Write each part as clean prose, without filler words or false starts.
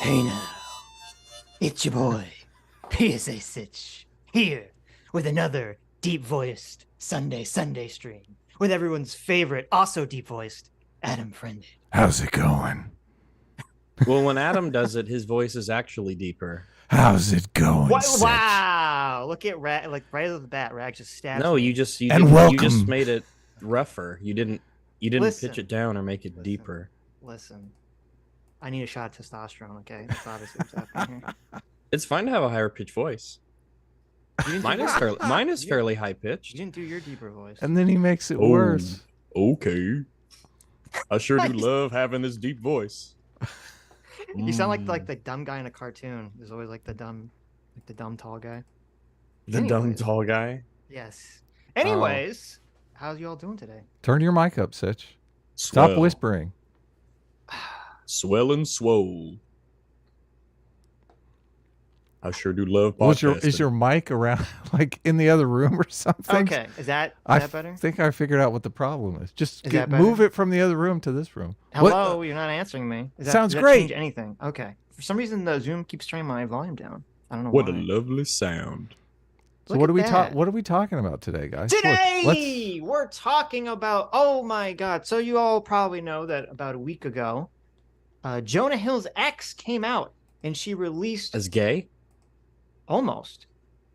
Hey now, it's your boy, PSA Sitch, here with another deep-voiced Sunday stream with everyone's favorite, also deep-voiced, Adam Friended. How's it going? Well, when Adam does it, his voice is actually deeper. How's it going, Sitch? Wow! Look at like right off the bat, Rags just stabs. No, me. you just made it rougher. You didn't pitch it down or make it deeper. Listen, I need a shot of testosterone. Okay, that's obviously what's happening here. It's fine to have a higher pitched voice. Mine is fairly high pitched. You didn't do your deeper voice. And then he makes it worse. Okay. I sure do love having this deep voice. You sound like the dumb guy in a cartoon. There's always like the dumb tall guy. Dumb tall guy. Yes. Anyways, how's you all doing today? Turn your mic up, Sitch. Swell. Stop whispering. Swell and swole. I sure do love podcasting. Is your mic around like in the other room or something? Okay, is that better? I think I figured out what the problem is. Just that move it from the other room to this room. Hello, you're not answering me. Sounds does that great. Change anything? Okay. For some reason, the Zoom keeps turning my volume down. I don't know What why. a lovely sound. So what are we talking about today, guys? Today we're talking about, oh my god. So you all probably know that about a week ago, Jonah Hill's ex came out and she released As gay? almost.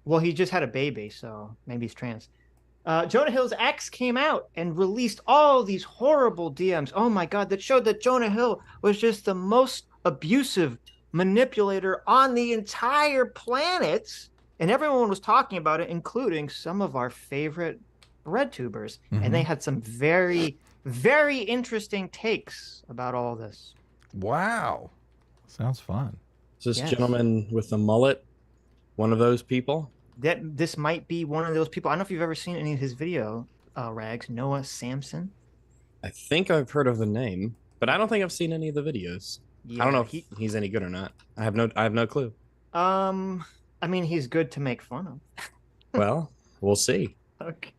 Well, he just had a baby, so maybe he's trans. Jonah Hill's ex came out and released all these horrible DMs. Oh my god, that showed that Jonah Hill was just the most abusive manipulator on the entire planet. And everyone was talking about it, including some of our favorite bread tubers. Mm-hmm. And they had some very, very interesting takes about all this. Wow. Sounds fun. Is this gentleman with the mullet one of those people? This might be one of those people. I don't know if you've ever seen any of his video, Rags. Noah Samson. I think I've heard of the name, but I don't think I've seen any of the videos. Yeah, I don't know if he's any good or not. I have no clue. I mean, he's good to make fun of. Well, we'll see. Okay.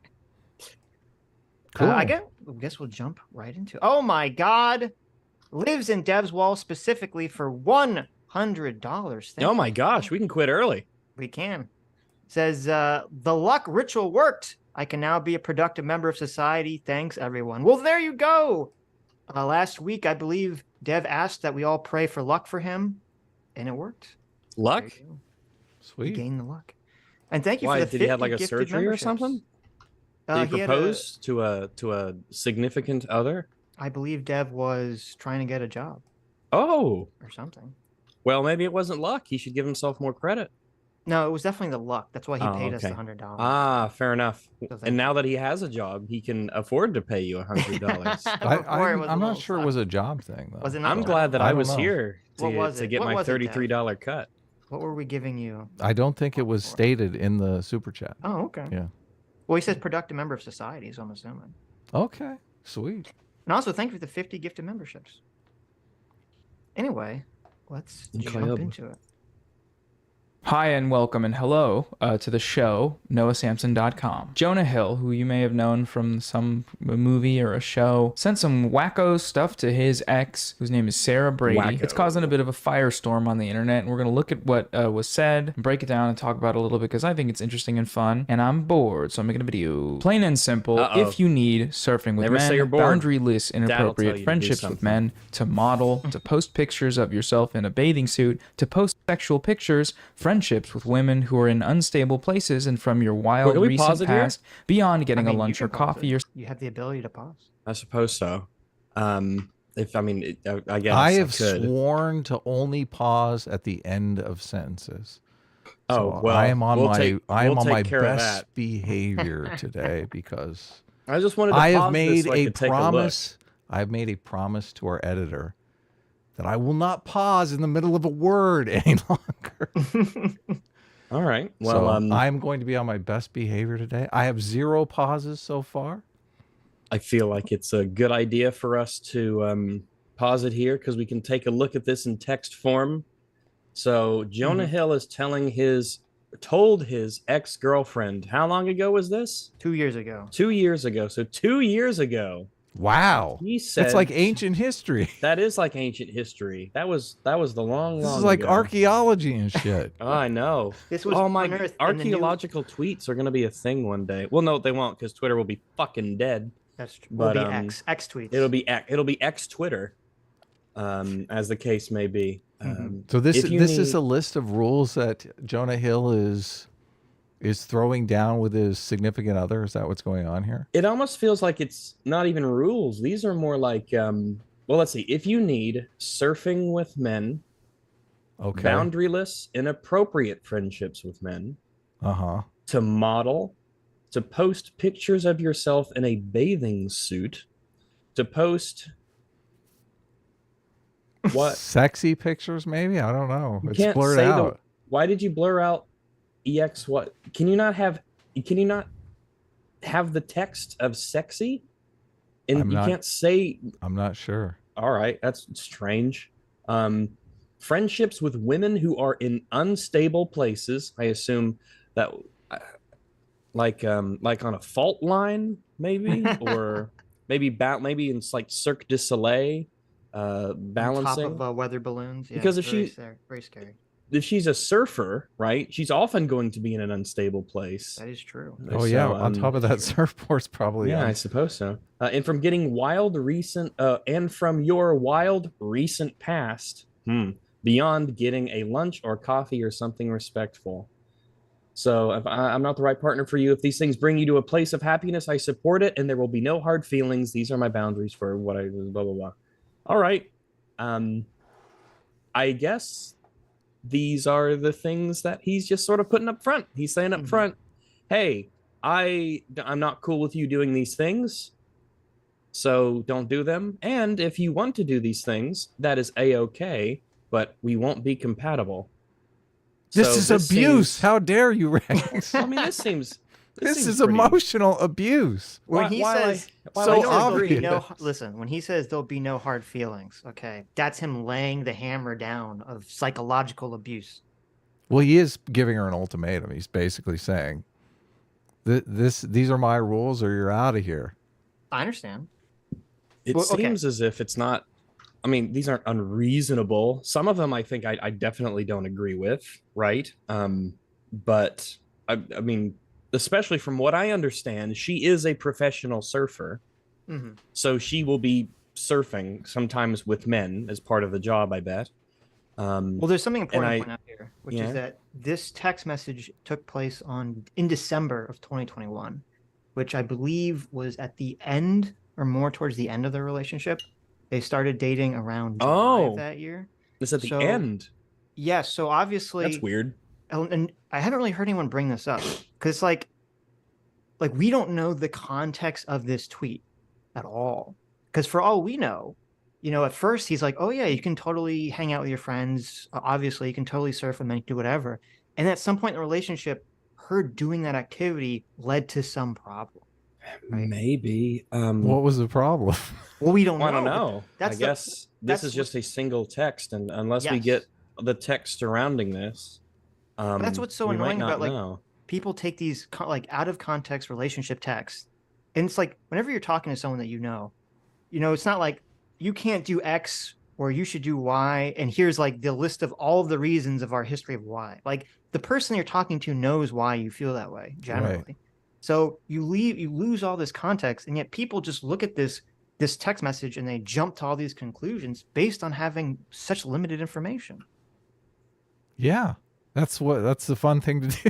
Cool. I guess we'll jump right into it. Oh my god. Lives in Dev's wall specifically for $100. Oh my gosh, we can quit early. We can. Says, the luck ritual worked. I can now be a productive member of society. Thanks, everyone. Well, there you go. Last week, I believe Dev asked that we all pray for luck for him, and it worked. Luck? He Sweet. gained the luck. And thank you Why, for the did he have 50 like a gifted surgery or memberships. something? Did he propose to a significant other? I believe Dev was trying to get a job Oh, or something. well, maybe it wasn't luck. He should give himself more credit. No, it was definitely the luck. That's why he paid us the okay. $100. Ah, fair enough. So thank And now that he has a job, he can afford to pay you $100. I'm not sure it was a job thing, though. Was it not? I'm glad that I I don't was know. here to get my $33 cut. What were we giving you? I don't think it was stated in the super chat. Oh, okay. Yeah. Well, he says productive member of society, so I'm assuming. Okay. Sweet. And also, thank you for the 50 gifted memberships. Anyway, let's jump into it. Hi and welcome and hello to the show, NoahSamson.com. Jonah Hill, who you may have known from some movie or a show, sent some wacko stuff to his ex, whose name is Sarah Brady. Wacko. It's causing a bit of a firestorm on the internet, and we're going to look at what was said, break it down, and talk about it a little bit, because I think it's interesting and fun, and I'm bored, so I'm making a video. Plain and simple, if you need surfing with Never say you're men, bored. boundaryless, inappropriate friendships with men, to model, to post pictures of yourself in a bathing suit, to post sexual pictures, friendships with women who are in unstable places, and from your wild recent past, beyond getting a lunch or coffee. You have the ability to pause. I suppose so. I guess I have sworn to only pause at the end of sentences. So well, I am on my care of best that. behavior today because I just wanted to I have pause this made so I a could take promise. I've made a promise to our editor that I will not pause in the middle of a word any longer. All right. Well, so I'm going to be on my best behavior today. I have 0 pauses so far. I feel like it's a good idea for us to pause it here because we can take a look at this in text form. So Jonah Hill is told his ex-girlfriend, how long ago was this? 2 years ago. 2 years ago. So 2 years ago, Wow. He said it's like ancient history. That is like ancient history. That was the long. This is like ago. Archaeology and shit. Oh, I know. This was my archaeological tweets are gonna be a thing one day. Well, no, they won't, because Twitter will be fucking dead. That's true. But Will be X tweets. It'll be X Twitter, as the case may be. So this is a list of rules that Jonah Hill is throwing down with his significant other. Is that what's going on here? It almost feels like it's not even rules. These are more like, well, let's see. If you need surfing with men, okay, boundaryless, inappropriate friendships with men, to model, to post pictures of yourself in a bathing suit, to post what? Sexy pictures, maybe? I don't know. You it's can't blurred say out. Why did you blur out EX what? Can you not have the text of sexy? And you can't say. I'm not sure. All right, that's strange. Friendships with women who are in unstable places. I assume that like on a fault line, maybe, or maybe in like Cirque du Soleil, balancing on top of weather balloons. Yeah, because if very scary. If she's a surfer, right, she's often going to be in an unstable place. That is true. Oh, yeah. On top of that, surfboard's probably. Yeah, I suppose so. And from your wild recent past, beyond getting a lunch or coffee or something respectful. So if I'm not the right partner for you, if these things bring you to a place of happiness, I support it, and there will be no hard feelings. These are my boundaries for what I blah blah blah. All right. I guess these are the things that he's just sort of putting up front. He's saying up front, hey, I'm not cool with you doing these things, so don't do them. And if you want to do these things, that is A-okay, but we won't be compatible. This is abuse. How dare you, Rex? I mean, this is emotional abuse. When he says so obvious. Listen, when he says there'll be no hard feelings, okay, that's him laying the hammer down of psychological abuse. Well, he is giving her an ultimatum. He's basically saying, these are my rules or you're out of here. I understand. It seems as if it's not, I mean, these aren't unreasonable. Some of them I think I definitely don't agree with, right? But I mean, especially from what I understand, she is a professional surfer. So she will be surfing sometimes with men as part of the job, I bet. Well, there's something important to point out here, which is that this text message took place in December of 2021, which I believe was at the end or more towards the end of their relationship. They started dating around July of that year. It's at the end. Yes. So obviously that's weird. And I haven't really heard anyone bring this up because like we don't know the context of this tweet at all. Because for all we know, at first he's like, oh yeah, you can totally hang out with your friends. Obviously you can totally surf and then do whatever. And at some point in the relationship, her doing that activity led to some problem. Right? Maybe. What was the problem? Well, we don't know. I don't know. I guess this is just a single text, and unless we get the text surrounding this, that's what's so annoying about people take these out of context relationship texts, and it's like whenever you're talking to someone that it's not like you can't do X or you should do Y, and here's like the list of all of the reasons of our history of Y. Like the person you're talking to knows why you feel that way generally. Right. So you lose all this context, and yet people just look at this text message and they jump to all these conclusions based on having such limited information. Yeah, that's the fun thing to do.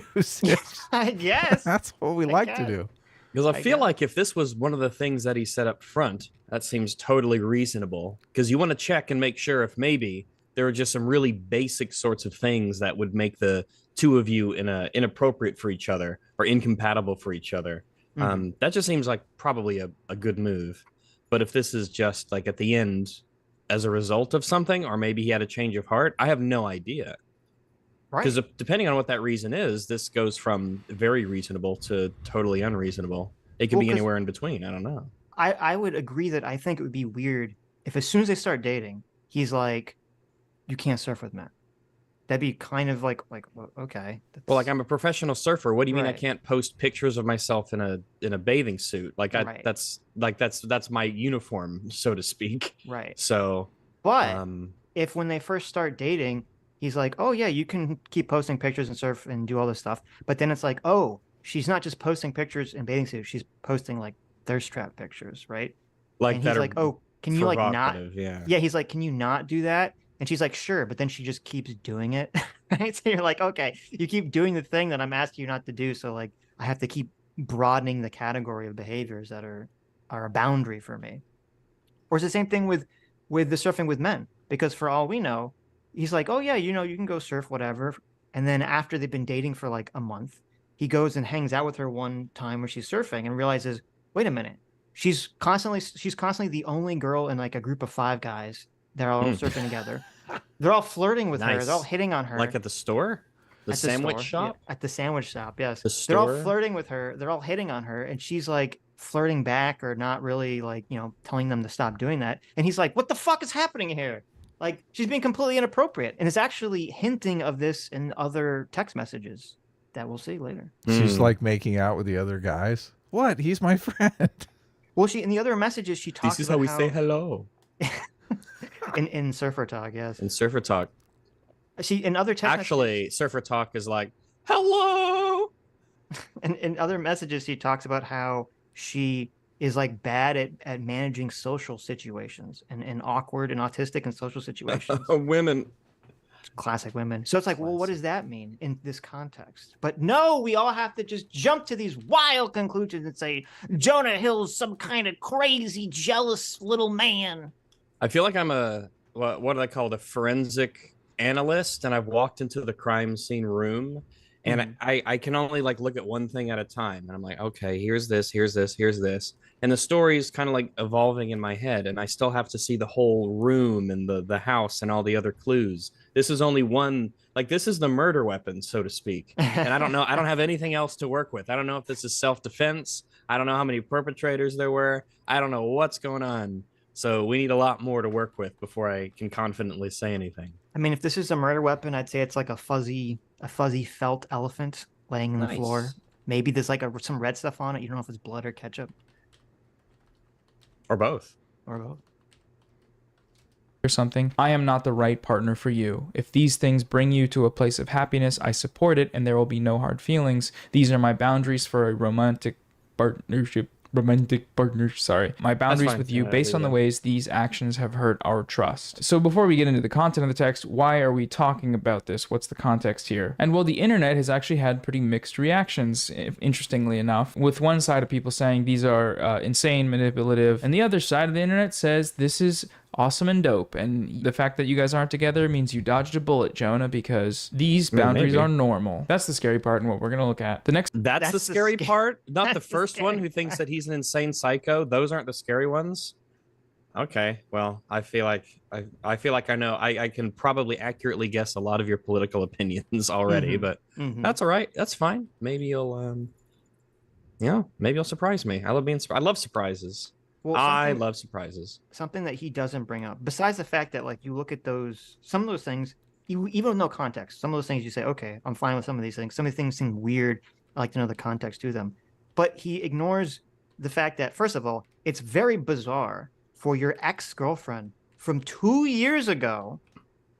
I guess that's what we like to do. Because I feel like if this was one of the things that he said up front, that seems totally reasonable. Because you want to check and make sure if maybe there are just some really basic sorts of things that would make the two of you inappropriate for each other or incompatible for each other. That just seems like probably a good move. But if this is just like at the end as a result of something, or maybe he had a change of heart, I have no idea. Because depending on what that reason is, this goes from very reasonable to totally unreasonable. It could be anywhere in between. I don't know. I would agree that I think it would be weird if as soon as they start dating, he's like, you can't surf with men. That'd be kind of like okay. Well, like I'm a professional surfer. What do you mean I can't post pictures of myself in a bathing suit? Like that's my uniform, so to speak. Right. So, but if when they first start dating, he's like, oh yeah, you can keep posting pictures and surf and do all this stuff. But then it's like, oh, she's not just posting pictures in bathing suits. She's posting like thirst trap pictures, right? Like and that. He's like, oh, can you like not? Yeah. Yeah. He's like, can you not do that? And she's like, sure. But then she just keeps doing it. Right? So you're like, okay, you keep doing the thing that I'm asking you not to do. So like, I have to keep broadening the category of behaviors that are a boundary for me. Or it's the same thing with the surfing with men, because for all we know, he's like, oh yeah, you know, you can go surf, whatever. And then after they've been dating for like a month, he goes and hangs out with her one time where she's surfing and realizes, wait a minute, she's constantly the only girl in like a group of 5 guys. They're all surfing together. They're all flirting with her. They're all hitting on her. Like at the store? The sandwich shop? Yeah, at the sandwich shop, yes. The store? They're all flirting with her. They're all hitting on her. And she's like flirting back or not really like, you know, telling them to stop doing that. And he's like, what the fuck is happening here? Like, she's being completely inappropriate. And it's actually hinting of this in other text messages that we'll see later. She's like making out with the other guys. What? He's my friend. Well, in the other messages, she talks about This is how we say hello. in Surfer Talk, yes. In Surfer Talk. In other text messages, Surfer Talk is like, hello. And in other messages, she talks about how she is like bad at managing social situations and awkward and autistic and social situations. Women. Classic women. So it's like, well, what does that mean in this context? But no, we all have to just jump to these wild conclusions and say Jonah Hill's some kind of crazy, jealous little man. I feel like I'm what do they call it? A forensic analyst, and I've walked into the crime scene room, and I can only like look at one thing at a time, and I'm like, okay, here's this, here's this, here's this, and the story is kind of like evolving in my head, and I still have to see the whole room and the house and all the other clues. This is only one, like this is the murder weapon, so to speak, and I don't know, I don't have anything else to work with. I don't know if this is self-defense. I don't know how many perpetrators there were. I don't know what's going on. So we need a lot more to work with before I can confidently say anything. I mean, if this is a murder weapon, I'd say it's like a fuzzy felt elephant laying on the floor. Maybe there's like some red stuff on it. You don't know if it's blood or ketchup. Or both. Or both. Or something. I am not the right partner for you. If these things bring you to a place of happiness, I support it and there will be no hard feelings. These are my boundaries for a romantic partnership. My boundaries with you based on the ways these actions have hurt our trust. So before we get into the content of the text, why are we talking about this? What's the context here? And well, the internet has actually had pretty mixed reactions, interestingly enough, with one side of people saying these are insane, manipulative, and the other side of the internet says this is awesome and dope, and the fact that you guys aren't together means you dodged a bullet, Jonah, because these boundaries are normal. That's the scary part and what we're gonna look at. That's the scary part, not the first one who thinks that he's an insane psycho. Those aren't the scary ones. Okay, well, I feel like I know I can probably accurately guess a lot of your political opinions already, but that's all right. That's fine. Maybe you'll maybe you'll surprise me. I love surprises. Well, I love surprises. Something that he doesn't bring up, besides the fact that like you look at some of those things, even with no context, some of those things you say, okay, I'm fine with some of these things. Some of the things seem weird. I like to know the context to them. But he ignores the fact that, first of all, it's very bizarre for your ex-girlfriend from 2 years ago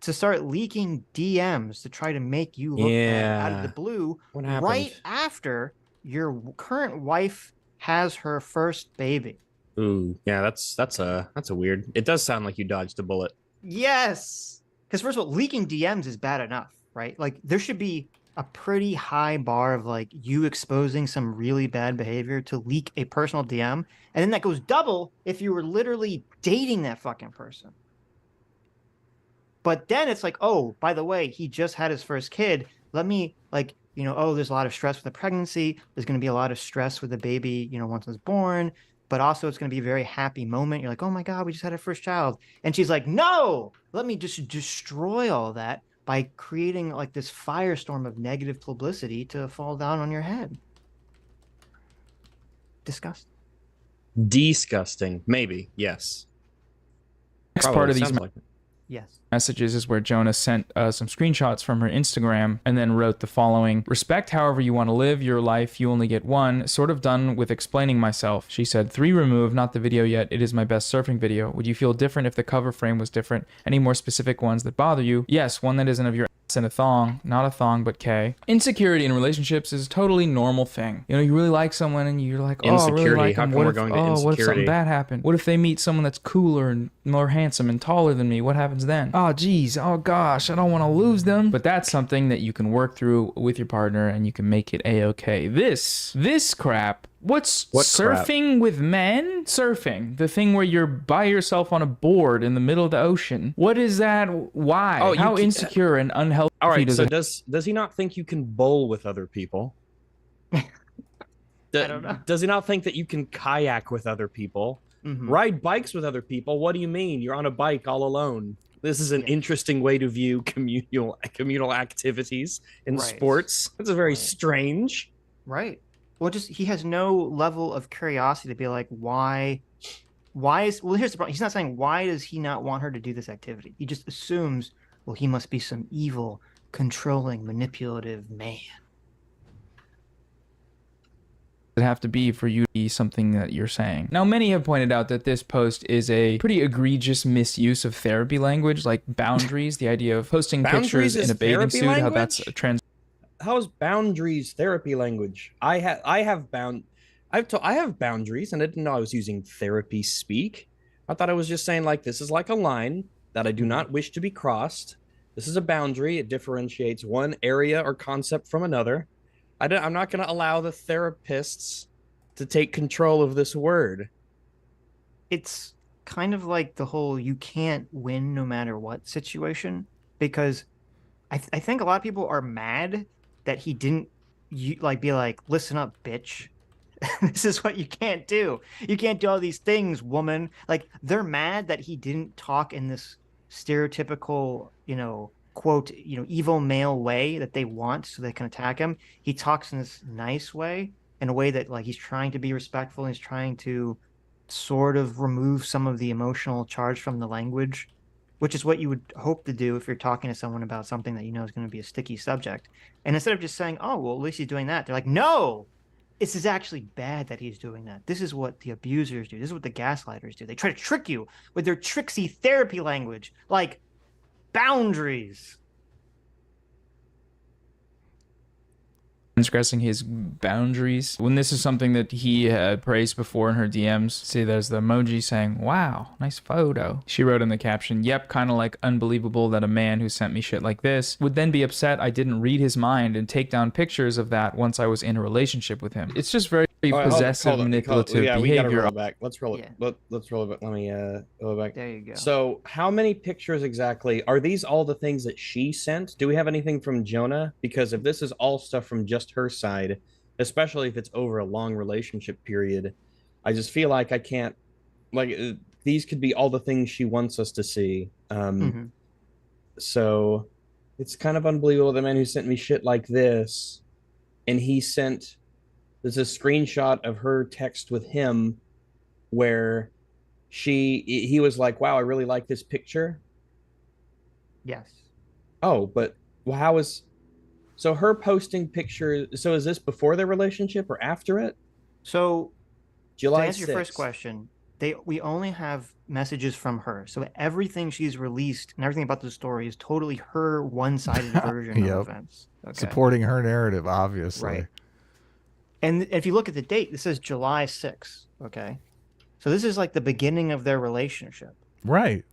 to start leaking DMs to try to make you look bad out of the blue right after your current wife has her first baby. Ooh, yeah, that's a weird. It does sound like you dodged a bullet. Yes, because first of all, leaking DMs is bad enough, right? Like there should be a pretty high bar of like you exposing some really bad behavior to leak a personal DM, and then that goes double if you were literally dating that fucking person. But then it's like, oh, by the way, he just had his first kid. Let me like, you know, oh, there's a lot of stress with the pregnancy. There's going to be a lot of stress with the baby, you know, once it's born. But also it's going to be a very happy moment. You're like, oh my God, we just had our first child. And she's like, no, let me just destroy all that by creating like this firestorm of negative publicity to fall down on your head. Disgusting. Disgusting. Maybe. Yes. Next part of these Yes. Messages is where Jonah sent some screenshots from her Instagram and then wrote the following: respect however you want to live your life, you only get one. Sort of done with explaining myself. She said, 3 removed, not the video yet. It is my best surfing video. Would you feel different if the cover frame was different? Any more specific ones that bother you? Yes, one that isn't of your ass in a thong. Not a thong, but K. Insecurity in relationships is a totally normal thing. You know, you really like someone and you're like, oh, I really like them. What if something bad happened? What if they meet someone that's cooler and more handsome and taller than me? What happens then? Oh, geez. Oh, gosh. I don't want to lose them. But that's something that you can work through with your partner and you can make it a-okay. This crap. What surfing crap? With men? Surfing. The thing where you're by yourself on a board in the middle of the ocean. What is that? Why? Oh, how insecure and unhealthy all right, so does he not think you can bowl with other people? I don't know. Does he not think that you can kayak with other people? Mm-hmm. Ride bikes with other people? What do you mean? You're on a bike all alone. This is an interesting way to view communal activities in sports. That's a very strange. Right. Well, just he has no level of curiosity to be like, why is, well, here's the problem. He's not saying why does he not want her to do this activity. He just assumes, well, he must be some evil, controlling, manipulative man. It have to be for you to be something that you're saying. Now, many have pointed out that this post is a pretty egregious misuse of therapy language, like boundaries, the idea of posting pictures in a bathing suit, language? How that's a trans. How is boundaries therapy language? I have boundaries, and I didn't know I was using therapy speak. I thought I was just saying, like, this is like a line that I do not wish to be crossed. This is a boundary. It differentiates one area or concept from another. I'm not going to allow the therapists to take control of this word. It's kind of like the whole you can't win no matter what situation, because I think a lot of people are mad that he didn't be like, listen up, bitch. This is what you can't do. You can't do all these things, woman. Like, they're mad that he didn't talk in this stereotypical, quote, evil male way that they want so they can attack him. He talks in this nice way, in a way that, like, he's trying to be respectful, and he's trying to sort of remove some of the emotional charge from the language, which is what you would hope to do if you're talking to someone about something that you know is going to be a sticky subject. And instead of just saying, oh, well, at least he's doing that, they're like, no, this is actually bad that he's doing that. This is what the abusers do. This is what the gaslighters do. They try to trick you with their tricksy therapy language, like boundaries. Transgressing his boundaries. When this is something that he had praised before in her DMs, see, there's the emoji saying, wow, nice photo. She wrote in the caption, yep, kind of like unbelievable that a man who sent me shit like this would then be upset I didn't read his mind and take down pictures of that once I was in a relationship with him. It's just very possessive, manipulative behavior. We gotta roll it back. Let's roll it. Let's roll it back. Let me roll it back. There you go. So how many pictures exactly? Are these all the things that she sent? Do we have anything from Jonah? Because if this is all stuff from just her side, especially if it's over a long relationship period, I just feel like I can't, like, these could be all the things she wants us to see. So it's kind of unbelievable, the man who sent me shit like this, and there's a screenshot of her text with him where he was like, wow, I really like this picture. Yes. Oh, but how is, so her posting pictures, so is this before their relationship or after it? So July to answer 6th. your first question, we only have messages from her. So everything she's released and everything about the story is totally her one-sided version of events. Okay. Supporting her narrative, obviously. Right. And if you look at the date, this says July 6th. Okay. So this is like the beginning of their relationship. Right.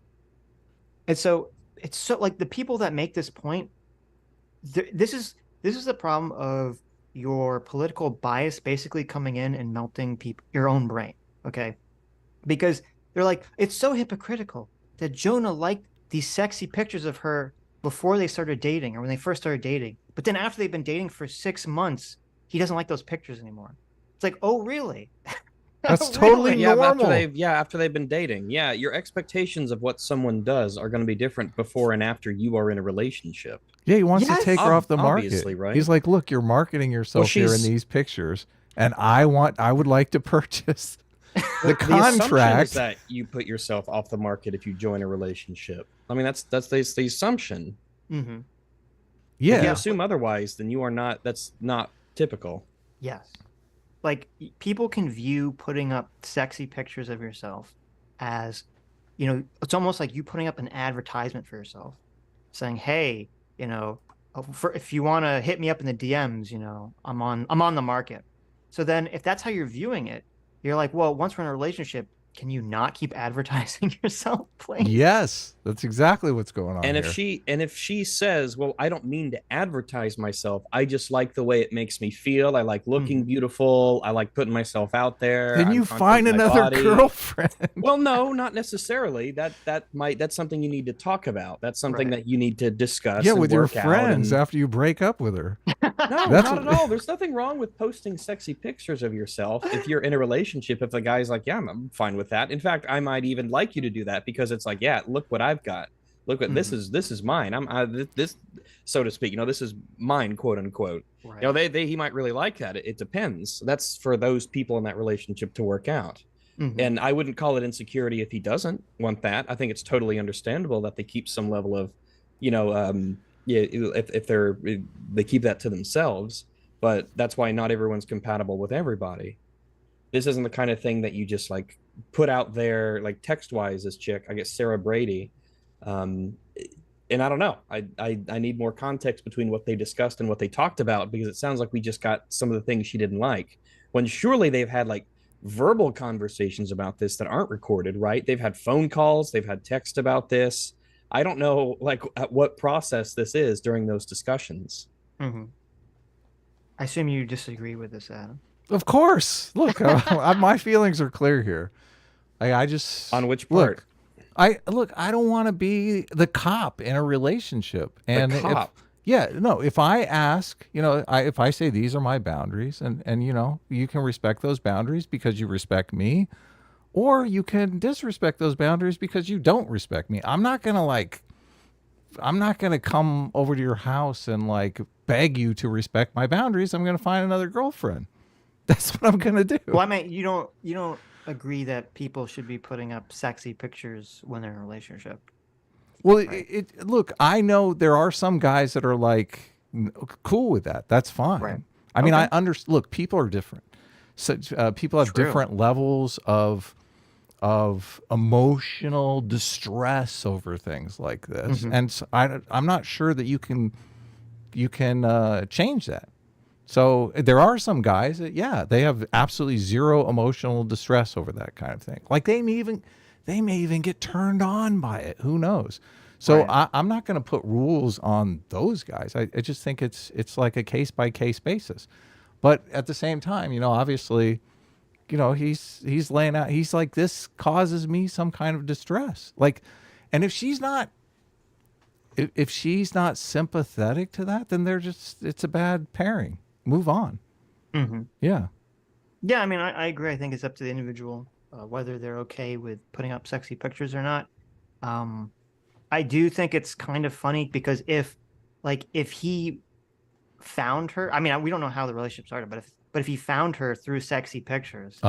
And so it's so, like, the people that make this point, this is the problem of your political bias basically coming in and melting your own brain. Okay. Because they're like, it's so hypocritical that Jonah liked these sexy pictures of her before they started dating, or when they first started dating. But then after they've been dating for 6 months, he doesn't like those pictures anymore. It's like, oh, really? That's totally normal. After they've been dating. Yeah, your expectations of what someone does are going to be different before and after you are in a relationship. Yeah, he wants to take her off the market. Obviously, right? He's like, look, you're marketing yourself here in these pictures, and I would like to purchase The contract is that you put yourself off the market if you join a relationship. I mean, that's the assumption. Mm-hmm. Yeah. If you assume otherwise, then you are not. That's not typical. Yes. Like, people can view putting up sexy pictures of yourself as, you know, it's almost like you putting up an advertisement for yourself, saying, hey, you know, if you want to hit me up in the DMs, you know, I'm on the market. So then if that's how you're viewing it, you're like, well, once we're in a relationship, can you not keep advertising yourself, please? Yes, that's exactly what's going on. And here. if she says, well, I don't mean to advertise myself, I just like the way it makes me feel. I like looking beautiful. I like putting myself out there. Then you find another girlfriend. Well, no, not necessarily. That's something you need to talk about. That's something that you need to discuss. Yeah, with your friends after you break up with her. No, not at all. There's nothing wrong with posting sexy pictures of yourself if you're in a relationship. If the guy's like, yeah, I'm fine with that. In fact, I might even like you to do that because it's like, yeah, look what I've got. Look what this is mine. This, so to speak, you know, this is mine, quote unquote. Right. You know, he might really like that. It depends. That's for those people in that relationship to work out. And I wouldn't call it insecurity if he doesn't want that. I think it's totally understandable that they keep some level of, you know, yeah, if they keep that to themselves. But that's why not everyone's compatible with everybody. This isn't the kind of thing that you just like put out there, like text wise. This chick, I guess Sarah Brady, and I don't know. I need more context between what they discussed and what they talked about, because it sounds like we just got some of the things she didn't like, when surely they've had like verbal conversations about this that aren't recorded, right? They've had phone calls, they've had text about this. I don't know, like, at what process this is during those discussions. I assume you disagree with this, Adam. Of course. Look, my feelings are clear here. I just on which part? I don't want to be the cop in a relationship. And the cop. If I ask, you know, if I say these are my boundaries, and you know, you can respect those boundaries because you respect me, or you can disrespect those boundaries because you don't respect me. I'm not gonna come over to your house and like beg you to respect my boundaries. I'm gonna find another girlfriend. That's what I'm gonna do. Well, I mean, you don't agree that people should be putting up sexy pictures when they're in a relationship. Well, right? Look, I know there are some guys that are like cool with that. That's fine. Right. I mean, look, people are different. So people have different levels of emotional distress over things like this, and so I'm not sure that you can change that. So there are some guys that, they have absolutely zero emotional distress over that kind of thing. Like they may even get turned on by it. Who knows? So I'm not going to put rules on those guys. I just think it's like a case by case basis. But at the same time, you know, obviously, you know, he's laying out. He's like, this causes me some kind of distress. Like, and if she's not sympathetic to that, then it's a bad pairing. Move on. Yeah. I mean, I agree. I think it's up to the individual whether they're okay with putting up sexy pictures or not. I do think it's kind of funny because if he found her, I mean, we don't know how the relationship started, but if he found her through sexy pictures,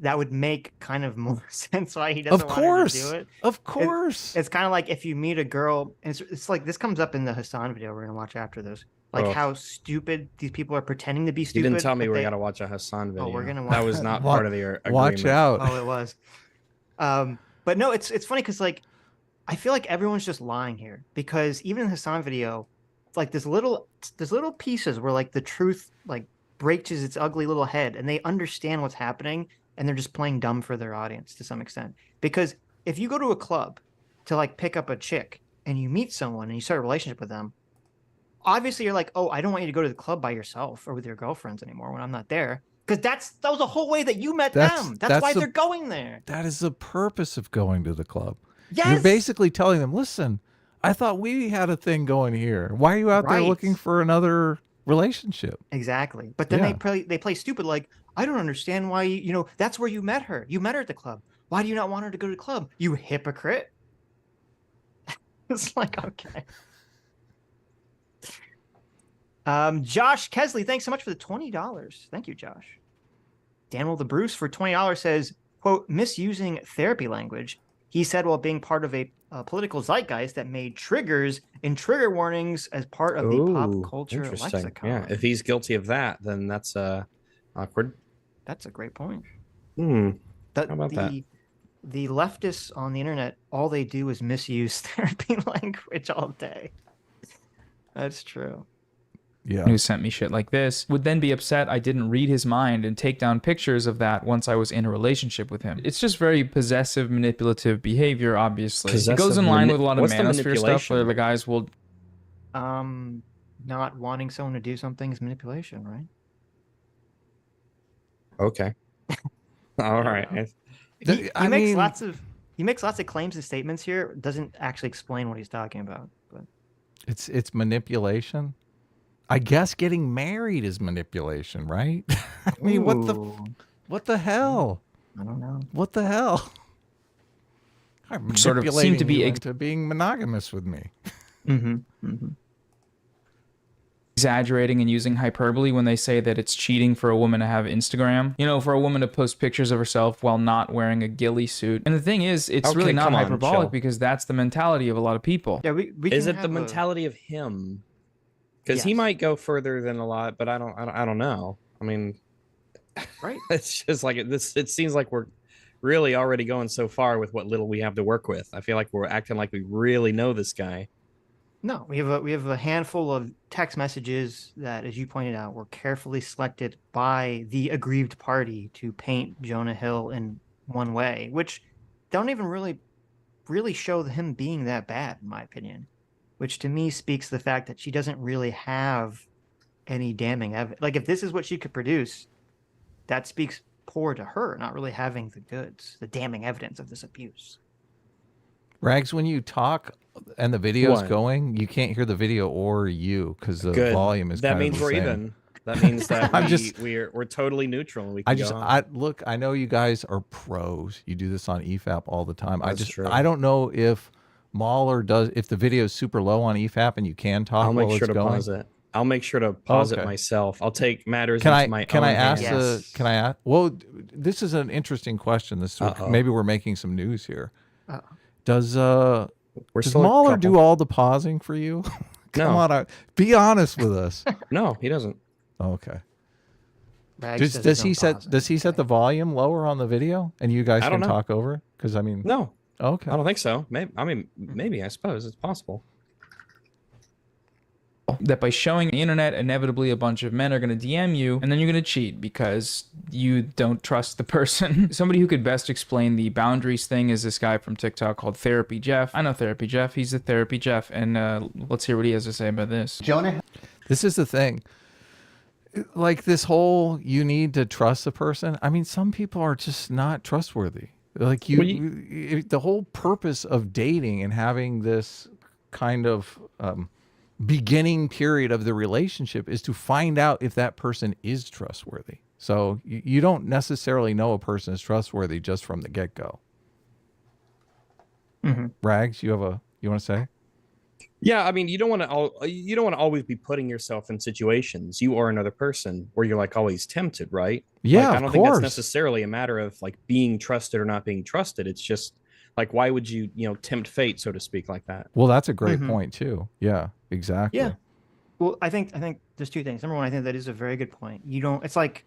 that would make kind of more sense why he doesn't want her to do it. Of course. It's kind of like if you meet a girl, and it's like this comes up in the Hasan video we're going to watch after this. Like how stupid these people are pretending to be stupid. You didn't tell me we got to watch a Hasan video. Oh, we're gonna watch that was not part of the agreement. Watch out. Oh, it was. But no, it's funny because like I feel like everyone's just lying here, because even in the Hasan video, it's like there's little pieces where like the truth like breaches its ugly little head, and they understand what's happening, and they're just playing dumb for their audience to some extent. Because if you go to a club to like pick up a chick and you meet someone and you start a relationship with them, obviously you're like, oh, I don't want you to go to the club by yourself or with your girlfriends anymore when I'm not there. Because that was the whole way that you met them. That's why they're going there. That is the purpose of going to the club. Yes. You're basically telling them, listen, I thought we had a thing going here. Why are you out there looking for another relationship? Exactly. But then they play stupid, like, I don't understand why, you know, that's where you met her. You met her at the club. Why do you not want her to go to the club? You hypocrite. It's like, okay. Josh Kesley, thanks so much for the $20. Thank you, Josh. Daniel the Bruce for $20 says, quote, misusing therapy language. He said while being part of a political zeitgeist that made triggers and trigger warnings as part of the pop culture lexicon. Yeah, if he's guilty of that, then that's awkward. That's a great point. How about that? The leftists on the internet, all they do is misuse therapy language all day. That's true. Yeah. Who sent me shit like this would then be upset I didn't read his mind and take down pictures of that once I was in a relationship with him. It's just very possessive, manipulative behavior, obviously. It goes in line with a lot of manosphere stuff where the guys will... Not wanting someone to do something is manipulation, right? Okay. All right. He makes lots of claims and statements here. Doesn't actually explain what he's talking about. But it's manipulation. I guess getting married is manipulation, right? I mean, what the hell? I don't know. What the hell? I'm sort of seem to be into being monogamous with me. Exaggerating and using hyperbole when they say that it's cheating for a woman to have Instagram. You know, for a woman to post pictures of herself while not wearing a ghillie suit. And the thing is, it's really not hyperbolic because that's the mentality of a lot of people. Yeah, we is it the mentality of him? Because he might go further than a lot, but I don't know. I mean, right? It's just like this. It seems like we're really already going so far with what little we have to work with. I feel like we're acting like we really know this guy. No, we have a handful of text messages that, as you pointed out, were carefully selected by the aggrieved party to paint Jonah Hill in one way, which don't even really show him being that bad, in my opinion. Which to me speaks to the fact that she doesn't really have any damning evidence. Like, if this is what she could produce, that speaks poor to her, not really having the goods, the damning evidence of this abuse. Rags, when you talk and the video's going, you can't hear the video or you because the volume is that means we're even. That means that we're totally neutral. And we can look, I know you guys are pros. You do this on EFAP all the time. I don't know if Mauler does, if the video is super low on EFAP and you can talk while it's going. Pause it. I'll make sure to pause it myself. I'll take matters into my own hands. Can I ask? Well, this is an interesting question. Maybe we're making some news here. Does Mauler do all the pausing for you? Come on, be honest with us. No, he doesn't. Okay. Does he set the volume lower on the video and you guys can talk over it? Because I mean, no. Okay. I don't think so. Maybe I suppose it's possible. That by showing the internet, inevitably a bunch of men are going to DM you and then you're going to cheat because you don't trust the person. Somebody who could best explain the boundaries thing is this guy from TikTok called TherapystJeff. I know TherapystJeff. He's the TherapystJeff. And let's hear what he has to say about this. Jonah. This is the thing. Like this whole, you need to trust the person. I mean, some people are just not trustworthy. Like the whole purpose of dating and having this kind of beginning period of the relationship is to find out if that person is trustworthy. So you don't necessarily know a person is trustworthy just from the get-go. Rags, you want to say? Yeah, I mean, you don't want to always be putting yourself in situations, you or another person, where you're like always tempted, right? Yeah, I don't think that's necessarily a matter of like being trusted or not being trusted. It's just like, why would you tempt fate, so to speak, like that? Well, that's a great point too. Yeah, exactly. Yeah. Well, I think there's two things. Number one, I think that is a very good point. It's like,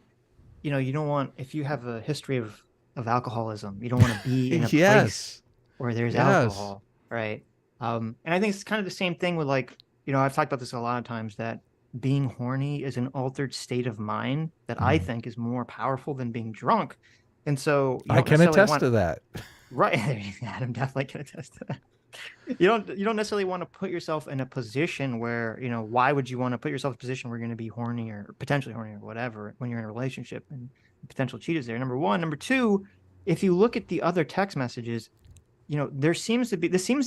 you don't want, if you have a history of alcoholism, you don't want to be in a place where there's alcohol, right? And I think it's kind of the same thing with like, I've talked about this a lot of times, that being horny is an altered state of mind that I think is more powerful than being drunk. And so I can attest to that. Right. Adam definitely can attest to that. You don't necessarily want to put yourself in a position where, why would you want to put yourself in a position where you're going to be horny or potentially horny or whatever when you're in a relationship and potential cheat is there? Number one. Number two, if you look at the other text messages, this seems to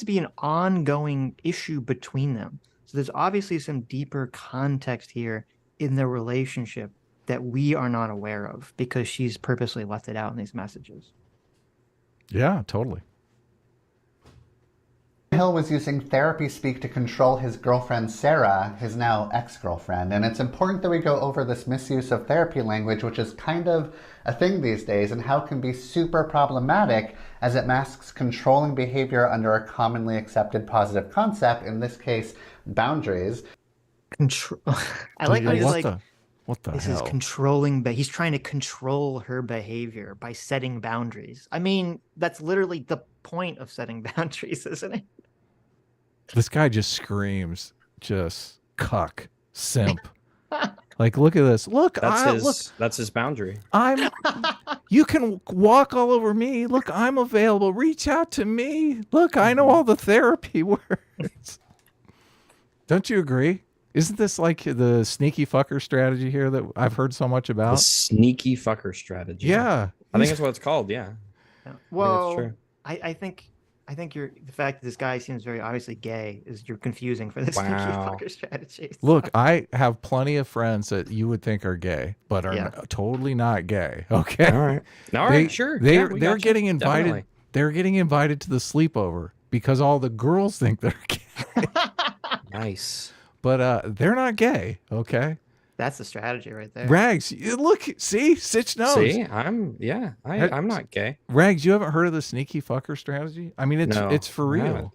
be an ongoing issue between them. So there's obviously some deeper context here in their relationship that we are not aware of because she's purposely left it out in these messages. Yeah, totally. Hill was using therapy speak to control his girlfriend Sarah, his now ex-girlfriend, and it's important that we go over this misuse of therapy language, which is kind of a thing these days, and how it can be super problematic as it masks controlling behavior under a commonly accepted positive concept, in this case, boundaries. Control. I like how he's like, what the this hell? is controlling, but he's trying to control her behavior by setting boundaries. I mean, that's literally the point of setting boundaries, isn't it? This guy just screams, just cuck, simp. Like, look at this. Look, that's his boundary. You can walk all over me. Look, I'm available. Reach out to me. Look, I know all the therapy words. Don't you agree? Isn't this like the sneaky fucker strategy here that I've heard so much about? The sneaky fucker strategy. Yeah. I think that's what it's called. Yeah. Well, I think the fact that this guy seems very obviously gay is you're confusing for this sneaky fucker strategy. Look, I have plenty of friends that you would think are gay, but are totally not gay. Okay. All right. Sure. They're getting invited. Definitely. They're getting invited to the sleepover because all the girls think they're gay. Nice. But they're not gay. Okay. That's the strategy right there. Rags, look, see, Sitch knows. See, I'm not gay. Rags, you haven't heard of the sneaky fucker strategy? I mean, it's for real.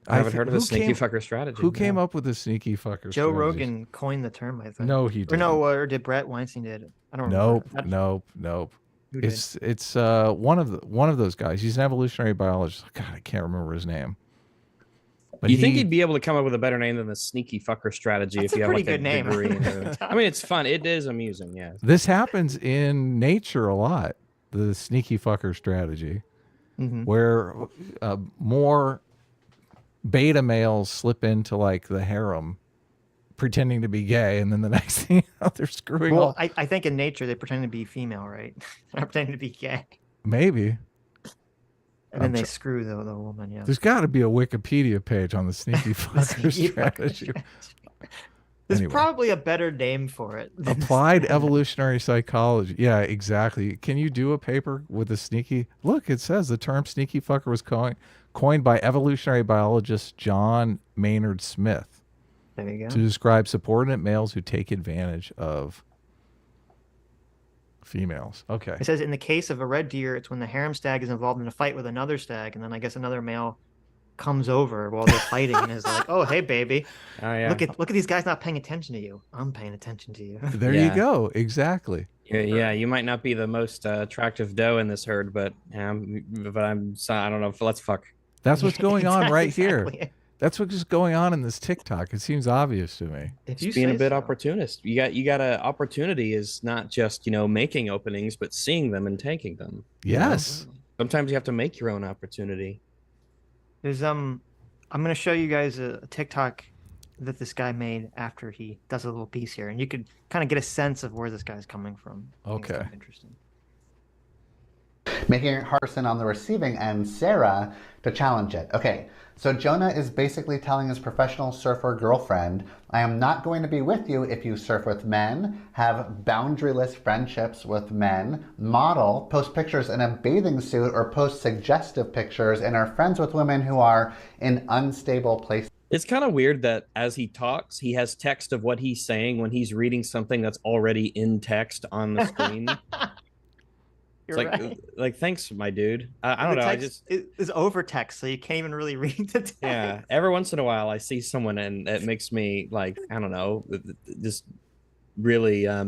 I haven't heard of the sneaky fucker strategy. Who came up with the sneaky fucker? Joe Rogan coined the term, I think. No, he didn't. Or did Brett Weinstein did it? I don't know. Nope. It's one of those guys. He's an evolutionary biologist. God, I can't remember his name. But you think he'd be able to come up with a better name than the sneaky fucker strategy if you have like a degree in it? I mean, it's fun. It is amusing. Yeah. This happens in nature a lot. The sneaky fucker strategy, where more beta males slip into like the harem, pretending to be gay, and then the next thing you know, they're screwing. Well, I think in nature they pretend to be female, right? They're pretending to be gay. Maybe. And then they screw the woman, yeah. There's got to be a Wikipedia page on the sneaky fucker strategy. There's probably a better name for it. Applied evolutionary psychology. Yeah, exactly. Can you do a paper with the sneaky? Look, it says the term sneaky fucker was coined by evolutionary biologist John Maynard Smith. There you go. To describe subordinate males who take advantage of females. Okay. It says in the case of a red deer, it's when the harem stag is involved in a fight with another stag, and then I guess another male comes over while they're fighting and is like, "Oh, hey, baby, look at these guys not paying attention to you. I'm paying attention to you." There you go. Exactly. Yeah, you might not be the most attractive doe in this herd, but I don't know. Let's fuck. That's what's going on right here. That's what's going on in this TikTok. It seems obvious to me. It's being a bit opportunist. You got a opportunity is not just, making openings, but seeing them and taking them. Yes. Sometimes you have to make your own opportunity. There's I'm gonna show you guys a TikTok that this guy made after he does a little piece here, and you could kind of get a sense of where this guy's coming from. Okay. Interesting. Making Hasan on the receiving end, Sarah, to challenge it. Okay, so Jonah is basically telling his professional surfer girlfriend, I am not going to be with you if you surf with men, have boundaryless friendships with men, model, post pictures in a bathing suit, or post suggestive pictures, and are friends with women who are in unstable places. It's kind of weird that as he talks, he has text of what he's saying when he's reading something that's already in text on the screen. It's like, thanks, my dude. I don't know. I just it's over text, so you can't even really read the text. Yeah. Every once in a while, I see someone and it makes me like, I don't know, just really I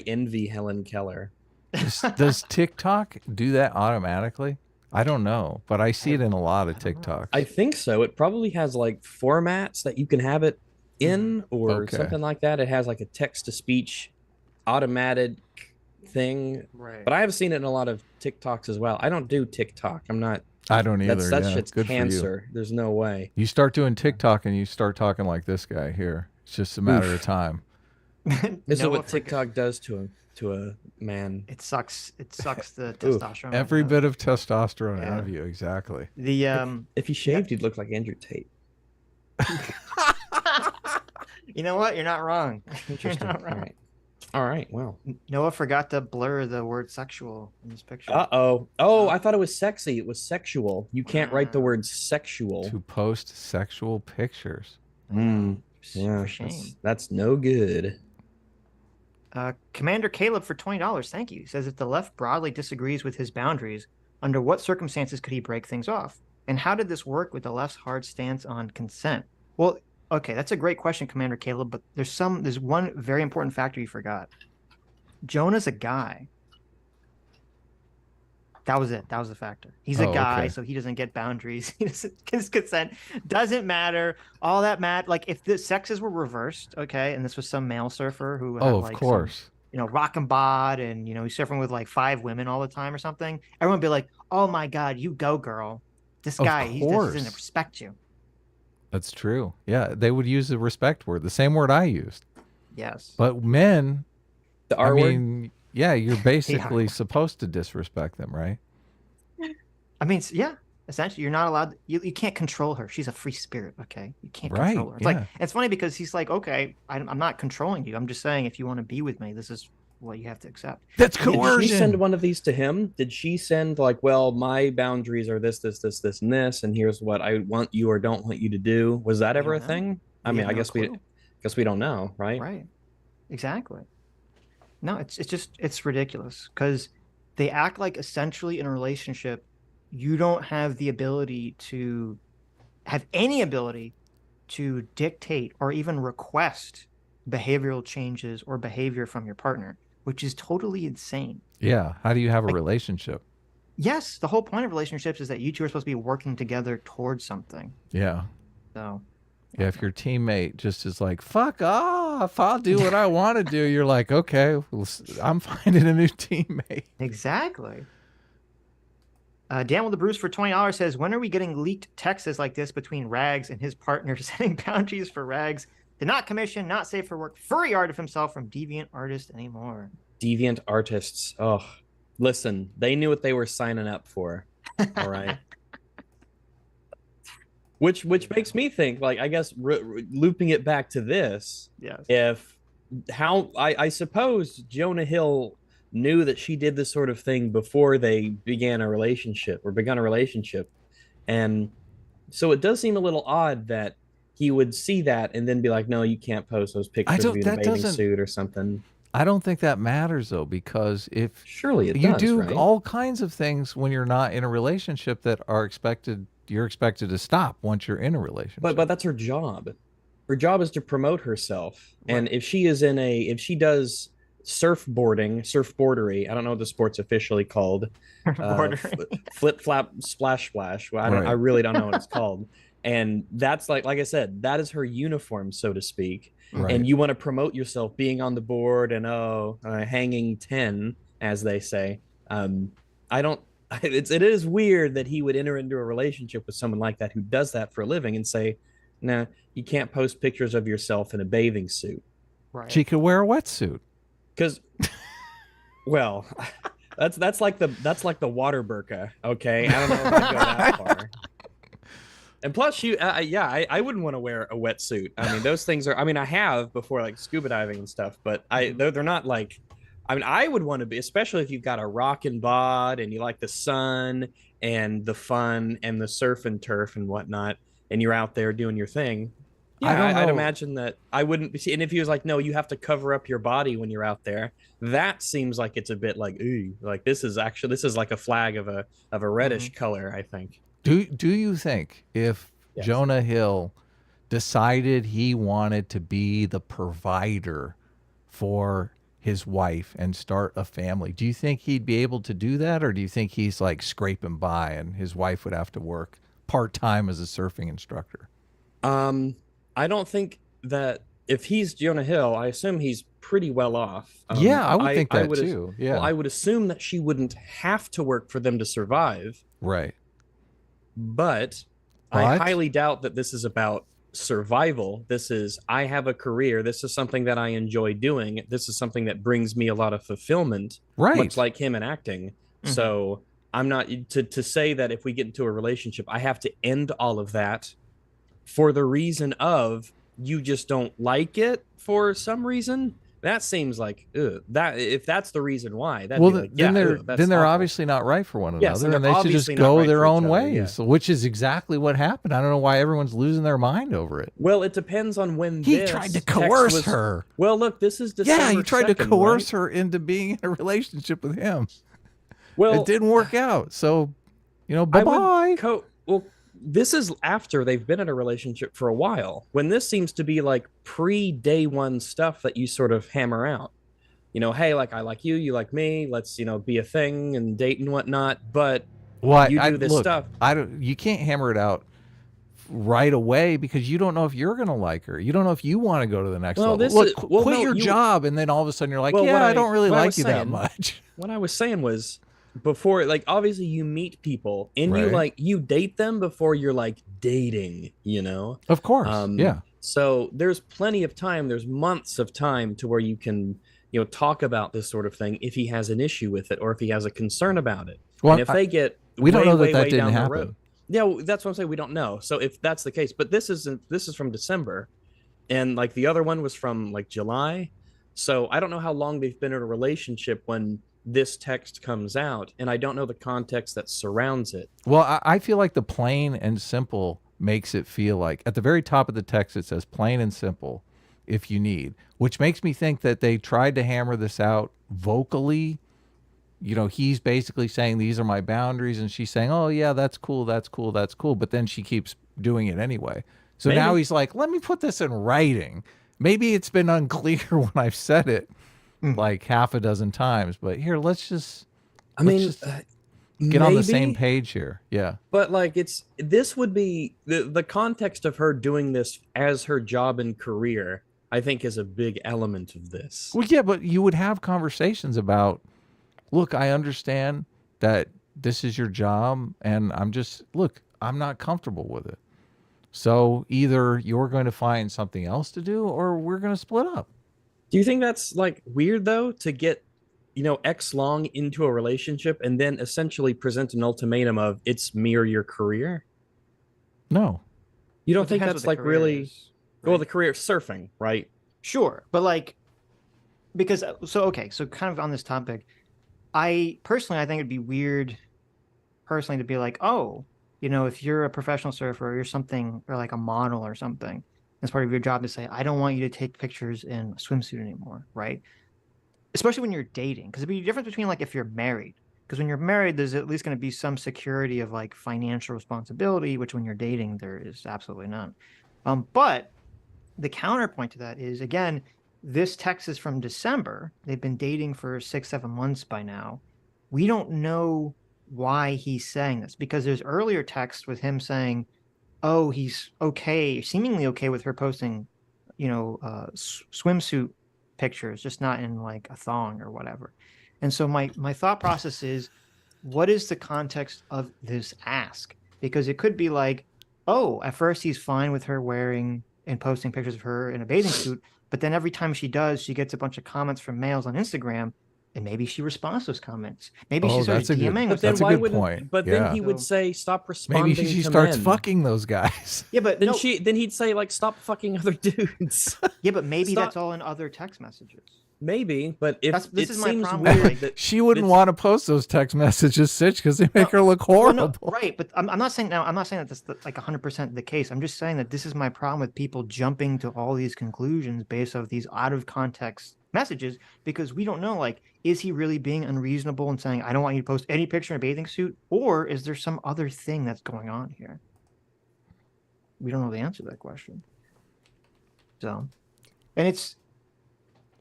envy Helen Keller. Does TikTok do that automatically? I don't know, but I see it in a lot of TikToks. I think so. It probably has like formats that you can have it in or something like that. It has like a text to speech automated thing, right? But I have seen it in a lot of TikToks as well. I don't do TikTok. I don't either. That shit's good cancer. There's no way. You start doing TikTok and you start talking like this guy here. It's just a matter of time. This is what TikTok does to a man. It sucks the testosterone. Every bit of testosterone out of you. Exactly. If he shaved, he'd look like Andrew Tate. You know what? You're not wrong. Interesting. You're not wrong. Right. All right. Well, Noah forgot to blur the word sexual in this picture. uh-oh. Oh, I thought it was sexy. It was sexual. You can't write the word sexual. To post sexual pictures. Yeah, for shame. That's no good. Commander Caleb for $20. Thank you. Says if the left broadly disagrees with his boundaries, under what circumstances could he break things off? And how did this work with the left's hard stance on consent? Well, okay, that's a great question, Commander Caleb, but there's one very important factor you forgot. Jonah's a guy. That was it. That was the factor. He's a guy, so he doesn't get boundaries. His consent doesn't matter. All that matter. Like if the sexes were reversed, okay, and this was some male surfer who had of course. Some, rock and bod, and he's surfing with like 5 women all the time or something. Everyone would be like, "Oh my God, you go, girl! This guy, he doesn't respect you." That's true. Yeah, they would use the respect word, the same word I used. Yes. But men, the R word? Yeah, you're basically supposed to disrespect them, right? I mean, yeah, essentially, you're not allowed. You can't control her. She's a free spirit. Okay, you can't control her. It's like it's funny because he's like, okay, I'm not controlling you. I'm just saying if you want to be with me, this is what you have to accept. That's coercion. Did she send one of these to him? Did she send like, well, my boundaries are this, and this, and here's what I want you or don't want you to do? Was that ever a thing? I mean, I guess we don't know, right? Right. Exactly. No, it's ridiculous because they act like essentially in a relationship, you don't have the ability to have any ability to dictate or even request behavioral changes or behavior from your partner, which is totally insane. Yeah. How do you have a relationship? Yes. The whole point of relationships is that you two are supposed to be working together towards something. Yeah. So. Yeah, if your teammate just is like, fuck off, I'll do what I want to do, you're like, okay, well, I'm finding a new teammate. Exactly. Dan with the Bruce for $20 says, when are we getting leaked texts like this between Rags and his partner setting boundaries for Rags to not commission, not safe for work, furry art of himself from deviant artists anymore? Deviant artists. Oh, listen, they knew what they were signing up for. All right. Which makes me think, like, I guess looping it back to this, I suppose Jonah Hill knew that she did this sort of thing before they began a relationship. And so it does seem a little odd that he would see that and then be like, no, you can't post those pictures of you in a bathing suit or something. I don't think that matters, though, because if surely you do all kinds of things when you're not in a relationship that are you're expected to stop once you're in a relationship. But that's her job. Her job is to promote herself. Right. And if she does surfboardery, I don't know what the sport's officially called. Flip flap splash splash. Well, I really don't know what it's called. And that's like I said, that is her uniform, so to speak. Right. And you want to promote yourself being on the board and hanging 10, as they say. It is weird that he would enter into a relationship with someone like that who does that for a living and say, "No, you can't post pictures of yourself in a bathing suit." Right. She could wear a wetsuit. Because, well, that's like the water burqa. Okay, I don't know if I go that far. And plus, I wouldn't want to wear a wetsuit. I mean, those things are. I mean, I have before, like scuba diving and stuff, but they're not like. I mean, I would want to be, especially if you've got a rockin' bod and you like the sun and the fun and the surf and turf and whatnot, and you're out there doing your thing. Yeah, I'd imagine that I wouldn't be. And if he was like, no, you have to cover up your body when you're out there, that seems like it's a bit like, ooh, like this is like a flag of a reddish color, I think. Do you think if Jonah Hill decided he wanted to be the provider for his wife and start a family, do you think he'd be able to do that, or do you think he's like scraping by and his wife would have to work part-time as a surfing instructor? I don't think that if he's Jonah Hill, I assume he's pretty well off. Yeah, I would think that too. Yeah, well, I would assume that she wouldn't have to work for them to survive. Right. But I highly doubt that this is about survival. This is, I have a career. This is something that I enjoy doing. This is something that brings me a lot of fulfillment. Right. Much like him in acting. Mm-hmm. So I'm not to say that if we get into a relationship, I have to end all of that for the reason of you just don't like it for some reason. That seems like that if that's the reason why. That'd Well, be like, then they're awful. obviously not right for one Yes, another, and they should just go right their own other, ways, which is exactly what happened. I don't know why everyone's losing their mind over it. Well, it depends on when he tried to coerce her. Well, look, this is December. Yeah, he tried to coerce right? her into being in a relationship with him. Well, it didn't work out. So, bye-bye. Well, this is after they've been in a relationship for a while. When this seems to be like pre-day one stuff that you sort of hammer out. Hey, like, I like you, you like me, let's, be a thing and date and whatnot. But you do this stuff. You can't hammer it out right away because you don't know if you're going to like her. You don't know if you want to go to the next level. Quit your job, and then all of a sudden you're like, I don't really like you that much. What I was saying was, before, like, obviously you meet people and you date them before you're like dating, Of course. Yeah. So there's plenty of time. There's months of time to where you can, talk about this sort of thing if he has an issue with it or if he has a concern about it. Well, and if they get we don't know that way didn't down happen. the road. Yeah, that's what I'm saying. We don't know. So if that's the case, but this is from December, and like the other one was from like July. So I don't know how long they've been in a relationship when this text comes out, and I don't know the context that surrounds it. Well, I feel like the plain and simple makes it feel like at the very top of the text it says plain and simple if you need, which makes me think that they tried to hammer this out vocally. He's basically saying these are my boundaries, and she's saying, oh yeah, that's cool, that's cool, that's cool, but then she keeps doing it anyway. So now he's like, let me put this in writing. Maybe it's been unclear when I've said it like half a dozen times, but here, let's just get on the same page here. Yeah. But like this would be the context of her doing this as her job and career, I think, is a big element of this. Well, yeah, but you would have conversations about, look, I understand that this is your job, and I'm not comfortable with it. So either you're going to find something else to do or we're going to split up. Do you think that's like weird though, to get, X long into a relationship and then essentially present an ultimatum of it's me or your career? No. You don't think that's like really, well, the career surfing, right? Sure. But like, because, so kind of on this topic, I think it'd be weird personally to be like, oh, if you're a professional surfer or you're something, or like a model or something, it's part of your job to say, I don't want you to take pictures in a swimsuit anymore, right? Especially when you're dating, because it'd be a difference between like if you're married, because when you're married, there's at least going to be some security of like financial responsibility, which when you're dating, there is absolutely none. But the counterpoint to that is, again, this text is from December. They've been dating for 6-7 months by now. We don't know why he's saying this, because there's earlier text with him saying, oh, he's seemingly okay with her posting, swimsuit pictures, just not in like a thong or whatever. And so my thought process is, what is the context of this ask? Because it could be like, oh, at first he's fine with her wearing and posting pictures of her in a bathing suit, but then every time she does, she gets a bunch of comments from males on Instagram, and maybe she responds to those comments. Maybe she starts DMing. But that's a good point. But then he would say, "Stop responding." Maybe she starts fucking those guys. Yeah, but then he'd say like, "Stop fucking other dudes." Yeah, but maybe that's all in other text messages. Maybe, but if this is seems my problem, weird, that she wouldn't want to post those text messages, Sitch, because they make her look horrible. No, right, but I'm not saying that that's like 100% the case. I'm just saying that this is my problem with people jumping to all these conclusions based off these out of context messages, because we don't know, like, is he really being unreasonable and saying, I don't want you to post any picture in a bathing suit, or is there some other thing that's going on here? We don't know the answer to that question. So, and it's,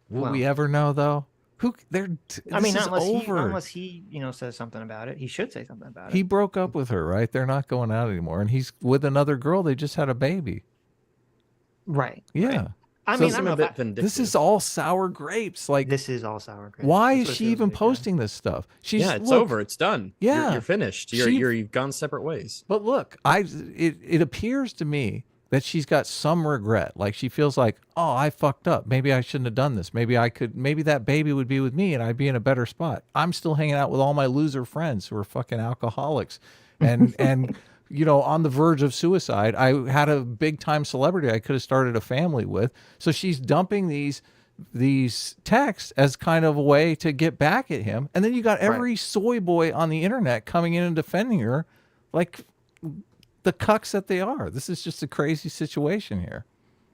will we ever know though? Unless he says something about it. He should say something about it. He broke up with her, right? They're not going out anymore, and he's with another girl. They just had a baby. Right. Yeah. Right. I mean, I'm a bit vindictive. This is all sour grapes. Like, this is all sour grapes. Why is she even posting this stuff? It's over. It's done. Yeah, you're finished. You've gone separate ways. But look, it appears to me that she's got some regret. Like, she feels like, oh, I fucked up. Maybe I shouldn't have done this. Maybe that baby would be with me and I'd be in a better spot. I'm still hanging out with all my loser friends who are fucking alcoholics and on the verge of suicide. I had a big time celebrity I could have started a family with. So she's dumping these these texts as kind of a way to get back at him. And then you got every soy boy on the internet coming in and defending her like the cucks that they are. This is just a crazy situation here.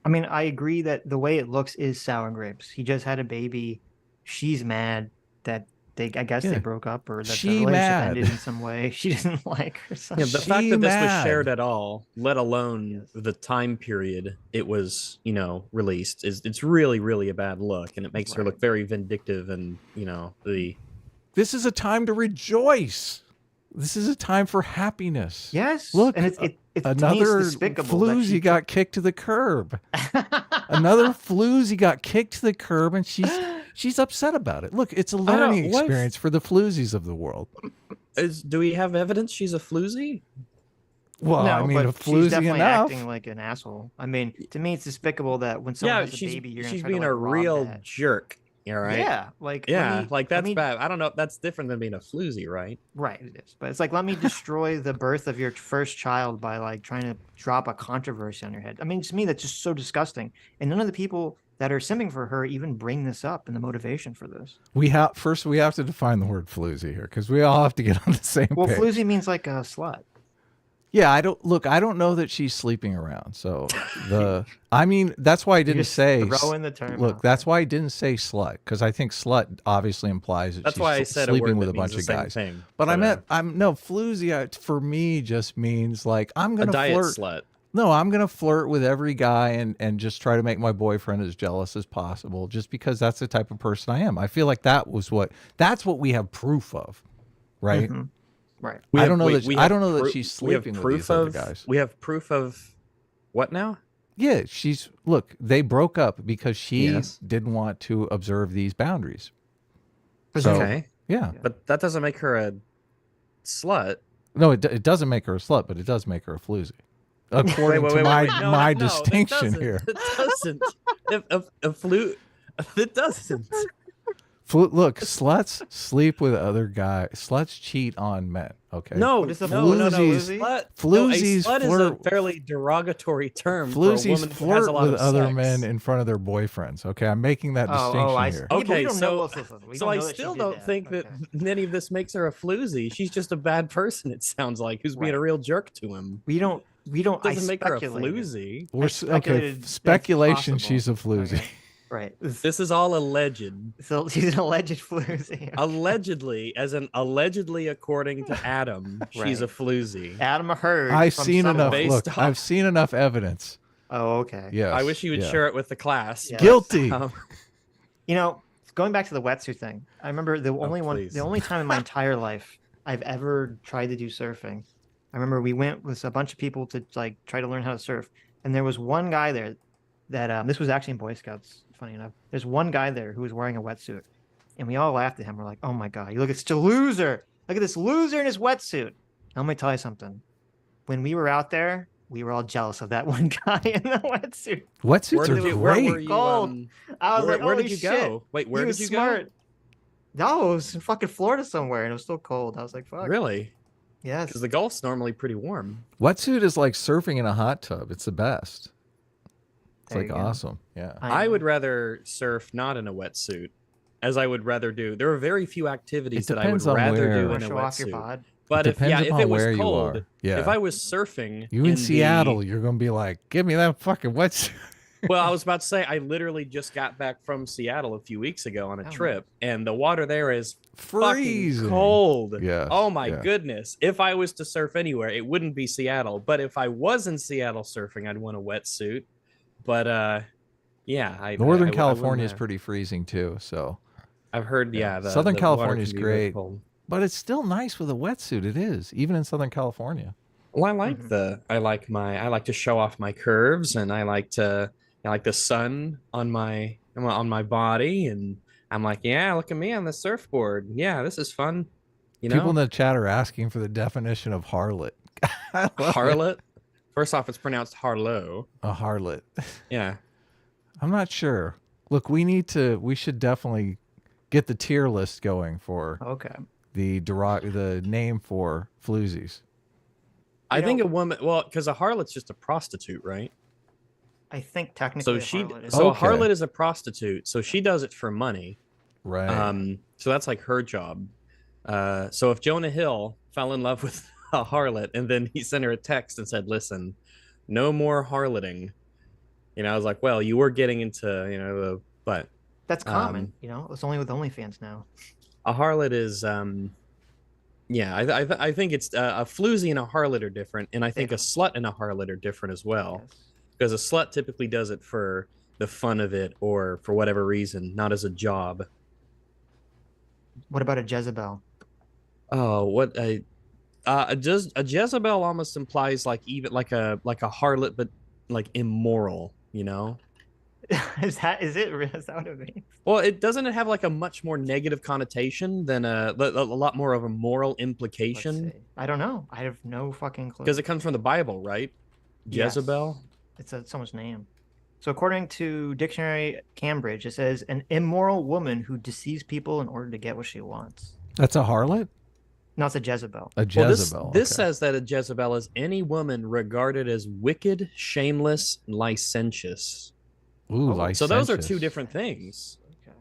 I mean, I agree that the way it looks is sour grapes. He just had a baby. She's mad that I guess they broke up, or that the relationship ended in some way. She didn't like her son. Yeah, the fact that this was shared at all, let alone the time period it was, released, it's really, really a bad look, and it makes her look very vindictive. And this is a time to rejoice. This is a time for happiness. Yes, look, and it's another floozy got kicked to the curb. Another floozy got kicked to the curb, and she's upset about it. Look, it's a learning experience for the floozies of the world. Do we have evidence she's a floozy? Well, no, I mean, a floozy she's definitely enough. acting like an asshole. I mean, to me, it's despicable that when someone has a baby, you're she's try being to, a real jerk. Yeah, right. Yeah, that's bad. I don't know. That's different than being a floozy, right? Right, it is. But it's like, let me destroy the birth of your first child by like trying to drop a controversy on your head. I mean, to me, that's just so disgusting. And none of the people that are simping for her even bring this up in the motivation for this. We have to define the word floozy here, because we all have to get on the same page. Floozy means like a slut. Yeah, I don't know that she's sleeping around. So I mean, that's why I didn't say throw in the term. Look, that's why I didn't say slut, because I think slut obviously implies that that's why I said sleeping with a bunch of guys. But I meant floozy for me just means like I'm gonna flirt. Slut. No, I'm gonna flirt with every guy and just try to make my boyfriend as jealous as possible, just because that's the type of person I am. I feel like that's what we have proof of, right? Mm-hmm. Right. I don't know that she's sleeping with these other guys. We have proof of what now? Yeah, they broke up because she didn't want to observe these boundaries. So, okay. Yeah. But that doesn't make her a slut. No, it doesn't make her a slut, but it does make her a floozy. According to my distinction here. It doesn't. It doesn't. Look, sluts sleep with other guys. Sluts cheat on men. Okay. No, floozies. Floozies slut is a fairly derogatory term. Floozies for a woman who has a lot with of other sex. men in front of their boyfriends. Okay, I'm making that distinction here. Okay, so I still don't think that any of this makes her a floozy. She's just a bad person. It sounds like, who's being a real jerk to him. We don't. Doesn't make her a floozy. Speculation. She's a floozy. Okay. Right. This is all alleged. So she's an alleged floozy. Allegedly, according to Adam, she's a floozy. Adam heard. I've seen enough. Look, I've seen enough evidence. Oh, okay. Yes. I wish you would share it with the class. Yes. Guilty. Going back to the wetsuit thing, I remember the only time in my entire life I've ever tried to do surfing. I remember we went with a bunch of people to like try to learn how to surf, and there was one guy there that this was actually in Boy Scouts. Funny enough, there's one guy there who was wearing a wetsuit, and we all laughed at him. We're like, "Oh my god, you look at such a loser! Look at this loser in his wetsuit." Now, let me tell you something. When we were out there, we were all jealous of that one guy in the wetsuit. Wetsuits are great. Cold. I was like, where did you shit. go? Wait, where did you go? No, it was in fucking Florida somewhere, and it was still cold. I was like, "Fuck." Really? Yes. Because the Gulf's normally pretty warm. Wetsuit is like surfing in a hot tub. It's the best. It's like awesome. Yeah. I would rather surf not in a wetsuit, as I would rather do. There are very few activities that I would rather do in a wetsuit. But if it was cold, if I was surfing, in Seattle, you're gonna be like, "Give me that fucking wetsuit." Well, I was about to say, I literally just got back from Seattle a few weeks ago on a trip, and the water there is freezing fucking cold. Yeah. Oh my goodness. If I was to surf anywhere, it wouldn't be Seattle. But if I was in Seattle surfing, I'd want a wetsuit. But Northern California is pretty freezing too. So I've heard, Southern California is great, but it's still nice with a wetsuit. It is, even in Southern California. Well, I like to show off my curves, and I like the sun on my body, and I'm like, yeah, look at me on the surfboard. Yeah, this is fun. People in the chat are asking for the definition of harlot. Harlot? First off, it's pronounced harlow. A harlot. Yeah. I'm not sure. Look, we should definitely get the tier list going for the name for floozies. I think a woman, because a harlot's just a prostitute, right? I think technically So a she, harlot is. so Okay. a harlot is a prostitute. So she does it for money. Right. So that's like her job. So if Jonah Hill fell in love with a harlot and then he sent her a text and said, "Listen, no more harloting," I was like, well, you were getting into, but That's common, It's only with OnlyFans now. a harlot is, yeah, I think it's a floozy and a harlot are different, and I think a slut and a harlot are different as well, because a slut typically does it for the fun of it or for whatever reason, not as a job. What about a Jezebel? Oh, what a Jezebel almost implies like even like a harlot, but like immoral, Is that what it means? Well, it doesn't have like a much more negative connotation than a lot more of a moral implication. I don't know. I have no fucking clue. Because it comes from the Bible, right? Jezebel. Yes. It's someone's name. So according to Dictionary Cambridge, it says an immoral woman who deceives people in order to get what she wants. That's a harlot? No, it's a Jezebel. A Jezebel. Well, this says that a Jezebel is any woman regarded as wicked, shameless, licentious. Ooh, licentious. So those are two different things. Okay.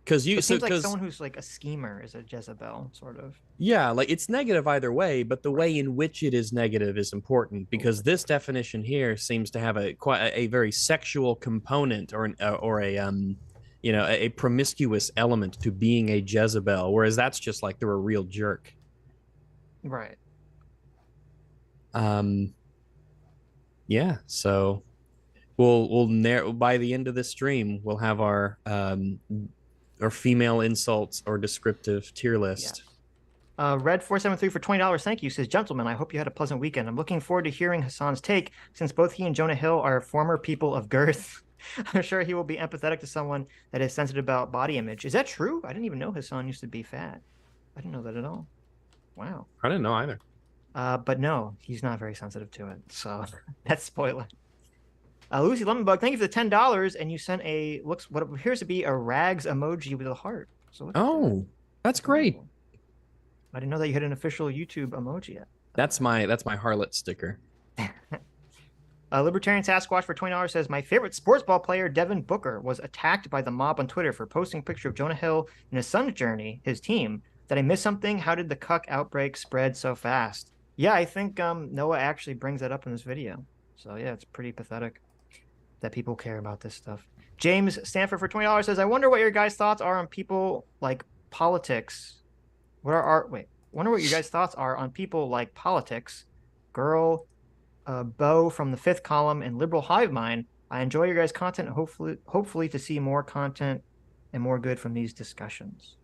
Because it seems like someone who's like a schemer is a Jezebel, sort of. Yeah, like it's negative either way, but the way in which it is negative is important, because this definition here seems to have a very sexual component or a promiscuous element to being a Jezebel, whereas that's just like they're a real jerk. Right. Yeah, so we'll by the end of this stream, we'll have our female insults or descriptive tier list. Yeah. Red473 for $20. Thank you. Says, gentlemen, I hope you had a pleasant weekend. I'm looking forward to hearing Hasan's take, since both he and Jonah Hill are former people of girth. I'm sure he will be empathetic to someone that is sensitive about body image. Is that true? I didn't even know Hasan used to be fat. I didn't know that at all. Wow. I didn't know either. But no, he's not very sensitive to it. So that's spoiler. Lucy Lemonbug, thank you for the $10, and you sent what appears to be a rags emoji with a heart. So that's great. I didn't know that you had an official YouTube emoji yet. That's my harlot sticker. Libertarian Sasquatch for $20 says, my favorite sports ball player, Devin Booker, was attacked by the mob on Twitter for posting a picture of Jonah Hill and his son's journey, his team. Did I miss something? How did the cuck outbreak spread so fast? Yeah, I think Noah actually brings that up in this video. So yeah, it's pretty pathetic that people care about this stuff. James Stanford for $20 says, I wonder what your guys' thoughts are on people like politics. Wonder what your guys' thoughts are on people like politics, Girl, Bo from the Fifth Column, and Liberal Hive Mind. I enjoy your guys' content and hopefully to see more content and more good from these discussions.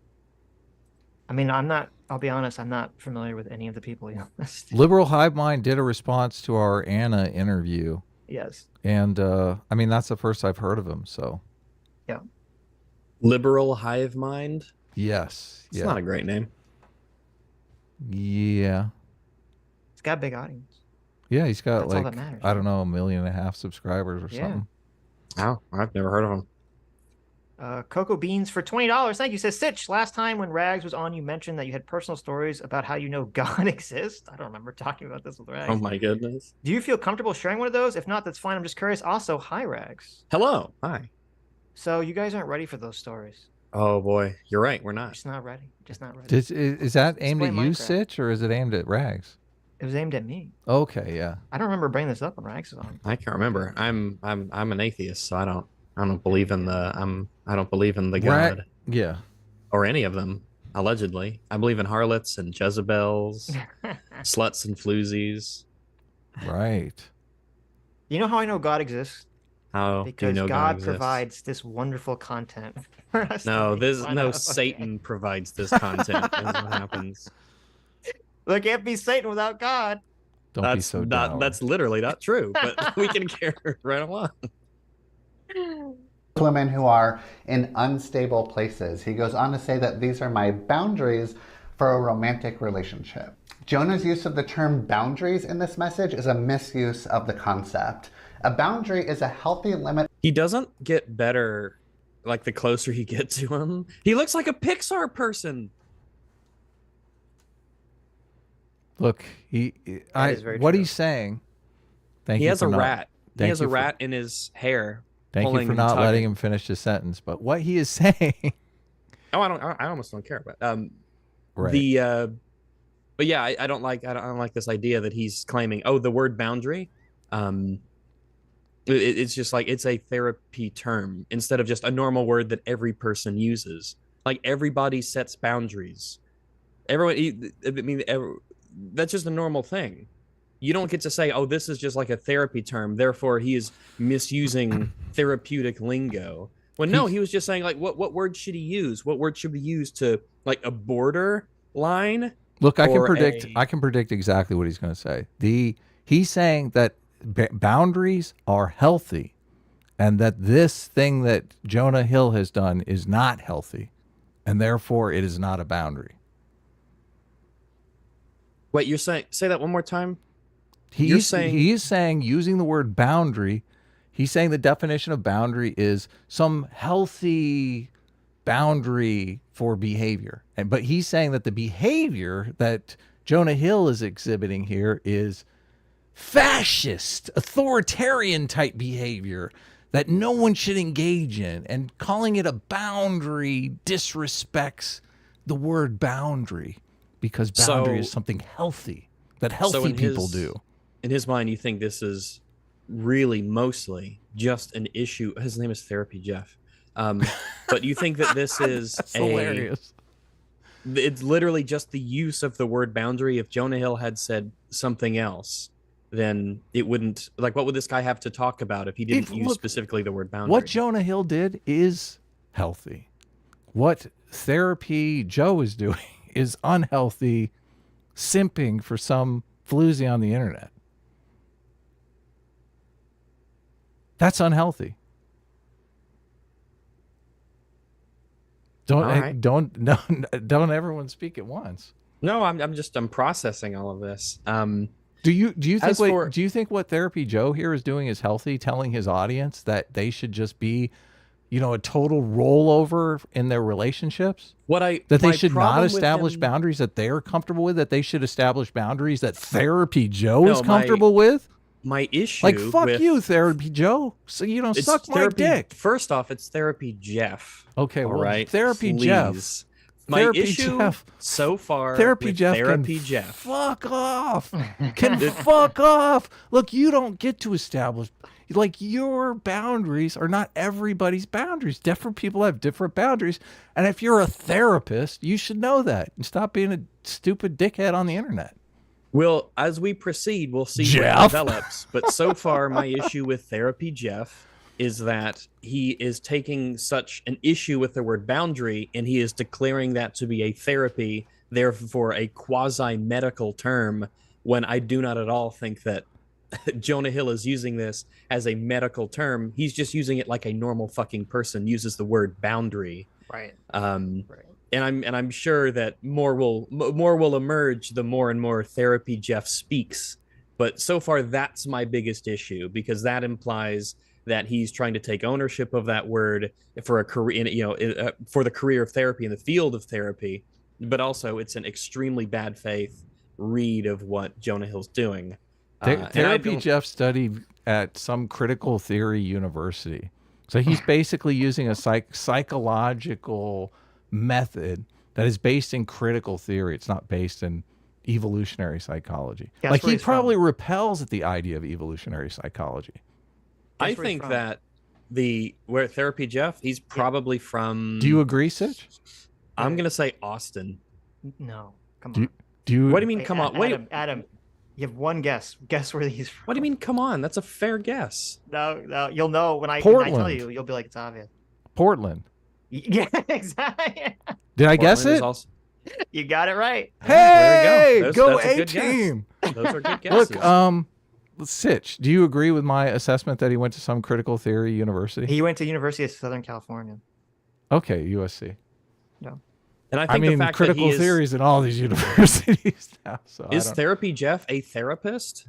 I mean, I'll be honest, I'm not familiar with any of the people you listed. Liberal Hive Mind did a response to our Anna interview. Yes. And I mean, that's the first I've heard of him, so. Yeah. Liberal Hive Mind? Yes. It's not a great name. Yeah. It's got a big audience. Yeah, he's got That's like, all that matters, I don't know, 1.5 million subscribers or something. Oh, I've never heard of him. Cocoa Beans for $20. Thank you. Says, Sitch, last time when Rags was on, you mentioned that you had personal stories about how you know God exists. I don't remember talking about this with Rags. Oh my goodness. Do you feel comfortable sharing one of those? If not, that's fine. I'm just curious. Also, hi, Rags. Hello. Hi. So you guys aren't ready for those stories. Oh boy, you're right. We're not. Just not ready. Just not ready. Is that aimed at you, Minecraft. Sitch, or is it aimed at Rags? It was aimed at me. Okay, yeah. I don't remember bringing this up when Rags was on. I can't remember. I'm an atheist, so I don't believe in the God. Yeah. Or any of them, allegedly. I believe in harlots and Jezebels, sluts and floozies. Right. You know how I know God exists? How because do you know God exists? provides this wonderful content for us. Satan provides this content. That's what happens. There can't be Satan without God. Don't be so dour. That's literally not true, but we can carry right along. Women who are in unstable places. He goes on to say that these are my boundaries for a romantic relationship. Jonah's use of the term boundaries in this message is a misuse of the concept. A boundary is a healthy limit. He doesn't get better like the closer you get to him. He looks like a Pixar person. Look, what he's saying. He has a rat. He has a rat in his hair. Thank you for not letting him finish his sentence. But what he is saying. Oh, I almost don't care. But right. But yeah, I don't like this idea that he's claiming. Oh, the word boundary. It's just like it's a therapy term instead of just a normal word that every person uses. Like everybody sets boundaries. Everyone. I mean, that's just a normal thing. You don't get to say, oh, this is just like a therapy term, therefore he is misusing therapeutic lingo. Well, no, he was just saying, like, what word should he use? What word should we use to, like, a border line? Look, I can predict exactly what he's going to say. He's saying that boundaries are healthy and that this thing that Jonah Hill has done is not healthy, and therefore it is not a boundary. Wait, you're saying, say that one more time? He is saying using the word boundary, he's saying the definition of boundary is some healthy boundary for behavior. But he's saying that the behavior that Jonah Hill is exhibiting here is fascist, authoritarian type behavior that no one should engage in, and calling it a boundary disrespects the word boundary, because boundary is something healthy that healthy people do. In his mind, you think this is really mostly just an issue. His name is TherapystJeff. But you think that this is hilarious. It's literally just the use of the word boundary. If Jonah Hill had said something else, then it wouldn't, like, what would this guy have to talk about if he didn't use specifically the word boundary? What Jonah Hill did is healthy. What Therapy Joe is doing is unhealthy, simping for some floozy on the internet. That's unhealthy. Don't everyone speak at once. No, I'm processing all of this. Do you think what Therapy Joe here is doing is healthy, telling his audience that they should just be, a total rollover in their relationships? That they should not establish boundaries that they're comfortable with, that they should establish boundaries that Therapy Joe is comfortable with? My issue, like, fuck you, Therapy Joe. So you don't suck my dick. First off, it's TherapystJeff. Okay, well, right? TherapystJeff. My issue so far, TherapystJeff. Fuck off. Fuck off. Look, you don't get to establish, like, your boundaries are not everybody's boundaries. Different people have different boundaries, and if you're a therapist, you should know that and stop being a stupid dickhead on the internet. Well, as we proceed, we'll see what develops. But so far, my issue with TherapystJeff is that he is taking such an issue with the word boundary, and he is declaring that to be a therapy, therefore a quasi-medical term, when I do not at all think that Jonah Hill is using this as a medical term. He's just using it like a normal fucking person uses the word boundary. Right. Right. And I'm sure that more will emerge the more and more TherapystJeff speaks. But so far, that's my biggest issue, because that implies that he's trying to take ownership of that word for a career, for the career of therapy in the field of therapy. But also, it's an extremely bad faith read of what Jonah Hill's doing. TherapystJeff studied at some critical theory university, so he's basically using a psychological method that is based in critical theory. It's not based in evolutionary psychology. Like, he probably repels at the idea of evolutionary psychology. I think that where TherapystJeff, he's probably from. Do you agree, Sitch? I'm gonna say Austin. No, come on. Do you? What do you mean? Come on, wait, Adam. You have one guess. Guess where he's from. What do you mean? Come on, that's a fair guess. No, you'll know when I tell you. You'll be like, it's obvious. Portland. Yeah, exactly. Did I guess it? You got it right. Hey, there we go. Go A-team. Those are good guesses. Look, Sitch, do you agree with my assessment that he went to some critical theory university? He went to University of Southern California. Okay, USC. No. And I think the fact critical that theories in all these universities now. So is TherapystJeff a therapist?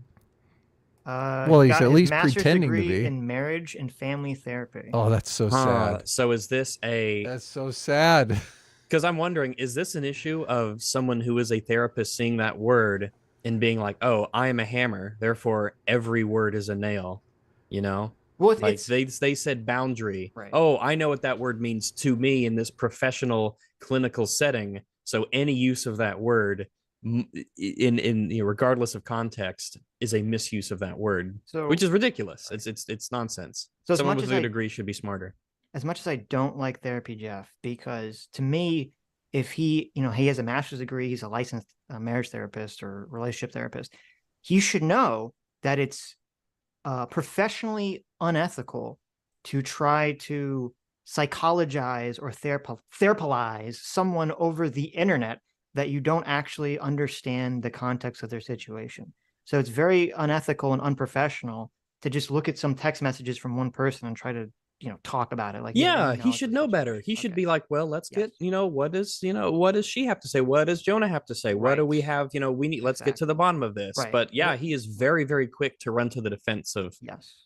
Well, he's at least pretending to be. In marriage and family therapy. Oh, that's so sad. So is this That's so sad. Because I'm wondering, is this an issue of someone who is a therapist seeing that word and being like, oh, I am a hammer, therefore every word is a nail? You know, well, like they said boundary. Right. Oh, I know what that word means to me in this professional clinical setting. So any use of that word in regardless of context is a misuse of that word, which is ridiculous. It's nonsense. So someone with a good degree should be smarter. As much as I don't like Therapy Jeff, because to me, if he has a master's degree, he's a licensed marriage therapist or relationship therapist, he should know that it's professionally unethical to try to psychologize or therapize someone over the internet that you don't actually understand the context of their situation. So it's very unethical and unprofessional to just look at some text messages from one person and try to talk about it. Like, yeah, he should know better. He should be like, well, let's get, what does she have to say? What does Jonah have to say? What do we have? We need, let's get to the bottom of this. But yeah, he is very, very quick to run to the defense of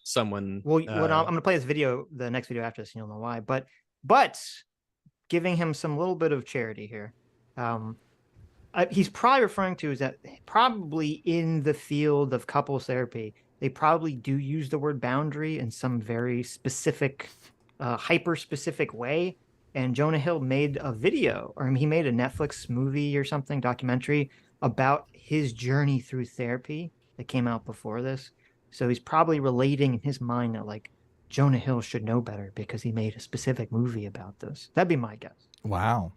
someone. Well, I'm going to play this video, the next video after this, you'll know why. But giving him some little bit of charity here. He's probably referring to is that probably in the field of couples therapy, they probably do use the word boundary in some very specific, hyper-specific way. And Jonah Hill made a video, or he made a Netflix movie or something, documentary, about his journey through therapy that came out before this. So he's probably relating in his mind that, like, Jonah Hill should know better because he made a specific movie about this. That'd be my guess. Wow.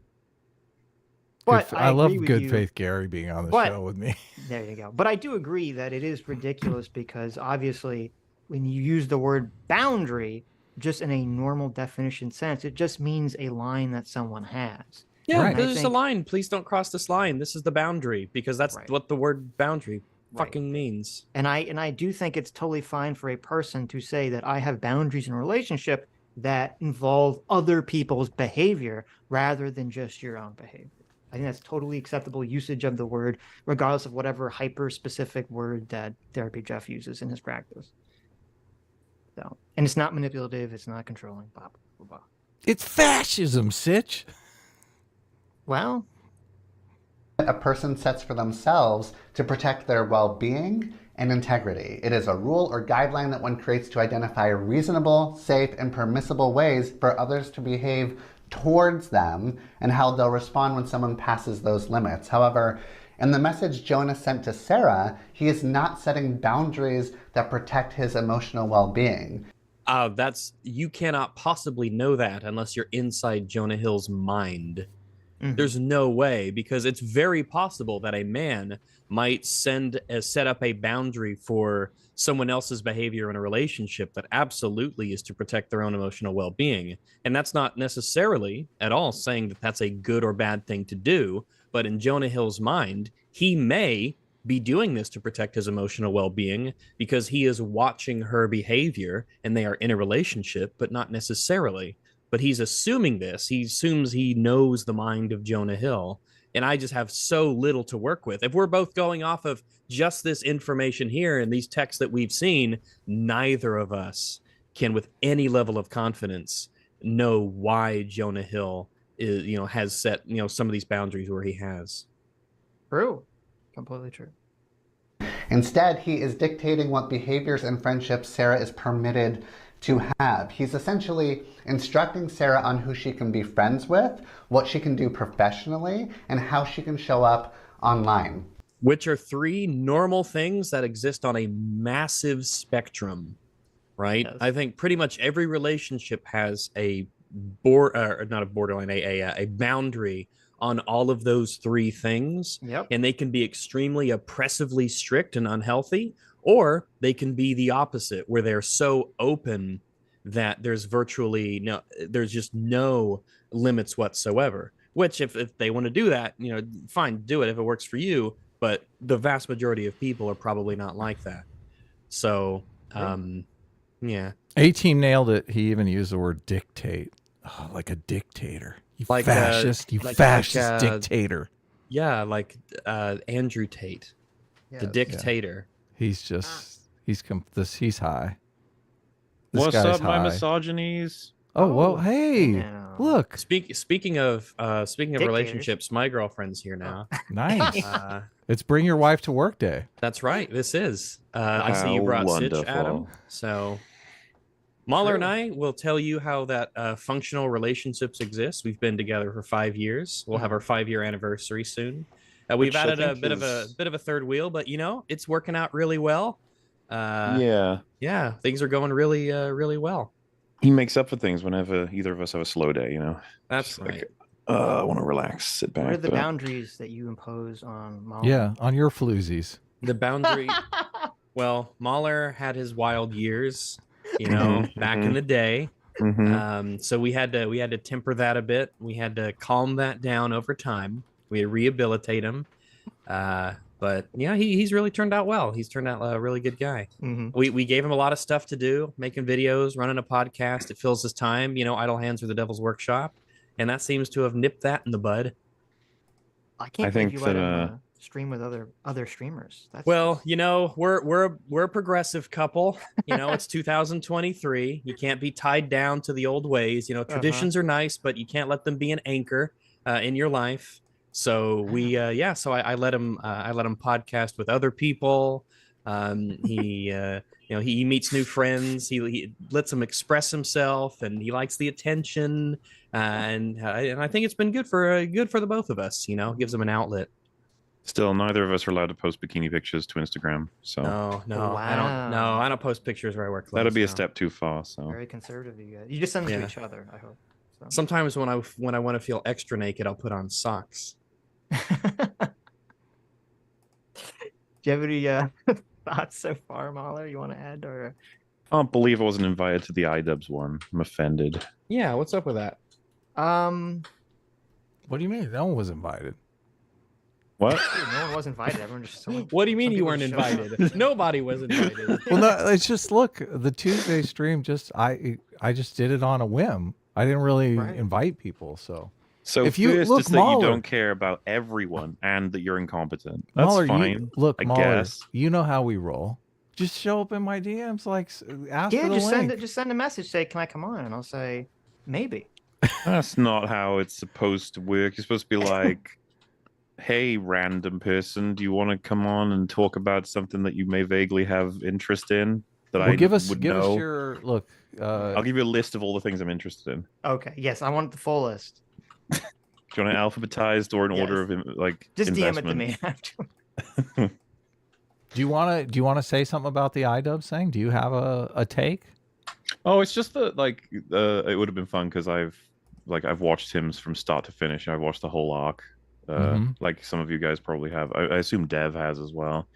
But I love Good Faith Gary being on the show with me. There you go. But I do agree that it is ridiculous because obviously when you use the word boundary just in a normal definition sense, it just means a line that someone has. Yeah, there's a line. Please don't cross this line. This is the boundary, because that's what the word boundary fucking means. And I do think it's totally fine for a person to say that I have boundaries in a relationship that involve other people's behavior rather than just your own behavior. I think that's totally acceptable usage of the word, regardless of whatever hyper-specific word that Therapy Jeff uses in his practice. So, and it's not manipulative. It's not controlling. Blah, blah, blah. It's fascism, Sitch. Well, a person sets for themselves to protect their well-being and integrity. It is a rule or guideline that one creates to identify reasonable, safe, and permissible ways for others to behave towards them and how they'll respond when someone passes those limits. However, in the message Jonah sent to Sarah, he is not setting boundaries that protect his emotional well-being. You cannot possibly know that unless you're inside Jonah Hill's mind. There's no way, because it's very possible that a man might set up a boundary for someone else's behavior in a relationship that absolutely is to protect their own emotional well-being. And that's not necessarily at all saying that that's a good or bad thing to do. But in Jonah Hill's mind, he may be doing this to protect his emotional well-being because he is watching her behavior and they are in a relationship, but not necessarily. But he's assuming this. He assumes he knows the mind of Jonah Hill. And I just have so little to work with. If we're both going off of just this information here and these texts that we've seen, neither of us can, with any level of confidence, know why Jonah Hill is, has set, some of these boundaries where he has. True. Completely true. Instead, he is dictating what behaviors and friendships Sarah is permitted to have. He's essentially instructing Sarah on who she can be friends with, what she can do professionally, and how she can show up online. Which are three normal things that exist on a massive spectrum, right? Yes. I think pretty much every relationship has a boundary on all of those three things. Yep. And they can be extremely oppressively strict and unhealthy, or they can be the opposite, where they're so open that there's just no limits whatsoever. Which, if they want to do that, fine, do it if it works for you. But the vast majority of people are probably not like that. So, yeah. 18 nailed it. He even used the word dictate. Oh, like a dictator. You fascist, dictator. Yeah, like Andrew Tate, the dictator. Yeah. He's high. What's up, my misogynies? Oh, well, hey, look. Speaking of relationships, my girlfriend's here now. Nice. It's Bring Your Wife to Work Day. That's right. This is. I see you brought Sitch, Adam. So Mauler and I will tell you how that functional relationships exist. We've been together for 5 years. We'll have our 5-year anniversary soon. We've added a bit of a third wheel, but you know, it's working out really well. Yeah, things are going really really well. He makes up for things whenever either of us have a slow day, you know. That's right. Like, I want to relax, sit back. What are the boundaries that you impose on Mauler? Yeah, on your floozies. The boundary. Well, Mauler had his wild years, you know, back in the day. So we had to temper that a bit. We had to calm that down over time. We had to rehabilitate him. But yeah, he's really turned out well. He's turned out a really good guy. We gave him a lot of stuff to do, making videos, running a podcast. It fills his time. You know, idle hands are the devil's workshop, and that seems to have nipped that in the bud. I can't believe you let him stream with other streamers. That's well, you know, we're a progressive couple. You know, it's 2023. You can't be tied down to the old ways. You know, traditions are nice, but you can't let them be an anchor in your life. So we so I let him podcast with other people. He you know, he meets new friends. He lets him express himself, and he likes the attention. And I think it's been good for the both of us. You know, gives him an outlet. Still, neither of us are allowed to post bikini pictures to Instagram. So no, Wow. I don't post pictures where I wear clothes. that'd be a step too far. So very conservative, you guys. You just send them to each other, I hope. So. Sometimes when I want to feel extra naked, I'll put on socks. Do you have any thoughts so far, Mauler, you want to add? Or I can't believe I wasn't invited to the Idubbbz one. I'm offended. Yeah, what's up with that? What do you mean? No one was invited. What? Dude, no one was invited. Everyone just. What do you mean you weren't invited? Nobody was invited. Well, no, it's just look, the Tuesday stream. I just did it on a whim. I didn't really invite people, so. So if you first look, is that Mauler, you don't care about everyone and that you're incompetent. That's Mauler, fine. Mauler, you know how we roll. Just show up in my DMs, like ask for the link. Just send a message, say, "Can I come on?" And I'll say, "Maybe." That's not how it's supposed to work. You're supposed to be like, "Hey, random person, do you want to come on and talk about something that you may vaguely have interest in?" That I give us would know. Us your look. I'll give you a list of all the things I'm interested in. Okay. Yes, I want the full list. Do you want it alphabetized or in order of like just investment? DM it to me. Do you want to say something about the Idubbbz thing? Do you have a take? Oh, it's just that like it would have been fun because I've watched him from start to finish. I've watched the whole arc. Like some of you guys probably have. I assume Dev has as well.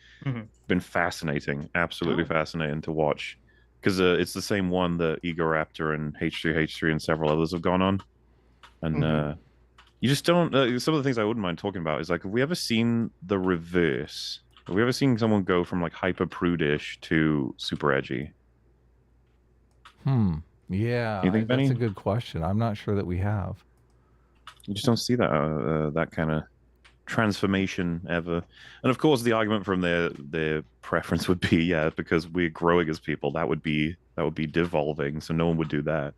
Been fascinating, absolutely fascinating to watch, because it's the same one that Egoraptor and H3H3 and several others have gone on, and you just don't. Some of the things I wouldn't mind talking about is like, have we ever seen the reverse? Have we ever seen someone go from like hyper prudish to super edgy? Yeah, you think, that's Benny? a good question. I'm not sure that we have. You just don't see that that kind of transformation ever. And of course, the argument from their preference would be, yeah, because we're growing as people, that would be devolving. So no one would do that.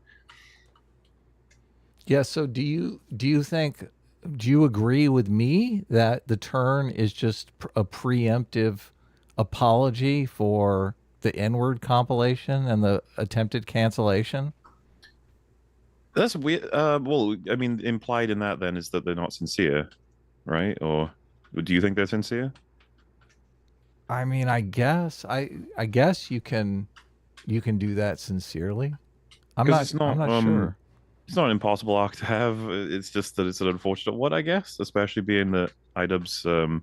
Yeah. So do you think? Do you agree with me that the turn is just a preemptive apology for the N-word compilation and the attempted cancellation? That's weird. Well, I mean, implied in that then is that they're not sincere, right? Or do you think they're sincere? I mean, I guess you can do that sincerely. I'm not sure. It's not an impossible arc to have. It's just that it's an unfortunate one, I guess, especially being that Idubbbz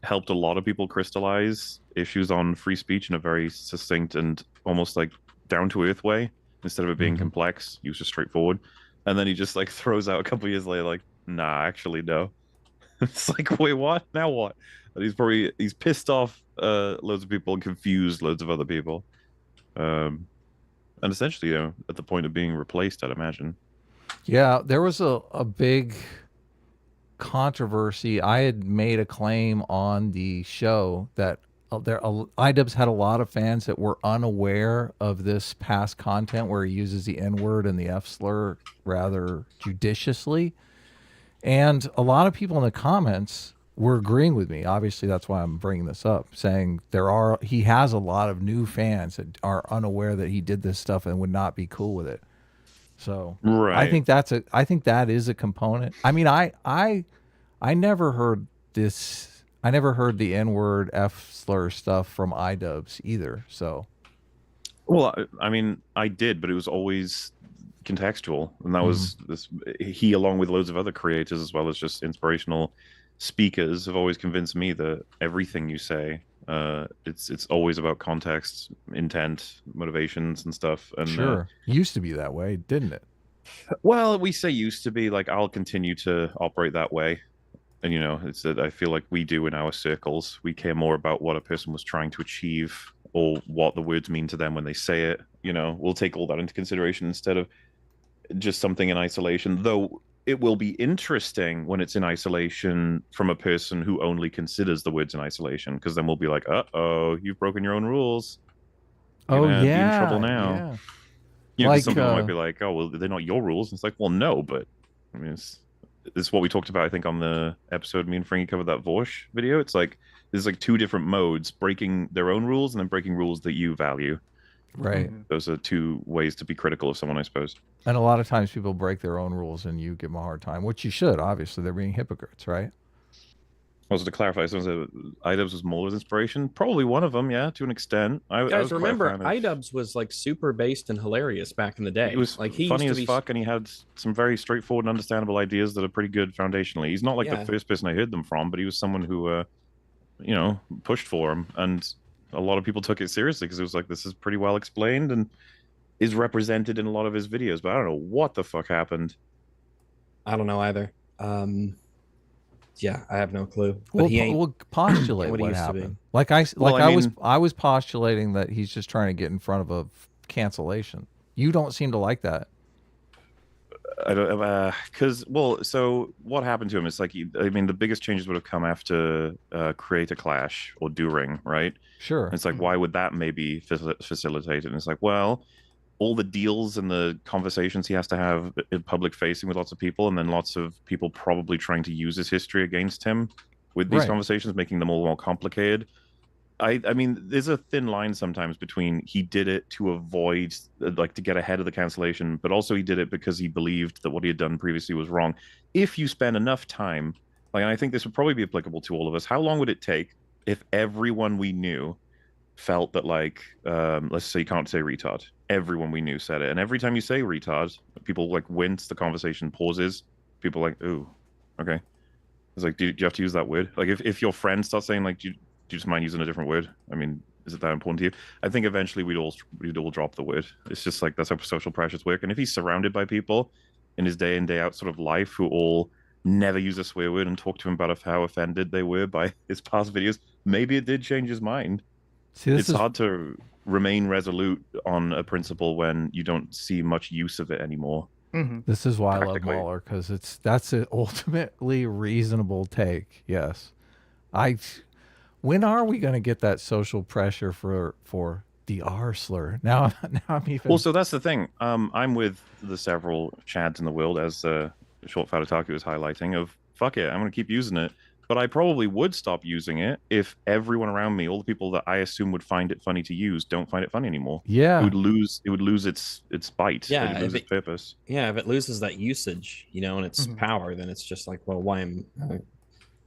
helped a lot of people crystallize issues on free speech in a very succinct and almost like down-to-earth way. Instead of it being complex, he was just straightforward. And then he just like throws out a couple years later, like, nah, actually, no. It's like, wait, what? Now what? And he's pissed off loads of people and confused loads of other people. And essentially, you know, at the point of being replaced, I'd imagine. Yeah, there was a big controversy. I had made a claim on the show that Idubbbz had a lot of fans that were unaware of this past content where he uses the N-word and the F slur rather judiciously. And a lot of people in the comments were agreeing with me. Obviously, that's why I'm bringing this up, saying he has a lot of new fans that are unaware that he did this stuff and would not be cool with it. So right. I think that is a component. I mean, I never heard this. I never heard the N-word F slur stuff from Idubbbz either. So, well, I mean, I did, but it was always contextual, and that was this. He, along with loads of other creators, as well as just inspirational speakers, have always convinced me that everything you say, it's always about context, intent, motivations, and stuff. And sure, used to be that way, didn't it? Well, we say used to be. Like, I'll continue to operate that way. And, you know, it's that I feel like we do in our circles. We care more about what a person was trying to achieve or what the words mean to them when they say it. You know, we'll take all that into consideration instead of just something in isolation. Though it will be interesting when it's in isolation from a person who only considers the words in isolation, because then we'll be like, uh-oh, you've broken your own rules. You're gonna be in trouble now. Yeah. You know, like, some people might be like, oh, well, they're not your rules. And it's like, well, no, but I mean, it's what we talked about, I think, on the episode me and Frankie covered, that Vorsh video. It's like there's like two different modes: breaking their own rules and then breaking rules that you value. Right. Those are two ways to be critical of someone, I suppose. And a lot of times people break their own rules and you give them a hard time, which you should. Obviously, they're being hypocrites, right? Also, to clarify, so Idubbbz was Mauler's inspiration. Probably one of them, yeah, to an extent. Guys, remember, Idubbbz was like super based and hilarious back in the day. He was like funny as fuck, and he had some very straightforward and understandable ideas that are pretty good foundationally. He's not like the first person I heard them from, but he was someone who, you know, pushed for him, and a lot of people took it seriously because it was like, this is pretty well explained and is represented in a lot of his videos. But I don't know what the fuck happened. I don't know either. Yeah, I have no clue. But we'll postulate what happened. I was postulating that he's just trying to get in front of a cancellation. You don't seem to like that. I don't, because so what happened to him is like, I mean, the biggest changes would have come after Create a Clash or During, right? Sure. And it's like, why would that maybe facilitate it? And it's like, well, all the deals and the conversations he has to have in public facing with lots of people, and then lots of people probably trying to use his history against him with these conversations, making them all more complicated. I mean, there's a thin line sometimes between he did it to avoid, like, to get ahead of the cancellation, but also he did it because he believed that what he had done previously was wrong. If you spend enough time, like, and I think this would probably be applicable to all of us, how long would it take if everyone we knew felt that, like, let's say you can't say retard. Everyone we knew said it. And every time you say retard, people, like, wince, the conversation pauses. People are like, ooh, okay. It's like, do you have to use that word? Like, if your friend starts saying, like, do you just mind using a different word? I mean, is it that important to you? I think eventually we'd all drop the word. It's just like, that's how social pressures work. And if he's surrounded by people in his day in, day out sort of life who all never use a swear word and talk to him about how offended they were by his past videos, maybe it did change his mind. See, it's hard to remain resolute on a principle when you don't see much use of it anymore. This is why I love Mauler, because that's an ultimately reasonable take. Yes. When are we going to get that social pressure for the R slur? Now I'm even... Well, so that's the thing. I'm with the several chads in the world, as Short Fat Otaku was highlighting, of fuck it, I'm going to keep using it. But I probably would stop using it if everyone around me, all the people that I assume would find it funny to use, don't find it funny anymore. Yeah, it would lose its bite. Yeah, it would lose its purpose. Yeah, if it loses that usage, you know, and its power, then it's just like, well, why am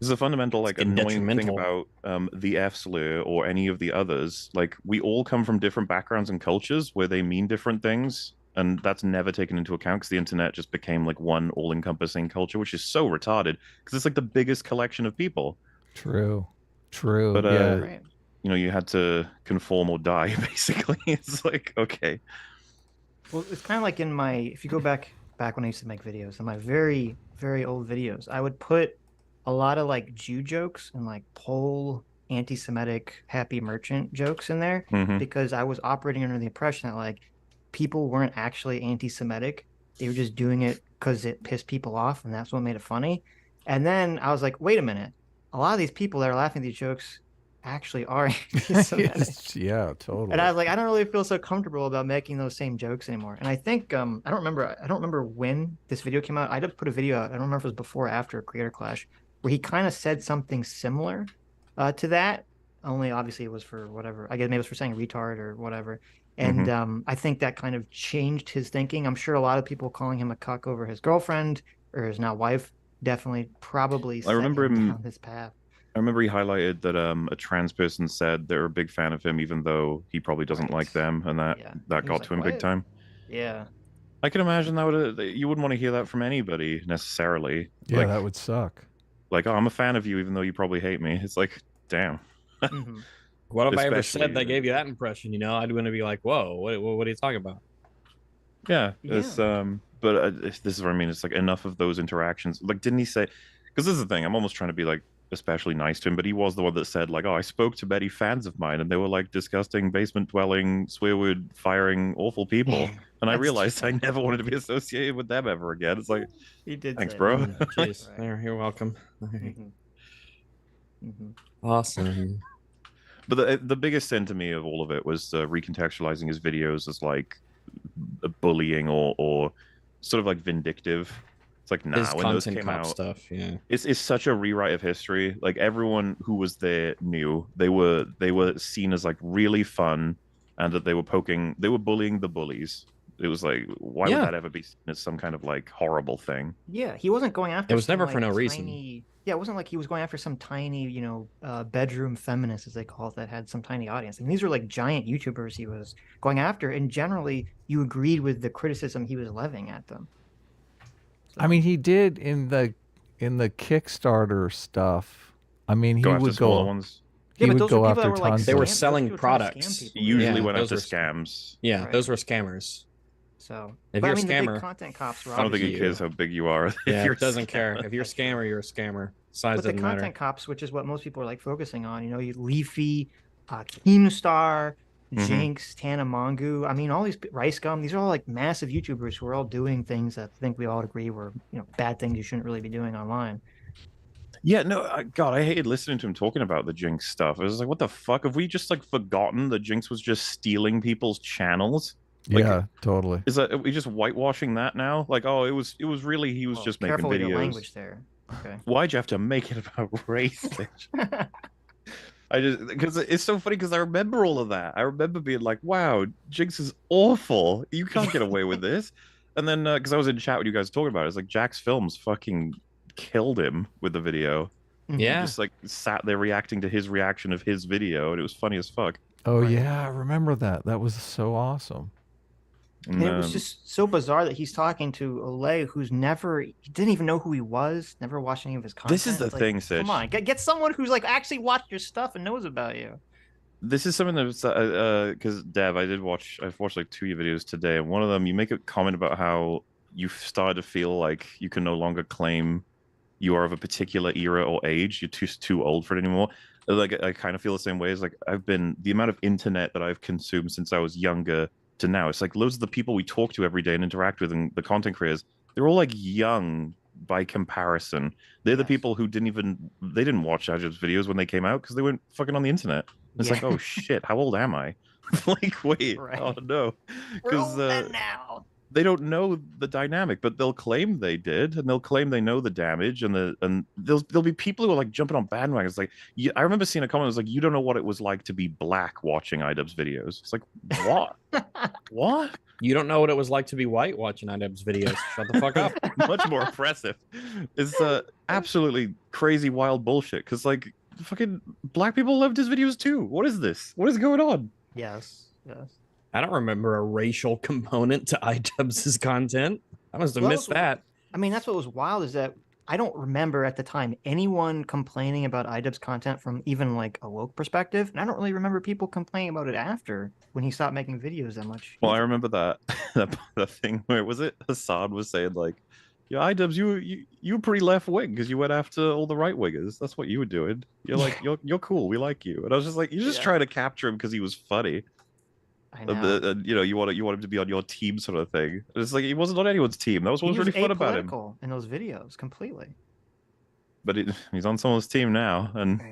This is a fundamental, like, annoying thing about the F slur or any of the others. Like, we all come from different backgrounds and cultures where they mean different things, and that's never taken into account because the internet just became like one all-encompassing culture, which is so retarded because it's like the biggest collection of people. True. But right. You know, you had to conform or die, basically. It's like, okay. Well, it's kind of like if you go back when I used to make videos, in my very, very old videos, I would put a lot of, like, Jew jokes and, like, Pole anti-Semitic happy merchant jokes in there because I was operating under the impression that, like, people weren't actually anti-Semitic. They were just doing it because it pissed people off, and that's what made it funny. And then I was like, wait a minute. A lot of these people that are laughing at these jokes actually are anti-Semitic. Yeah, totally. And I was like, I don't really feel so comfortable about making those same jokes anymore. And I think I don't remember when this video came out. I did put a video out. I don't remember if it was before or after Creator Clash, where he kind of said something similar to that. Only obviously it was for whatever. I guess maybe it was for saying retard or whatever. And I think that kind of changed his thinking. I'm sure a lot of people calling him a cuck over his girlfriend or his now wife definitely probably set him down this path. I remember he highlighted that a trans person said they're a big fan of him, even though he probably doesn't like them, and that got to him big time. Yeah. I can imagine you wouldn't want to hear that from anybody necessarily. Yeah, like, that would suck. Like, oh, I'm a fan of you, even though you probably hate me. It's like, damn. What have I ever said that gave you that impression? You know, I'd want to be like, whoa, what are you talking about? Yeah, it's but this is what I mean. It's like enough of those interactions. Like, didn't he say? Because this is the thing. I'm almost trying to be like especially nice to him, but he was the one that said like, oh, I spoke to many fans of mine, and they were like disgusting, basement dwelling, swearword firing, awful people. And I realized I never wanted to be associated with them ever again. It's like, he did. Thanks, bro. Jeez, there, you're welcome. Awesome. But the biggest sin to me of all of it was recontextualizing his videos as like bullying or sort of like vindictive. It's like, nah, when those came out, stuff, yeah, it's such a rewrite of history. Like, everyone who was there knew they were seen as like really fun, and that they were bullying the bullies. It was like, why would that ever be seen as some kind of like horrible thing? Yeah, he wasn't going after. It was never like for no reason. Yeah, it wasn't like he was going after some tiny, you know, bedroom feminist, as they call it, that had some tiny audience. I mean, these were like giant YouTubers he was going after, and generally you agreed with the criticism he was levying at them. So. I mean, he did in the Kickstarter stuff. I mean, he would go. Ones. He would go after tons. Like, they were selling products. Usually went after scams. Yeah, those were scammers. So if you're a scammer, scammer, the big content cops were I don't think it cares how big you are. Yeah, it doesn't care. If you're a scammer, you're a scammer. Size doesn't matter. But the content cops, which is what most people are like focusing on, you know, Leafy, Keemstar, Jinx, Tana Mongu. I mean, all these Rice Gum. These are all like massive YouTubers who are all doing things that I think we all agree were, you know, bad things you shouldn't really be doing online. Yeah, no, God, I hated listening to him talking about the Jinx stuff. I was like, what the fuck? Have we just like forgotten that Jinx was just stealing people's channels? Like, yeah, totally. Are we just whitewashing that now? Like, oh, it was really he was just making videos. Careful with your language there. Okay. Why'd you have to make it about race? I just, because it's so funny, because I remember all of that. I remember being like, wow, Jinx is awful. You can't get away with this. And then, because I was in chat when you guys were talking about it, it's like Jack's Films fucking killed him with the video. Yeah. He just like sat there reacting to his reaction of his video, and it was funny as fuck. Oh, yeah, I remember that. That was so awesome. And it was just so bizarre that he's talking to OLAY, who's he didn't even know who he was, never watched any of his content. This is the thing, Sitch. Come on, get someone who's like actually watched your stuff and knows about you. This is something that's because Dev, I've watched like 2 of your videos today, and one of them you make a comment about how you've started to feel like you can no longer claim you are of a particular era or age. You're too old for it anymore. Like, I kind of feel the same way. As like, the amount of internet that I've consumed since I was younger to now, it's like loads of the people we talk to every day and interact with, and the content creators, they're all like young by comparison. They're the people who didn't watch Idubbbz videos when they came out because they weren't fucking on the internet. It's like, oh shit, how old am I? Like, wait, oh no, because now they don't know the dynamic, but they'll claim they did, and they'll claim they know the damage, and there'll be people who are like jumping on bandwagons. Like, I remember seeing a comment that was like, "You don't know what it was like to be black watching Idubbbz videos." It's like, what? What? You don't know what it was like to be white watching Idubbbz videos. Shut the fuck up. Much more oppressive. It's absolutely crazy, wild bullshit. Because like, fucking black people loved his videos too. What is this? What is going on? Yes. I don't remember a racial component to Idubbbz's content. I must have missed that. I mean, that's what was wild, is that I don't remember at the time anyone complaining about Idubbbz content from even like a woke perspective. And I don't really remember people complaining about it after, when he stopped making videos that much. Well, I remember that thing where Hasan was saying like, yeah, Idubbbz, you were pretty left wing because you went after all the right wingers. That's what you were doing. You're like, you're cool. We like you. And I was just like, you're just trying to capture him because he was funny. I know. You know, you want him to be on your team, sort of thing. It's like he wasn't on anyone's team. That was what was really fun about him. In those videos, completely. But he's on someone's team now, and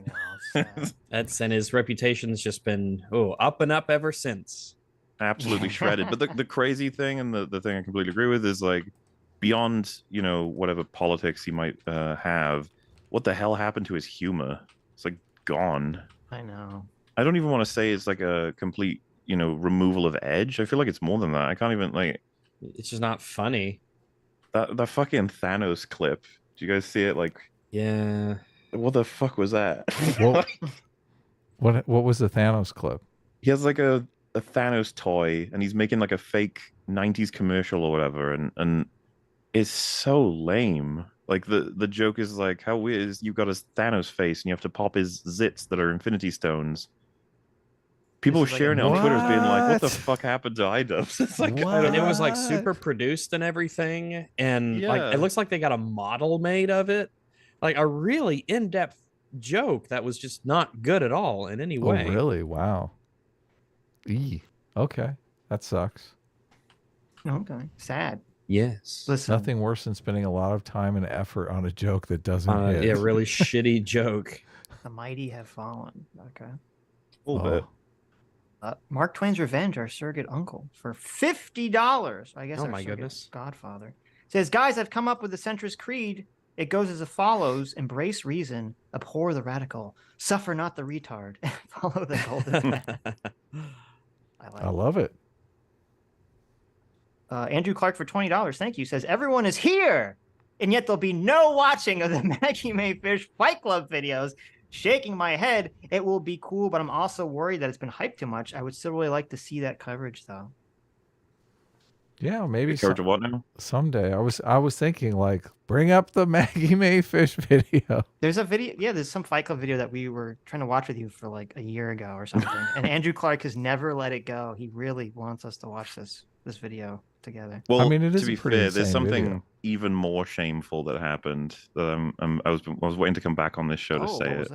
I know. And his reputation's just been up and up ever since. Absolutely shredded. But the crazy thing, and the thing I completely agree with, is like, beyond, you know, whatever politics he might have, what the hell happened to his humor? It's like gone. I know. I don't even want to say it's like a complete, removal of edge. I feel like it's more than that. I can't even It's just not funny. That fucking Thanos clip. Did you guys see it? Like, yeah. What the fuck was that? What was the Thanos clip? He has like a Thanos toy, and he's making like a fake 90s commercial or whatever, and it's so lame. Like the joke is like, how weird is you've got a Thanos face and you have to pop his zits that are Infinity Stones. People sharing it on Twitter being like, what the fuck happened to Idubbbz? It's like, and it was like super produced and everything, and like it looks like they got a model made of it, like a really in-depth joke that was just not good at all in any way. Oh, really? Wow. Okay, that sucks. Okay, sad. Yes. Listen, Nothing worse than spending a lot of time and effort on a joke that doesn't hit. Yeah, really shitty joke. The mighty have fallen. Okay. A little bit. Mark Twain's Revenge, our surrogate uncle, for $50. I guess. Oh our my surrogate goodness. Godfather says, guys, I've come up with the centrist creed. It goes as follows: embrace reason, abhor the radical, suffer not the retard, and follow the golden path. I love it. Andrew Clark for $20. Thank you. Says, everyone is here, and yet there'll be no watching of the Maggie May Fish Fight Club videos. Shaking my head. It will be cool, but I'm also worried that it's been hyped too much. I would still really like to see that coverage, though. Yeah, maybe what now? Someday. I was thinking like, bring up the Maggie May Fish video. There's a video. Yeah, there's some Fight Club video that we were trying to watch with you for like a year ago or something. And Andrew Clark has never let it go. He really wants us to watch this video together. Well, I mean, it is to be fair, there's something even more shameful that happened. That I was waiting to come back on this show to say it,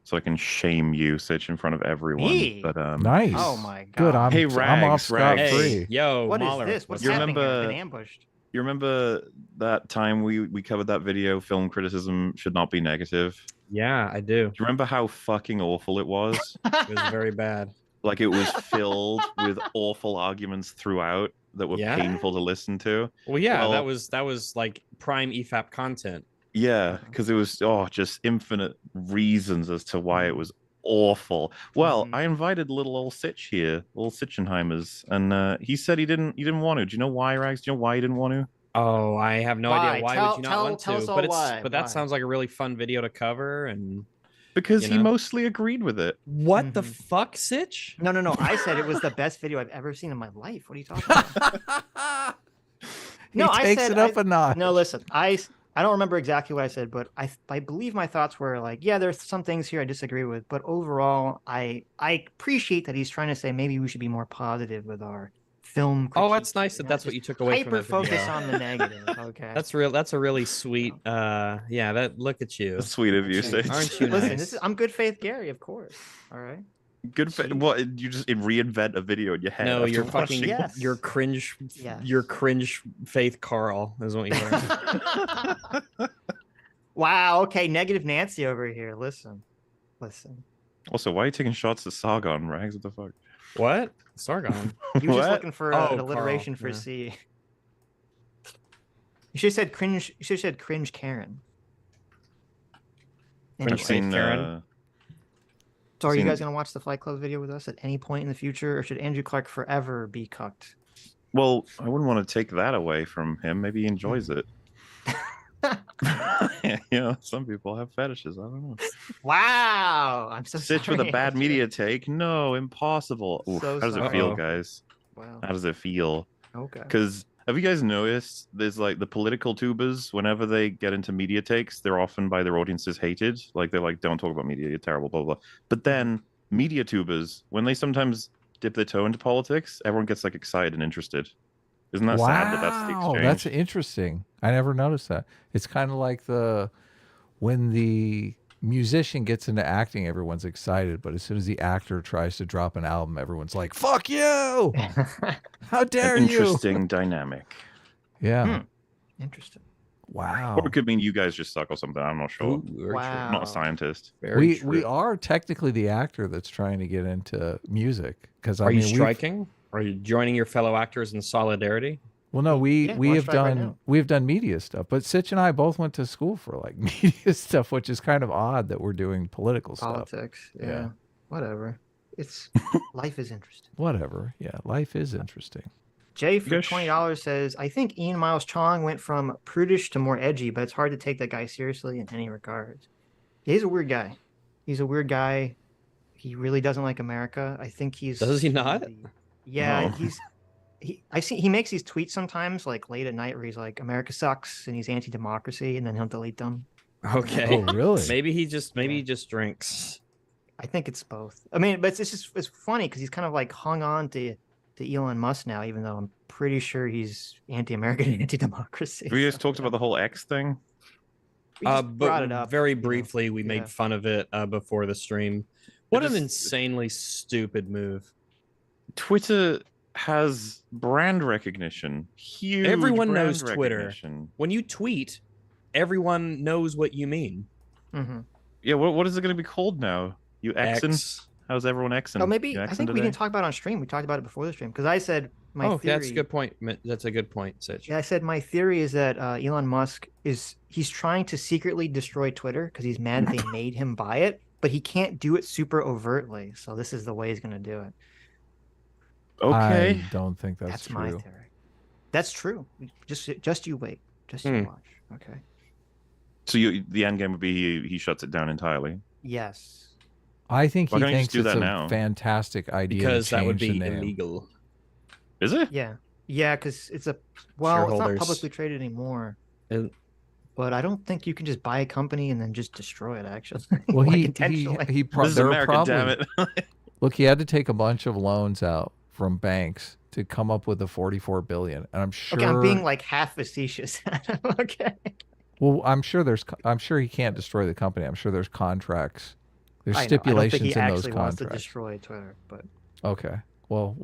so I can shame you, Sitch, in front of everyone. Me? But nice. Oh my god. Good. I'm off Rags, scot free. Hey, yo, what Mauler, is this? What's you happening? remember- I've been ambushed. you remember that time we covered that video? Film criticism should not be negative. Yeah, I do. Do you remember how fucking awful it was? It was very bad. Like, it was filled with awful arguments throughout that were painful to listen to. Well, yeah, that was like prime EFAP content. Yeah, because it was just infinite reasons as to why it was awful. Well, I invited little old Sitch here, little Sitchenheimers, and he said he didn't want to. Do you know why, Rags? Do you know why he didn't want to? Oh, I have no idea. Why would you not want tell to? us all But why. that sounds like a really fun video to cover, and because he mostly agreed with it. What the fuck, Sitch? No. I said it was the best video I've ever seen in my life. What are you talking about? He takes it up a notch. No, listen, I don't remember exactly what I said, but I believe my thoughts were like, yeah, there's some things here I disagree with, but overall, I appreciate that he's trying to say maybe we should be more positive with our film critique. Oh, that's nice that's what you took away from the video. Hyper focus on the negative. Okay, that's a really sweet. Yeah, look at you. That's sweet of you, Sitch. Aren't you? Listen, nice? I'm good faith Gary, of course. All right. Good. What? You just reinvent a video in your head? No, you're watching fucking. it? You're cringe. Yes. You're cringe. Faith Carl is what you are. Wow. Okay. Negative Nancy over here. Listen. Also, why are you taking shots at Sargon, Rags? What the fuck? What? Sargon. You were just What? looking for an alliteration for C. You should have said cringe. You should have said cringe Karen. I've seen Karen? So are you guys going to watch the Fight Club video with us at any point in the future, or should Andrew Clark forever be cucked? Well, I wouldn't want to take that away from him. Maybe he enjoys it. Some people have fetishes. I don't know. Wow. I'm so Sitch sorry. with a bad media take? No, impossible. Oof, So how does it feel, guys? Wow. How does it feel? Okay. Because have you guys noticed there's like the political tubers, whenever they get into media takes, they're often by their audiences hated. Like they're like, don't talk about media, you're terrible, blah, blah, blah. But then media tubers, when they sometimes dip their toe into politics, everyone gets like excited and interested. Isn't that sad that that's the exchange? That's interesting. I never noticed that. It's kind of like when the musician gets into acting, everyone's excited, but as soon as the actor tries to drop an album, everyone's like, fuck you! How dare you! Interesting dynamic. Yeah. Interesting. Wow. Or it could mean you guys just suck or something. I'm not sure. Wow. I'm not a scientist. We are technically the actor that's trying to get into music. Because Are you striking? Are you joining your fellow actors in solidarity? Well, no, we on have strike right done now. media stuff, but Sitch and I both went to school for like media stuff, which is kind of odd that we're doing political stuff. Politics. Yeah. Yeah. Whatever. It's life is interesting. Whatever. Yeah, life is interesting. Jay for $20 says, I think Ian Miles Chong went from prudish to more edgy, but it's hard to take that guy seriously in any regards. He's a weird guy. He's a weird guy. He really doesn't like America. I think he's. Does he not? Yeah, he makes these tweets sometimes, like late at night, where he's like, America sucks and he's anti-democracy, and then he'll delete them. Okay. Oh, really? Maybe he just drinks. I think it's both. I mean, but it's funny because he's kind of like hung on to Elon Musk now, even though I'm pretty sure he's anti-American and anti-democracy. We just talked about the whole X thing. We just brought it up very briefly. We made fun of it before the stream. What an insanely stupid move. Twitter has brand recognition. Huge. Everyone brand knows Twitter. recognition. When you tweet, everyone knows what you mean. Mm-hmm. Yeah, what is it going to be called now? You Xing? X. How's everyone Xing? Oh, maybe You I Xing think we today? didn't talk about it on stream. We talked about it before the stream because I said my theory. That's a good point. That's a good point, Sitch. Yeah, I said my theory is that Elon Musk he's trying to secretly destroy Twitter because he's mad that they made him buy it, but he can't do it super overtly. So this is the way he's going to do it. Okay. I don't think that's true. My theory. That's true. Just you wait. Just you watch. Okay. So the end game would be he shuts it down entirely. Yes. I think Why he can't you thinks just do it's that a now? fantastic idea Because to that would change be the name. illegal. Is it? Yeah. Yeah, because it's it's not Shareholders. publicly traded anymore. And- But I don't think you can just buy a company and then just destroy it. Actually, Well, Like, he intentionally. he This is there were America, damn probably it. look. He had to take a bunch of loans out from banks to come up with the 44 billion, and I'm sure. Okay, I'm being like half facetious. Okay. Well, I'm sure he can't destroy the company. I'm sure there's contracts. There's I know. I don't stipulations think he in those actually wants to contracts. destroy Twitter, but Okay. Well,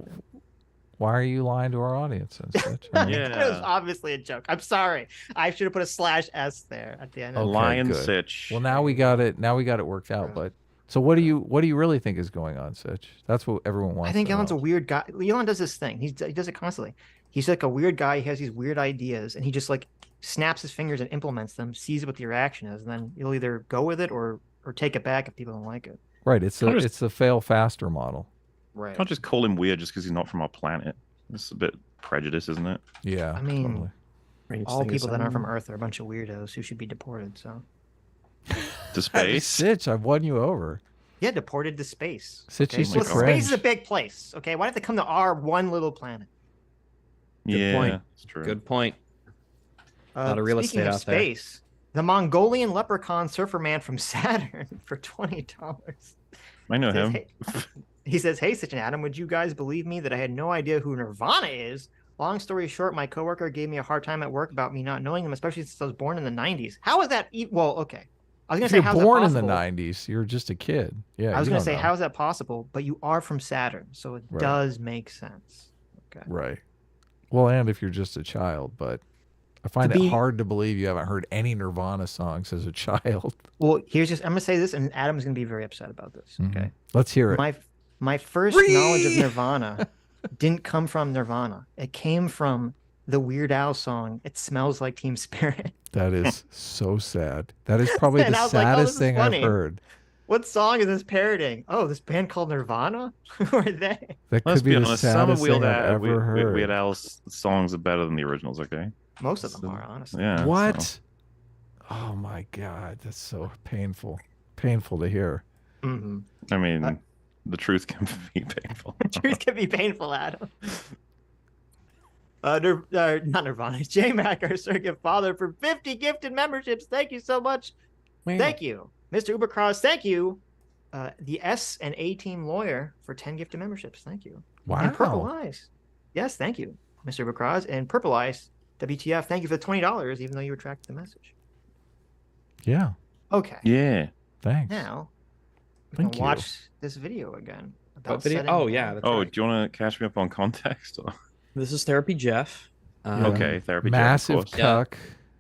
why are you lying to our audience, then, Sitch? I mean, Yeah. it was obviously a joke. I'm sorry. I should have put a /s there at the end. Okay, Lion good. Sitch. Well, now we got it. Now we got it worked out. But so, what do you really think is going on, Sitch? That's what everyone wants. I think to Elon's know. a weird guy. Elon does this thing. He does it constantly. He's like a weird guy. He has these weird ideas, and he just like snaps his fingers and implements them, sees what the reaction is, and then he'll either go with it or take it back if people don't like it. Right. It's the fail faster model. Right. Can't just call him weird just because he's not from our planet. It's a bit prejudice, isn't it? Yeah. I mean, totally. all people that aren't from Earth are a bunch of weirdos who should be deported. So To space. Sitch, I've won you over. yeah, deported to space. Sitch used to Listen, cringe. space is a big place. Okay, why don't they come to our one little planet? Yeah, point. it's true. Good point. A lot of real Speaking estate of out there. space, the Mongolian leprechaun surfer man from Saturn for $20. I know him. He says, "Hey, Sitch and Adam, would you guys believe me that I had no idea who Nirvana is? Long story short, my coworker gave me a hard time at work about me not knowing them, especially since I was born in the 90s. How is that? Well, okay. I was going to If say, you're how's born that in the possible? 90s, you're just a kid. Yeah. I was you going to don't say, know. how is that possible? But you are from Saturn, so it Right. does make sense. Okay. Right. Well, and if you're just a child, but I find it hard to believe you haven't heard any Nirvana songs as a child. Well, I'm going to say this, and Adam's going to be very upset about this. Okay. Let's hear it. My first knowledge of Nirvana didn't come from Nirvana. It came from the Weird Al song, It Smells Like Teen Spirit. That is so sad. That is probably And the I was like, oh, saddest this is thing funny. I've heard. What song is this parodying? Oh, this band called Nirvana? Who are they? That Let's could be be the honest. Some saddest of thing I've ever heard. Weird Al's songs are better than the originals. Okay. Most of them are, honestly. Yeah. What? so- Oh my God, that's so painful. Painful to hear. Mm-hmm. I mean, the truth can be painful. Truth can be painful, Adam. Not Nirvana. J-Mac, our circuit father, for 50 gifted memberships. Thank you so much. Thank you. Mr. Ubercross, thank you. The S and A Team Lawyer for 10 gifted memberships. Thank you. Wow. And Purple Eyes. Yes, thank you, Mr. Ubercross. And Purple Eyes, WTF, thank you for the $20, even though you retracted the message. Yeah. Okay. Yeah. Thanks. Now, we Thank can you. watch this video again. What video? setting Oh, the yeah. bar. That's Oh, right. do you want to catch me up on context? Or... This is Therapy Jeff. Okay, Therapy Jeff, of Massive course. cuck.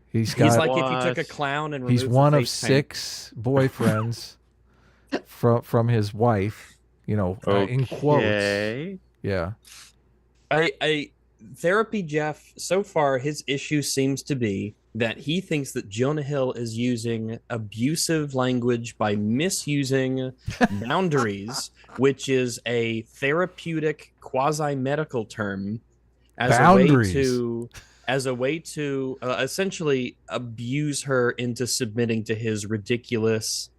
He's got. He's like if you took a clown and He's removed one the of face paint. 6 boyfriends from his wife. You know, in quotes. Okay. Yeah. I Therapy Jeff, so far, his issue seems to be that he thinks that Jonah Hill is using abusive language by misusing boundaries, which is a therapeutic quasi-medical term, as a way to essentially abuse her into submitting to his ridiculous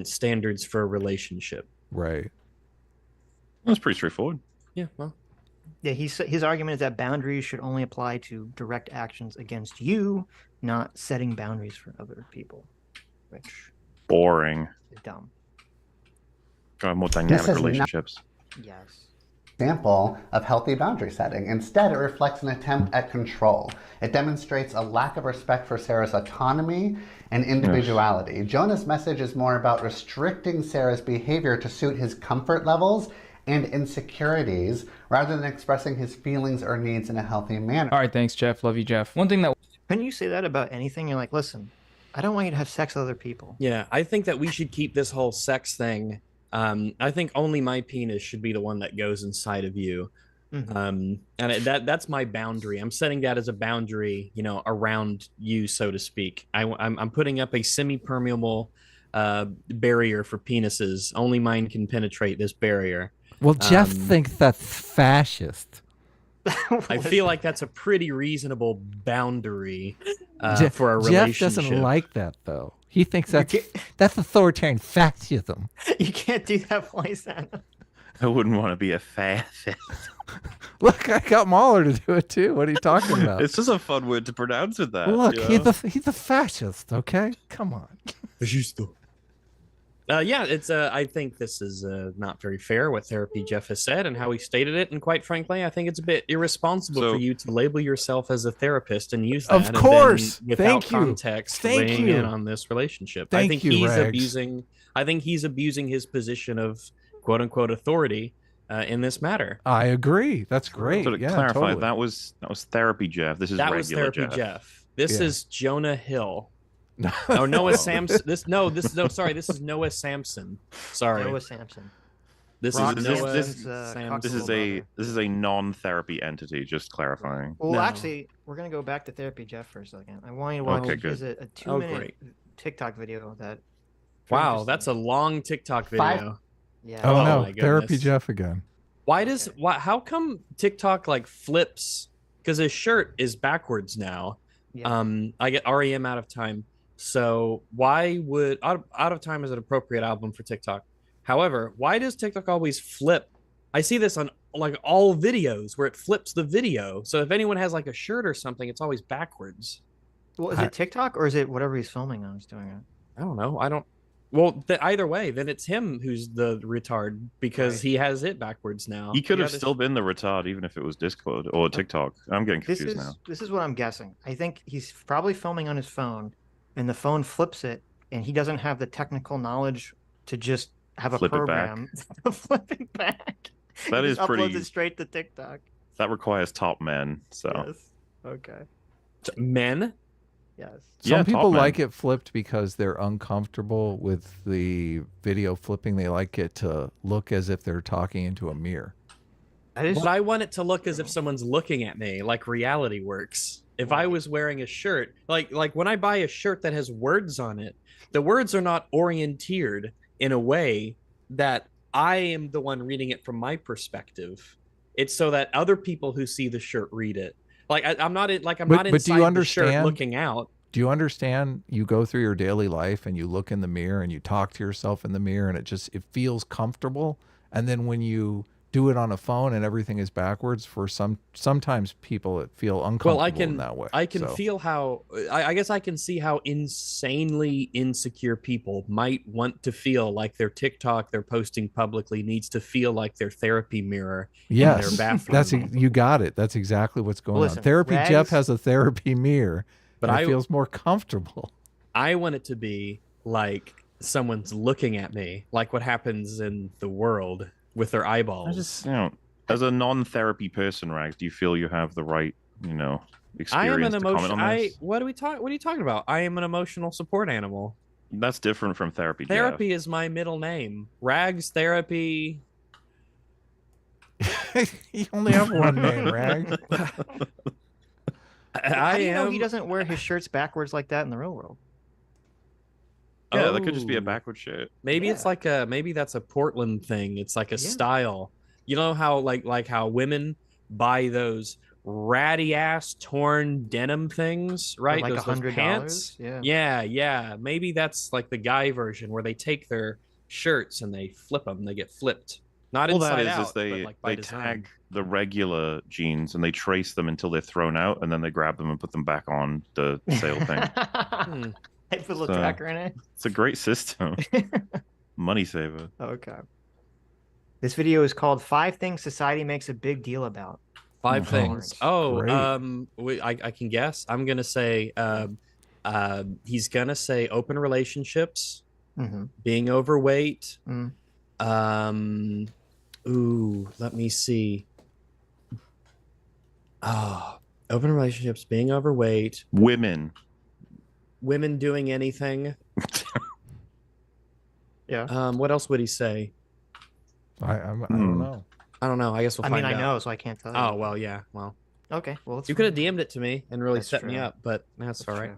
standards for a relationship. Right. That's pretty straightforward. Yeah, well. Yeah, his argument is that boundaries should only apply to direct actions against you, not setting boundaries for other people. Which boring. Is dumb. More dynamic relationships. Yes. Example of healthy boundary setting. Instead, it reflects an attempt at control. It demonstrates a lack of respect for Sarah's autonomy and individuality. Yes. Jonah's message is more about restricting Sarah's behavior to suit his comfort levels and insecurities, rather than expressing his feelings or needs in a healthy manner. All right, thanks, Jeff. Love you, Jeff. One thing that... Couldn't you say that about anything? You're like, listen, I don't want you to have sex with other people. Yeah, I think that we should keep this whole sex thing. I think only my penis should be the one that goes inside of you. Mm-hmm. And that's my boundary. I'm setting that as a boundary, you know, around you, so to speak. I'm putting up a semi-permeable barrier for penises. Only mine can penetrate this barrier. Well, Jeff thinks that's fascist. I feel like that's a pretty reasonable boundary for a relationship. Jeff doesn't like that, though. He thinks that's authoritarian fascism. You can't do that voice, Anna. I wouldn't want to be a fascist. Look, I got Mauler to do it too. What are you talking about? It's just a fun word to pronounce with that. Look, you know? he's a fascist, okay? Come on. Fascisto. Yeah, it's I think this is not very fair what Therapy Jeff has said and how he stated it, and quite frankly, I think it's a bit irresponsible for you to label yourself as a therapist and use that. Of course, without context, weighing in on this relationship. I think he's abusing. I think he's abusing his position of quote unquote authority in this matter. I agree. That's great. So to clarify, totally. that was Therapy Jeff. This is regular Therapy Jeff. This is Jonah Hill. Oh, Noah Samson. This is Noah Samson. Sorry, Noah Samson. This is a non-therapy entity. Just clarifying. Well, actually, we're gonna go back to Therapy Jeff for a second. I want you to watch a 2-minute TikTok video that. Wow, that's a long TikTok video. Yeah. Oh no, Therapy Jeff again. How come TikTok like flips? Because his shirt is backwards now. Yeah. I get REM Out of Time. So why would Out of Time is an appropriate album for TikTok. However, why does TikTok always flip? I see this on like all videos where it flips the video. So if anyone has like a shirt or something, it's always backwards. Well, is it TikTok or is it whatever he's filming on? He's doing it. I don't know. Well, either way, then it's him who's the retard because he has it backwards now. He could have still been the retard even if it was Discord or TikTok. I'm getting confused now. This is what I'm guessing. I think he's probably filming on his phone and the phone flips it and he doesn't have the technical knowledge to just have a program to flip it back. That is pretty... uploads it straight to TikTok. That requires top men, so... Yes. Okay. Men? Yes. Some people like it flipped because they're uncomfortable with the video flipping. They like it to look as if they're talking into a mirror. But I want it to look as if someone's looking at me, like reality works. If I was wearing a shirt, like when I buy a shirt that has words on it, the words are not orienteered in a way that I am the one reading it from my perspective. It's so that other people who see the shirt read it. Like I'm not inside the shirt looking out. Do you understand? You go through your daily life and you look in the mirror and you talk to yourself in the mirror and it feels comfortable. And then when you do it on a phone and everything is backwards, for sometimes people feel uncomfortable in that way. I can feel how I guess I can see how insanely insecure people might want to feel like their TikTok they're posting publicly needs to feel like their therapy mirror in their bathroom. You got it. That's exactly what's going on. Therapy Jeff has a therapy mirror, but it feels more comfortable. I want it to be like someone's looking at me, like what happens in the world with their eyeballs. As a non-therapy person, Rags, do you feel you have the right, experience to comment on this? What are you talking about? I am an emotional support animal. That's different from Therapy Jeff. Therapy is my middle name. Rags Therapy. You only have one name, Rag. How do you know he doesn't wear his shirts backwards like that in the real world? Yeah, that could just be a backward shirt. Maybe it's like maybe that's a Portland thing. It's like a style. You know how like how women buy those ratty ass torn denim things, right? Like those $100. pants. Yeah. Maybe that's like the guy version where they take their shirts and they flip them. They get flipped. Not inside out. Is they, but like by they design. tag the regular jeans and they trace them until they're thrown out, and then they grab them and put them back on the sale thing. They put a little tracker in it. It's a great system. Money saver. Okay. This video is called 5 Things Society Makes a Big Deal About. 5 things. Oh, Great. I can guess. I'm gonna say he's gonna say open relationships, being overweight. Ooh, let me see. Open relationships, being overweight, Women doing anything. Yeah. What else would he say? I don't know. I don't know. I guess we'll find out. I know, so I can't tell you. Oh, well, yeah. Well, okay. Well, you could have DM'd it to me and really That's set me true. up, but that's all right.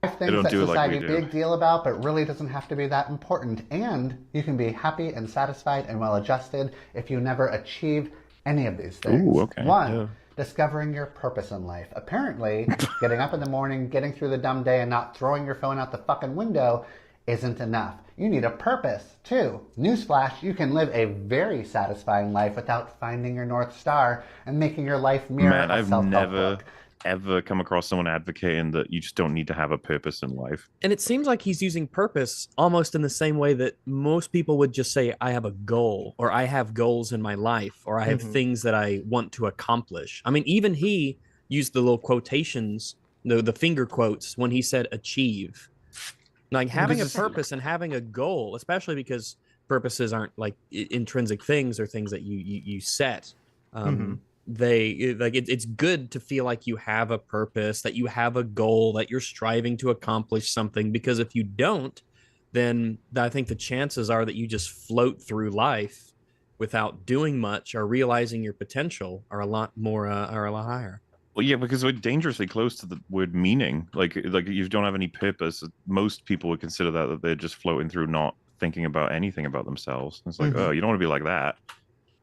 5 things that society big deal about, but really doesn't have to be that important. And you can be happy and satisfied and well-adjusted if you never achieve any of these things. Ooh, okay. 1, discovering your purpose in life. Apparently, getting up in the morning, getting through the dumb day, and not throwing your phone out the fucking window isn't enough. You need a purpose, too. Newsflash, you can live a very satisfying life without finding your North Star and making your life mirror a self-help book. Ever come across someone advocating that you just don't need to have a purpose in life. And it seems like he's using purpose almost in the same way that most people would just say, I have a goal, or I have goals in my life, or I have things that I want to accomplish. I mean, even he used the little quotations, the finger quotes, when he said achieve. Like having a purpose and having a goal, especially because purposes aren't like intrinsic things or things that you set. It's good to feel like you have a purpose, that you have a goal, that you're striving to accomplish something, because if you don't, then I think the chances are that you just float through life without doing much or realizing your potential are a lot higher. Well, yeah, because we're dangerously close to the word meaning. Like you don't have any purpose. Most people would consider that they're just floating through, not thinking about anything about themselves. It's like, oh, you don't want to be like that.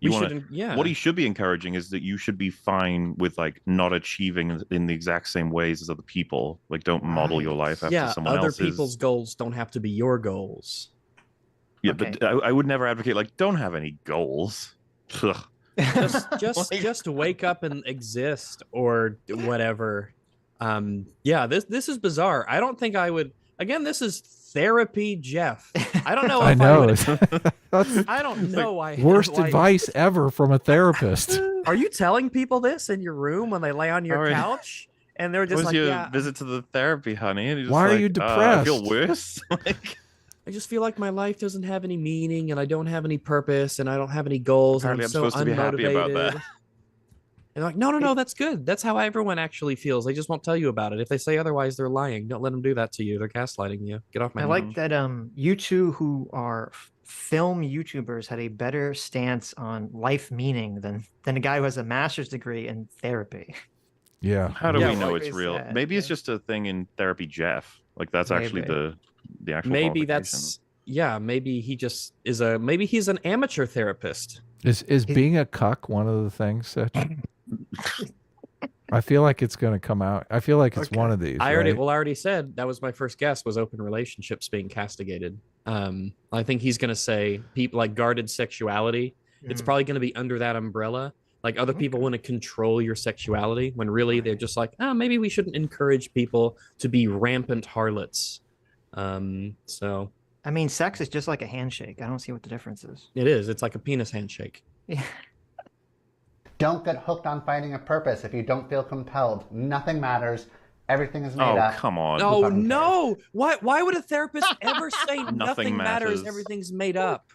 What he should be encouraging is that you should be fine with like not achieving in the exact same ways as other people. Like, don't model your life after someone else's. Other people's goals don't have to be your goals. Yeah, okay. But I would never advocate like don't have any goals. just wake up and exist or whatever. This is bizarre. I don't think I would. Again, this is therapy, Jeff. I don't know. I know. I don't know. Worst advice ever from a therapist. Are you telling people this in your room when they lay on your couch and they're just like, your visit to the therapy, honey? And why are you depressed? I feel worse. I just feel like my life doesn't have any meaning and I don't have any purpose and I don't have any goals. Apparently, and I'm supposed to be happy about that. And like, no, that's good. That's how everyone actually feels. They just won't tell you about it. If they say otherwise, they're lying. Don't let them do that to you. They're gaslighting you. Get off my. I like that. You two who are film YouTubers had a better stance on life meaning than a guy who has a master's degree in therapy. Yeah. How do we know it's real? That? Maybe it's just a thing in therapy, Jeff. Like that's actually the actual. Maybe that's Maybe he just is maybe he's an amateur therapist. Is being a cuck one of the things, Sitch? I feel like it's going to come out. I feel like it's one of these. I already said that was my first guess was open relationships being castigated. I think he's going to say people like guarded sexuality. It's probably going to be under that umbrella. Like other people want to control your sexuality when really they're just like, maybe we shouldn't encourage people to be rampant harlots. So. I mean, sex is just like a handshake. I don't see what the difference is. It is. It's like a penis handshake. Yeah. Don't get hooked on finding a purpose if you don't feel compelled. Nothing matters. Everything is made up. Oh, come on. Oh, no. Why would a therapist ever say nothing matters, everything's made up?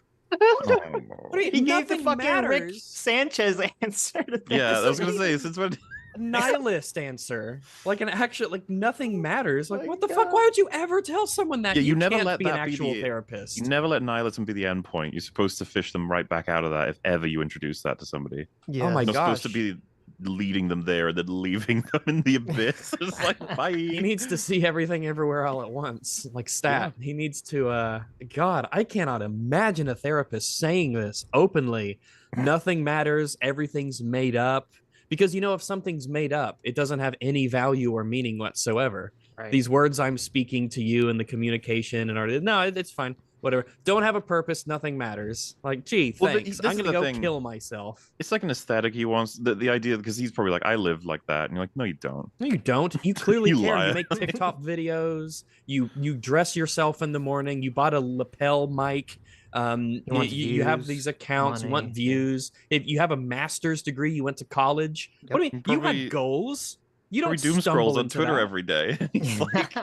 He gave the fucking Rick Sanchez answer to this. Yeah, I was going to say, since when... nihilist answer, like an actual, like nothing matters. Like, what the God. fuck? Why would you ever tell someone that you never can't let be an that be actual the- therapist? You never let nihilism be the end point. You're supposed to fish them right back out of that if ever you introduce that to somebody. Yeah. Oh my You're not gosh. supposed to be leading them there and then leaving them in the abyss. It's like, bye. He needs to see everything everywhere all at once, like stat. He needs to God, I cannot imagine a therapist saying this openly. Nothing matters, everything's made up. Because you know, if something's made up, it doesn't have any value or meaning whatsoever. Right. These words I'm speaking to you and the communication and no, it's fine. Whatever. Don't have a purpose, nothing matters. Like, gee, Well, thanks. this I'm is gonna the go thing. kill myself. It's like an aesthetic he wants. The idea, because he's probably like, I live like that. And you're like, no, you don't. No, you don't. You clearly You care. liar. You make TikTok videos. You dress yourself in the morning. You bought a lapel mic. You have views, these accounts. You want money, views. If you have a master's degree, you went to college. What do you mean? You Probably- had goals. You don't Probably doom scrolls stumble on into Twitter that. every day. It's like,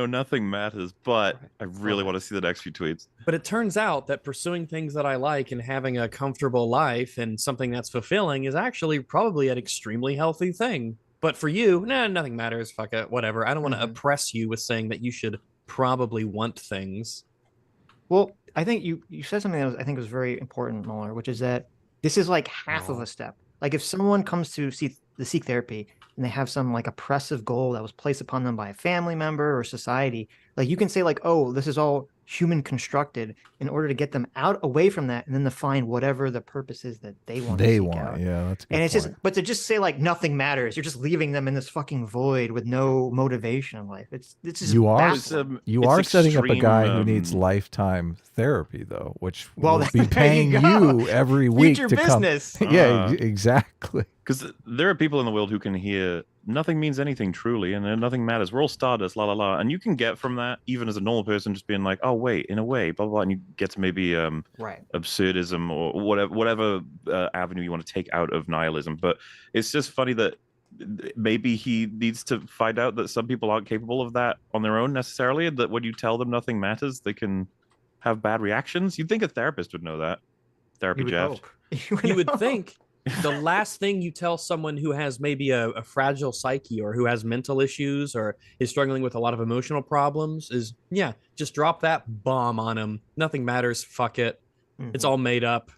nothing matters. But I really Right. want to see the next few tweets. But it turns out that pursuing things that I like and having a comfortable life and something that's fulfilling is actually probably an extremely healthy thing. But for you, nothing matters. Fuck it, whatever. I don't want to oppress you with saying that you should probably want things. Well, I think you said something that I think was very important, Mauler, which is that this is like half of a step. Like if someone comes to seek therapy and they have some like oppressive goal that was placed upon them by a family member or society, like you can say like, oh, this is all human constructed in order to get them out away from that and then to find whatever the purpose is that they want to seek out. Yeah, that's a good And it's point. just, but to just say like nothing matters, you're just leaving them in this fucking void with no motivation in life. It's just You are baffling. you It's are setting up a extreme, guy who needs lifetime therapy, though, which Well, will be there you paying go. you every week Future to business. come. Yeah, exactly. Because there are people in the world who can hear nothing means anything truly, and then nothing matters. We're all stardust, la la la. And you can get from that, even as a normal person, just being like, oh wait, in a way, blah blah, blah. And you get to maybe Right. absurdism or whatever avenue you want to take out of nihilism. But it's just funny that maybe he needs to find out that some people aren't capable of that on their own necessarily, and that when you tell them nothing matters, they can have bad reactions. You'd think a therapist would know that. Therapy You would Jeff. hope. You would think the last thing you tell someone who has maybe a fragile psyche or who has mental issues or is struggling with a lot of emotional problems is, yeah, just drop that bomb on them. Nothing matters. Fuck it. It's all made up.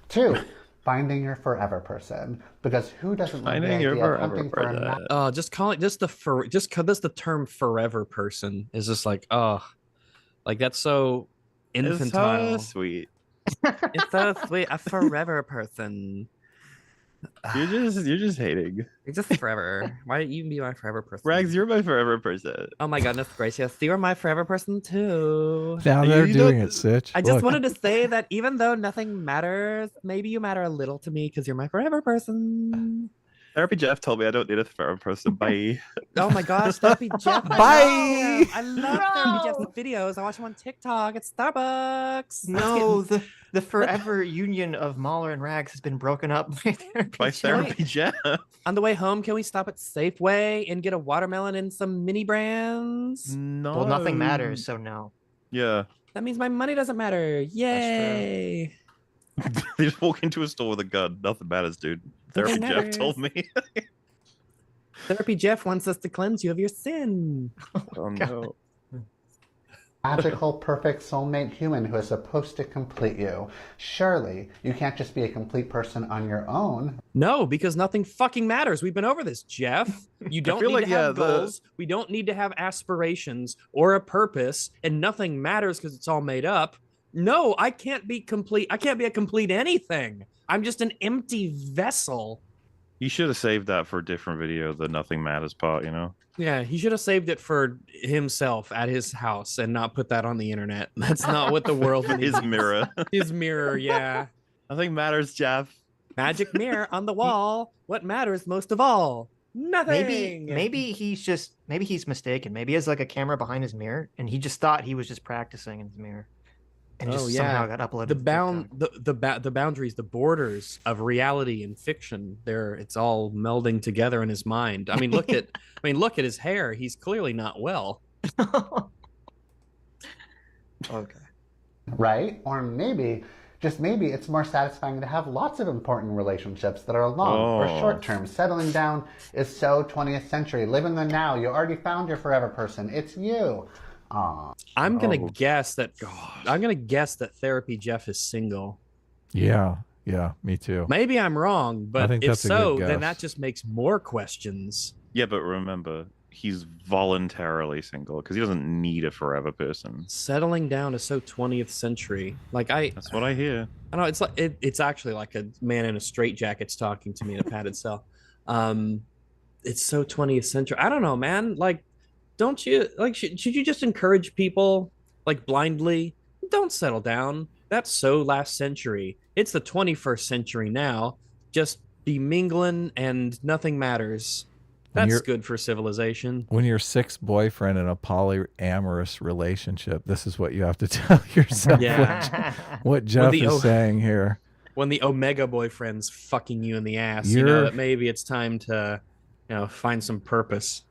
2, finding your forever person. Because who doesn't love the Finding your idea of forever hunting for a person. Just call it just because the term forever person is just like, like that's so infantile. It's so sweet. It's so sweet. A forever person. You're just hating. You're just forever. Why don't you be my forever person? Rags, you're my forever person. Oh my goodness gracious. You are my forever person too. Now You they're don't- doing it, Sitch. I just Look. wanted to say that even though nothing matters, maybe you matter a little to me because you're my forever person. Therapy Jeff told me I don't need a forever person. Bye. Oh my gosh, Therapy Jeff. Bye. I love Therapy Jeff's videos. I watch him on TikTok at Starbucks. No, the forever union of Mauler and Rags has been broken up by Therapy By Jeff. Therapy Jeff. On the way home, can we stop at Safeway and get a watermelon and some mini brands? No. Well, nothing matters, so no. Yeah. That means my money doesn't matter. Yay. They just walk into a store with a gun. Nothing matters, dude. Therapy Nothing Jeff told me. Therapy Jeff wants us to cleanse you of your sin. Oh no. magical, perfect soulmate human who is supposed to complete you. Surely, you can't just be a complete person on your own. No, because nothing fucking matters. We've been over this, Jeff. You don't feel need like, to have yeah, goals. We don't need to have aspirations or a purpose, and nothing matters because it's all made up. No, I can't be complete. I can't be a complete anything. I'm just an empty vessel. You should have saved that for a different video, the nothing matters part, you know? Yeah, he should have saved it for himself at his house and not put that on the internet. That's not what the world needs. His mirror. His mirror, yeah. Nothing matters, Jeff. Magic mirror on the wall. What matters most of all? Nothing. Maybe he's mistaken. Maybe he has like a camera behind his mirror, and he just thought he was just practicing in his mirror, and just somehow got uploaded. The boundaries, the borders of reality and fiction. It's all melding together in his mind. I mean, look at his hair. He's clearly not well. Okay. Right? Or maybe Just maybe it's more satisfying to have lots of important relationships that are long or short term. Settling down is so 20th century. Live in the now. You already found your forever person. It's you. I'm gonna guess that TherapystJeff is single. Yeah, me too. Maybe I'm wrong, but if so, then that guess. just makes more questions. Yeah, but remember, he's voluntarily single because he doesn't need a forever person. Settling down is so 20th century. That's what I hear. I know it's like it's actually like a man in a straitjacket's talking to me in a padded cell. It's so 20th century. I don't know, man. Like, don't you like? Should you just encourage people like blindly? Don't settle down. That's so last century. It's the 21st century now. Just be mingling and nothing matters. That's good for civilization. When you're sixth boyfriend in a polyamorous relationship, this is what you have to tell yourself. Yeah. What Jeff is saying here. When the omega boyfriend's fucking you in the ass, you know that maybe it's time to, find some purpose.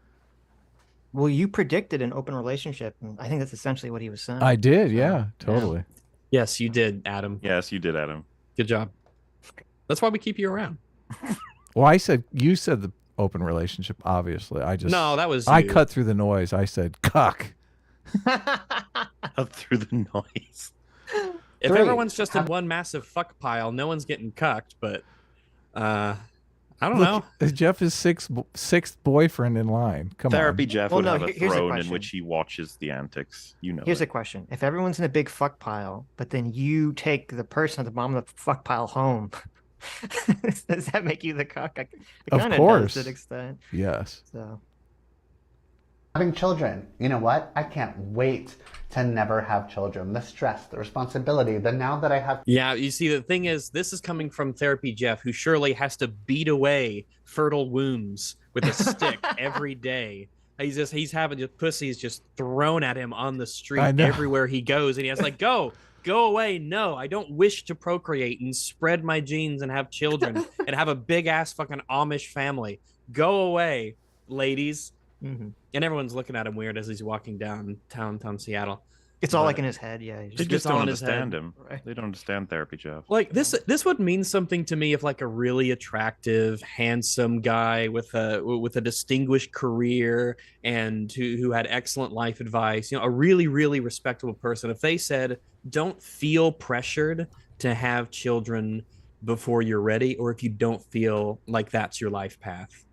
Well, you predicted an open relationship. And I think that's essentially what he was saying. I did, yeah, totally. Yeah. Yes, you did, Adam. Yes, you did, Adam. Good job. That's why we keep you around. Well, you said the open relationship, obviously. No, that was you. I cut through the noise. I said cuck. Cut through the noise. If everyone's just in one massive fuck pile, no one's getting cucked, but I don't know. Jeff is sixth boyfriend in line. Come TherapystJeff on. would have a throne in which he watches the antics. Here's a question. If everyone's in a big fuck pile, but then you take the person at the bottom of the fuck pile home, does that make you the cuck? It of course. Does to an extent. Yes. So. Having children. You know what? I can't wait to never have children. The stress, the responsibility, the now that I have... Yeah, you see, the thing is, this is coming from TherapystJeff, who surely has to beat away fertile wombs with a stick every day. He's having just pussies just thrown at him on the street everywhere he goes, and he has like, go away. No, I don't wish to procreate and spread my genes and have children and have a big ass fucking Amish family. Go away, ladies. Mm-hmm. And everyone's looking at him weird as he's walking downtown Seattle. It's all like in his head, yeah. They just don't understand him. Right. They don't understand TherapystJeff. Like this would mean something to me if like a really attractive, handsome guy with a distinguished career and who had excellent life advice, a really, really respectable person. If they said, don't feel pressured to have children before you're ready, or if you don't feel like that's your life path,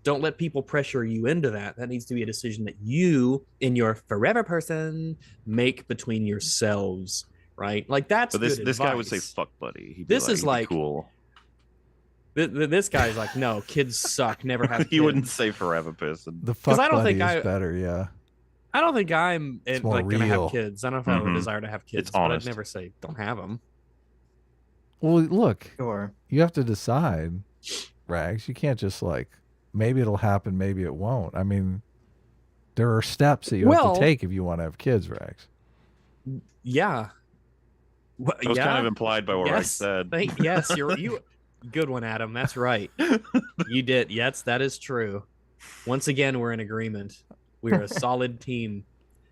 don't let people pressure you into that. That needs to be a decision that you and your forever person make between yourselves, right? Like that's. But this guy would say "fuck, buddy." He'd this be is like cool. This guy's like, no, kids suck. Never have. He wouldn't say forever person. The fuck buddy is better, yeah. I don't think I'm like gonna have kids. I don't know if I have a desire to have kids. It's but honest. I'd never say don't have them. Well, look, sure. You have to decide, Rags. You can't just like, maybe it'll happen, maybe it won't. I mean, there are steps that you have to take if you want to have kids, Rags. Yeah. Well, that was kind of implied by what Rags said. Yes, you. Good one, Adam. That's right. You did. Yes, that is true. Once again, we're in agreement. We are a solid team.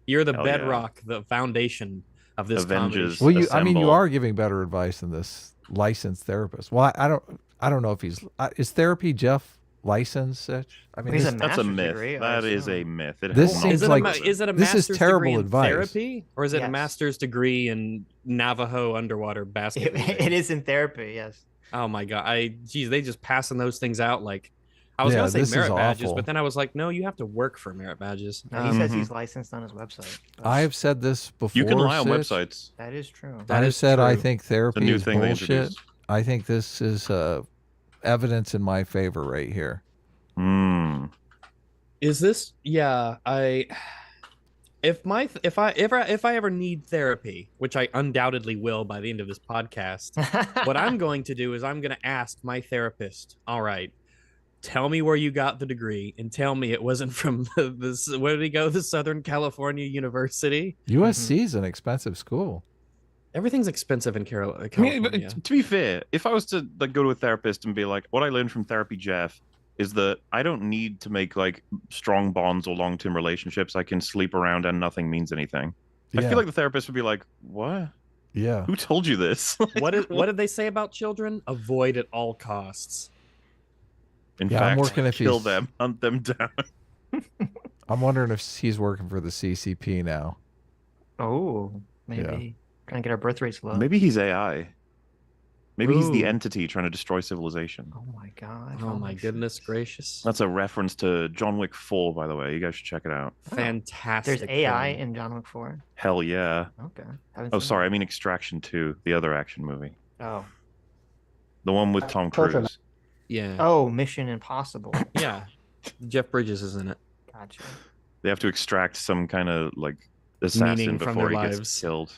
You're the bedrock, the foundation of this Avengers. Well, you are giving better advice than this licensed therapist. Well, I don't know if is TherapystJeff licensed, Sitch? I mean, that's a myth. That is a myth. This seems like is it a this is terrible advice. Therapy, or is it a master's degree in Navajo underwater basketball? It is in therapy, yes. Oh my god! Geez, they just passing those things out like. I was gonna say merit badges, but then I was like, no, you have to work for merit badges. No, he says he's licensed on his website. I have said this before. You can lie on websites. That is true. I have said I think therapy is bullshit. I think this is evidence in my favor right here. Is this? Yeah, if I ever need therapy, which I undoubtedly will by the end of this podcast, what I'm going to do is I'm going to ask my therapist. All right. Tell me where you got the degree, and tell me it wasn't from where did he go? The Southern California University. USC is an expensive school. Everything's expensive in California. I mean, to be fair, if I was to like go to a therapist and be like, what I learned from TherapystJeff is that I don't need to make like strong bonds or long-term relationships. I can sleep around and nothing means anything. I feel like the therapist would be like, what? Yeah. Who told you this? What did they say about children? Avoid at all costs. In Yeah, I'm fact, working if kill he's- them, hunt them down. I'm wondering if he's working for the CCP now. Oh, maybe. Trying to get our birth rates low. Maybe he's AI. Maybe he's the Ooh. entity trying to destroy civilization. Oh my god. Oh my goodness gracious. That's a reference to John Wick 4, by the way. You guys should check it out. Fantastic. There's AI film. in John Wick 4. Hell yeah. Okay. Haven't Oh, seen sorry. that. I mean Extraction 2, the other action movie. Oh. The one with Tom Children. Cruise. Yeah. Oh, Mission Impossible. Yeah. Jeff Bridges is in it. Gotcha. They have to extract some kind of like assassin Meaning from before he their gets lives. killed.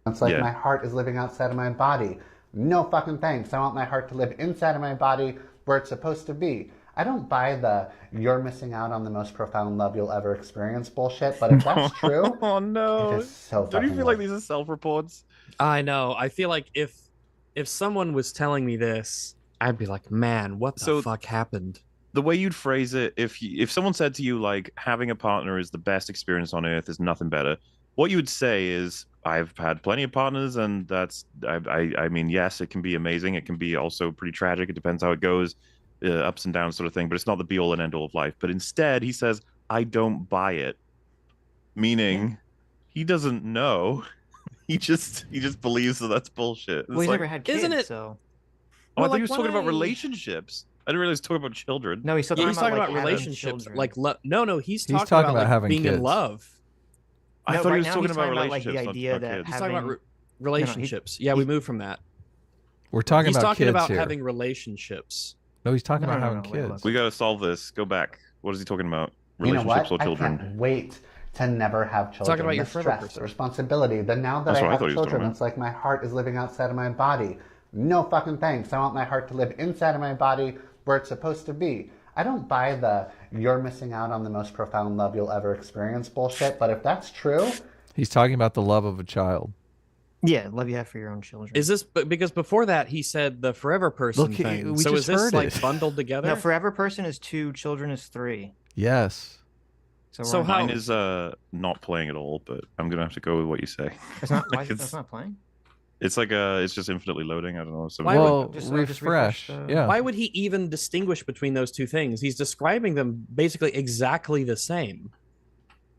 It's like Yeah. my heart is living outside of my body. No fucking thanks. I want my heart to live inside of my body where it's supposed to be. I don't buy the "you're missing out on the most profound love you'll ever experience" bullshit, but if that's true, Oh no. it is so Don't you fucking feel like weird. these are self-reports? I know. I feel like if someone was telling me this, I'd be like, man, what the So- fuck happened? The way you'd phrase it, if someone said to you like having a partner is the best experience on earth, there's nothing better. What you would say is, I've had plenty of partners, and that's I mean, yes, it can be amazing. It can be also pretty tragic. It depends how it goes, ups and downs, sort of thing. But it's not the be all and end all of life. But instead, he says, I don't buy it, meaning he doesn't know. He just believes that that's bullshit. It's Well, he's like, never had kids, isn't it- so. oh, I Well, thought he like, was when talking about I- relationships. I didn't realize he was talking about children. No, he's still Yeah, talking he's talking about having relationships, children. like no, he's He's talking talking about about like having being kids. in love. I No, thought right he was now talking he's about talking about, like, the relationships. idea not that kids. He's talking about having- relationships. Yeah, we moved from that. We're talking He's about talking kids about here. having relationships. No, he's talking No, about no, having no, wait, kids. look. We got to solve this. Go back. What is he talking about? You know Relationships what? or children? I can't wait to never have children. about your the forever stress, person. the responsibility. The now that That's I what I have thought he was talking children, about. it's like my heart is living outside of my body. No fucking thanks. I want my heart to live inside of my body where it's supposed to be. I don't buy the "you're missing out on the most profound love you'll ever experience" bullshit, but if that's true, He's talking about the love of a child. Yeah, love you have for your own children. Is this because before that he said the forever person Look, thing? we So just is this heard like it. bundled together? No, forever person is 2, children is 3. Yes. So, So we're on- how- Mine is not playing at all, but I'm gonna have to go with what you say. It's not. Why, It's- that's not playing. It's like it's just infinitely loading. I don't know. So Why would- Well, just refresh. refresh the- Yeah. Why would he even distinguish between those two things? He's describing them basically exactly the same.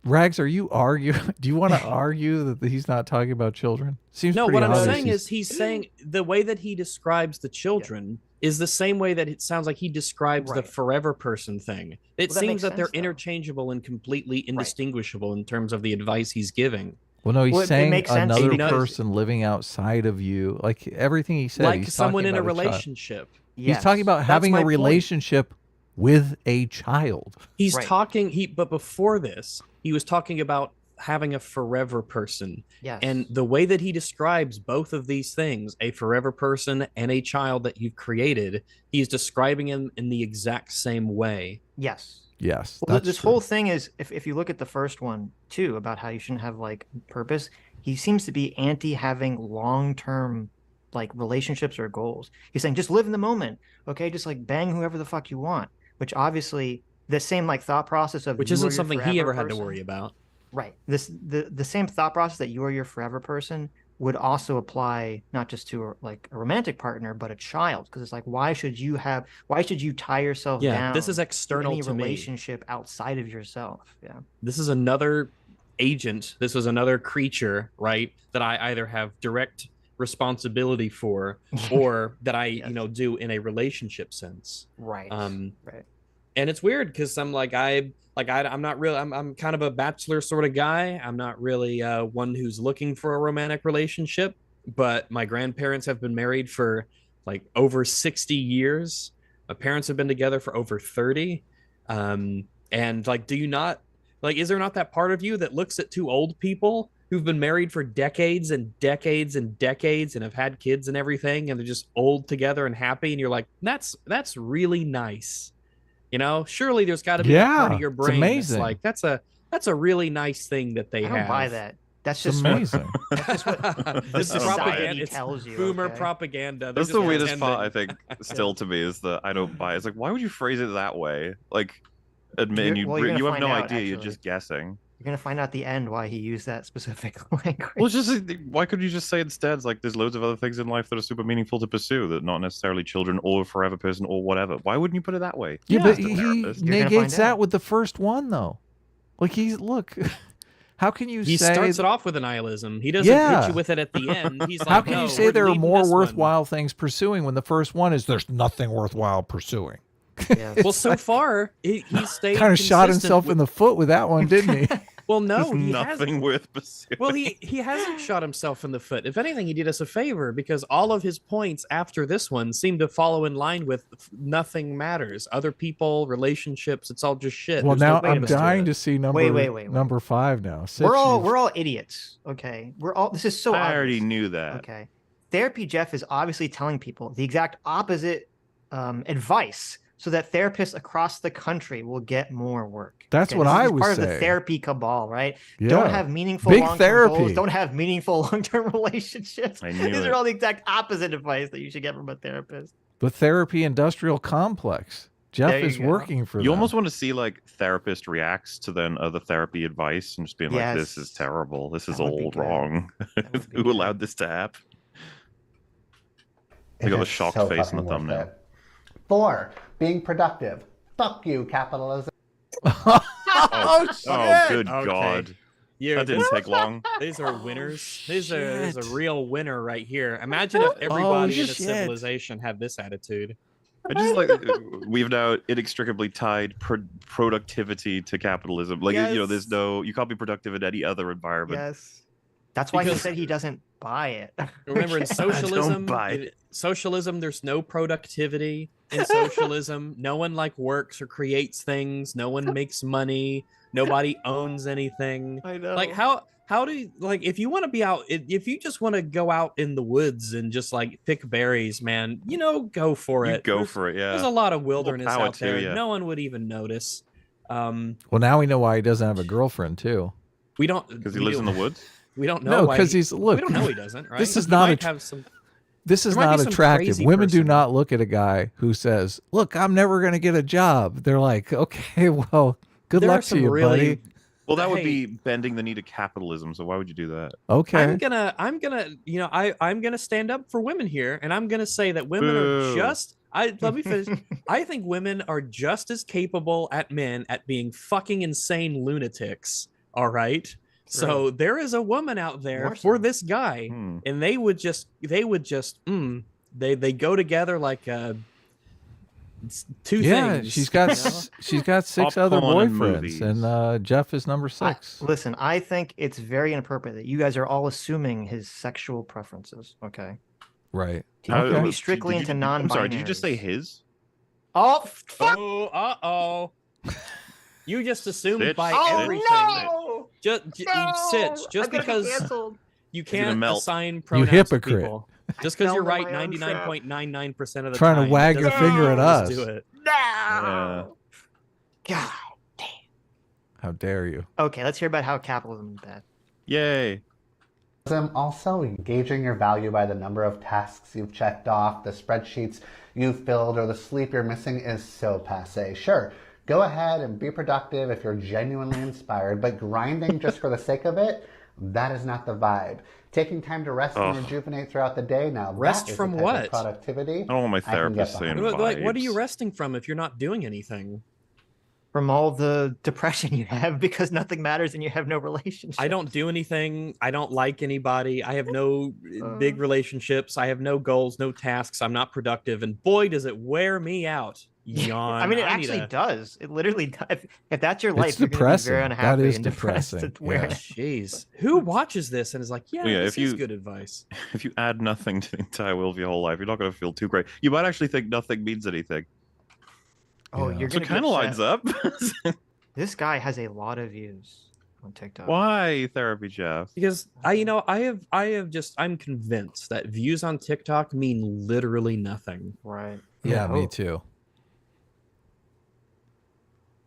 Rags, are you arguing? Do you want to argue that he's not talking about children? Seems No, pretty what I'm obvious saying is he's saying the way that he describes the children is the same way that it sounds like he describes the Right. forever person thing. It Well, that seems makes that they're sense, though. interchangeable and completely indistinguishable in terms of the advice he's giving. Well, no, he's Well, it saying makes sense another because- person living outside of you. Like everything he said, Like he's someone talking in a about child. relationship. He's talking about That's having my a point. relationship with a child. He's Right. talking but before this, he was talking about having a forever person. Yes. And the way that he describes both of these things, a forever person and a child that you've created, he's describing him in the exact same way. yes. Yes. Well, that's this true. whole thing is, if you look at the first one too, about how you shouldn't have like purpose, he seems to be anti having long term like relationships or goals. He's saying just live in the moment, okay? Just like bang whoever the fuck you want. Which obviously the same like thought process of Which you are isn't your something he forever ever had to person. worry about. Right. The same thought process that you are your forever person would also apply not just to like a romantic partner, but a child. Because it's like, why should you tie yourself Yeah, down? this is to external any to me. relationship outside of yourself. Yeah. This is another agent. This is another creature, right? That I either have direct responsibility for or that I, Yes. do in a relationship sense. Right. Right. And it's weird because I'm like, I'm not really, I'm kind of a bachelor sort of guy. I'm not really one who's looking for a romantic relationship, but my grandparents have been married for like over 60 years. My parents have been together for over 30. And like, do you not, like, is there not that part of you that looks at two old people who've been married for decades and decades and decades and have had kids and everything, and they're just old together and happy, and you're like, that's really nice. Surely there's got to be a part Yeah, of your it's brain that's amazing. like, that's a really nice thing that they I don't have. buy that. That's It's just amazing. That's just what This the is society propaganda. It's tells you, boomer okay? propaganda. They're That's just the weirdest part, I pretending. think, still to me, is that I don't buy it. It's like, why would you phrase it that way? Like, admitting You're gonna you have find no out, idea, you're actually. just guessing. You're gonna find out at the end why he used that specific language. Well, it's just why could you just say instead, it's like there's loads of other things in life that are super meaningful to pursue that not necessarily children or a forever person or whatever. Why wouldn't you put it that way? Yeah, but he therapist. negates that with the first one though. Like look, how can you he say starts it off with a nihilism? He doesn't hit you with it at the end. He's like, how can no, you say there are leading more this worthwhile things pursuing when the first one is there's nothing worthwhile pursuing? Yes. Well, so far he stayed kind of shot consistent himself in the foot with that one, didn't he? Well, no, There's he nothing hasn't. worth pursuing. Well, he hasn't shot himself in the foot. If anything, he did us a favor because all of his points after this one seem to follow in line with nothing matters. Other people, relationships, it's all just shit. Well, There's now no I'm purpose to dying it. to see number Wait. number 5 now. Sitch, we're all idiots. Okay, we're all. This is so. I already obvious. knew that. Okay, Therapy Jeff is obviously telling people the exact opposite advice, so that therapists across the country will get more work. That's what I was part saying. of the therapy cabal, right? Yeah. Don't have meaningful Big long-term therapy. goals. Don't have meaningful long-term relationships. I knew These it. are all the exact opposite advice that you should get from a therapist. The therapy industrial complex. Jeff There you is go. working for You them. almost want to see like therapist reacts to then other therapy advice and just being like, "This is Yes. terrible. This is That would be all good. wrong. That would be Who good. allowed this to happen?" It We got the is shocked so face in the fucking worth thumbnail. it. 4, being productive. Fuck you, capitalism. Oh, shit. Oh, good Okay. God! Yeah, That didn't take long. These are winners. These shit. are a real winner right here. Imagine if everybody in a shit. civilization had this attitude. I just like we've now inextricably tied productivity to capitalism. Like you know, there's Yes. no you can't be productive in any other environment. Yes. That's why he Because- said he doesn't buy it. Remember, in socialism, buy it. socialism, there's no productivity. In socialism, no one like works or creates things. No one makes money. Nobody owns anything. I know. Like how do you, like if you want to be out, if you just want to go out in the woods and just like pick berries, man, you know, go for You it. go There's- for it, There's yeah. a lot of wilderness power out to there. ya. No one would even notice. Well, now we know why he doesn't have a girlfriend too. We don't Because he we lives in don't- the woods. We don't know. No, why because he- he's look. We don't know he doesn't. Right? This is He not might a have some. This is There might be not some attractive. crazy Women do person. not look at a guy who says, "Look, I'm never going to get a job." They're like, "Okay, well, good There are luck to some you, really- buddy." Well, that would Hey. be bending the knee to capitalism. So why would you do that? Okay. I'm gonna, you know, I'm gonna stand up for women here, and I'm gonna say that women Boo. are just. Let me finish. I think women are just as capable at men at being fucking insane lunatics. All right. So there is a woman out there More for so. this guy, Hmm. and they would just, they go together like two Yeah, things. she's got you know? she's got 6 other Popcorn and boyfriends, movies. and Jeff is number 6. Listen, I think it's very inappropriate that you guys are all assuming his sexual preferences. Okay. Right. He How- could be did strictly you- into I'm non-binary. sorry. Did you just say his? Oh, fuck! Oh, You just assumed Sitch, by Sitch, everything. no! Just No! Sitch, just I'm gonna get because canceled. you gonna can't melt. assign pronouns hypocrite. to people. Just because you're fell right into my own trap. 99.99% of the Trying to time. wag your doesn't finger mean at you us. just Do it. No! God. How dare you? Okay, let's hear about how capitalism is bad. Yay! Also, gauging your value by the number of tasks you've checked off, the spreadsheets you've filled, or the sleep you're missing is so passé. Sure, go ahead and be productive if you're genuinely inspired, but grinding just for the sake of it, that is not the vibe. Taking time to rest and rejuvenate throughout the day, now Rest that is from the type what? of productivity I don't want my I can therapist get saying behind. Like, what are you vibes. resting from if you're not doing anything? From all the depression you have because nothing matters and you have no relationship. I don't do anything. I don't like anybody. I have no big relationships. I have no goals, no tasks. I'm not productive. And boy, does it wear me out. Yawn. I mean, it need actually a- does. It literally does. If that's your life, It's you're going to be depressing. very That unhappy is and depressed. depressing. It's wearing Yeah. Jeez. Who watches this and is like, yeah, Yeah, this if is you- good advice. If you add nothing to the entire will of your whole life, you're not going to feel too great. You might actually think nothing means anything. Oh, Yeah. you're So going it to kind of lines up. This guy has a lot of views on TikTok. Why, Therapy Jeff? Because I'm convinced that views on TikTok mean literally nothing. Right. Yeah, me Oh. too.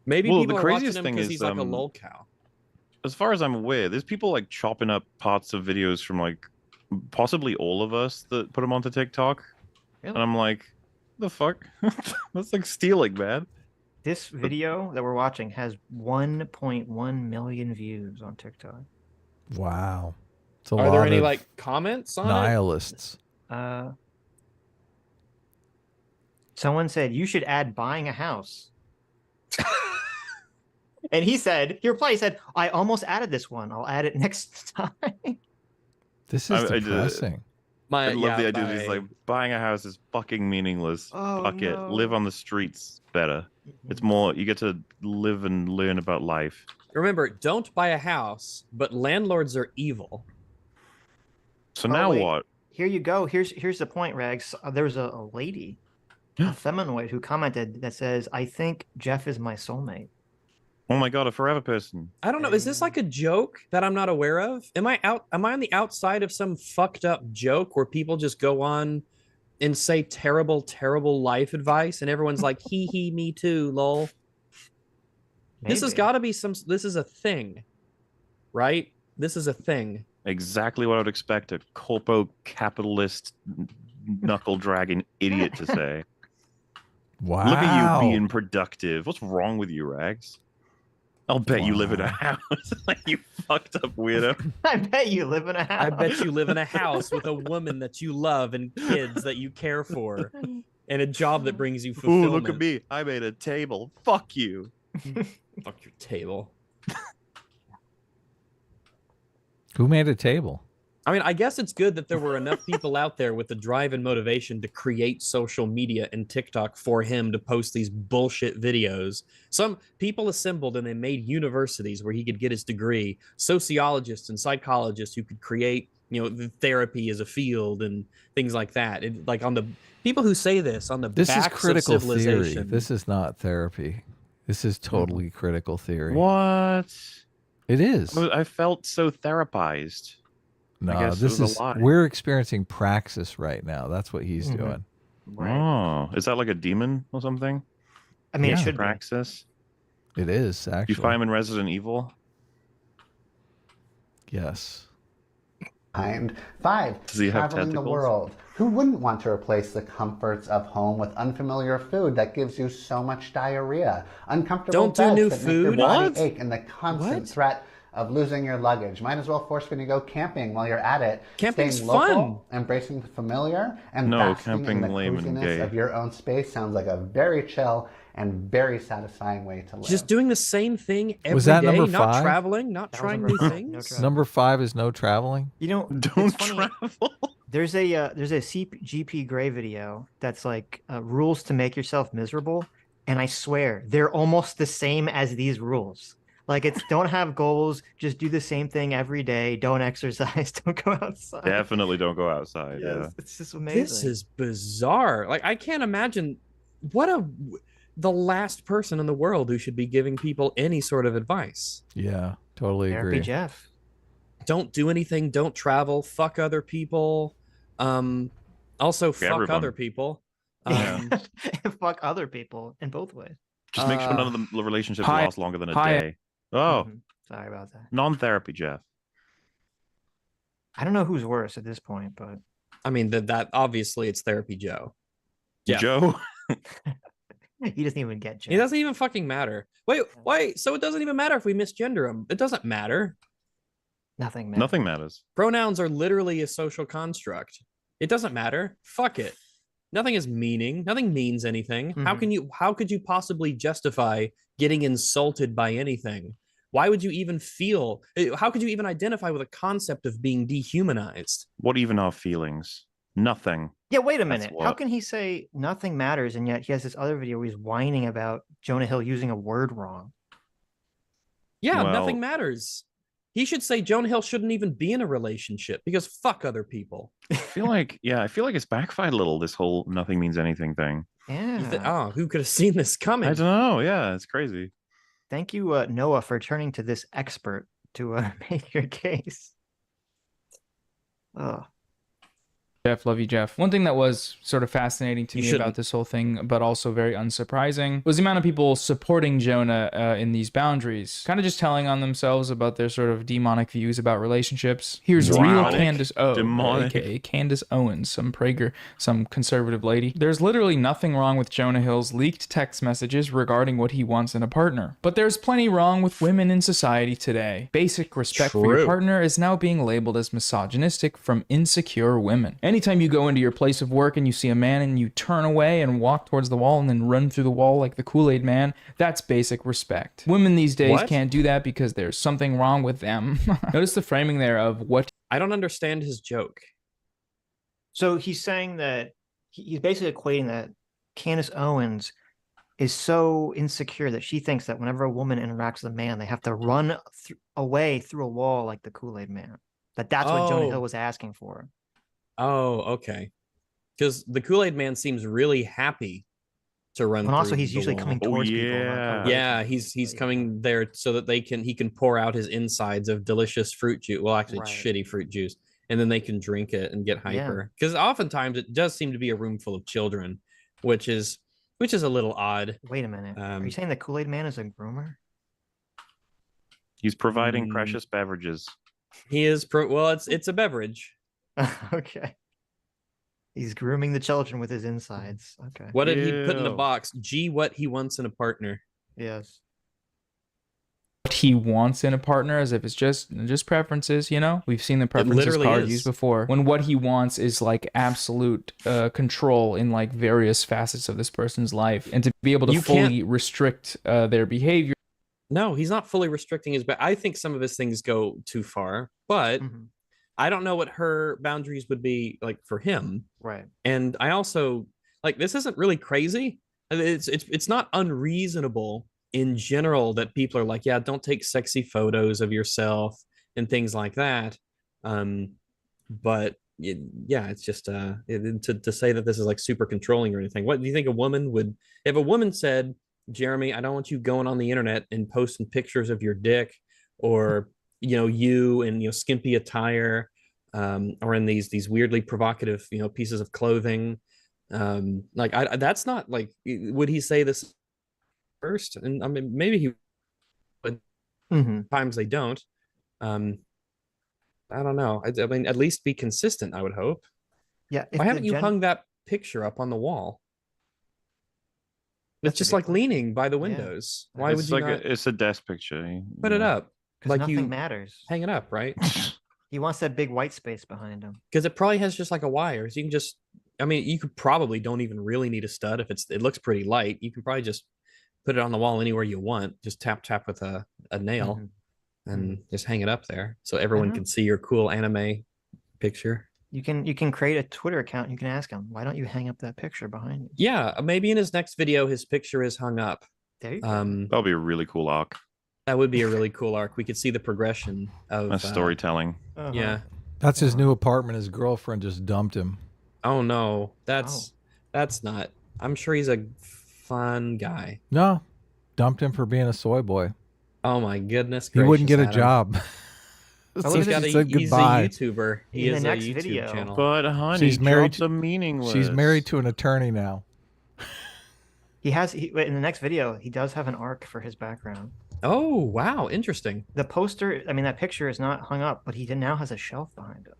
Maybe Well, people the are watching craziest him thing because is, he's like a lol cow. As far as I'm aware, there's people like chopping up parts of videos from like possibly all of us that put them onto TikTok. Really? And I'm like, the fuck? That's like stealing, man. This video that we're watching has 1.1 million views on TikTok. Wow. Are there any like comments on nihilists? Someone said you should add buying a house. And he replied, he said, I almost added this one. I'll add it next time. This is depressing. I love the idea that he's like, buying a house is fucking meaningless. Fuck it. Live on the streets better. It's more, you get to live and learn about life. Remember, don't buy a house, but landlords are evil. So now what? Here you go. Here's the point, Rags. There's a lady, a feminoid, who commented that says, I think Jeff is my soulmate. Oh my god, a forever person. I don't know. Is this like a joke that I'm not aware of? Am I on the outside of some fucked up joke where people just go on and say terrible, terrible life advice and everyone's like, hee hee, me too, lol. Maybe. This has got to be this is a thing, right? This is a thing. Exactly what I would expect a corpo capitalist knuckle dragging idiot to say. Wow. Look at you being productive. What's wrong with you, Rags? I'll bet you live in a house. Like, you fucked up weirdo. I bet you live in a house. I bet you live in a house with a woman that you love and kids that you care for and a job that brings you fulfillment. Ooh, look at me. I made a table. Fuck you. Fuck your table. Who made a table? I mean, I guess it's good that there were enough people out there with the drive and motivation to create social media and TikTok for him to post these bullshit videos. Some people assembled and they made universities where he could get his degree, sociologists and psychologists who could create, the therapy as a field and things like that. Like on the people who say this on the this is critical of civilization. Theory. This is not therapy. This is totally critical theory. What? It is. I felt so therapized. No, this is we're experiencing praxis right now. That's what he's doing. Right. Oh, is that like a demon or something? I mean, it should praxis. It is actually. You find him in Resident Evil? Yes. And 5, Does he have traveling the tentacles? world. Who wouldn't want to replace the comforts of home with unfamiliar food that gives you so much diarrhea? Uncomfortable Don't do beds new that food? make your body What? ache, and the constant threat of losing your luggage. Might as well force when you go camping while you're at it. Camping's Staying local, fun. embracing the familiar, and No, basking in camping the lame and coziness gay. of your own space sounds like a very chill and very satisfying way to live. Just doing the same thing every Was that day, number not 5? traveling, not trying new things. Number 5 is no traveling. Don't travel. There's a GP Gray video that's like rules to make yourself miserable, and I swear they're almost the same as these rules. Like, it's don't have goals, just do the same thing every day, don't exercise, don't go outside. Definitely don't go outside. Yes, Yeah. it's just amazing. This is bizarre. Like, I can't imagine the last person in the world who should be giving people any sort of advice. Yeah, totally agree. Jeff. Don't do anything, don't travel, fuck other people. Also fuck everyone. other people. Fuck other people in both ways. Just make sure none of the relationships last longer than a day. Oh, sorry about that. Non-therapy, Jeff. I don't know who's worse at this point, but I mean that obviously it's Therapy Joe. Yeah. Joe. He doesn't even get Jeff. It doesn't even fucking matter. Wait. So it doesn't even matter if we misgender him. It doesn't matter. Nothing matters. Nothing matters. Pronouns are literally a social construct. It doesn't matter. Fuck it. Nothing is meaning. Nothing means anything. How could you possibly justify getting insulted by anything? Why would you even feel? How could you even identify with a concept of being dehumanized? What even are feelings? Nothing. Yeah, wait a minute. How can he say nothing matters and yet he has this other video where he's whining about Jonah Hill using a word wrong? Yeah, nothing matters. He should say Jonah Hill shouldn't even be in a relationship because fuck other people. I feel like it's backfired a little, this whole nothing means anything thing. Yeah. Who could have seen this coming? I don't know. Yeah, it's crazy. Thank you, Noah, for turning to this expert to make your case. Oh. Jeff, love you, Jeff. One thing that was sort of fascinating to me about this whole thing, but also very unsurprising, was the amount of people supporting Jonah in these boundaries, kind of just telling on themselves about their sort of demonic views about relationships. Here's real Candice aka Candice Owens, some Prager, some conservative lady. There's literally nothing wrong with Jonah Hill's leaked text messages regarding what he wants in a partner. But there's plenty wrong with women in society today. Basic respect for your partner is now being labeled as misogynistic from insecure women. Anytime you go into your place of work and you see a man and you turn away and walk towards the wall and then run through the wall like the Kool-Aid man, that's basic respect. Women these days can't do that because there's something wrong with them. Notice the framing there of what... I don't understand his joke. So he's saying that he's basically equating that Candice Owens is so insecure that she thinks that whenever a woman interacts with a man, they have to run away through a wall like the Kool-Aid man. That's what Jonah Hill was asking for. Oh, okay. Because the Kool-Aid man seems really happy to run. And also, he's usually coming towards people. Yeah, he's coming there so that he can pour out his insides of delicious fruit juice. Well, actually, it's shitty fruit juice, and then they can drink it and get hyper. Because oftentimes it does seem to be a room full of children, which is a little odd. Wait a minute. Are you saying the Kool-Aid man is a groomer? He's providing precious beverages. He is. Well, it's a beverage. Okay. He's grooming the children with his insides. Okay. What did he put in the box? Gee, what he wants in a partner. Yes. What he wants in a partner, as if it's just preferences, you know? We've seen the preferences card used before. When what he wants is like absolute control in like various facets of this person's life, and to be able to fully restrict their behavior. No, he's not fully restricting his, but I think some of his things go too far, but I don't know what her boundaries would be like for him. Right. And I also like, this isn't really crazy. It's not unreasonable in general that people are like, yeah, don't take sexy photos of yourself and things like that. But yeah, it's just to say that this is like super controlling or anything. What do you think a woman would, if a woman said, Jeremy, I don't want you going on the internet and posting pictures of your dick or, you know, you in, you know, skimpy attire, or in these weirdly provocative, you know, pieces of clothing. Like that's not like, would he say this first? And I mean, maybe he would. Times they don't. I don't know. I mean, at least be consistent, I would hope. Yeah. Why haven't you hung that picture up on the wall? It's just like leaning by the windows. Yeah. Why would you not? It's a desk picture. Put it up. Like nothing matters. Hang it up, right? He wants that big white space behind him. Because it probably has just like a wire. So you can just, I mean, you could probably don't even really need a stud if it looks pretty light. You can probably just put it on the wall anywhere you want. Just tap with a nail and just hang it up there so everyone can see your cool anime picture. You can create a Twitter account. And you can ask him, why don't you hang up that picture behind you? Yeah, maybe in his next video, his picture is hung up. There you go. That'll be a really cool arc. That would be a really cool arc. We could see the progression of storytelling. Yeah, that's his new apartment. His girlfriend just dumped him. Oh no, that's not. I'm sure he's a fun guy. No, dumped him for being a soy boy. Oh my goodness gracious, he wouldn't get a job. He's a YouTuber. He is a YouTube channel. But honey, she's married to meaningless. She's married to an attorney now. In the next video, he does have an arc for his background. Oh wow, interesting. The poster, I mean, that picture is not hung up, but he now has a shelf behind him.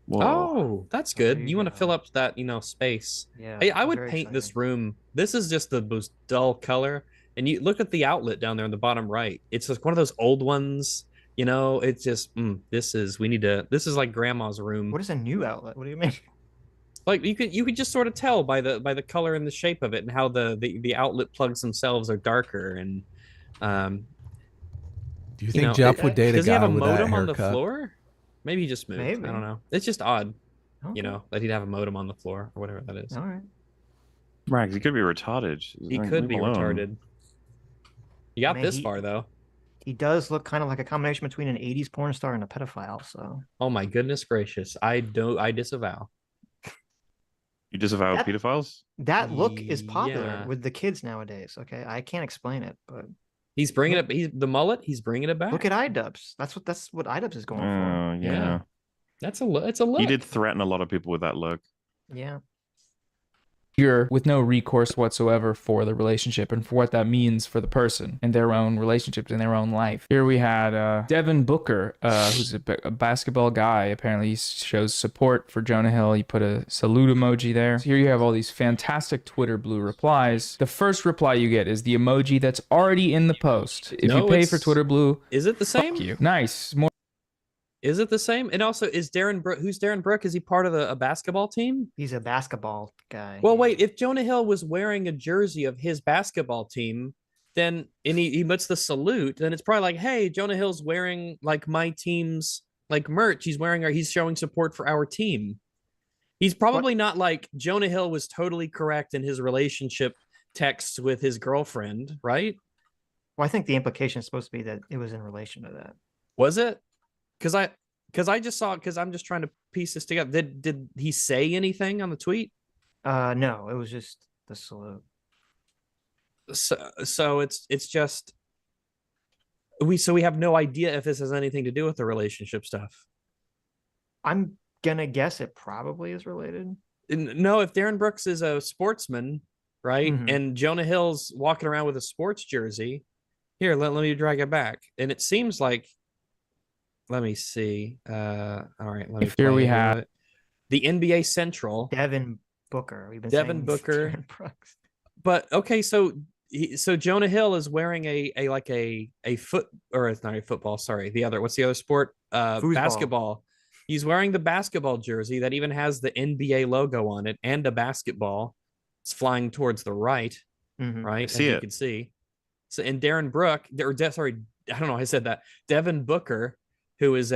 Whoa. Oh, that's good. You want to fill up that, you know, space. Yeah. I would paint this room. This is just the most dull color. And you look at the outlet down there in the bottom right. It's just one of those old ones. You know, it's just this is like grandma's room. What is a new outlet? What do you mean? Like you could just sort of tell by the color and the shape of it and how the outlet plugs themselves are darker and do you think Jeff would date a guy with that haircut? Does he have a modem on the floor? Maybe he just moved. Maybe. I don't know. It's just odd, you know, that he'd have a modem on the floor or whatever that is. All right. Rags, he could be retarded. He could be retarded. You got this far though. He does look kind of like a combination between an 80s porn star and a pedophile, so. Oh my goodness gracious. I disavow. You disavow pedophiles? That look is popular with the kids nowadays, okay? I can't explain it, but he's bringing it. The mullet. He's bringing it back. Look at Idubbbz. That's what Idubbbz is going for. Yeah. That's a look. It's a look. He did threaten a lot of people with that look. Yeah. You're with no recourse whatsoever for the relationship and for what that means for the person and their own relationships in their own life. Here we had Devin Booker, who's a basketball guy. Apparently he shows support for Jonah Hill. He put a salute emoji there. So here you have all these fantastic Twitter blue replies. The first reply you get is the emoji that's already in the post. If you pay for Twitter blue, is it the same? Fuck you. Nice. More. Is it the same? And also, is Darren Brook? Who's Darren Brook? Is he part of a basketball team? He's a basketball guy. Well, wait. If Jonah Hill was wearing a jersey of his basketball team, then and he puts the salute, then it's probably like, hey, Jonah Hill's wearing like my team's like merch. He's showing support for our team. He's probably not like Jonah Hill was totally correct in his relationship texts with his girlfriend, right? Well, I think the implication is supposed to be that it was in relation to that. Was it? Because I just saw it because I'm just trying to piece this together. Did he say anything on the tweet? No, it was just the salute. So it's just we have no idea if this has anything to do with the relationship stuff. I'm gonna guess it probably is related. No, if Darren Brooks is a sportsman, right, and Jonah Hill's walking around with a sports jersey, here let me drag it back, and it seems like. Let me see. All right. Let me. Here we have the NBA Central. Devin Booker. We've been Devin Booker. But okay, so Jonah Hill is wearing a foot or it's not a football. Sorry, what's the other sport? Basketball. He's wearing the basketball jersey that even has the NBA logo on it and a basketball. It's flying towards the right, right? As you can see. So and Darren Brook, sorry, I don't know. I said that Devin Booker. Who is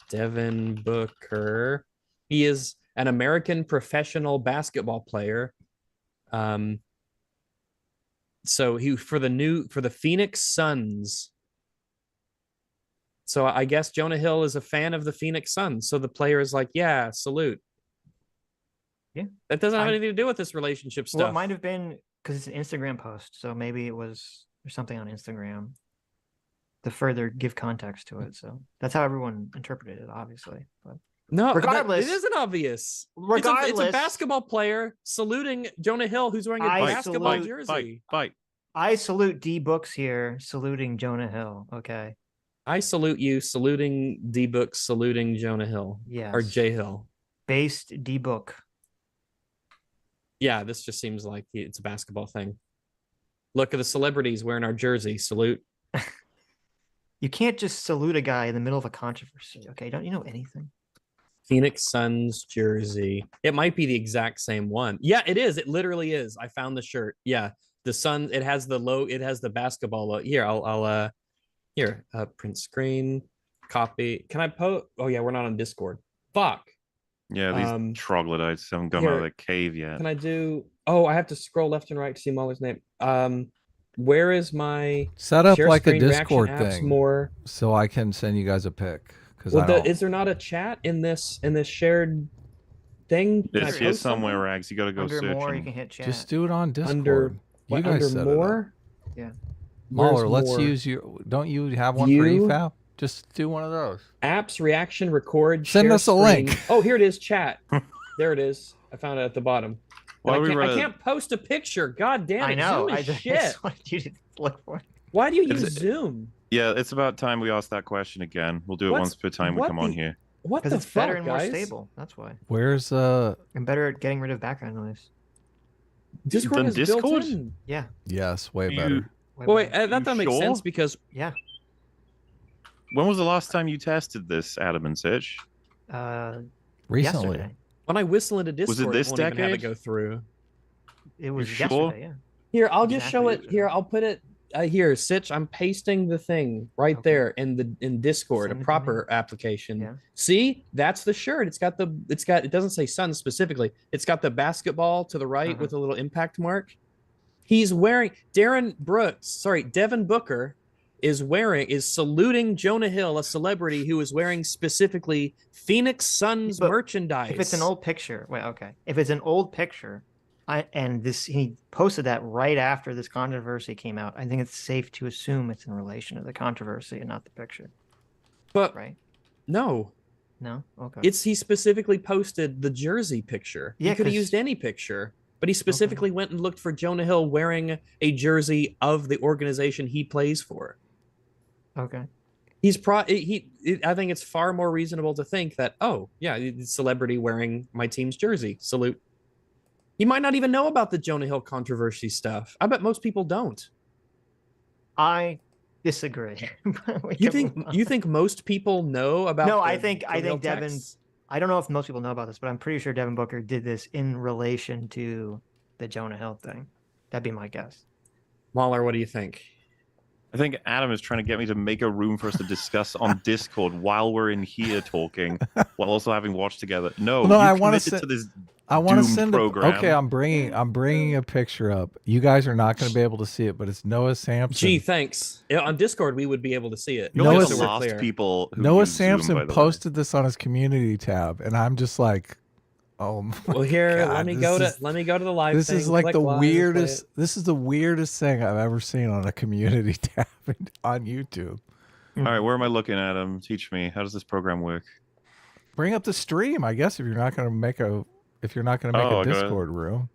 Devin Booker? He is an American professional basketball player. So he for the Phoenix Suns. So I guess Jonah Hill is a fan of the Phoenix Suns. So the player is like, yeah, salute. Yeah, that doesn't have anything to do with this relationship stuff. Well, it might have been because it's an Instagram post, so maybe it was there's something on Instagram to further give context to it. So that's how everyone interpreted it, obviously. But no, regardless, it isn't obvious. Regardless, it's a basketball player saluting Jonah Hill, who's wearing a basketball jersey. I salute D Books here, saluting Jonah Hill. Okay. I salute you, saluting D Books, saluting Jonah Hill. Yes. Or J Hill. Based D Book. Yeah, this just seems like it's a basketball thing. Look at the celebrities wearing our jersey. Salute. You can't just salute a guy in the middle of a controversy. Okay, don't you know anything? Phoenix Suns jersey. It might be the exact same one. Yeah, it is. It literally is. I found the shirt. Yeah, the Sun. It has the low. It has the basketball logo. Here, I'll print screen, copy. Can I post? Oh yeah, we're not on Discord. Fuck. Yeah, these troglodytes haven't come out of the cave yet. Can I do? Oh, I have to scroll left and right to see Mauler's name. Where is my set up like a Discord thing more so I can send you guys a pic? Because is there not a chat in this shared thing? It's here somewhere, Rags. You got to go under search. More, you can hit chat. Just do it on Discord. You guys set more? It up. Yeah. Mauler, let's use your. Don't you have one for EFAP? Just do one of those. Apps, reaction, record. Send us a link. Oh, here it is. Chat. There it is. I found it at the bottom. I can't post a picture. God damn it. I know. Zoom is shit. I just wanted you to look for it. Why do you use Zoom? Yeah, it's about time we ask that question again. We'll do it once per time we come on here. What the fuck, fuck, better and guys? more stable. That's why. Where's And better at getting rid of background noise. Discord is built in. Yeah. Yes, way better. Wait, that makes sense because yeah. When was the last time you tested this, Adam and Sitch? Recently. Yesterday. When I whistle into Discord, was it this won't decade? Even have it go through. It was sure? yesterday, yeah. Here, I'll just show it. Here, I'll put it here. Sitch, I'm pasting the thing right there in Discord, Send a it proper application. Yeah. See, that's the shirt. It doesn't say Sun specifically. It's got the basketball to the right with a little impact mark. He's wearing Devin Booker is saluting Jonah Hill, a celebrity who is wearing specifically Phoenix Suns merchandise. If it's an old picture, if it's an old picture, he posted that right after this controversy came out, I think it's safe to assume it's in relation to the controversy and not the picture. But right? No, No. Okay. He specifically posted the jersey picture. Yeah, he could have 'cause- used any picture, but he specifically went and looked for Jonah Hill wearing a jersey of the organization he plays for. Okay. I think it's far more reasonable to think that, oh yeah, celebrity wearing my team's jersey. Salute. He might not even know about the Jonah Hill controversy stuff. I bet most people don't. I disagree. You think most people know about? No, the I think Jonah Hill Devin. texts? I don't know if most people know about this, but I'm pretty sure Devin Booker did this in relation to the Jonah Hill thing. That'd be my guess. Mauler, what do you think? I think Adam is trying to get me to make a room for us to discuss on Discord while we're in here talking, while also having watched together. No, no, I want to to this. I want to send program. Okay, I'm bringing a picture up. You guys are not going to be able to see it, but it's Noah Samson. Gee, thanks. On Discord, we would be able to see it. You're Noah, the last people. Who Noah use Samson Zoom, posted this on his community tab, and I'm just like, oh my well, here, God, let me go to the live. This thing, is like click the live, weirdest. This is the weirdest thing I've ever seen on a community tab on YouTube. All right, where am I looking, Adam? Teach me. How does this program work? Bring up the stream, I guess, if you're not going to make a Discord room.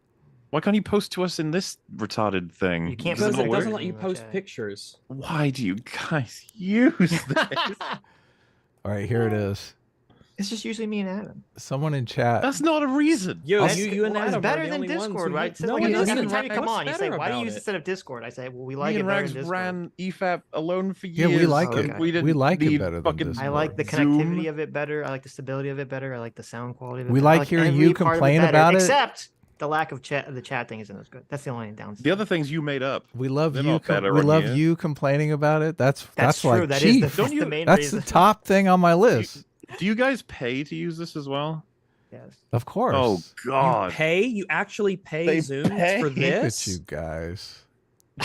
Why can't you post to us in this retarded thing? You can't because it doesn't work? let you post pictures. Why do you guys use this? All right, here it is. It's just usually me and Adam. Someone in chat. That's not a reason. Yo, you and Adam it's better are the than only ones Discord, who right? hate- No, Like, it every isn't. time you come What's on, you say, better "Why do you about use it? instead of Discord?" I say, "Well, we Me like it and better Rags in Discord." ran EFAP alone for Yeah, years. we like it. We didn't like it need better than fucking Discord. I like the Zoom. connectivity of it better. I like the stability of it better. I like the sound quality of it. We better. I like hearing every you part of complain better, about it. except the lack of chat. The chat thing isn't as good. That's the only downside. The other things you made up. We love They're you. not better We on love here. you complaining about it. That's true. like That chief. is the main That's reason. the top thing on my list. Do you guys pay to use this as well? Yes. Of course. Oh God! You actually pay They Zoom pay? for Look this? at you guys.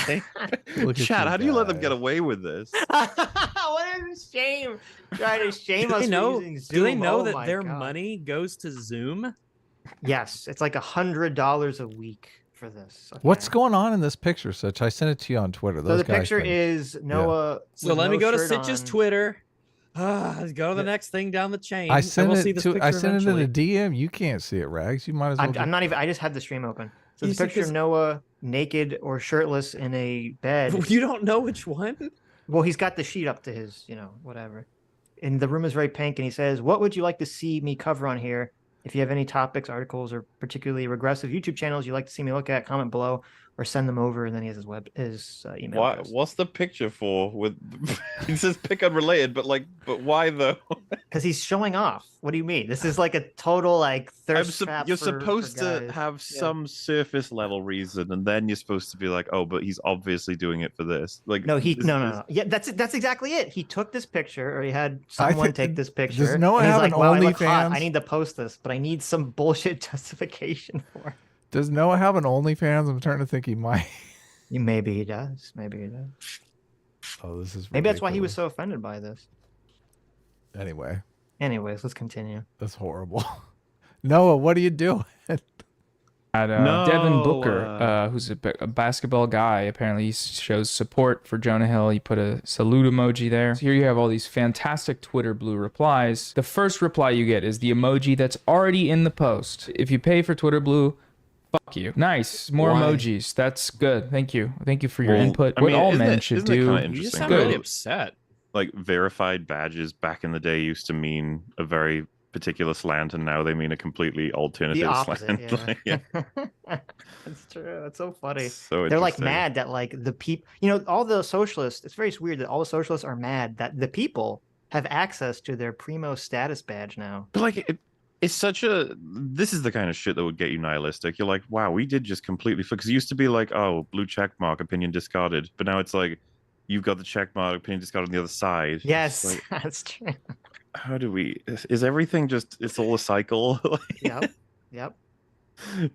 Look at Chad, you how do you let them guys. get away with this? What a shame! Trying to shame Do us they for know? using Zoom. Do they know Oh that my their God. money goes to Zoom? Yes, it's like $100 a week for this. Okay? What's going on in this picture, Sitch? I sent it to you on Twitter. So Those the guys picture think- is Noah. So with let me no go to shirt Sitch's on. Twitter. Let's go to the next thing down the chain. I sent will it see this to. picture I sent it in eventually. a DM. You can't see it, Rags. You might as well. I'm not even. I just had the stream open. So You the see, picture 'cause- of Noah naked or shirtless in a bed. You don't know which one? Well, he's got the sheet up to his, whatever. And the room is very pink. And he says, "What would you like to see me cover on here? If you have any topics, articles, or particularly regressive YouTube channels you'd like to see me look at, comment below or send them over." And then he has his email. Why, address. what's the picture for? With he says pick unrelated, but why though? Because he's showing off. What do you mean? This is like a total thirst trap. You're for supposed to guys. have some surface level reason, and then you're supposed to be like, oh, but he's obviously doing it for this. Like, No, this no. Yeah, that's exactly it. He took this picture, or he had someone take this picture. Does Noah and he's have like, an "Wow, I look hot. OnlyFans? I need to post this, but I need some bullshit justification for it." Does Noah have an OnlyFans? I'm starting to think he might. Maybe he does. Maybe he does. Oh, this is. Maybe that's why he was ridiculous. so offended by this. Anyway, Anyways, let's continue. that's horrible. Noah, what are you doing? Devin Booker, who's a basketball guy, apparently he shows support for Jonah Hill. He put a salute emoji there. So here you have all these fantastic Twitter blue replies. The first reply you get is the emoji that's already in the post. If you pay for Twitter blue, fuck you. Nice. More Why? emojis. That's good. Thank you. Thank you for your Well, input. I What mean, all isn't men it- should isn't it do. kinda You just interesting? sound Good. really upset. like verified badges back in the day used to mean a very particular slant, and now they mean a completely alternative The opposite. slant. Like, yeah. That's true. That's so funny. So They're like interesting. mad that the people, all the socialists. It's very weird that all the socialists are mad that the people have access to their primo status badge now. But it's such a. This is the kind of shit that would get you nihilistic. You're like, wow, we did just completely. Because it used to be like, oh, blue check mark, opinion discarded. But now it's like, you've got the check mark, opinion discarded on the other side. It's Yes, like, that's true. how do we? Is everything just? It's all a cycle. Yep.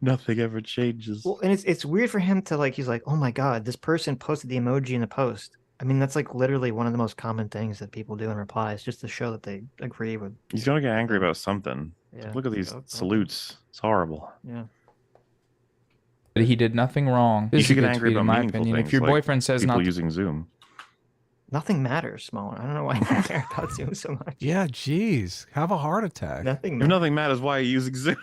Nothing ever changes. Well, and it's weird for him to he's like, "Oh my God, this person posted the emoji in the post." I mean, that's literally one of the most common things that people do in replies, just to show that they agree with. He's gonna get angry about something. Yeah. Look at these Okay. salutes. It's horrible. Yeah. He did nothing wrong. You This is should a get good angry tweet, about in my meaningful opinion. If things, your like boyfriend says people not to using Zoom. Nothing matters, Mauler. I don't know why you care about Zoom so much. Yeah, geez. Have a heart attack. Nothing If matters. nothing matters, why are you using Zoom?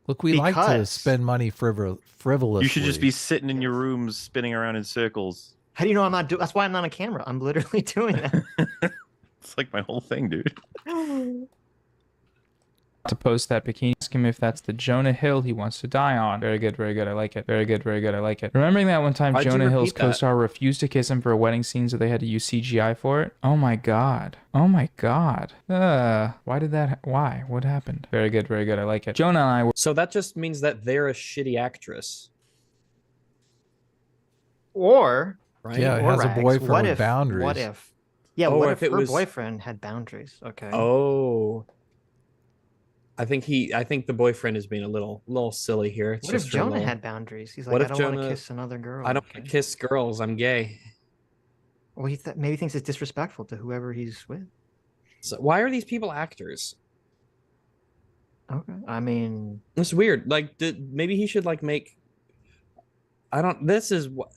Look, we like to spend money frivolously. You should just be sitting in your rooms spinning around in circles. How do you know I'm not doing? That's why I'm not on camera. I'm literally doing that. It's like my whole thing, dude. To post that bikini, ask him if that's the Jonah Hill he wants to die on. Very good, very good. I like it. Very good, very good. I like it. Remembering that one time Jonah Hill's co-star refused to kiss him for a wedding scene, so they had to use CGI for it. Oh my god. Oh my god. Why did that? Why? What happened? Very good, very good. I like it. Jonah and I were. So that just means that they're a shitty actress, Or right? Yeah, it or has a rags. boyfriend What with if, boundaries. What if? Yeah, Oh, what if if it her was- boyfriend had boundaries? Okay. Oh. I think the boyfriend is being a little silly here. It's What if just Jonah little, had boundaries? He's like, What I if don't want to Jonah- kiss another girl. I don't want to kiss girls. I'm gay. Well, he maybe thinks it's disrespectful to whoever he's with. So why are these people actors? Okay. I mean, It's weird. Like, maybe he should like make. I don't. This is what.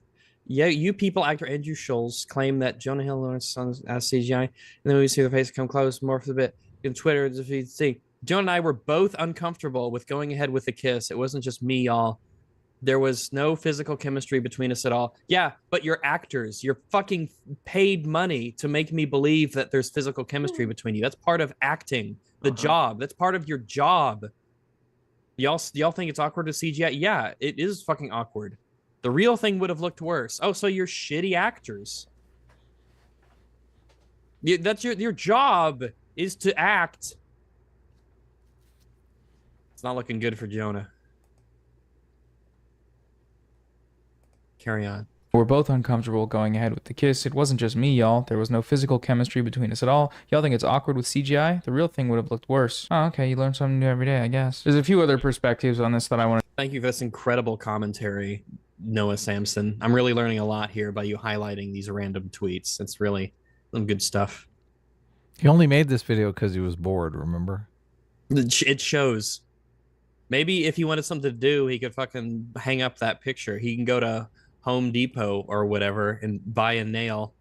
Yeah, you people, actor Andrew Schulz claim that Jonah Hill learns sons as CGI, and then we see the face come close more for the bit. In Twitter, if you see, Jonah and I were both uncomfortable with going ahead with the kiss. It wasn't just me, y'all. There was no physical chemistry between us at all. Yeah, but you're actors. You're fucking paid money to make me believe that there's physical chemistry between you. That's part of acting. The job. That's part of your job. Y'all think it's awkward to CGI? Yeah, it is fucking awkward. The real thing would have looked worse. Oh, so you're shitty actors. That's your job is to act. It's not looking good for Jonah. Carry on. We're both uncomfortable going ahead with the kiss. It wasn't just me, y'all. There was no physical chemistry between us at all. Y'all think it's awkward with CGI? The real thing would have looked worse. Oh, okay. You learn something new every day, I guess. There's a few other perspectives on this that I want to. Thank you for this incredible commentary, Noah Samson. I'm really learning a lot here by you highlighting these random tweets. It's really some good stuff. He only made this video because he was bored, remember? It shows. Maybe if he wanted something to do, he could fucking hang up that picture. He can go to Home Depot or whatever and buy a nail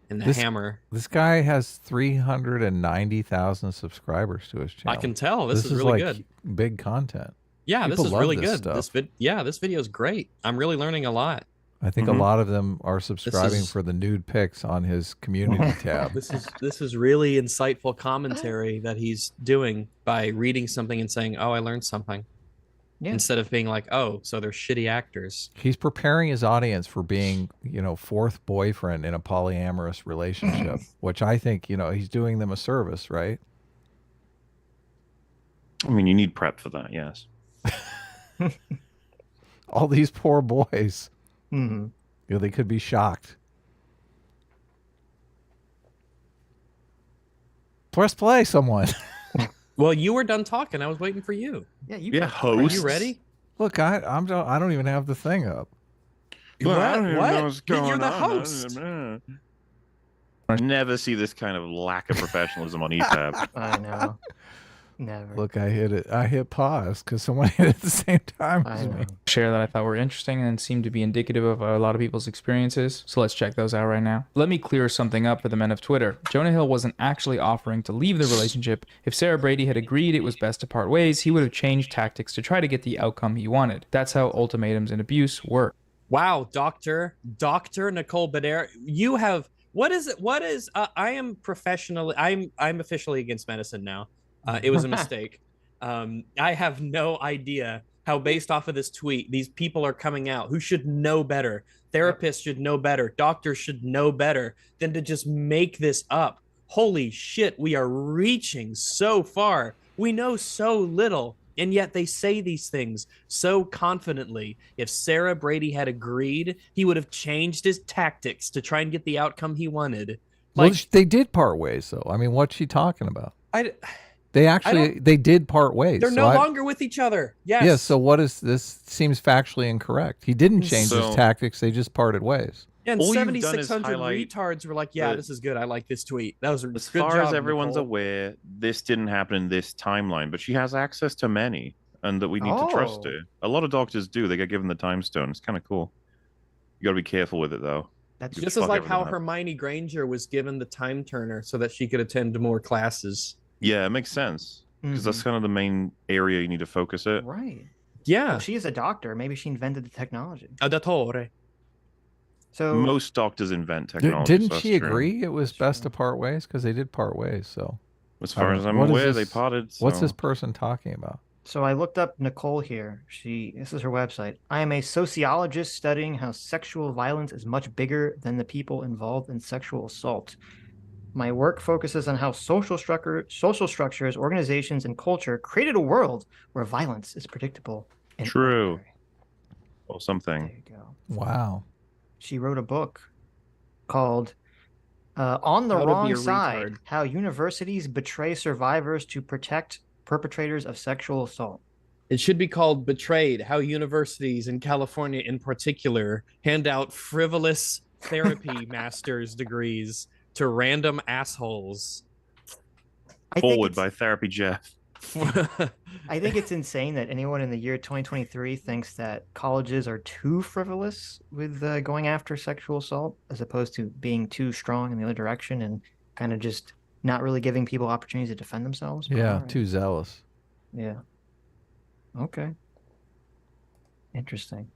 and a hammer. This guy has 390,000 subscribers to his channel. I can tell. This is really like good. Big content. Yeah, People this is love really this good. stuff. This video is great. I'm really learning a lot. I think a lot of them are subscribing is- for the nude pics on his community tab. This is really insightful commentary that he's doing by reading something and saying, "Oh, I learned something." Yeah. Instead of being like, "Oh, so they're shitty actors." He's preparing his audience for being, fourth boyfriend in a polyamorous relationship, which I think, he's doing them a service, right? I mean, you need prep for that, yes. All these poor boys, mm-hmm. they could be shocked. Press play, someone. Well, you were done talking. I was waiting for you. Yeah, Are host. you ready? Look, I don't even have the thing up. Well, I don't even What? know what's going You're the on. host. Never see this kind of lack of professionalism on ETAB. I know. Never. Look, I hit pause because someone hit it at the same time I as me. know. Share that I thought were interesting and seemed to be indicative of a lot of people's experiences. So let's check those out right now. Let me clear something up for the men of Twitter. Jonah Hill wasn't actually offering to leave the relationship. If Sarah Brady had agreed it was best to part ways, he would have changed tactics to try to get the outcome he wanted. That's how ultimatums and abuse work. Wow, Dr. Nicole Badair, you have what is I am professionally I'm officially against medicine now. It was a mistake. I have no idea how, based off of this tweet, these people are coming out who should know better. Therapists should know better. Doctors should know better than to just make this up. Holy shit, we are reaching so far. We know so little, and yet they say these things so confidently. If Sarah Brady had agreed, he would have changed his tactics to try and get the outcome he wanted. Well, they did part ways, though. I mean, what's she talking about? They did part ways. They're no longer with each other. Yes. Yeah, so what is this? Seems factually incorrect. He didn't change his tactics. They just parted ways. And all you've done is 7,600 highlight retards were like, yeah, this is good. I like this tweet. That was a As good far job, as everyone's Nicole. aware, this didn't happen in this timeline, but she has access to many, and that we need to trust Oh. her. A lot of doctors do. They get given the time stone. It's kind of cool. You got to be careful with it, though. That's This fuck is like everything how up. Hermione Granger was given the time turner so that she could attend more classes. Yeah, it makes sense because that's kind of the main area you need to focus it. right. Yeah. Well, she is a doctor. Maybe she invented the technology. Adatore. So Most doctors invent technology. Didn't so she that's true. agree it was best to part ways? Because they did part ways. So As far as I'm What is aware, this- they parted. what's so- this person talking about? So I looked up Nicole here. This is her website. I am a sociologist studying how sexual violence is much bigger than the people involved in sexual assault. My work focuses on how social structures, organizations, and culture created a world where violence is predictable and True. ordinary. Or something. There you go. Wow. She wrote a book called On the How to Be Wrong a Side, Retard. How Universities Betray Survivors to Protect Perpetrators of Sexual Assault. It should be called Betrayed, how universities in California in particular hand out frivolous therapy master's degrees to random assholes. Forward by TherapystJeff. I think it's insane that anyone in the year 2023 thinks that colleges are too frivolous with going after sexual assault as opposed to being too strong in the other direction and kind of just not really giving people opportunities to defend themselves. But Yeah, all right. too zealous. Yeah. Okay. Interesting.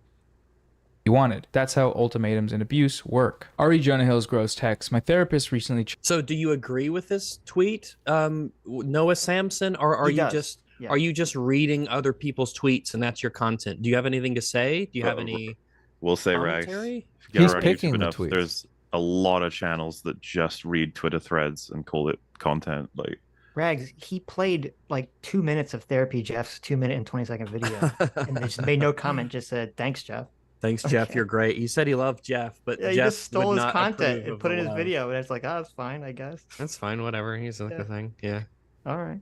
You wanted. That's how ultimatums and abuse work. Jonah Hill's gross text. My therapist recently So do you agree with this tweet, Noah Samson, or are He you does. just Yeah. are you just reading other people's tweets and that's your content? Do you have anything to say? Do you have any We'll say, Rags. commentary? If you get He's around picking YouTube the enough, tweets. there's a lot of channels that just read Twitter threads and call it content. Like, Rags, he played like 2 minutes of Therapy Jeff's 2-minute and 20-second video and just made no comment, just said, thanks, Jeff. Thanks, Jeff. Okay. You're great. He said he loved Jeff, but Yeah, he Jeff just stole would his not content approve and of put it the in his love. video. And it's like, oh, it's fine, I guess. That's fine. Whatever. He's like Yeah. a thing. Yeah. All right.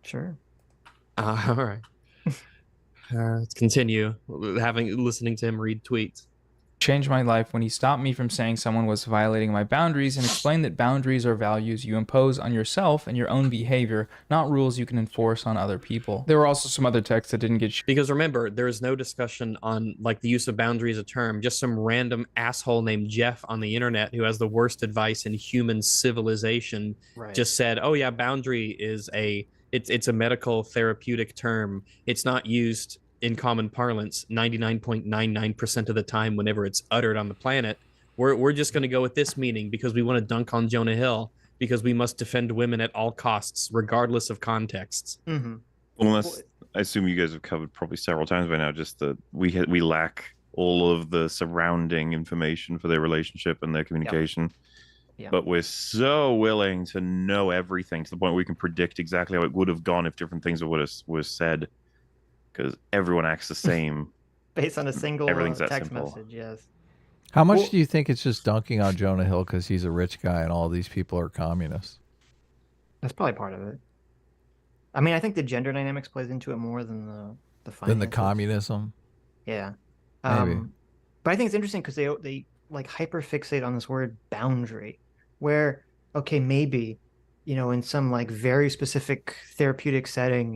Sure. All right. Let's continue listening to him read tweets. changed my life when he stopped me from saying someone was violating my boundaries and explained that boundaries are values you impose on yourself and your own behavior, not rules you can enforce on other people. There were also some other texts that didn't get Because remember, there is no discussion on like the use of boundaries as a term. Just some random asshole named Jeff on the internet who has the worst advice in human civilization just said, "Oh yeah, boundary is it's a medical therapeutic term. It's not used in common parlance 99.99% of the time whenever it's uttered on the planet. We're just going to go with this meaning because we want to dunk on Jonah Hill because we must defend women at all costs regardless of contexts." Mm-hmm. Unless I assume you guys have covered probably several times by now, just that we lack all of the surrounding information for their relationship and their communication. Yep. But we're so willing to know everything to the point where we can predict exactly how it would have gone if different things were said, because everyone acts the same. Based on a single Everything's that text simple. message, yes. How much Well- do you think it's just dunking on Jonah Hill because he's a rich guy and all these people are communists? That's probably part of it. I mean, I think the gender dynamics plays into it more than the Than the finances. communism? Yeah. Maybe. But I think it's interesting because they like hyper fixate on this word boundary, where, okay, maybe, in some like very specific therapeutic setting,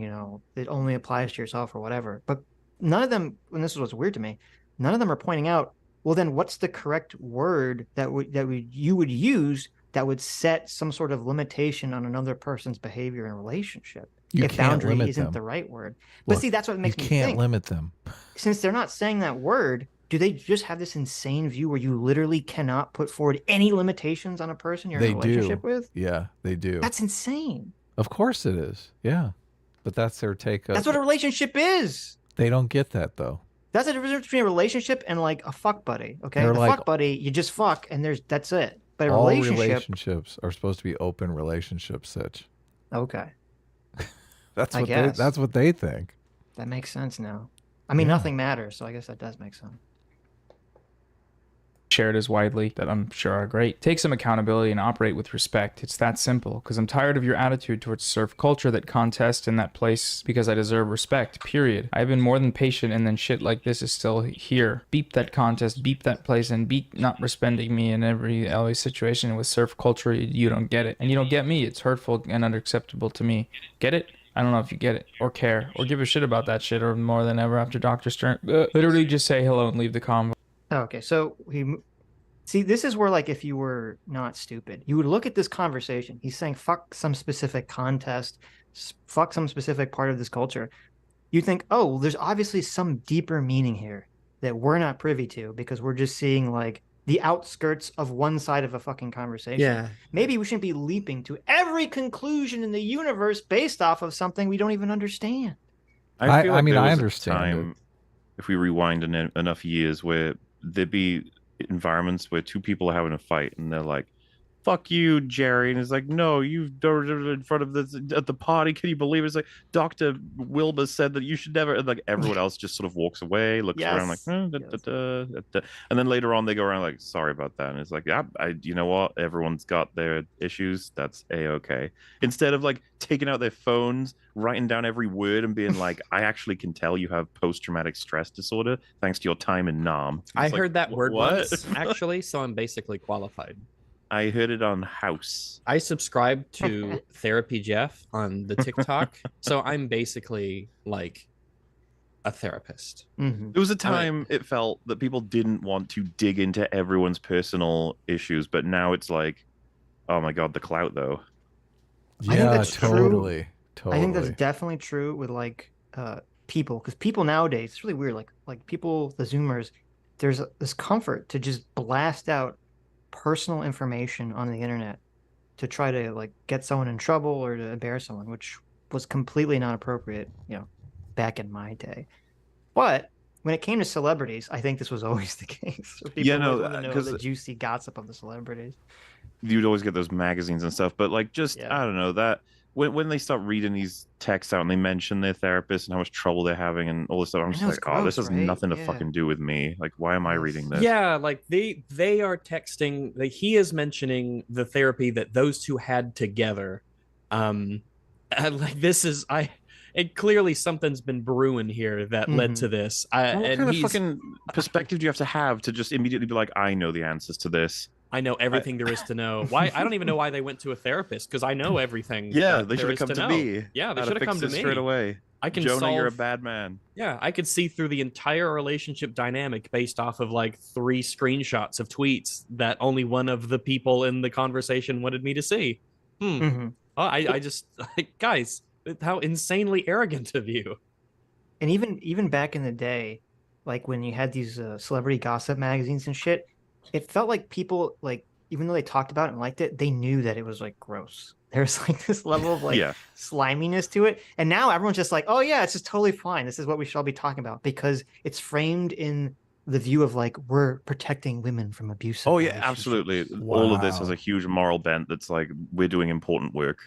it only applies to yourself or whatever. But none of them, and this is what's weird to me, none of them are pointing out, well, then what's the correct word you would use that would set some sort of limitation on another person's behavior and relationship? You if can't boundary limit isn't them. the right word. But Look, see, that's what makes you me can't think. limit them. Since they're not saying that word, do they just have this insane view where you literally cannot put forward any limitations on a person you're in a relationship with? Yeah, they do. That's insane. Of course it is. Yeah. But that's their take. That's what a relationship is. They don't get that, though. That's the difference between a relationship and like a fuck buddy. Okay, They're a like- fuck buddy, you just fuck and that's it. But a All relationship, relationships are supposed to be open relationships, Sitch. okay, That's I what guess. that's what they think. that makes sense now. I mean, Yeah. nothing matters, so I guess that does make sense. shared as widely that I'm sure are great. Take some accountability and operate with respect. It's that simple, because I'm tired of your attitude towards surf culture that contest in that place because I deserve respect, period. I've been more than patient and then shit like this is still here. Beep that contest, beep that place, and beep not respecting me in every always situation with surf culture. You don't get it. And you don't get me. It's hurtful and unacceptable to me. Get it? I don't know if you get it, or care, or give a shit about that shit, or more than ever after Dr. Stern. Literally just say hello and leave the convo. Okay, so See, this is where, like, if you were not stupid, you would look at this conversation. He's saying, fuck some specific contest, fuck some specific part of this culture. You think, oh, well, there's obviously some deeper meaning here that we're not privy to because we're just seeing, like, the outskirts of one side of a fucking conversation. Yeah. Maybe we shouldn't be leaping to every conclusion in the universe based off of something we don't even understand. I feel like mean, there I was a understand time, if we rewind enough years, where there'd be environments where two people are having a fight and they're like, fuck you, Jerry. And it's like, no, you in front of this at the party. Can you believe it? It's like, Dr. Wilbur said that you should never. And like everyone else just sort of walks away, looks around like, and then later on they go around like, sorry about that. And it's like, yeah, you know what? Everyone's got their issues. That's a-okay. Instead of like taking out their phones, writing down every word and being like, I actually can tell you have post-traumatic stress disorder thanks to your time in Nam. I like, heard that word what? once, actually, so I'm basically qualified. I heard it on House. I subscribe to TherapystJeff on the TikTok, so I'm basically like a therapist. There was a time it felt that people didn't want to dig into everyone's personal issues, but now it's like, oh my god, the clout though. Yeah, I think that's totally. I think that's definitely true with like people, because people nowadays, it's really weird. Like people, the Zoomers, there's this comfort to just blast out personal information on the internet to try to like get someone in trouble or to embarrass someone, which was completely not appropriate, you know, back in my day. But when it came to celebrities, I think this was always the case. People want to know the juicy gossip of the celebrities. You'd always get those magazines and stuff, but like just I don't know that when they start reading these texts out and they mention their therapist and how much trouble they're having and all this stuff, I'm just like, gross, oh, this has nothing to fucking do with me. Like, why am I reading this? Yeah, like they are texting. Like, he is mentioning the therapy that those two had together. And like this is it clearly something's been brewing here that led to this. What kind of fucking perspective do you have to just immediately be like, I know the answers to this? I know everything there is to know. Why? I don't even know why they went to a therapist, because I know everything. Yeah, they should have come to me. Yeah, they should have come to me straight away. I can Jonah, you're a bad man. Yeah, I could see through the entire relationship dynamic based off of like 3 screenshots of tweets that only one of the people in the conversation wanted me to see. I just like, guys, how insanely arrogant of you. And even back in the day, like when you had these celebrity gossip magazines and shit, it felt like people, like, even though they talked about it and liked it, they knew that it was like gross. There's like this level of like sliminess to it. And now everyone's just like, oh yeah, it's just totally fine. This is what we should all be talking about, because it's framed in the view of like, we're protecting women from abuse. Oh yeah, absolutely. Wow. All of this has a huge moral bent that's like, we're doing important work.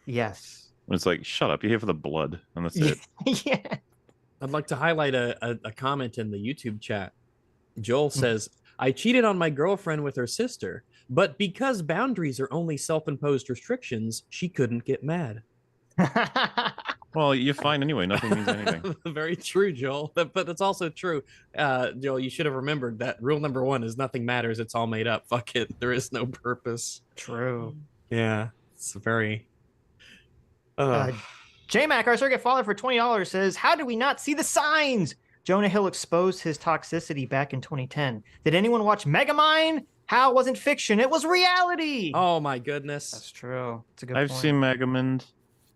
Yes. It's like, shut up, you're here for the blood, and that's it. Yeah. I'd like to highlight a comment in the YouTube chat. Joel says, I cheated on my girlfriend with her sister, but because boundaries are only self-imposed restrictions, she couldn't get mad. Well, you're fine anyway. Nothing means anything. Very true, Joel. But it's also true. Joel, you should have remembered that rule number 1 is nothing matters. It's all made up. Fuck it. There is no purpose. True. Yeah. It's very... J-Mac, our circuit father, for $20 says, how do we not see the signs? Jonah Hill exposed his toxicity back in 2010. Did anyone watch Megamind? How wasn't fiction? It was reality. Oh my goodness. That's true. It's a good I've point. seen Megamind.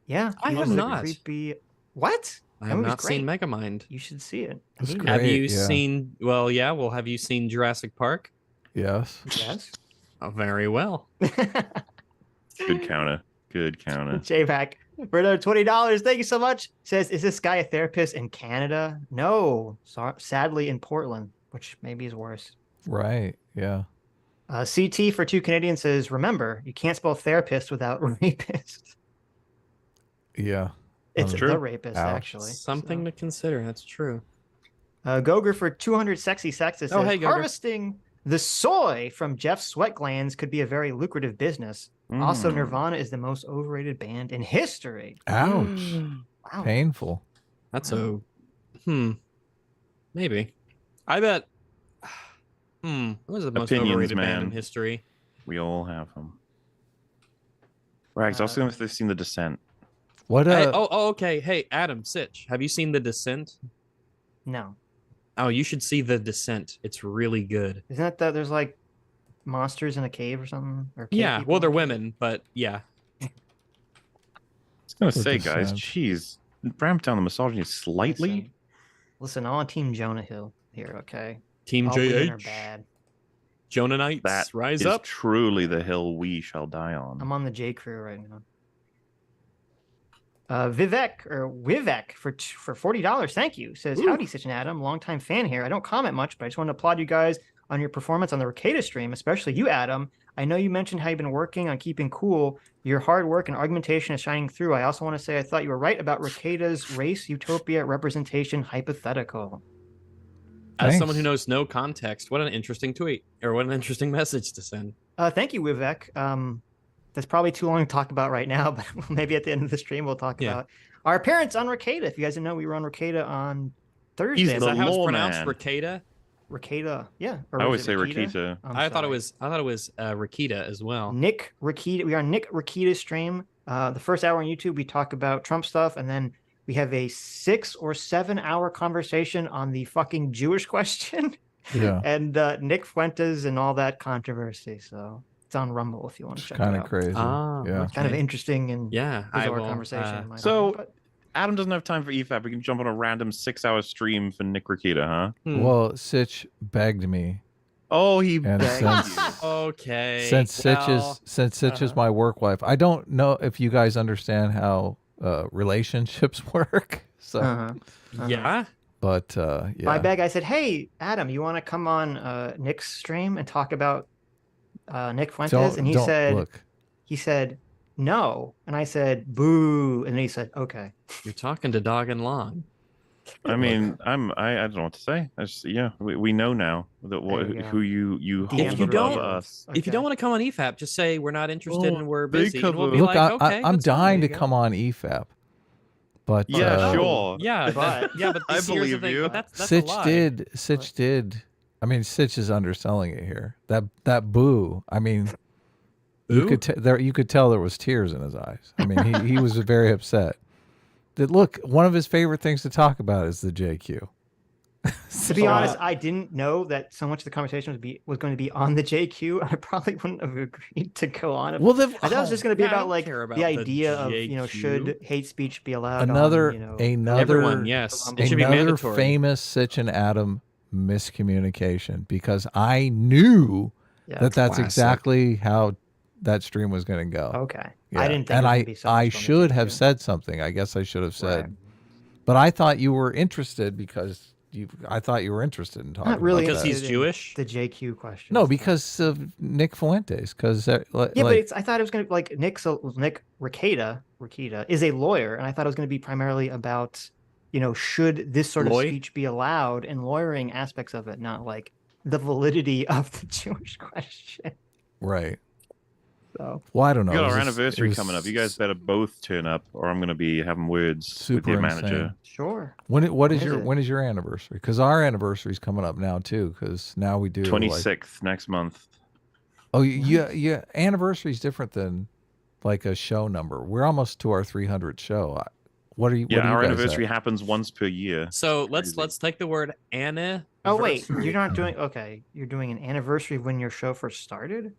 Yeah. I have not. Creepy... What? I have not seen Megamind. You should see it. Have you seen... Well, yeah. Well, have you seen Jurassic Park? Yes. Yes. Oh, very well. Good counter. Good counter. J-Mac, for another $20, thank you so much. Says, is this guy a therapist in Canada? No, sadly in Portland, which maybe is worse. Right, yeah. CT for 2 Canadians says, remember, you can't spell therapist without rapist. Yeah. It's the rapist, actually. Something to consider, that's true. Goger for 200 sexy sexes says, hey, harvesting the soy from Jeff's sweat glands could be a very lucrative business. Also, Nirvana is the most overrated band in history. Ouch. Wow. Painful. That's maybe. I bet. What was the most overrated band in history? We all have them. Rags, I was going to if they've seen The Descent. What? Okay. Hey, Adam, Sitch, have you seen The Descent? No. Oh, you should see The Descent. It's really good. Isn't that there's like monsters in a cave or something? Or cave Yeah, people well, they're in a cave? women, but yeah. I was gonna say, Look at guys, that. jeez, ramp down the misogyny slightly. Listen, I'm on Team Jonah Hill here, okay? Team All women are JH. bad. Jonah Knights, That rise is up. truly the hill we shall die on. I'm on the J crew right now. Vivek for $40. Thank you. Says, howdy, Sitch and Adam. Longtime fan here. I don't comment much, but I just want to applaud you guys on your performance on the Ricada stream, especially you, Adam. I know you mentioned how you've been working on keeping cool. Your hard work and argumentation is shining through. I also want to say I thought you were right about Ricada's race utopia representation hypothetical. As someone who knows no context, what an interesting tweet, or what an interesting message to send. Thank you, Vivek. That's probably too long to talk about right now, but maybe at the end of the stream we'll talk about our appearance on Ricada. If you guys didn't know, we were on Ricada on Thursday. He's Is the that how it's law pronounced? man. Ricada? Ricada, yeah. I always say Rikita. I thought it was Rikita as well. Nick Ricada. We are on Nick Ricada's stream. The first hour on YouTube, we talk about Trump stuff, and then we have a 6 or 7 hour conversation on the fucking Jewish question. Yeah. And Nick Fuentes and all that controversy. So it's on Rumble if you want to check it out. Kind of crazy. Yeah. Kind of interesting and bizarre will, conversation. Adam doesn't have time for EFAP. We can jump on a random 6-hour stream for Nick Rikita, huh? Well, Sitch begged me. Oh, he and begged since, you. Okay. Since Sitch is my work wife, I don't know if you guys understand how relationships work. So yeah. But yeah. I beg. I said, hey, Adam, you want to come on Nick's stream and talk about Nick Fuentes? And he said, no. And I said, boo. And then he said, okay. You're talking to Dog and Long. I mean, I don't know what to say. We know now that who you hold if you above don't us. If you don't want to come on EFAP, just say we're not interested and we're busy. And we'll be Look, like, okay, I'm dying to come on EFAP. But sure. Yeah, but I believe you. That's Sitch a lie. did. I mean, Sitch is underselling it here. That boo. I mean, you could tell there was tears in his eyes. I mean, he was very upset. Look, one of his favorite things to talk about is the JQ. To be honest, I didn't know that so much of the conversation was going to be on the JQ. I probably wouldn't have agreed to go on it. Well, I thought it was just going to be about like the idea of JQ. Should hate speech be allowed? Another everyone, yes, it should be mandatory. Famous Sitch and Adam miscommunication, because I knew that's exactly how that stream was going to go. Okay. Yeah. I didn't think and it was gonna be so I much on the should JQ. have said something. I guess I should have said, but I thought you were interested because I thought you were interested in talking. Not really, because he's Jewish. The JQ question. No, because of Nick Fuentes. Because but I thought it was going to like Nick Ricada is a lawyer, and I thought it was going to be primarily about should this sort of speech be allowed and lawyering aspects of it, not like the validity of the Jewish question. Right. So, well, I don't know. We got our anniversary coming up. You guys better both turn up, or I'm going to be having words with your manager. Insane. Sure. When is your anniversary? Because our anniversary is coming up now too. Because now we do 26th next month. Oh yeah. Anniversary is different than like a show number. We're almost to our 300th show. What are you? Yeah, our anniversary happens once per year. So let's take the word Anna. Oh wait, you're not doing You're doing an anniversary when your show first started.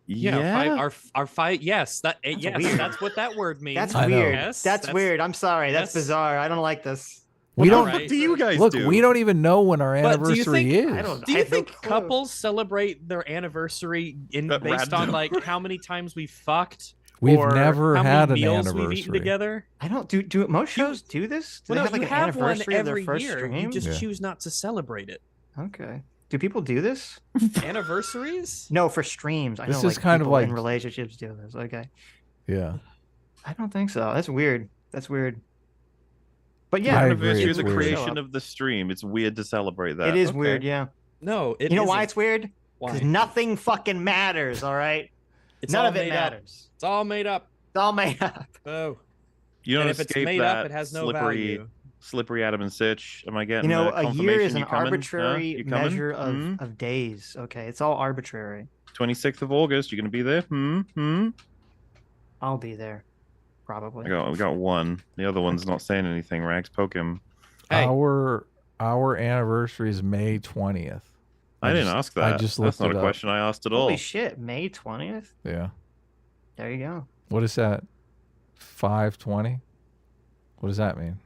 Yeah, our fight. Yes, weird. That's what that word means. That's weird. Yes, that's weird. I'm sorry. That's bizarre. I don't like this. We don't. What do you guys look? do? We don't even know when our anniversary is. Do you think couples celebrate their anniversary based on like how many times we fucked? We've or never how had many an meals anniversary we've eaten together. I don't do most shows do this. Do they have like an anniversary of their first stream? You just choose not to celebrate it. Okay. Do people do this? Anniversaries? No, for streams. I know is like kind of people like in relationships do this. Okay. Yeah. I don't think so. That's weird. But yeah, anniversary is the creation of the stream. It's weird to celebrate that. It is weird, yeah. No, you know why it's weird? Because nothing fucking matters. All right. None of it matters. It's all made up. It's all made up. Oh. You don't and if it's made up, it has no value. Slippery Adam and Sitch. Am I getting a year is an arbitrary measure of days. Okay, it's all arbitrary. 26th of August. You're gonna be there? I'll be there, probably. We got one. The other one's not saying anything. Rags, poke him. Hey. Our anniversary is May 20th. I didn't ask that. I just That's looked not it a up. question I asked at all. Holy shit, May 20th? Yeah. There you go. What is that? 520? What does that mean?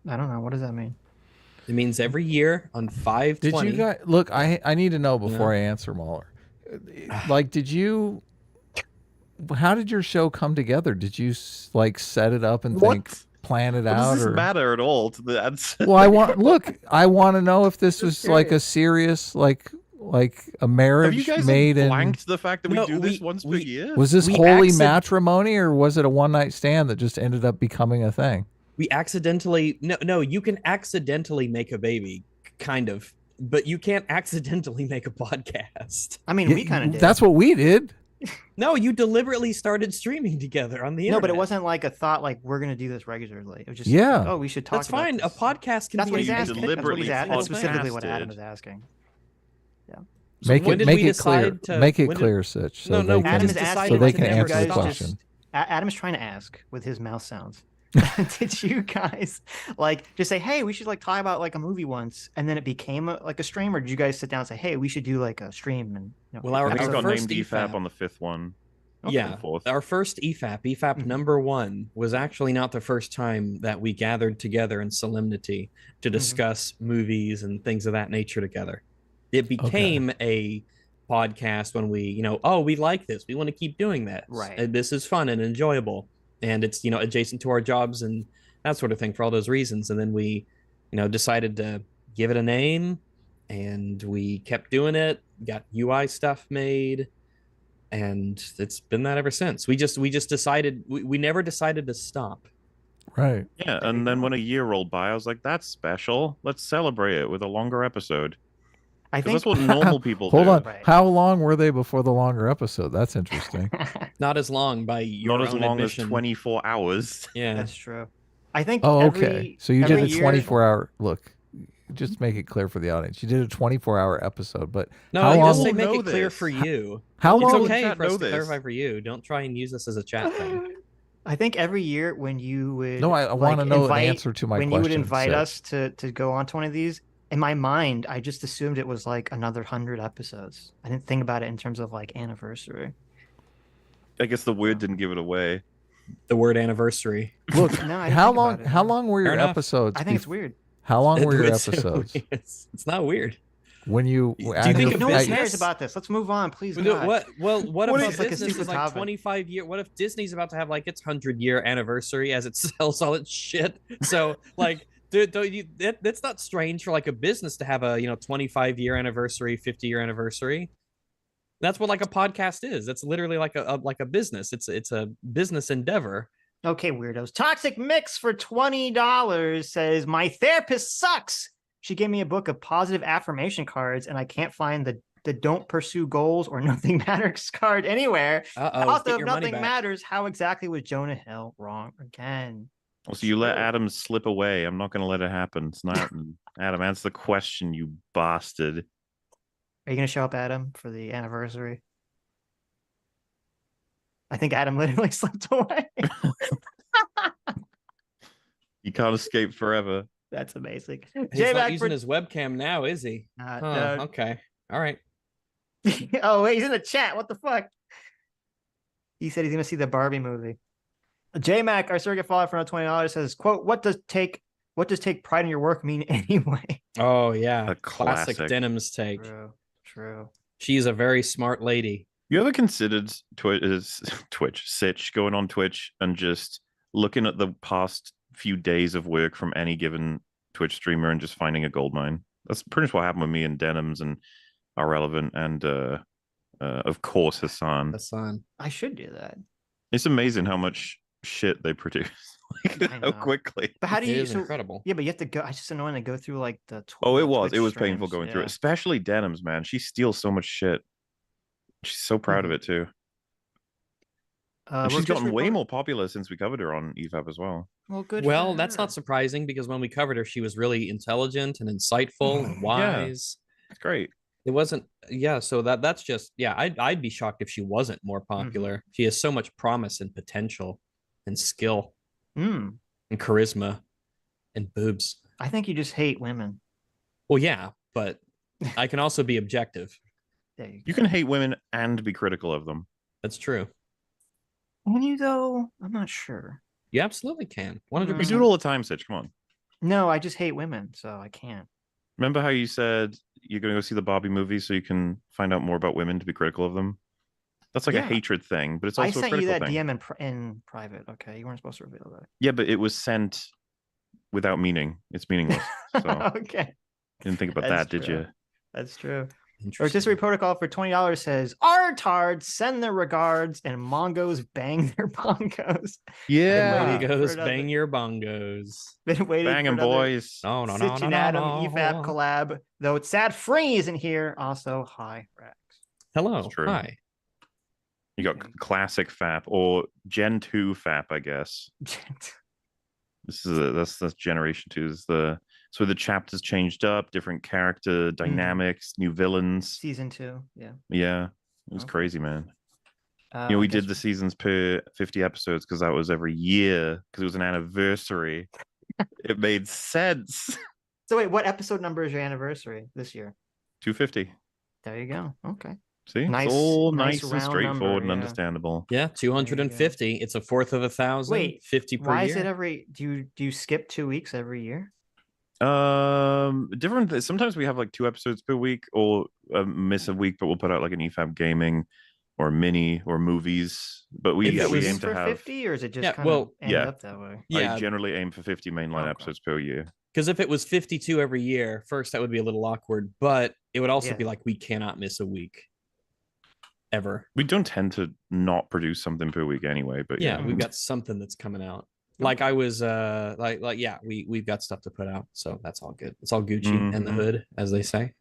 I don't know. What does that mean? It means every year on 5/20. Did you guys look? I need to know before I answer Mauler. Like, did you? How did your show come together? Did you like set it up and plan it out? Does this matter at all to the answer? Well, I want to know if this was like a serious like a marriage Have you guys made in. blanked the fact that we do this once per year? Was this holy matrimony, or was it a one night stand that just ended up becoming a thing? We accidentally no, you can accidentally make a baby, kind of, but you can't accidentally make a podcast. I mean, we kind of did. That's what we did. No, you deliberately started streaming together on the internet. No, but it wasn't like a thought like we're gonna do this regularly. It was just Yeah. like, oh, we should talk. That's fine. About A podcast can That's be what he's a asking. deliberately That's specifically what podcasted. Adam is asking. Yeah. So Make when it did we clear. decide to- Make it when did- clear, Sitch. So No, no, they can, Adam is just asking. decided so they to can never answer the stop. question. Adam is trying to ask with his mouth sounds. Did you guys like just say, hey, we should like talk about like a movie once, and then it became like a stream, or did you guys sit down and say, hey, we should do like a stream? And Well, our I think I got first named EFAP EFAP on the 5th one. Yeah, Fourth. our first EFAP number 1 was actually not the first time that we gathered together in solemnity to discuss movies and things of that nature together. It became a podcast when we, oh, we like this. We want to keep doing that. Right. And this is fun and enjoyable. And it's, adjacent to our jobs and that sort of thing for all those reasons. And then we, decided to give it a name, and we kept doing it, got UI stuff made, and it's been that ever since. We just decided we never decided to stop. Right. Yeah, and then when a year rolled by, I was like, that's special. Let's celebrate it with a longer episode. I think That's what normal people Hold do. on. Right. How long were they before the longer episode? That's interesting. Not as long by your Not as own long admission. as 24 hours. Yeah. That's true. I think. Oh, every, okay. So you did every a year- 24-hour look. Just make it clear for the audience. You did a 24-hour episode, but No, how I long? just say Know make it clear this. for you. How It's long? okay chat for us know to this? clarify for you. Don't try and use this as a chat thing. I think every year when you would No, I want to know the answer to my when question. you would invite Sitch. us to go on to one of these, in my mind, I just assumed it was like another 100 episodes. I didn't think about it in terms of like anniversary. I guess the word didn't give it away. The word anniversary. Look, No, I didn't how think long? about it. How long were your Fair enough. episodes? I think it's weird. How long were your It's- episodes? It's not weird. When you? Do you and think your- of No one business? cares about this. Let's move on, please. What God. what What if is like a business stupid is like topic? 25 year? What if Disney's about to have like its 100-year anniversary as it sells all its shit? So like, that's not strange for like a business to have a 25-year anniversary, 50-year anniversary. That's what like a podcast is. That's literally like a business. It's a business endeavor. Okay, weirdos. Toxic Mix for $20 says, my therapist sucks. She gave me a book of positive affirmation cards, and I can't find the don't pursue goals or nothing matters card anywhere. Also, if nothing matters, how exactly was Jonah Hill wrong again? So you let Adam slip away. I'm not going to let it happen. It's not Adam. Answer the question, you bastard. Are you going to show up, Adam, for the anniversary? I think Adam literally slipped away. You can't escape forever. That's amazing. He's not using his webcam now, is he? No. Okay. All right. Oh, wait, he's in the chat. What the fuck? He said he's going to see the Barbie movie. J-Mac, our surrogate father for $20 says, quote, what does take pride in your work mean anyway? Oh, yeah. A Classic classic. Denim's take. True. She's a very smart lady. You ever considered Sitch, going on Twitch and just looking at the past few days of work from any given Twitch streamer and just finding a gold mine? That's pretty much what happened with me and Denims and Irrelevant and of course Hasan. I should do that. It's amazing how much shit they produce. I How know. quickly. But how do It you? is So, incredible. yeah, but you have to go. It's just annoying to go through like the. Oh, it was Twitch painful streams, going through yeah. it, especially Denims, man. She steals so much shit. She's so proud of it too. And we're she's just gotten way recording- more popular since we covered her on EFAP as well. Well, good. Well, for that's her. not surprising because when we covered her, she was really intelligent and insightful and wise. It's great. It wasn't, yeah. So that's just, yeah. I'd be shocked if she wasn't more popular. She has so much promise and potential, and skill, Mm, and charisma, and boobs. I think you just hate women. Well, yeah, but I can also be objective. There you go. You can hate women and be critical of them. That's true. Can you though? I'm not sure. You absolutely can. You 100%. do it all the time, Sitch. Come on. No, I just hate women, so I can't. Remember how you said you're going to go see the Barbie movie so you can find out more about women to be critical of them? That's like a hatred thing, but it's also I a sent critical you that thing. DM in private. Okay, you weren't supposed to reveal that. Yeah, but it was sent without meaning. It's meaningless. So Okay. You didn't think about that, did you? That's true. Rotisserie Protocol for $20 says, "Artards send their regards and Mongos bang their bongos." Yeah. Bongos, bang your bongos. Been waiting Banging for another boys. No, Sitch and Adam EFAP collab. Though it's sad Free isn't here. Also, hi, Rex. Hello. It's true. Hi. You got classic FAP or Gen 2 FAP, I guess. This is that's generation 2. Is so the chapters changed up, different character dynamics, new villains. Season 2, yeah. Yeah. It was crazy, man. We did the seasons per 50 episodes because that was every year because it was an anniversary. It made sense. So wait, what episode number is your anniversary this year? 250. There you go. Okay. See, Nice, it's all nice nice and round straightforward number, and yeah. understandable. Yeah, 250. It's a fourth of 1,000. Wait, 50 per why year. is it every? Do you skip 2 weeks every year? Different. Sometimes we have like 2 episodes per week, or miss a week, but we'll put out like an EFAB gaming or mini or movies. But we aim to have 50, or is it just kind of end up that way? Yeah, I generally aim for 50 mainline episodes per year. Because if it was 52 every year, first that would be a little awkward, but it would also be like we cannot miss a week. Ever. We don't tend to not produce something per week anyway, but yeah, we've got something that's coming out. Like I was we've got stuff to put out, so that's all good. It's all Gucci and the hood, as they say.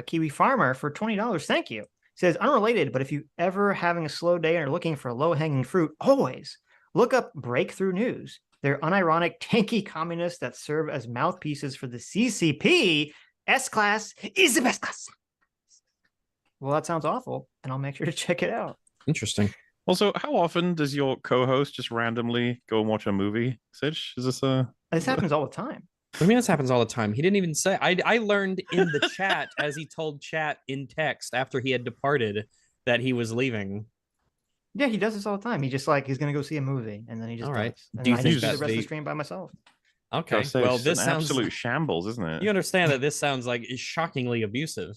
Kiwi Farmer for $20. Thank you. Says, unrelated, but if you ever having a slow day and are looking for low-hanging fruit, always look up Breakthrough News. They're unironic, tanky communists that serve as mouthpieces for the CCP. S-Class is the best class. Well, that sounds awful, and I'll make sure to check it out. Interesting. Also, how often does your co-host just randomly go and watch a movie? Sitch, is this This happens all the time. I mean, this happens all the time. He didn't even say. I learned in the chat as he told chat in text after he had departed that he was leaving. Yeah, he does this all the time. He just he's gonna go see a movie, and then he just all right. does. Do you I think just do that's the rest of the stream by myself? Okay. Well, this sounds absolute shambles, isn't it? You understand that this sounds like is shockingly abusive.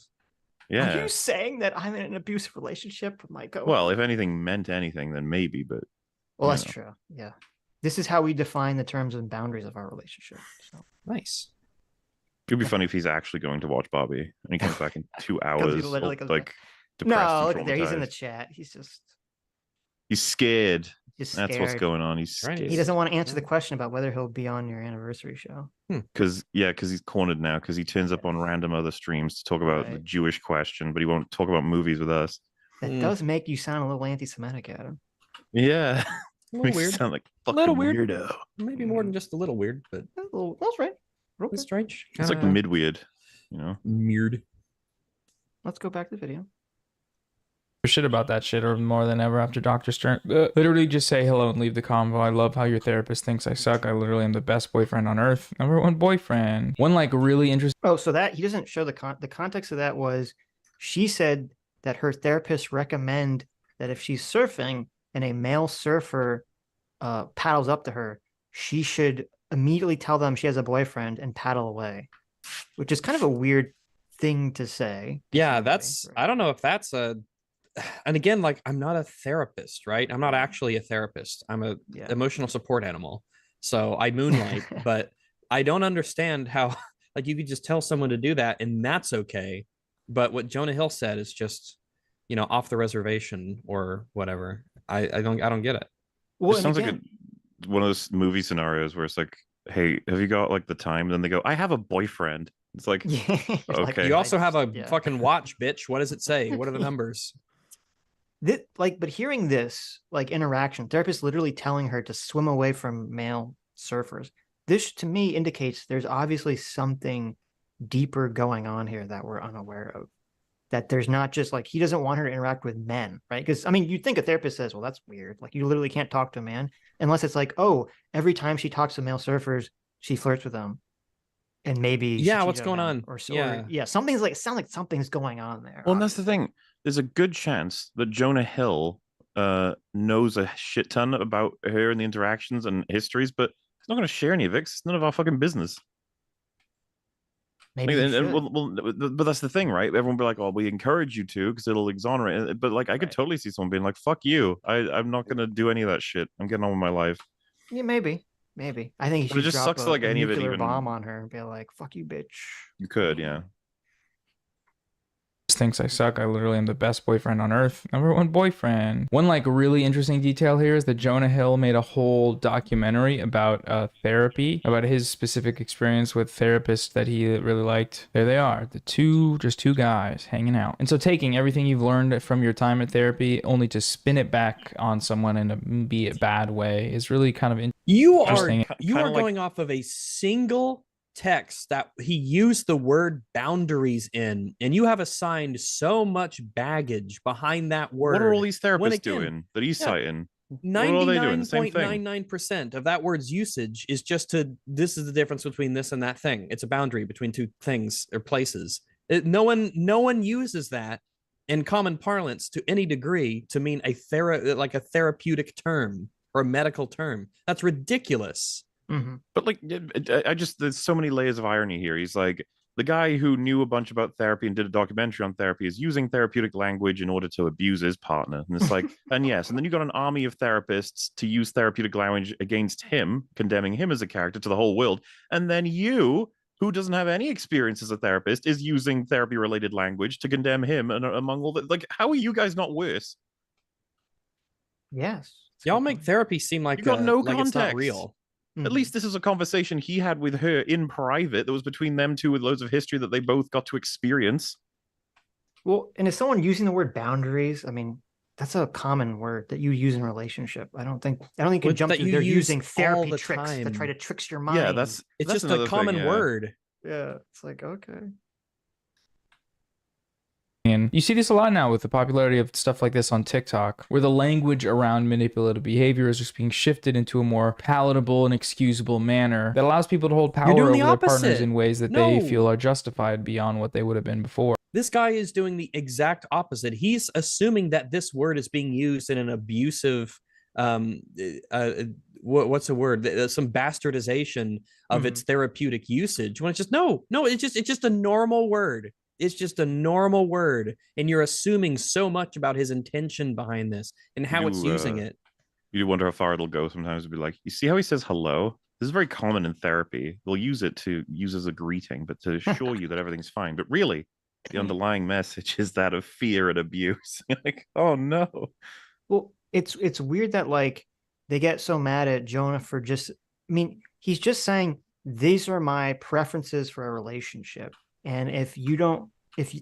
Yeah. Are you saying that I'm in an abusive relationship with my co-host? Well, if anything meant anything, then maybe, but well, that's true. Yeah. This is how we define the terms and boundaries of our relationship. So. Nice. It'd be funny if he's actually going to watch Bobby and he comes back in 2 hours, like depressed. No, look and there. He's in the traumatized. chat. He's scared. He's That's scared. what's going on. He's scared. He doesn't want to answer the question about whether he'll be on your anniversary show. Because he's cornered now because he turns up on random other streams to talk about the Jewish question, but he won't talk about movies with us. That does make you sound a little anti-Semitic, Adam. Yeah. A little Makes you weird. sound like fucking little weird. weirdo. Maybe more than just a little weird, but That's right. it's strange. It's like mid weird, you know. Weird. Let's go back to the video. Shit about that shit or more than ever after Dr. Stern. Literally just say hello and leave the convo. I love how your therapist thinks I suck. I literally am the best boyfriend on earth. #1 boyfriend. One really interesting. Oh, so that he doesn't show the context of that was she said that her therapist recommend that if she's surfing and a male surfer paddles up to her, she should immediately tell them she has a boyfriend and paddle away, which is kind of a weird thing to say. Yeah, that's I don't know if that's a. And again, I'm not a therapist, right? I'm not actually a therapist. I'm a emotional support animal. So I moonlight, but I don't understand how you could just tell someone to do that and that's okay. But what Jonah Hill said is just, off the reservation or whatever. I don't get it. Well, it sounds like one of those movie scenarios where it's like, hey, have you got the time? And then they go, I have a boyfriend. It's like, okay. You also have a fucking watch, bitch. What does it say? What are the numbers? But hearing this interaction, therapist literally telling her to swim away from male surfers, this to me indicates there's obviously something deeper going on here that we're unaware of, that there's not just he doesn't want her to interact with men, right? Because you'd think a therapist says, well, that's weird, you literally can't talk to a man unless it's oh, every time she talks to male surfers she flirts with them. and maybe yeah, she what's cheated going him, on? or so, Yeah, yeah, something's like sound like something's going on there. Well, and that's the obviously. thing. There's a good chance that Jonah Hill knows a shit ton about her and the interactions and histories, but he's not going to share any of it 'cause it's none of our fucking business. Maybe Like, he should. but that's the thing, right? Everyone will be like, "Oh, we encourage you to because it'll exonerate." But like, I could Right. totally see someone being like, "Fuck you! I'm not going to do any of that shit. I'm getting on with my life." Yeah, maybe. I think he But it should just drop sucks that like a any of it nuclear even bomb on her and be like, "Fuck you, bitch." you could, yeah. Thinks I suck. I literally am the best boyfriend on earth. #1 boyfriend. One like really interesting detail here is that Jonah Hill made a whole documentary about therapy, about his specific experience with therapists that he really liked. There they are, just two guys hanging out. And so taking everything you've learned from your time at therapy only to spin it back on someone in a be it bad way is really kind of interesting. you are Kinda going off of a single text that he used the word boundaries in, and you have assigned so much baggage behind that word. What are all these When therapists again, doing that he's citing? What are Ninety they doing? nine The same point thing. 99% of that word's usage is just to, this is the difference between this and that thing. It's a boundary between two things or places. No one uses that in common parlance to any degree to mean a therapeutic term or a medical term. That's ridiculous. Mm-hmm. But like, I just there's so many layers of irony here. He's like the guy who knew a bunch about therapy and did a documentary on therapy is using therapeutic language in order to abuse his partner. And it's like, and yes, and then you got an army of therapists to use therapeutic language against him, condemning him as a character to the whole world. And then you, who doesn't have any experience as a therapist, is using therapy-related language to condemn him. And among all that, like, how are you guys not worse? Yes. Y'all make therapy seem like You got no like it's not context. real. At least this is a conversation he had with her in private that was between them two with loads of history that they both got to experience. Well, and if someone using the word boundaries, I mean, that's a common word that you use in a relationship. I don't think you can jump to they're using therapy tricks to try to trick your mind. Yeah, It's that's just a common word. Yeah, it's like, okay. And you see this a lot now with the popularity of stuff like this on TikTok, where the language around manipulative behavior is just being shifted into a more palatable and excusable manner that allows people to hold power over their partners in ways that they feel are justified beyond what they would have been before. This guy is doing the exact opposite. He's assuming that this word is being used in an abusive, what's the word? Some bastardization of its therapeutic usage. When it's just it's just a normal word. It's just a normal word, and you're assuming so much about his intention behind this and how it's using it. You do wonder how far it'll go sometimes to be like, you see how he says hello? This is very common in therapy. They'll use it to use as a greeting, but to assure you that everything's fine. But really, the underlying message is that of fear and abuse. Like, oh no. Well, it's weird that like they get so mad at Jonah for just, I mean, he's just saying these are my preferences for a relationship. And if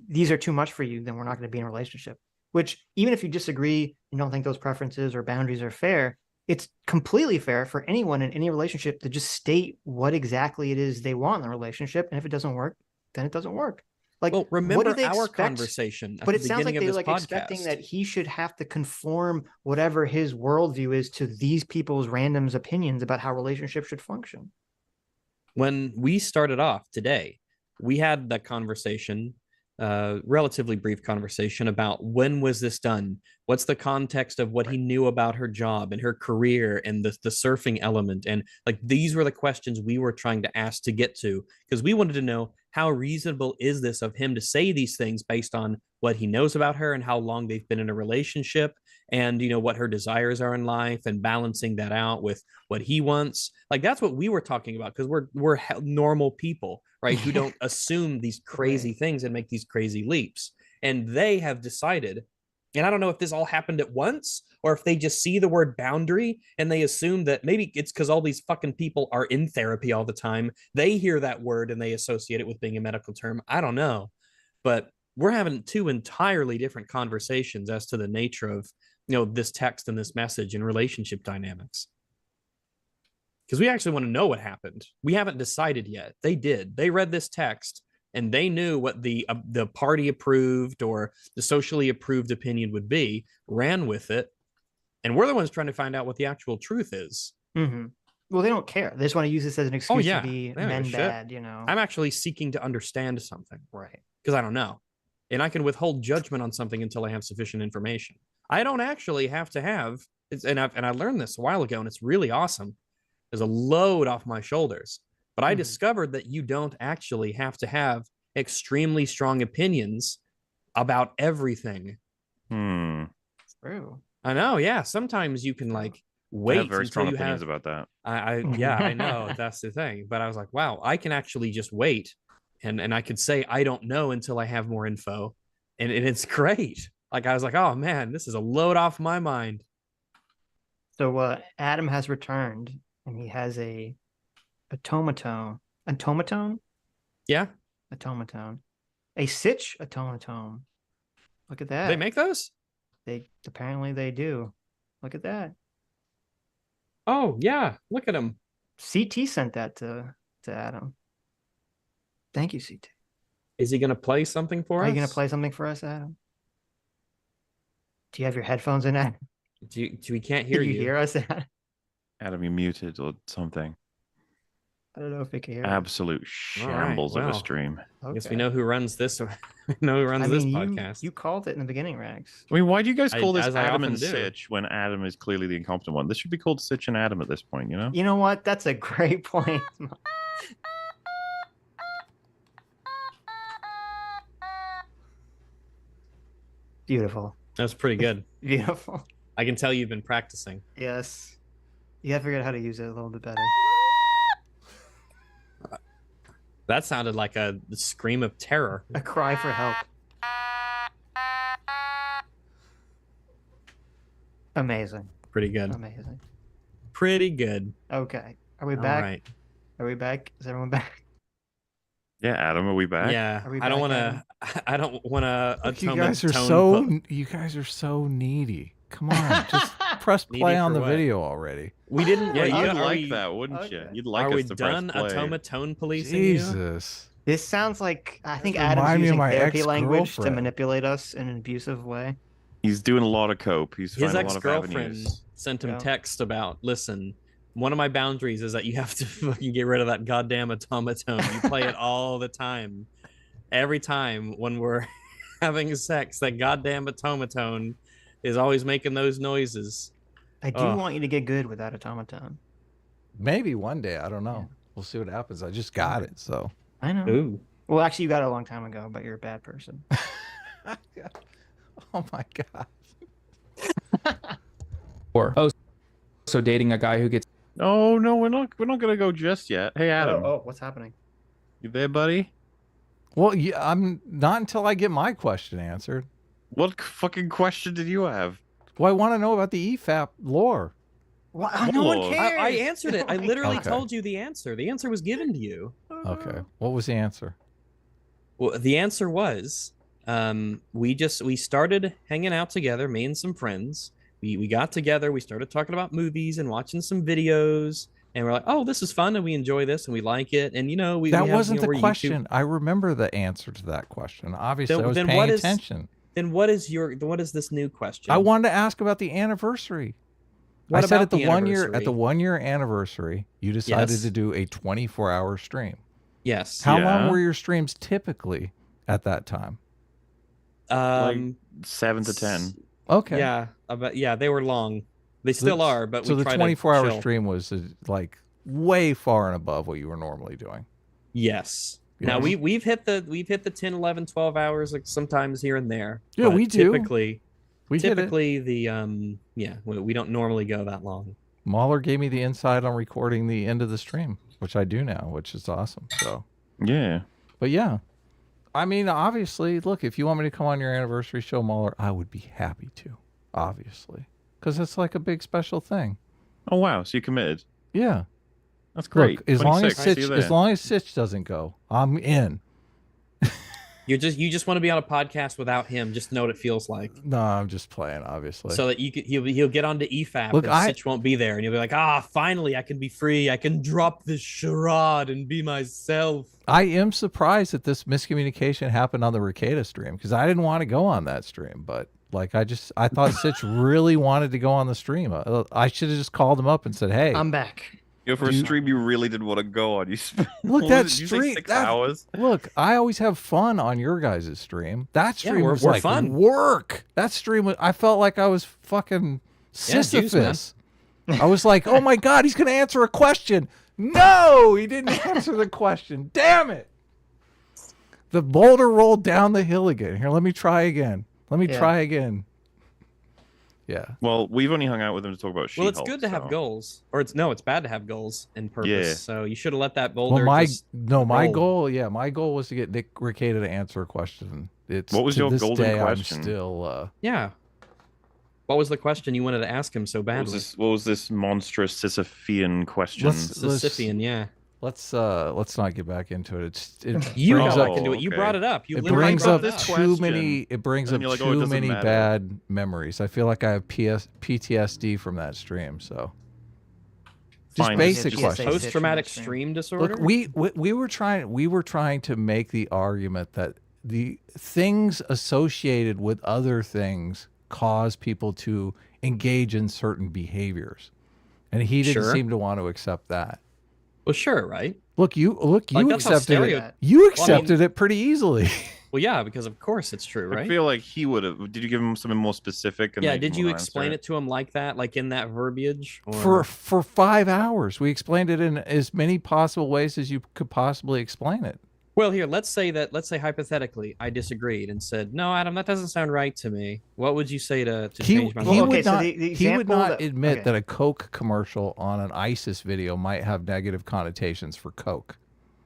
these are too much for you, then we're not going to be in a relationship. Which, even if you disagree and don't think those preferences or boundaries are fair, it's completely fair for anyone in any relationship to just state what exactly it is they want in the relationship. And if it doesn't work, then it doesn't work. Like, well, remember what do they our expect? Conversation. But it sounds like they're like expecting that he should have to conform whatever his worldview is to these people's random's opinions about how relationships should function. When we started off today, we had that conversation, relatively brief conversation about when was this done? What's the context of what he knew about her job and her career and the surfing element? And like, these were the questions we were trying to ask to get to, because we wanted to know how reasonable is this of him to say these things based on what he knows about her and how long they've been in a relationship and, you know, what her desires are in life and balancing that out with what he wants. Like, that's what we were talking about, because we're normal people, right? Who don't assume these crazy things and make these crazy leaps. And they have decided, and I don't know if this all happened at once or if they just see the word boundary and they assume that maybe it's because all these fucking people are in therapy all the time. They hear that word and they associate it with being a medical term. I don't know. But we're having two entirely different conversations as to the nature of, you know, this text and this message and relationship dynamics. Because we actually want to know what happened. We haven't decided yet. They did. They read this text and they knew what the party approved or the socially approved opinion would be, ran with it, and we're the ones trying to find out what the actual truth is. Mm-hmm. Well, they don't care. They just want to use this as an excuse to be men bad, you know. I'm actually seeking to understand something. Right. Because I don't know. And I can withhold judgment on something until I have sufficient information. I don't actually have to have, and I learned this a while ago, and it's really awesome. There's a load off my shoulders. But I discovered that you don't actually have to have extremely strong opinions about everything. True. I know, yeah. Sometimes you can like wait. I have very strong you opinions have, about that. Yeah, I know. That's the thing. But I was like, wow, I can actually just wait. And I could say I don't know until I have more info. And it's great. Like I was like, oh man, this is a load off my mind. So Adam has returned and he has a automaton. Automaton? Yeah. Automaton. A Sitch automaton. Look at that. They make those? Apparently they do. Look at that. Oh yeah. Look at him. CT sent that to Adam. Thank you, CT. Is he gonna play something for us? Are you gonna play something for us, Adam? Do you have your headphones in, Adam? We can't hear you. Can you hear us, Adam? Adam, you muted or something. I don't know if we can hear. Absolute shambles of a stream. I guess we know who runs this. We know who runs this podcast. You called it in the beginning, Rags. I mean, why do you guys call this as I Adam often and do. Sitch when Adam is clearly the incompetent one? This should be called Sitch and Adam at this point, you know? You know what? That's a great point. Beautiful. That's pretty good. Beautiful. I can tell you've been practicing. Yes. You have to figure out how to use it a little bit better. That sounded like a scream of terror. A cry for help. Amazing. Pretty good. Amazing. Pretty good. Okay. Are we back? All right. Are we back? Is everyone back? Yeah, Adam, are we back? Yeah. I don't want to. You guys are so needy. Come on, just press play on the video already. We didn't. Yeah, you'd like that, wouldn't you? You'd like us to press play. Automatone policing? Jesus. This sounds like I think Remind Adam's me of using my therapy language to ex-girlfriend. manipulate us in an abusive way. He's doing a lot of cope. He's His finding a lot of ex-girlfriend avenues. sent him text about, listen, one of my boundaries is that you have to fucking get rid of that goddamn automaton. You play it all the time. Every time when we're having sex, that goddamn automaton is always making those noises. I do want you to get good with that automaton. Maybe one day. I don't know. We'll see what happens. I just got it, so. I know. Ooh. Well, actually, you got it a long time ago, but you're a bad person. Oh my god. So dating a guy who gets. Oh no, we're not gonna go just yet. Hey Adam. Oh, what's happening? You there, buddy? Well, yeah, I'm not until I get my question answered. What fucking question did you have? Well, I want to know about the EFAP lore. Well, no one cares. I answered it. I literally Okay. told you the answer. The answer was given to you. Okay. What was the answer? Well, the answer was, we started hanging out together, me and some friends. We got together. We started talking about movies and watching some videos. And we're like, oh, this is fun, and we enjoy this, and we like it. And, that wasn't the question. I remember the answer to that question. Obviously, I was paying attention. Then what is this new question? I wanted to ask about the anniversary. I said at the 1 year anniversary, you decided to do a 24-hour stream. Yes. How long were your streams typically at that time? Like 7 to 10. Okay. Yeah, they were long. They still are, but so we the 24-hour stream was like way far and above what you were normally doing. Yes. Now we've hit the 10, 11, 12 hours like sometimes here and there. Yeah, we do. Typically we don't normally go that long. Mauler gave me the insight on recording the end of the stream, which I do now, which is awesome. So yeah. But yeah. I mean, obviously, look, if you want me to come on your anniversary show, Mauler, I would be happy to, obviously. Because it's like a big special thing. Oh wow, so you committed? Yeah. That's great. Look, as long as Sitch doesn't go, I'm in. You just want to be on a podcast without him. Just know what it feels like. No, I'm just playing, obviously. So that he'll get onto EFAP and Sitch won't be there, and you'll be like, finally I can be free. I can drop this charade and be myself. I am surprised that this miscommunication happened on the Ricada stream because I didn't want to go on that stream, but like I thought Sitch really wanted to go on the stream. I should have just called him up and said, "Hey, I'm back." For a stream you really didn't want to go on. You spent, look, that stream, 6 hours. Look, I always have fun on your guys' stream. That stream was we're like fun. work. That stream was, I felt like I was fucking Sisyphus. I was like, oh my God, he's going to answer a question. No, he didn't answer the question. Damn it. The boulder rolled down the hill again. Here, let me try again. Let me try again. Yeah. Well, we've only hung out with him to talk about She-Hulk. Well, it's good to have goals, or it's bad to have goals and purpose. Yeah. So you should have let that boulder. Well, my goal was to get Nick Rekieta to answer a question. What was your golden question? I'm still. Yeah. What was the question you wanted to ask him so badly? What was this monstrous Sisyphean question? Sisyphean, yeah. Let's not get back into it. You got back into it. You brought it up. It brings up too many. It brings up too many bad memories. I feel like I have PTSD from that stream. So, just basic questions. Post-traumatic stream disorder. Look, we were trying to make the argument that the things associated with other things cause people to engage in certain behaviors, and he didn't seem to want to accept that. Well, sure, right? Look, you accepted it. You accepted it pretty easily. Well, yeah, because of course it's true, right? I feel like he would have. Did you give him something more specific? Yeah, did you explain it to him like that, like in that verbiage? Or... For 5 hours, we explained it in as many possible ways as you could possibly explain it. Well, here, let's say hypothetically, I disagreed and said, "No, Adam, that doesn't sound right to me." What would you say to change my mind? He would not admit that a Coke commercial on an ISIS video might have negative connotations for Coke.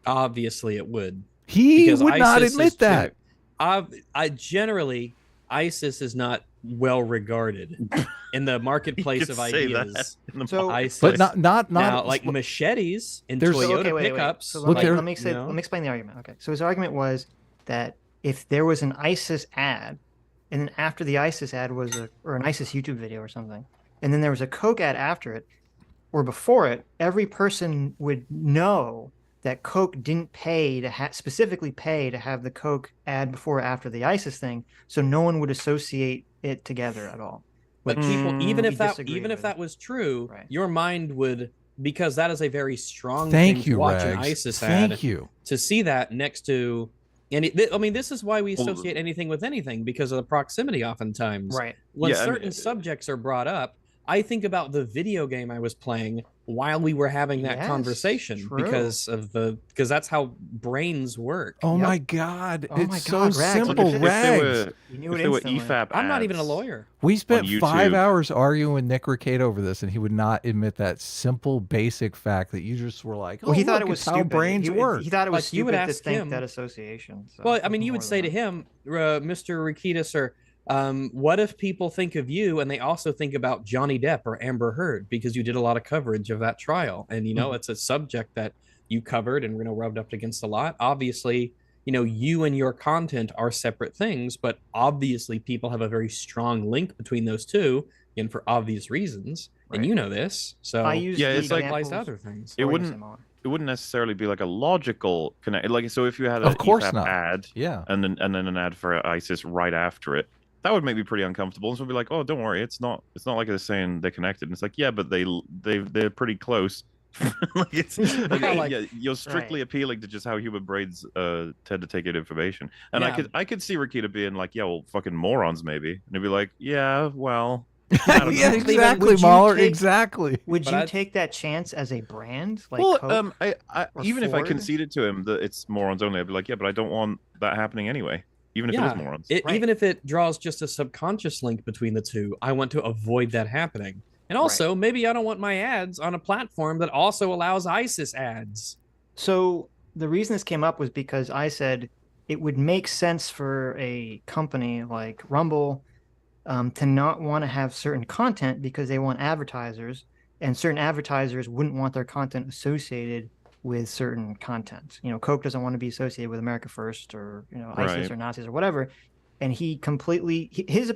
Obviously, it would. He would not admit that. I generally, ISIS is not well regarded in the marketplace of ideas. So, ISIS, but not now, like machetes and Toyota pickups. So let me explain the argument. Okay, so his argument was that if there was an ISIS ad, and then after the ISIS ad was an ISIS YouTube video or something, and then there was a Coke ad after it or before it, every person would know that Coke didn't pay to specifically pay to have the Coke ad before or after the ISIS thing, so no one would associate it together at all. But people, even if that was true, your mind would, because that is a very strong thing to watch an ISIS ad. To see that next to, and I mean, this is why we associate anything with anything, because of the proximity. Oftentimes, right? When certain subjects are brought up, I think about the video game I was playing while we were having that conversation, because that's how brains work. Oh my God. It's so simple. RAGS. I'm not even a lawyer. We spent 5 hours arguing with Nick Rekieta over this, and he would not admit that simple, basic fact that you just were like, well, he thought it was how brains work. He thought it was stupid to think that association. So well, I mean, you would say to him, Mr. Rekieta, sir, what if people think of you and they also think about Johnny Depp or Amber Heard, because you did a lot of coverage of that trial, and it's a subject that you covered and rubbed up against a lot. Obviously, you and your content are separate things, but obviously people have a very strong link between those two, and for obvious reasons, and you know this. So I use it's like applies to other things. It wouldn't necessarily be like a logical connect. Like, so if you had an EFAP ad, and then an ad for ISIS right after it, that would make me pretty uncomfortable. And so we'd be like, oh, don't worry, it's not like they're saying they're connected. And it's like, yeah, but they're pretty close. You're strictly appealing to just how human brains tend to take in information. And I could see Rekieta being like, yeah, well, fucking morons maybe. And he'd be like, yeah, well. Yeah, exactly, Mauler. Exactly. Would you take that chance as a brand? Like, well, Coke even if I conceded to him that it's morons only, I'd be like, yeah, but I don't want that happening anyway. Even if it is morons. Even if it draws just a subconscious link between the two, I want to avoid that happening. And also, maybe I don't want my ads on a platform that also allows ISIS ads. So the reason this came up was because I said it would make sense for a company like Rumble to not want to have certain content because they want advertisers, and certain advertisers wouldn't want their content associated with certain content. Coke doesn't want to be associated with America First or ISIS or Nazis or whatever. And he completely, his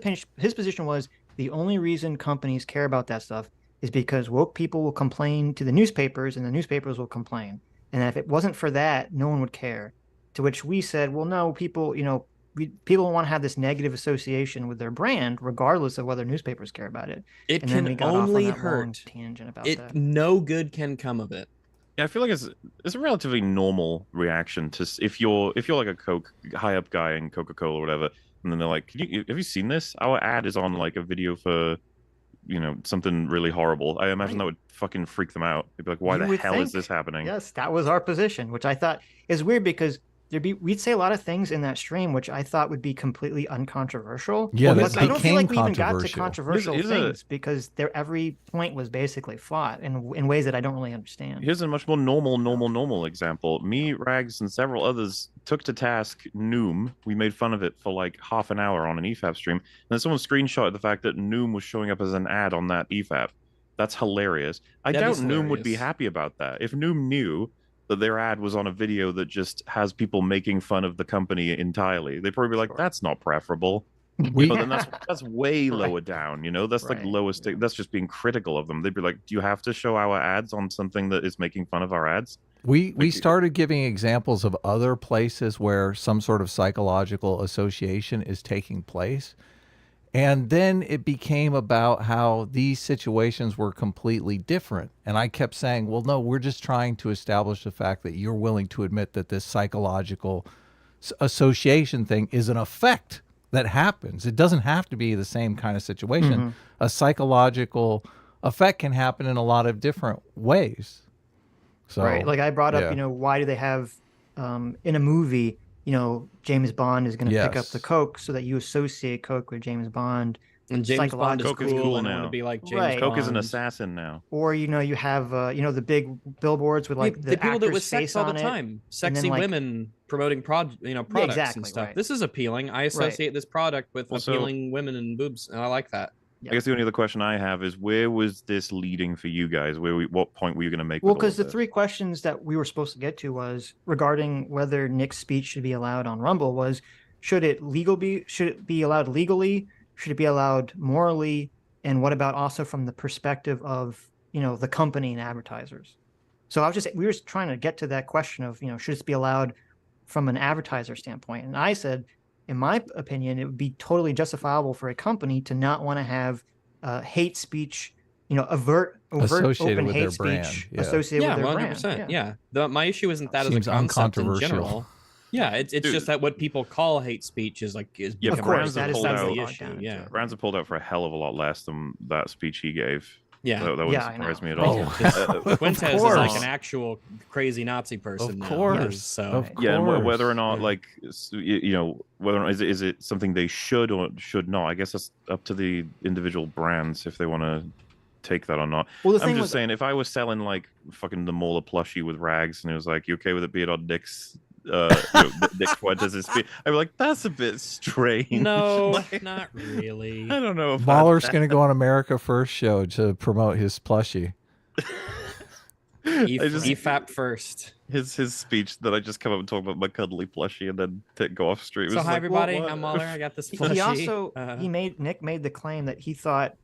position was the only reason companies care about that stuff is because woke people will complain to the newspapers and the newspapers will complain. And if it wasn't for that, no one would care. To which we said, well, no, people, people want to have this negative association with their brand, regardless of whether newspapers care about it. It And then we can got off on only that long hurt. tangent about It that. no good can come of it. Yeah, I feel like it's a relatively normal reaction to if you're like a Coke high up guy in Coca-Cola or whatever, and then they're like, have you seen this? Our ad is on like a video for, you know, something really horrible. I imagine that would fucking freak them out. They'd be like, why the hell is this happening? Yes, that was our position, which I thought is weird because we'd say a lot of things in that stream which I thought would be completely uncontroversial. Yeah, but I don't feel like we even got to controversial. controversial things because every point was basically fought in ways that I don't really understand. Here's a much more normal example. Me, Rags, and several others took to task Noom. We made fun of it for like half an hour on an EFAP stream. And then someone screenshotted the fact that Noom was showing up as an ad on that EFAP. That's hilarious. I doubt Noom would be happy about that. If Noom knew that their ad was on a video that just has people making fun of the company entirely, they'd probably be like, that's not preferable. But then that's way lower down, you know? That's like lowest. That's just being critical of them. They'd be like, do you have to show our ads on something that is making fun of our ads? We started giving examples of other places where some sort of psychological association is taking place. And then it became about how these situations were completely different. And I kept saying, well, no, we're just trying to establish the fact that you're willing to admit that this psychological association thing is an effect that happens. It doesn't have to be the same kind of situation. Mm-hmm. A psychological effect can happen in a lot of different ways. So, right. Like I brought up, you know, why do they have in a movie, you know, James Bond is going to pick up the Coke so that you associate Coke with James Bond. And James Bond is Coke cool, is cool and I now. want to be like James Bond. Coke is an assassin now. Or, you know, you have, you know, the big billboards with like the people do it with actor's sex face all on the it. time. Sexy women promoting products and stuff. Right. This is appealing. I associate this product with appealing women and boobs, and I like that. I guess the only other question I have is, where was this leading for you guys? What point were you going to make? Well, because the three questions that we were supposed to get to was regarding whether Nick's speech should be allowed on Rumble was, should it be allowed legally? Should it be allowed morally? And what about also from the perspective of, you know, the company and advertisers? So we were trying to get to that question of, you know, should it be allowed from an advertiser standpoint? And I said, in my opinion, it would be totally justifiable for a company to not want to have hate speech, you know, overt open hate speech associated with their 100%, brand. Yeah. My issue isn't that Seems as a concept in uncontroversial. general. Yeah, it's just that what people call hate speech is of course that's the issue. Yeah, Brands have pulled out for a hell of a lot less than that speech he gave. Yeah, that wouldn't surprise me at all. Fuentes is like an actual crazy Nazi person. Of course. So and whether or not, like, you know, whether or not is it something they should or should not. I guess that's up to the individual brands if they want to take that or not. Well, I'm just saying, if I was selling like fucking the Mauler plushie with Rags and it was like, you okay with it being on Nick's Nick Fuentes' speech, I'd be like, that's a bit strange. No, like, not really. I don't know. Mauler's going to go on America First show to promote his plushie. EFAP first. His speech that I just come up and talk about my cuddly plushie and then go off street. So hi everybody, I'm Mauler. I got this plushie. He also Nick made the claim that he thought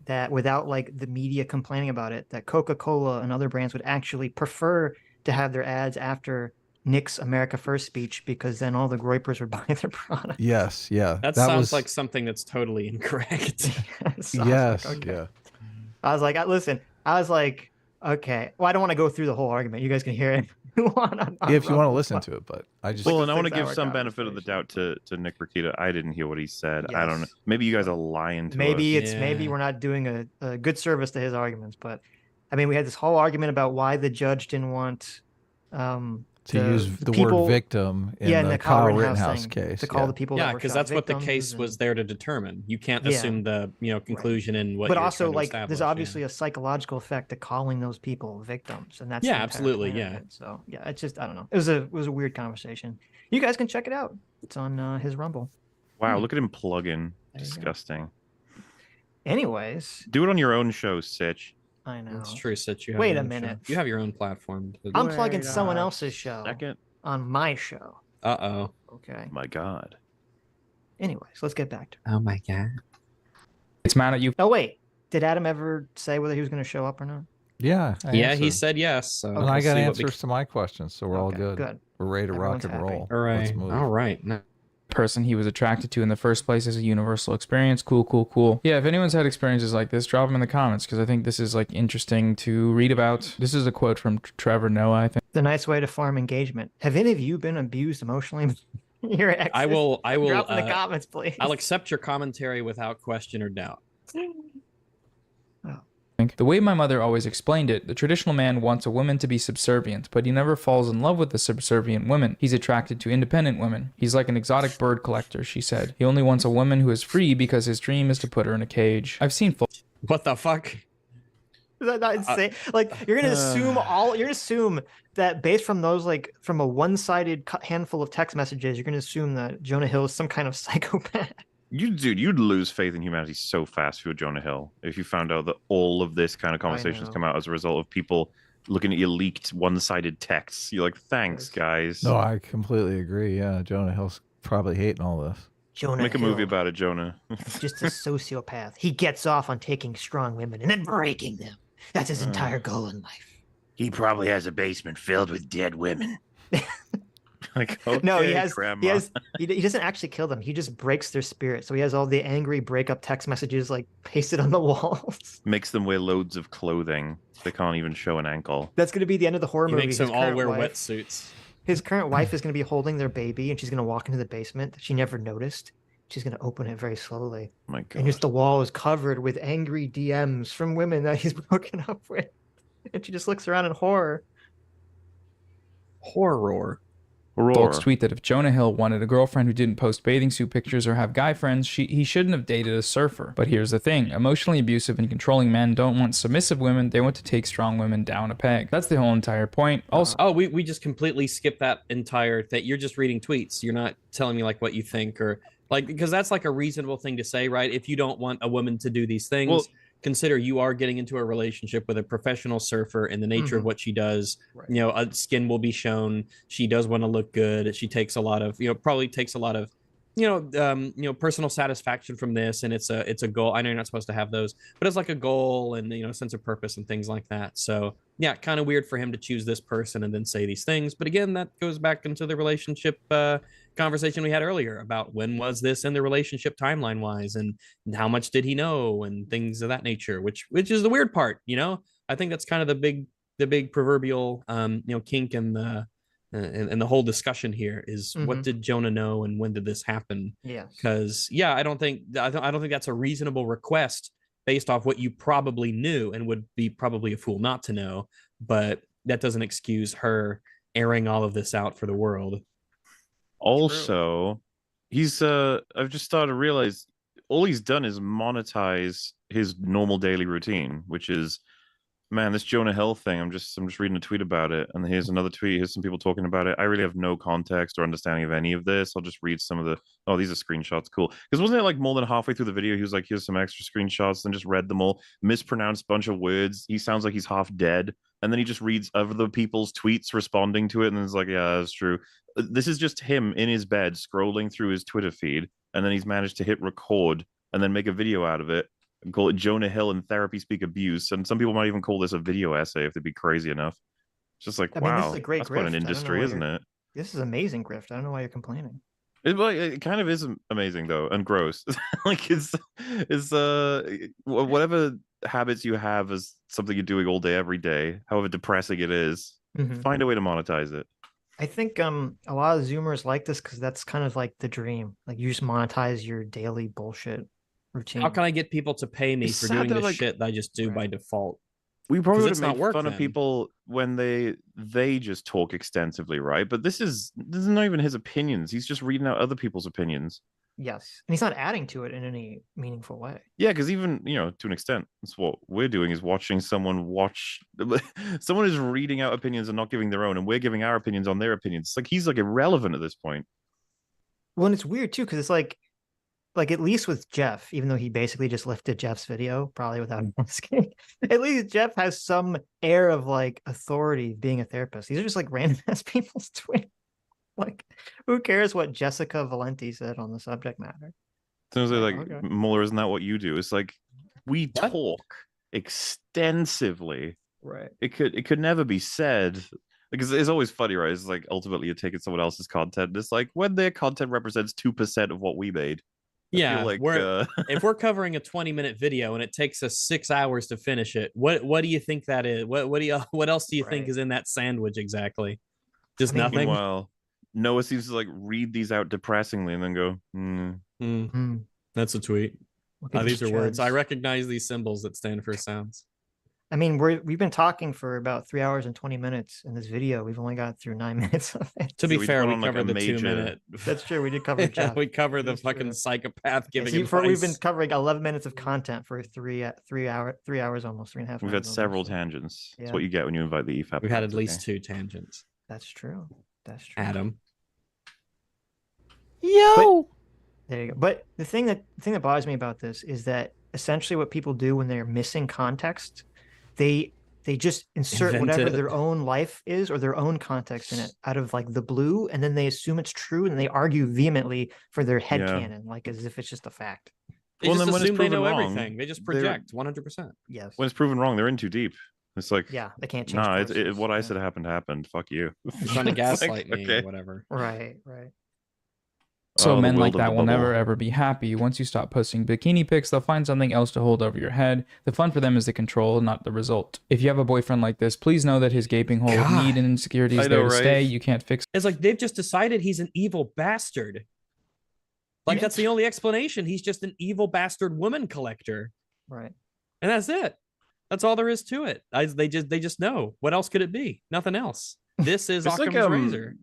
that without like the media complaining about it, that Coca-Cola and other brands would actually prefer to have their ads after Nick's America First speech, because then all the groypers would buy their product. Yes, yeah. That sounds like something that's totally incorrect. Yes, like, okay. Yeah. I was like, okay. Well, I don't want to go through the whole argument. You guys can hear it. If you want to listen to it, but I just and I want to give some benefit of the doubt to Nick Rakita. I didn't hear what he said. Yes. I don't know. Maybe you guys are lying to us. Maybe we're not doing a good service to his arguments, but I mean, we had this whole argument about why the judge didn't want to use the word victim in the Kyle Rittenhouse case. To call the people because that's what the case was there to determine. You can't assume the conclusion in what. But also, like, there's obviously a psychological effect to calling those people victims, and that's absolutely, So it's just, I don't know. It was a weird conversation. You guys can check it out. It's on his Rumble. Wow, look at him plug in. Disgusting. Anyways, do it on your own show, Sitch. I know. It's true, Sitch. Wait a minute. You have your own platform. I'm plugging someone else's show. Second. On my show. Uh-oh. Okay. My God. Anyways, let's get back to it. Oh my God. It's mad at you. Oh, wait. Did Adam ever say whether he was going to show up or not? Yeah. He said yes. So and I got answers to my questions, so we're all good. Good. We're ready to rock and roll. All right. Let's move. All right. No. person he was attracted to in the first place is a universal experience. Cool. Yeah, if anyone's had experiences like this, drop them in the comments, because I think this is like interesting to read about. This is a quote from Trevor Noah, I think. It's a nice way to farm engagement. Have any of you been abused emotionally? Your exes? I will drop in the comments, please. I'll accept your commentary without question or doubt. The way my mother always explained it, the traditional man wants a woman to be subservient, but he never falls in love with the subservient women. He's attracted to independent women. He's like an exotic bird collector, she said. He only wants a woman who is free because his dream is to put her in a cage. I've seen full... What the fuck? Is that not insane? Like, you're gonna assume that based from those, like, from a one-sided handful of text messages, you're gonna assume that Jonah Hill is some kind of psychopath. You'd lose faith in humanity so fast if you're Jonah Hill if you found out that all of this kind of conversations come out as a result of people looking at your leaked one-sided texts. You're like, thanks, guys. No, I completely agree. Yeah, Jonah Hill's probably hating all this. Jonah Make a movie about it, Jonah. Just a sociopath. He gets off on taking strong women and then breaking them. That's his entire goal in life. He probably has a basement filled with dead women. Like, okay, no, he doesn't actually kill them. He just breaks their spirit. So he has all the angry breakup text messages like pasted on the walls. Makes them wear loads of clothing. They can't even show an ankle. That's going to be the end of the horror movie. He makes them all wear wetsuits. His current wife is going to be holding their baby, and she's going to walk into the basement that she never noticed. She's going to open it very slowly. Oh my God. And just the wall is covered with angry DMs from women that he's broken up with. And she just looks around in horror. Horror. Folks tweet that if Jonah Hill wanted a girlfriend who didn't post bathing suit pictures or have guy friends, he shouldn't have dated a surfer. But here's the thing. Emotionally abusive and controlling men don't want submissive women. They want to take strong women down a peg. That's the whole entire point. Also, oh, we just completely skipped that entire thing. You're just reading tweets. You're not telling me like what you think or like, because that's like a reasonable thing to say, right? If you don't want a woman to do these things, well, consider you are getting into a relationship with a professional surfer and the nature of what she does. Right. You know, skin will be shown. She does want to look good. She takes a lot of, probably takes a lot of, personal satisfaction from this. And it's a goal. I know you're not supposed to have those, but it's like a goal and, a sense of purpose and things like that. So yeah, kind of weird for him to choose this person and then say these things. But again, that goes back into the relationship conversation we had earlier about when was this in the relationship timeline wise and how much did he know and things of that nature, which is the weird part. I think that's kind of the big proverbial kink in the whole discussion here is what did Jonah know and when did this happen? Yeah, because I don't think that's a reasonable request based off what you probably knew and would be probably a fool not to know, but that doesn't excuse her airing all of this out for the world. Also, I've just started to realize all he's done is monetize his normal daily routine, which is, man, this Jonah Hill thing. I'm just reading a tweet about it, and here's another tweet. Here's some people talking about it. I really have no context or understanding of any of this. I'll just read some of the. Oh, these are screenshots. Cool. Because wasn't it like more than halfway through the video, he was like, "Here's some extra screenshots," and just read them all, mispronounced a bunch of words. He sounds like he's half dead, and then he just reads other people's tweets responding to it, and then it's like, "Yeah, that's true." This is just him in his bed scrolling through his Twitter feed, and then he's managed to hit record and then make a video out of it. Call it Jonah Hill and Therapy Speak Abuse, and some people might even call this a video essay if they'd be crazy enough. It's just like, wow, this is a great that's grift. quite an industry, isn't it? This is amazing grift. I don't know why you're complaining. It kind of is amazing though, and gross. Like it's whatever habits you have as something you're doing all day, every day, however depressing it is, find a way to monetize it. I think a lot of Zoomers like this because that's kind of like the dream. Like you just monetize your daily bullshit routine. How can I get people to pay me for doing the shit that I just do by default? We probably would have made fun of people when they just talk extensively, right? But this is not even his opinions. He's just reading out other people's opinions. Yes, and he's not adding to it in any meaningful way. Yeah, because even to an extent, that's what we're doing is watching someone watch. Someone is reading out opinions and not giving their own, and we're giving our opinions on their opinions. It's like he's like irrelevant at this point. Well, and it's weird too because it's like at least with Jeff, even though he basically just lifted Jeff's video, probably without asking, at least Jeff has some air of like authority being a therapist. These are just like random ass people's tweets. Like, who cares what Jessica Valenti said on the subject matter? Sounds like okay. Mauler, isn't that what you do? It's like we talk extensively. Right. It could never be said. Because it's always funny, right? It's like ultimately you're taking someone else's content. It's like when their content represents 2% of what we made. Yeah, like, if we're covering a 20-minute video and it takes us 6 hours to finish it, what do you think that is? What else do you think is in that sandwich exactly? Just nothing. Meanwhile, Noah seems to like read these out depressingly and then go, That's a tweet. These are words. I recognize these symbols that stand for sounds. I mean, we've been talking for about 3 hours and 20 minutes in this video. We've only got through 9 minutes of it. To be fair, we covered the 2-minute. That's true. We did cover Jeff. We covered the fucking psychopath giving advice. We've been covering 11 minutes of content for 3 hours, almost 3.5. We've had several tangents. That's what you get when you invite the EFAP. We've had at least 2 tangents. That's true. That's true. Adam. Yo. There you go. But the thing that bothers me about this is that essentially what people do when they're missing context, they just insert whatever their own life is or their own context in it out of like the blue, and then they assume it's true and they argue vehemently for their headcanon, like as if it's just a fact. They just assume they know everything. They just project 100%. Yes. When it's proven wrong, they're in too deep. It's like, they can't change. Nah, what I said happened. Fuck you. You're trying to gaslight me or whatever. Right. So men like that will never ever be happy. Once you stop posting bikini pics, they'll find something else to hold over your head. The fun for them is the control, not the result. If you have a boyfriend like this, please know that his gaping hole of need and insecurity is there to stay. You can't fix it. It's like they've just decided he's an evil bastard. Like that's the only explanation. He's just an evil bastard woman collector. Right. And that's it. That's all there is to it. They just know. What else could it be? Nothing else. This is Occam's razor.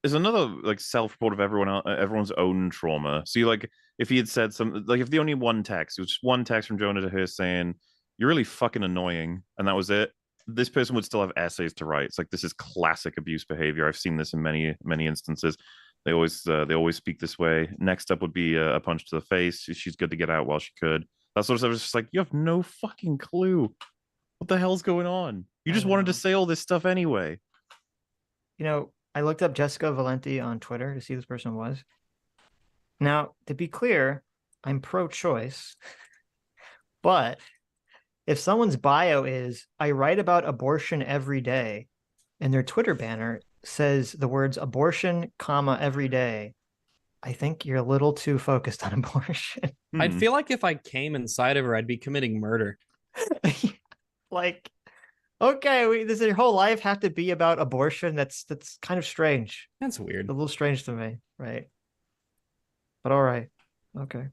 There's another like self-report of everyone's own trauma. So you like if he had said something like if the only one text, it was just one text from Jonah to her saying, "You're really fucking annoying," and that was it. This person would still have essays to write. It's like this is classic abuse behavior. I've seen this in many instances. They always speak this way. Next up would be a punch to the face. She's good to get out while she could. That sort of stuff is just like you have no fucking clue what the hell's going on. You just wanted to say all this stuff anyway. You know, I looked up Jessica Valenti on Twitter to see who this person was. Now, to be clear, I'm pro-choice, but if someone's bio is, I write about abortion every day, and their Twitter banner says the words abortion, comma, every day, I think you're a little too focused on abortion. I'd feel like if I came inside of her, I'd be committing murder. Like, okay, does your whole life have to be about abortion? That's kind of strange. That's weird. A little strange to me, right? But all right, okay.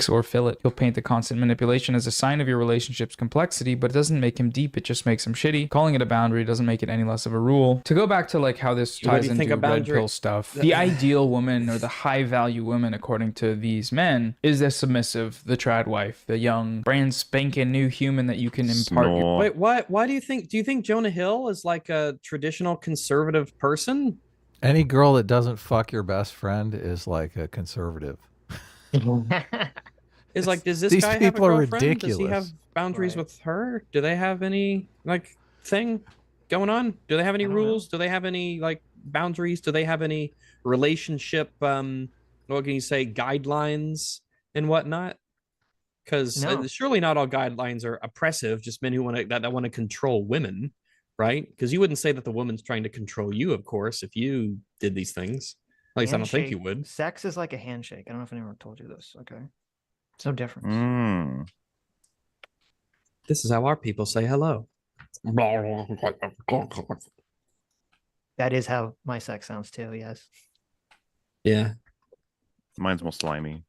Or fill it. He'll paint the constant manipulation as a sign of your relationship's complexity, but it doesn't make him deep, it just makes him shitty. Calling it a boundary doesn't make it any less of a rule. To go back to like how this ties into red pill stuff, the ideal woman or the high value woman according to these men is the submissive, the trad wife, the young, brand spanking new human that you can impart. Wait, why do you think Jonah Hill is like a traditional conservative person? Any girl that doesn't fuck your best friend is like a conservative. Is like, does this guy have a girlfriend? Does he have boundaries with her? Do they have any like thing going on? Do they have any rules? Do they have any like boundaries? Do they have any relationship what can you say, guidelines and whatnot? Because surely not all guidelines are oppressive, just men who want to control women, right? Because you wouldn't say that the woman's trying to control you, of course, if you did these things. At least I don't think you would. Sex is like a handshake. I don't know if anyone told you this. Okay. It's no difference. This is how our people say hello. That is how my sex sounds too, yes. Yeah. Mine's more slimy.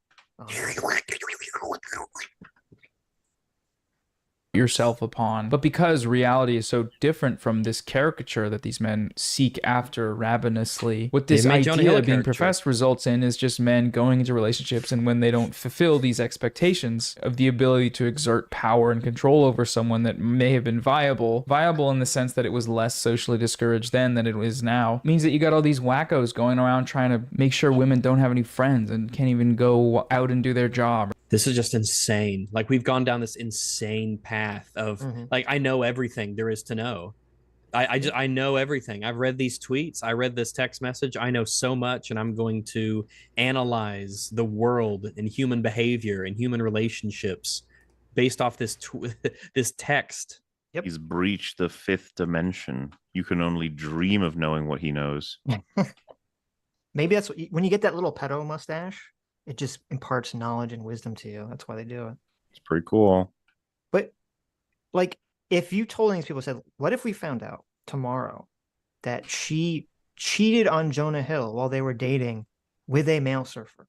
Yourself upon, but because reality is so different from this caricature that these men seek after ravenously, what this idea being professed results in is just men going into relationships, and when they don't fulfill these expectations of the ability to exert power and control over someone that may have been viable in the sense that it was less socially discouraged then than it is now, means that you got all these wackos going around trying to make sure women don't have any friends and can't even go out and do their job. This is just insane. Like, we've gone down this insane path of like, I know everything there is to know. I know everything. I've read these tweets. I read this text message. I know so much, and I'm going to analyze the world and human behavior and human relationships based off this this text. Yep. He's breached the 5th dimension. You can only dream of knowing what he knows. Maybe that's when you get that little pedo mustache, it just imparts knowledge and wisdom to you. That's why they do it. It's pretty cool. But like, if you told these people, said, what if we found out tomorrow that she cheated on Jonah Hill while they were dating with a male surfer?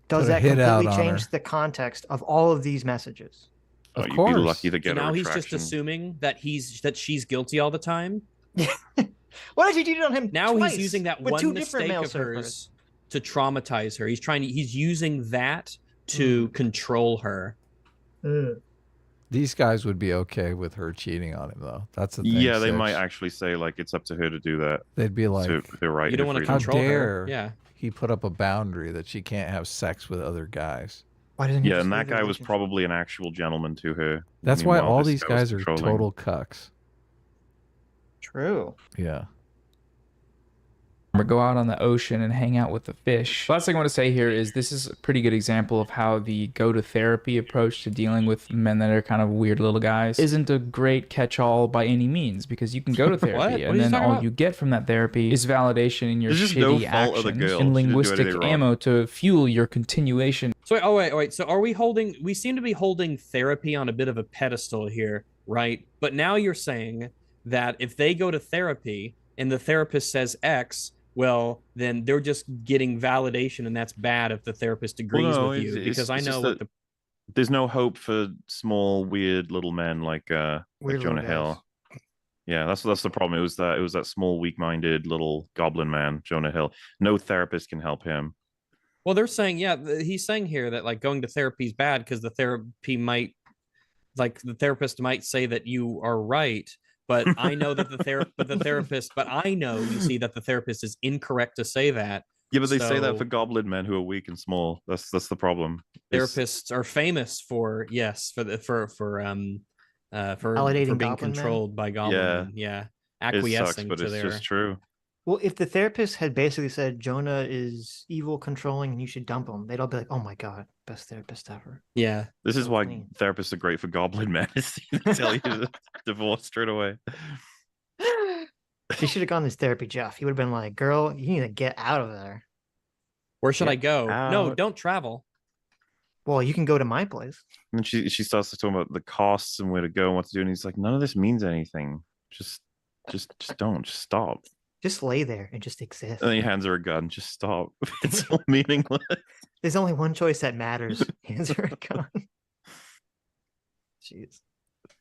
Does that completely change the context of all of these messages? Of course. You'd be lucky to get so a now retraction. He's just assuming that she's guilty all the time. Why did you cheat on him? Now twice he's using that with one mistake of hers to traumatize her. He's using that to control her. These guys would be okay with her cheating on him, though. That's the thing. Yeah, they Sitch. might actually say like it's up to her to do that. They'd be like, they're right. You don't want to control her. Yeah. He put up a boundary that she can't have sex with other guys. Why didn't he? Yeah, and that guy was probably an actual gentleman to her. That's why all these guys are total cucks. True. Yeah. Or go out on the ocean and hang out with the fish. Last thing I want to say here is this is a pretty good example of how the go to therapy approach to dealing with men that are kind of weird little guys isn't a great catch-all by any means, because you can go to therapy and then all you get from that therapy is validation in your shitty actions and linguistic ammo to fuel your continuation. So wait. So we seem to be holding therapy on a bit of a pedestal here, right? But now you're saying that if they go to therapy and the therapist says X, well, then they're just getting validation, and that's bad if the therapist agrees with you. Because I know what there's no hope for small, weird little men like Jonah Hill. Yeah, that's the problem. It was that small, weak-minded little goblin man, Jonah Hill. No therapist can help him. Well, they're saying, he's saying here that like going to therapy is bad because the therapist might say that you are right. But I know that I know, you see, that the therapist is incorrect to say that. Yeah, but they say that for goblin men who are weak and small. That's the problem. Therapists are famous for being controlled by goblin men. Yeah, acquiescing but to it's their. Just true. Well, if the therapist had basically said Jonah is evil, controlling, and you should dump him, they'd all be like, "Oh my god, best therapist ever." Yeah, this is why therapists are great for goblin men. They tell you to divorce straight away. He should have gone this TherapistJeff. He would have been like, "Girl, you need to get out of there." Where should I go? No, don't travel. Well, you can go to my place. And she starts to talk about the costs and where to go and what to do, and he's like, "None of this means anything. Just don't. Just stop. Just lay there and just exist." And then he hands her a gun. Just stop. It's all meaningless. There's only one choice that matters. Hands her a gun. Jeez.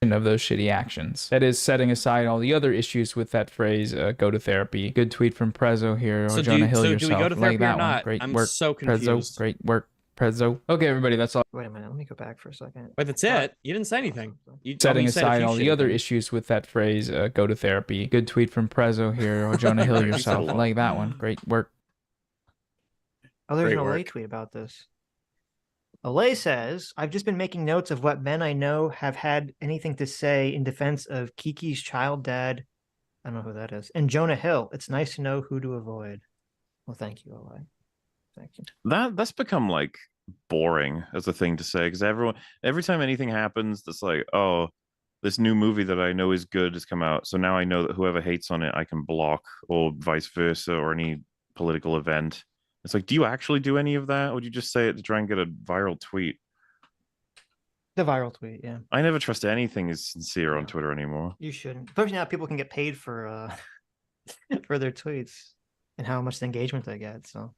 Of those shitty actions. That is setting aside all the other issues with that phrase, go to therapy. Good tweet from Prezzo here. So Jonah Hill yourself. Do we go to therapy like or not? Great I'm work, so confused. Prezzo. Great work, Prezzo. Okay, everybody, that's all. Wait a minute. Let me go back for a second. Wait, that's it? You didn't say anything. Setting aside all the other issues with that phrase, go to therapy. Good tweet from Prezzo here. Jonah Hill yourself. I like that one. Great work. Oh, there's an OLAY tweet about this. OLAY says, "I've just been making notes of what men I know have had anything to say in defense of Kiki's child dad." I don't know who that is. "And Jonah Hill. It's nice to know who to avoid." Well, thank you, OLAY. Thank you. That's become like boring as a thing to say, because every time anything happens that's like, oh, this new movie that I know is good has come out, so now I know that whoever hates on it I can block, or vice versa, or any political event. It's like, do you actually do any of that, or would you just say it to try and get a viral tweet? The viral tweet, yeah. I never trust anything is sincere on Twitter anymore. You shouldn't. Especially now people can get paid for for their tweets and how much engagement they get. So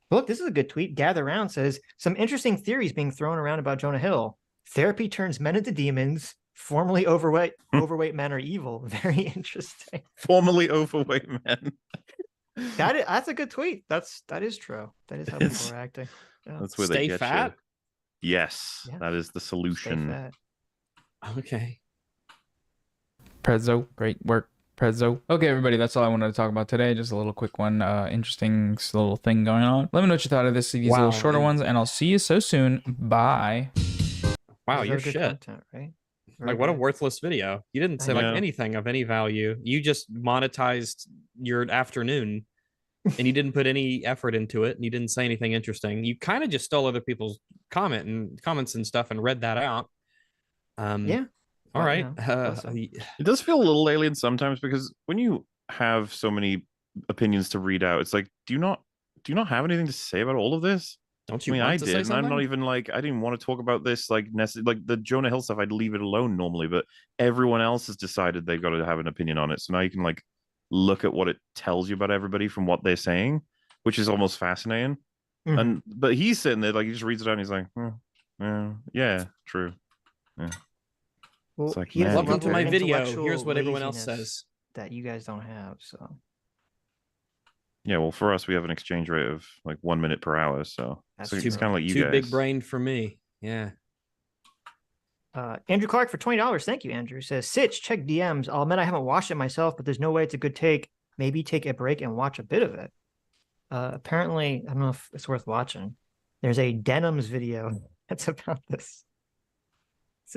look, this is a good tweet. Gather Round says, "Some interesting theories being thrown around about Jonah Hill. Therapy turns men into demons. Formerly overweight men are evil." Very interesting. Formerly overweight men. That's a good tweet. That is true. That is how people are acting. Yeah. That's where Stay they get fat. You. Yes, that is the solution. Stay fat. Okay. Prezzo, great work, Prezzo. Okay, everybody, that's all I wanted to talk about today. Just a little quick one, interesting little thing going on. Let me know what you thought of these little shorter ones, and I'll see you so soon. Bye. Wow, you're shit. Content, right? Like, what a worthless video. You didn't say like anything of any value. You just monetized your afternoon and you didn't put any effort into it, and you didn't say anything interesting. You kind of just stole other people's comments and stuff and read that out. Yeah. All right. It does feel a little alien sometimes because when you have so many opinions to read out, it's like, do you not have anything to say about all of this? Don't you? I mean, want I to did, say and something? I'm not even like I didn't want to talk about this like like the Jonah Hill stuff. I'd leave it alone normally, but everyone else has decided they've got to have an opinion on it. So now you can like look at what it tells you about everybody from what they're saying, which is almost fascinating. And but he's sitting there like he just reads it out and he's like, yeah, true. Yeah. Well, it's like, welcome to my video. Intellectual Here's what everyone else laziness says that you guys don't have. So yeah, well, for us, we have an exchange rate of like 1 minute per hour, so That's it's true. kind of like you too guys. big brain for me. Yeah. Andrew Clark for $20. Thank you, Andrew. Says, Sitch, check DMs. I'll admit I haven't watched it myself, but there's no way it's a good take. Maybe take a break and watch a bit of it. Apparently, I don't know if it's worth watching. There's a Denims video that's about this.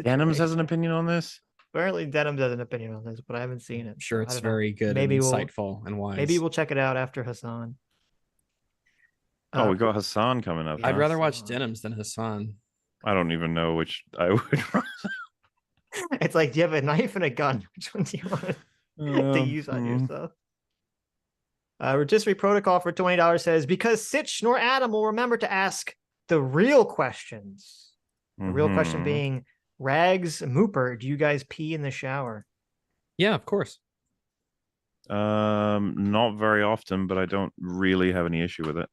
Denims has an opinion on this? Apparently, Denims has an opinion on this, but I haven't seen it. I'm sure I it's don't know. very good Maybe and we'll- insightful and wise. Maybe we'll check it out after Hasan. Oh, we got Hasan coming up. I'd huh? rather watch Denims than Hasan. I don't even know which I would. It's like, do you have a knife and a gun? Which one do you want to use on yourself? Rotisserie Protocol for $20 says, because Sitch nor Adam will remember to ask the real questions. The real question being, Rags, Mooper, do you guys pee in the shower? Yeah, of course. Not very often, but I don't really have any issue with it.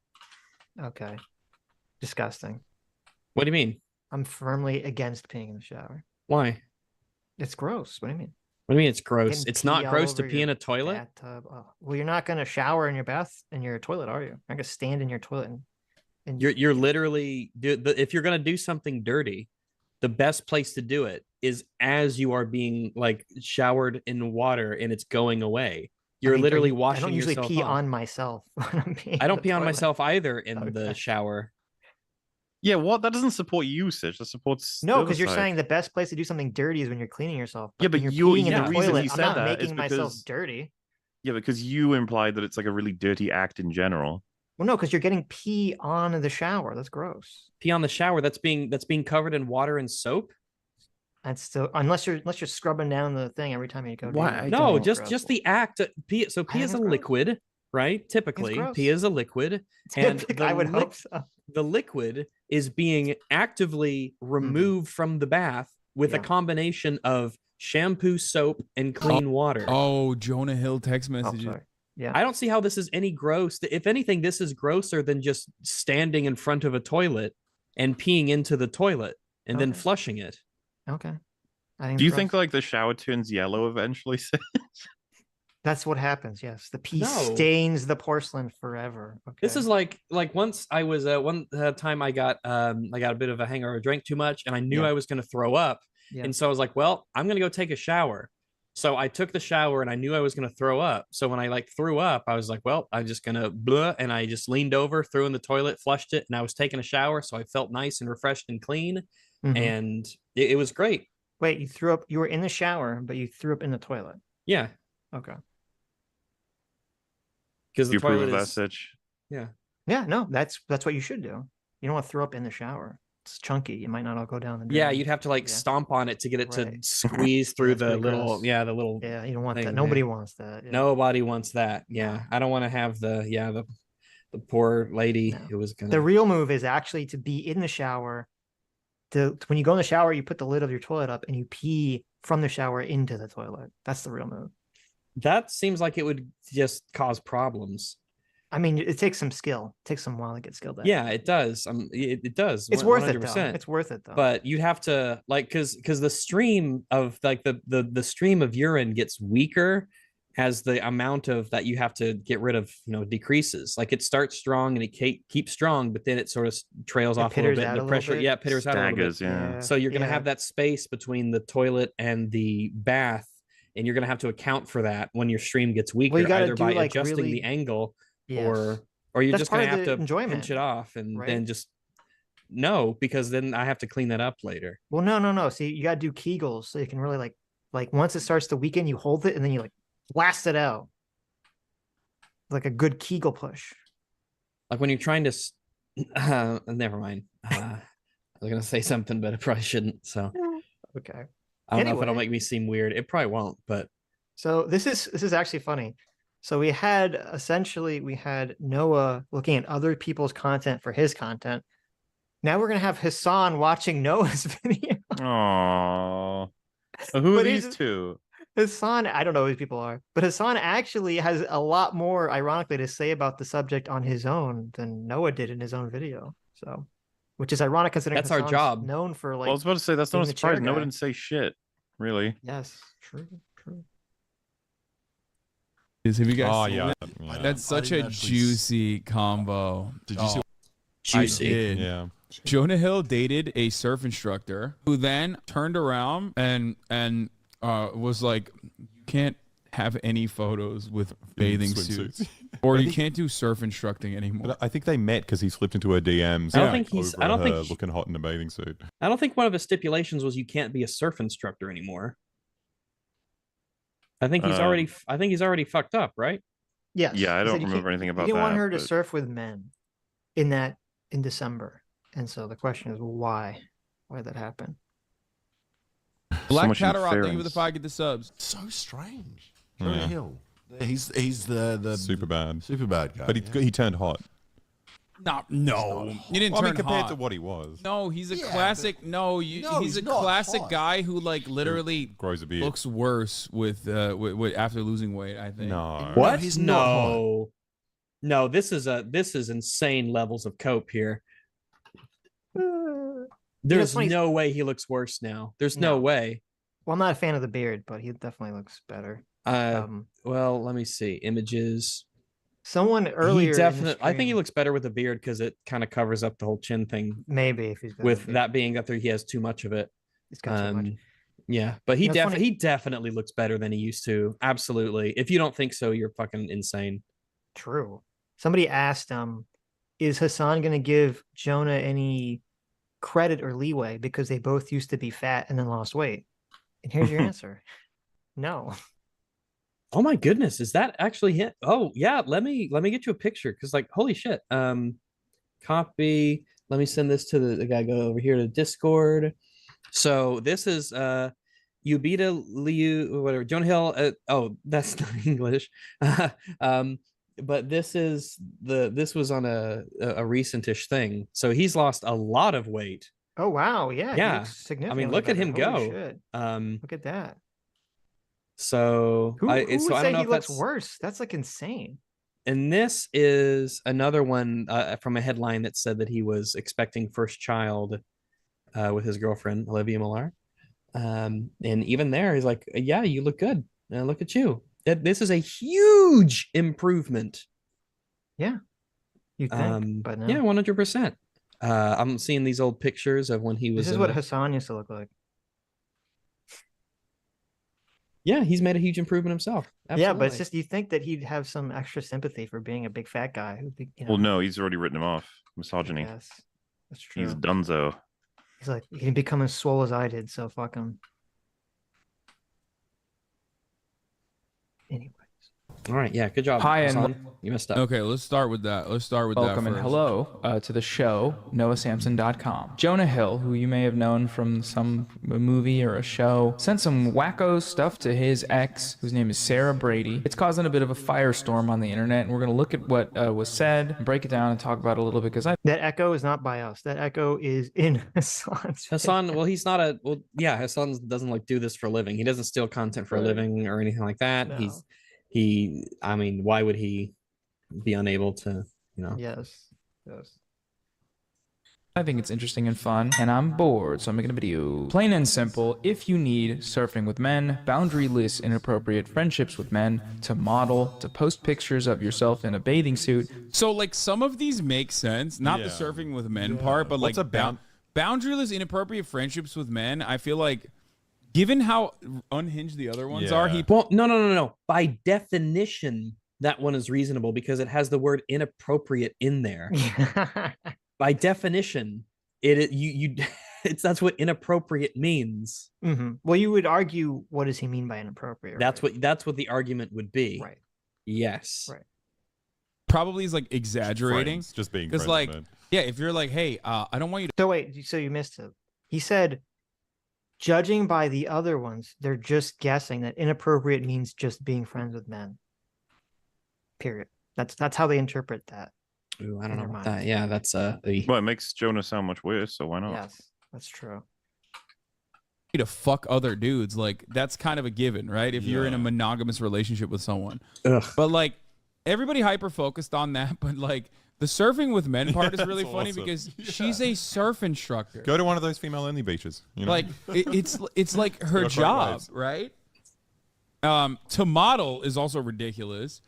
Okay. Disgusting. What do you mean? I'm firmly against peeing in the shower. Why? It's gross. What do you mean? What do you mean it's gross? Getting It's pee not all gross to over pee your in a toilet? bathtub. Oh, well, you're not going to shower in your toilet, are you? You're not going to stand in your toilet. And You're literally, if you're going to do something dirty, the best place to do it is as you are being like showered in water and it's going away. You're literally washing I don't usually yourself pee off. on myself when I'm peeing I in don't the pee on toilet. myself either in the shower. Yeah, what? That doesn't support usage. That supports No, the because other you're side. saying the best place to do something dirty is when you're cleaning yourself. Yeah, but when you- you're peeing in yeah, the the reason toilet, he I'm said not that making is myself because- dirty. Yeah, because you implied that it's like a really dirty act in general. Well, no, because you're getting pee on the shower. That's gross. Pee on the shower that's being covered in water and soap. That's still unless you're scrubbing down the thing every time you go. Why? No, It's just gross. the act. Pee. So pee think is a it's gross. liquid, right? Typically, gross. pee is a liquid, and I would hope so. the liquid is being actively removed from the bath with a Yeah. combination of shampoo, soap, and clean water. Oh, Jonah Hill text Oh, messages. sorry. Yeah. I don't see how this is any gross. If anything, this is grosser than just standing in front of a toilet and peeing into the toilet and then Okay. flushing it. Okay. I think Do you it's think gross. like the shower turns yellow eventually? That's what happens? Yes, the pee No. stains the porcelain forever. Okay. This is like once I was one time I got a bit of a hangover, drank too much, and I knew Yeah. I was going to throw up, Yeah. and so I was like, well, I'm going to go take a shower. So I took the shower, and I knew I was going to throw up. So when I like threw up, I was like, well, I'm just gonna blah, and I just leaned over, threw in the toilet, flushed it, and I was taking a shower, so I felt nice and refreshed and clean, Mhm. and it was great. Wait, you threw up. You were in the shower, but you threw up in the toilet. Yeah, Okay. because Do the you approve toilet of that, is Sitch? Yeah. No, that's what you should do. You don't want to throw up in the shower. It's chunky. You might not all go down the drain. yeah. You'd have to like Yeah. stomp on it to get it to Right. squeeze through That's the pretty little gross. the little Yeah, you don't want thing that. Nobody there. wants that. Yeah. Nobody wants that. Yeah, I don't want to have the poor lady No. who was gonna. The real move is actually to be in the shower. When you go in the shower, you put the lid of your toilet up and you pee from the shower into the toilet. That's the real move. That seems like it would just cause problems. I mean, it takes some skill. It takes some while to get skilled at. Yeah, it does. It does. It's worth it though. 100%. It's worth it though. But you'd have to like because the stream of like the stream of urine gets weaker as the amount of that you have to get rid of decreases. Like it starts strong and it keeps strong, but then it sort of trails off a little pitters bit. out And a the little pressure, bit. yeah, it pitters out a little bit. Staggers, yeah. So you're gonna Yeah. have that space between the toilet and the bath, and you're gonna have to account for that when your stream gets weaker, you gotta either do, by like, adjusting really- the angle Yes. or you're That's just part gonna of have the to enjoyment, pinch it off and then right? just no, because then I have to clean that up later. Well, no. See, you gotta do Kegels so you can really like once it starts to weaken, you hold it and then you like blast it out. Like a good Kegel push. Like when you're trying to never mind. I was gonna say something, but I probably shouldn't. So Okay. I don't know if it'll make me seem weird. It probably won't, but so this is actually funny. So we had Noah looking at other people's content for his content. Now we're gonna have Hasan watching Noah's video. Aww. Who are these two? Hasan, I don't know who these people are, but Hasan actually has a lot more, ironically, to say about the subject on his own than Noah did in his own video. So, which is ironic considering that's Hasan's our job. known for like. Well, I was about to say that's not a surprise. Noah guy. didn't say shit, really. Yes, true. Have you guys? Oh seen yeah. it? That's such a juicy combo. Did you see? Juicy. I did. Yeah. Jonah Hill dated a surf instructor who then turned around and was like, "You can't have any photos with bathing suits, or you can't do surf instructing anymore." But I think they met because he slipped into her DMs. I don't think he's. I don't think looking hot in a bathing suit. I don't think one of his stipulations was you can't be a surf instructor anymore. I think he's already. I think he's already fucked up, right? Yes. Yeah, I don't remember anything about that. He didn't want her to surf with men in December, and so the question is why? Why that happened? Black much Cataract, thank you for interference. the 5 get the subs. So strange. Jonah Hill. He's the Super bad guy. But he turned hot. No, he didn't Well, I turn mean, compared hot. to what he was. No, he's a Yeah, classic. He's a classic hot. guy who like literally Grows a beard. looks worse with after losing weight. I think. No. What? he's not hot. No. This is insane levels of cope here. There's no way he looks worse now. There's no way. Well, I'm not a fan of the beard, but he definitely looks better. Well, let me see images. Someone earlier. I think he looks better with a beard because it kind of covers up the whole chin thing. Maybe if he's got With that being that he has too much of it. He's got too much. Yeah, but he You know, he definitely looks better than he used to. Absolutely. If you don't think so, you're fucking insane. True. Somebody asked, is Hasan going to give Jonah any credit or leeway because they both used to be fat and then lost weight? And here's your answer. No. Oh my goodness, is that actually him? Oh yeah, let me get you a picture because like holy shit. Copy. Let me send this to the guy. Go over here to Discord. So this is Ubita Liu, whatever, Jonah Hill. Oh, that's not English. But this was on a recent-ish thing. So he's lost a lot of weight. Oh wow, yeah. Yeah. He looks significantly I mean, look at better. him Holy go. shit. Look at that. So Who would I say don't know he if looks that's worse? That's like insane. And this is another one from a headline that said that he was expecting first child with his girlfriend, Olivia Mauler. And even there, he's like, yeah, you look good. Look at you. This is a huge improvement. Yeah. You think, but no. Yeah, 100%. I'm seeing these old pictures of when he was. This is what Hasan used to look like. Yeah, he's made a huge improvement himself. Absolutely. Yeah, but it's just you think that he'd have some extra sympathy for being a big fat guy. Well, no, he's already written him off. Misogyny. Yes, that's true. He's donezo. He's like, he can become as swole as I did, so fuck him. Anyways. All right, yeah, good job. Hi, Hasan. and you messed up. Okay, let's start with that. Welcome and hello to the show, NoahSamson.com. Jonah Hill, who you may have known from some movie or a show, sent some wacko stuff to his ex, whose name is Sarah Brady. It's causing a bit of a firestorm on the internet, and we're going to look at what was said, and break it down, and talk about it a little bit, because that echo is not by us. That echo is in Hasan's. Hasan, well, he's not a, well, yeah, Hasan doesn't like do this for a living. He doesn't steal content for a living or anything like that. No. I mean, why would he be unable to, you know? Yes. I think it's interesting and fun, and I'm bored, so I'm making a video. Plain and simple, if you need surfing with men, boundaryless inappropriate friendships with men, to model, to post pictures of yourself in a bathing suit. So like some of these make sense, not the surfing with men part, but What's like boundaryless inappropriate friendships with men. I feel like, given how unhinged the other ones are, well, no. By definition, that one is reasonable because it has the word inappropriate in there. By definition, that's what inappropriate means. Mm-hmm. Well, you would argue, what does he mean by inappropriate? That's what the argument would be. Right. Yes. Right. probably is like exaggerating. Friends, just being because friends, like, yeah, if you're like, hey, I don't want you to. So wait, so you missed it. He said judging by the other ones, they're just guessing that inappropriate means just being friends with men. Period. That's how they interpret that. Ooh, I don't know about that. Yeah, that's well, it makes Jonah sound much worse, so why not? Yes, that's true. To fuck other dudes, like that's kind of a given, right? If you're in a monogamous relationship with someone. Ugh. But like everybody hyper focused on that, but like the surfing with men part is really funny awesome. because she's a surf instructor. Go to one of those female only beaches. You know? Like it's like her job, right? To model is also ridiculous.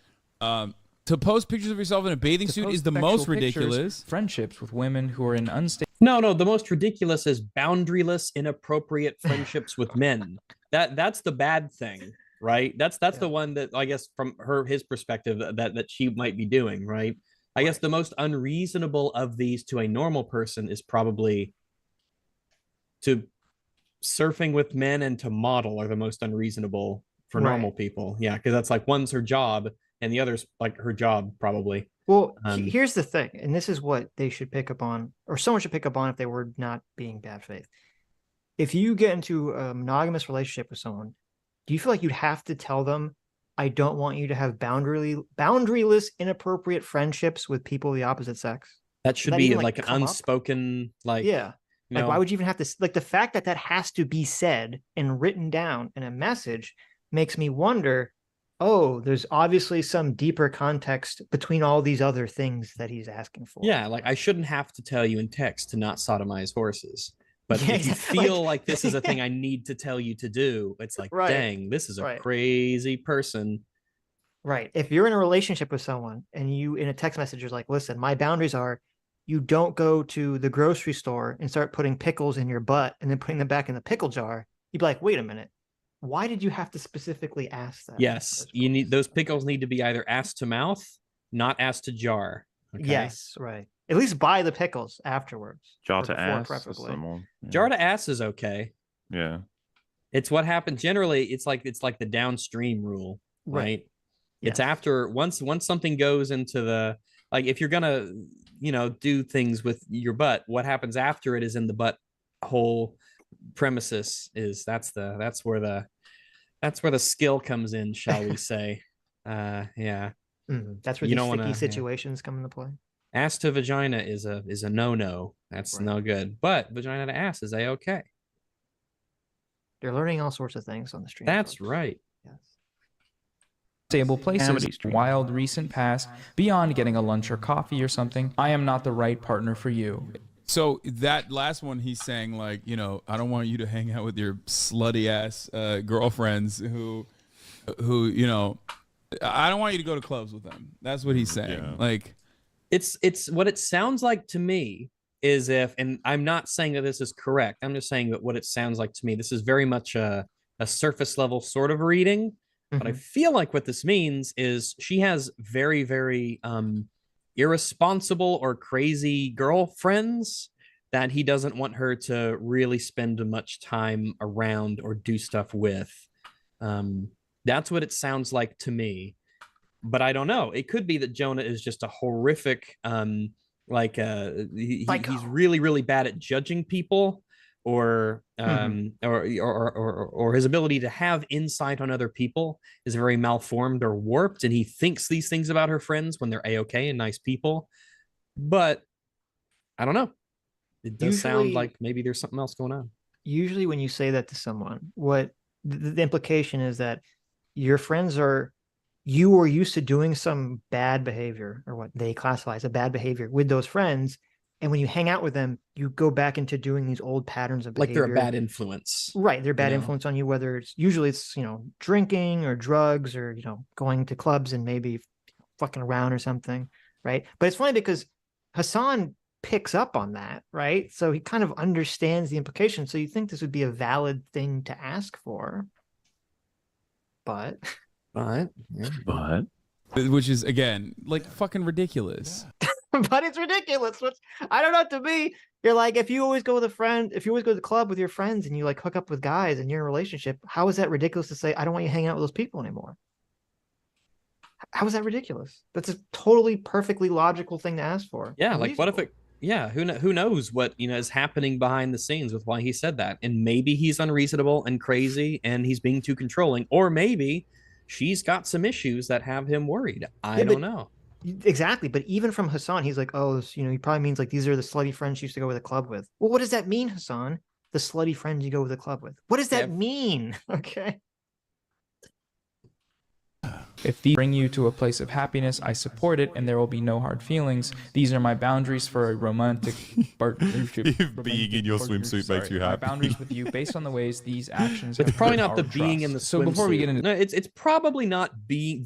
To post pictures of yourself in a bathing suit is the most ridiculous. Friendships with women who are in unstable. No, the most ridiculous is boundaryless, inappropriate friendships with men. That's the bad thing, right? That's the one that I guess from his perspective that she might be doing, right? I guess the most unreasonable of these to a normal person is probably to surfing with men and to model are the most unreasonable for normal people. Yeah, because that's like one's her job and the other's like her job probably. Well, here's the thing, and this is what they should pick up on, or someone should pick up on if they were not being bad faith. If you get into a monogamous relationship with someone, do you feel like you'd have to tell them, I don't want you to have boundaryless, inappropriate friendships with people of the opposite sex? That should be like an unspoken, like, yeah. Like, why would you even have to, like, the fact that that has to be said and written down in a message makes me wonder, oh, there's obviously some deeper context between all these other things that he's asking for. Yeah, like I shouldn't have to tell you in text to not sodomize horses. But if you feel like this is a thing I need to tell you to do, it's like, dang, this is a crazy person. Right. If you're in a relationship with someone and you in a text message, you're like, listen, my boundaries are you don't go to the grocery store and start putting pickles in your butt and then putting them back in the pickle jar. You'd be like, wait a minute. Why did you have to specifically ask that? Yes, you need those pickles need to be either ass to mouth, not ass to jar. Okay? Yes, right. At least buy the pickles afterwards. Jar to ass, preferably. Jar to ass is okay. Yeah, it's what happened. Generally, it's like the downstream rule, right? It's after once something goes into the, like if you're gonna do things with your butt, what happens after it is in the butt hole premises. Is that's where the skill comes in, shall we say? Yeah. That's where these sticky situations come into play. Ass to vagina is a no. That's no good. But vagina to ass is a-okay. They're learning all sorts of things on the stream. That's right. Yes. Stable places, wild recent past, beyond getting a lunch or coffee or something. I am not the right partner for you. So that last one, he's saying like, I don't want you to hang out with your slutty ass girlfriends who, I don't want you to go to clubs with them. That's what he's saying. Yeah. Like, it's what it sounds like to me is and I'm not saying that this is correct. I'm just saying that what it sounds like to me, this is very much a surface level sort of reading. But I feel like what this means is she has very, very irresponsible or crazy girlfriends that he doesn't want her to really spend much time around or do stuff with. That's what it sounds like to me. But I don't know. It could be that Jonah is just a horrific, he's really, really bad at judging people, or his ability to have insight on other people is very malformed or warped, and he thinks these things about her friends when they're a-okay and nice people. But I don't know. It does sound like maybe there's something else going on. Usually when you say that to someone, what the implication is that your friends you were used to doing some bad behavior, or what they classify as a bad behavior with those friends. And when you hang out with them, you go back into doing these old patterns of behavior. Like they're a bad influence. Right. They're a bad influence on you, whether it's drinking or drugs or, going to clubs and maybe fucking around or something. Right. But it's funny because Hasan picks up on that. Right. So he kind of understands the implication. So you think this would be a valid thing to ask for. But which is again like fucking ridiculous. But it's ridiculous. I don't know. To me, you're like, if you always go with a friend, if you always go to the club with your friends and you like hook up with guys and you're in a relationship, how is that ridiculous to say, I don't want you hanging out with those people anymore? How is that ridiculous? That's a totally perfectly logical thing to ask for. Yeah. Like what if Yeah, who knows what is happening behind the scenes with why he said that, and maybe he's unreasonable and crazy, and he's being too controlling, or maybe she's got some issues that have him worried. I don't know. Exactly, but even from Hasan, he's like, oh, he probably means like these are the slutty friends she used to go to the club with. Well, what does that mean, Hasan? The slutty friends you go to the club with. What does that mean? Okay. If these bring you to a place of happiness, I support it, and there will be no hard feelings. These are my boundaries for a romantic partnership. If being in your swimsuit makes you happy. My boundaries with you based on the ways these actions. It's probably not the being in the swimsuit. So before we get into, no, it's probably not being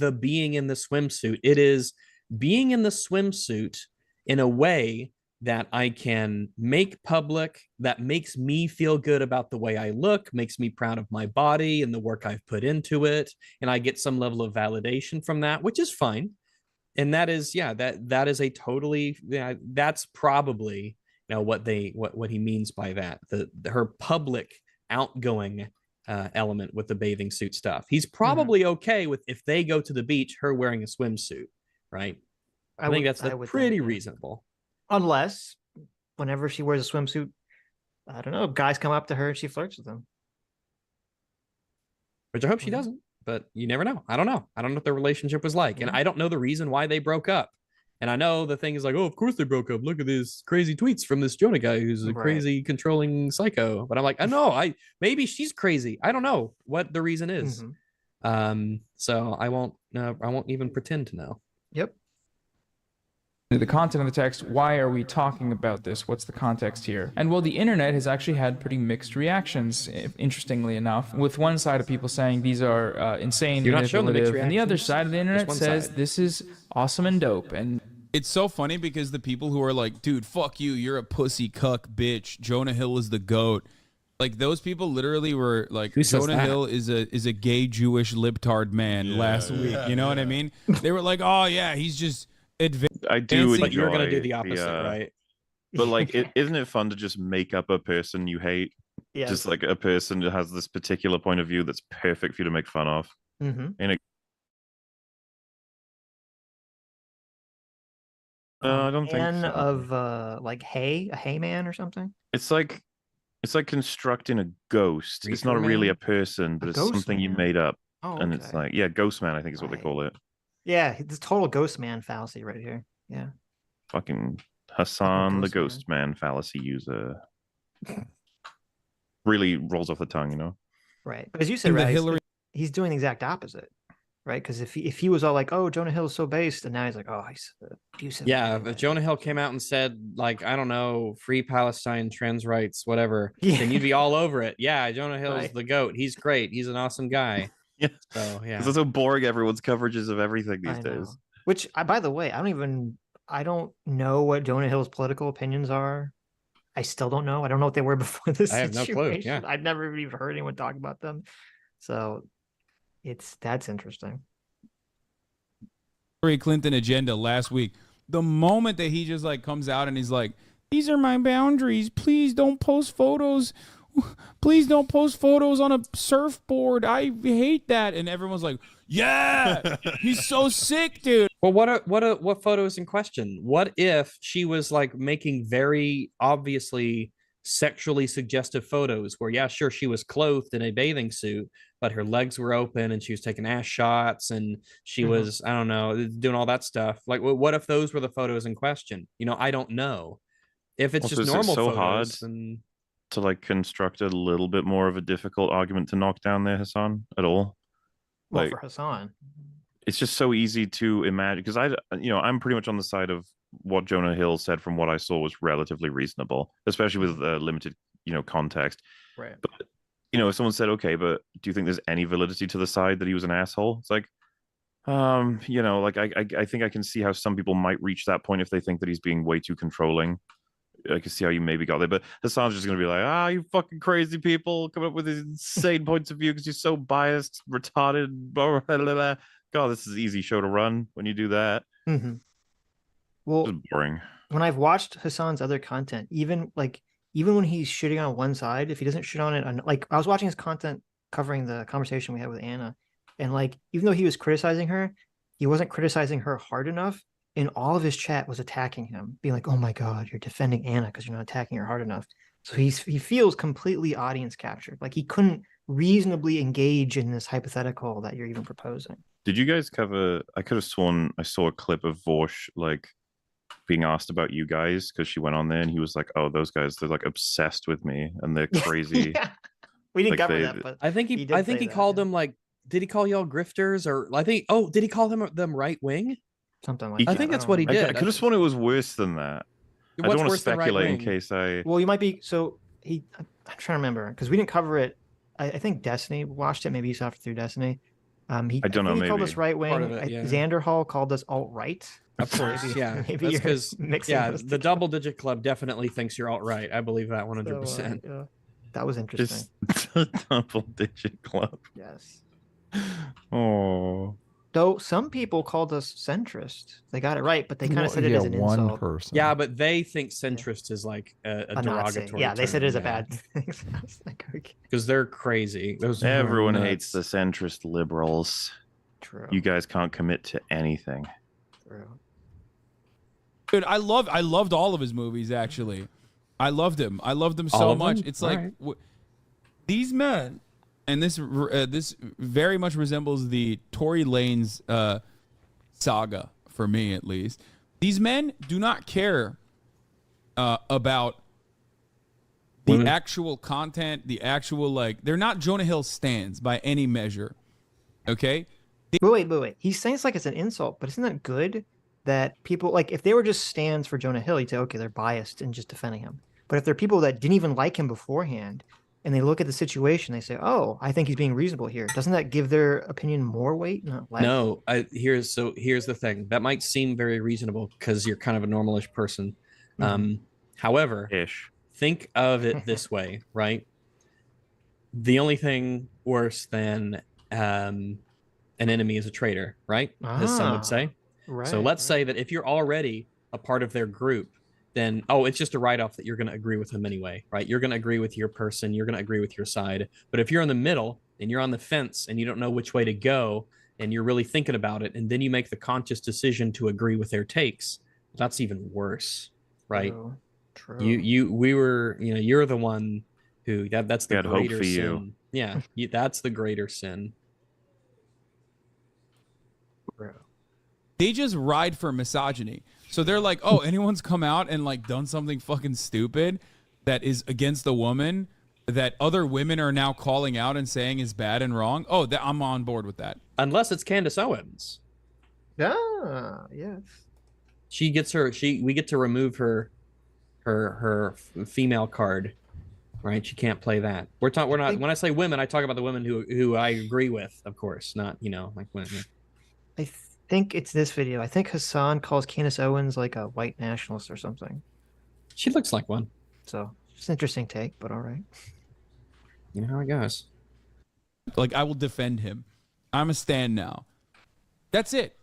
in the swimsuit. It is being in the swimsuit in a way that I can make public, that makes me feel good about the way I look, makes me proud of my body and the work I've put into it, and I get some level of validation from that, which is fine. And that is, that is a totally, that's probably what he means by that. Her public outgoing element with the bathing suit stuff. He's probably okay with, if they go to the beach, her wearing a swimsuit, right? I think that's pretty reasonable. Unless, whenever she wears a swimsuit, I don't know, guys come up to her and she flirts with them. Which I hope she doesn't, but you never know. I don't know. I don't know what their relationship was like. And I don't know the reason why they broke up. And I know the thing is like, oh, of course they broke up. Look at these crazy tweets from this Jonah guy who's a crazy, controlling psycho. But I'm like, I know, maybe she's crazy. I don't know what the reason is. So I won't even pretend to know. Yep. The content of the text, why are we talking about this? What's the context here? And well, the internet has actually had pretty mixed reactions, interestingly enough, with one side of people saying these are insane, manipulative, and the other side of the internet says this is awesome and dope. And it's so funny because the people who are like, dude, fuck you, you're a pussy cuck bitch, Jonah Hill is the GOAT. Like, those people literally were like, Jonah Hill is a gay Jewish libtard man last week. You know what I mean? They were like, oh yeah, he's just I do enjoy, but you're gonna do the opposite, right? But like, isn't it fun to just make up a person you hate? Yeah. Just like a person who has this particular point of view that's perfect for you to make fun of. And I don't think so. Of like a hay man or something. It's like constructing a ghost. It's not really a person, but it's something you made up. And it's like, ghost man, I think is what they call it. Yeah, this total ghost man fallacy right here. Yeah. Fucking Hasan, the ghost man fallacy user. Really rolls off the tongue, you know? Right. But as you said, right, he's doing the exact opposite, right? Because if he was all like, oh, Jonah Hill is so based, and now he's like, oh, he's abusive. Yeah, if Jonah Hill came out and said, like, I don't know, free Palestine, trans rights, whatever, then you'd be all over it. Yeah, Jonah Hill's the GOAT. He's great. He's an awesome guy. Yeah. So it's so boring. Everyone's coverages of everything these days. Which, by the way, I don't know what Jonah Hill's political opinions are. I still don't know. I don't know what they were before this situation. I have no clue. Yeah. I've never even heard anyone talk about them. So that's interesting. Hillary Clinton agenda last week. The moment that he just like comes out and he's like, these are my boundaries. Please don't post photos. Please don't post photos on a surfboard. I hate that. And everyone's like, yeah, he's so sick, dude. Well, what photo is in question? What if she was like making very obviously sexually suggestive photos where, yeah, sure, she was clothed in a bathing suit, but her legs were open and she was taking ass shots and she was, I don't know, doing all that stuff. Like, what if those were the photos in question? I don't know. If it's just normal photos, then to like construct a little bit more of a difficult argument to knock down there, Hasan, at all. Well, like, for Hasan, it's just so easy to imagine, because I'm pretty much on the side of what Jonah Hill said. From what I saw was relatively reasonable, especially with limited context. Right. But if someone said, okay, but do you think there's any validity to the side that he was an asshole? It's like, like I think I can see how some people might reach that point if they think that he's being way too controlling. I can see how you maybe got there, but Hasan's just going to be like, you fucking crazy people coming up with these insane points of view because you're so biased, retarded, blah, blah, blah, blah. God, this is an easy show to run when you do that. Well, it's boring. When I've watched Hasan's other content, even when he's shitting on one side, if he doesn't shit on it, like I was watching his content covering the conversation we had with Anna, and like even though he was criticizing her, he wasn't criticizing her hard enough. in all of his chat was attacking him, being like, "Oh my God, you're defending Anna because you're not attacking her hard enough." So he feels completely audience captured. Like he couldn't reasonably engage in this hypothetical that you're even proposing. Did you guys cover? I could have sworn I saw a clip of Vorsh like being asked about you guys because she went on there and he was like, "Oh, those guys, they're like obsessed with me and they're crazy." Yeah. We didn't Like cover that, but I think he called them like. Did he call y'all grifters or I think? Oh, did he call them right wing? Something like that. I think that's what he did. I could have sworn it was worse than that. I don't want to speculate in case I. Well, you might be. So I'm trying to remember because we didn't cover it. I think Destiny watched it. Maybe you saw it through Destiny. I don't know. He called us Maybe right wing. Yeah. Xander Hall called us alt right. Of course, yeah. Maybe because the double digit club definitely thinks you're alt right. I believe that 100%. Yeah. That was interesting. Just the double digit club. Yes. Oh. Though some people called us centrist. They got it right, but they kind of said it as an insult. Person. Yeah, but they think centrist is like a derogatory. Yeah, they said it is a term, bad thing. So I was like, okay. because they're crazy. Everyone hates the centrist liberals. True. You guys can't commit to anything. True. Dude, I loved all of his movies. Actually, I loved him. I loved them so much. It's all like these men, and this very much resembles the Tory Lanez saga for me, at least. These men do not care about the actual content, the actual like. They're not Jonah Hill stans by any measure. Okay. Wait. He's saying it's like it's an insult, but isn't that good? That people like if they were just stands for Jonah Hill, you'd say, okay, they're biased and just defending him. But if they're people that didn't even like him beforehand and they look at the situation, they say, oh, I think he's being reasonable here. Doesn't that give their opinion more weight? Not less? No, here's the thing. That might seem very reasonable because you're kind of a normalish person. However, think of it this way, right? The only thing worse than an enemy is a traitor, right? As some would say. Right, so let's say that if you're already a part of their group, then, it's just a write-off that you're going to agree with them anyway, right? You're going to agree with your person. You're going to agree with your side. But if you're in the middle and you're on the fence and you don't know which way to go and you're really thinking about it, and then you make the conscious decision to agree with their takes, that's even worse, right? True. You're the one who, that's the greater sin. You. Yeah, that's the greater sin. True. They just ride for misogyny. So they're like, oh, anyone's come out and like done something fucking stupid that is against the woman that other women are now calling out and saying is bad and wrong. Oh, I'm on board with that. Unless it's Candice Owens. Ah, yes. We get to remove her female card, right? She can't play that. When I say women, I talk about the women who I agree with, of course, not, like women. I think it's this video. I think Hasan calls Candice Owens like a white nationalist or something. She looks like one. So it's an interesting take, but all right. You know how it goes. Like, I will defend him. I'm a stand now. That's it.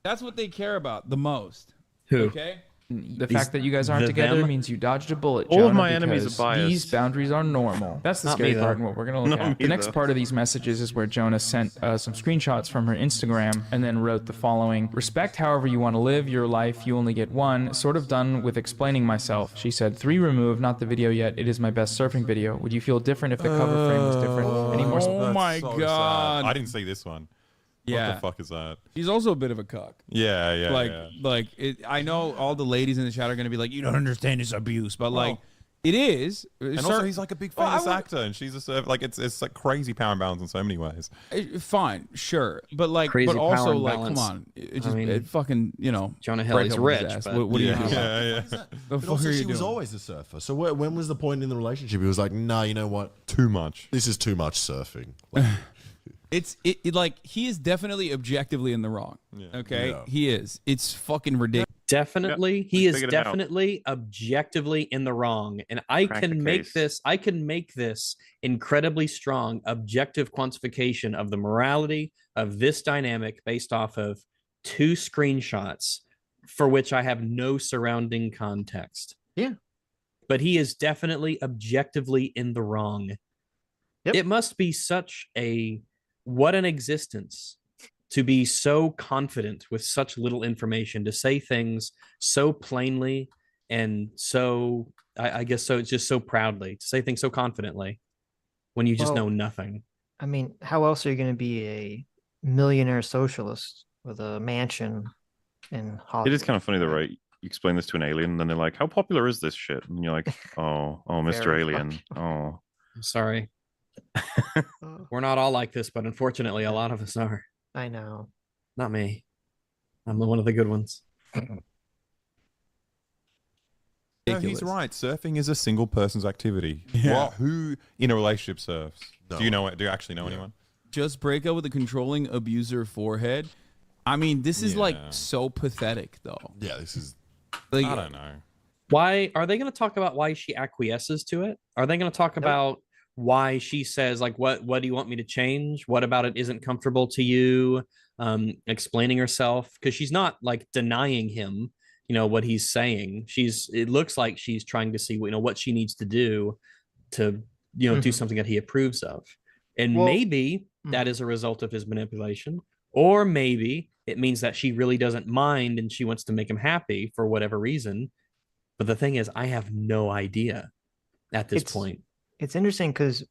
That's what they care about the most. Who? Okay? The fact that you guys aren't together means you dodged a bullet, All Jonah, of my enemies are biased. These boundaries are normal. That's the Not scary me, part though. and what we're going to look at. The next part of these messages is where Jonah sent some screenshots from her Instagram and then wrote the following: respect however you want to live your life. You only get one. Sort of done with explaining myself. She said, 3 removed, not the video yet. It is my best surfing video. Would you feel different if the cover frame was different? Any more? Oh my so God. sad. I didn't see this one. Yeah. What the fuck is that? He's also a bit of a cuck. Yeah. I know all the ladies in the chat are going to be like, you don't understand his abuse, but like, it is. And also, he's like a big famous actor, and she's a serve. Like, it's like crazy power and balance in so many ways. Fine, sure, but like, Crazy but also power and like, balance. come on, it fucking, Jonah Hill is rich. But What do you do? Yeah. The But fuck also, are you she was doing? always a surfer. So when was the point in the relationship? He was like, "Nah, you know what? Too much. This is too much surfing." Like, Like, he is definitely objectively in the wrong. Yeah. Okay, Yeah. he is. It's fucking ridiculous. Definitely, he is figured it out. definitely objectively in the wrong, and I Crack the can make case. this. I can make this incredibly strong, objective quantification of the morality of this dynamic based off of 2 screenshots for which I have no surrounding context. Yeah. But he is definitely objectively in the wrong. Yep. It must be such a what an existence to be so confident with such little information, to say things so plainly and so, I guess so, it's just so proudly, to say things so confidently when you just know nothing. I mean, how else are you going to be a millionaire socialist with a mansion in Hollywood? It is kind of funny though, right? You explain this to an alien, and then they're like, "How popular is this shit?" And you're like, "Oh, Mr. Alien. Oh, I'm sorry. We're not all like this, but unfortunately, a lot of us are." I know. Not me. I'm one of the good ones. No, he's right. Surfing is a single person's activity. Yeah. Well, who in a relationship surfs? No. Do you actually know anyone? Just break up with a controlling abuser forehead. I mean, this is like so pathetic, though. Yeah, this is. Like, I don't know. Why are they going to talk about why she acquiesces to it? Are they going to talk about why she says, like, what do you want me to change? What about it isn't comfortable to you? Explaining herself, because she's not like denying him, what he's saying. It looks like she's trying to see, what she needs to do to, do something that he approves of. And maybe that is a result of his manipulation, or maybe it means that she really doesn't mind and she wants to make him happy for whatever reason. But the thing is, I have no idea at this point. It's interesting because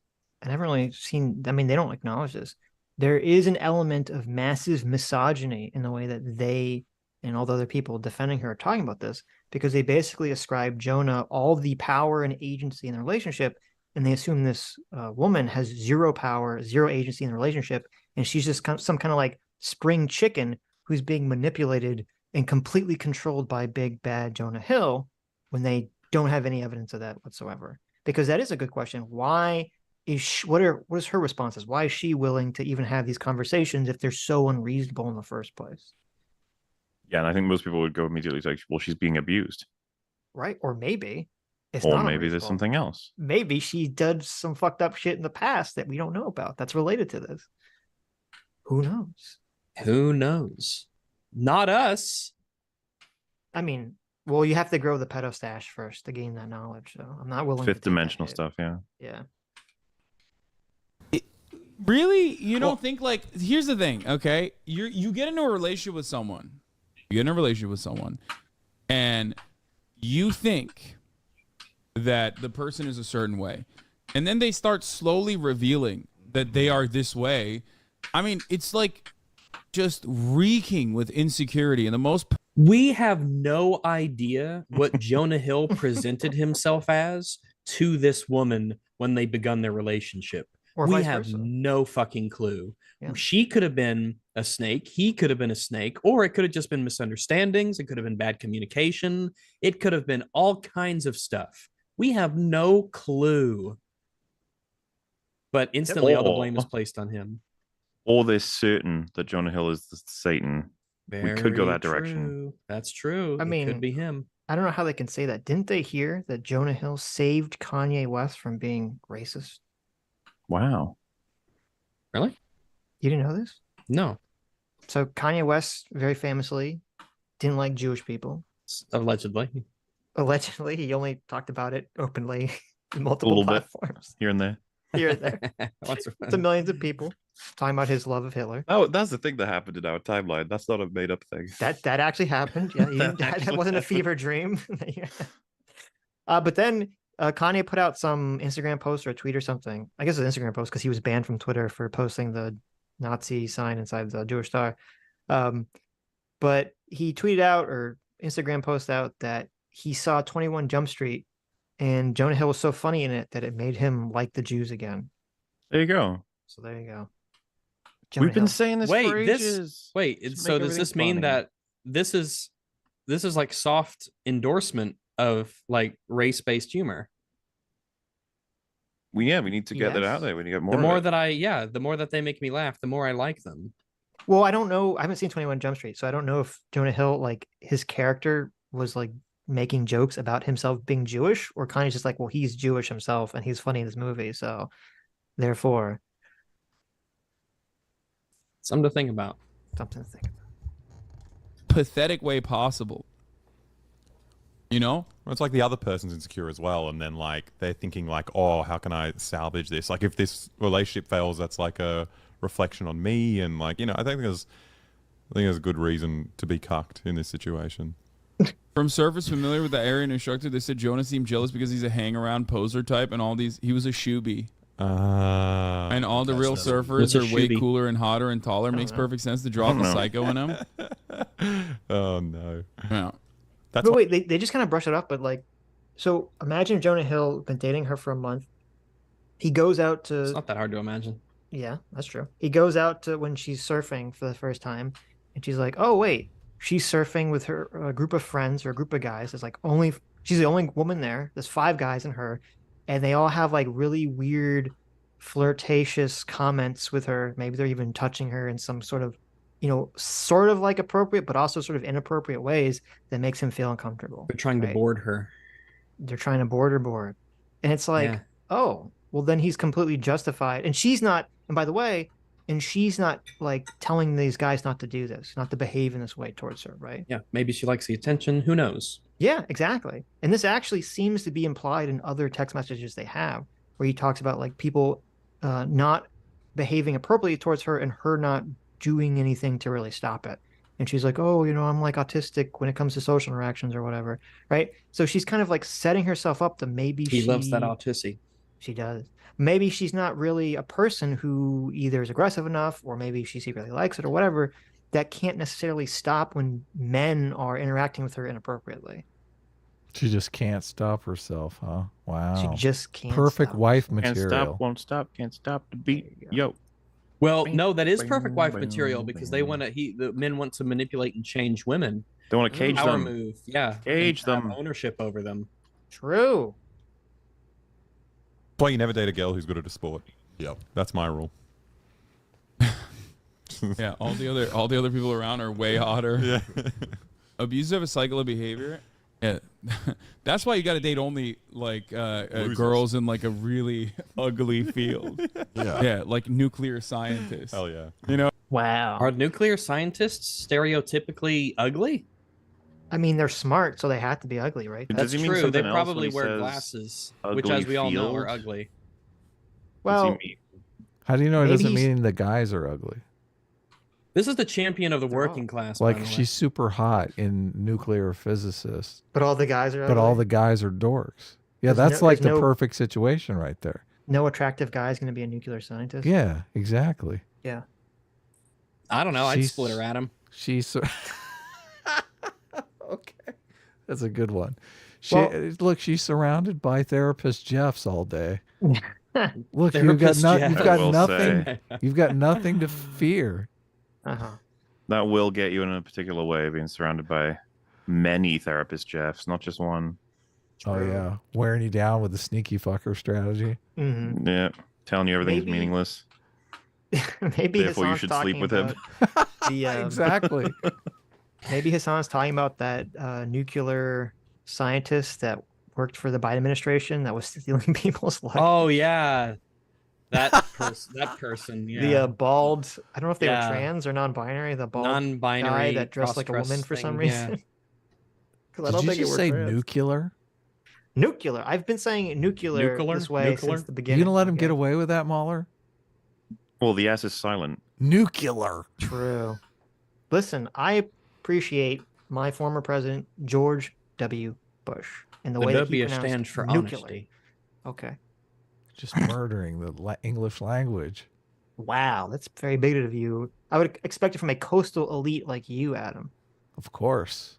I never really seen, I mean, they don't acknowledge this. There is an element of massive misogyny in the way that they and all the other people defending her are talking about this, because they basically ascribe Jonah all the power and agency in the relationship, and they assume this woman has zero power, zero agency in the relationship, and she's just some kind of like spring chicken who's being manipulated and completely controlled by big bad Jonah Hill, when they don't have any evidence of that whatsoever. Because that is a good question. Why is she, what is her responses? Why is she willing to even have these conversations if they're so unreasonable in the first place? Yeah, and I think most people would go immediately to, well, she's being abused. Right? Or maybe it's or not maybe there's something else. Maybe she did some fucked up shit in the past that we don't know about that's related to this. Who knows? Who knows? Not us. I mean, well, you have to grow the pedo stash first to gain that knowledge. So I'm not willing. Fifth dimensional stuff, yeah. Yeah. Really? You don't think, like, here's the thing, okay? You get into a relationship with someone. You get in a relationship with someone, and you think that the person is a certain way, and then they start slowly revealing that they are this way. I mean, it's like just reeking with insecurity and the most. We have no idea what Jonah Hill presented himself as to this woman when they begun their relationship. Or we vice have versa. no fucking clue. Yeah. She could have been a snake. He could have been a snake, or it could have just been misunderstandings. It could have been bad communication. It could have been all kinds of stuff. We have no clue. But instantly, all the blame is placed on him. Or they're certain that Jonah Hill is Satan. We could go that direction. True. That's true. I mean, it could be him. I don't know how they can say that. Didn't they hear that Jonah Hill saved Kanye West from being racist? Wow. Really? You didn't know this? No. So Kanye West very famously didn't like Jewish people. Allegedly. Allegedly, he only talked about it openly in multiple platforms. Here and there. Here and there. To millions of people talking about his love of Hitler. Oh, that's the thing that happened in our timeline. That's not a made-up thing. That actually happened. Yeah, that wasn't a fever dream. But then Kanye put out some Instagram post or a tweet or something. I guess it's an Instagram post because he was banned from Twitter for posting the Nazi sign inside the Jewish star. But he tweeted out or Instagram posted out that he saw 21 Jump Street and Jonah Hill was so funny in it that it made him like the Jews again. There you go. So there you go. We've been saying this for ages. So does this mean that this is like soft endorsement of like race-based humor? Well, yeah, we need to get that out there. We need to get more. The more that they make me laugh, the more I like them. Well, I don't know. I haven't seen 21 Jump Street, so I don't know if Jonah Hill, like his character was like making jokes about himself being Jewish, or kind of just like, well, he's Jewish himself and he's funny in this movie, so therefore something to think about. Something to think about. Pathetic way possible. You know? Well, it's like the other person's insecure as well, and then like they're thinking like, oh, how can I salvage this? Like if this relationship fails, that's like a reflection on me, and like, you know, I think there's I think there's a good reason to be cucked in this situation. From surface familiar with the Aryan instructor, they said Jonah seemed jealous because he's a hang-around poser type, and all these he was a shoebie. And all the real surfers are way cooler and hotter and taller. Makes perfect sense to draw the psycho in him. Oh no. Yeah. But wait, they just kind of brush it up. But like, so imagine if Jonah Hill been dating her for a month. He goes out to. It's not that hard to imagine. Yeah, that's true. He goes out to when she's surfing for the first time, and she's like, "Oh wait, she's surfing with her group of friends or a group of guys. It's like she's the only woman there. There's 5 guys and her, and they all have like really weird, flirtatious comments with her. Maybe they're even touching her in some sort of, sort of like appropriate, but also sort of inappropriate ways that makes him feel uncomfortable. They're trying to board her. They're trying to board her. And it's like, oh, well, then he's completely justified. And she's not, and by the way, she's not like telling these guys not to do this, not to behave in this way towards her, right? Yeah, maybe she likes the attention. Who knows? Yeah, exactly. And this actually seems to be implied in other text messages they have, where he talks about like people not behaving appropriately towards her and her not doing anything to really stop it. And she's like, oh, I'm like autistic when it comes to social interactions or whatever, right? So she's kind of like setting herself up to maybe he loves that autistic. She does. Maybe she's not really a person who either is aggressive enough, or maybe she secretly likes it or whatever, that can't necessarily stop when men are interacting with her inappropriately. She just can't stop herself, huh? Wow. She just can't. Perfect wife Can't material. stop, won't stop, can't stop the beat. Yo. Well, no, that is perfect wife material because they want to. The men want to manipulate and change women. They want to cage Power them. move, yeah. Cage have them. ownership over them. True. That's why you never date a girl who's good at a sport. Yep. That's my rule. Yeah, all the other people around are way hotter. Yeah. Abuse of a cycle of behavior. Yeah, that's why you got to date only like girls in like a really ugly field. Yeah, like nuclear scientists. Hell yeah. Wow. Are nuclear scientists stereotypically ugly? I mean, they're smart, so they have to be ugly, right? That's true. They probably wear glasses, which, as we all know, are ugly. Well, how do you know it doesn't maybe mean the guys are ugly? This is the champion of the working class. Like, she's super hot in nuclear physicists. But all the guys are ugly. But all the guys are dorks. Yeah, that's like the perfect situation right there. No attractive guy is going to be a nuclear scientist. Yeah, exactly. Yeah. I don't know. I'd split her at him. She's okay. That's a good one. Look, she's surrounded by TherapistJeffs all day. Look, you've got nothing. You've got nothing to fear. That will get you in a particular way, being surrounded by many TherapistJeffs, not just one. Oh yeah, wearing you down with the sneaky fucker strategy. Mm-hmm. Yeah, telling you everything's meaningless. Maybe therefore you should sleep with him. Exactly. Maybe Hasan's talking about that nuclear scientist that worked for the Biden administration that was stealing people's lives. Oh yeah, that person. Yeah. The bald. I don't know if they were trans or non-binary. The bald guy that dressed like a woman for some reason. Yeah. Did you just say nuclear? Nuclear. I've been saying nuclear this way since the beginning. You gonna let him get away with that, Mauler? Well, the S is silent. Nuclear. True. Listen, I appreciate my former president, George W. Bush, and the way that he pronounced stands for nuclear. honesty. Okay. Just murdering the English language. Wow, that's very bigoted of you. I would expect it from a coastal elite like you, Adam. Of course.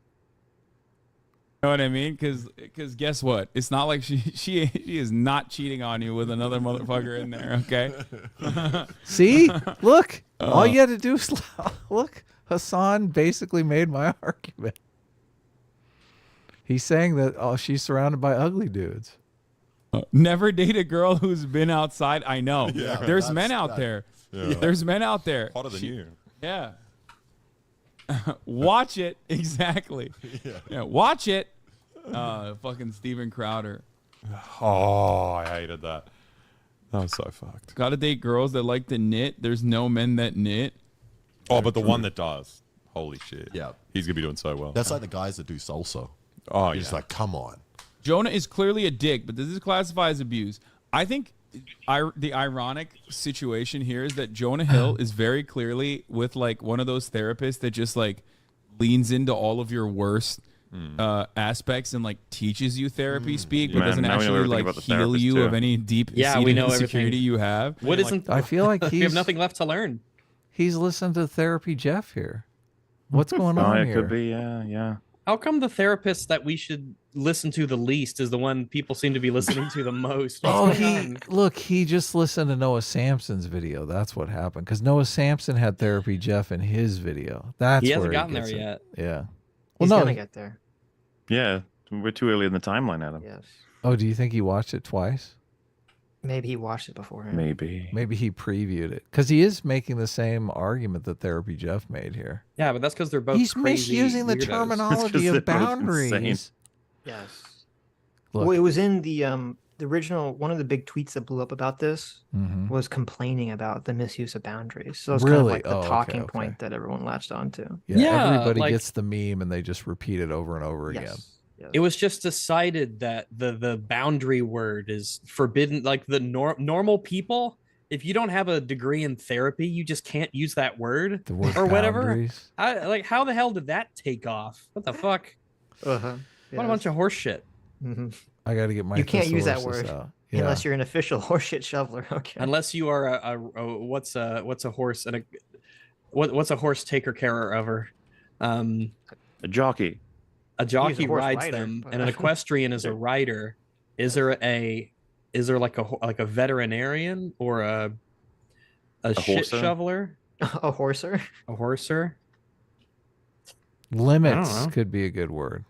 You know what I mean? Because guess what? It's not like she is not cheating on you with another motherfucker in there. Okay. See, look, all you had to do is look. Hasan basically made my argument. He's saying that she's surrounded by ugly dudes. Never date a girl who's been outside. I know. Yeah, there's men out there. Yeah. There's men out there. Hotter than you. Yeah. Watch it. Exactly. Yeah. Watch it. Fucking Steven Crowder. Oh, I hated that. That was so fucked. Gotta date girls that like to knit. There's no men that knit. Oh, but the one that does. Holy shit. Yeah. He's going to be doing so well. That's like the guys that do salsa. Oh, He's like, come on. Jonah is clearly a dick, but does this classify as abuse? I think the ironic situation here is that Jonah Hill is very clearly with like one of those therapists that just like leans into all of your worst aspects and like teaches you therapy speak, but doesn't actually like heal you of any deep we know insecurity you have. What isn't? I feel like we have nothing left to learn. He's listening to TherapystJeff here. What's going on it here? could be, yeah. How come the therapist that we should listen to the least is the one people seem to be listening to the most? He just listened to Noah Samson's video. That's what happened, because Noah Samson had TherapystJeff in his video. That's he hasn't where gotten he there gets yet. Yeah. He's gonna get there. Yeah, we're too early in the timeline, Adam. Yes. Oh, do you think he watched it twice? Maybe he watched it beforehand. Maybe he previewed it, because he is making the same argument that TherapystJeff made here. Yeah, but that's because they're both He's crazy misusing the weirdos. terminology of boundaries. Yes. Look. Well, it was in the original, one of the big tweets that blew up about this was complaining about the misuse of boundaries. So it's kind of like the talking point that everyone latched onto. Yeah, everybody gets the meme and they just repeat it over and over again. Yes. It was just decided that the boundary word is forbidden. Like the normal people, if you don't have a degree in therapy, you just can't use that word, or whatever. Like, how the hell did that take off? What the fuck? What a bunch of horse shit. I got to get my. You can't use that word unless Yeah. you're an official horseshit shoveler. Okay. Unless you are a what's a horse and what's a horse taker carer over? A jockey. A jockey He's a horse rides rider, them, but- and an equestrian is a rider. Is there like a veterinarian or a shit horser? shoveler? A horser? A horser? Limits could be a good word.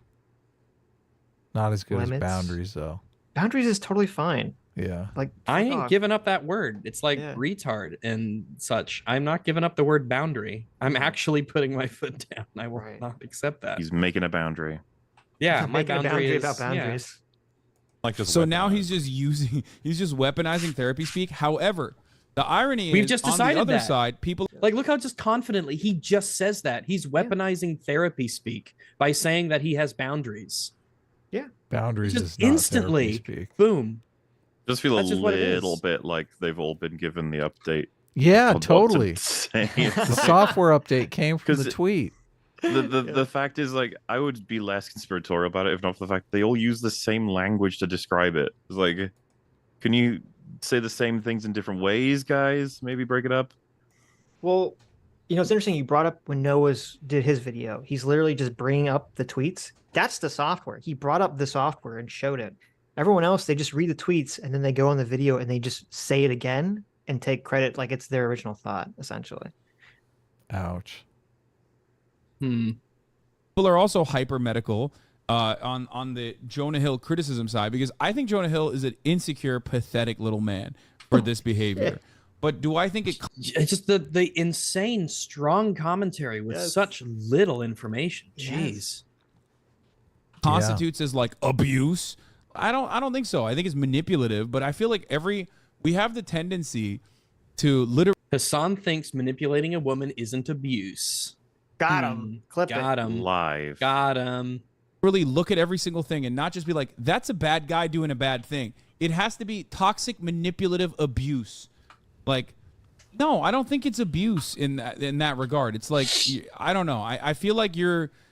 Not as good Limits? as boundaries, though. Boundaries is totally fine. Yeah. Like, I fuck ain't off. giving up that word. It's like retard and such. I'm not giving up the word boundary. I'm actually putting my foot down. I will not accept that. He's making a boundary. Yeah, my Making a boundary boundary is about boundaries. Like just So now he's just weaponizing therapy speak. However, the irony We've is just on decided the other that. side, people Like, look how just confidently he just says that. He's weaponizing therapy speak by saying that he has boundaries. Yeah. Boundaries Just is not instantly, therapy speak. boom. Just feel That's a just what it little is. bit like they've all been given the update. Yeah, of what to totally. say. The software update came from the tweet. The fact is, like, I would be less conspiratorial about it if not for the fact they all use the same language to describe it. It's like, can you say the same things in different ways, guys? Maybe break it up. Well, you know, it's interesting. You brought up when Noah's did his video. He's literally just bringing up the tweets. That's the software. He brought up the software and showed it. Everyone else, they just read the tweets and then they go on the video and they just say it again and take credit like it's their original thought, essentially. Ouch. People are also hyper medical on the Jonah Hill criticism side, because I think Jonah Hill is an insecure, pathetic little man for this behavior. But do I think it's just the insane strong commentary with such little information? Jeez. constitutes as like abuse? I don't think so. I think it's manipulative, but I feel like we have the tendency to literally. Hasan thinks manipulating a woman isn't abuse. Got him. Clip it. Got him. Live. Got him. Really look at every single thing and not just be like, that's a bad guy doing a bad thing. It has to be toxic, manipulative abuse. Like, no, I don't think it's abuse in that regard. It's like, I don't know. I feel like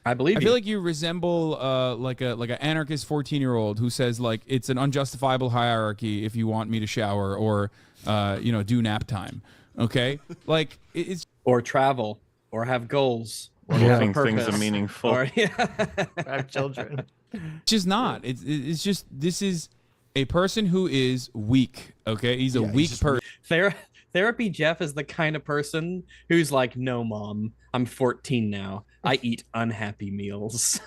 I feel like you resemble like an anarchist 14-year-old who says like it's an unjustifiable hierarchy if you want me to shower or do nap time. Okay, like it's or travel or have goals or think things are meaningful or have children. It's just not. It's just this is a person who is weak. Okay, he's a weak person. TherapystJeff is the kind of person who's like, no, mom, I'm 14 now. I eat unhappy meals.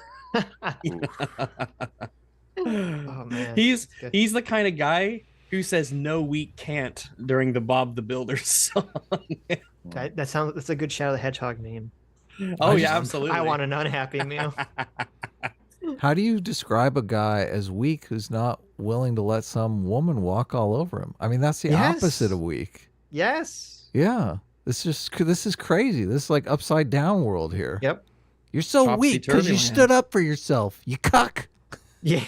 Oh man, He's the kind of guy who says no, we can't during the Bob the Builder song. That's a good Shadow the Hedgehog meme. Oh yeah, absolutely. I want an unhappy meal. How do you describe a guy as weak who's not willing to let some woman walk all over him? I mean, that's the opposite of weak. Yes. Yeah. This is crazy. This is like upside down world here. Yep. You're so weak because you stood up for yourself. You cuck. Yeah.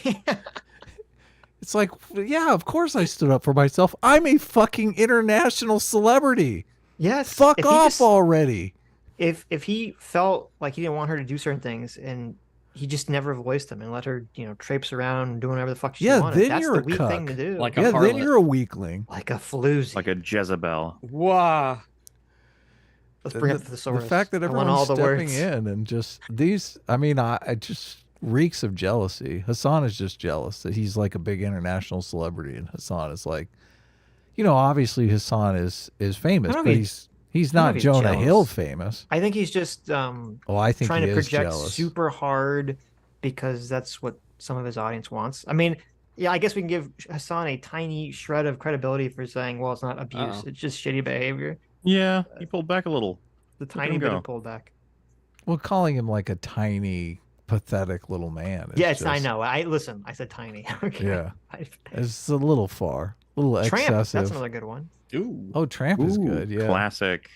It's like, yeah, of course I stood up for myself. I'm a fucking international celebrity. Yes. Fuck off already. If he felt like he didn't want her to do certain things and he just never voiced them and let her, traipse around doing whatever the fuck she wanted. Then That's you're the a weak cuck. thing to do. Like a then harlot. you're a weakling. Like a floozy. Like a Jezebel. Wow. Let's bring up the thesaurus. The fact that I want everyone's all the stepping words. in and just these, I just reeks of jealousy. Hasan is just jealous that he's like a big international celebrity, and Hasan is like, obviously Hasan is famous, but he's not Jonah Hill famous. I think he's just I think trying he to is project jealous. super hard because that's what some of his audience wants. I mean, yeah, I guess we can give Hasan a tiny shred of credibility for saying, well, it's not abuse, it's just shitty behavior. Yeah, he pulled back a little. The tiny bit of pullback. Well, calling him like a tiny, pathetic little man. Yes, I know. I said tiny. Okay. Yeah, it's a little far, a little Tramp, excessive. that's another good one. Ooh. Oh, Tramp is good. Yeah, Classic.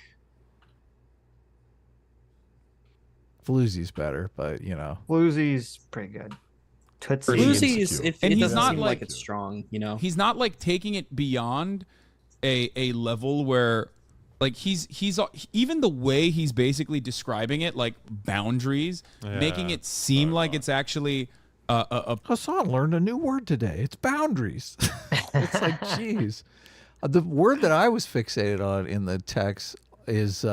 Floozy's better, but Floozy's pretty good. Tootsie. Floozy's, it he's doesn't not seem like it's strong, He's not like taking it beyond a level where, like, he's even the way he's basically describing it, like boundaries, making it seem like it's actually Hasan learned a new word today. It's boundaries. It's like, geez. The word that I was fixated on in the text is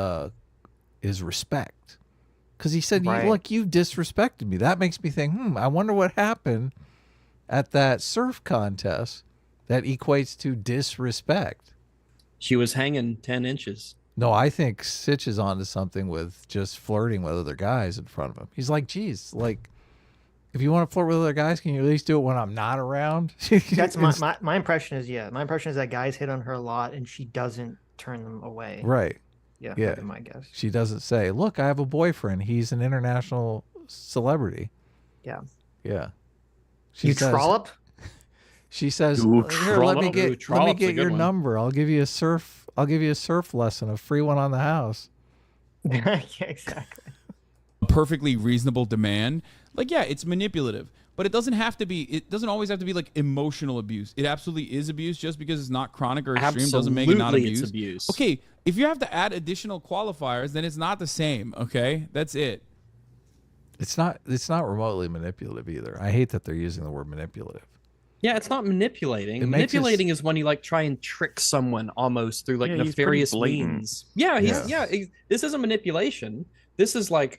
respect. Because he said, look, you disrespected me. That makes me think, I wonder what happened at that surf contest that equates to disrespect. She was hanging 10 inches. No, I think Sitch is onto something with just flirting with other guys in front of him. He's like, geez, like, if you want to flirt with other guys, can you at least do it when I'm not around? That's my impression is, my impression is that guys hit on her a lot and she doesn't turn them away. Right. Yeah, that'd be my guess. She doesn't say, look, I have a boyfriend. He's an international celebrity. Yeah. Yeah. You trollop? She says, here, let me get your number. I'll give you a surf lesson, a free one on the house. Yeah, exactly. A perfectly reasonable demand. Like, yeah, it's manipulative, but it doesn't always have to be like emotional abuse. It absolutely is abuse. Just because it's not chronic or extreme doesn't make it not abuse. It's abuse. Okay, if you have to add additional qualifiers, then it's not the same. Okay, that's it. It's not remotely manipulative either. I hate that they're using the word manipulative. Yeah, it's not manipulating. Manipulating is when you like try and trick someone almost through like nefarious means. Yeah, this isn't manipulation. This is like,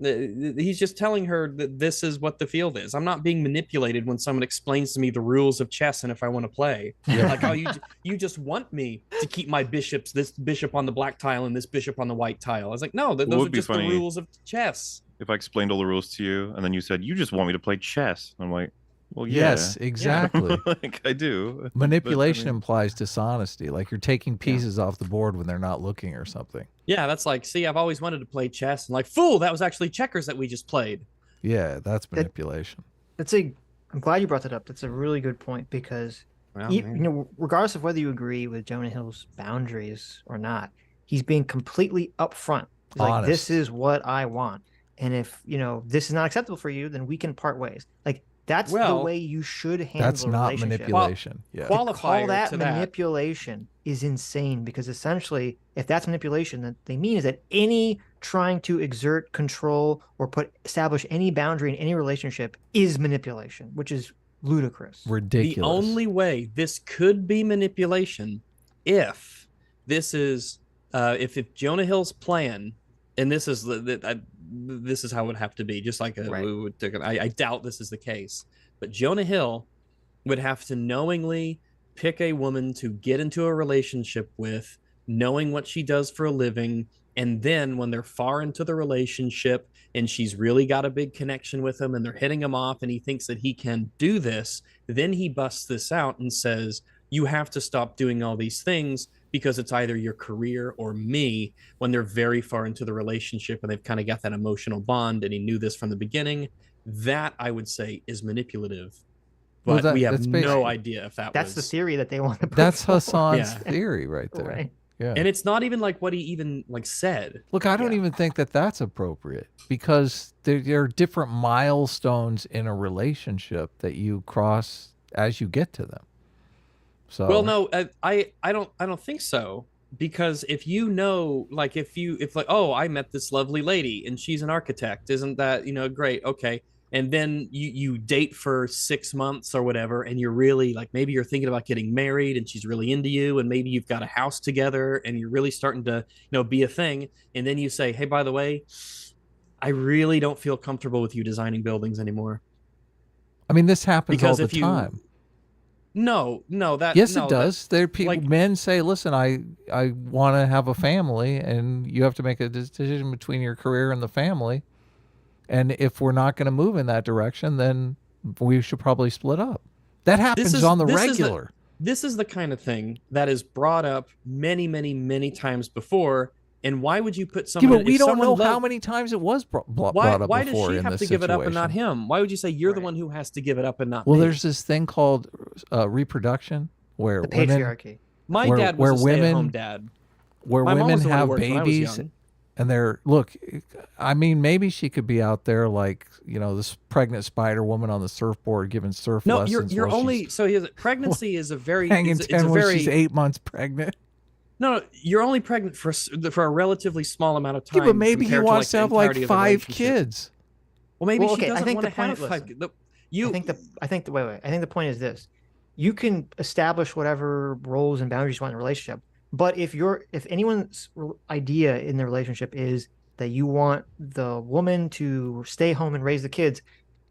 he's just telling her that this is what the field is. I'm not being manipulated when someone explains to me the rules of chess and if I want to play. Yeah. Like, you just want me to keep my bishops, this bishop on the black tile and this bishop on the white tile. I was like, no, those are just the rules of chess. If I explained all the rules to you and then you said, you just want me to play chess. I'm like, well, yeah. Yes, exactly. Like, I do. Manipulation implies dishonesty. Like you're taking pieces off the board when they're not looking or something. Yeah, that's like, see, I've always wanted to play chess. And like, fool, that was actually checkers that we just played. Yeah, that's manipulation. I'm glad you brought that up. That's a really good point because, regardless of whether you agree with Jonah Hill's boundaries or not, he's being completely upfront. He's like, this is what I want. And if, this is not acceptable for you, then we can part ways. Like, that's the way you should handle that's a not relationship. manipulation. To call that manipulation is insane because essentially, if that's manipulation, then they mean is that any trying to exert control or establish any boundary in any relationship is manipulation, which is ludicrous. Ridiculous. The only way this could be manipulation if this is if Jonah Hill's plan, and this is how it would have to be, just like I doubt this is the case, but Jonah Hill would have to knowingly pick a woman to get into a relationship with, knowing what she does for a living, and then when they're far into the relationship and she's really got a big connection with him and they're hitting him off and he thinks that he can do this, then he busts this out and says, you have to stop doing all these things because it's either your career or me, when they're very far into the relationship and they've kind of got that emotional bond and he knew this from the beginning. That, I would say, is manipulative. But we have no idea if that's the theory that they want to put That's Hasan's theory right there. Right. Yeah. And it's not even like what he even said. Look, I don't even think that that's appropriate because there are different milestones in a relationship that you cross as you get to them. So well, no, I don't think so, because if you know, like if like, oh, I met this lovely lady and she's an architect, isn't that, great? Okay. And then you date for 6 months or whatever, and you're really like, maybe you're thinking about getting married and she's really into you, and maybe you've got a house together and you're really starting to, be a thing. And then you say, hey, by the way, I really don't feel comfortable with you designing buildings anymore. I mean, this happens all the time. No, yes, it does. There people, like, men say, listen, I want to have a family, and you have to make a decision between your career and the family. And if we're not going to move in that direction, then we should probably split up. That happens on the regular. This is the kind of thing that is brought up many, many, many times before. And why would you put someone? Yeah, but we don't know how many times it was brought up before. Why does she have to give it up and not him? Why would you say you're the one who has to give it up and not me? Well, there's this thing called reproduction, where the patriarchy. My dad was a stay-at-home dad. Where women have babies, and they're I mean, maybe she could be out there like, this pregnant spider woman on the surfboard giving surf lessons. No, you're only pregnancy is a very hanging 10 when she's 8 months pregnant. No, you're only pregnant for a relatively small amount of time. Yeah, but maybe he wants to have like 5 kids. Well, maybe she doesn't want to have 5. I think the point is this: you can establish whatever roles and boundaries you want in a relationship, but if anyone's idea in the relationship is that you want the woman to stay home and raise the kids,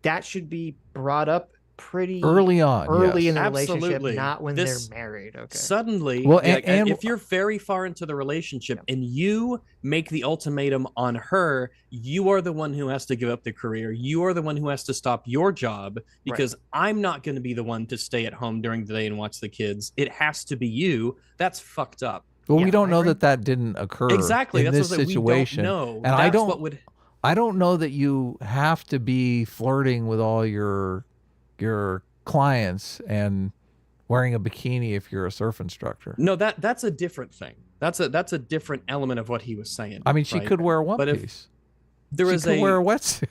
that should be brought up pretty early on, in the relationship, not when they're married. Okay. Suddenly, well, and if you're very far into the relationship and you make the ultimatum on her, you are the one who has to give up the career. You are the one who has to stop your job, because I'm not going to be the one to stay at home during the day and watch the kids. It has to be you. That's fucked up. Well, we don't know that didn't occur exactly in that's this situation. We don't know. And I don't know that you have to be flirting with all your clients and wearing a bikini if you're a surf instructor. No, that's a different thing. That's a different element of what he was saying. I mean, she could wear a one-piece. She could wear a wetsuit.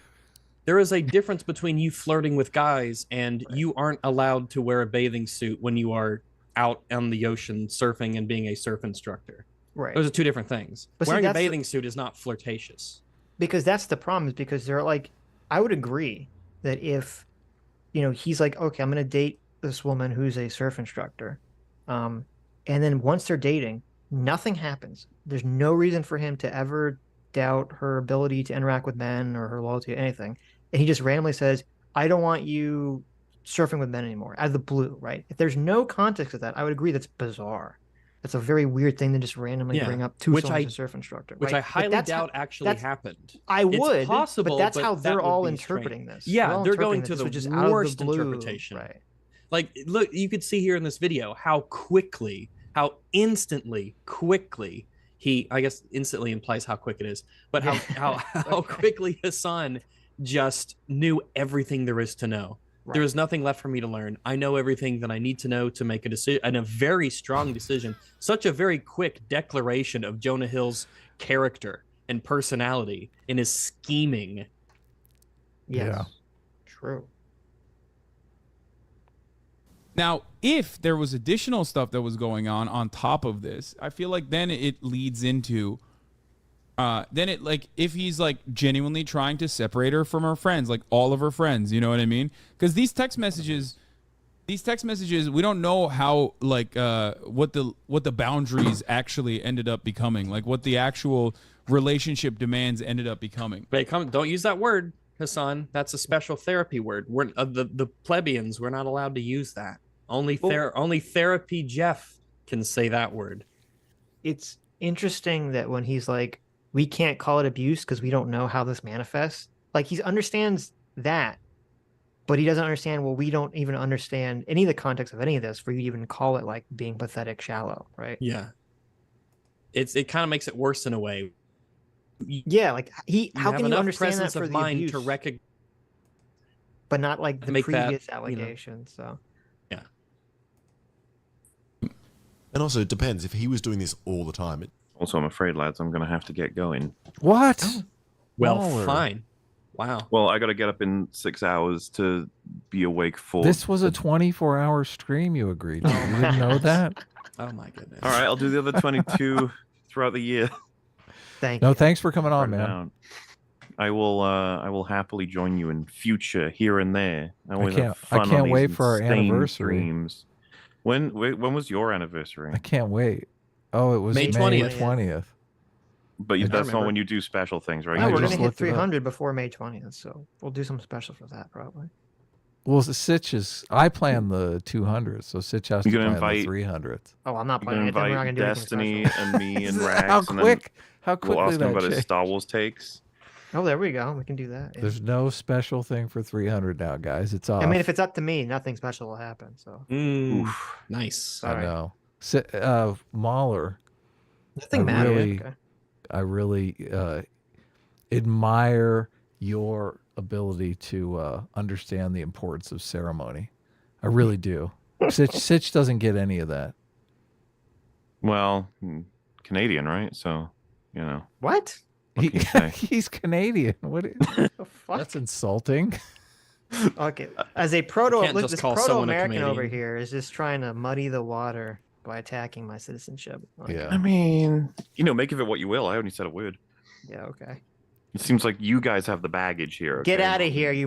There is a difference between you flirting with guys and you aren't allowed to wear a bathing suit when you are out on the ocean surfing and being a surf instructor. Right. Those are 2 different things. But wearing a bathing suit is not flirtatious. Because that's the problem, is because they're like, I would agree that if he's like, okay, I'm going to date this woman who's a surf instructor. And then once they're dating, nothing happens. There's no reason for him to ever doubt her ability to interact with men or her loyalty to anything. And he just randomly says, I don't want you surfing with men anymore, out of the blue, right? If there's no context to that, I would agree that's bizarre. That's a very weird thing to just randomly bring up to someone who's a surf instructor. Which I highly doubt actually happened. I would, it's possible, but that's how they're all interpreting this. Yeah, they're going to the worst interpretation. Right. Like, look, you could see here in this video how instantly quickly I guess instantly implies how quick it is, but how quickly Hasan just knew everything there is to know. Right. There is nothing left for me to learn. I know everything that I need to know to make a decision, and a very strong decision. Such a very quick declaration of Jonah Hill's character and personality in his scheming. Yes. Yeah. True. Now, if there was additional stuff that was going on top of this, I feel like then it leads into if he's like genuinely trying to separate her from her friends, like all of her friends, you know what I mean? Because these text messages, we don't know how what the boundaries actually ended up becoming, like what the actual relationship demands ended up becoming. Don't use that word, Hasan. That's a special therapy word. We're the plebeians. We're not allowed to use that. Only TherapistJeff can say that word. It's interesting that when he's like, we can't call it abuse because we don't know how this manifests. Like, he understands that, but he doesn't understand, well, we don't even understand any of the context of any of this for you to even call it like being pathetic, shallow, right? Yeah. It kind of makes it worse in a way. Yeah, like how can you understand that for the abuse? To recognize, but not like the previous allegations. So yeah. And also, it depends if he was doing this all the time. Also, I'm afraid, lads, I'm going to have to get going. What? Well, fine. Wow. Well, I got to get up in 6 hours to be awake for. This was a 24-hour stream you agreed to. You didn't know that? Oh my goodness. All right, I'll do the other 22 throughout the year. Thank you. Thanks for coming on, man. Down. I will happily join you in future here and there. I can't wait for our anniversary. Streams. When was your anniversary? I can't wait. Oh, it was May 20th. But that's not when you do special things, right? No, we're gonna hit 300 before May 20th, so we'll do something special for that probably. Well, Sitch is. I plan the 200, so Sitch has to plan the 300. Oh, I'm not planning it. Then we're not gonna do Destiny and me and Rags. How quickly we'll ask him that about his Star Wars takes. Oh, there we go. We can do that. Yeah. There's no special thing for 300 now, guys. It's off. I mean, if it's up to me, nothing special will happen. So. Nice. Sorry. I know. Mauler. Nothing matters. I really admire your ability to understand the importance of ceremony. I really do. Sitch doesn't get any of that. Well, Canadian, right? So, What? He's Canadian. What? The fuck? That's insulting. Okay, as a proto-American over here is just trying to muddy the water by attacking my citizenship. Okay. Yeah. I mean, make of it what you will. I only said a word. Yeah, okay. It seems like you guys have the baggage here. Okay? Get out of here, you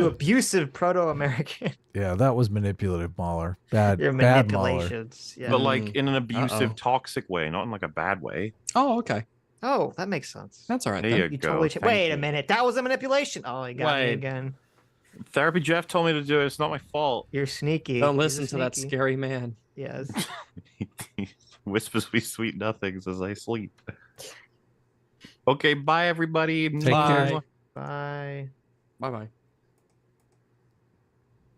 abusive proto-American. Yeah, that was manipulative, Mauler. Bad manipulations. Yeah. But like in an abusive, toxic way, not in like a bad way. Oh, okay. Oh, that makes sense. That's all right. There you go. Totally wait a minute. That was a manipulation. Oh, you got me again. TherapystJeff told me to do it. It's not my fault. You're sneaky. Don't listen to that scary man. Yes. He whispers me sweet nothings as I sleep. Okay, bye everybody. Take care. Bye. Bye.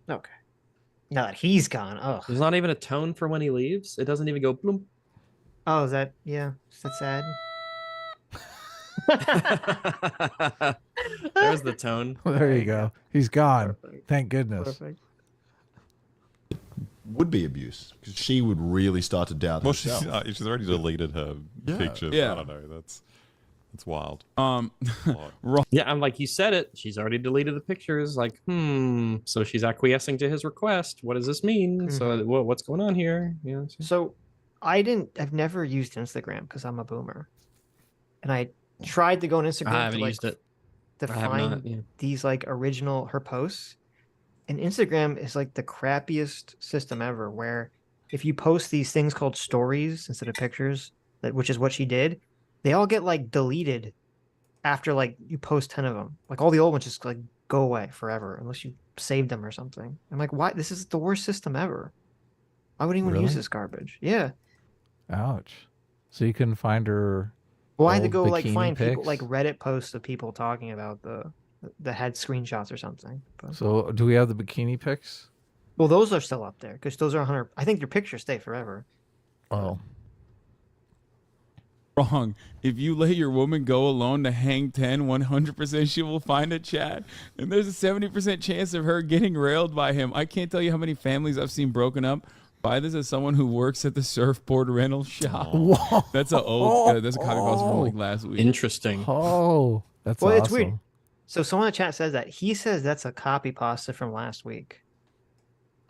Okay. Now that he's gone, there's not even a tone for when he leaves. It doesn't even go bloom. Oh, is that sad? There's the tone. There you go. He's gone. Perfect. Thank goodness. Perfect. Would be abuse because she would really start to doubt herself. She's already deleted her pictures. Yeah. I don't know. That's wild. Yeah, I'm like, you said it. She's already deleted the pictures. Like, so she's acquiescing to his request. What does this mean? So what's going on here? So I've never used Instagram because I'm a boomer, and I tried to go on Instagram. I haven't used it to find these like original her posts. And Instagram is like the crappiest system ever, where if you post these things called stories instead of pictures, which is what she did, they all get like deleted after like you post 10 of them. Like all the old ones just like go away forever unless you save them or something. I'm like, why? This is the worst system ever. Why would anyone use this garbage? Yeah. Ouch. So you couldn't find her. Well, I had to go like find people like Reddit posts of people talking about that had screenshots or something. But... So do we have the bikini pics? Well, those are still up there because those are 100. I think your pictures stay forever. Oh. Wrong. If you let your woman go alone to hang 10, 100% she will find a chat. And there's a 70% chance of her getting railed by him. I can't tell you how many families I've seen broken up by this as someone who works at the surfboard rental shop. Whoa. That's a old. That's a copy post from like last week. Interesting. Oh, that's awesome. It's weird. So someone in the chat says that he says that's a copy pasta from last week.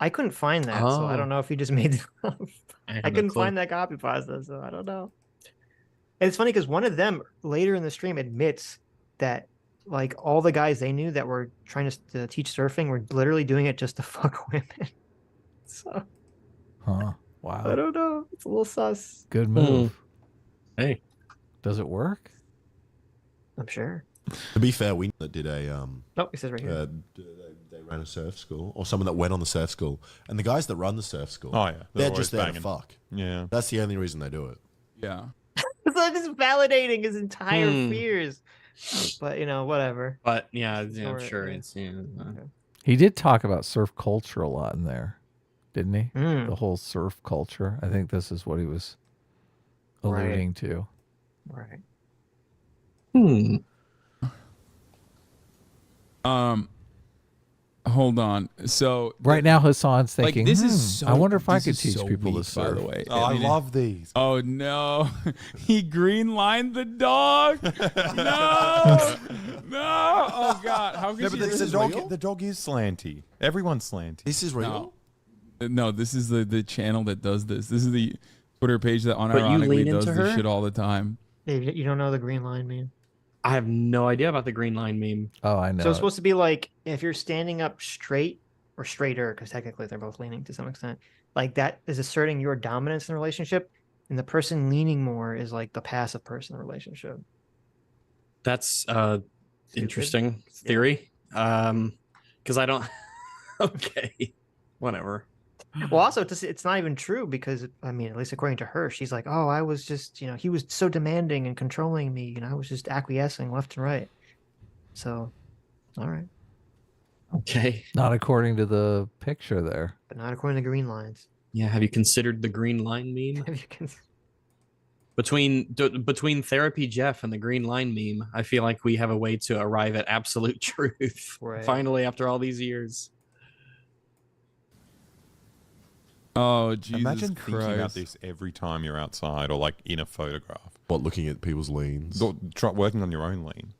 I couldn't find that, so I don't know if he just made it up. I couldn't find that copy pasta, so I don't know. And it's funny because one of them later in the stream admits that like all the guys they knew that were trying to teach surfing were literally doing it just to fuck women. So, wow. I don't know. It's a little sus. Good move. Hey, does it work? I'm sure. To be fair, we did a Oh, it says right here. They ran a surf school, or someone that went on the surf school, and the guys that run the surf school, they're just there to fuck. Yeah, that's the only reason they do it. Yeah. It's like just validating his entire fears. But whatever. But yeah, I'm sure it's He did talk about surf culture a lot in there, didn't he? The whole surf culture. I think this is what he was alluding to. Right. Hold on. So right now, Hasan's thinking, this is I wonder if I could teach people to surf. By the way, I love these. Oh no, he green-lined the dog. No, no. Oh god, how could you? The dog is slanty. Everyone's slanty. This is real. No, this is the channel that does this. This is the Twitter page that unironically does this shit all the time. You don't know the green line meme? I have no idea about the green line meme. Oh, I know. So it's supposed to be like if you're standing up straight or straighter, because technically they're both leaning to some extent. Like that is asserting your dominance in the relationship, and the person leaning more is like the passive person in the relationship. That's interesting theory. Because I don't. Okay, whatever. Well, also, it's not even true because, I mean, at least according to her, she's like, oh, I was just, he was so demanding and controlling me, I was just acquiescing left and right. So, all right. Okay. Not according to the picture there. But not according to the green lines. Yeah, have you considered the green line meme? Have you considered? Between TherapistJeff and the green line meme, I feel like we have a way to arrive at absolute truth. Right. Finally, after all these years. Oh, Jesus Imagine Christ. thinking about this every time you're outside or like in a photograph. What, looking at people's leans? Working on your own lean.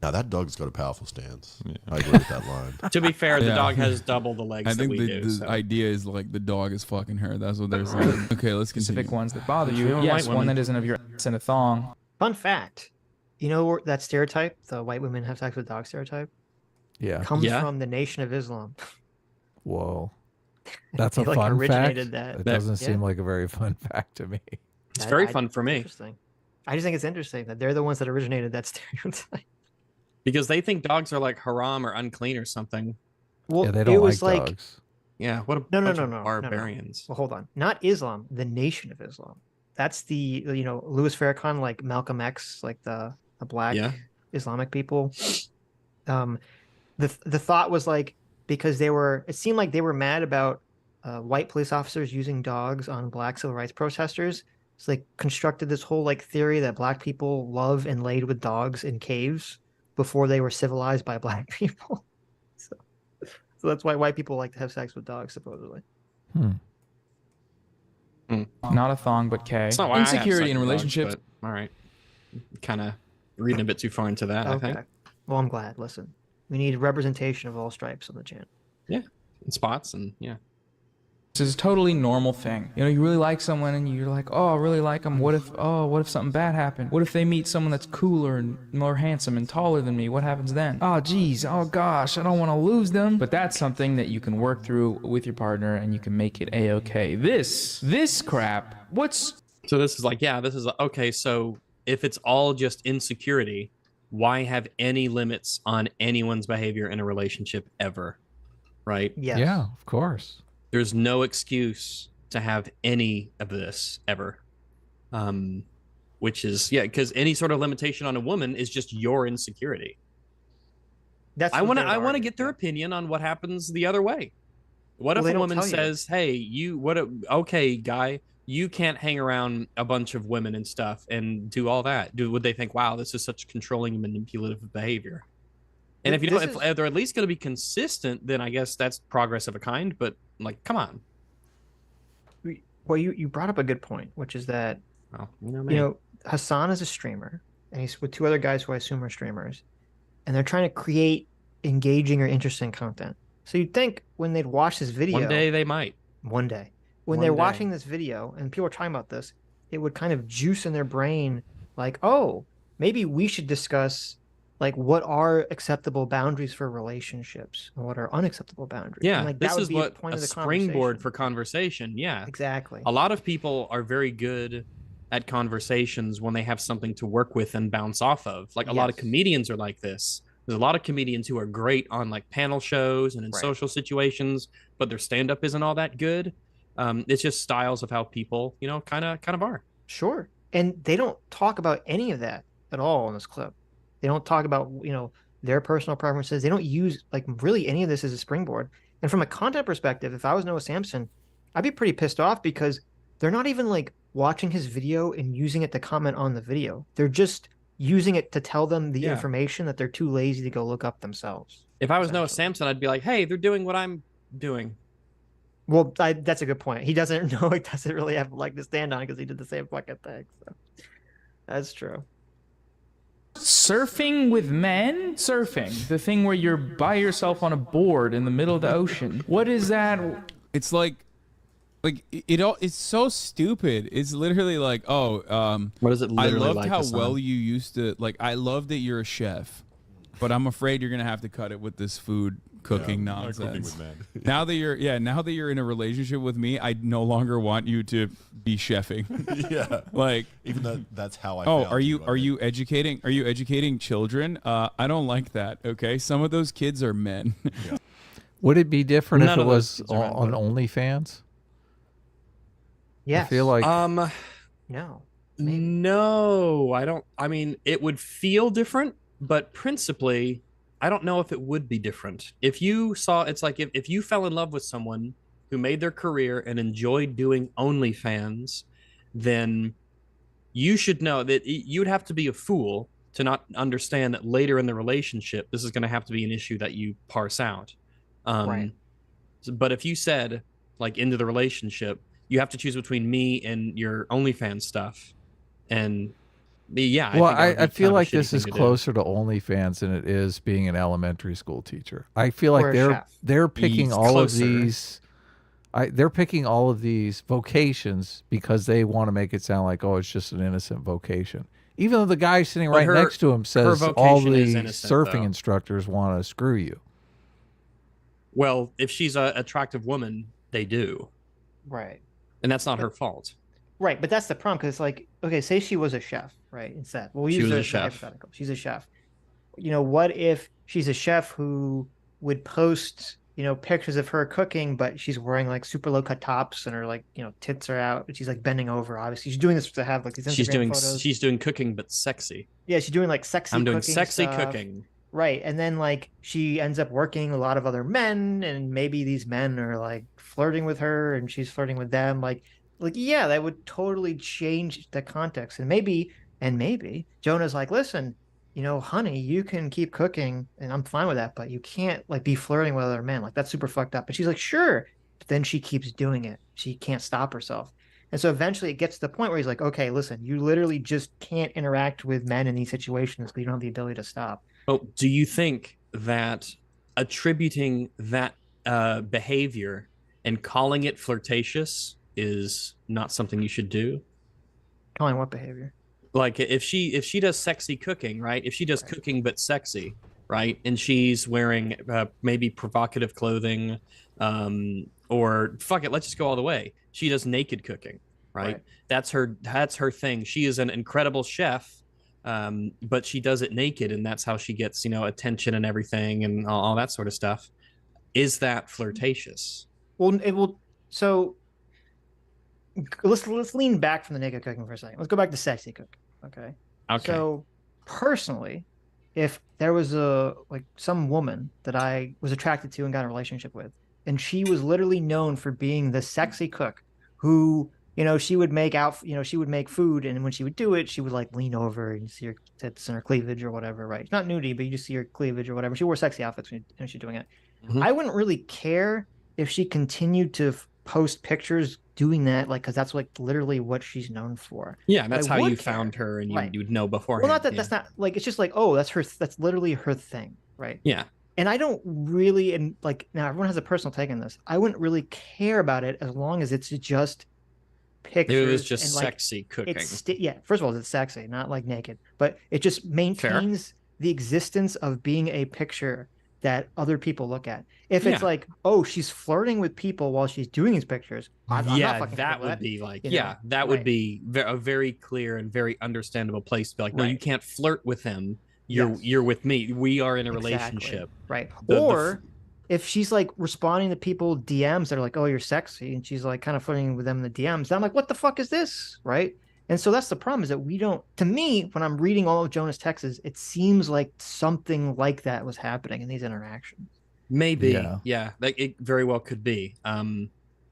Now that dog's got a powerful stance. Yeah. I agree with that line. To be fair, the dog has double the legs I think that we do. the idea is like the dog is fucking her. That's what they're saying. Okay, let's Specific continue. ones that bother you. Female Yes, white one women. that isn't of your ass in a thong. Fun fact. You know that stereotype, the white women have sex with dogs stereotype? Yeah. Comes from the Nation of Islam. Whoa. That's They, a like, fun fact. originated that. It doesn't seem like a very fun fact to me. It's very fun for me. Interesting. I just think it's interesting that they're the ones that originated that stereotype. Because they think dogs are like haram or unclean or something. Well, Yeah, they don't it was like like dogs. Yeah, what a no, bunch no, of no, no, barbarians. Well, hold on. Not Islam, the Nation of Islam. That's the, Louis Farrakhan, like Malcolm X, like the black Islamic people. The thought was like, because it seemed like they were mad about white police officers using dogs on black civil rights protesters. So they constructed this whole like theory that black people love and laid with dogs in caves before they were civilized by black people. So that's why white people like to have sex with dogs, supposedly. Not a thong, but K. It's not why I have Insecurity sex in with relationships. dogs, but, all right. Kind of reading a bit too far into that, I think. Well, I'm glad. Listen, we need representation of all stripes on the channel. Yeah. And spots and yeah. This is a totally normal thing. You really like someone and you're like, oh, I really like them. What if something bad happened? What if they meet someone that's cooler and more handsome and taller than me? What happens then? Oh, geez. Oh, gosh. I don't want to lose them. But that's something that you can work through with your partner and you can make it A-okay. This crap, So this is like, okay, so if it's all just insecurity, why have any limits on anyone's behavior in a relationship ever? Right? Yes. Yeah, of course. There's no excuse to have any of this ever. Which is, because any sort of limitation on a woman is just your insecurity. I want to get their opinion on what happens the other way. What if a woman says, hey, okay, guy, you can't hang around a bunch of women and stuff and do all that. Would they think, wow, this is such controlling, manipulative behavior? And if they're at least going to be consistent, then I guess that's progress of a kind. But like, come on. Well, you brought up a good point, which is that Hasan is a streamer, and he's with two other guys who I assume are streamers, and they're trying to create engaging or interesting content. So you'd think when they'd watch this video, one day they might. One day, when they're watching this video, and people are talking about this, it would kind of juice in their brain, like, oh, maybe we should discuss like what are acceptable boundaries for relationships and what are unacceptable boundaries. Yeah, and, like, this that would is be what the point a of the springboard conversation. for conversation. Yeah, exactly. A lot of people are very good at conversations when they have something to work with and bounce off of. Like a lot of comedians are like this. There's a lot of comedians who are great on like panel shows and in social situations, but their stand-up isn't all that good. It's just styles of how people, kind of are. Sure. And they don't talk about any of that at all in this clip. They don't talk about, their personal preferences. They don't use like really any of this as a springboard. And from a content perspective, if I was Noah Samson, I'd be pretty pissed off because they're not even like watching his video and using it to comment on the video. They're just using it to tell them the information that they're too lazy to go look up themselves. If I was Noah Samson, I'd be like, hey, they're doing what I'm doing. Well, that's a good point. He doesn't know. He doesn't really have like to stand on because he did the same fucking thing. So that's true. Surfing with men? Surfing. The thing where you're by yourself on a board in the middle of the ocean. What is that? It's like it's so stupid. It's literally like, what is it literally I loved like, how Hasan? well you used to, like, I love that you're a chef, but I'm afraid you're going to have to cut it with this food cooking nonsense. Cooking with men. Now that you're in a relationship with me, I no longer want you to be chefing. Yeah. Like, even though that's how I Oh, felt, are you educating children? I don't like that, okay? Some of those kids are men. Yeah. Would it be different None if it of those was kids are on OnlyFans? Yes. I feel like no. No, I don't. I mean, it would feel different, but principally, I don't know if it would be different. If you saw, it's like if you fell in love with someone who made their career and enjoyed doing OnlyFans, then you should know that you'd have to be a fool to not understand that later in the relationship, this is going to have to be an issue that you parse out. Right. But if you said, like, into the relationship, you have to choose between me and your OnlyFans stuff, and yeah. Well, I feel like this is closer to OnlyFans than it is being an elementary school teacher. I feel like they're picking all of these. They're picking all of these vocations because they want to make it sound like, oh, it's just an innocent vocation. Even though the guy sitting right next to him says all the surfing instructors want to screw you. Well, if she's an attractive woman, they do. Right. And that's not her fault. Right, but that's the problem, because, like, okay, say she was a chef, right? Instead, well, she was a chef. She's a chef. You know, what if she's a chef who would post, you know, pictures of her cooking, but she's wearing like super low cut tops and her, like, you know, tits are out, but she's like bending over. Obviously, she's doing this to have like these Instagram photos. She's doing cooking, but sexy. Yeah, she's doing like sexy. I'm doing cooking sexy stuff. cooking. Right, and then like she ends up working a lot of other men, and maybe these men are like flirting with her, and she's flirting with them. Like yeah, that would totally change the context. And maybe Jonah's like, listen, you know, honey, you can keep cooking and I'm fine with that, but you can't like be flirting with other men. Like, that's super fucked up. And she's like, sure. But then she keeps doing it. She can't stop herself. And so eventually it gets to the point where he's like, okay, listen, you literally just can't interact with men in these situations because you don't have the ability to stop. Well, do you think that attributing that behavior and calling it flirtatious is not something you should do? Calling what behavior? Like, if she does sexy cooking, right? If she does cooking but sexy, right? And she's wearing maybe provocative clothing, or fuck it, let's just go all the way. She does naked cooking, right? That's her thing. She is an incredible chef, but she does it naked, and that's how she gets, you know, attention and everything and all that sort of stuff. Is that flirtatious? Well, it will. So let's lean back from the naked cooking for a second. Let's go back to sexy cooking. Okay. So personally, if there was some woman that I was attracted to and got in a relationship with, and she was literally known for being the sexy cook who, you know, she would make food, and when she would do it, she would like lean over and you see her tits and her cleavage or whatever, right? It's not nudity, but you just see her cleavage or whatever. She wore sexy outfits when she's doing it. I wouldn't really care if she continued to post pictures doing that, like, because that's like literally what she's known for. Yeah, that's how you found her, and you would know beforehand. Well, not that that's not like, it's just like, oh, that's literally her thing, right? Yeah. And I don't really, and like, now everyone has a personal take on this. I wouldn't really care about it as long as it's just pictures. It was just and, like, sexy cooking. Yeah, first of all, it's sexy, not like naked, but it just maintains the existence of being a picture that other people look at. If it's like, oh, she's flirting with people while she's doing these pictures, I'm not fucking that would be like, that would be a very clear and very understandable place to be like, no, you can't flirt with him. You're with me. We are in a relationship. Right. Or if she's like responding to people DMs that are like, oh, you're sexy, and she's like kind of flirting with them in the DMs, I'm like, what the fuck is this? Right. And so that's the problem, is that we don't, to me, when I'm reading all of Jonah's texts, it seems like something like that was happening in these interactions. Maybe. Yeah. Like, it very well could be.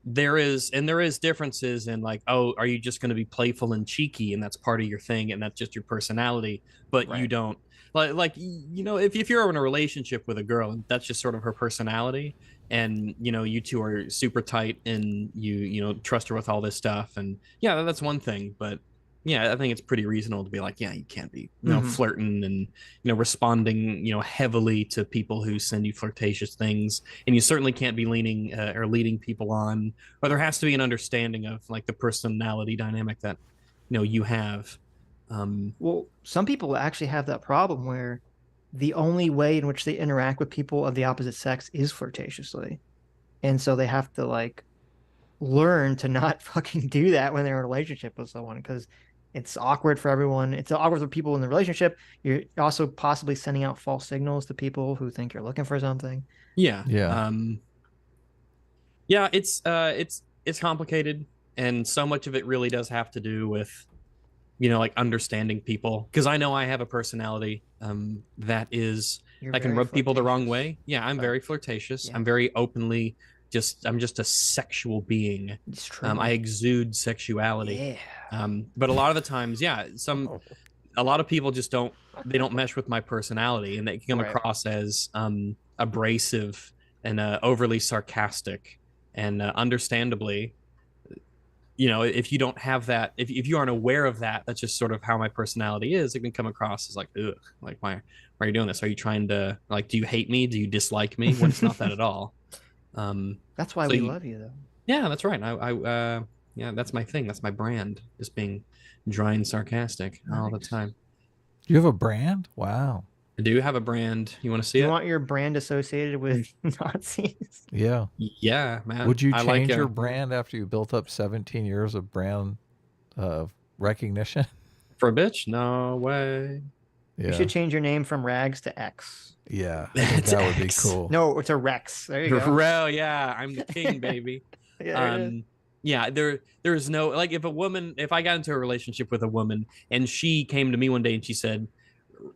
there is differences in like, oh, are you just going to be playful and cheeky and that's part of your thing and that's just your personality, but you don't like you know, if you're in a relationship with a girl and that's just sort of her personality, and you know you two are super tight and you know trust her with all this stuff, and yeah, that's one thing. But yeah, I think it's pretty reasonable to be like, yeah, you can't be, you know, flirting and, you know, responding, you know, heavily to people who send you flirtatious things. And you certainly can't be leaning or leading people on, or there has to be an understanding of like the personality dynamic that, you know, you have. Well, some people actually have that problem where the only way in which they interact with people of the opposite sex is flirtatiously. And so they have to like learn to not fucking do that when they're in a relationship with someone, because it's awkward for everyone. It's awkward for people in the relationship. You're also possibly sending out false signals to people who think you're looking for something. Yeah. Yeah. Yeah, it's complicated, and so much of it really does have to do with, you know, like understanding people. Because I know I have a personality that is, I can rub people the wrong way. Yeah, I'm very flirtatious. Yeah. I'm very openly I'm just a sexual being. It's true. I exude sexuality. Yeah. But a lot of the times, yeah, a lot of people just don't mesh with my personality, and they come across as abrasive and overly sarcastic. And understandably, you know, if you don't have that, if you aren't aware of that, that's just sort of how my personality is. It can come across as like, ugh, like why are you doing this? Are you trying to like, do you hate me? Do you dislike me? When it's not that at all. That's why we love you, though. Yeah, that's right. Yeah, that's my thing. That's my brand, just being dry and sarcastic all the time. You have a brand? Wow. I do have a brand. You want to see it? You want your brand associated with Nazis? Yeah. Yeah, man. Would you change your brand after you built up 17 years of brand recognition? For a bitch? No way. Yeah. You should change your name from Rags to X. Yeah, that would be cool. No, it's a Rex. There you go. Well, yeah, I'm the king, baby. Yeah, there's no, like, if I got into a relationship with a woman and she came to me one day and she said,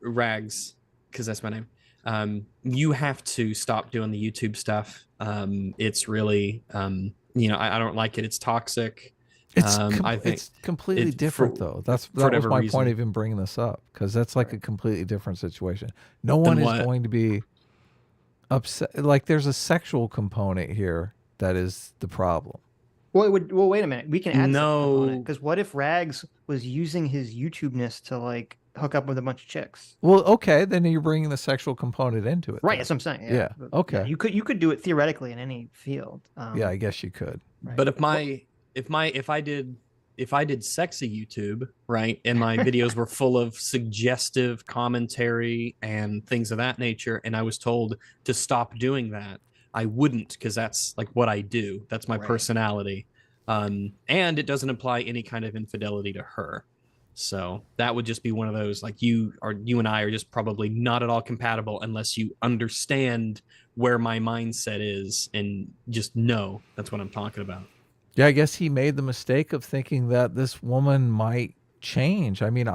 Rags, because that's my name, you have to stop doing the YouTube stuff. It's really, you know, I don't like it. It's toxic. I think it's completely different, though. That was my point of even bringing this up, because that's like a completely different situation. No one is going to be upset. Like, there's a sexual component here that is the problem. Well, wait a minute. We can add no, because what if Rags was using his YouTube-ness to like hook up with a bunch of chicks? Well, okay, then you're bringing the sexual component into it. Right, then. that's what I'm saying. Yeah. Okay. Yeah, you could do it theoretically in any field. Yeah, I guess you could. Right. But if I did sexy YouTube, right, and my videos were full of suggestive commentary and things of that nature, and I was told to stop doing that, I wouldn't, because that's like what I do. That's my personality. And it doesn't imply any kind of infidelity to her. So that would just be one of those, like, you and I are just probably not at all compatible unless you understand where my mindset is and just know that's what I'm talking about. Yeah, I guess he made the mistake of thinking that this woman might change. I mean,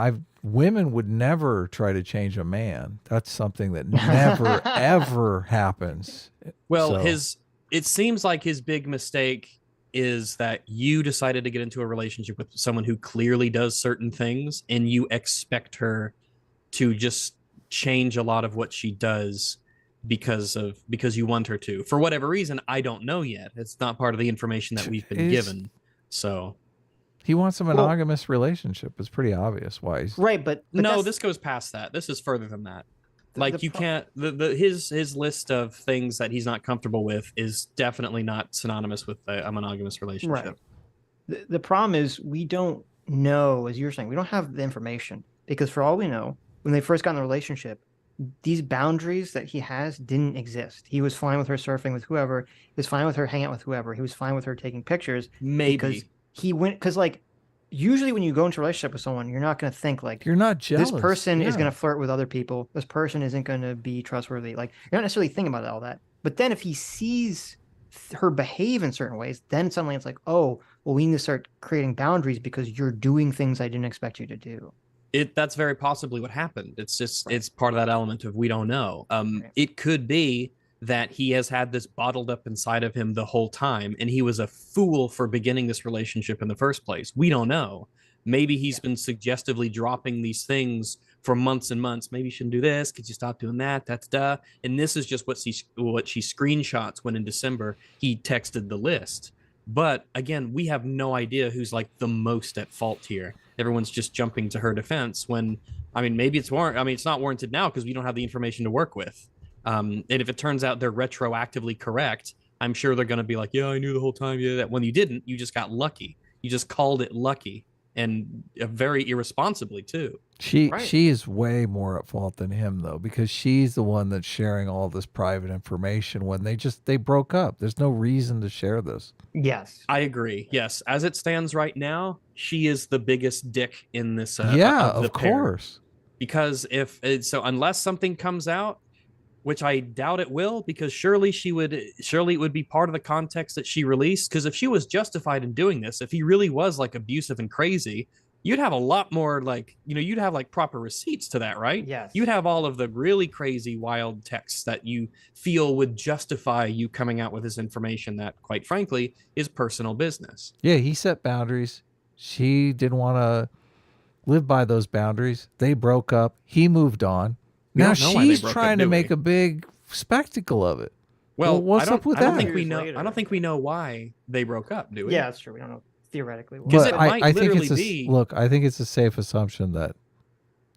women would never try to change a man. That's something that never, ever happens. Well, it seems like his big mistake is that you decided to get into a relationship with someone who clearly does certain things, and you expect her to just change a lot of what she does because you want her to, for whatever reason. I don't know yet. It's not part of the information that we've been given. So he wants a monogamous relationship. It's pretty obvious why he's right. But no, this goes past that. This is further than that. Like, you can't, his list of things that he's not comfortable with is definitely not synonymous with a monogamous relationship. Right. The problem is we don't know, as you're saying, we don't have the information, because for all we know, when they first got in the relationship, these boundaries that he has didn't exist. He was fine with her surfing with whoever. He was fine with her hanging out with whoever. He was fine with her taking pictures. Maybe. Because like, usually when you go into a relationship with someone, you're not going to think like, you're not jealous. This person is going to flirt with other people. This person isn't going to be trustworthy. Like, you're not necessarily thinking about all that. But then if he sees her behave in certain ways, then suddenly it's like, oh, well, we need to start creating boundaries because you're doing things I didn't expect you to do. That's very possibly what happened. It's just, it's part of that element of we don't know. It could be that he has had this bottled up inside of him the whole time, and he was a fool for beginning this relationship in the first place. We don't know. Maybe he's been suggestively dropping these things for months and months. Maybe you shouldn't do this. Could you stop doing that? That's duh. And this is just what she screenshots when in December he texted the list. But again, we have no idea who's like the most at fault here. Everyone's just jumping to her defense when, I mean, maybe it's it's not warranted now because we don't have the information to work with. And if it turns out they're retroactively correct, I'm sure they're going to be like, yeah, I knew the whole time. Yeah, that when you didn't, you just got lucky. You just called it lucky. And very irresponsibly too. She is way more at fault than him though, because she's the one that's sharing all this private information when they broke up. There's no reason to share this. Yes, I agree. Yes, as it stands right now, she is the biggest dick in this. Of course. Because unless something comes out, which I doubt it will, because surely it would be part of the context that she released. Because if she was justified in doing this, if he really was like abusive and crazy, you'd have a lot more you'd have like proper receipts to that, right? Yes. You'd have all of the really crazy, wild texts that you feel would justify you coming out with this information that, quite frankly, is personal business. Yeah, he set boundaries. She didn't want to live by those boundaries. They broke up. He moved on. Now she's trying to make a big spectacle of it. Well, what's up with that? I don't think we know why they broke up, do we? Yeah, that's true. We don't know theoretically. Because it might literally be. Look, I think it's a safe assumption that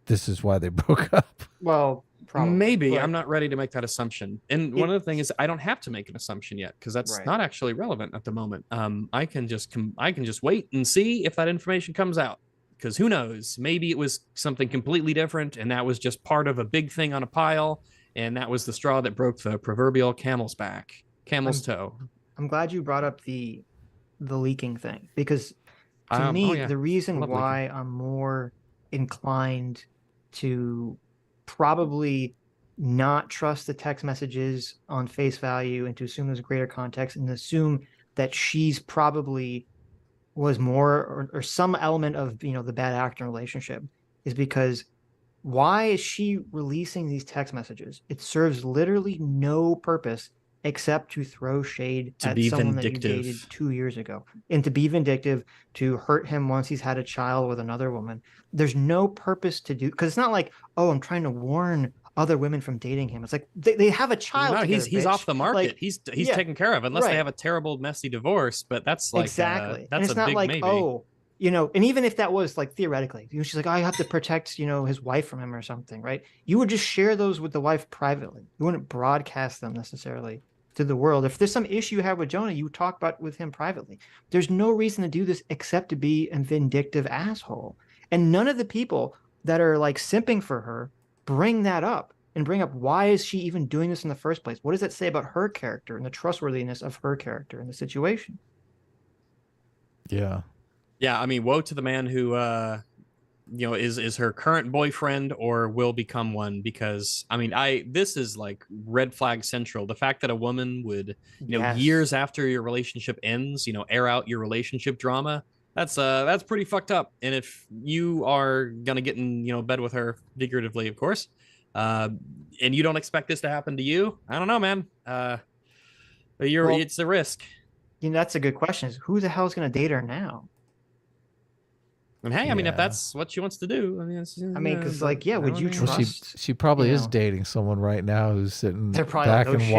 this is why they broke up. Well, probably. Maybe. But I'm not ready to make that assumption. And one of the things is I don't have to make an assumption yet because that's not actually relevant at the moment. I can just wait and see if that information comes out. Because who knows? Maybe it was something completely different, and that was just part of a big thing on a pile, and that was the straw that broke the proverbial camel's toe. I'm glad you brought up the leaking thing, because to me, the reason why I'm more inclined to probably not trust the text messages on face value and to assume there's a greater context and assume that she's probably was more or some element of the bad actor relationship is because why is she releasing these text messages? It serves literally no purpose except to throw shade at someone that you dated 2 years ago, and to be vindictive, to hurt him once he's had a child with another woman. There's no purpose to do, because it's not like, oh, I'm trying to warn other women from dating him. It's like they have a child. No, together, he's off the market. Like, he's taken care of, unless they have a terrible, messy divorce. But that's like exactly. That's and it's a not big like maybe. And even if that was like theoretically, she's like, I have to protect his wife from him or something, right? You would just share those with the wife privately. You wouldn't broadcast them necessarily to the world. If there's some issue you have with Jonah, you talk about with him privately. There's no reason to do this except to be a vindictive asshole. And none of the people that are like simping for her bring that up. And bring up, why is she even doing this in the first place? What does that say about her character and the trustworthiness of her character in the situation? Yeah. Yeah, I mean, woe to the man who, is her current boyfriend or will become one. Because, I mean, this is like red flag central. The fact that a woman would, years after your relationship ends, air out your relationship drama, that's pretty fucked up. And if you are gonna get in, bed with her, figuratively, of course, and you don't expect this to happen to you, I don't know, man. It's a risk. That's a good question. Is who the hell is going to date her now? And hey, I mean, if that's what she wants to do, because would you trust? She probably is dating someone right now who's sitting back like, and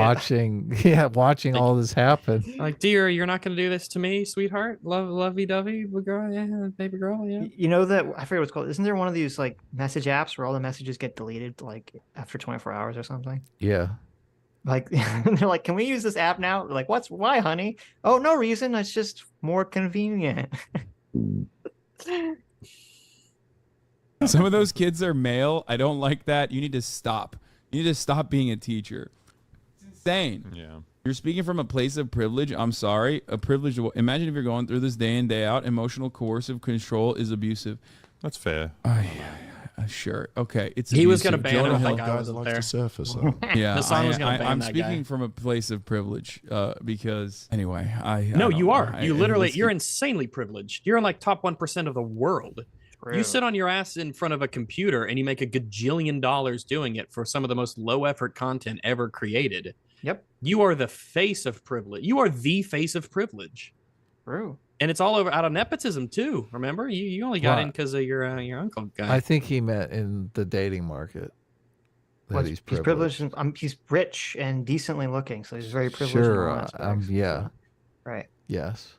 watching all this happen. Like, dear, you're not going to do this to me, sweetheart, lovey-dovey, girl, baby girl, yeah. That I forget what it's called. Isn't there one of these like message apps where all the messages get deleted like after 24 hours or something? Yeah. Like they're like, can we use this app now? They're like, why, honey? Oh, no reason. It's just more convenient. Some of those kids are male. I don't like that. You need to stop. You need to stop being a teacher. It's insane. Yeah. You're speaking from a place of privilege. I'm sorry. A privilege. Imagine if you're going through this day in, day out. Emotional coercive control is abusive. That's fair. Sure. Okay. He was going to ban Jonah him. Hill That guy wasn't there. To surface. Yeah. Hasan was going to ban I'm that speaking guy. from a place of privilege because anyway, No, you are. You're insanely privileged. You're in like top 1% of the world. True. You sit on your ass in front of a computer and you make $1 gajillion doing it for some of the most low effort content ever created. Yep. You are the face of privilege. You are the face of privilege. True. And it's all over out of nepotism too. Remember, you only got in because of your uncle guy. I think he meant in the dating market. That he's privileged. He's rich and decently looking, so he's very privileged. Sure. Yeah. So, right. Yes.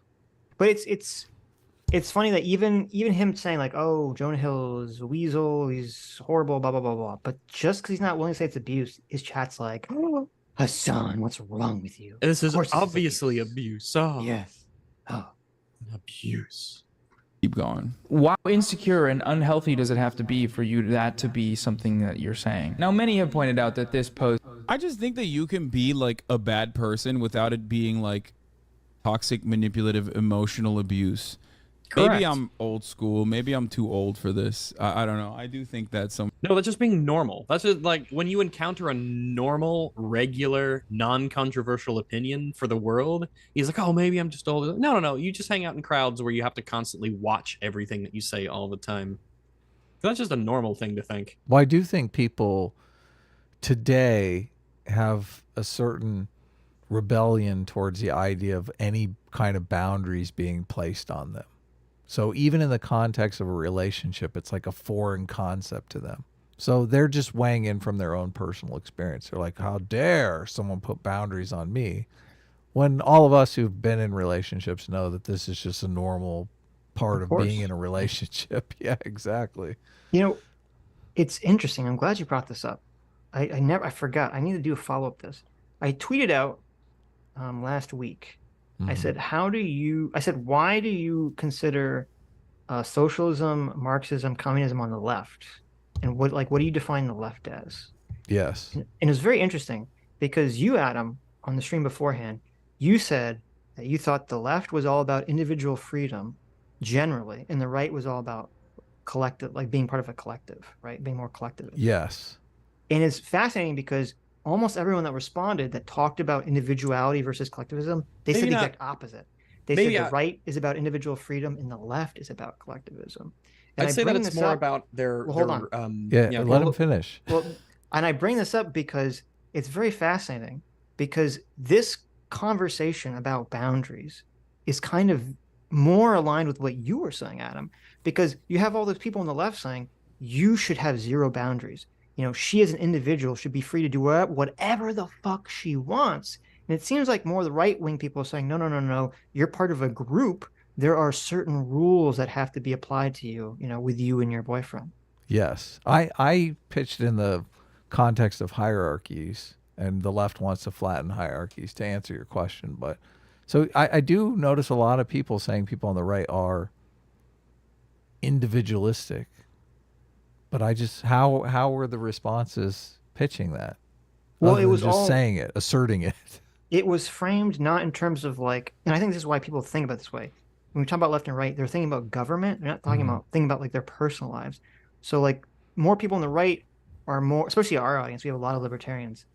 But it's funny that even him saying like, "Oh, Jonah Hill is a weasel. He's horrible." Blah blah blah blah. But just because he's not willing to say it's abuse, his chat's like, "Oh, Hasan, what's wrong with you?" This is obviously abuse. Oh. Yes. Oh. Abuse. Keep going. How insecure and unhealthy does it have to be for you that to be something that you're saying? Now, many have pointed out that this post... I just think that you can be like a bad person without it being like toxic, manipulative, emotional abuse. Correct. Maybe I'm old school. Maybe I'm too old for this. I don't know. I do think that No, that's just being normal. That's just like when you encounter a normal, regular, non-controversial opinion for the world, he's like, oh, maybe I'm just old. No. You just hang out in crowds where you have to constantly watch everything that you say all the time. That's just a normal thing to think. Well, I do think people today have a certain rebellion towards the idea of any kind of boundaries being placed on them. So even in the context of a relationship, it's like a foreign concept to them. So they're just weighing in from their own personal experience. They're like, how dare someone put boundaries on me? When all of us who've been in relationships know that this is just a normal part of being in a relationship. Yeah, exactly. You know, it's interesting. I'm glad you brought this up. I forgot. I need to do a follow-up this. I tweeted out last week. I said, why do you consider socialism, Marxism, communism on the left? And what do you define the left as? Yes. And it was very interesting because you, Adam, on the stream beforehand, you said that you thought the left was all about individual freedom generally, and the right was all about collective, like being part of a collective, right? Being more collective. Yes. And it's fascinating because almost everyone that responded that talked about individuality versus collectivism, they said the exact opposite. They said the right is about individual freedom and the left is about collectivism. And I'd say that it's more about their... hold on. Let him finish. Well, and I bring this up because it's very fascinating because this conversation about boundaries is kind of more aligned with what you were saying, Adam, because you have all those people on the left saying you should have zero boundaries. You know, she as an individual should be free to do whatever the fuck she wants. And it seems like more the right-wing people are saying, no, you're part of a group. There are certain rules that have to be applied to you, you know, with you and your boyfriend. Yes. I pitched in the context of hierarchies, and the left wants to flatten hierarchies to answer your question. But so I do notice a lot of people saying people on the right are individualistic. But I just how were the responses pitching that? Well, it was just saying it, asserting it. It was framed not in terms of like, and I think this is why people think about it this way. When we talk about left and right, they're thinking about government. They're not talking about thinking about like their personal lives. So like more people on the right are more, especially our audience. We have a lot of libertarians.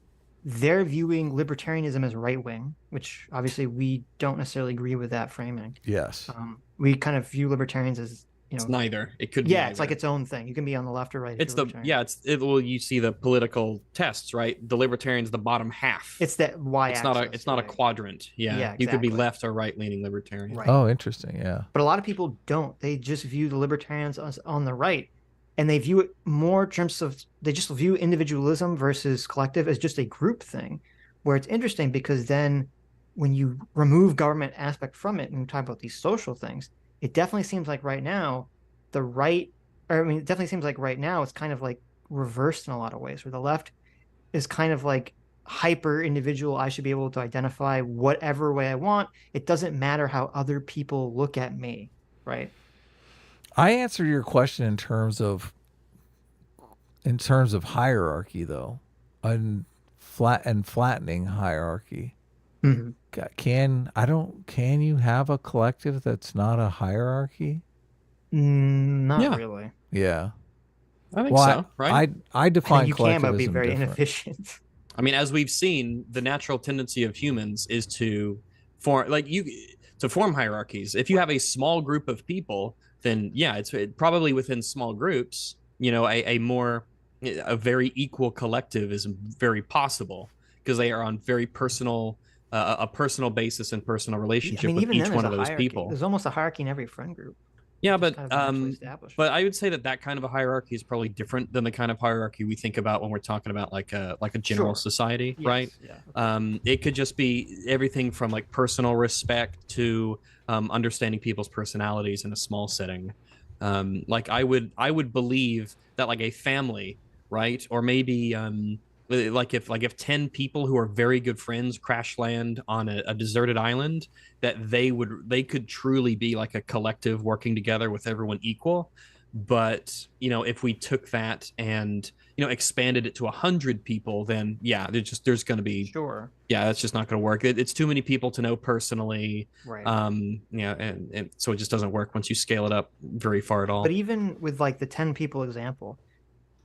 They're viewing libertarianism as right wing, which obviously we don't necessarily agree with that framing. Yes. We kind of view libertarians as, you know, it's neither. It could be it's like its own thing. You can be on the left or right. It's you see the political tests, right? The libertarian's the bottom half. It's that y-axis. It's not a quadrant. Yeah exactly. You could be left or right leaning libertarian. Right. Oh, interesting. Yeah. But a lot of people don't. They just view the libertarians on the right, and they view it more in terms of, they just view individualism versus collective as just a group thing, where it's interesting because then when you remove government aspect from it and talk about these social things, it definitely seems like right now it definitely seems like right now it's kind of like reversed in a lot of ways, where the left is kind of like hyper individual. I should be able to identify whatever way I want. It doesn't matter how other people look at me, right? I answered your question in terms of hierarchy, though, and flattening hierarchy. Mm-hmm. Can you have a collective that's not a hierarchy? Not really. Yeah. I think so, right? I define you collectivism can, but be very different. inefficient. I mean, as we've seen, the natural tendency of humans is to form hierarchies. If you have a small group of people, then it's probably within small groups, you know, a very equal collective is very possible. because they are on very personal, a personal basis and personal relationship I mean, with even each then, one there's of a those hierarchy. people. There's almost a hierarchy in every friend group. Yeah, which is but kind of naturally established. but I would say that that kind of a hierarchy is probably different than the kind of hierarchy we think about when we're talking about like a general Sure. society, Yes, right? yeah. It could just be everything from like personal respect to understanding people's personalities in a small setting. Like I would believe that like a family, right, or maybe like if 10 people who are very good friends crash land on a deserted island, that they could truly be like a collective working together with everyone equal. But if we took that and expanded it to 100 people, then yeah, there's going to be Sure. Yeah, that's just not going to work. It's too many people to know personally. Right. And so it just doesn't work once you scale it up very far at all. But even with like the 10 people example,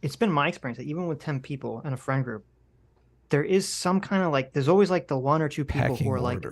it's been my experience that even with 10 people in a friend group, there is some kind of like, there's always like the one or two people who are like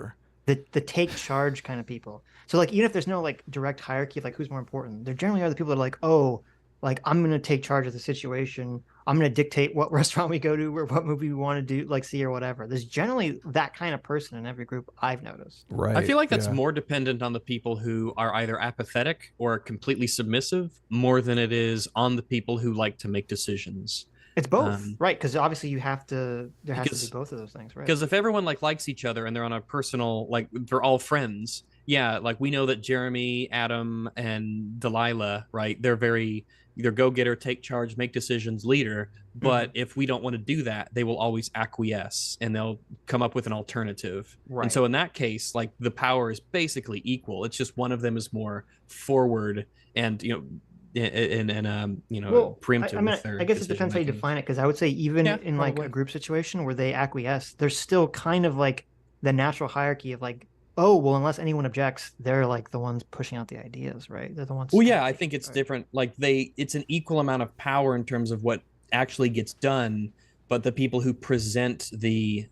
the take charge kind of people. So like, even if there's no like direct hierarchy of like who's more important, there generally are the people that are like, oh, like I'm going to take charge of the situation. I'm going to dictate what restaurant we go to or what movie we want to do, like see or whatever. There's generally that kind of person in every group I've noticed. Right. I feel like that's more dependent on the people who are either apathetic or completely submissive more than it is on the people who like to make decisions. It's both, right? Because obviously there has to be both of those things, right? Because if everyone like likes each other and they're on a personal, like they're all friends, yeah, like we know that Jeremy, Adam, and Delilah, right? They're very either go-getter, take charge, make decisions, leader. But if we don't want to do that, they will always acquiesce and they'll come up with an alternative. Right. And so in that case, like the power is basically equal. It's just one of them is more forward and preemptive. I mean, I guess it depends how you define it, because I would say even in like a group situation where they acquiesce, there's still kind of like the natural hierarchy of like, oh, well, unless anyone objects, they're like the ones pushing out the ideas, right? They're the ones. Well, yeah, I think it's different. Like it's an equal amount of power in terms of what actually gets done, but the people who present the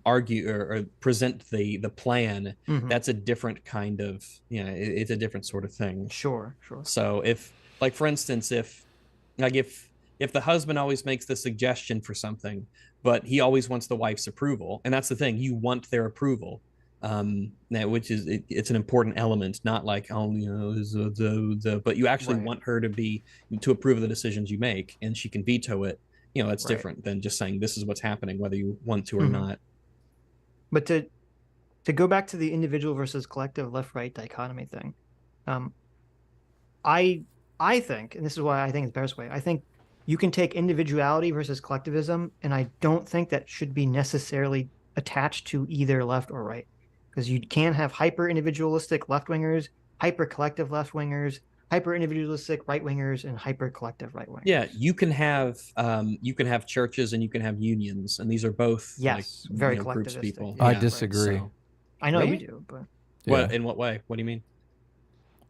argue or present the plan, that's a different kind of, it's a different sort of thing. Sure. So if, like, for instance, if the husband always makes the suggestion for something, but he always wants the wife's approval, and that's the thing, you want their approval. Which is it's an important element, not like but you actually want her to approve of the decisions you make, and she can veto it. That's different than just saying this is what's happening whether you want to or not. But to go back to the individual versus collective left-right dichotomy thing, I think, and this is why I think it's the best way, I think you can take individuality versus collectivism, and I don't think that should be necessarily attached to either left or right. Because you can have hyper-individualistic left-wingers, hyper-collective left-wingers, hyper-individualistic right-wingers, and hyper-collective right-wingers. Yeah, you can have churches and you can have unions, and these are both very groups of people. I disagree. So, I know you do, but what in what way? What do you mean?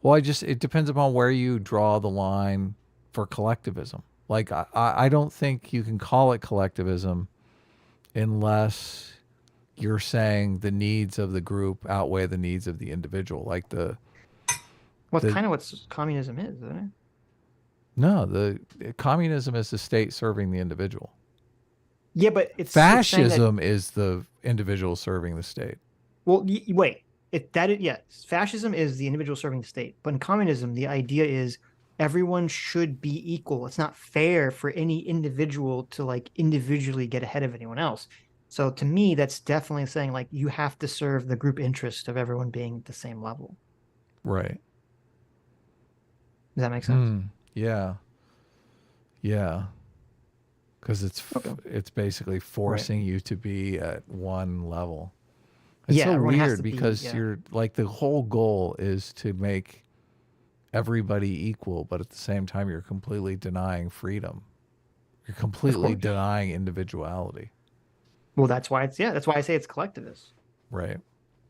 Well, it depends upon where you draw the line for collectivism. Like I don't think you can call it collectivism unless you're saying the needs of the group outweigh the needs of the individual. Like kind of what communism is, isn't it? No, the communism is the state serving the individual. Yeah, but fascism is the individual serving the state. Well, wait. Fascism is the individual serving the state. But in communism, the idea is everyone should be equal. It's not fair for any individual to like individually get ahead of anyone else. So to me, that's definitely saying like you have to serve the group interest of everyone being at the same level. Right. Does that make sense? Yeah. Because it's basically forcing you to be at one level. It's so weird because you're like the whole goal is to make everybody equal, but at the same time you're completely denying freedom. You're completely denying individuality. Well, that's why that's why I say it's collectivist. Right.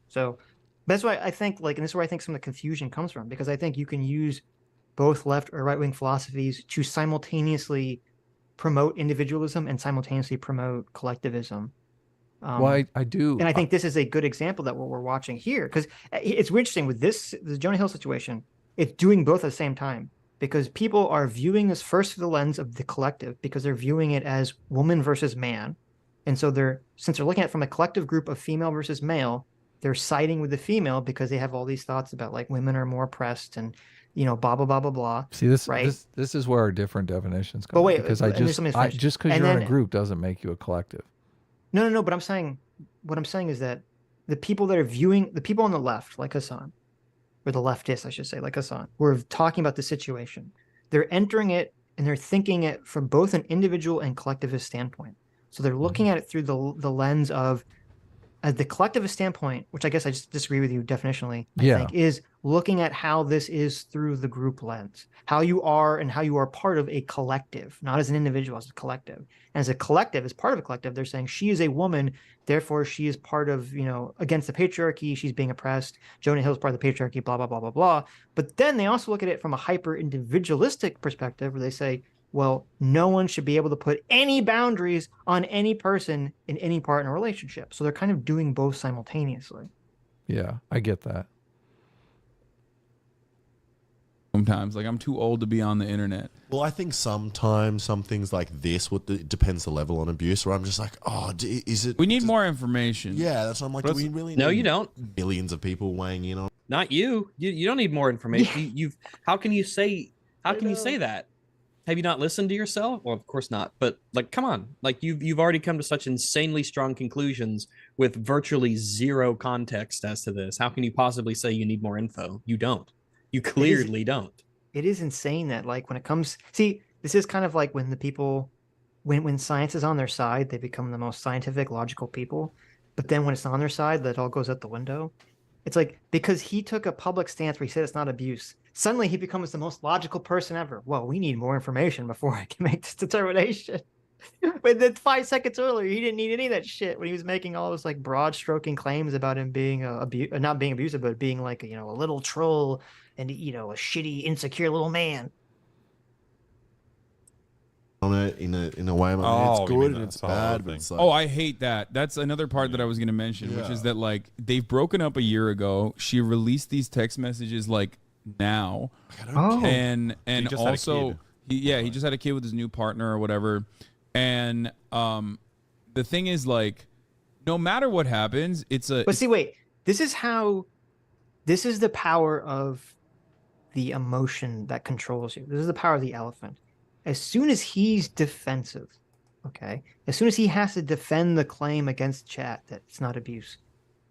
So that's why I think and this is where I think some of the confusion comes from, because I think you can use both left or right-wing philosophies to simultaneously promote individualism and simultaneously promote collectivism. Well, I do. And I think this is a good example that what we're watching here, because it's interesting with the Jonah Hill situation, it's doing both at the same time, because people are viewing this first through the lens of the collective, because they're viewing it as woman versus man. And so since they're looking at it from a collective group of female versus male, they're siding with the female because they have all these thoughts about like women are more oppressed and, you know, blah, blah, blah, blah, blah. See, this, right? this is where our different definitions come. But wait, because just because you're in a group doesn't make you a collective. No. But what I'm saying is that the people that are viewing, the people on the left, like Hasan, or the leftists, I should say, like Hasan, who are talking about the situation, they're entering it and they're thinking it from both an individual and collectivist standpoint. So they're looking at it through the lens of the collectivist standpoint, which I guess I just disagree with you definitionally, I think, is looking at how this is through the group lens, how you are part of a collective, not as an individual, as a collective. And as a collective, as part of a collective, they're saying she is a woman, therefore she is part of, you know, against the patriarchy, she's being oppressed. Jonah Hill is part of the patriarchy, blah, blah, blah, blah, blah. But then they also look at it from a hyper individualistic perspective where they say, well, no one should be able to put any boundaries on any person in any part in a relationship. So they're kind of doing both simultaneously. Yeah, I get that. Sometimes, like, I'm too old to be on the internet. Well, I think sometimes some things like this, it depends the level on abuse, where I'm just like, oh, is it... We need more information. Yeah, that's what I'm like, do we really No, need you don't. millions of people weighing in on... Not you. You don't need more information. You've how can you say that? Have you not listened to yourself? Well, of course not. But like, come on, like you've already come to such insanely strong conclusions with virtually zero context as to this. How can you possibly say you need more info? You don't. You clearly don't. It is insane that like when it comes, see, this is kind of like when the people, when science is on their side, they become the most scientific, logical people. But then when it's on their side, that all goes out the window. It's like, because he took a public stance where he said it's not abuse, suddenly he becomes the most logical person ever. Well, we need more information before I can make this determination. But then 5 seconds earlier, he didn't need any of that shit when he was making all those like broad stroking claims about him being not being abusive, but being like, you know, a little troll and, you know, a shitty, insecure little man. On it in a way, like, it's good and it's bad. But it's like, I hate that. That's another part that I was going to mention, which is that like they've broken up a year ago. She released these text messages like now, and also he just had a kid with his new partner or whatever. And the thing is, like, no matter what happens, But see, wait, this is the power of the emotion that controls you. This is the power of the elephant. As soon as he's defensive, okay, as soon as he has to defend the claim against chat that it's not abuse,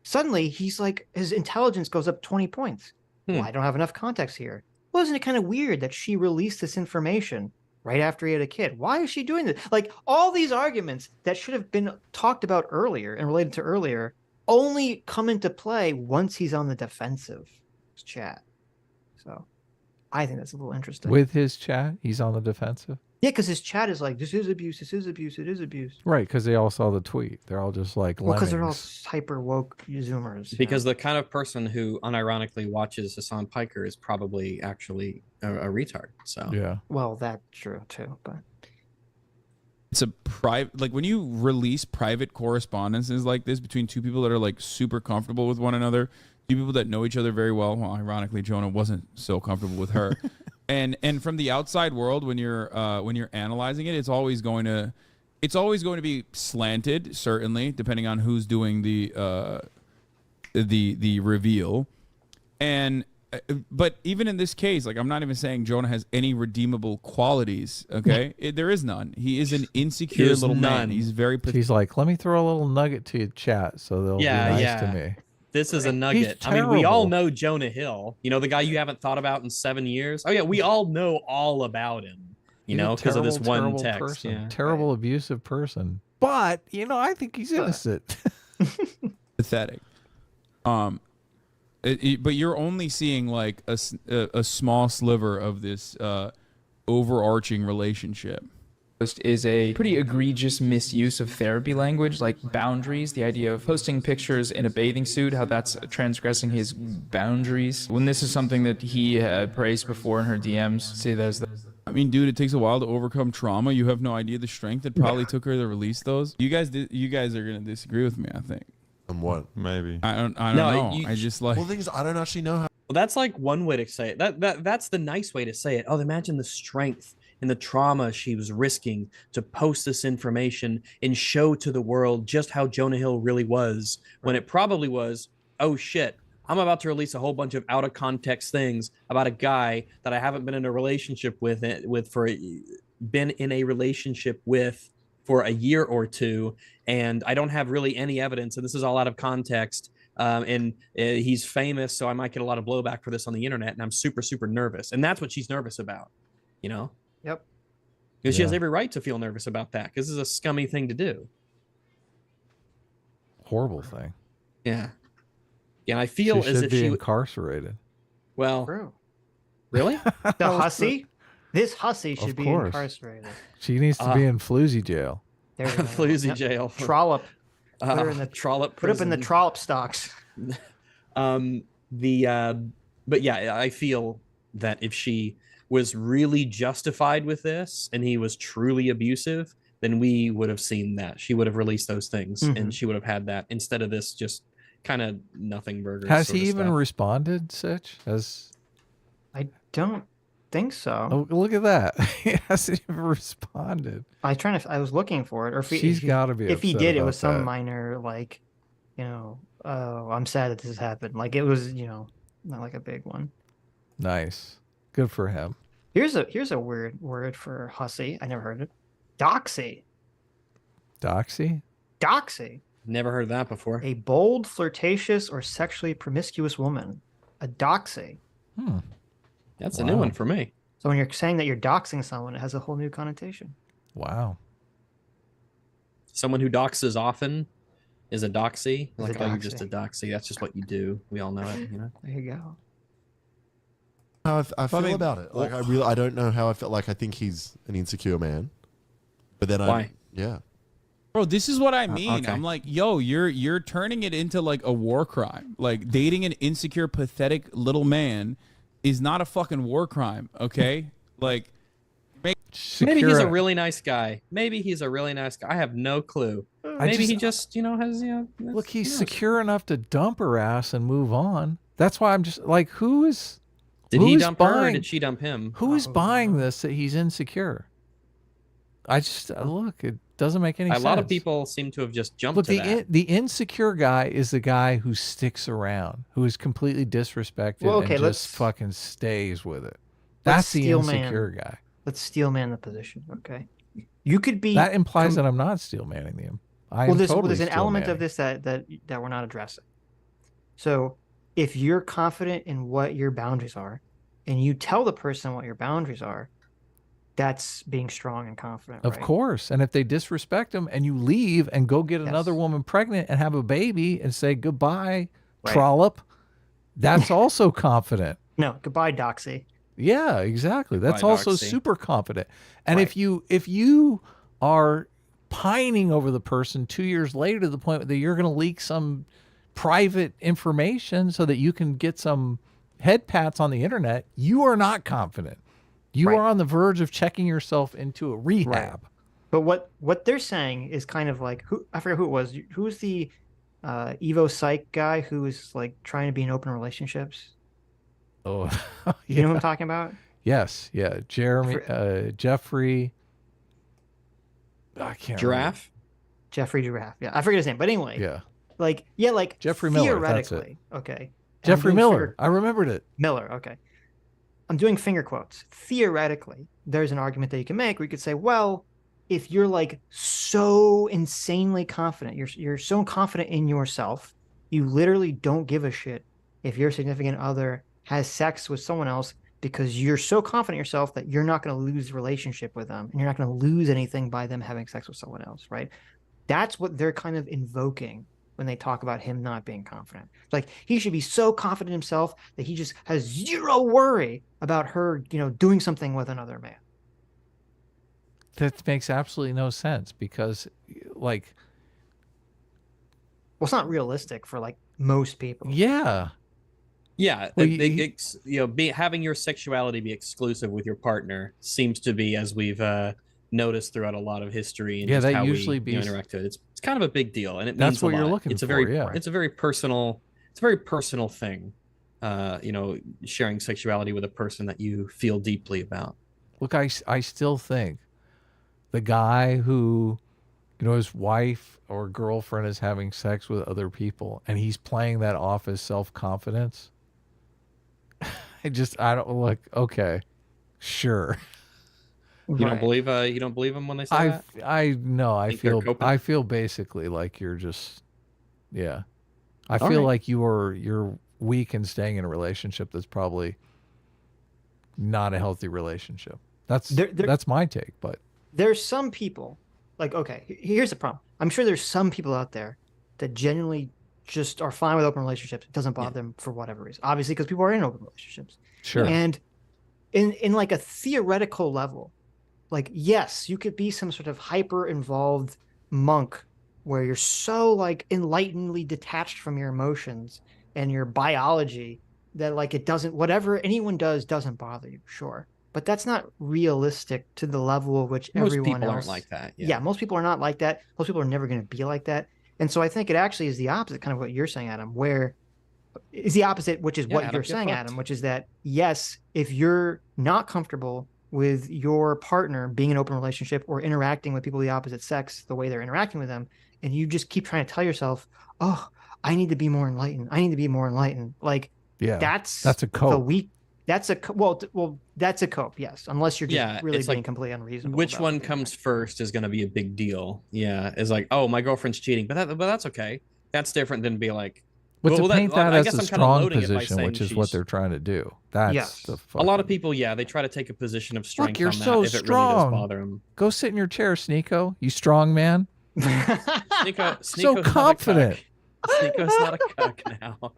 suddenly he's like, his intelligence goes up 20 points. Well, I don't have enough context here. Well, isn't it kind of weird that she released this information right after he had a kid? Why is she doing this? Like, all these arguments that should have been talked about earlier and related to earlier only come into play once he's on the defensive chat. So I think that's a little interesting. With his chat, he's on the defensive? Yeah, because his chat is like, this is abuse, this is abuse, it is abuse. Right, because they all saw the tweet. They're all just like lemmings. Because they're all hyper woke Zoomers. Because the kind of person who unironically watches Hasan Piker is probably actually a retard. So yeah. Well, that's true too, but it's a private, like when you release private correspondences like this between two people that are like super comfortable with one another, two people that know each other very well. Well, ironically, Jonah wasn't so comfortable with her. And from the outside world, when you're analyzing it, it's always going to be slanted, certainly, depending on who's doing the reveal. And but even in this case, like, I'm not even saying Jonah has any redeemable qualities. Okay, there is none. He is an insecure little man. He's very. He's like, let me throw a little nugget to your chat, so they'll be nice to me. This is a nugget. I mean, we all know Jonah Hill. You know, the guy you haven't thought about in 7 years. Oh yeah, we all know all about him. You know, because of this one text. Yeah. Terrible, abusive person. But you know, I think he's innocent. Pathetic. But you're only seeing like a small sliver of this overarching relationship. Is a pretty egregious misuse of therapy language, like boundaries, the idea of posting pictures in a bathing suit, how that's transgressing his boundaries. When this is something that he had praised before in her DMs, say there's I mean, dude, it takes a while to overcome trauma. You have no idea the strength it probably took her to release those. You guys are gonna disagree with me, I think. What? Maybe. I don't know. I just like. Well, the thing is, I don't actually know how. Well, that's like one way to say it. That's the nice way to say it. Oh, imagine the strength and the trauma she was risking to post this information and show to the world just how Jonah Hill really was, when it probably was, oh shit, I'm about to release a whole bunch of out of context things about a guy that I haven't been in a relationship with for a year or two, and I don't have really any evidence, and this is all out of context. And he's famous, so I might get a lot of blowback for this on the internet, and I'm super, super nervous. And that's what she's nervous about, you know? Yep. Because she has every right to feel nervous about that, because this is a scummy thing to do. Horrible thing. Yeah. Yeah, I feel as if she incarcerated. Well, True. Really? The hussy? This hussy should be incarcerated. She needs to be in floozy jail. There we go. Floozy jail. Trollop. Put her in the trollop. Put up in the trollop stocks. But yeah, I feel that if she was really justified with this and he was truly abusive, then we would have seen that. She would have released those things and she would have had that instead of this just kind of nothing burger. Has he even responded, Sitch? I don't think so. Oh, look at that. He hasn't even responded. I was looking for it. Or if she's got to be. If he did, it was some that. minor, like, you know, oh, I'm sad that this has happened. Like, it was, you know, not like a big one. Nice. Good for him. Here's a weird word for hussy. I never heard it. Doxy. Doxy? Doxy. Never heard that before. A bold, flirtatious, or sexually promiscuous woman. A doxy. That's a new one for me. So when you're saying that you're doxing someone, it has a whole new connotation. Wow. Someone who doxes often is a doxy. Is Like, a oh, you're doxy. just a doxy. That's just what you do. We all know it, you know? There you go. How I feel about it. Like, I don't know how I felt. Like, I think he's an insecure man. But then Why? Yeah. Bro, this is what I mean. Okay. I'm like, yo, you're turning it into like a war crime. Like, dating an insecure, pathetic little man is not a fucking war crime, okay? Like, maybe he's a really nice guy. Maybe he's a really nice guy. I have no clue. Maybe he just, you know, has, you know. Look, he's secure enough to dump her ass and move on. That's why I'm just like, Did he dump her or did she dump him? Who is buying this that he's insecure? Look, it doesn't make any sense. A lot of people seem to have just jumped to that. The insecure guy is the guy who sticks around, who is completely disrespected and just fucking stays with it. That's the insecure guy. Let's steel man the position, okay? You could be... That implies that I'm not steel manning him. There's an element of this that we're not addressing. So if you're confident in what your boundaries are, and you tell the person what your boundaries are, that's being strong and confident. Of course. And if they disrespect him and you leave and go get another woman pregnant and have a baby and say goodbye, trollop, that's also confident. No, goodbye, doxy. Yeah, exactly. That's also super confident. And if you are pining over the person 2 years later to the point that you're going to leak some private information so that you can get some head pats on the internet, you are not confident. You are on the verge of checking yourself into a rehab. But what they're saying is kind of like, I forget who it was. Who's the Evo Psych guy who was like trying to be in open relationships? Oh, you know what I'm talking about? Yes, yeah. Jeffrey. I can't. Giraffe. Jeffrey Giraffe. Yeah, I forget his name, but anyway. Yeah. Like Jeffrey Miller. Theoretically, okay. Jeffrey Miller. I remembered it. Miller. Okay. I'm doing finger quotes. Theoretically, there's an argument that you can make where you could say, well, if you're like so insanely confident, you're so confident in yourself, you literally don't give a shit if your significant other has sex with someone else because you're so confident in yourself that you're not going to lose the relationship with them and you're not going to lose anything by them having sex with someone else, right? That's what they're kind of invoking when they talk about him not being confident. Like, he should be so confident in himself that he just has zero worry about her, you know, doing something with another man. That makes absolutely no sense because, like... Well, it's not realistic for, like, most people. Yeah. Yeah, having your sexuality be exclusive with your partner seems to be, as we've noticed throughout a lot of history, and just that how usually we interact with it. It's kind of a big deal, and it means that's what you're looking it's for. It's a very personal thing. You know, sharing sexuality with a person that you feel deeply about. look, I still think the guy who, his wife or girlfriend is having sex with other people and he's playing that off as self-confidence. I don't look, okay, sure. You don't believe them when they say that? I feel basically like you're just, yeah. I feel like you're weak and staying in a relationship that's probably not a healthy relationship. That's my take, but there's some people like, okay, here's the problem. I'm sure there's some people out there that genuinely just are fine with open relationships. It doesn't bother them for whatever reason. Obviously, because people are in open relationships. Sure. And in like a theoretical level, like, yes, you could be some sort of hyper involved monk where you're so like enlightenedly detached from your emotions and your biology that like it doesn't, whatever anyone does doesn't bother you. Sure. But that's not realistic to the level of which most everyone people else aren't like that. Yeah, most people are not like that. Most people are never going to be like that. And so I think it actually is the opposite, kind of what you're saying, Adam, where is the opposite, which is what you're saying, Adam, which is that, yes, if you're not comfortable with your partner being in an open relationship or interacting with people of the opposite sex the way they're interacting with them, and you just keep trying to tell yourself, oh, I need to be more enlightened. I need to be more enlightened. Like, that's a cope. That's a that's a cope, yes. Unless you're just really being completely unreasonable. Which one comes first is going to be a big deal. Yeah, it's like, oh, my girlfriend's cheating, but that's okay. That's different than be like. But to paint that as a strong position, which is what they're trying to do. That's a lot of people. They try to take a position of strength. Look, you're on that so if strong. It really does bother them. Go sit in your chair, Sneeko. You strong man. Sneeko's confident. Sneeko's not a cuck now.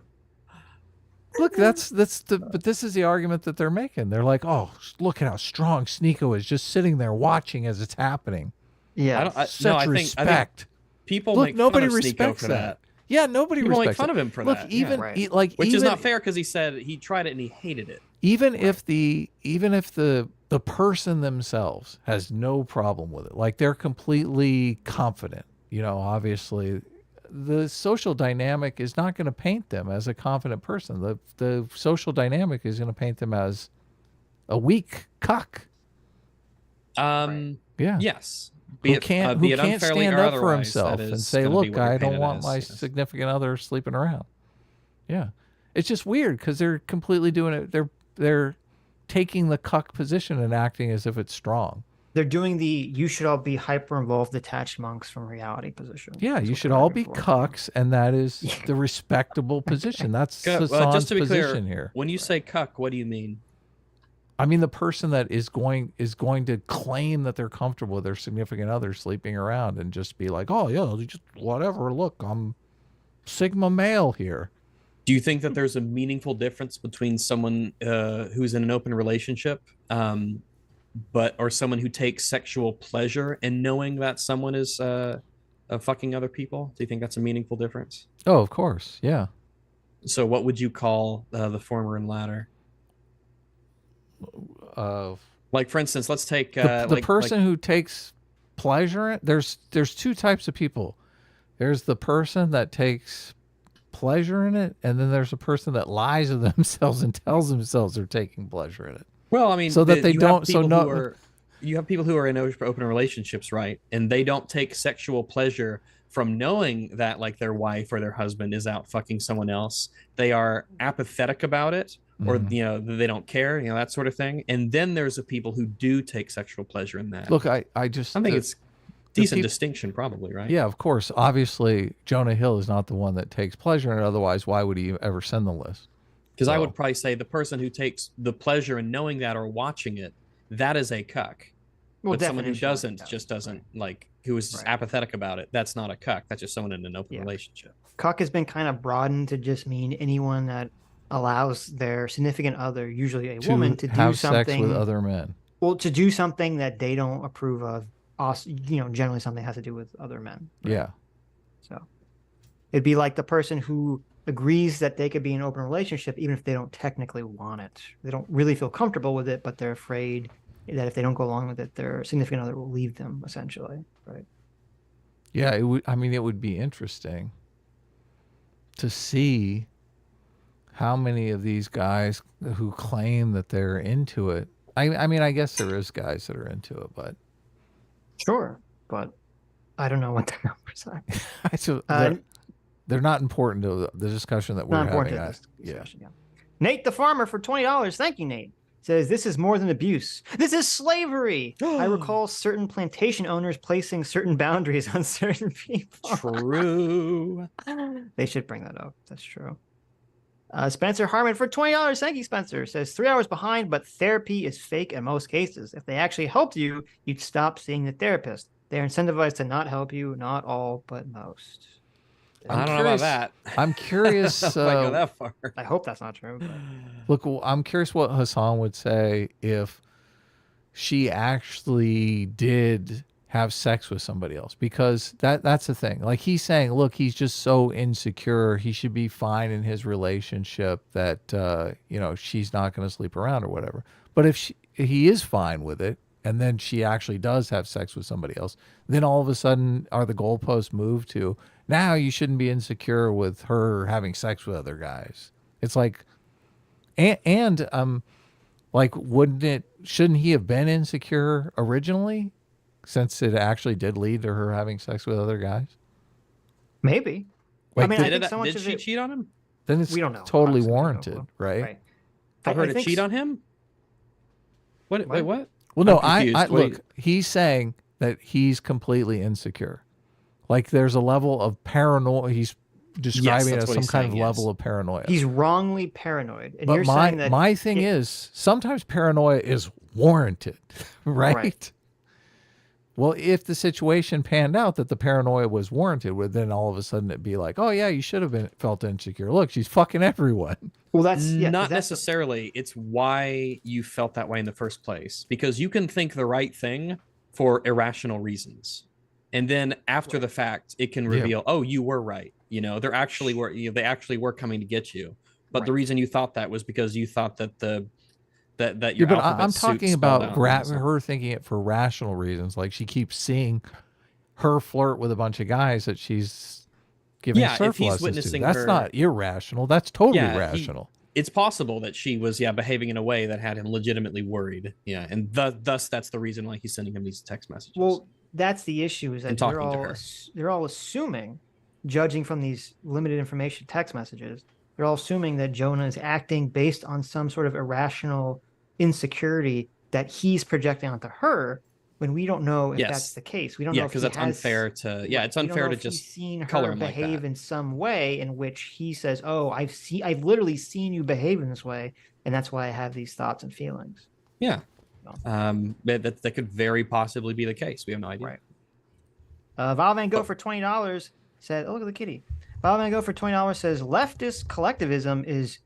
Look, but this is the argument that they're making. They're like, oh, look at how strong Sneeko is, just sitting there watching as it's happening. Yeah, such respect. I think people make nobody fun of respects for that. Yeah, nobody people respects make fun of him for Look, that. Even which is not fair because he said he tried it and he hated it. Even if the person themselves has no problem with it, like they're completely confident, obviously the social dynamic is not going to paint them as a confident person. The social dynamic is going to paint them as a weak cuck. Yeah. Yes. Who can't stand up for himself and say, look, I don't want my significant other sleeping around. Yeah. It's just weird because they're completely doing it. They're taking the cuck position and acting as if it's strong. They're doing you should all be hyper involved, detached monks from reality position. Yeah, you should all be cucks, and that is the respectable position. That's Hasan's position here. When you say cuck, what do you mean? I mean the person that is going to claim that they're comfortable with their significant other sleeping around and just be like, oh yeah, just whatever. Look, I'm Sigma male here. Do you think that there's a meaningful difference between someone who's in an open relationship, or someone who takes sexual pleasure in knowing that someone is fucking other people? Do you think that's a meaningful difference? Oh, of course, yeah. So, what would you call the former and latter? Like, for instance, let's take the person who takes pleasure in. There's two types of people. There's the person that takes pleasure in it, and then there's a person that lies to themselves and tells themselves they're taking pleasure in it. Well, I mean, so that they don't. You have people who are in open relationships, right? And they don't take sexual pleasure from knowing that, like, their wife or their husband is out fucking someone else. They are apathetic about it, or they don't care, that sort of thing. And then there's the people who do take sexual pleasure in that. Look, I think it's decent distinction, probably, right? Yeah, of course. Obviously, Jonah Hill is not the one that takes pleasure in it. Otherwise, why would he ever send the list? Because I would probably say the person who takes the pleasure in knowing that or watching it, that is a cuck. Well, but someone who doesn't like, who is apathetic about it, that's not a cuck. That's just someone in an open relationship. Cuck has been kind of broadened to just mean anyone that allows their significant other, usually a woman, to do something, sex with other men. Well, to do something that they don't approve of. Generally something has to do with other men. Right? Yeah. So it'd be like the person who agrees that they could be in an open relationship even if they don't technically want it. They don't really feel comfortable with it, but they're afraid that if they don't go along with it, their significant other will leave them, essentially. Right. Yeah, it would be interesting to see how many of these guys who claim that they're into it I mean, I guess there is guys that are into it, but sure, but I don't know what the numbers are. so they're not important to the discussion that we're having. Yeah. Nate the Farmer for $20. Thank you, Nate. Says, this is more than abuse. This is slavery. I recall certain plantation owners placing certain boundaries on certain people. True. They should bring that up. That's true. Spencer Harmon for $20. Thank you, Spencer. Says, 3 hours behind, but therapy is fake in most cases. If they actually helped you, you'd stop seeing the therapist. They're incentivized to not help you. Not all, but most. I don't know about that. I'm curious. If I go that far. I hope that's not true. But... Look, I'm curious what Hasan would say if she actually did have sex with somebody else, because that's the thing. Like, he's saying, look, he's just so insecure. He should be fine in his relationship that, you know, she's not going to sleep around or whatever. But if he is fine with it, and then she actually does have sex with somebody else, then all of a sudden are the goalposts moved to, now you shouldn't be insecure with her having sex with other guys. It's like, and like, shouldn't he have been insecure originally, since it actually did lead to her having sex with other guys? Maybe. Like, I mean, I think so much did of she it, cheat on him? Then it's we don't know. totally Honestly, warranted, right? For her to think cheat on him? What? Wait, what? Well, no, I'm confused. look, he's saying that he's completely insecure. Like, there's a level of paranoia. He's describing it as some kind of level of paranoia. He's wrongly paranoid. And but you're saying that my thing is, sometimes paranoia is warranted, right? Well, if the situation panned out that the paranoia was warranted, then all of a sudden it'd be like, oh yeah, you should have felt insecure. Look, she's fucking everyone. Well, that's not necessarily. It's why you felt that way in the first place, because you can think the right thing for irrational reasons, and then after the fact, it can reveal, oh, you were right. You know, they actually were coming to get you. But the reason you thought that was because you thought that that your but I'm talking about her thinking it for rational reasons. Like, she keeps seeing her flirt with a bunch of guys that she's giving surf lessons to. That's not irrational. That's totally rational. It's possible that she was behaving in a way that had him legitimately worried. Yeah, and thus that's the reason why he's sending him these text messages. Well, that's the issue, is that they're all assuming, judging from these limited information text messages, they're all assuming that Jonah is acting based on some sort of irrational insecurity that he's projecting onto her, when we don't know if that's the case. We don't know if because that's unfair to it's unfair to just seen color her him behave like that. in some way in which he says, "Oh, I've literally seen you behave in this way, and that's why I have these thoughts and feelings." Yeah, that could very possibly be the case. We have no idea. Right. Val Van Gogh for $20 said, "Oh, look at the kitty." Val Van Gogh for $20 says, "Leftist collectivism is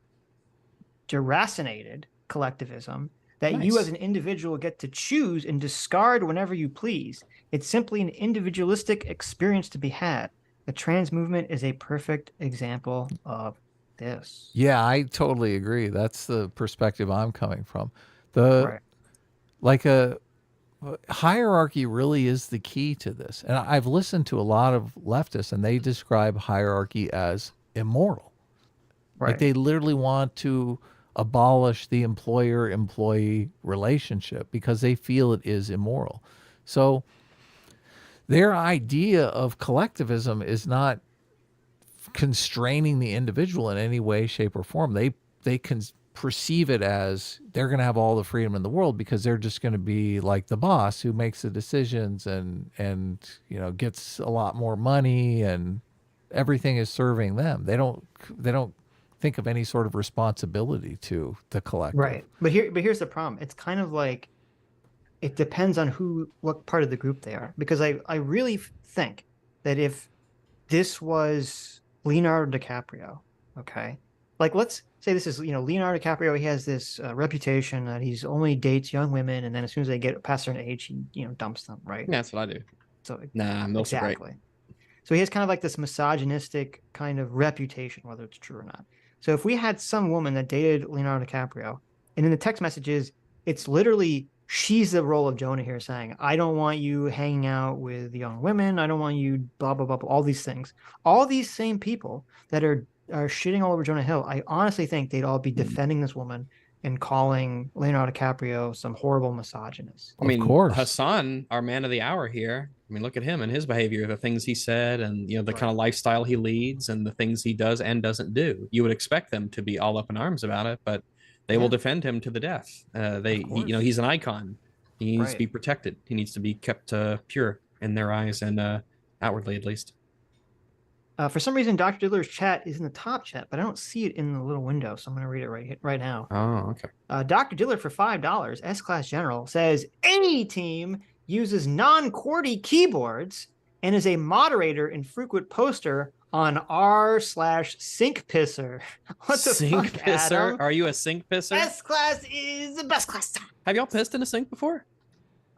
deracinated collectivism that you as an individual get to choose and discard whenever you please. It's simply an individualistic experience to be had. The trans movement is a perfect example of this." Yeah, I totally agree. That's the perspective I'm coming from. Like, a hierarchy really is the key to this. And I've listened to a lot of leftists, and they describe hierarchy as immoral. Like, they literally want to abolish the employer-employee relationship because they feel it is immoral. So their idea of collectivism is not constraining the individual in any way, shape, or form. They can perceive it as they're going to have all the freedom in the world because they're just going to be like the boss who makes the decisions and you know, gets a lot more money, and everything is serving them. They don't think of any sort of responsibility to the collective. Right. But here's the problem. It's kind of like, it depends on what part of the group they are. Because I really think that if this was Leonardo DiCaprio, okay? Like, let's say this is, Leonardo DiCaprio, he has this reputation that he's only dates young women, and then as soon as they get past a certain age, he, dumps them, right? Yeah, that's what I do. So I'm not so great. So he has kind of like this misogynistic kind of reputation, whether it's true or not. So if we had some woman that dated Leonardo DiCaprio, and in the text messages, it's literally, she's the role of Jonah here saying, I don't want you hanging out with young women. I don't want you blah, blah, blah, blah, all these things. All these same people that are shitting all over Jonah Hill, I honestly think they'd all be defending this woman and calling Leonardo DiCaprio some horrible misogynist. I mean, of course. Hasan, our man of the hour here. I mean, look at him and his behavior, the things he said, and the kind of lifestyle he leads, and the things he does and doesn't do. You would expect them to be all up in arms about it, but they will defend him to the death. He's an icon. He needs to be protected. He needs to be kept pure in their eyes and outwardly, at least. For some reason, Dr. Diddler's chat is in the top chat, but I don't see it in the little window, so I'm going to read it right now. Oh, okay. Dr. Diddler for $5, S-Class General, says, any team uses non-QWERTY keyboards and is a moderator and frequent poster on r/SyncPisser. What the Sink fuck, pisser? Adam? Are you a sink pisser? S-Class is the best class. Have y'all pissed in a sink before?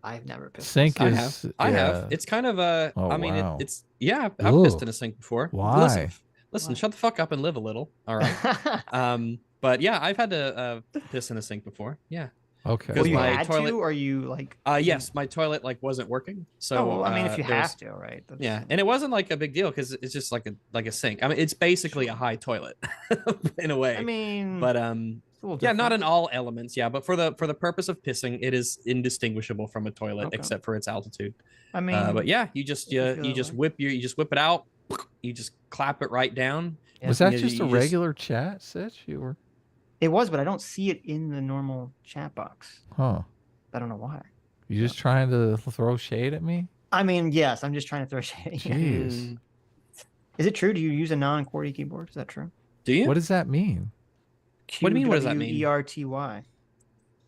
I've never pissed. Sink I is. have. I have. It's kind of a. Oh, I mean, wow. it's yeah. I've pissed in a sink before. Why? Listen. Shut the fuck up and live a little. All right. But yeah, I've had to piss in a sink before. Yeah. Okay. Well, you my had toilet, to, or you like? Yes, my toilet wasn't working. So well, I mean, if you have to, right? That's... Yeah, and it wasn't like a big deal because it's just like a sink. I mean, it's basically a high toilet in a way. I mean, but yeah, not in all elements. Yeah, but for the purpose of pissing, it is indistinguishable from a toilet except for its altitude. I mean, but yeah, you just whip it out, you just clap it right down. Was that just a regular chat, Sitch? You were. It was, but I don't see it in the normal chat box. Huh. I don't know why. You just trying to throw shade at me? I mean, yes, I'm just trying to throw shade. Jeez. Is it true? Do you use a non-QWERTY keyboard? Is that true? Do you? What does that mean? What do you mean? What does that mean? QWERTY.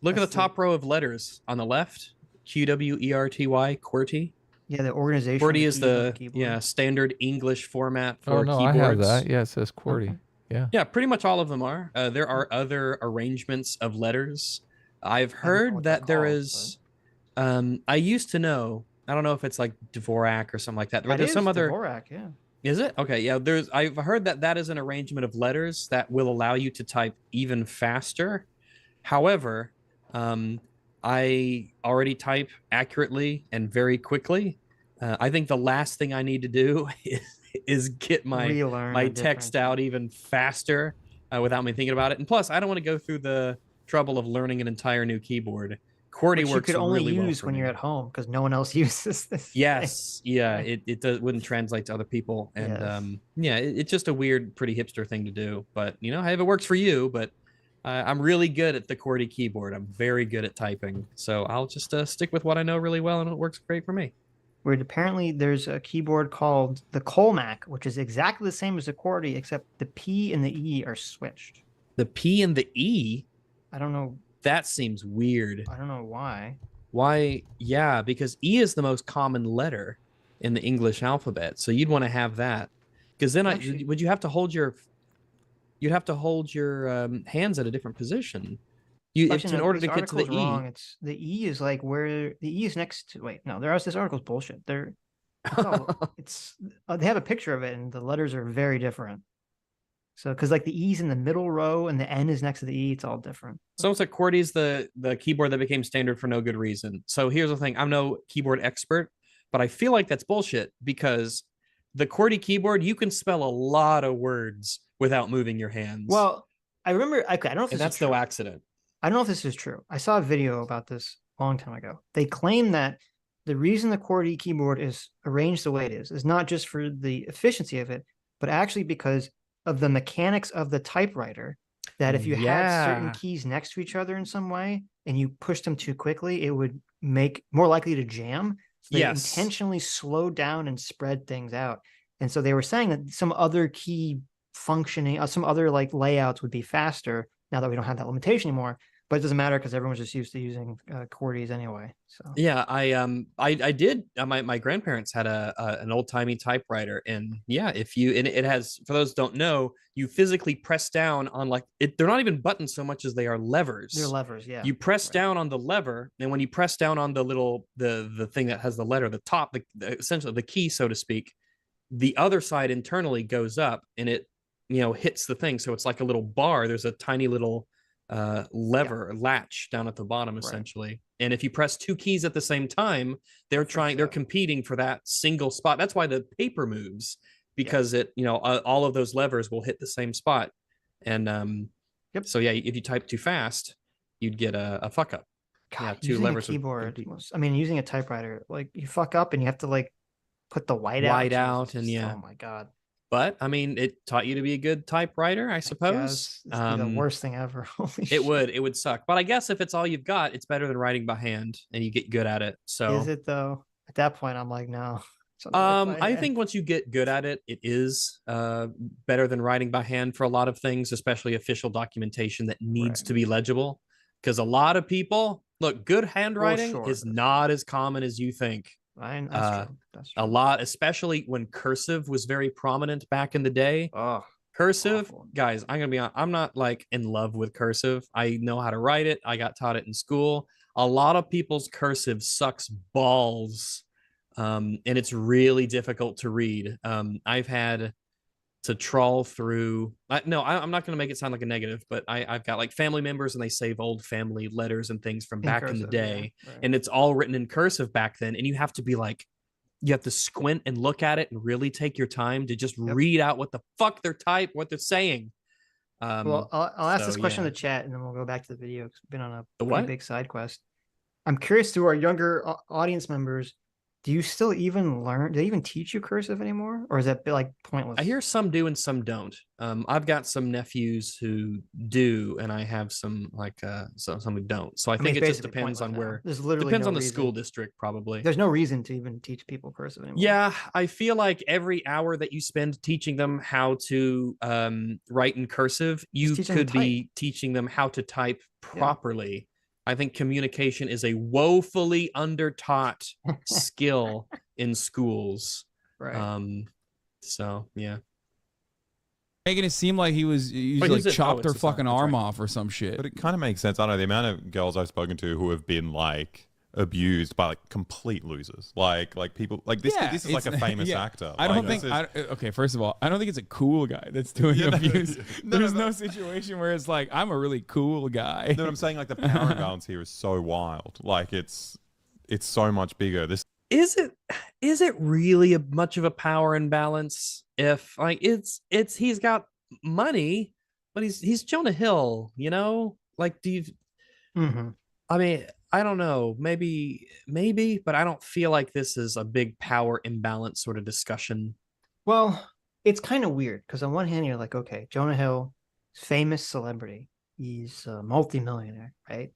Look at the top row of letters on the left. QWERTY, QWERTY. Yeah, the organization. QWERTY is the standard English format for no, keyboards. I have that. Yeah, it says QWERTY. Okay. Yeah. Yeah, pretty much all of them are. There are other arrangements of letters. I've heard that there is. I used to know. I don't know if it's like Dvorak or something like that. But there's some other. Dvorak, yeah. Is it? Okay, yeah. I've heard that is an arrangement of letters that will allow you to type even faster. However, I already type accurately and very quickly. I think the last thing I need to do is get my text out even faster without me thinking about it. And plus, I don't want to go through the trouble of learning an entire new keyboard. QWERTY works really well. You could only use when you're at home because no one else uses this. Yes, yeah, it wouldn't translate to other people, and yeah, it's just a weird, pretty hipster thing to do. But hey, if it works for you, but I'm really good at the QWERTY keyboard. I'm very good at typing, so I'll just stick with what I know really well, and it works great for me. Where apparently there's a keyboard called the Colmac, which is exactly the same as the QWERTY, except the P and the E are switched. The P and the E? I don't know. That seems weird. I don't know why. Why? Yeah, because E is the most common letter in the English alphabet, so you'd want to have that. Because then would you have to hold your? You'd have to hold your hands at a different position. In order to get to the E. Wrong. It's the E is like where the E is next to. Wait, no, this article's bullshit. They have a picture of it, and the letters are very different. So, because like the E's in the middle row and the N is next to the E, it's all different. So it's like QWERTY is the keyboard that became standard for no good reason. So here's the thing: I'm no keyboard expert, but I feel like that's bullshit because the QWERTY keyboard, you can spell a lot of words without moving your hands. Well, I remember. I don't know if that's no accident. I don't know if this is true. I saw a video about this a long time ago. They claim that the reason the QWERTY keyboard is arranged the way it is not just for the efficiency of it, but actually because of the mechanics of the typewriter, that if you had certain keys next to each other in some way and you pushed them too quickly, it would make more likely to jam. So they intentionally slowed down and spread things out. And so they were saying that some other key functioning, some other like layouts would be faster now that we don't have that limitation anymore. But it doesn't matter because everyone's just used to using QWERTYs anyway. So yeah, I did. My grandparents had an old timey typewriter, and yeah, it has, for those who don't know, you physically press down on they're not even buttons so much as they are levers. They're levers, yeah. You press down on the lever, and when you press down on the little the thing that has the letter, the top, essentially the key, so to speak, the other side internally goes up, and it hits the thing. So it's like a little bar. There's a tiny little latch down at the bottom essentially, and if you press two keys at the same time, they're competing for that single spot. That's why the paper moves, because all of those levers will hit the same spot. And so yeah, if you type too fast, you'd get a fuck up. God, two levers. Keyboard. I mean, using a typewriter, like you fuck up and you have to like put the white out, and oh my God. But I mean, it taught you to be a good typewriter, I suppose. It's the worst thing ever. It would suck. But I guess if it's all you've got, it's better than writing by hand, and you get good at it. So is it though? At that point, I'm like, no. I think once you get good at it, it is better than writing by hand for a lot of things, especially official documentation that needs to be legible. Because a lot of people look, good handwriting is not as common as you think. That's true. A lot, especially when cursive was very prominent back in the day. Cursive, guys, I'm gonna be honest, I'm not like in love with cursive. I know how to write it. I got taught it in school. A lot of people's cursive sucks balls, and it's really difficult to read. I've had to trawl through. I'm not gonna make it sound like a negative, but I've got like family members, and they save old family letters and things from back in the day, and it's all written in cursive back then, and you have to be like, you have to squint and look at it and really take your time to just read out what the fuck what they're saying. Well, I'll ask this question in the chat, and then we'll go back to the video. It's been on a pretty big side quest. I'm curious to our younger audience members. Do you still even learn? Do they even teach you cursive anymore, or is that like pointless? I hear some do and some don't. I've got some nephews who do, and I have some like some who don't. So I think it just depends on where. There's literally depends no on the reason. school district, probably. There's no reason to even teach people cursive anymore. Yeah, I feel like every hour that you spend teaching them how to write in cursive, you could be teaching them how to type properly. Yeah. I think communication is a woefully undertaught skill in schools. Right. So yeah. Making it seem like he like chopped her fucking arm off or some shit. But it kind of makes sense. I don't know the amount of girls I've spoken to who have been like abused by like complete losers, like people like this. Yeah, this is like a famous actor. I don't think. Okay, first of all, I don't think it's a cool guy that's doing abuse. There's no situation where it's like I'm a really cool guy. No, I'm saying like the power imbalance here is so wild. Like it's so much bigger. This is it really much of a power imbalance? If like he's got money, but he's Jonah Hill, you know. Like, do you? I mean, I don't know, maybe, but I don't feel like this is a big power imbalance sort of discussion. Well, it's kind of weird because on one hand, you're like, okay, Jonah Hill, famous celebrity. He's a multimillionaire, right?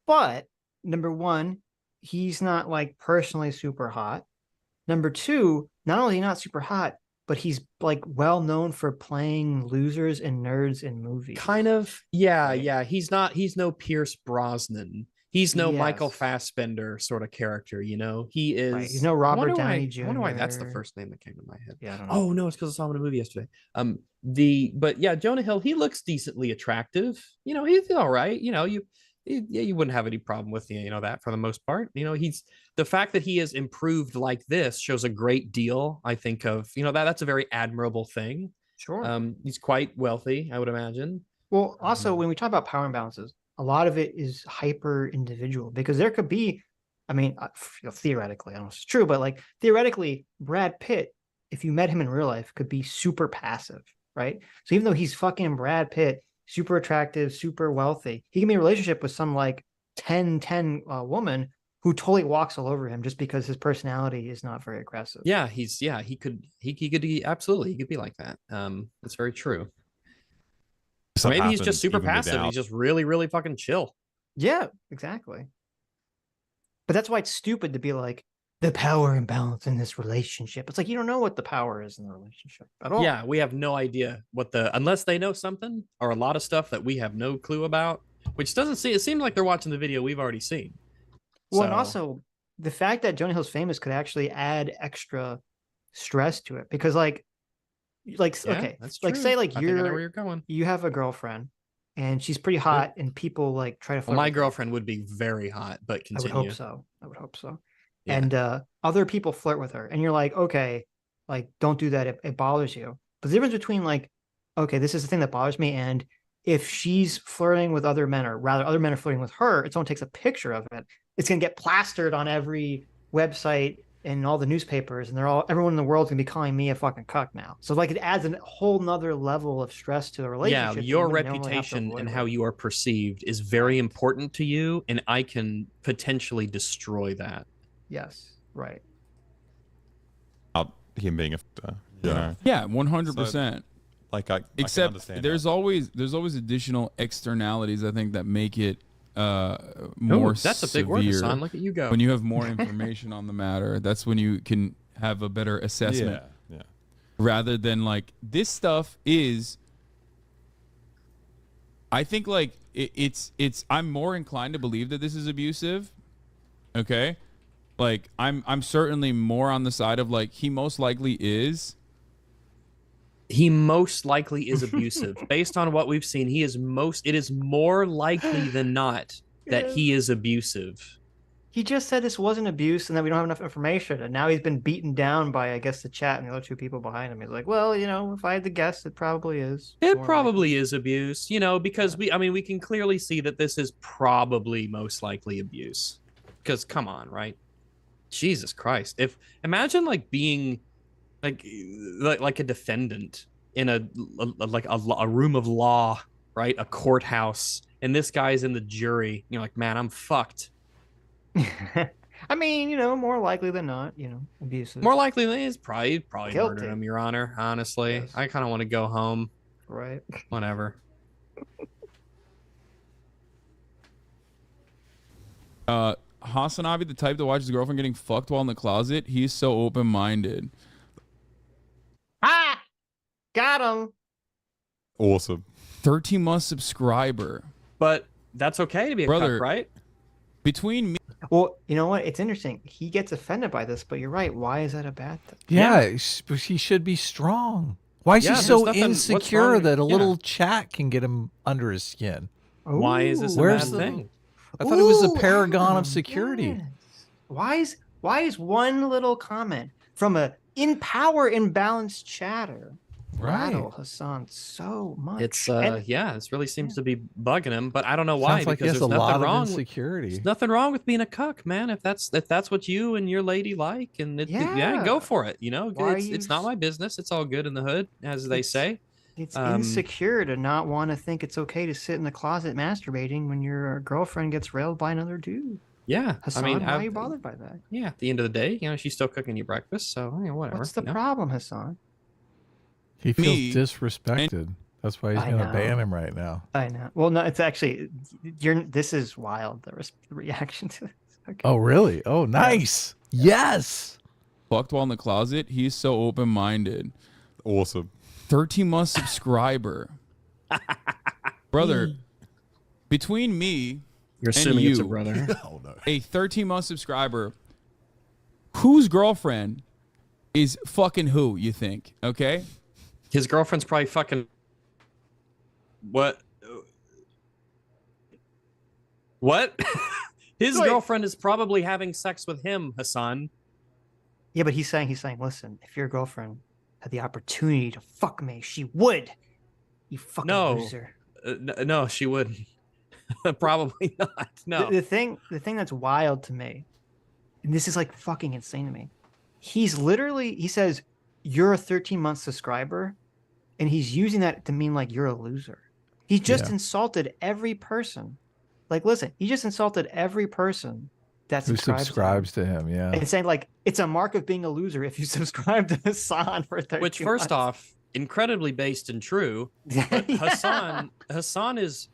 But number one, he's not like personally super hot. Number two, not only not super hot, but he's like well known for playing losers and nerds in movies. Kind of. Yeah, right? Yeah. He's no Pierce Brosnan. He's no Michael Fassbender sort of character, you know. He is. Right. He's no Robert Downey Jr. I wonder why that's the first name that came to my head. Yeah, I don't know. Oh no, it's because I saw him in a movie yesterday. But yeah, Jonah Hill, he looks decently attractive. You know, he's all right. You know, you wouldn't have any problem with that for the most part. You know, the fact that he has improved like this shows a great deal. I think of that's a very admirable thing. Sure. He's quite wealthy, I would imagine. Well, also when we talk about power imbalances, a lot of it is hyper individual because there could be, I mean, theoretically, I don't know if it's true, but like theoretically, Brad Pitt, if you met him in real life, could be super passive, right? So even though he's fucking Brad Pitt, super attractive, super wealthy, he can be in a relationship with some like 10 woman who totally walks all over him just because his personality is not very aggressive. Yeah, he could be absolutely, he could be like that. That's very true. So maybe he's just super passive. He's just really, really fucking chill. Yeah, exactly. But that's why it's stupid to be like the power imbalance in this relationship. It's like you don't know what the power is in the relationship at all. Yeah, we have no idea unless they know something or a lot of stuff that we have no clue about, which it seems like they're watching the video we've already seen. Well, and also the fact that Jonah Hill's famous could actually add extra stress to it because okay, like say like I know where you're going. You have a girlfriend and she's pretty hot and people like try to flirt. Well, my girlfriend would be very hot, but continue. I would hope so. Yeah. And other people flirt with her and you're like, okay, like don't do that. It bothers you. But the difference between like, okay, this is the thing that bothers me. And if she's flirting with other men, or rather other men are flirting with her, if someone takes a picture of it, it's going to get plastered on every website in all the newspapers, and everyone in the world's gonna be calling me a fucking cuck now. So like it adds a whole nother level of stress to the relationship. Yeah, your reputation and how you are perceived is very important to you, and I can potentially destroy that. Yes, right. Him being a yeah, 100%. Like I except can understand there's always additional externalities I think that make it more that's a big word, Hasan. Look at you go. When you have more information on the matter, that's when you can have a better assessment. Yeah. Rather than like this stuff is, I think like it's I'm more inclined to believe that this is abusive. Okay, like I'm certainly more on the side of like he most likely is. He most likely is abusive. Based on what we've seen, it is more likely than not that he is abusive. He just said this wasn't abuse and that we don't have enough information, and now he's been beaten down by, I guess, the chat and the other two people behind him. He's like, well, you know, if I had to guess, it probably is. It probably is abuse, you know, because we can clearly see that this is probably most likely abuse. Because come on, right? Jesus Christ. Imagine like being like a defendant in a room of law, right? A courthouse, and this guy's in the jury. And you're like, man, I'm fucked. I mean, you know, more likely than not, you know, abusive. More likely than is probably Guilty. murdered him, Your Honor. Honestly, yes. I kind of want to go home. Right. Whatever. Hasan Abi, the type that watches his girlfriend getting fucked while in the closet, he's so open-minded. Ah! Got him. Awesome. 13-month subscriber. But that's okay to be a cuck, right? Between me... Well, you know what? It's interesting. He gets offended by this, but you're right. Why is that a bad thing? Yeah, he should be strong. Why is he so insecure that a little chat can get him under his skin? Ooh, why is this a bad thing? I thought it was a paragon of security. Yes. Why is one little comment from a imbalanced chatter rattle Hasan so much? It's this really seems to be bugging him, but I don't know why. Sounds like because there's there's nothing wrong. There's nothing wrong with being a cuck, man. If that's what you and your lady like, and go for it. You know, it's not my business. It's all good in the hood, as they say. It's insecure to not want to think it's okay to sit in the closet masturbating when your girlfriend gets railed by another dude. Yeah, Hasan, why are you bothered by that? Yeah, at the end of the day, you know, she's still cooking you breakfast, so whatever. What's the problem, Hasan? He feels disrespected. That's why he's going to ban him right now. I know. Well, no, it's actually this is wild. The reaction to this. Okay. Oh, really? Oh, nice. Yes. Fucked while in the closet. He's so open-minded. Awesome. 13-month subscriber. Brother, between me You're assuming it's a brother. Oh, no. A 13-month subscriber whose girlfriend is fucking who, you think? Okay? His girlfriend's probably fucking... What? His girlfriend is probably having sex with him, Hasan. Yeah, but he's saying, listen, if your girlfriend had the opportunity to fuck me, she would. You fucking loser. No, she wouldn't. Probably not. No. The thing that's wild to me, and this is like fucking insane to me. He says, you're a 13-month subscriber, and he's using that to mean like you're a loser. He just insulted every person. Like, listen, he just insulted every person that subscribes to him. Yeah. And saying like it's a mark of being a loser if you subscribe to Hasan for 13 Which first months. off, incredibly based and true. But Hasan is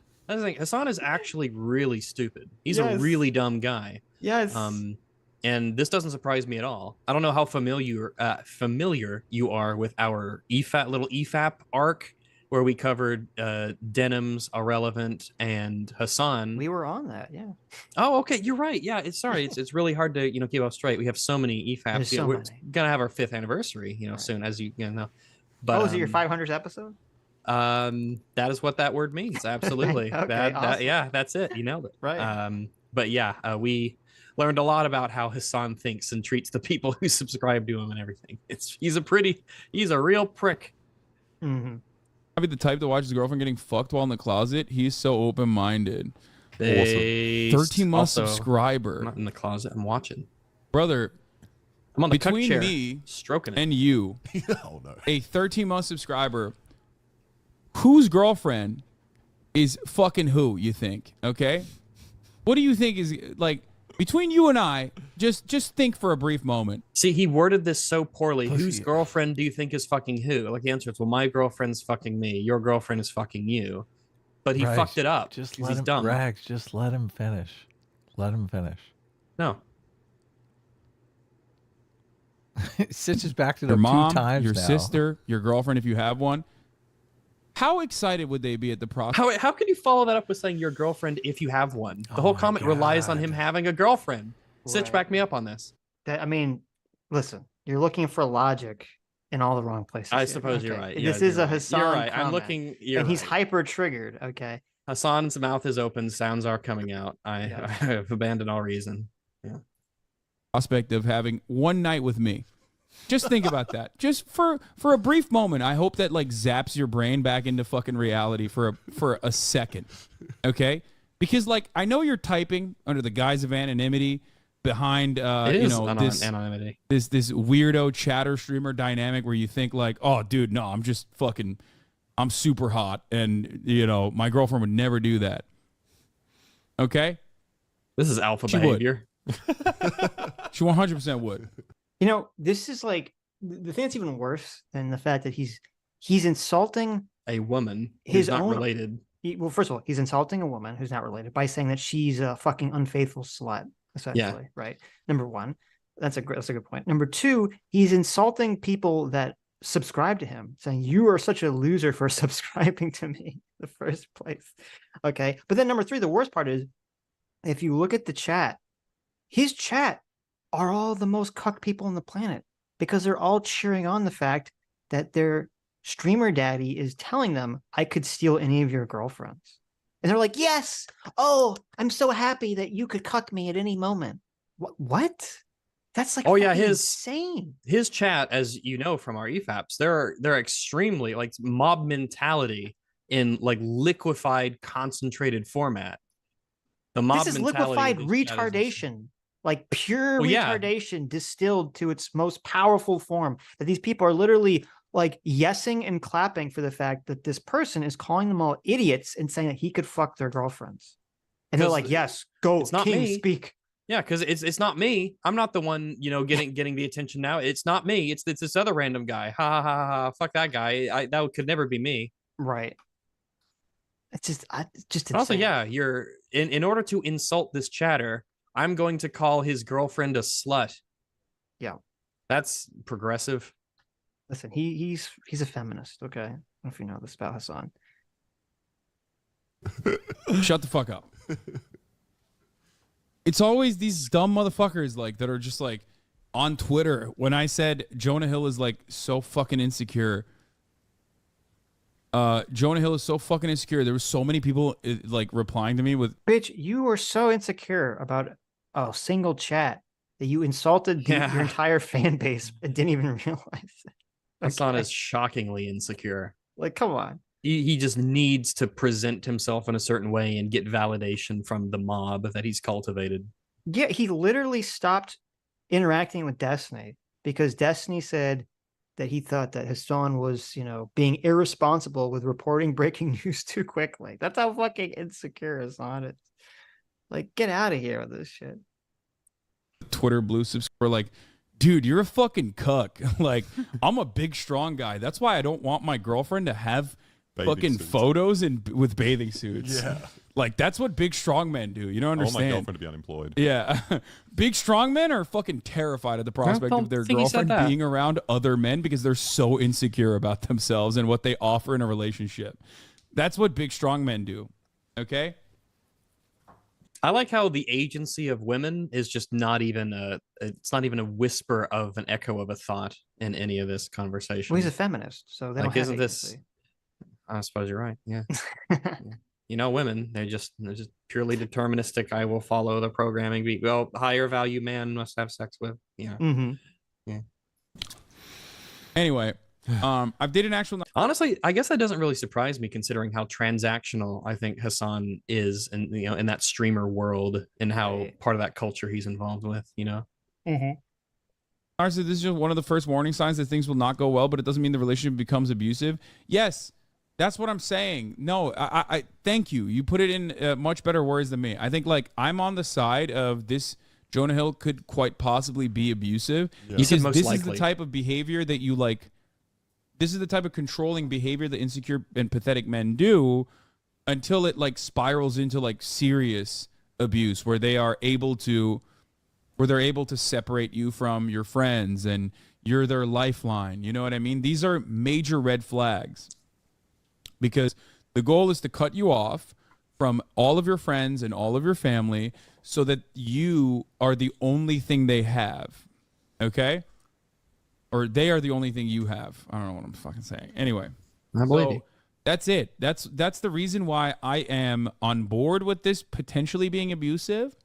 actually really stupid. He's a really dumb guy. Yes. And this doesn't surprise me at all. I don't know how familiar you are with our little EFAP arc where we covered Denims, Irrelevant, and Hasan. We were on that, yeah. Oh, okay, you're right. Yeah, it's really hard to keep up straight. We have so many EFAPs. We're gonna have our 5th anniversary, soon, as you know. But is it your 500th episode? That is what that word means. Absolutely. Okay, awesome. That's it. You nailed it. Right. But yeah, we learned a lot about how Hasan thinks and treats the people who subscribe to him and everything. He's a real prick. Mm-hmm. I'd be the type that watches his girlfriend getting fucked while in the closet. He's so open-minded. Awesome. 13-month subscriber. I'm not in the closet. I'm watching. Brother, I'm on the cuck between chair, me stroking it. and you, Oh no. a 13-month subscriber, whose girlfriend is fucking who, you think? Okay? What do you think is, like, between you and I, just think for a brief moment. See, he worded this so poorly. Whose girlfriend do you think is fucking who? Like, the answer is, well, my girlfriend's fucking me. Your girlfriend is fucking you. But he fucked it up because he's dumb. Rags, just let him finish. Let him finish. No. Sitch is backed it Your up mom, 2 times your now. sister, your girlfriend, if you have one. How excited would they be at the prospect? How can you follow that up with saying your girlfriend if you have one? The whole comment relies on him having a girlfriend. Sitch, back me up on this. I mean, listen, you're looking for logic in all the wrong places. I here. suppose you're right. This is a Hasan You're right. comment, I'm looking. and he's hyper triggered. Okay. Hasan's mouth is open. Sounds are coming out. I have abandoned all reason. Yeah. Prospect of having one night with me. Just think about that. Just for a brief moment. I hope that like zaps your brain back into fucking reality for a second. Okay? Because like I know you're typing under the guise of anonymity behind this weirdo chatter streamer dynamic where you think like, oh dude, no, I'm super hot and my girlfriend would never do that. Okay? This is alpha behavior. She 100% would. This is like the thing that's even worse than the fact that he's insulting a woman who's not related. Well, first of all, he's insulting a woman who's not related by saying that she's a fucking unfaithful slut, essentially, right? Number one, that's a good point. Number two, he's insulting people that subscribe to him, saying you are such a loser for subscribing to me in the first place. Okay, but then number three, the worst part is if you look at the chat, his chat are all the most cuck people on the planet because they're all cheering on the fact that their streamer daddy is telling them, I could steal any of your girlfriends. And they're like, yes. Oh, I'm so happy that you could cuck me at any moment. What? That's like insane. His chat, as you know from our EFAPs, they're extremely like mob mentality in like liquefied, concentrated format. The mob this is liquefied retardation. Like pure retardation distilled to its most powerful form, that these people are literally like yesing and clapping for the fact that this person is calling them all idiots and saying that he could fuck their girlfriends. And they're like, yes, go, it's not king, me. speak. Yeah, because it's not me. I'm not the one, getting the attention now. It's not me. It's this other random guy. Ha ha ha ha. Fuck that guy. That could never be me. Right. It's just also, yeah, you're in order to insult this chatter, I'm going to call his girlfriend a slut. Yeah. That's progressive. Listen, he's a feminist, okay? I don't know if you know this about Hasan. Shut the fuck up. It's always these dumb motherfuckers like that are just like on Twitter. When I said Jonah Hill is like so fucking insecure. Jonah Hill is so fucking insecure. There were so many people like replying to me with, bitch, you were so insecure about a single chat that you insulted your entire fan base and didn't even realize it. Hasan is shockingly insecure. Like, come on. He just needs to present himself in a certain way and get validation from the mob that he's cultivated. Yeah, he literally stopped interacting with Destiny because Destiny said that he thought that Hasan was, being irresponsible with reporting breaking news too quickly. That's how fucking insecure Hasan is. Like, get out of here with this shit. Twitter blue subscriber like, dude, you're a fucking cuck. Like, I'm a big, strong guy. That's why I don't want my girlfriend to have fucking photos with bathing suits. Yeah. Like, that's what big, strong men do. You don't understand. I want my girlfriend to be unemployed. Yeah. Big, strong men are fucking terrified of the prospect of their girlfriend being around other men because they're so insecure about themselves and what they offer in a relationship. That's what big, strong men do. Okay? I like how the agency of women is just not even a whisper of an echo of a thought in any of this conversation. Well, he's a feminist, so they don't have isn't agency. this? I suppose you're right. Yeah. Women, they're just purely deterministic. I will follow the programming beat. Well, higher value man must have sex with. Yeah. Mm-hmm. Yeah. Anyway, I've dated actual. Honestly, I guess that doesn't really surprise me, considering how transactional I think Hasan is, and in that streamer world, and how part of that culture he's involved with. Mm-hmm. Honestly, this is just one of the first warning signs that things will not go well, but it doesn't mean the relationship becomes abusive. Yes, that's what I'm saying. No, I thank you. You put it in much better words than me. I think like I'm on the side of this. Jonah Hill could quite possibly be abusive. Yeah. Because this is the type of behavior that you like. This is the type of controlling behavior that insecure and pathetic men do until it like spirals into like serious abuse where they are able to, where they're able to separate you from your friends and you're their lifeline. You know what I mean? These are major red flags because the goal is to cut you off from all of your friends and all of your family so that you are the only thing they have. Okay? Or they are the only thing you have. I don't know what I'm fucking saying. Anyway. So that's it. That's the reason why I am on board with this potentially being abusive.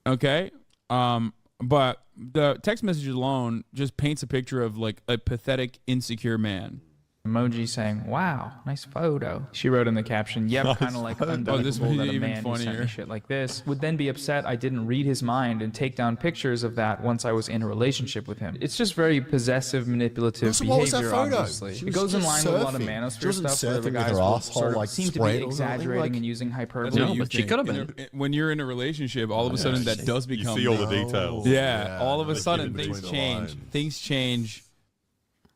Okay? But the text message alone just paints a picture of like a pathetic, insecure man. Emoji saying, "Wow, nice photo." She wrote in the caption, "Yep, kind of like unbelievable that a man who sent me shit like this would then be upset I didn't read his mind and take down pictures of that once I was in a relationship with him." It's just very possessive, manipulative So what was that behavior. photo? Obviously, She it was goes in just line with a lot of surfing. manosphere She wasn't stuff where the surfing with guys her will asshole, sort of like, seem to be sprayed or something, exaggerating like- and using hyperbole. That's what you but she think. could have been. When you're in a relationship, all of a sudden that does become. You see all the details. Yeah, all of a like, sudden in things between the change. lines. Things change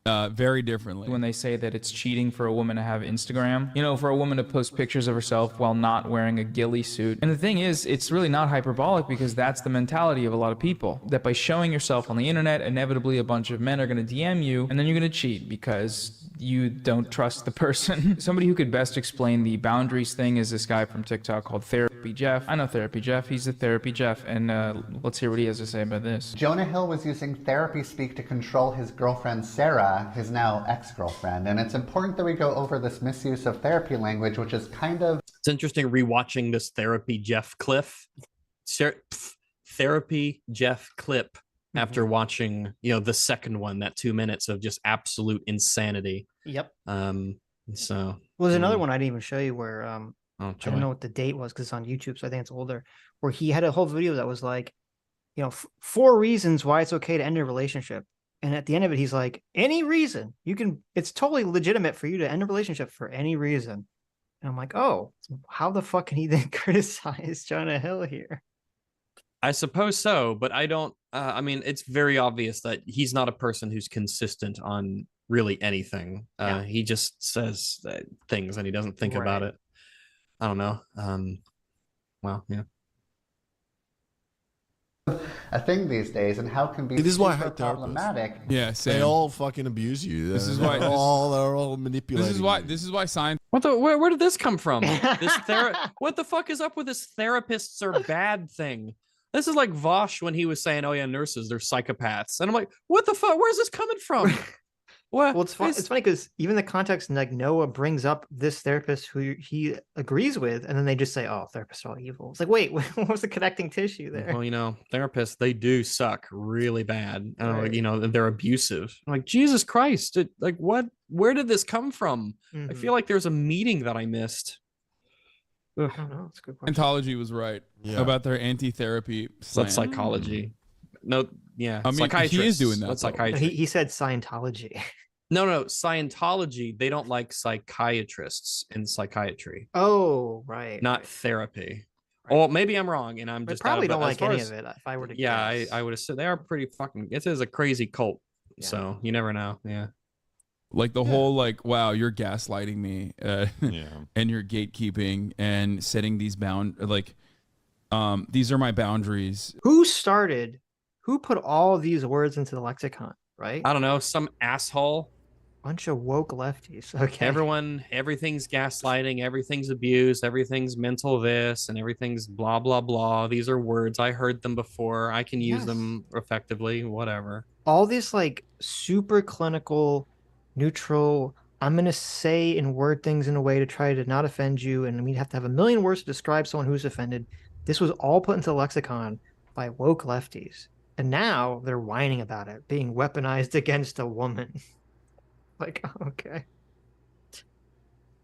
very differently. When they say that it's cheating for a woman to have Instagram, you know, for a woman to post pictures of herself while not wearing a ghillie suit. And the thing is, it's really not hyperbolic because that's the mentality of a lot of people. That by showing yourself on the internet, inevitably a bunch of men are going to DM you and then you're going to cheat because you don't trust the person. Somebody who could best explain the boundaries thing is this guy from TikTok called TherapystJeff. I know TherapystJeff. He's the TherapystJeff. And let's hear what he has to say about this. Jonah Hill was using therapy speak to control his girlfriend Sarah, his now ex-girlfriend, and it's important that we go over this misuse of therapy language, which is kind of... It's interesting rewatching this TherapystJeff clip after watching, you know, the second one, that 2 minutes of just absolute insanity. Yep. So well, there's another one I didn't even show you where I joy. don't know what the date was because it's on YouTube, so I think it's older, where he had a whole video that was like, you know, 4 reasons why it's okay to end a relationship. And at the end of it, he's like, any reason you can, it's totally legitimate for you to end a relationship for any reason. And I'm like, oh, how the fuck can he then criticize Jonah Hill here? I suppose so, but I don't, I mean, it's very obvious that he's not a person who's consistent on really anything. He just says things and he doesn't think about it. I don't know. Well, yeah. a thing these days, and how can be This is why I super hate therapists. problematic. Yeah, They all fucking abuse you. This is They're why all manipulating. This is why science. What the? Where did this come from? What the fuck is up with this therapists are bad thing? This is like Vosh when he was saying, "Oh yeah, nurses, they're psychopaths," and I'm like, "What the fuck? Where's this coming from?" Well, it's funny because even the context, like Noah brings up this therapist who he agrees with, and then they just say, "Oh, therapists are all evil." It's like, wait, what was the connecting tissue there? Well, you know, therapists, they do suck really bad. Like, you know, they're abusive. I'm like, Jesus Christ, like what? Where did this come from? I feel like there's a meeting that I missed. I don't know. It's a good question. Scientology was right about their anti-therapy. That's psychology. No, yeah. I mean, he is doing that. That's psychiatry. He said Scientology. No, Scientology, they don't like psychiatrists in psychiatry. Oh, right. Not therapy. Right. Or maybe I'm wrong, and I'm just probably don't like any of it. If I were to guess. I would assume they are pretty fucking. It is a crazy cult, so you never know. Yeah, like the whole like, wow, you're gaslighting me, and you're gatekeeping and setting these these are my boundaries. Who put all these words into the lexicon? Right? I don't know, some asshole. Bunch of woke lefties. Okay. Everything's gaslighting, everything's abuse, everything's mental this, and everything's blah, blah, blah. These are words. I heard them before. I can use them effectively, whatever. All this like super clinical, neutral, I'm going to say and word things in a way to try to not offend you. And we have to have a million words to describe someone who's offended. This was all put into the lexicon by woke lefties. And now they're whining about it being weaponized against a woman. Like, okay.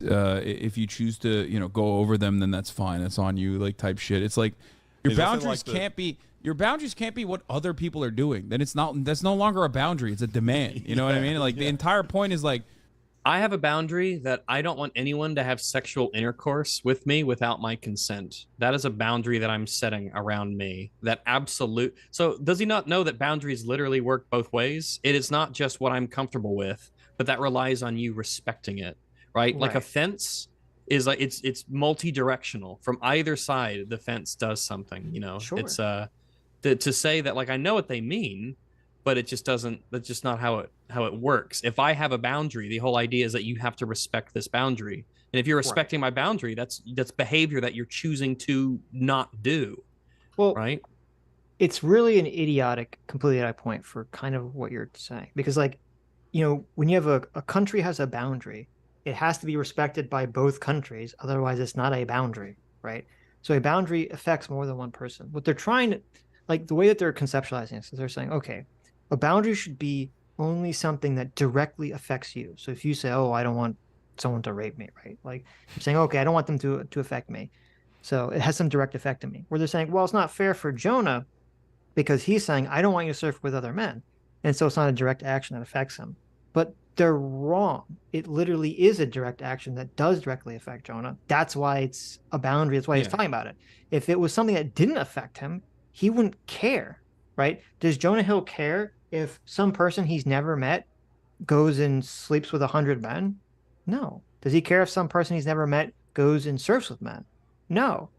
If you choose to, go over them, then that's fine. That's on you, like type shit. It's like your boundaries can't be Your boundaries can't be what other people are doing. Then that's no longer a boundary. It's a demand. You know what I mean? Like the entire point is like, I have a boundary that I don't want anyone to have sexual intercourse with me without my consent. That is a boundary that I'm setting around me. That absolute. So does he not know that boundaries literally work both ways? It is not just what I'm comfortable with, but that relies on you respecting it, right? Like a fence is like it's multi-directional. From either side, the fence does something. You know, it's to say that, like, I know what they mean, but it just doesn't. That's just not how it works. If I have a boundary, the whole idea is that you have to respect this boundary. And if you're respecting my boundary, that's behavior that you're choosing to not do. Well, right? It's really an completely idiotic point for kind of what you're saying, because, like, you know, when you have a country has a boundary, it has to be respected by both countries. Otherwise, it's not a boundary, right? So a boundary affects more than one person. What they're trying to, like, the way that they're conceptualizing this is they're saying, okay, a boundary should be only something that directly affects you. So if you say, oh, I don't want someone to rape me, right? Like, you're saying, okay, I don't want them to affect me. So it has some direct effect on me. Where they're saying, well, it's not fair for Jonah because he's saying, I don't want you to surf with other men. And so it's not a direct action that affects him. But they're wrong. It literally is a direct action that does directly affect Jonah. That's why it's a boundary. That's why he's talking about it. If it was something that didn't affect him, he wouldn't care, right? Does Jonah Hill care if some person he's never met goes and sleeps with 100 men? No. Does he care if some person he's never met goes and surfs with men? No,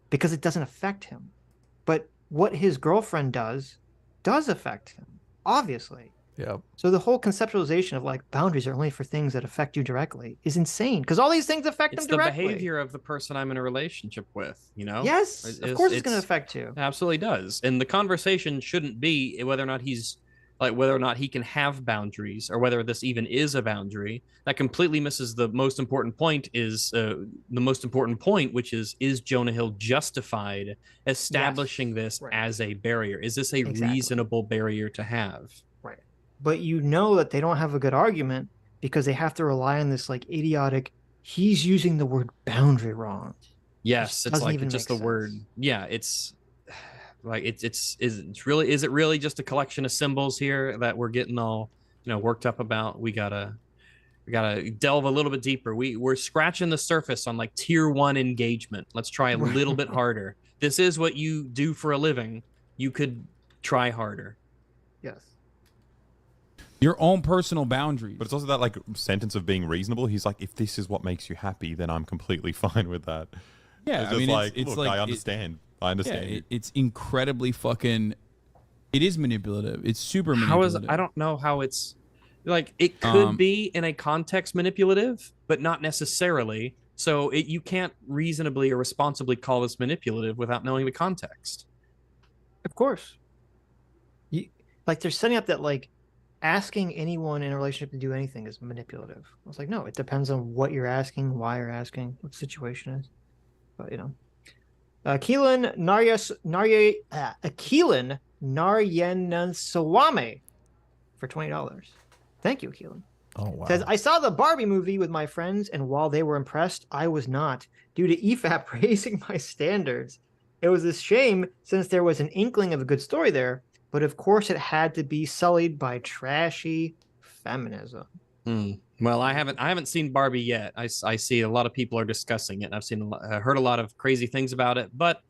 because it doesn't affect him. But what his girlfriend does affect him, obviously. Yep. So the whole conceptualization of, like, boundaries are only for things that affect you directly is insane, because all these things affect them directly. It's the behavior of the person I'm in a relationship with, you know? Yes, of course it's going to affect you. It absolutely does. And the conversation shouldn't be whether or not he can have boundaries or whether this even is a boundary. That completely misses the most important point, which is Jonah Hill justified establishing this as a barrier? Is this a reasonable barrier to have? Right. But you know that they don't have a good argument because they have to rely on this, like, idiotic, he's using the word boundary wrong. Yes, it's like just the word. Yeah, it's like is it really just a collection of symbols here that we're getting all, you know, worked up about? We gotta delve a little bit deeper. We're scratching the surface on, like, tier 1 engagement. Let's try a little bit harder. This is what you do for a living. You could try harder. Yes. Your own personal boundaries. But it's also that, like, sentence of being reasonable. He's like, if this is what makes you happy, then I'm completely fine with that. Yeah, it's just it's like, I understand. I understand. Yeah, it's incredibly fucking. It is manipulative. It's super manipulative. I don't know how it's, like, it could be in a context manipulative, but not necessarily. So you can't reasonably or responsibly call this manipulative without knowing the context. Of course. Like, they're setting up that, like, asking anyone in a relationship to do anything is manipulative. I was like, no, it depends on what you're asking, why you're asking, what the situation is. But, you know. Keelan Naryenaswamy for $20. Thank you, Keelan. Oh, wow. Says, I saw the Barbie movie with my friends, and while they were impressed, I was not, due to EFAP raising my standards. It was a shame since there was an inkling of a good story there, but of course it had to be sullied by trashy feminism. Well, I haven't seen Barbie yet. I see a lot of people are discussing it. I've heard a lot of crazy things about it, but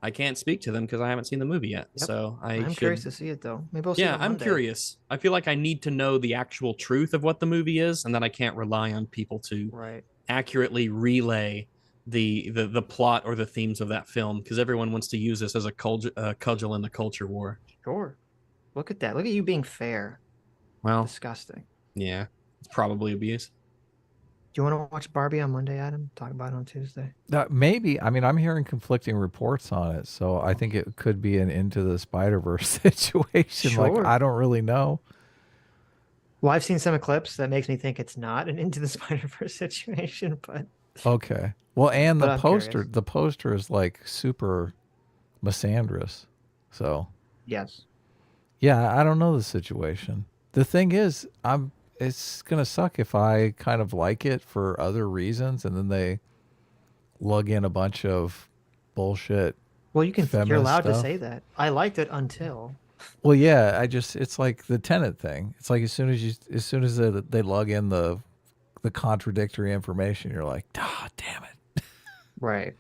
I can't speak to them because I haven't seen the movie yet. Yep. So I'm curious to see it, though. Maybe I'll see it on I'm Monday. curious. I feel like I need to know the actual truth of what the movie is, and then I can't rely on people to accurately relay the plot or the themes of that film, because everyone wants to use this as a cudgel in the culture war. Sure. Look at that. Look at you being fair. Well, disgusting. Yeah, it's probably abuse. Do you want to watch Barbie on Monday, Adam? Talk about it on Tuesday. Maybe. I mean, I'm hearing conflicting reports on it, so I think it could be an Into the Spider-Verse situation. Sure. Like, I don't really know. Well, I've seen some clips that makes me think it's not an Into the Spider-Verse situation, but okay. Well, and the poster is like super misandrous. So yes. Yeah, I don't know the situation. The thing is, it's going to suck if I kind of like it for other reasons and then they lug in a bunch of bullshit Well, you're allowed to stuff. say that. I liked it until. Well, yeah, it's like the Tenet thing. It's like as soon as they log in the contradictory information, you're like, ah, damn it. Right.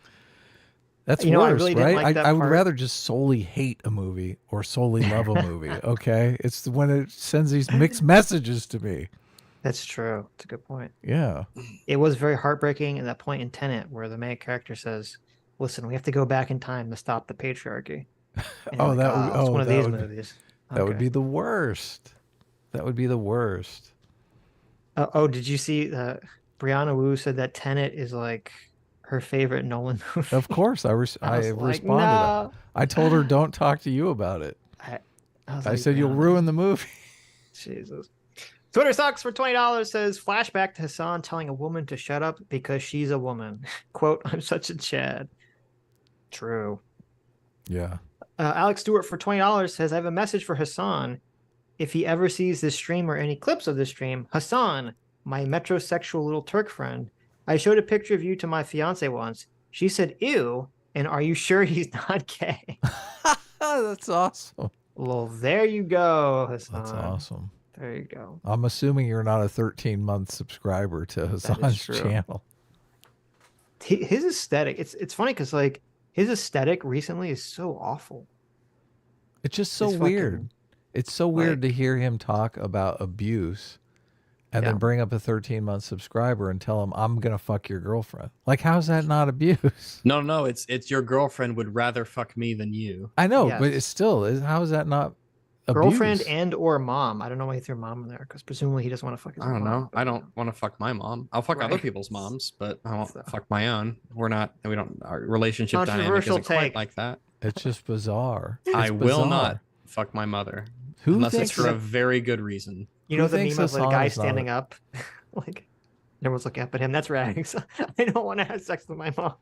That's I worse, really didn't right? like that I would part. rather just solely hate a movie or solely love a movie. Okay, it's when it sends these mixed messages to me. That's true. That's a good point. Yeah. It was very heartbreaking at that point in Tenet where the main character says, "Listen, we have to go back in time to stop the patriarchy." And Oh, you're that like, would, it's one of these would be- movies. That would Okay. be the worst. That would be the worst. Did you see Brianna Wu said that Tenet is like her favorite Nolan movie? Of course, I was like, responded. no. I told her don't talk to you about it. I said you'll ruin the movie. Jesus. Twitter sucks for $20 says flashback to Hasan telling a woman to shut up because she's a woman. Quote, I'm such a Chad. True. Yeah. Alex Stewart for $20 says, I have a message for Hasan. If he ever sees this stream or any clips of this stream, Hasan, my metrosexual little Turk friend, I showed a picture of you to my fiance once. She said, ew, and are you sure he's not gay? That's awesome. Well, there you go, Hasan. That's awesome. There you go. I'm assuming you're not a 13-month subscriber to Hasan's true. channel. His aesthetic, it's funny because like his aesthetic recently is so awful. It's just so It's weird. fucking, It's so weird to hear him talk about abuse and then bring up a 13-month subscriber and tell him, I'm going to fuck your girlfriend. Like, how's that not abuse? No, it's your girlfriend would rather fuck me than you. I know, Yes. but it's still, how is that not abuse? girlfriend and or mom. I don't know why he threw mom in there because presumably he doesn't want to fuck his I don't mom, know. but, I don't want to fuck my mom. I'll fuck other Right. people's moms, but I won't fuck my own. We don't. Our relationship dynamic Controversial isn't quite take. like that. It's just bizarre. I It's will bizarre. not fuck my mother Who unless it's thinks for a that- very good reason. You know Who the thinks meme of the Hasan guy is not a- standing up, like everyone's looking up at him. That's rags. I don't want to have sex with my mom.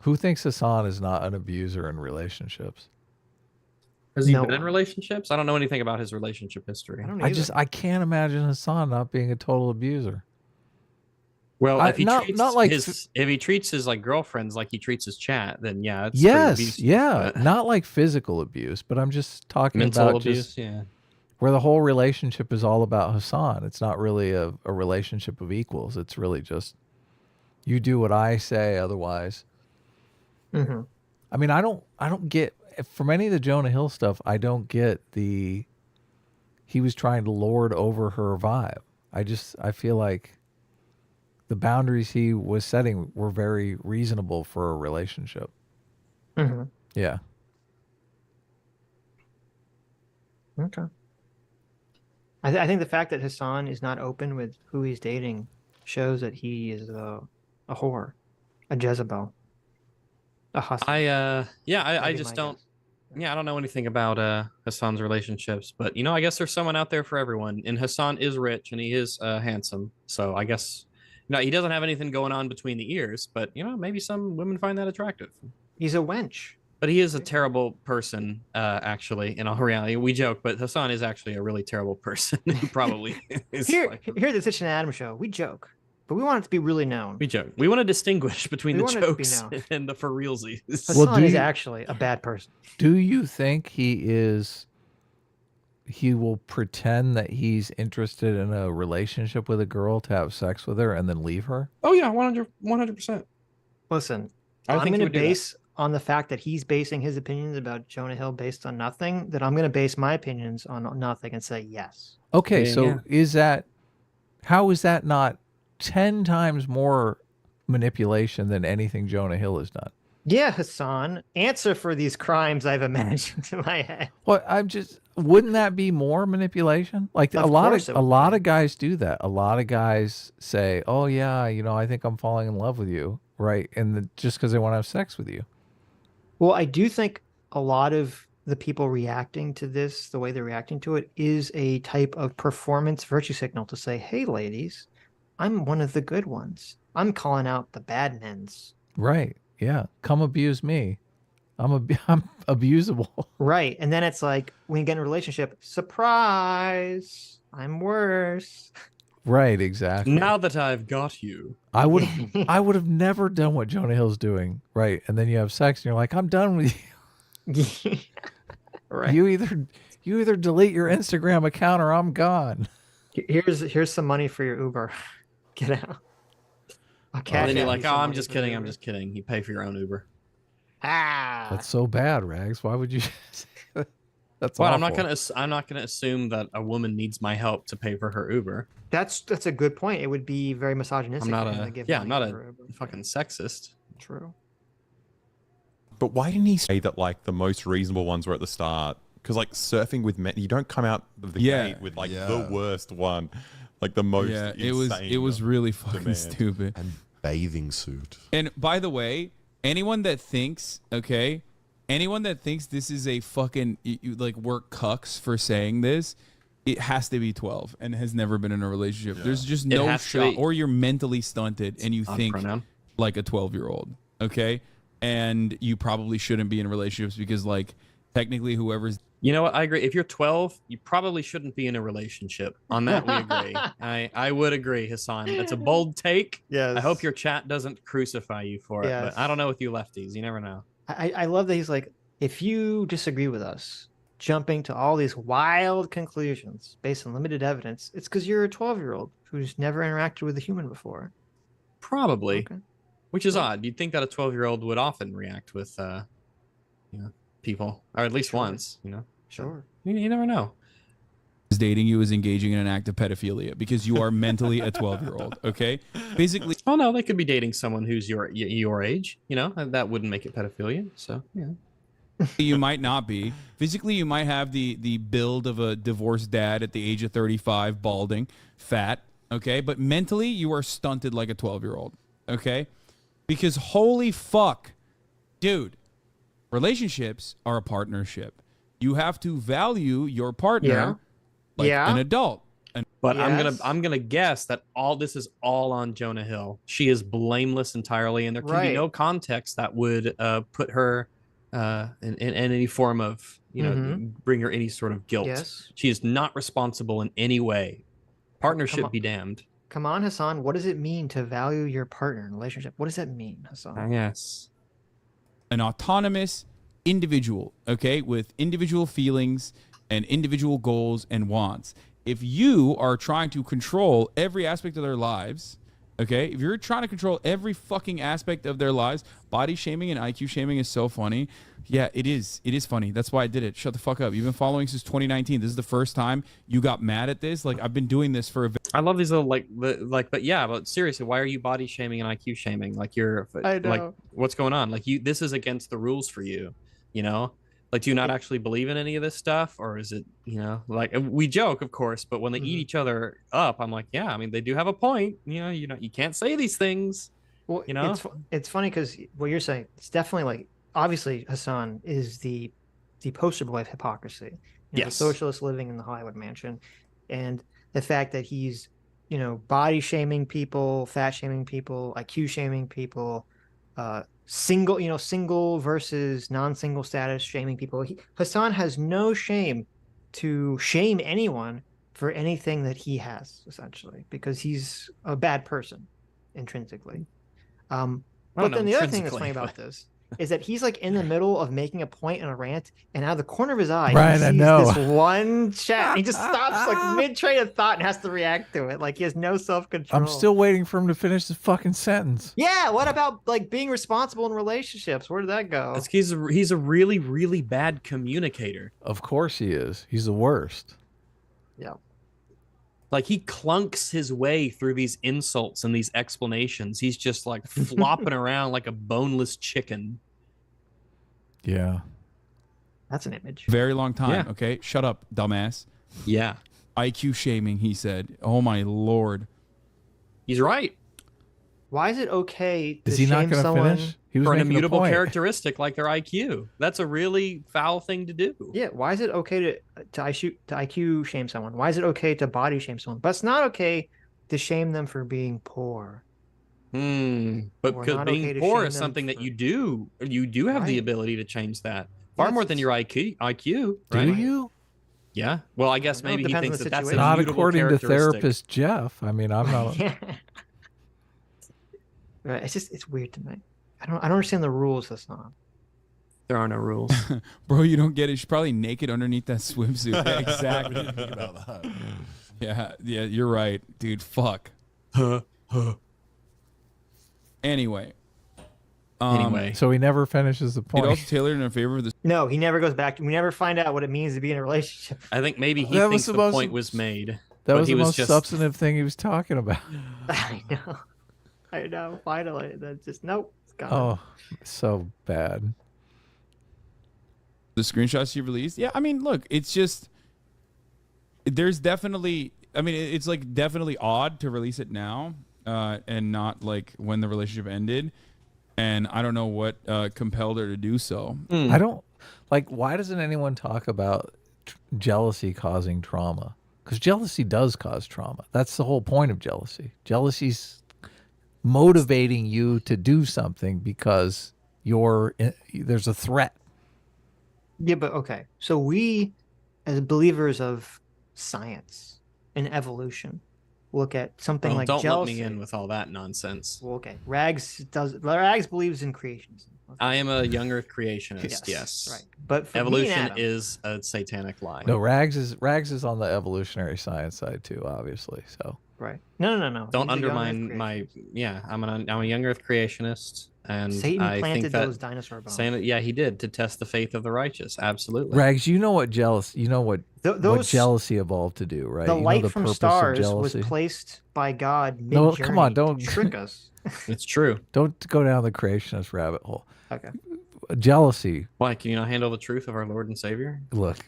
Who thinks Hasan is not an abuser in relationships? Has he No been in one. relationships? I don't know anything about his relationship history. I don't I can't imagine Hasan not being a total abuser. Well, I- if he not- treats not like if he treats his like girlfriends like he treats his chat, then yeah, it's Yes, pretty abusive, yeah, but not like physical abuse, but I'm just talking mental about abuse, just yeah. where the whole relationship is all about Hasan. It's not really a relationship of equals. It's really just you do what I say, otherwise. Mm-hmm. I mean, I don't get from any of the Jonah Hill stuff. I don't get he was trying to lord over her vibe. I feel like the boundaries he was setting were very reasonable for a relationship. Mm-hmm. Yeah. Okay. I think the fact that Hasan is not open with who he's dating shows that he is a whore, a Jezebel, a husband. I That'd be just my don't. guess. Yeah, I don't know anything about Hasan's relationships, but I guess there's someone out there for everyone. And Hasan is rich and he is handsome, so I guess he doesn't have anything going on between the ears. But maybe some women find that attractive. He's a wench. But he is a terrible person, actually. In all reality, we joke, but Hasan is actually a really terrible person. He probably is. Here at the Sitch and Adam show, we joke, but we want it to be really known. We joke. We want to distinguish between We the want it to be jokes known. and the for realsies. Hasan is actually a bad person. Do you think he will pretend that he's interested in a relationship with a girl to have sex with her and then leave her? Oh yeah, 100%. Listen, I I'm think going he to would do that. base on the fact that he's basing his opinions about Jonah Hill based on nothing, that I'm going to base my opinions on nothing and say yes. Okay, Yeah, so how is that not 10 times more manipulation than anything Jonah Hill has done? Yeah, Hasan, answer for these crimes I've imagined in my head. Well, wouldn't that be more manipulation? Like Of a lot course it of guys do that. A lot of guys say, "Oh yeah, I think I'm falling in love with you," right? And just because they want to have sex with you. Well, I do think a lot of the people reacting to this, the way they're reacting to it, is a type of performance virtue signal to say, hey, ladies, I'm one of the good ones. I'm calling out the bad men's. Right. Yeah. Come abuse me. I'm abusable. Right. And then it's like, when you get in a relationship, surprise, I'm worse. Right, exactly. Now that I've got you, I would have never done what Jonah Hill's doing. Right, and then you have sex, and you're like, I'm done with you. Right. You either delete your Instagram account or I'm gone. Here's some money for your Uber. Get out. And then you're like, oh, I'm just kidding. I'm just kidding. You pay for your own Uber. That's so bad, Rags. Why would you? That's well, awful. I'm not gonna assume that a woman needs my help to pay for her Uber. That's a good point. It would be very misogynistic. I'm not a fucking sexist. True. But why didn't he say that like the most reasonable ones were at the start? Because like surfing with men, you don't come out of the gate with like the worst one, like the most. Yeah, it was really fucking stupid. And bathing suit. And by the way, anyone that thinks this is a fucking like we're cucks for saying this, it has to be 12 and has never been in a relationship. There's just no shot, or you're mentally stunted and you think like a 12-year-old. Okay, and you probably shouldn't be in relationships because like technically whoever's. You know what? I agree. If you're 12, you probably shouldn't be in a relationship. On that, we agree. I would agree, Hasan. That's a bold take. Yes. I hope your chat doesn't crucify you for it. But I don't know with you lefties. You never know. I love that he's like, if you disagree with us, jumping to all these wild conclusions based on limited evidence, it's because you're a 12-year-old who's never interacted with a human before. Probably. Okay. Which is odd. You'd think that a 12-year-old would often react with, people, or at least once, Sure. You never know. Dating you is engaging in an act of pedophilia because you are mentally a 12-year-old. Okay, basically. Oh no, they could be dating someone who's your age. That wouldn't make it pedophilia. So yeah. You might not be physically. You might have the build of a divorced dad at the age of 35, balding, fat. Okay, but mentally you are stunted like a 12-year-old. Okay, because holy fuck, dude, relationships are a partnership. You have to value your partner like an adult. But I'm gonna guess that all this is all on Jonah Hill. She is blameless entirely, and there can be no context that would put her in any form of bring her any sort of guilt. Yes. She is not responsible in any way. Partnership be damned. Come on, Hasan. What does it mean to value your partner in a relationship? What does that mean, Hasan? Yes. An autonomous individual, okay, with individual feelings and individual goals and wants. If you are trying to control every aspect of their lives, okay, if you're trying to control every fucking aspect of their lives, body shaming and IQ shaming is so funny. Yeah, it is. It is funny. That's why I did it. Shut the fuck up. You've been following since 2019. This is the first time you got mad at this. Like, I've been doing this for a bit. I love these little but seriously, why are you body shaming and IQ shaming? Like what's going on? Like this is against the rules for you. Like, do you not actually believe in any of this stuff? Or is it, like we joke, of course, but when they eat each other up, I'm like, yeah, I mean, they do have a point. You can't say these things. Well, it's funny because what you're saying, it's definitely like, obviously Hasan is the poster boy of hypocrisy. The socialist living in the Hollywood mansion. And the fact that he's, body shaming people, fat shaming people, IQ shaming people, single versus non-single status shaming people. Hasan has no shame to shame anyone for anything that he has, essentially, because he's a bad person intrinsically. But then the other thing that's funny about this is that he's like in the middle of making a point in a rant, and out of the corner of his eye, he sees this one chat. He just stops like mid train of thought and has to react to it. Like he has no self-control. I'm still waiting for him to finish the fucking sentence. Yeah, what about like being responsible in relationships? Where did that go? He's a really, really bad communicator. Of course he is. He's the worst. Yeah. Like he clunks his way through these insults and these explanations. He's just like flopping around like a boneless chicken. Yeah. That's an image. Very long time. Yeah. Okay. Shut up, dumbass. Yeah. IQ shaming, he said. Oh my Lord. He's right. Why is it okay to is he shame not someone finish? For an immutable characteristic like their IQ? That's a really foul thing to do. Yeah. Why is it okay to IQ shame someone? Why is it okay to body shame someone? But it's not okay to shame them for being poor. But because being poor is something that you do have the ability to change that far more than your IQ. Do you? Yeah. Well, I guess maybe he thinks that that's a not mutable according to characteristic. Therapist Jeff. I mean, I'm not. Right. It's weird to me. I don't understand the rules, Hasan. There are no rules. Bro, you don't get it. She's probably naked underneath that swimsuit. Yeah, exactly. Think about that. Yeah, you're right, dude. Fuck. Anyway. So he never finishes the point. It also tailored in favor of the. No, he never goes back. We never find out what it means to be in a relationship. I think maybe he thinks the point was made. That was the most substantive thing he was talking about. I know. Finally, that's just nope. It's gone. Oh, so bad. The screenshots you released, yeah. I mean, look, it's just there's definitely. I mean, it's like definitely odd to release it now, and not like when the relationship ended. And I don't know what compelled her to do so. I don't like. Why doesn't anyone talk about jealousy causing trauma? Because jealousy does cause trauma. That's the whole point of jealousy. Jealousy's motivating you to do something because there's a threat. Yeah, but okay. So we, as believers of science and evolution, look at something like don't jealousy. let me in with all that nonsense. Well, okay. RAGS believes in creationism. Okay. I am a young Earth creationist. Yes. Right. But for evolution Adam, is a satanic lie. No, RAGS is on the evolutionary science side too, obviously. So right. No. Don't undermine my. Yeah, I'm a young Earth creationist, and Satan I planted think that those dinosaur bones. Yeah, he did to test the faith of the righteous. Absolutely. RAGS, you know what what jealousy evolved to do, right? The light the from stars was placed by God No, come on, don't trick us. It's true. Don't go down the creationist rabbit hole. Okay. Jealousy. Why can you not handle the truth of our Lord and Savior? Look,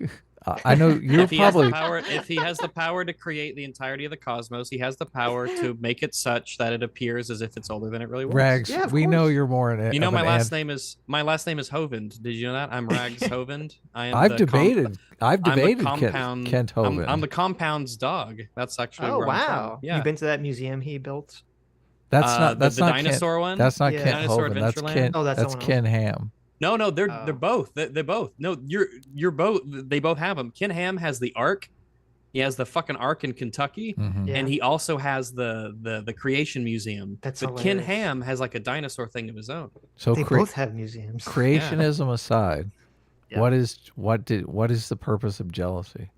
I know you're if he probably if he has the power to create the entirety of the cosmos, he has the power to make it such that it appears as if it's older than it really was. RAGS. Yeah, we know you're more an. You know my last name is Hovind. Did you know that? I'm RAGS Hovind. I've debated compound, Kent Hovind. I'm the compound's dog. That's actually. Oh where I'm wow! from. Yeah. You've been to that museum he built? That's the not dinosaur Kent, one. That's not Yeah. Kent Dinosaur Hovind. That's Adventureland? Kent. Oh, that's Ken Ham. No, they're both. They're both. No, you're both. They both have them. Ken Ham has the Ark. He has the fucking Ark in Kentucky, and he also has the Creation Museum. But Ken hilarious. Ham has like a dinosaur thing of his own. So They both have museums. Creationism aside, Yeah. what is the purpose of jealousy?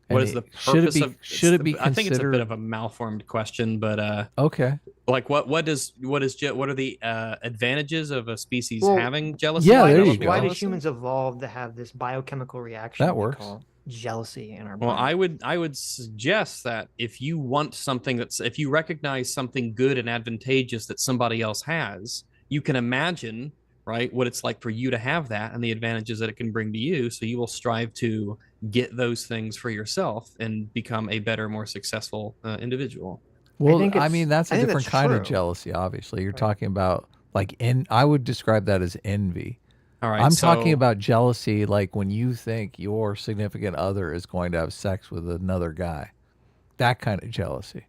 What is the purpose should it be I think it's a considered- bit of a malformed question, but okay. like what are the advantages of a species Well, having jealousy? Yeah, why there do- you go. Why did humans evolve to have this biochemical reaction That we works. call jealousy in our Well, brain? I would suggest that if you want something if you recognize something good and advantageous that somebody else has, you can imagine, right, what it's like for you to have that and the advantages that it can bring to you. So you will strive to get those things for yourself and become a better, more successful individual. Well, think I it's- mean that's I a think different that's kind of true. jealousy. Obviously, you're talking about like I would describe that as envy. All right, I'm so- talking about jealousy, like when you think your significant other is going to have sex with another guy. That kind of jealousy.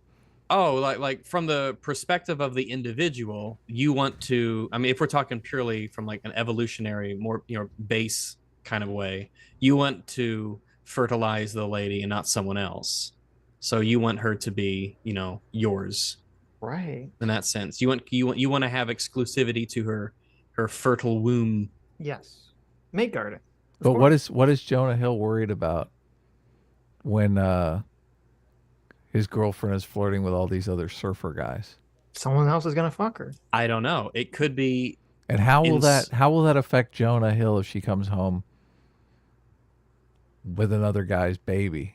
Oh, like from the perspective of the individual, you want to. I mean, if we're talking purely from like an evolutionary, more base kind of way, you want to fertilize the lady and not someone else. So you want her to be, yours. Right. In that sense, you want to have exclusivity to her fertile womb. Yes. Mate garden. But what is Jonah Hill worried about when his girlfriend is flirting with all these other surfer guys? Someone else is gonna fuck her. I don't know. It could be. And how will that affect Jonah Hill if she comes home with another guy's baby?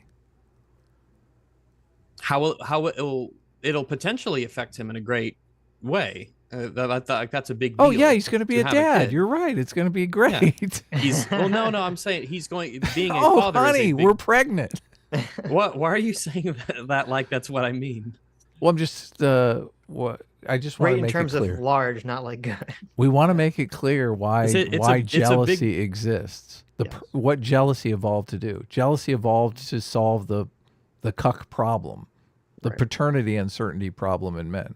It'll potentially affect him in a great way. That's a big deal. Oh yeah, he's going to be a have dad. kid. You're right. It's going to be great. Yeah. No. I'm saying he's going being a Oh, father. honey, we're pregnant. What? Why are you saying that like that's what I mean? Well, I'm just what I just want Right to in make terms it clear. of large, not like good. We want to make it clear why It's a jealousy big- exists. What jealousy evolved to do. Jealousy evolved to solve the cuck problem, the paternity uncertainty problem in men.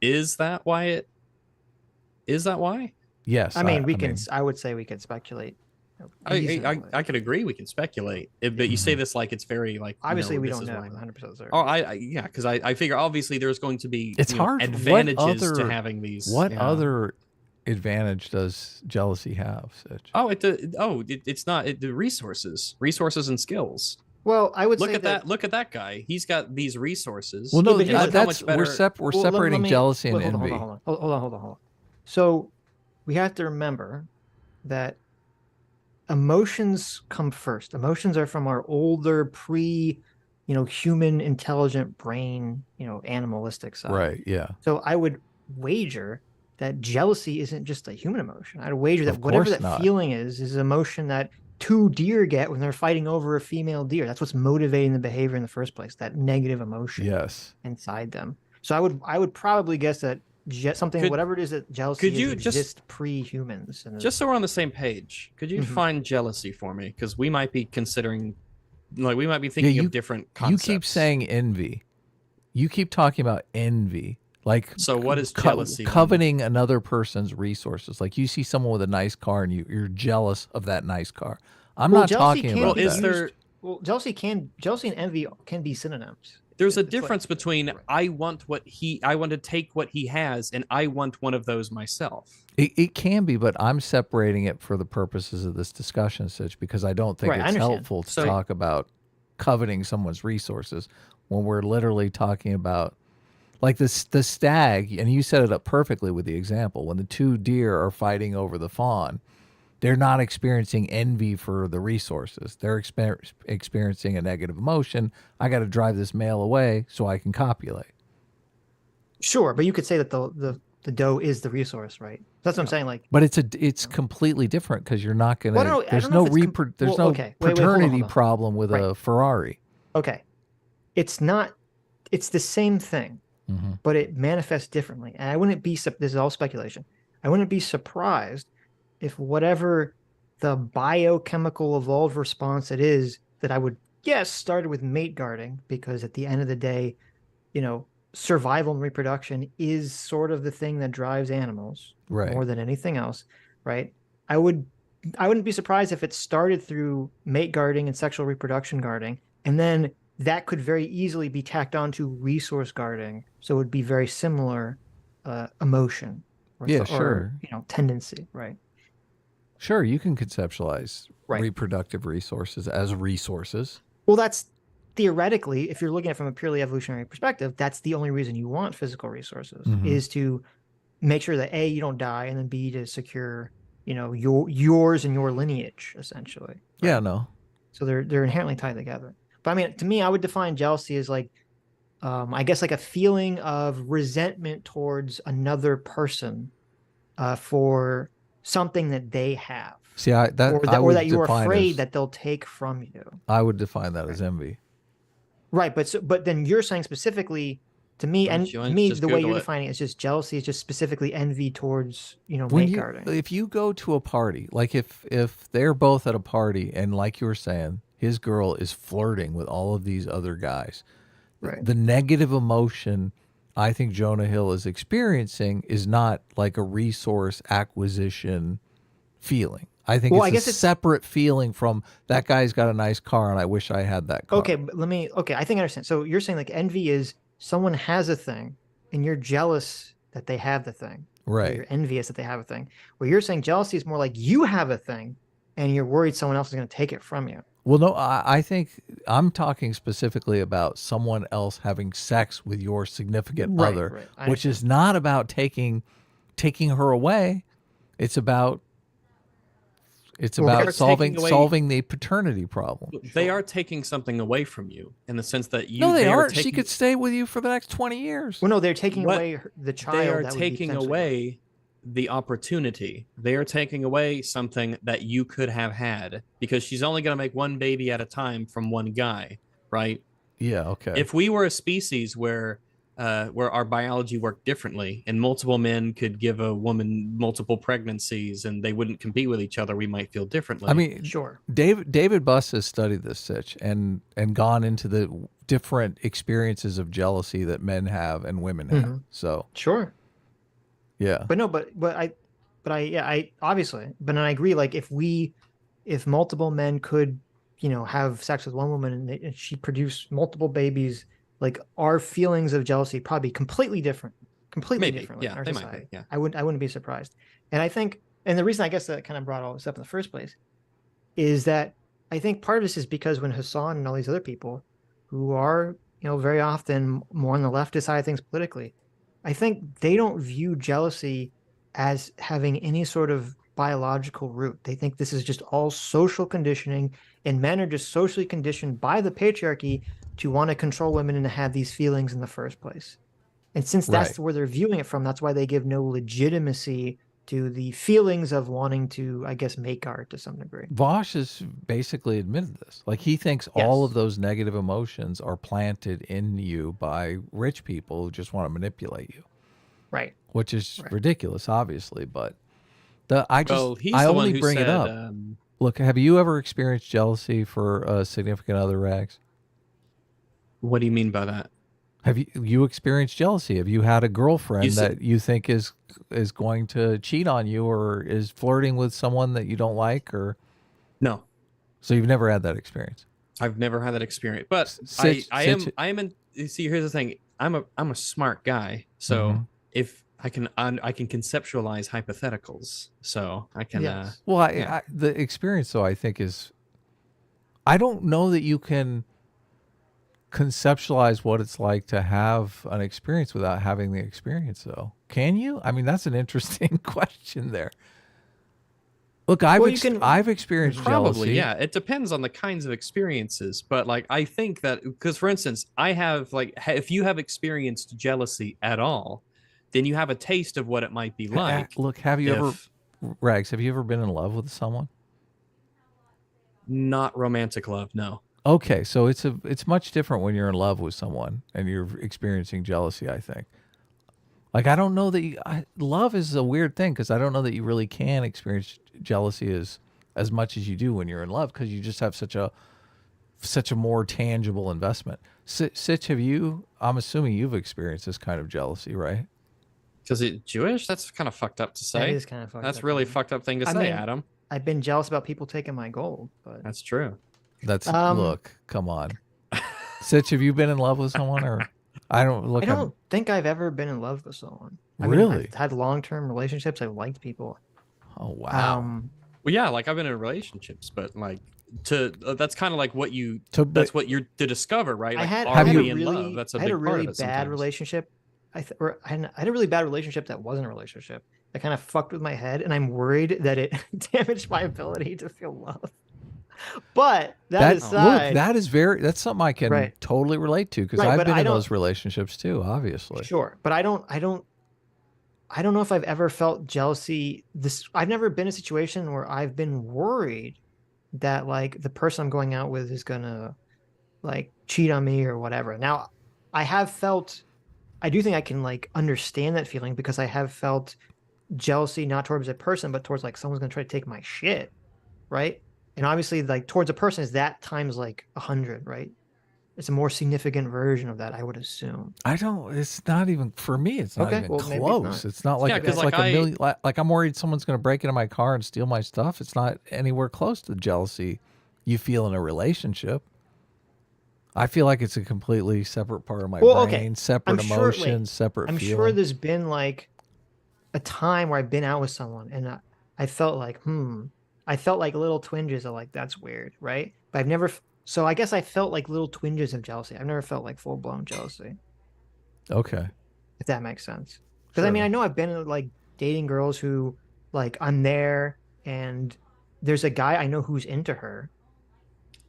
Is that why? Yes. I mean, I would say we could speculate. I could agree. We can speculate, but you say this like it's very like obviously we this don't is know why. 100% certain. Oh, yeah, because I figure obviously there's going to be It's hard. advantages to having these. What other advantage does jealousy have, Sitch? Oh, it's not the resources and skills. Well, I would look say at that. Look at that guy. He's got these resources. Well, no, that's we're separating jealousy and envy. Hold on. So we have to remember that emotions come first. Emotions are from our older human intelligent brain, animalistic side. Right. Yeah. So I would wager that jealousy isn't just a human emotion. I'd wager that whatever that feeling is an emotion that two deer get when they're fighting over a female deer. That's what's motivating the behavior in the first place, that negative emotion inside them. So I would probably guess that whatever it is that jealousy exists pre-humans. Just so we're on the same page, could you define jealousy for me? Because we might be considering, we might be thinking of different concepts. You keep saying envy. You keep talking about envy. Like, so what is jealousy? Coveting another person's resources. Like you see someone with a nice car and you're jealous of that nice car. I'm not talking about that. Jealousy and envy can be synonyms. There's a difference between I want to take what he has and I want one of those myself. It can be, but I'm separating it for the purposes of this discussion, Sitch, because I don't think it's helpful to talk about coveting someone's resources when we're literally talking about like the stag, and you set it up perfectly with the example. When the two deer are fighting over the fawn, they're not experiencing envy for the resources. They're experiencing a negative emotion. I got to drive this male away so I can copulate. Sure, but you could say that the doe is the resource, right? That's what I'm saying. Like, but it's completely different because you're not going to. There's no paternity problem with a Ferrari. Okay, it's not. It's the same thing. But it manifests differently. And I wouldn't be, this is all speculation, I wouldn't be surprised if whatever the biochemical evolved response it is that I would guess started with mate guarding, because at the end of the day, survival and reproduction is sort of the thing that drives animals more than anything else, right? I wouldn't be surprised if it started through mate guarding and sexual reproduction guarding, and then that could very easily be tacked on to resource guarding. So it would be very similar emotion. Or, tendency, right? Sure, you can conceptualize reproductive resources as resources. Well, that's theoretically, if you're looking at it from a purely evolutionary perspective, that's the only reason you want physical resources, is to make sure that A, you don't die, and then B, to secure, yours and your lineage, essentially. Right? Yeah, no. So they're inherently tied together. But I mean, to me, I would define jealousy as like, I guess like a feeling of resentment towards another person for something that they have. See, or that you're afraid that they'll take from you. I would define that as envy. Right, but then you're saying specifically to me, the way you're defining it is just jealousy is just specifically envy towards mate guarding. If you go to a party, like if they're both at a party and like you were saying, his girl is flirting with all of these other guys. Right. The negative emotion I think Jonah Hill is experiencing is not like a resource acquisition feeling. I think it's a separate feeling from that guy's got a nice car and I wish I had that car. Okay, but I think I understand. So you're saying like envy is someone has a thing and you're jealous that they have the thing. Right. You're envious that they have a thing. Where you're saying jealousy is more like you have a thing and you're worried someone else is going to take it from you. Well, no, I think I'm talking specifically about someone else having sex with your significant other, which is not about taking her away. It's about solving the paternity problem. They are taking something away from you in the sense that you. No, they aren't. She could stay with you for the next 20 years. Well, no, they're taking away the child. They are taking away the opportunity. They are taking away something that you could have had because she's only going to make one baby at a time from one guy, right? Yeah. Okay. If we were a species where our biology worked differently and multiple men could give a woman multiple pregnancies and they wouldn't compete with each other, we might feel differently. I mean, sure. David Buss has studied this, Sitch, and gone into the different experiences of jealousy that men have and women have. So sure. Yeah. But no, but I obviously, but I agree. Like if if multiple men could, have sex with one woman and she produced multiple babies, like our feelings of jealousy probably completely different, different. Yeah, they might be. Yeah, I wouldn't be surprised. And I think, and the reason I guess that kind of brought all this up in the first place is that I think part of this is because when Hasan and all these other people who are, very often more on the leftist side of things politically, I think they don't view jealousy as having any sort of biological root. They think this is just all social conditioning, and men are just socially conditioned by the patriarchy to want to control women and to have these feelings in the first place. And since that's where they're viewing it from, that's why they give no legitimacy to the feelings of wanting to, I guess, make art to some degree. Vosh has basically admitted this. Like, he thinks all of those negative emotions are planted in you by rich people who just want to manipulate you. Right. Which is ridiculous, obviously, but I only only bring it up. Look, have you ever experienced jealousy for a significant other, Rags? What do you mean by that? Have you experienced jealousy? Have you had a girlfriend that you think is going to cheat on you or is flirting with someone that you don't like? Or no? So you've never had that experience? I've never had that experience, but Sitch, I am. See, here's the thing. I'm a smart guy, so if I can conceptualize hypotheticals, so I can. The experience, though, I think is. I don't know that you can conceptualize what it's like to have an experience without having the experience, though. Can you? I mean, that's an interesting question there. Look, I've experienced jealousy. Yeah, it depends on the kinds of experiences, but like I think that because, for instance, I have if you have experienced jealousy at all, then you have a taste of what it might be like. Look, have you ever, Rags? Have you ever been in love with someone? Not romantic love, no. Okay, so it's much different when you're in love with someone and you're experiencing jealousy, I think. Like, I don't know that love is a weird thing because I don't know that you really can experience jealousy as much as you do when you're in love because you just have such a more tangible investment. Sitch, I'm assuming you've experienced this kind of jealousy, right? Because it's Jewish? That's kind of fucked up to say. That is kind of fucked up. That's really fucked up thing to say, Adam. I've been jealous about people taking my gold, but that's true. Look, come on. Sitch, have you been in love with someone or I don't think I've ever been in love with someone. Really? I've had long-term relationships. I've liked people. Oh, wow. Well, yeah, like I've been in relationships, but like that's kind of like what that's what you're to discover, right? Like, I had are we in really, love? That's a I had big a really part of it bad sometimes. relationship. I had a really bad relationship that wasn't a relationship. That kind of fucked with my head, and I'm worried that it damaged my ability to feel love. But that aside, look, that's something I can totally relate to because I've been in those relationships too, obviously. Sure, but I don't know if I've ever felt jealousy. I've never been in a situation where I've been worried that like the person I'm going out with is gonna like cheat on me or whatever. Now, I do think I can like understand that feeling because I have felt jealousy not towards a person but towards like someone's gonna try to take my shit, right? And obviously, like towards a person is that times like 100, right? It's a more significant version of that, I would assume. It's not even for me. It's not even close. It's not like it's like a million. Like I'm worried someone's going to break into my car and steal my stuff. It's not anywhere close to the jealousy you feel in a relationship. I feel like it's a completely separate part of my brain, separate emotions, separate. I'm sure there's been like a time where I've been out with someone and I felt like I felt like little twinges of like, that's weird, right? But I've never, so I guess I felt like little twinges of jealousy. I've never felt like full-blown jealousy. Okay. If that makes sense. Because I mean, I know I've been like dating girls who like, I'm there and there's a guy I know who's into her.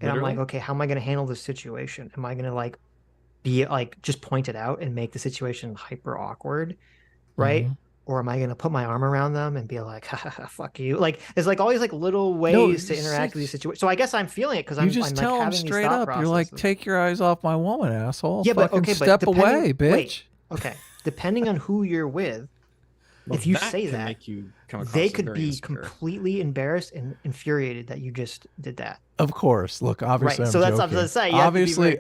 And I'm like, okay, how am I going to handle this situation? Am I going to like be like, just point it out and make the situation hyper awkward, right? Mm-hmm. Or am I going to put my arm around them and be like, fuck you? Like, there's like all these like little ways to interact with these situations. So I guess I'm feeling it because I'm just tell like them straight up. You're like, take your eyes off my woman, asshole. Yeah, but okay, step away, bitch. Wait, okay, depending on who you're with, if you say that, they could be completely embarrassed and infuriated that you just did that. Of course. Look, obviously, I'm so that's joking. what I was saying.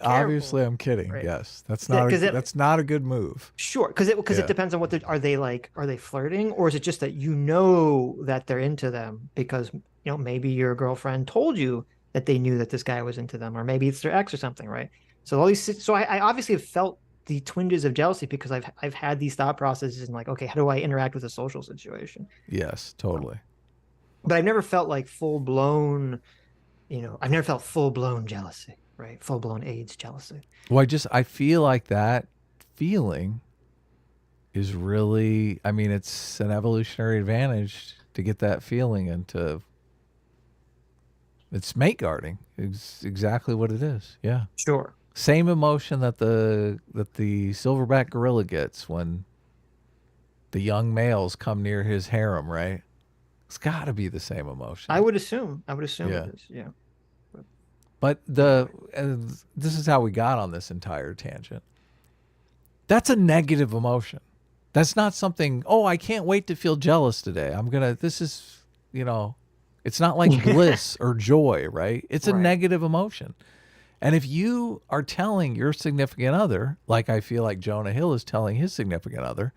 Obviously, I'm kidding. Right. Yes, that's not a good move. Sure, because it depends on what are they flirting, or is it just that you know that they're into them because you know, maybe your girlfriend told you that they knew that this guy was into them, or maybe it's their ex or something, right? So all these, so I obviously have felt the twinges of jealousy because I've had these thought processes and like, okay, how do I interact with a social situation? Yes, totally. But I've never felt like full blown, you know, I've never felt full blown jealousy, right? Full blown AIDS jealousy. Well, I feel like that feeling is really, I mean, it's an evolutionary advantage to get that feeling into. It's mate guarding. It's exactly what it is. Yeah. Sure. Same emotion that the silverback gorilla gets when the young males come near his harem, right? It's got to be the same emotion. I would assume. Yeah. It is. Yeah. But this is how we got on this entire tangent. That's a negative emotion. That's not something, oh, I can't wait to feel jealous today. This is, you know, it's not like bliss or joy, right? It's a negative emotion. And if you are telling your significant other, like I feel like Jonah Hill is telling his significant other,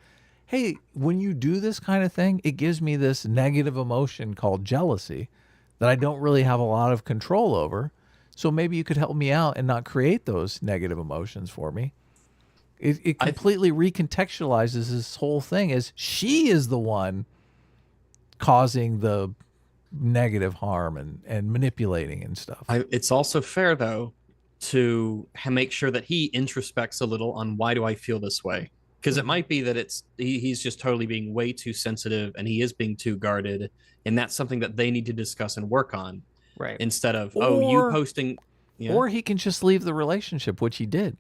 hey, when you do this kind of thing, it gives me this negative emotion called jealousy that I don't really have a lot of control over. So maybe you could help me out and not create those negative emotions for me. It completely recontextualizes this whole thing as she is the one causing the negative harm and manipulating and stuff. It's also fair, though, to make sure that he introspects a little on why do I feel this way? Because it might be that he's just totally being way too sensitive and he is being too guarded. And that's something that they need to discuss and work on. Right. Instead of, you posting. Yeah. Or he can just leave the relationship, which he did.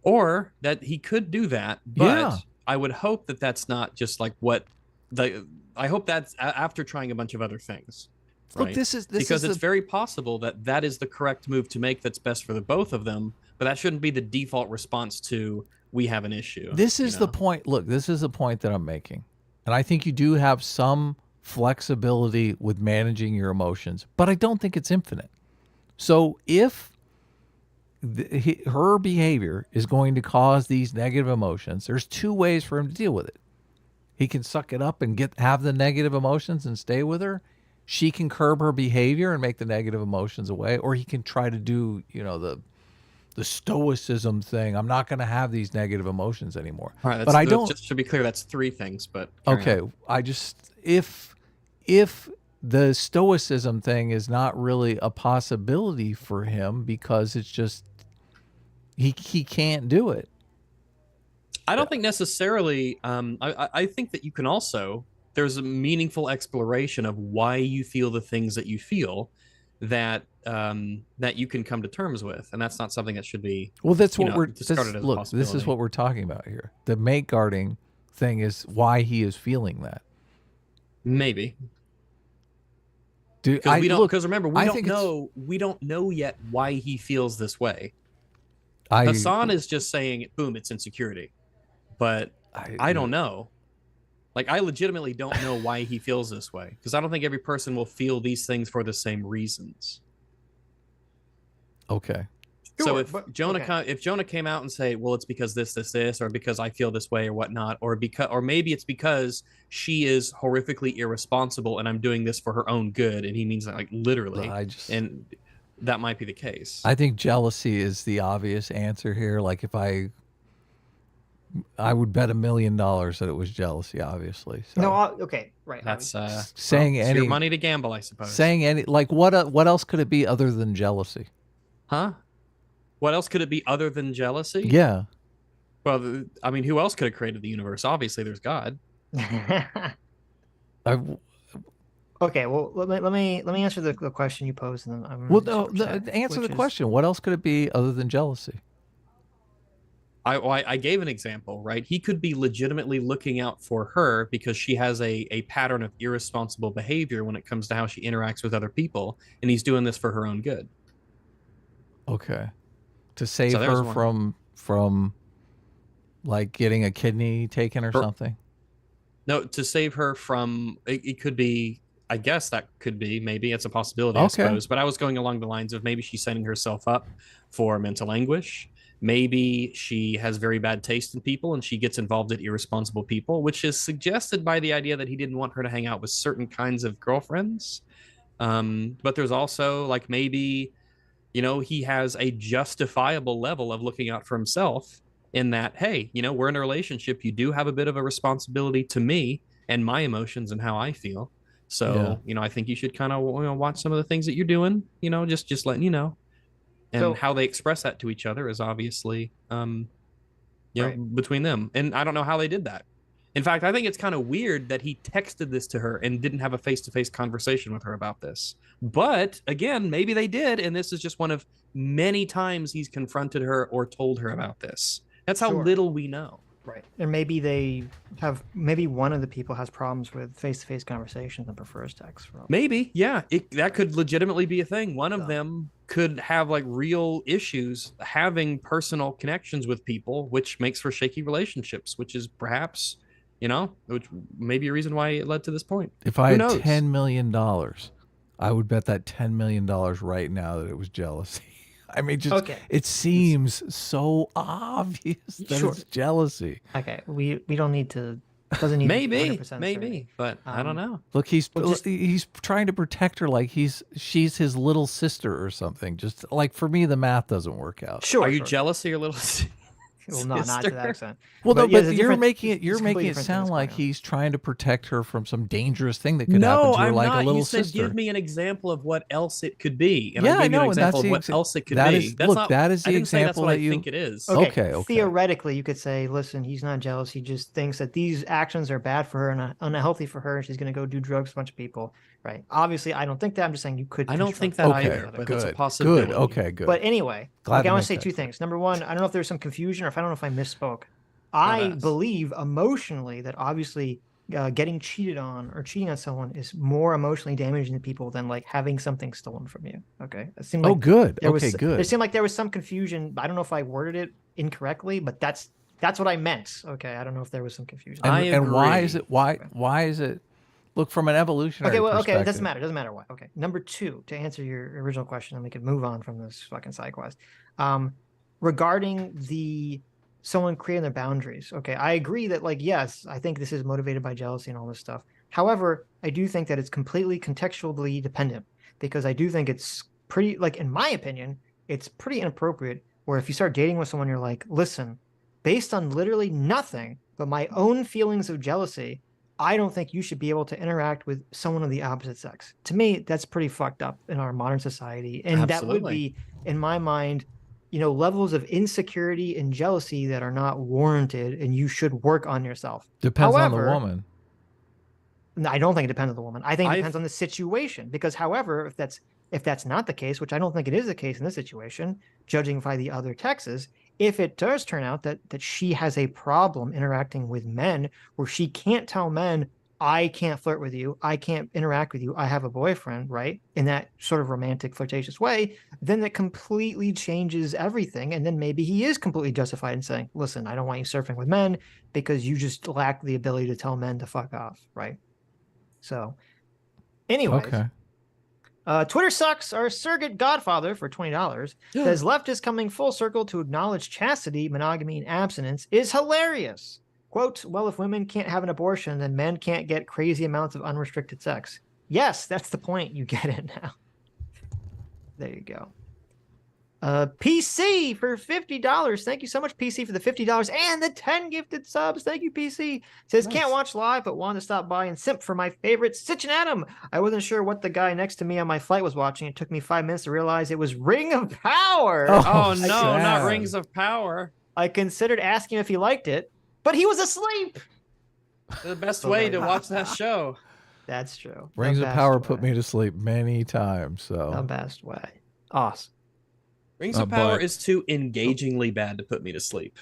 Or that he could do that. But I would hope that that's not just like I hope that's after trying a bunch of other things. Right? Look, this is because it's very possible that is the correct move to make that's best for the both of them. But that shouldn't be the default response to we have an issue. This is the point. Look, this is the point that I'm making. And I think you do have some flexibility with managing your emotions, but I don't think it's infinite. So if her behavior is going to cause these negative emotions, there's two ways for him to deal with it. He can suck it up and have the negative emotions and stay with her. She can curb her behavior and make the negative emotions away, or he can try to do, you know, the stoicism thing. I'm not going to have these negative emotions anymore. All right, but I don't. Just to be clear, that's three things. But okay, I just if the stoicism thing is not really a possibility for him because it's just he can't do it. I don't think necessarily. I think that you can also. There's a meaningful exploration of why you feel the things that you feel that you can come to terms with, and that's not something that should be. Well, that's what we're discarded as a possibility. This is what we're talking about here. The mate guarding thing is why he is feeling that. Maybe. Because remember, we don't know yet why he feels this way. Hasan is just saying, boom, it's insecurity. But I don't know. Like, I legitimately don't know why he feels this way. Because I don't think every person will feel these things for the same reasons. Okay. So if Jonah came out and say, well, it's because this, or because I feel this way or whatnot, or maybe it's because she is horrifically irresponsible and I'm doing this for her own good, and he means that like literally, and that might be the case. I think jealousy is the obvious answer here. Like if I would bet $1 million that it was jealousy, obviously. So. No, okay, right. That's saying it's any your money to gamble, I suppose. Saying any like what else could it be other than jealousy? Huh? What else could it be other than jealousy? Yeah. Well, I mean, who else could have created the universe? Obviously, there's God. Okay, well, let me answer the question you posed. And then answer the question. What else could it be other than jealousy? I gave an example, right? He could be legitimately looking out for her because she has a pattern of irresponsible behavior when it comes to how she interacts with other people, and he's doing this for her own good. Okay. To save her from like getting a kidney taken or something? No, to save her from, it could be, I guess that could be, maybe it's a possibility, I suppose. But I was going along the lines of maybe she's setting herself up for mental anguish. Maybe she has very bad taste in people and she gets involved in irresponsible people, which is suggested by the idea that he didn't want her to hang out with certain kinds of girlfriends. But there's also like maybe, you know, he has a justifiable level of looking out for himself in that, hey, you know, we're in a relationship. You do have a bit of a responsibility to me and my emotions and how I feel. So, you know, I think you should kind of, you know, watch some of the things that you're doing, you know, just letting you know. And so, how they express that to each other is obviously, you know, between them. And I don't know how they did that. In fact, I think it's kind of weird that he texted this to her and didn't have a face-to-face conversation with her about this. But again, maybe they did, and this is just one of many times he's confronted her or told her about this. That's how little we know. Right. And maybe maybe one of the people has problems with face-to-face conversations and prefers text. Maybe, yeah. That could legitimately be a thing. One of them could have like real issues having personal connections with people, which makes for shaky relationships, which is perhaps, you know, which may be a reason why it led to this point. If I had $10 million, I would bet that $10 million right now that it was jealousy. I mean, just it seems so obvious that it's jealousy. Okay, we don't need to. Doesn't need maybe, to maybe, but I don't know. Look, he's trying to protect her like she's his little sister or something. Just like for me, the math doesn't work out. Are you jealous of your little sister? Well, no, not to that extent. Well, but you're making it sound like he's trying to protect her from some dangerous thing that could happen to her, like a little you said, sister. Give me an example of what else it could be. And yeah, I gave you an example of what else it could be. That is the example that I think it is. Okay. Theoretically, you could say, listen, he's not jealous. He just thinks that these actions are bad for her and unhealthy for her. And she's going to go do drugs with a bunch of people. Right. Obviously, I don't think that. I'm just saying you could. I don't think that either, but it's a possibility. Good. Okay, good. But anyway, I want to say two things. Number one, I don't know if there's some confusion or I don't know if I misspoke. I believe emotionally that obviously getting cheated on or cheating on someone is more emotionally damaging to people than like having something stolen from you. Okay. It seemed like good. Good. It seemed like there was some confusion. I don't know if I worded it incorrectly, but that's what I meant. Okay. I don't know if there was some confusion. And why is it? Look, from an evolutionary perspective. It doesn't matter. It doesn't matter why. Okay. Number two, to answer your original question, and we can move on from this fucking side quest. Regarding someone creating their boundaries. Okay. I agree that, like, yes, I think this is motivated by jealousy and all this stuff. However, I do think that it's completely contextually dependent because I do think it's pretty, like, in my opinion, it's pretty inappropriate where if you start dating with someone, you're like, listen, based on literally nothing but my own feelings of jealousy, I don't think you should be able to interact with someone of the opposite sex. To me, that's pretty fucked up in our modern society. And that would be, in my mind, you know, levels of insecurity and jealousy that are not warranted, and you should work on yourself. Depends on the woman. No, I don't think it depends on the woman. I think it depends on the situation. Because, however, if that's not the case, which I don't think it is the case in this situation, judging by the other texts, if it does turn out that she has a problem interacting with men where she can't tell men, I can't flirt with you, I can't interact with you, I have a boyfriend, right? In that sort of romantic, flirtatious way, then that completely changes everything. And then maybe he is completely justified in saying, listen, I don't want you surfing with men because you just lack the ability to tell men to fuck off, right? So, anyways. Okay. Twitter sucks. Our surrogate godfather for $20 says leftists coming full circle to acknowledge chastity, monogamy, and abstinence is hilarious. Quote, well, if women can't have an abortion, then men can't get crazy amounts of unrestricted sex. Yes, that's the point. You get it now. There you go. PC for $50. Thank you so much, PC, for the $50 and the 10 gifted subs. Thank you, PC. Says, nice. Can't watch live, but wanted to stop by and simp for my favorite Sitch and Adam. I wasn't sure what the guy next to me on my flight was watching. It took me 5 minutes to realize it was Ring of Power. Oh no, not Rings of Power. I considered asking if he liked it, but he was asleep. The best way to watch that show. That's true. Rings of Power put me to sleep many times. So the best way. Awesome. Rings of Power is too engagingly bad to put me to sleep.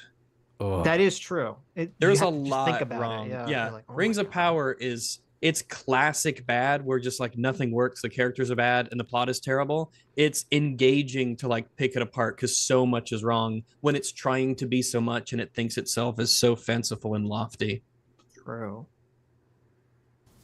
That is true. There's a lot wrong. Yeah. Like, oh Rings of Power it's classic bad where just like nothing works. The characters are bad and the plot is terrible. It's engaging to like pick it apart because so much is wrong when it's trying to be so much and it thinks itself is so fanciful and lofty. True.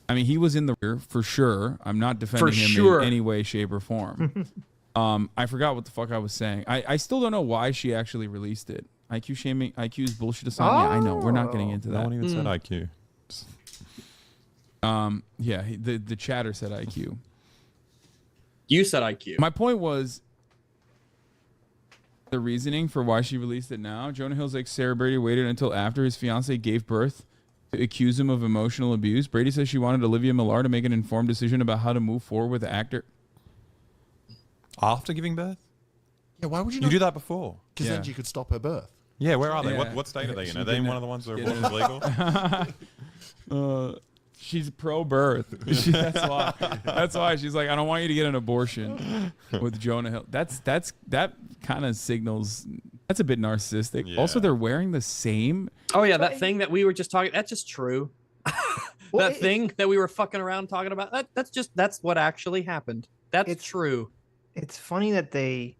I mean, he was in the rear for sure. I'm not defending him in any way, shape, or form. I forgot what the fuck I was saying. I still don't know why she actually released it. IQ shaming, IQ is bullshit. Yeah, I know. We're not getting into that. No one even said IQ. Yeah, the chatter said IQ. You said IQ. My point was the reasoning for why she released it now. Jonah Hill's ex Sarah Brady waited until after his fiance gave birth to accuse him of emotional abuse. Brady says she wanted Olivia Millar to make an informed decision about how to move forward with the actor. After giving birth? Yeah, why would you You do that before. Because then you could stop her birth. Yeah, where are they? Yeah. What state are they in? She Are they in didn't- one of the ones where abortion is legal? She's pro-birth. That's why. That's why she's like, I don't want you to get an abortion with Jonah Hill. That kind of signals. That's a bit narcissistic. Yeah. Also, they're wearing the same. Oh yeah, that thing that we were just talking. That's just true. That thing that we were fucking around talking about. That's what actually happened. That's true. It's funny that they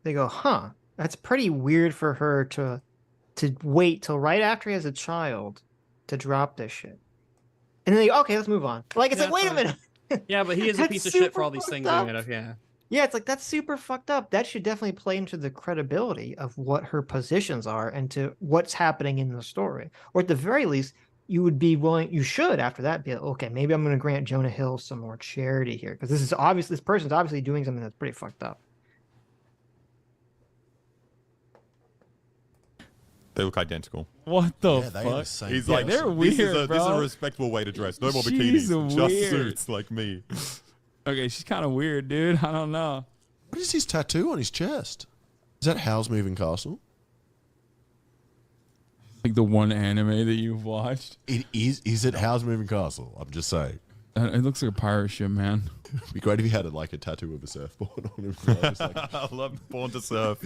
go, huh? That's pretty weird for her to wait till right after he has a child to drop this shit. And then they go, okay, let's move on. Like, it's like, wait a minute. Yeah, but he is a That's piece of shit for all super these things. fucked up. Yeah. Yeah, it's like, that's super fucked up. That should definitely play into the credibility of what her positions are and to what's happening in the story. Or at the very least, you would be willing, you should after that be like, okay, maybe I'm going to grant Jonah Hill some more charity here. Because this person's obviously doing something that's pretty fucked up. They look identical. What the Yeah, they are the fuck? same. He's Yeah, like, they're this is weird, this is a bro. respectable way to dress. No more She's bikinis, just weird. suits like me. Okay, she's kind of weird, dude. I don't know. What is his tattoo on his chest? Is that Howl's Moving Castle? Like the one anime that you've watched. It is. Is it Howl's Moving Castle? I'm just saying. It looks like a pirate ship, man. It'd be great if he had like a tattoo of a surfboard on him. Just like, I love Born to Surf.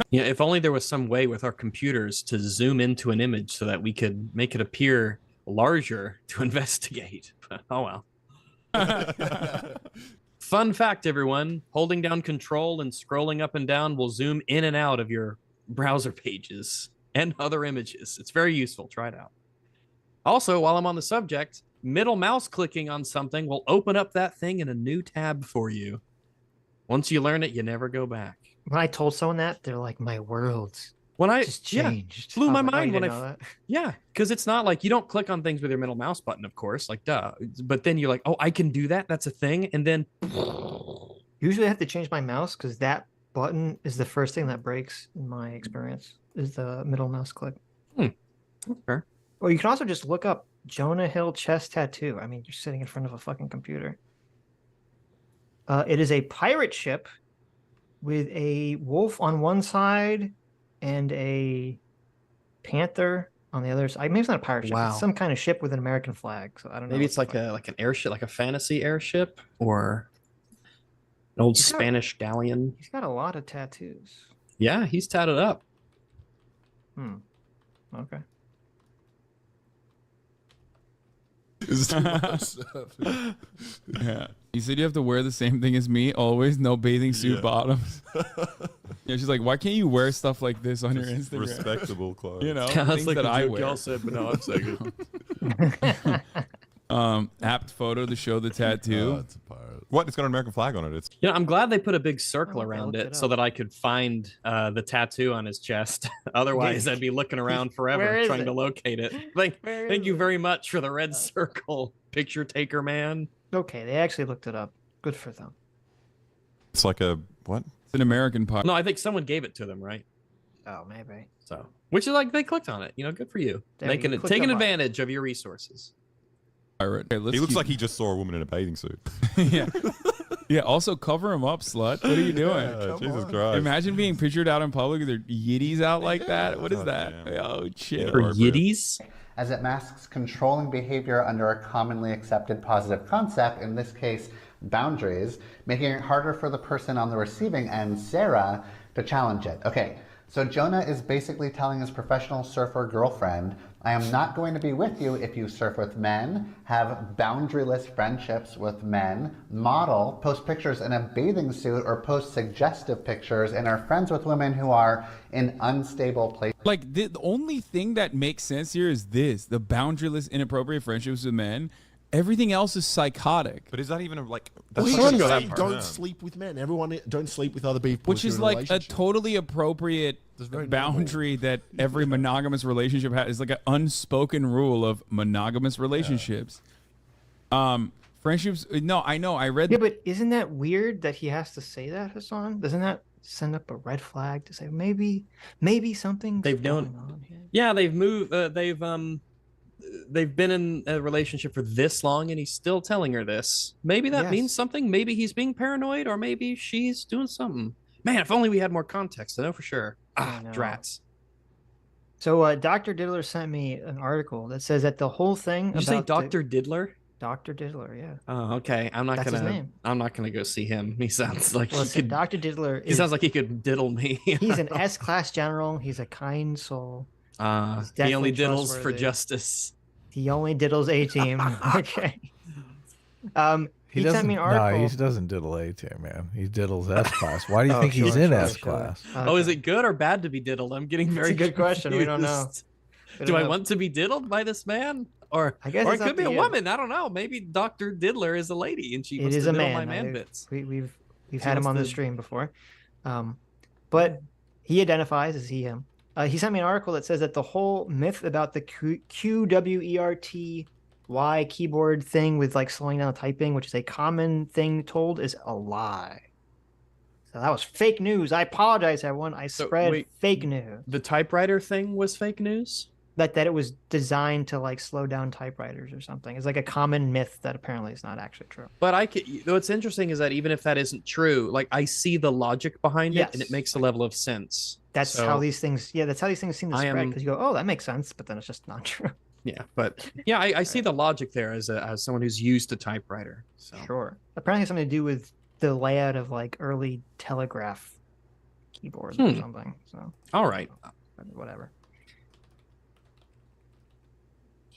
Yeah, if only there was some way with our computers to zoom into an image so that we could make it appear larger to investigate. But, oh well. Fun fact, everyone. Holding down Control and scrolling up and down will zoom in and out of your browser pages and other images. It's very useful. Try it out. Also, while I'm on the subject, middle mouse clicking on something will open up that thing in a new tab for you. Once you learn it, you never go back. When I told someone that, they're like, my world When I just changed. blew I my was like, oh, mind you when didn't know that? yeah, because it's not like you don't click on things with your middle mouse button, of course, like duh. But then you're like, oh, I can do that. That's a thing. And then Usually I have to change my mouse because that button is the first thing that breaks in my experience, is the middle mouse click. Okay. Or you can also just look up Jonah Hill chest tattoo. I mean, you're sitting in front of a fucking computer. It is a pirate ship with a wolf on one side and a panther on the other side. Maybe it's not a pirate ship. Wow. It's some kind of ship with an American flag. So I don't know. maybe it's like an airship, like a fantasy airship, or an old He's got- Spanish galleon. He's got a lot of tattoos. Yeah, he's tatted up. Okay. is too much surf. Yeah. You said you have to wear the same thing as me always, no bathing suit bottoms. Yeah, she's like, why can't you wear stuff like this on your Instagram? Respectable clothes. You know, That's things like that the I joke wear. y'all said, but no, I'm saying it. Apt photo to show the Oh, tattoo. it's a pirate. What? It's got an American flag on it. It's You know, I'm glad they put a big circle Oh, okay, around looked it it so up. that I could find the tattoo on his chest. Otherwise, I'd be looking around Where forever is trying it? to locate it. Where Thank is you it? very much for the red circle picture taker, man. Okay, they actually looked it up. Good for them. like a what? It's an American pirate. No, I think someone gave it to them, right? Oh, maybe. So, which is like they clicked on it. You know, good for you. There you clicked Taking them up. advantage of your resources. Okay, let's He looks keep- like he just saw a woman in a bathing suit. Yeah. Yeah. Also, cover him up, slut. What are you doing? Yeah, Jesus Christ. Imagine being pictured out in public with their yitties out like that. What is that? Yeah. Oh, shit. For yiddies? as it masks controlling behavior under a commonly accepted positive concept, in this case, boundaries, making it harder for the person on the receiving end, Sarah, to challenge it. Okay, so Jonah is basically telling his professional surfer girlfriend, I am not going to be with you if you surf with men, have boundaryless friendships with men, model, post pictures in a bathing suit, or post suggestive pictures, and are friends with women who are in unstable places. Like, the only thing that makes sense here is this: the boundaryless, inappropriate friendships with men. Everything else is psychotic. But is that even like? Well, That's he such should a say, separate don't term. sleep with men. Everyone don't sleep with other people. Which if is you're in like a relationship. totally appropriate very boundary that every monogamous relationship has. Is like an unspoken rule of monogamous relationships. For Friendships. No, I know. I read. Yeah, but isn't that weird that he has to say that, Hasan? Doesn't that send up a red flag to say maybe something's going on here? Yeah, they've moved. They've been in a relationship for this long, and he's still telling her this. Maybe that means something. Maybe he's being paranoid, or maybe she's doing something. Man, if only we had more context to know for sure. Drats. So Dr. Diddler sent me an article that says that the whole thing. Did you say Dr. Diddler? Dr. Diddler, yeah. Oh, okay. That's his name. I'm not gonna go see him. He sounds like Dr. Diddler. He sounds like he could diddle me. He's an S-class general. He's a kind soul. He only diddles for justice. He only diddles A-team. Okay. He sent me an article. No, he doesn't diddle A-team, man. He diddles S-class. Why do you think he's in S-class? Okay. Oh, is it good or bad to be diddled? I'm getting very That's a good question. We don't know. Do I want to be diddled by this man? Or I guess it could be a woman. I don't know. Maybe Dr. Diddler is a lady and she wants to diddle my man bits. We've had him on the stream before. But he identifies as he, him. He sent me an article that says that the whole myth about the QWERTY keyboard thing with like slowing down the typing, which is a common thing told, is a lie. So that was fake news. I apologize, everyone. I spread fake news. The typewriter thing was fake news? That it was designed to like slow down typewriters or something. It's like a common myth that apparently is not actually true. But what's interesting is that even if that isn't true, like I see the logic behind it and it makes a level of sense. That's how these things, that's how these things seem to spread, because you go, oh, that makes sense, but then it's just not true. Yeah, but yeah, I see the logic there as someone who's used to typewriter. So. Sure. Apparently it's something to do with the layout of like early telegraph keyboards or something. So all right. Whatever.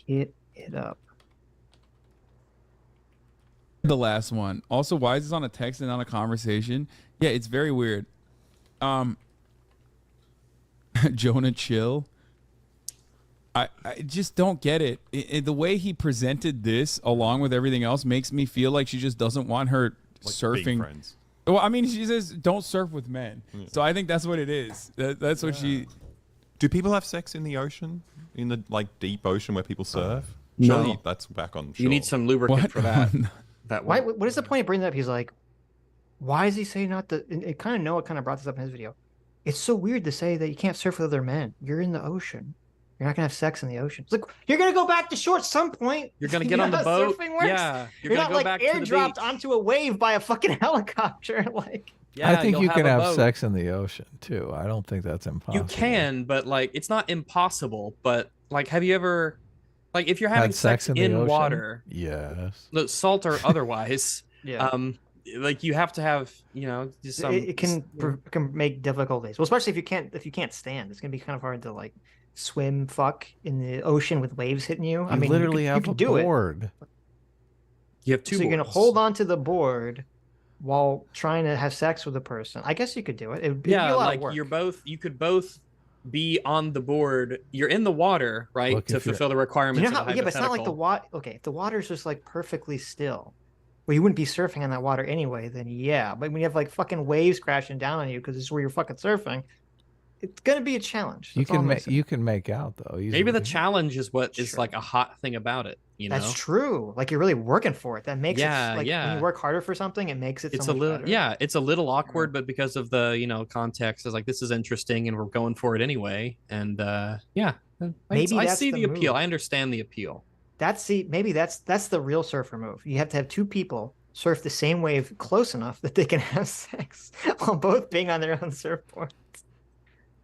Hit it up. The last one. Also, why is this on a text and not a conversation? Yeah, it's very weird. Jonah chill. I just don't get it. The way he presented this along with everything else makes me feel like she just doesn't want her surfing friends. Well, I mean, she says don't surf with men. So I think that's what it is. That's what she. Do people have sex in the ocean? In the like deep ocean where people surf? No, surely that's back on shore. You need some lubricant for that. What is the point of bringing that up? He's like, why is he saying not to? And kind of Noah kind of brought this up in his video. It's so weird to say that you can't surf with other men. You're in the ocean. You're not gonna have sex in the ocean. It's like you're gonna go back to shore at some point. You're gonna get on the boat. Yeah, you're not like airdropped onto a wave by a fucking helicopter. Like, I think you can have sex in the ocean too. I don't think that's impossible. You can, but like it's not impossible. But like, have you ever, like, if you're having sex in water? Yes. Salt or otherwise. Like you have to have, just some. It can make difficulties. Well, especially if you can't stand. It's gonna be kind of hard to like swim in the ocean with waves hitting you. I mean, literally you can do board. You have two. So you're gonna hold onto the board while trying to have sex with a person. I guess you could do it. It would be a lot of work. You could both be on the board. You're in the water, right, to fulfill the requirements. But it's not like the water. Okay, if the water's just like perfectly still, well, you wouldn't be surfing on that water anyway. Then yeah, but when you have like fucking waves crashing down on you because this is where you're fucking surfing, it's gonna be a challenge. You can make out though. Easily. Maybe the challenge is what is like a hot thing about it. That's true. Like you're really working for it. That makes it like when you work harder for something, it makes it. It's a little it's a little awkward, but because of the context, is like this is interesting and we're going for it anyway. And maybe I see the appeal. I understand the appeal. Maybe that's the real surfer move. You have to have two people surf the same wave close enough that they can have sex while both being on their own surfboards.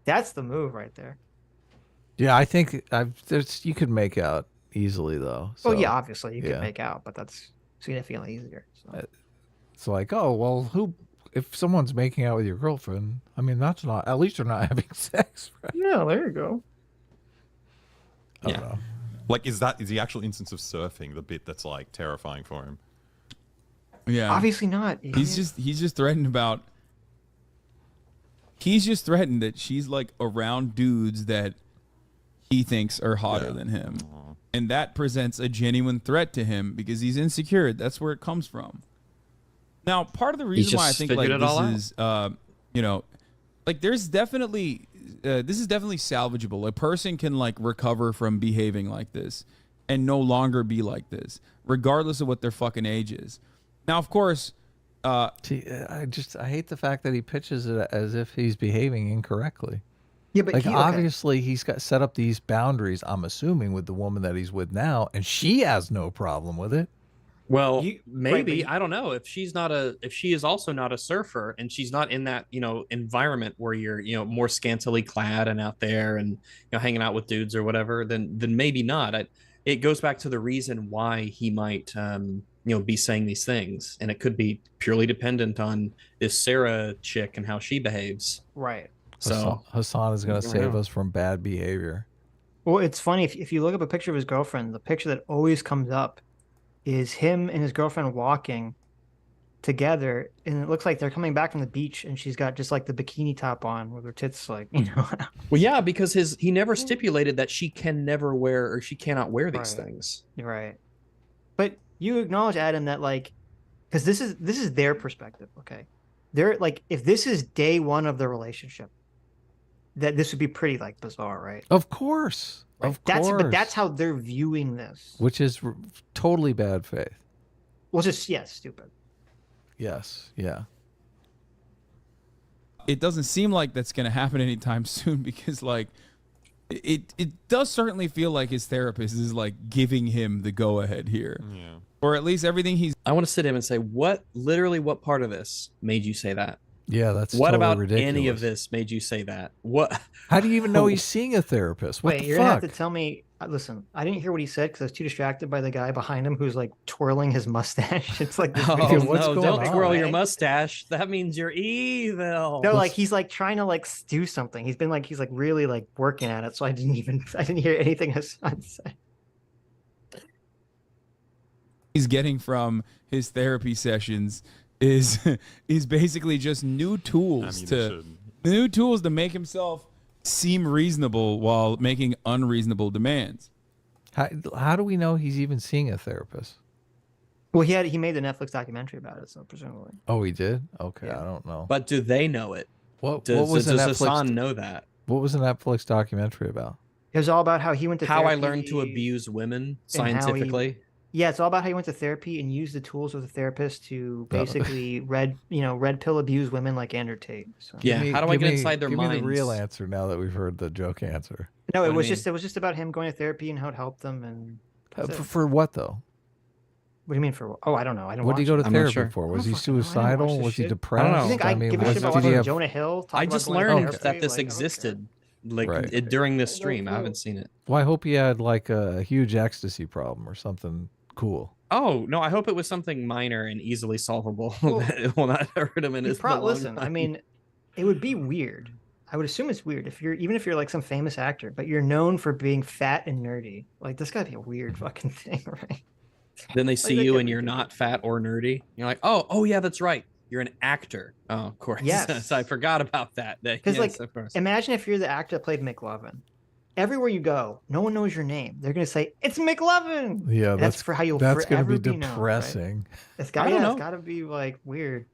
That's the move right there. Yeah, I think you could make out easily though. So, obviously you could make out, but that's significantly easier. So. It's like, oh well, if someone's making out with your girlfriend, I mean, that's not. At least they're not having sex. Right? Yeah, there you go. I don't know. Like, is the actual instance of surfing the bit that's like terrifying for him? Yeah, obviously not. He's just threatened about. He's just threatened that she's like around dudes that he thinks are hotter than him. Aww. And that presents a genuine threat to him because he's insecure. That's where it comes from. Now, part of the reason why I think like this is, like there's definitely, this is definitely salvageable. A person can like recover from behaving like this. and no longer be like this, regardless of what their fucking age is. Now, of course, I hate the fact that he pitches it as if he's behaving incorrectly. Yeah, but like obviously he's got set up these boundaries, I'm assuming, with the woman that he's with now, and she has no problem with it. Well, maybe, I don't know, if she is also not a surfer, and she's not in that, environment where you're, more scantily clad and out there and, hanging out with dudes or whatever, then maybe not. It goes back to the reason why he might, be saying these things, and it could be purely dependent on this Sarah chick and how she behaves. Right. So Hasan is going to save us from bad behavior. Well, it's funny if you look up a picture of his girlfriend, the picture that always comes up is him and his girlfriend walking together, and it looks like they're coming back from the beach, and she's got just like the bikini top on with her tits like, Well, yeah, because he never stipulated that she can never wear, or she cannot wear these things. Right. But you acknowledge, Adam, that like, because this is their perspective, okay? They're like, if this is day one of the relationship, that this would be pretty like bizarre, right? Of course. Right. Of course. But that's how they're viewing this. Which is totally bad faith. Well, just, stupid. Yes. Yeah. It doesn't seem like that's going to happen anytime soon, because like it does certainly feel like his therapist is like giving him the go ahead here. Yeah. Or at least everything he's... I want to sit him and say, what part of this made you say that? Yeah, that's what totally about ridiculous. Any of this made you say that? What? How do you even know he's seeing a therapist? What Wait, the you're fuck? gonna have to tell me. Listen, I didn't hear what he said because I was too distracted by the guy behind him who's like twirling his mustache. It's like, this oh video. no! Don't twirl your mustache. That means you're evil. No, like he's like trying to like do something. He's like really like working at it. So I didn't hear anything Hasan said. He's getting from his therapy sessions is basically just new tools to make himself seem reasonable while making unreasonable demands. How do we know he's even seeing a therapist? Well, he made the Netflix documentary about it, so presumably. Oh, he did? Okay, yeah. I don't know. But do they know it? What does Hasan know that? What was the Netflix documentary about? It was all about how he went to therapy. How I learned to abuse women scientifically. Yeah, it's all about how he went to therapy and used the tools of the therapist to basically red pill abuse women like Andrew Tate. So. Yeah, how do I get inside their minds? Give me the real answer now that we've heard the joke answer. No, it was just about him going to therapy and how it helped them. And for what though? What do you mean for? Oh, I don't know. What did he go to therapy for? Was he suicidal? Was he depressed? I don't know. You think I give a shit about Jonah Hill? I just learned that this existed. During this stream. I haven't seen it. Well, I hope he had like a huge ecstasy problem or something cool. Oh no! I hope it was something minor and easily solvable that will not hurt him in his. Listen, I mean, it would be weird. I would assume it's weird if you're like some famous actor, but you're known for being fat and nerdy. Like this gotta be a weird fucking thing, right? Then they see you and you're not fat or nerdy. You're like, oh yeah, that's right. You're an actor. Oh, of course. Yes. I forgot about that. Because imagine if you're the actor that played McLovin. Everywhere you go, no one knows your name. They're gonna say it's McLovin. Yeah, that's for how you'll. That's gonna be depressing. Known, right? It's gotta be like weird.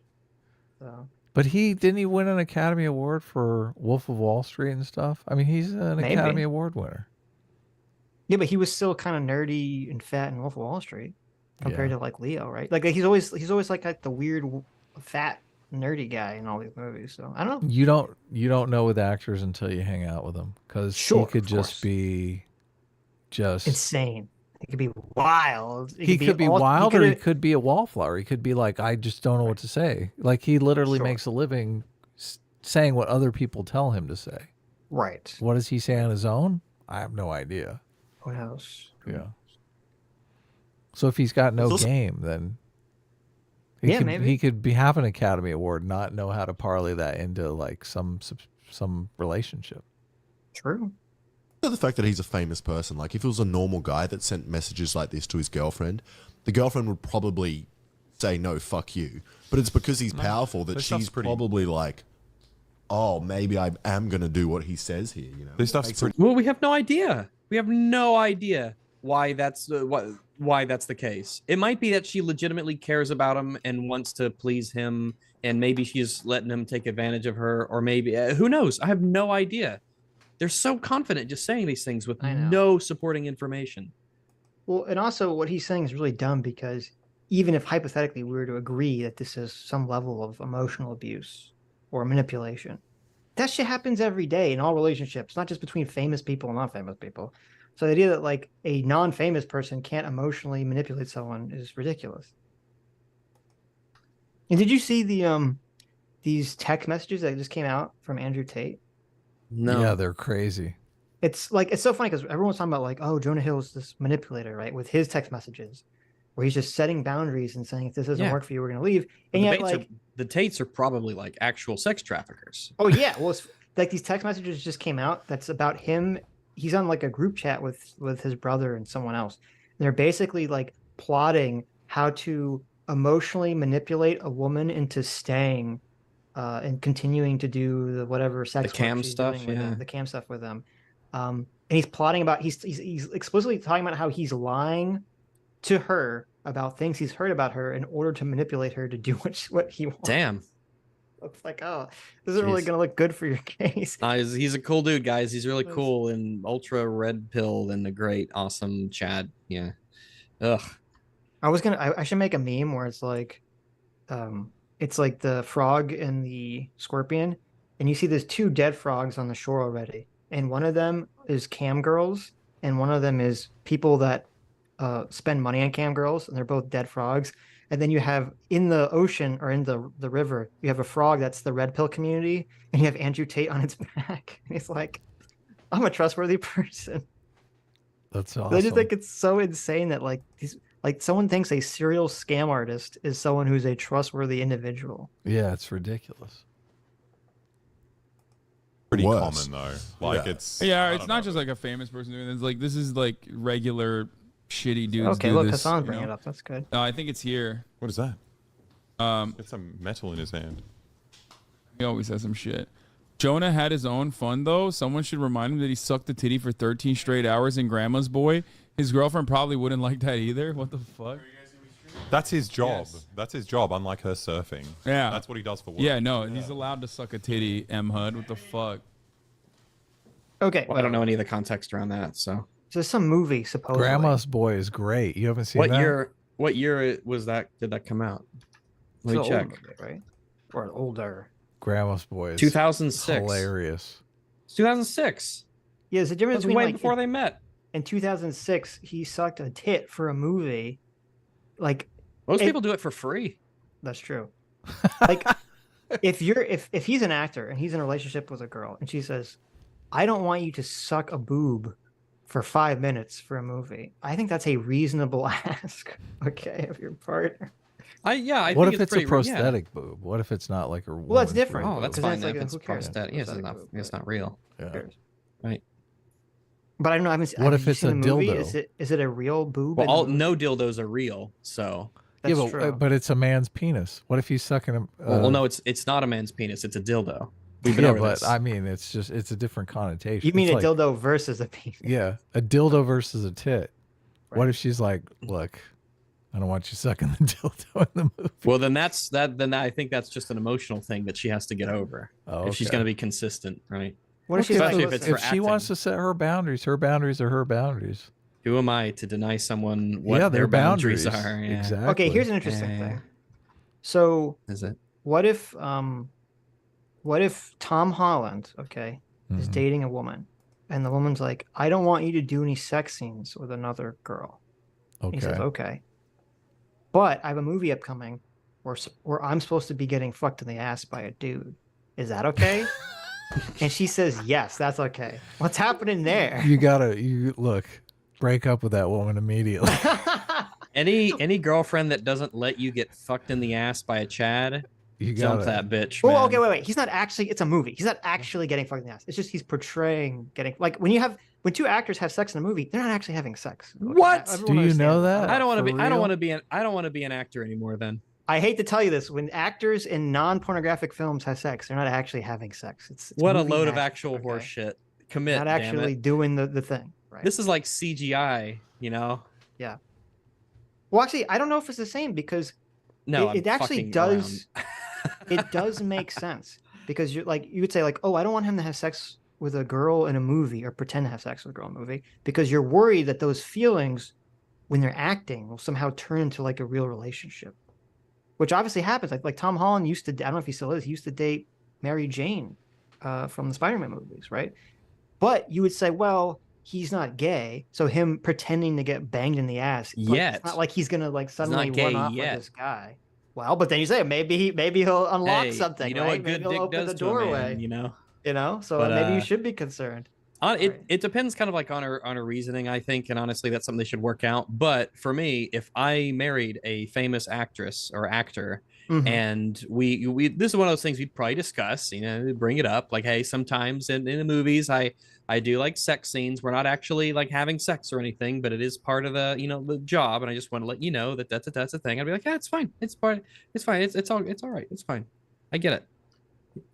So. But didn't he win an Academy Award for Wolf of Wall Street and stuff? I mean, he's an Academy Award winner. Yeah, but he was still kind of nerdy and fat in Wolf of Wall Street compared to like Leo, right? Like he's always like the weird fat nerdy guy in all these movies. So I don't know. You don't know with actors until you hang out with them, because he could just be insane. It could be wild. He could be wild, or he could be a wallflower. He could be like, I just don't know what to say. Like he literally makes a living saying what other people tell him to say. Right. What does he say on his own? I have no idea. What else? Yeah. So if he's got no game, then he could have an Academy Award, not know how to parlay that into like some relationship. True. The fact that he's a famous person, like if it was a normal guy that sent messages like this to his girlfriend, the girlfriend would probably say, no, fuck you. But it's because he's powerful that she's probably like, oh, maybe I am going to do what he says here. You know, this stuff's pretty. Well, we have no idea. We have no idea why that's the case. It might be that she legitimately cares about him and wants to please him, and maybe she's letting him take advantage of her, or maybe who knows? I have no idea. They're so confident just saying these things with no supporting information. Well, and also what he's saying is really dumb because even if hypothetically we were to agree that this is some level of emotional abuse or manipulation, that shit happens every day in all relationships, not just between famous people and non-famous people. So the idea that like a non-famous person can't emotionally manipulate someone is ridiculous. And did you see the these text messages that just came out from Andrew Tate? No. Yeah, they're crazy. It's like, it's so funny because everyone's talking about like, oh, Jonah Hill's this manipulator, right? With his text messages where he's just setting boundaries and saying, if this doesn't work for you, we're going to leave. And yet, like, the Tates are probably like actual sex traffickers. Oh yeah. Well, it's like these text messages just came out. That's about him. He's on like a group chat with his brother and someone else. And they're basically like plotting how to emotionally manipulate a woman into staying and continuing to do the whatever sex the cam stuff, the cam stuff with them. And he's plotting about he's explicitly talking about how he's lying to her about things he's heard about her in order to manipulate her to do what he wants. Damn. Looks like, oh, this isn't really going to look good for your case. He's a cool dude, guys. He's really cool and ultra red pill and a great, awesome Chad. Yeah. Ugh. I should make a meme where it's like the frog and the scorpion, and you see there's two dead frogs on the shore already. And one of them is cam girls, and one of them is people that spend money on cam girls, and they're both dead frogs. And then you have in the ocean or in the river, you have a frog that's the red pill community, and you have Andrew Tate on its back. And he's like, I'm a trustworthy person. That's awesome. I just think it's so insane that like someone thinks a serial scam artist is someone who's a trustworthy individual. Yeah, it's ridiculous. Pretty common though. Like it's not just like a famous person doing this. Like this is like regular shitty dudes. Okay, look, Hasan's bringing it up. That's good. I think it's here. What is that? It's some metal in his hand. He always has some shit. Jonah had his own fun though. Someone should remind him that he sucked the titty for 13 straight hours in Grandma's Boy. His girlfriend probably wouldn't like that either. What the fuck? That's his job. Yes. That's his job, unlike her surfing. Yeah. That's what he does for work. Yeah, no, he's allowed to suck a titty, M. Hud. What the fuck? Okay. Well, I don't know any of the context around that, so. There's some movie, supposedly. Grandma's Boy is great. You haven't seen that? What year was that? Did that come out? Let me check. Movie, right? Or older. Grandma's Boy is 2006. Hilarious. It's 2006. Yeah, there's a difference between way before they met. In 2006, he sucked a tit for a movie. Like most people do it for free. That's true. Like if he's an actor and he's in a relationship with a girl and she says, I don't want you to suck a boob for 5 minutes for a movie, I think that's a reasonable ask, okay, of your partner. I what think if it's a prosthetic boob? What if it's not like a well, that's different. Oh, that's fine. Like it's prosthetic. Yeah, it's not real. Yeah. Right. But I don't know. What if it's a dildo? Is it a real boob? Well, no dildos are real, so. That's yeah, true. But it's a man's penis. What if he's sucking him? Well, no, it's not a man's penis. It's a dildo. We've been over this. I mean, it's a different connotation. You mean a dildo versus a penis? Yeah, a dildo versus a tit. Right. What if she's like, look, I don't want you sucking the dildo in the movie. Well, then Then I think that's just an emotional thing that she has to get over. Oh, if she's going to be consistent, right? What if if she wants to set her boundaries are her boundaries. Who am I to deny someone what their boundaries are? Yeah. Exactly. Okay, here's an interesting thing. So, is it? What if Tom Holland, is dating a woman, and the woman's like, I don't want you to do any sex scenes with another girl. Okay. He says, okay. But I have a movie upcoming where I'm supposed to be getting fucked in the ass by a dude. Is that okay? And she says, yes, that's okay. What's happening there? You look, break up with that woman immediately. Any girlfriend that doesn't let you get fucked in the ass by a Chad, jump that bitch. Oh, okay, wait. He's not actually, it's a movie. He's not actually getting fucked in the ass. It's just he's portraying getting, like when two actors have sex in a movie, they're not actually having sex. Okay? What? Do you know that? I don't want to be an actor anymore then. I hate to tell you this, when actors in non-pornographic films have sex, they're not actually having sex. It's what a load of actual horse shit. Commit. Not actually doing the thing. Right. This is like CGI, you know? Yeah. Well, actually, I don't know if it's the same because it actually does. It does make sense because you would say like, oh, I don't want him to have sex with a girl in a movie or pretend to have sex with a girl in a movie because you're worried that those feelings when they're acting will somehow turn into like a real relationship, which obviously happens. Like Tom Holland used to, I don't know if he still is, he used to date Mary Jane from the Spider-Man movies, right? But you would say, well, he's not gay, so him pretending to get banged in the ass, like, it's not like he's gonna like suddenly run off with this guy. Well, but then you say maybe he'll unlock something. You know right? what good maybe dick open does the to a doorway. man, you know. So maybe you should be concerned. It depends kind of like on her reasoning, I think, and honestly, that's something they should work out. But for me, if I married a famous actress or actor, and we this is one of those things we'd probably discuss, you know, bring it up, like, hey, sometimes in the movies, I do like sex scenes. We're not actually like having sex or anything, but it is part of the, you know, the job, and I just want to let you know that that's a thing. I'd be like, yeah, it's fine, it's fine, it's all right, it's fine. I get it.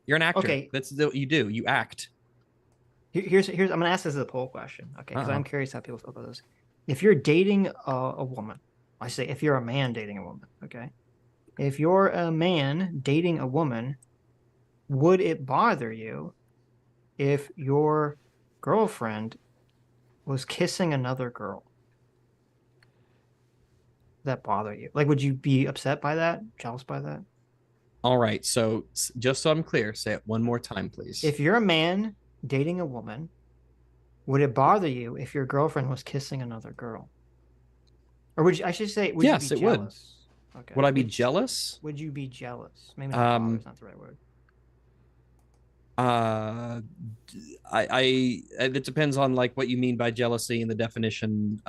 You're an actor. Okay, that's what you do. You act. Here's I'm gonna ask this as a poll question, okay? Because I'm curious how people feel about this. If you're dating a woman, I say if you're a man dating a woman, okay? If you're a man dating a woman, would it bother you if your girlfriend was kissing another girl? Would that bother you? Like, would you be upset by that? Jealous by that? All right. So just so I'm clear, say it one more time, please. If you're a man dating a woman, would it bother you if your girlfriend was kissing another girl? Or would you, I should say, would yes, you be it jealous? would. Okay. Would I be jealous? Would you be jealous? Maybe not, bother is not the right word. It depends on like what you mean by jealousy and the definition.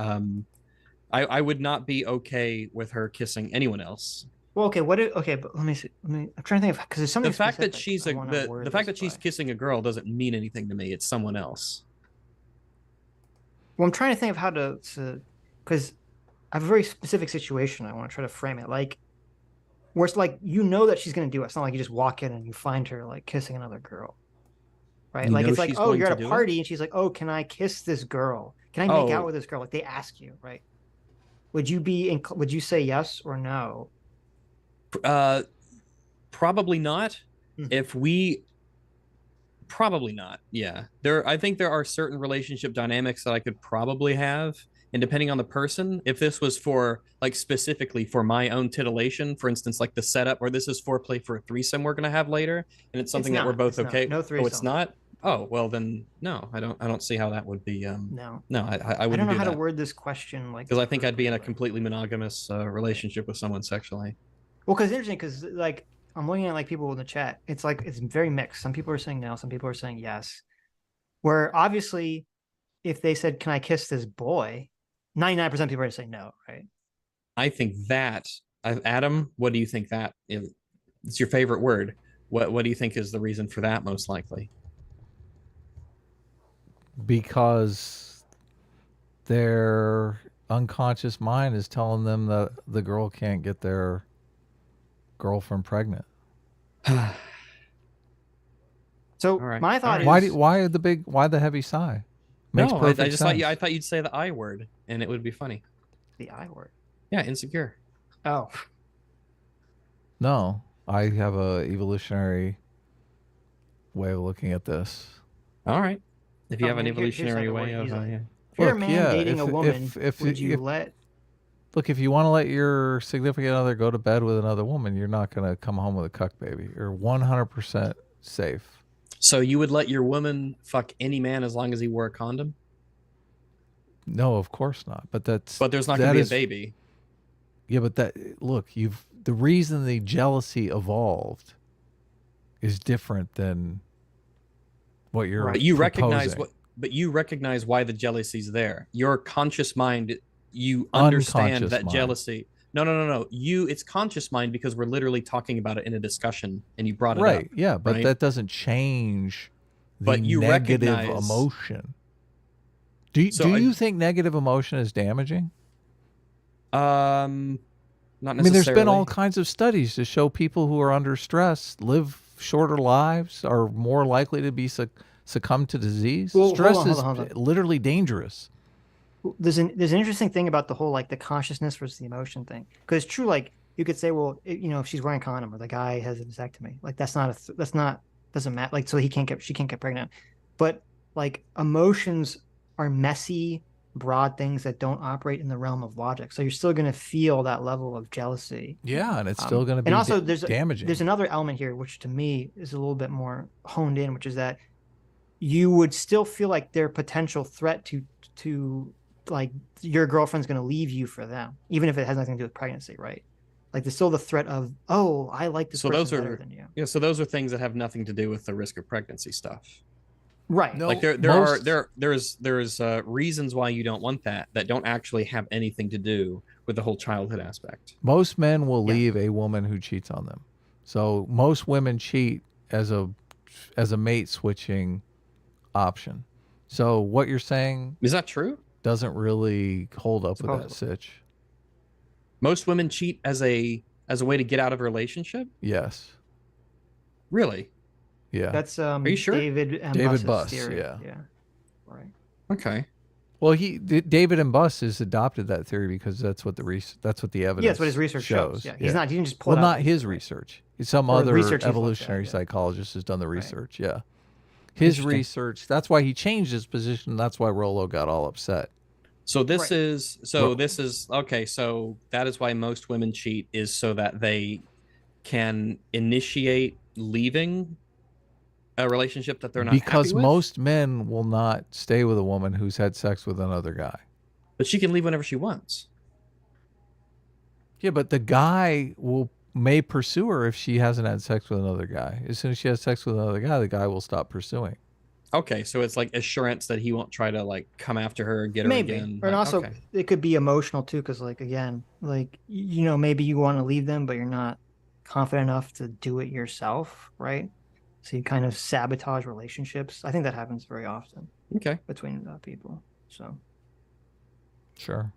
I would not be okay with her kissing anyone else. Well, okay, but let me see. I'm trying to think of, because there's something the fact specific that she's the fact that she's kissing a girl doesn't mean anything to me. It's someone else. Well, I'm trying to think of how to because I have a very specific situation. I want to try to frame it like where it's like, you know that she's going to do it. It's not like you just walk in and you find her like kissing another girl, right? Like it's like, oh, you're at a party and she's like, oh, can I kiss this girl? Can I make out with this girl? Like they ask you, right? Would you say yes or no? Probably not. Probably not. Yeah. I think there are certain relationship dynamics that I could probably have. And depending on the person, if this was for like specifically for my own titillation, for instance, like the setup, or this is foreplay for a threesome we're going to have later, and it's something that we're both okay. No threesome. Oh, it's not? Oh, well then, no, I don't see how that would be. No, I wouldn't. I don't know how to word this question. Like, because I think I'd be in a completely monogamous relationship with someone sexually. Well, because it's interesting, because like I'm looking at like people in the chat, it's like it's very mixed. Some people are saying no, some people are saying yes. Where obviously, if they said, "Can I kiss this boy?" 99% of people are going to say no, right? I think that Adam, what do you think that is? It's your favorite word. What do you think is the reason for that? Most likely, because their unconscious mind is telling them that the girl can't get their girlfriend pregnant. So my thought is, why the heavy sigh? Makes no, I thought you'd say the I word and it would be funny. The I word. Yeah, insecure. Oh. No, I have a evolutionary way of looking at this. All right. If you have an evolutionary way of if you're a man dating a woman, would you let Look, if you want to let your significant other go to bed with another woman, you're not going to come home with a cuck baby. You're 100% safe. So you would let your woman fuck any man as long as he wore a condom? No, of course not. But there's not going to be a baby. Yeah, but the reason the jealousy evolved is different than what you're right. You recognize why the jealousy's there. Your conscious mind, you understand that mind. Jealousy. No. It's conscious mind because we're literally talking about it in a discussion and you brought it up. Right. Yeah, but that doesn't change the negative emotion. Do you think negative emotion is damaging? Not necessarily. I mean, there's been all kinds of studies to show people who are under stress live shorter lives, are more likely to be succumb to disease. Well, stress is literally dangerous. There's an interesting thing about the whole like the consciousness versus the emotion thing, because it's true. Like you could say, well, if she's wearing a condom or the guy has a vasectomy, like doesn't matter. Like so she can't get pregnant. But like emotions are messy, broad things that don't operate in the realm of logic. So you're still going to feel that level of jealousy. Yeah, and it's still going to be and also there's damaging. There's another element here, which to me is a little bit more honed in, which is that you would still feel like they're a potential threat to like your girlfriend's going to leave you for them, even if it has nothing to do with pregnancy, right? Like there's still the threat of, oh, I like this person better than you. Yeah, so those are things that have nothing to do with the risk of pregnancy stuff. Right. No, like there's reasons why you don't want that don't actually have anything to do with the whole childhood aspect. Most men will leave a woman who cheats on them. So most women cheat as a mate switching option. So what you're saying is that true? Doesn't really hold up with that Sitch. Most women cheat as a way to get out of a relationship? Yes. Really? Yeah. That's Are you sure? David Buss, theory. yeah. Right. Okay. Well, David and Buss has adopted that theory because that's what the evidence. Yeah, that's what his research shows. Yeah, he didn't just pull. Well, not his research. Some other evolutionary psychologist has done the research. Right. Yeah, his research. That's why he changed his position. That's why Rollo got all upset. So this is okay. So that is why most women cheat, is so that they can initiate leaving a relationship that they're not because happy with? Most men will not stay with a woman who's had sex with another guy. But she can leave whenever she wants. Yeah, but the guy may pursue her if she hasn't had sex with another guy. As soon as she has sex with another guy, the guy will stop pursuing. Okay, so it's like assurance that he won't try to like come after her and get her again. And also it could be emotional too, because like again, like maybe you want to leave them, but you're not confident enough to do it yourself, right? So you kind of sabotage relationships. I think that happens very often. Okay. Between people. So. Sure.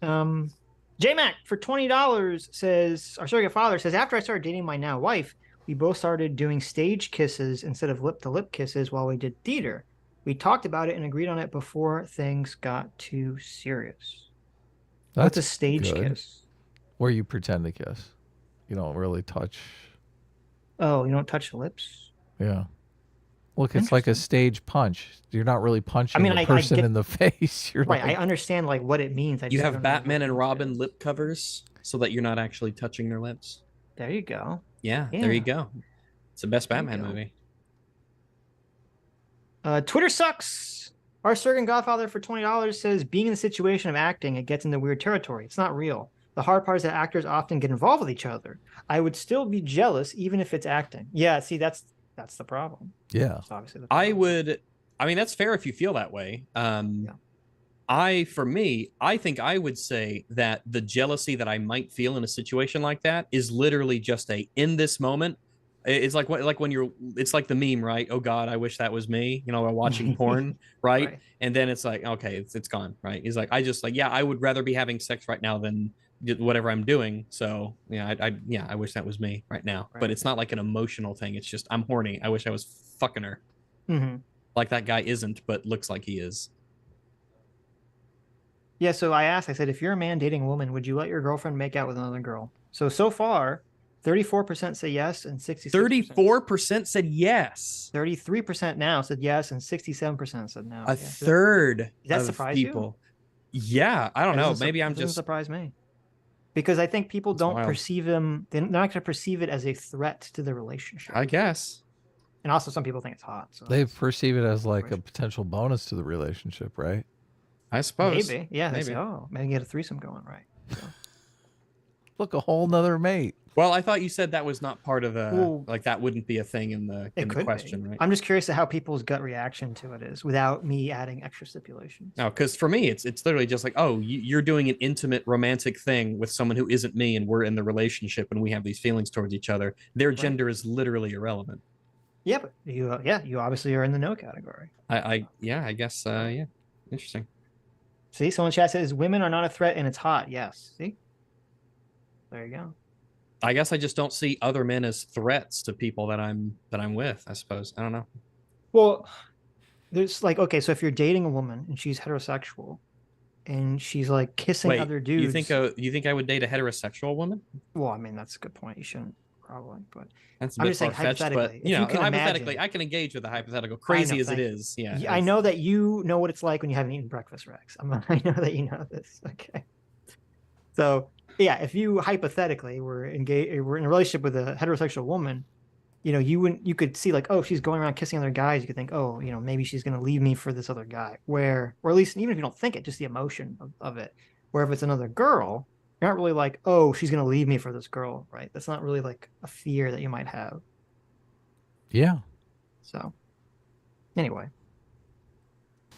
J-Mac for $20 says, our surrogate father says, after I started dating my now wife, we both started doing stage kisses instead of lip-to-lip kisses while we did theater. We talked about it and agreed on it before things got too serious. What's a stage kiss? Where you pretend to kiss. You don't really touch. Oh, you don't touch the lips? Yeah. Look, it's like a stage punch. You're not really punching the person in the face. You're right. I understand like what it means. You have Batman and Robin lip covers so that you're not actually touching their lips. There you go. Yeah, there you go. It's the best Batman movie. Twitter sucks. Our surrogate godfather for $20 says, being in the situation of acting, it gets into weird territory. It's not real. The hard part is that actors often get involved with each other. I would still be jealous even if it's acting. Yeah, see, that's the problem. Yeah. That's obviously the problem. I mean, that's fair if you feel that way. I think I would say that the jealousy that I might feel in a situation like that is literally just in this moment. It's like when it's like the meme, right? Oh God, I wish that was me. We're watching porn, right? And then it's like, okay, it's gone, right? He's like, I would rather be having sex right now than whatever I'm doing. So yeah, I wish that was me right now. But it's not like an emotional thing. It's just I'm horny. I wish I was fucking her. Mm-hmm. Like that guy isn't, but looks like he is. Yeah, so I said, if you're a man dating a woman, would you let your girlfriend make out with another girl? So far, 34% say yes and 66%. 34% said yes. 33% now said yes and 67% said no. A third does that surprise people. Yeah, I don't know. Maybe I'm just... doesn't surprise me. Because I think people don't perceive them... They're not going to perceive it as a threat to the relationship. I guess. And also some people think it's hot. So they perceive it as like a potential bonus to the relationship, right? I suppose. Maybe. Yeah. Maybe. Say, maybe get a threesome going, right? So. Look, a whole nother mate. Well, I thought you said that was not part of the... like that wouldn't be a thing in the question, right? I'm just curious to how people's gut reaction to it is without me adding extra stipulations. No, because for me, it's literally just like, oh, you're doing an intimate romantic thing with someone who isn't me and we're in the relationship and we have these feelings towards each other. Their gender is literally irrelevant. Yeah, but you obviously are in the no category. I guess, yeah. Interesting. See, someone in chat says women are not a threat and it's hot. Yes. See? There you go. I guess I just don't see other men as threats to people that I'm with, I suppose. I don't know. Well, there's like, okay, so if you're dating a woman and she's heterosexual and she's like kissing other dudes. You think I would date a heterosexual woman? Well, I mean, that's a good point. You shouldn't. probably. But that's a I'm bit just saying far-fetched, hypothetically. but you know, hypothetically, imagine, I can engage with the hypothetical, crazy as it is. Yeah, I know that you know what it's like when you haven't eaten breakfast, Rex. I know that you know this. Okay. So yeah, if you hypothetically were in a relationship with a heterosexual woman, you know, you could see like, oh, she's going around kissing other guys. You could think, oh, you know, maybe she's going to leave me for this other guy. Or at least even if you don't think it, just the emotion of it. Where if it's another girl, you're not really like, oh, she's going to leave me for this girl, right? That's not really like a fear that you might have. Yeah. So anyway.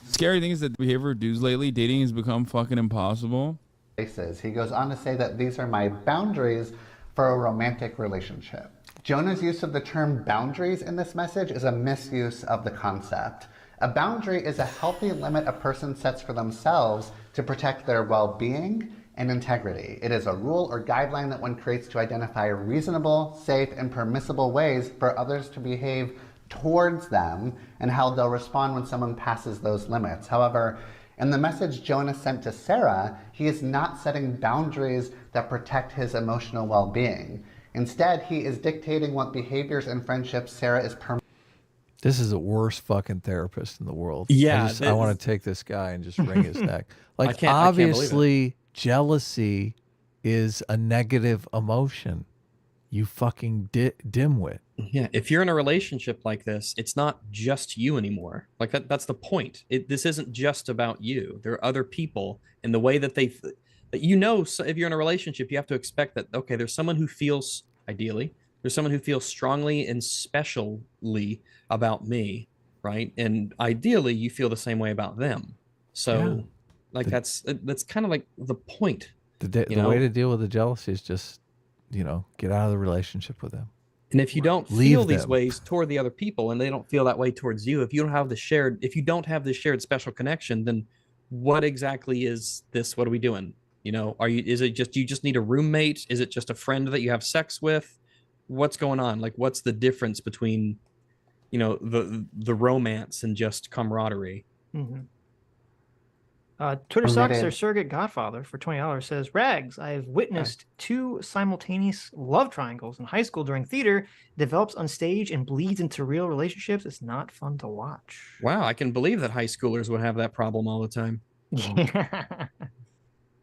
Scary thing is that the behavior of dudes lately, dating has become fucking impossible. He goes on to say that these are my boundaries for a romantic relationship. Jonah's use of the term boundaries in this message is a misuse of the concept. A boundary is a healthy limit a person sets for themselves to protect their well-being and integrity. It is a rule or guideline that one creates to identify reasonable, safe, and permissible ways for others to behave towards them and how they'll respond when someone passes those limits. However, in the message Jonah sent to Sarah, he is not setting boundaries that protect his emotional well-being. Instead, he is dictating what behaviors and friendships Sarah is permitted. This is the worst fucking therapist in the world. Yeah. I want to take this guy and just wring his neck. Like, obviously, jealousy is a negative emotion. You fucking dimwit. Yeah, if you're in a relationship like this, it's not just you anymore. Like that's the point. This isn't just about you. There are other people, and the way that so if you're in a relationship, you have to expect that, okay, there's someone who feels, ideally, there's someone who feels strongly and specially about me, right? And ideally, you feel the same way about them. So, like, that's kind of like the point. The way to deal with the jealousy is just, you know, get out of the relationship with them. And if you don't feel these ways toward the other people, and they don't feel that way towards you, if you don't have this shared special connection, then what exactly is this? What are we doing? You know, is it just, you just need a roommate? Is it just a friend that you have sex with? What's going on? Like, what's the difference between, you know, the romance and just camaraderie? Mm-hmm. Twitter sucks. Their surrogate godfather for $20 says, Rags, I've witnessed 2 simultaneous love triangles in high school during theater. Develops on stage and bleeds into real relationships. It's not fun to watch. Wow, I can believe that high schoolers would have that problem all the time.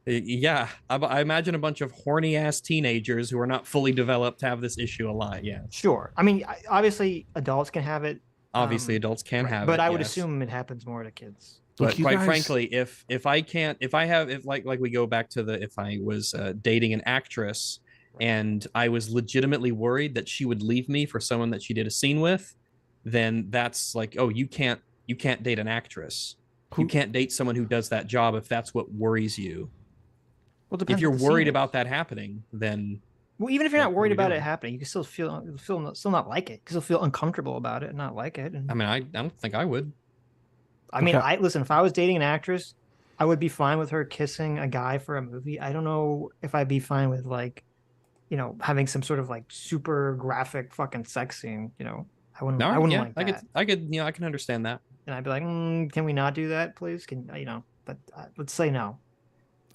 Yeah, I imagine a bunch of horny ass teenagers who are not fully developed have this issue a lot. Yeah, sure. I mean, obviously adults can have it. Obviously adults can have it, but I would assume it happens more to kids. But quite frankly, if we go back to if I was dating an actress and I was legitimately worried that she would leave me for someone that she did a scene with, then that's like, oh, you can't date an actress. You can't date someone who does that job if that's what worries you. Well, if you're worried about that happening, then even if you're not worried about it happening, you can still still not like it. You can still feel uncomfortable about it and not like it. And I mean, I don't think I would. I mean, listen, if I was dating an actress, I would be fine with her kissing a guy for a movie. I don't know if I'd be fine with, like, you know, having some sort of like super graphic fucking sex scene. You know, I wouldn't like that. I can understand that. And I'd be like, can we not do that, please? But let's say no.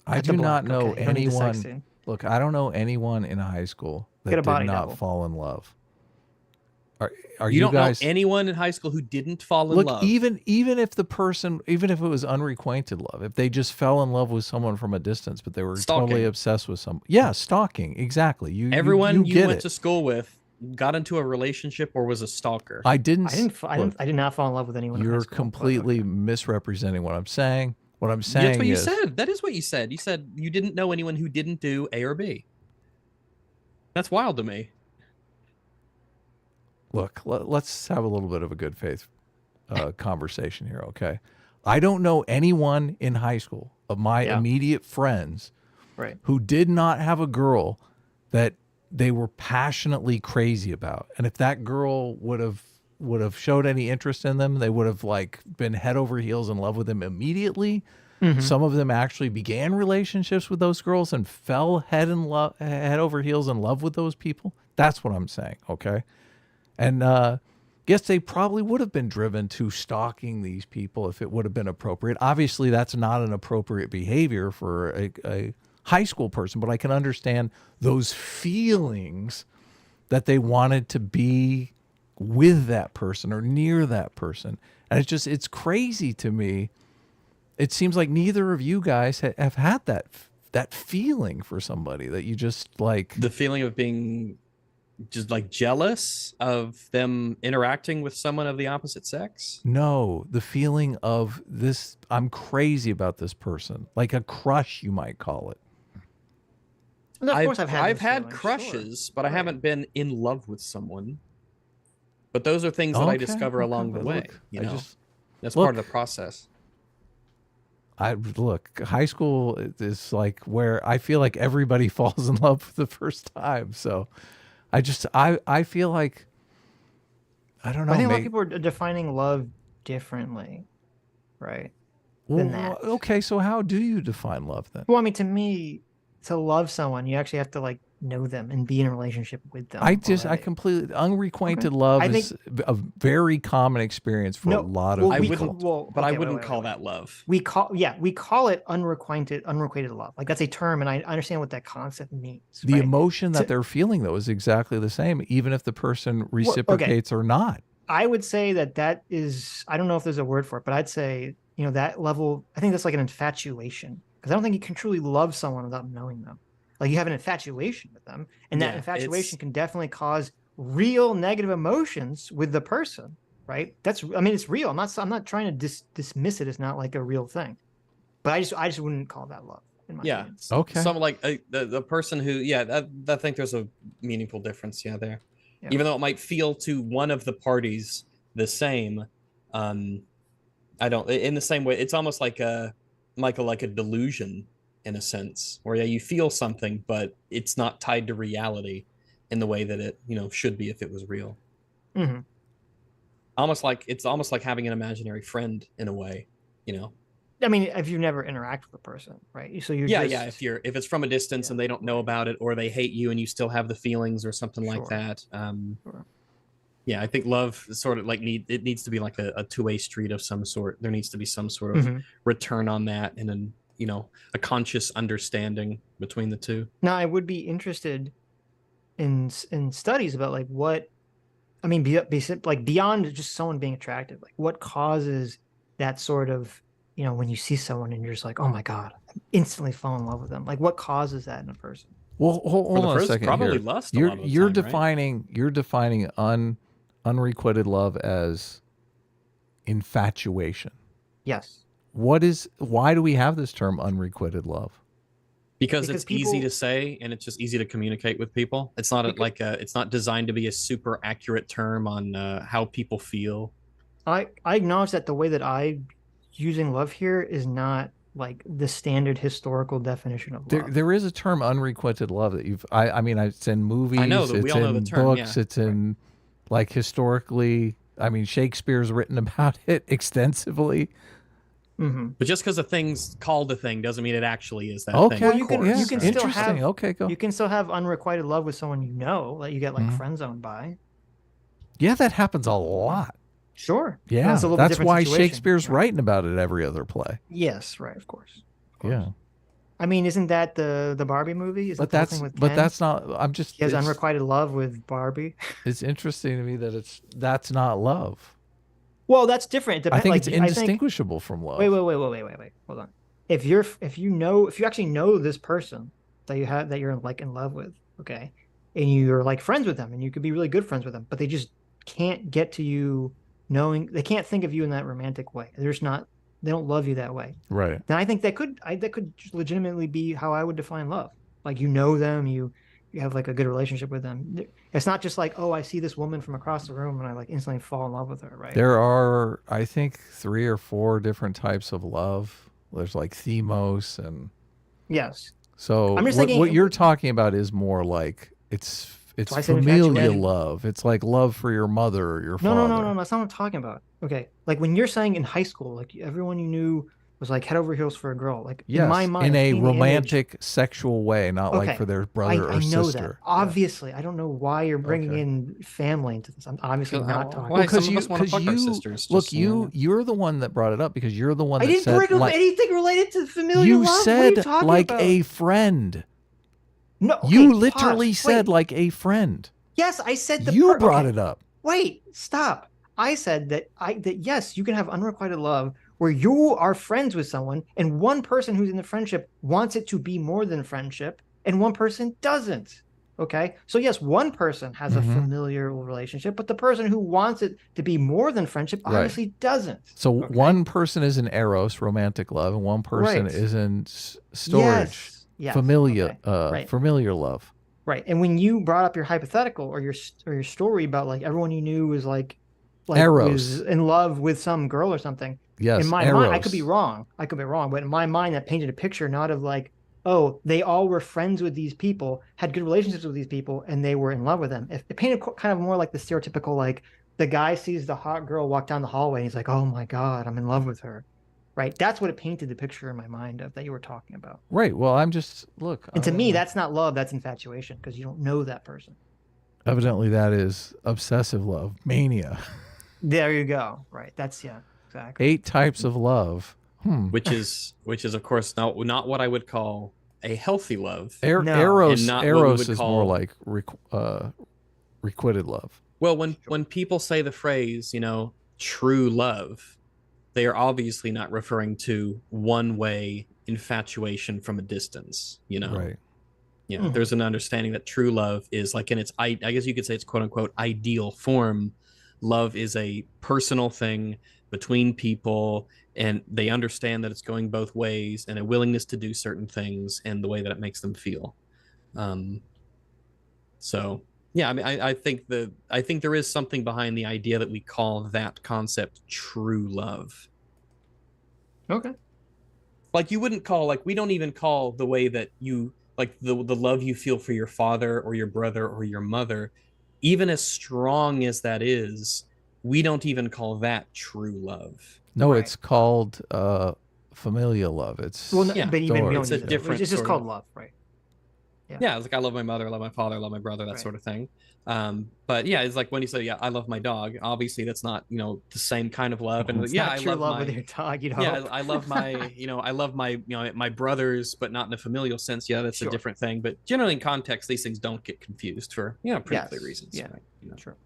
I do not know anyone. Look, I don't know anyone in high school that did not fall in love. Are you guys know anyone in high school who didn't fall in love? Even if the person, even if it was unrequited love, if they just fell in love with someone from a distance, but they were totally obsessed with someone. Yeah, stalking. Exactly. Everyone you went to school with got into a relationship or was a stalker. I did not fall in love with anyone. You're completely misrepresenting what I'm saying. What I'm saying That's what you said. That is what you said. You said you didn't know anyone who didn't do A or B. That's wild to me. Look, let's have a little bit of a good faith conversation here, okay? I don't know anyone in high school of my immediate friends who did not have a girl that they were passionately crazy about. And if that girl would have showed any interest in them, they would have like been head over heels in love with them immediately. Mm-hmm. Some of them actually began relationships with those girls and fell head over heels in love with those people. That's what I'm saying, okay? And guess they probably would have been driven to stalking these people if it would have been appropriate. Obviously, that's not an appropriate behavior for a high school person, but I can understand those feelings that they wanted to be with that person or near that person. And it's crazy to me. It seems like neither of you guys have had that feeling for somebody that you just like. The feeling of being just like jealous of them interacting with someone of the opposite sex? No, the feeling of this, I'm crazy about this person. Like a crush, you might call it. Of course I've had crushes, sure. But I haven't been in love with someone. But those are things that I discover along the way. That's part of the process. High school is like where I feel like everybody falls in love for the first time. So I feel like, I don't know. I think a lot of people are defining love differently, right? Than that. Okay, so how do you define love then? Well, I mean, to me, to love someone, you actually have to like know them and be in a relationship with them. I completely unrequited love is a very common experience for a lot of people. I wouldn't call that love. We call it unrequited love. Like that's a term, and I understand what that concept means. The emotion that they're feeling though is exactly the same, even if the person reciprocates or not. I would say that is, I don't know if there's a word for it, but I'd say, that level, I think that's like an infatuation, because I don't think you can truly love someone without knowing them. Like you have an infatuation with them, and that infatuation can definitely cause real negative emotions with the person, right? It's real. I'm not trying to dismiss it as not like a real thing, but I just wouldn't call that love. In my opinion. Okay. Some like the person who, I think there's a meaningful difference, there. Yeah. Even though it might feel to one of the parties the same, I don't. In the same way, it's almost like a delusion. In a sense, where you feel something, but it's not tied to reality in the way that it should be if it was real. Mm-hmm. It's almost like having an imaginary friend in a way. I mean, if you never interact with a person, right? So you're if it's from a distance and they don't know about it, or they hate you and you still have the feelings or something like that. I think love is sort of like it needs to be like a two-way street of some sort. There needs to be some sort of return on that, and then a conscious understanding between the two. Now, I would be interested in studies about like what, I mean, beyond just someone being attractive, like what causes that sort of, when you see someone and you're just like, oh my God, I instantly fall in love with them. Like what causes that in a person? Well, hold on a second. Probably here. lust. You're defining unrequited love as infatuation. Yes. Why do we have this term unrequited love? Because it's easy to say, and it's just easy to communicate with people. It's not it's not designed to be a super accurate term on how people feel. I acknowledge that the way that I'm using love here is not like the standard historical definition of love. There is a term unrequited love that it's in movies, it's in books, it's in like historically. I mean, Shakespeare's written about it extensively. Mm-hmm. But just because a thing's called a thing doesn't mean it actually is that thing. Well, you can still have go. You can still have unrequited love with someone that you get like friend zoned by. Yeah, that happens a lot. Sure. Yeah, that's why Shakespeare's writing about it every other play. Yes, right, of course. Yeah. I mean, isn't that the Barbie movie? But that's not. I'm just. He has unrequited love with Barbie. It's interesting to me that that's not love. Well, that's different. I think it's indistinguishable from love. Wait. Hold on. If you actually know this person that you're like in love with, okay, and you're like friends with them, and you could be really good friends with them, but they just can't get to you they can't think of you in that romantic way. They don't love you that way. Right. Then I think that could legitimately be how I would define love. Like you know them, you have like a good relationship with them. It's not just like, oh, I see this woman from across the room and I like instantly fall in love with her, right? There are, I think, 3 or 4 different types of love. There's like themos and yes. So I'm just thinking, what you're talking about is more like it's familial love. It's like love for your mother or your father. No. That's not what I'm talking about. Okay, like when you're saying in high school, like everyone you knew was like head over heels for a girl. Like in my mind, in a romantic, sexual way, not like for their brother or sister. I know that. Obviously, I don't know why you're bringing in family into this. I'm obviously not talking. Well, because you want to fuck our sisters. Look, you're the one that brought it up because you're the one that said. I didn't bring up anything related to familial you love. said what are you like about? a friend. No, okay, you literally said like a friend. Yes, I said you brought it up. Wait, stop. I said that yes, you can have unrequited love where you are friends with someone and one person who's in the friendship wants it to be more than friendship and one person doesn't. Okay. So yes, one person has a familiar relationship, but the person who wants it to be more than friendship obviously doesn't. So one person is in eros, romantic love, and one person is in storage, familiar love. Right. And when you brought up your hypothetical or your story about like everyone you knew was like was in love with some girl or something. Yes. In my mind, I could be wrong. But in my mind, that painted a picture not of like, oh, they all were friends with these people, had good relationships with these people, and they were in love with them. If it painted kind of more like the stereotypical, like the guy sees the hot girl walk down the hallway and he's like, oh my God, I'm in love with her. Right. That's what it painted the picture in my mind of that you were talking about. Right. Well, I'm just And to me, that's not love. That's infatuation because you don't know that person. Evidently, that is obsessive love, mania. There you go. Right. That's exactly. 8 types of love. Which is of course not what I would call a healthy love. Eros is more like requited love. Well, when people say the phrase, true love, they are obviously not referring to one-way infatuation from a distance, Right. There's an understanding that true love is like in its, I guess you could say it's quote unquote ideal form. Love is a personal thing between people, and they understand that it's going both ways and a willingness to do certain things and the way that it makes them feel. So yeah, I mean, I think there is something behind the idea that we call that concept true love. Okay. Like you wouldn't call, like we don't even call the way that you, like the love you feel for your father or your brother or your mother, even as strong as that is, we don't even call that true love. No, it's called familial love. It's but even we don't it's a different. It's just called love, right? Yeah, it's like I love my mother, I love my father, I love my brother, that sort of thing. But yeah, it's like when you say, I love my dog. Obviously, that's not the same kind of love. And I love with your dog. I love my I love my my brothers, but not in a familial sense. Yeah, that's a different thing. But generally, in context, these things don't get confused for pretty clear reasons. Yeah, right? Sure.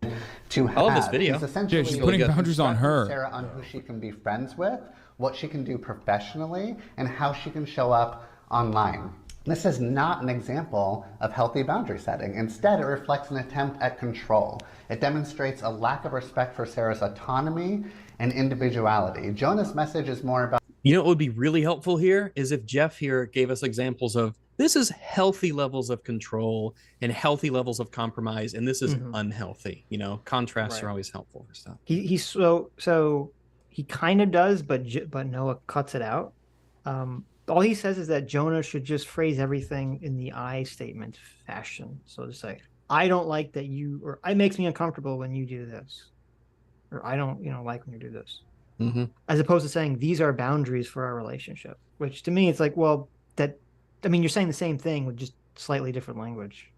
I love this video. Yeah, she's putting boundaries on her. Sarah on who she can be friends with, what she can do professionally, and how she can show up online. This is not an example of healthy boundary setting. Instead, it reflects an attempt at control. It demonstrates a lack of respect for Sarah's autonomy and individuality. Jonah's message is more about... What would be really helpful here is if Jeff here gave us examples of this is healthy levels of control and healthy levels of compromise, and this is unhealthy. Contrasts are always helpful for stuff. He's so he kind of does, but Noah cuts it out. All he says is that Jonah should just phrase everything in the I statement fashion. So to say, I don't like that you, or it makes me uncomfortable when you do this, or I don't, like when you do this. As opposed to saying these are boundaries for our relationship, which to me it's like, well, you're saying the same thing with just slightly different language,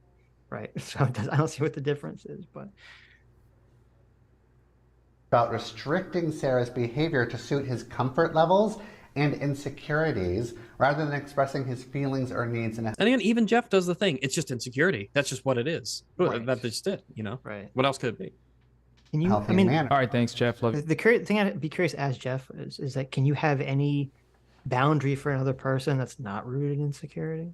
right? So I don't see what the difference is, but. About restricting Sarah's behavior to suit his comfort levels and insecurities rather than expressing his feelings or needs. And again, even Jeff does the thing. It's just insecurity. That's just what it is. Right. That's just it, Right. What else could it be? Can you, all right, thanks, Jeff. The thing I'd be curious as Jeff is that can you have any boundary for another person that's not rooted in insecurity?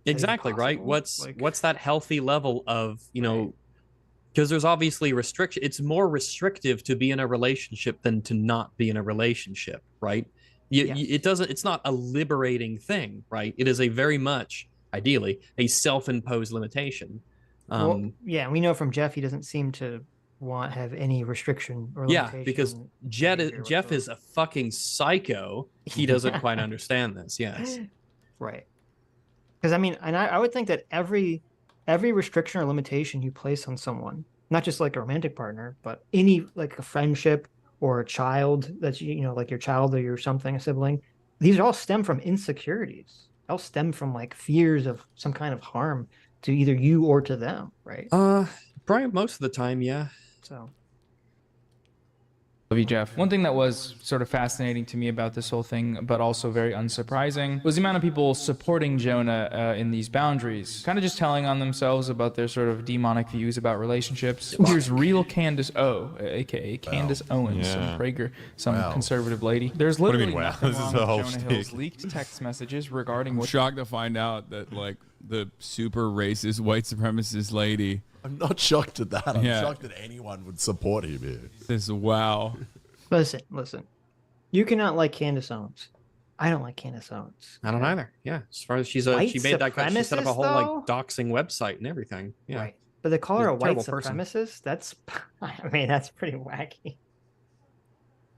Exactly, right? What's that healthy level of, because there's obviously restriction. It's more restrictive to be in a relationship than to not be in a relationship, right? It's not a liberating thing, right? It is a very much, ideally, a self-imposed limitation. We know from Jeff, he doesn't seem to have any restriction or limitation. Yeah, because Jeff is a fucking psycho. He doesn't quite understand this. Yes. Right. Because I would think that every restriction or limitation you place on someone, not just like a romantic partner, but any like a friendship or a child that's like your child or your something, a sibling, these all stem from insecurities. They all stem from like fears of some kind of harm to either you or to them, right? Probably most of the time, yeah. So Love you, Jeff. One thing that was sort of fascinating to me about this whole thing, but also very unsurprising, was the amount of people supporting Jonah in these boundaries, kind of just telling on themselves about their sort of demonic views about relationships. Here's real Candice O, aka Candice Owens, some Prager, some conservative lady. There's literally nothing wrong with Jonah Hill's leaked text messages regarding what. I'm shocked to find out that like the super racist white supremacist lady. I'm not shocked at that. I'm shocked that anyone would support him here. This wow. Listen. You cannot like Candice Owens. I don't like Candice Owens. I don't either. Yeah, as far as she made that guy, she set up a whole like doxing website and everything. Yeah, right. But they call her a white Person. supremacist. That's, I mean, that's pretty wacky.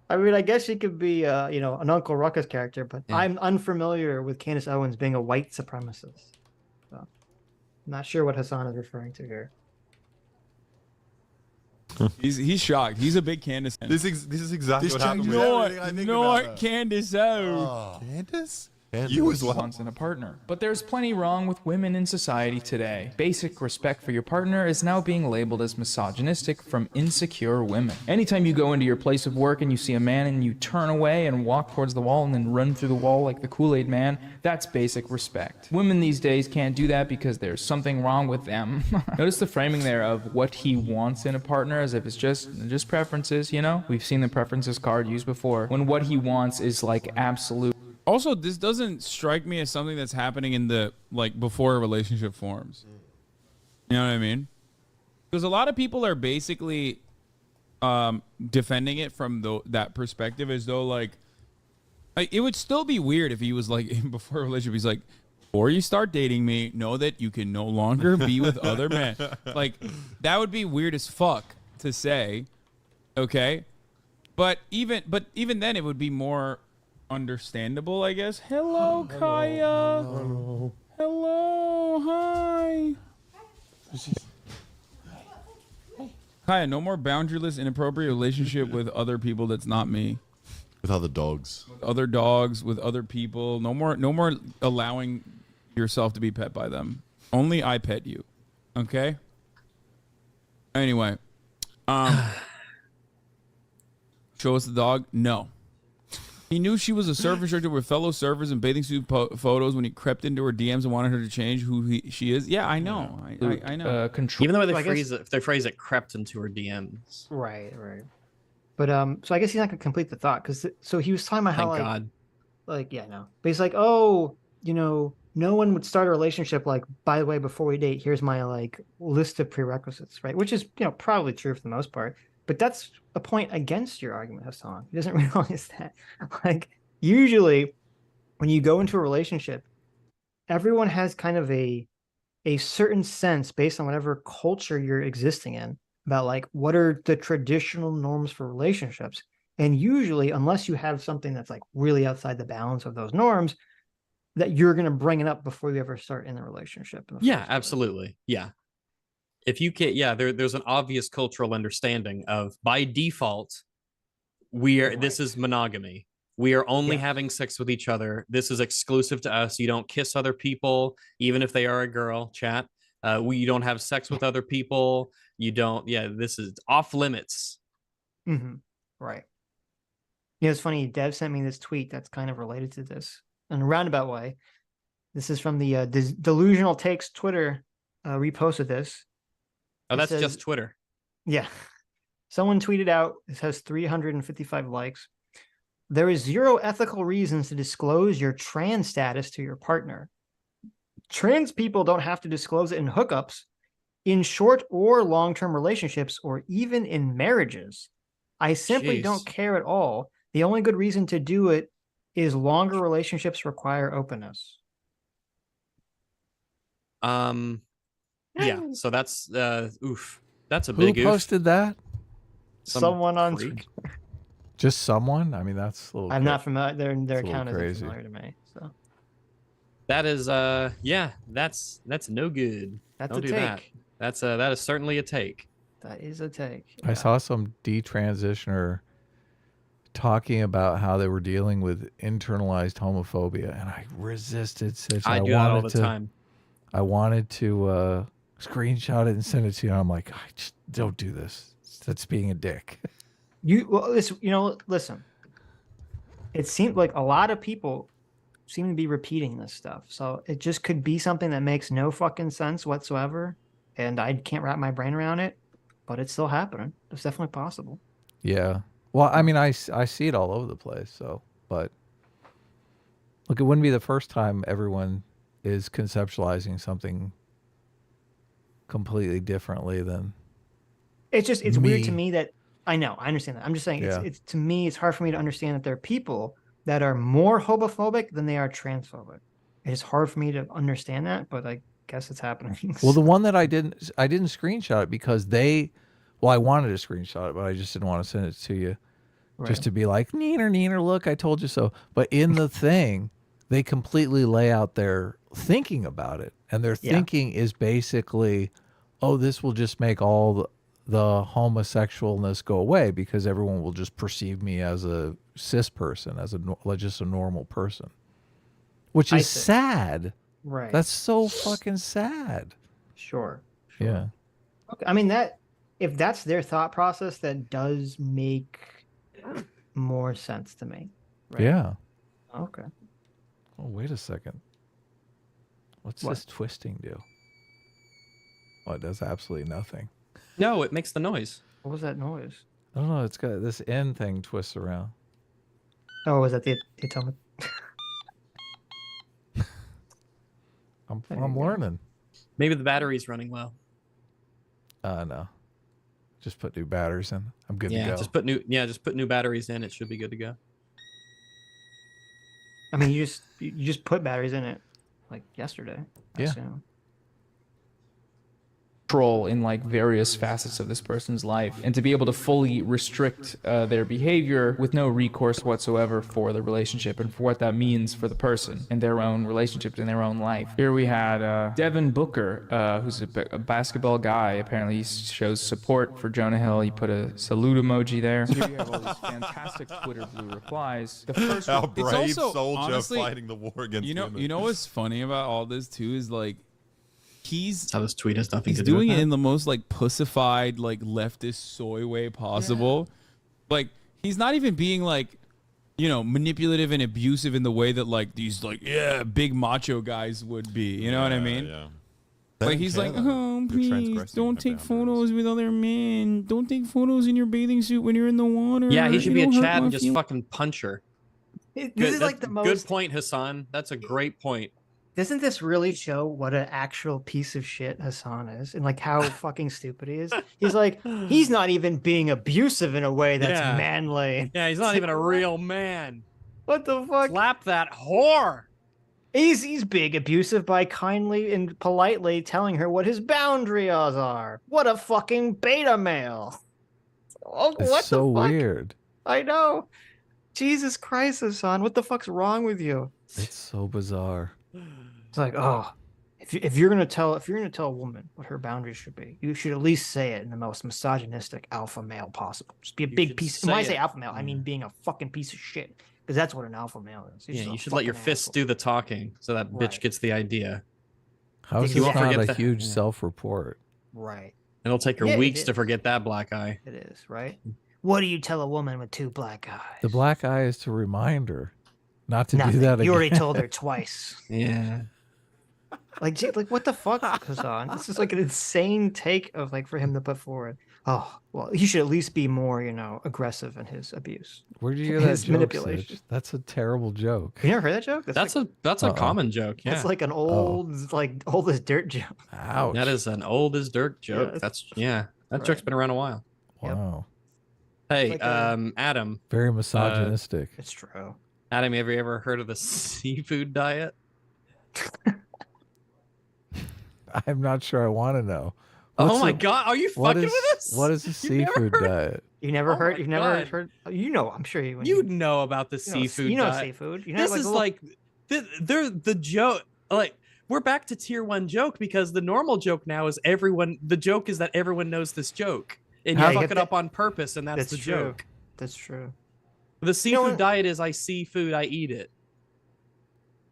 I mean, I guess she could be, you know, an Uncle Ruckus character, but I'm unfamiliar with Candice Owens being a white supremacist. So, I'm not sure what Hasan is referring to here. He's shocked. He's a big Candice. This is exactly what happened. Not Candice O. Candice? You as well. Wants in a partner. But there's plenty wrong with women in society today. Basic respect for your partner is now being labeled as misogynistic from insecure women. Anytime you go into your place of work and you see a man and you turn away and walk towards the wall and then run through the wall like the Kool-Aid man, that's basic respect. Women these days can't do that because there's something wrong with them. Notice the framing there of what he wants in a partner as if it's just preferences, you know? We've seen the preferences card used before. When what he wants is like absolute. Also, this doesn't strike me as something that's happening in the, like, before a relationship forms. You know what I mean? Because a lot of people are basically defending it from that perspective as though, like, it would still be weird if he was, like, before a relationship, he's like, before you start dating me, know that you can no longer be with other men. Like, that would be weird as fuck to say, okay? But even then, it would be more understandable, I guess. Hello, Kaya. Hello. Hi. Kaya, no more boundaryless, inappropriate relationship with other people that's not me. With other dogs. With other dogs, with other people. No more allowing yourself to be pet by them. Only I pet you. Okay? Anyway. Show us the dog? No. He knew she was a surf instructor with fellow surfers and bathing suit photos when he crept into her DMs and wanted her to change who she is. Yeah, I know. I know. Even the way they phrase it, crept into her DMs. Right. But so I guess he's not gonna complete the thought because so he was talking about how But he's like, oh, you know, no one would start a relationship like, by the way, before we date, here's my like list of prerequisites, right? Which is, you know, probably true for the most part. But that's a point against your argument, Hasan. He doesn't realize that. Like, usually when you go into a relationship, everyone has kind of a certain sense based on whatever culture you're existing in about like what are the traditional norms for relationships. And usually, unless you have something that's like really outside the balance of those norms, that you're going to bring it up before you ever start in the relationship. Yeah, absolutely. Yeah. If you can't, there's an obvious cultural understanding of by default, this is monogamy. We are only having sex with each other. This is exclusive to us. You don't kiss other people, even if they are a girl. Chat. You don't have sex with other people. You don't. Yeah, this is off limits. Mm-hmm. Right. Yeah, it's funny. Dev sent me this tweet that's kind of related to this in a roundabout way. This is from the Delusional Takes Twitter reposted this. Oh, that's just Twitter. Yeah. Someone tweeted out, this has 355 likes. There is zero ethical reasons to disclose your trans status to your partner. Trans people don't have to disclose it in hookups, in short or long-term relationships, or even in marriages. I simply don't care at all. The only good reason to do it is longer relationships require openness. Yeah, so that's that's a big Who posted that? Someone on Twitter. Just someone? I mean, that's a little I'm not familiar. Their account isn't crazy. familiar to me. So that is that's no good. That's Don't a do take. That is certainly a take. That is a take. I saw some detransitioner talking about how they were dealing with internalized homophobia, and I resisted Sitch. I do that all the time. I wanted to screenshot it and send it to you. And I'm like, just don't do this. That's being a dick. Listen. It seems like a lot of people seem to be repeating this stuff. So it just could be something that makes no fucking sense whatsoever. And I can't wrap my brain around it, but it's still happening. It's definitely possible. Yeah. Well, I mean, I see it all over the place. So, but look, it wouldn't be the first time everyone is conceptualizing something completely differently than it's weird to me that I understand that. I'm just saying it's to me, it's hard for me to understand that there are people that are more homophobic than they are transphobic. It's hard for me to understand that, but I guess it's happening. Well, the one that I didn't screenshot it because I wanted to screenshot it, but I just didn't want to send it to you just to be like, neener, look, I told you so. But in the thing, they completely lay out their thinking about it. And their thinking is basically, oh, this will just make all the homosexualness go away because everyone will just perceive me as a cis person, as just a normal person, which is sad. Right. That's so fucking sad. Sure. Yeah. Okay. I mean, if that's their thought process, that does make more sense to me. Right? Yeah. Okay. Oh, wait a second. What's this twisting do? Oh, it does absolutely nothing. No, it makes the noise. What was that noise? I don't know. It's got this end thing twists around. Oh, was that the atomic? I'm learning. Maybe the battery's running low. No. Just put new batteries in. I'm good to go. Just put new batteries in. It should be good to go. I mean, you just put batteries in it like yesterday. I assume. Control in like various facets of this person's life, and to be able to fully restrict their behavior with no recourse whatsoever for the relationship and for what that means for the person and their own relationships in their own life. Here we had Devin Booker, who's a basketball guy. Apparently he shows support for Jonah Hill. He put a salute emoji there. So here you have all these fantastic Twitter blue replies. The first Our brave also, soldier honestly, fighting the war against women. You know what's funny about all this too is like how this tweet has nothing to do doing with it that. in the most like pussified, like leftist soy way possible. Like he's not even being like, manipulative and abusive in the way that like these like big macho guys would be. You know what I mean? Yeah. Like he's like, oh please don't take photos with other men. Don't take photos in your bathing suit when you're in the water. Yeah, he should be a It'll hurt Chad my and just feelings." fucking punch her. This is like the most good point, Hasan. That's a great point. Doesn't this really show what an actual piece of shit Hasan is and like how fucking stupid he is? He's like, he's not even being abusive in a way that's manly. Yeah, he's not even a real man. What the fuck? Slap that whore. He's being abusive by kindly and politely telling her what his boundaries are. What a fucking beta male. Oh, It's what so the fuck? weird. I know. Jesus Christ, Hasan, what the fuck's wrong with you? It's so bizarre. It's like, oh, if you're gonna tell a woman what her boundaries should be, you should at least say it in the most misogynistic alpha male possible. Just be a big piece. When I say alpha male, I mean being a fucking piece of shit, because that's what an alpha male is. You should let your fists do the talking, so that bitch gets the idea. How is this not a huge self-report? Right. It'll take her weeks to forget that black eye. It is, right? What do you tell a woman with two black eyes? The black eye is to remind her not to do that again. You already told her twice. Yeah. Like what the fuck, Hasan? This is like an insane take of like for him to put forward. Oh, well, he should at least be more, aggressive in his abuse. Where did you hear that his joke, manipulation? Sitch? That's a terrible joke. You never heard that joke? That's a common joke. Yeah. That's like an old, old as dirt joke. Ouch. That is an old as dirt joke. Yeah, That joke's been around a while. Wow. Hey, Like Adam. Very misogynistic. It's true. Adam, have you ever heard of the seafood diet? I'm not sure I want to know. Oh my God, are you fucking with us? What is a seafood diet? You never heard? You've never heard? I'm sure you. You know about the seafood. You know diet. seafood. This is like the joke. Like we're back to tier 1 joke because the normal joke now is everyone. The joke is that everyone knows this joke, and you fuck it up on purpose, and that's the joke. That's true. The seafood diet is I see food, I eat it.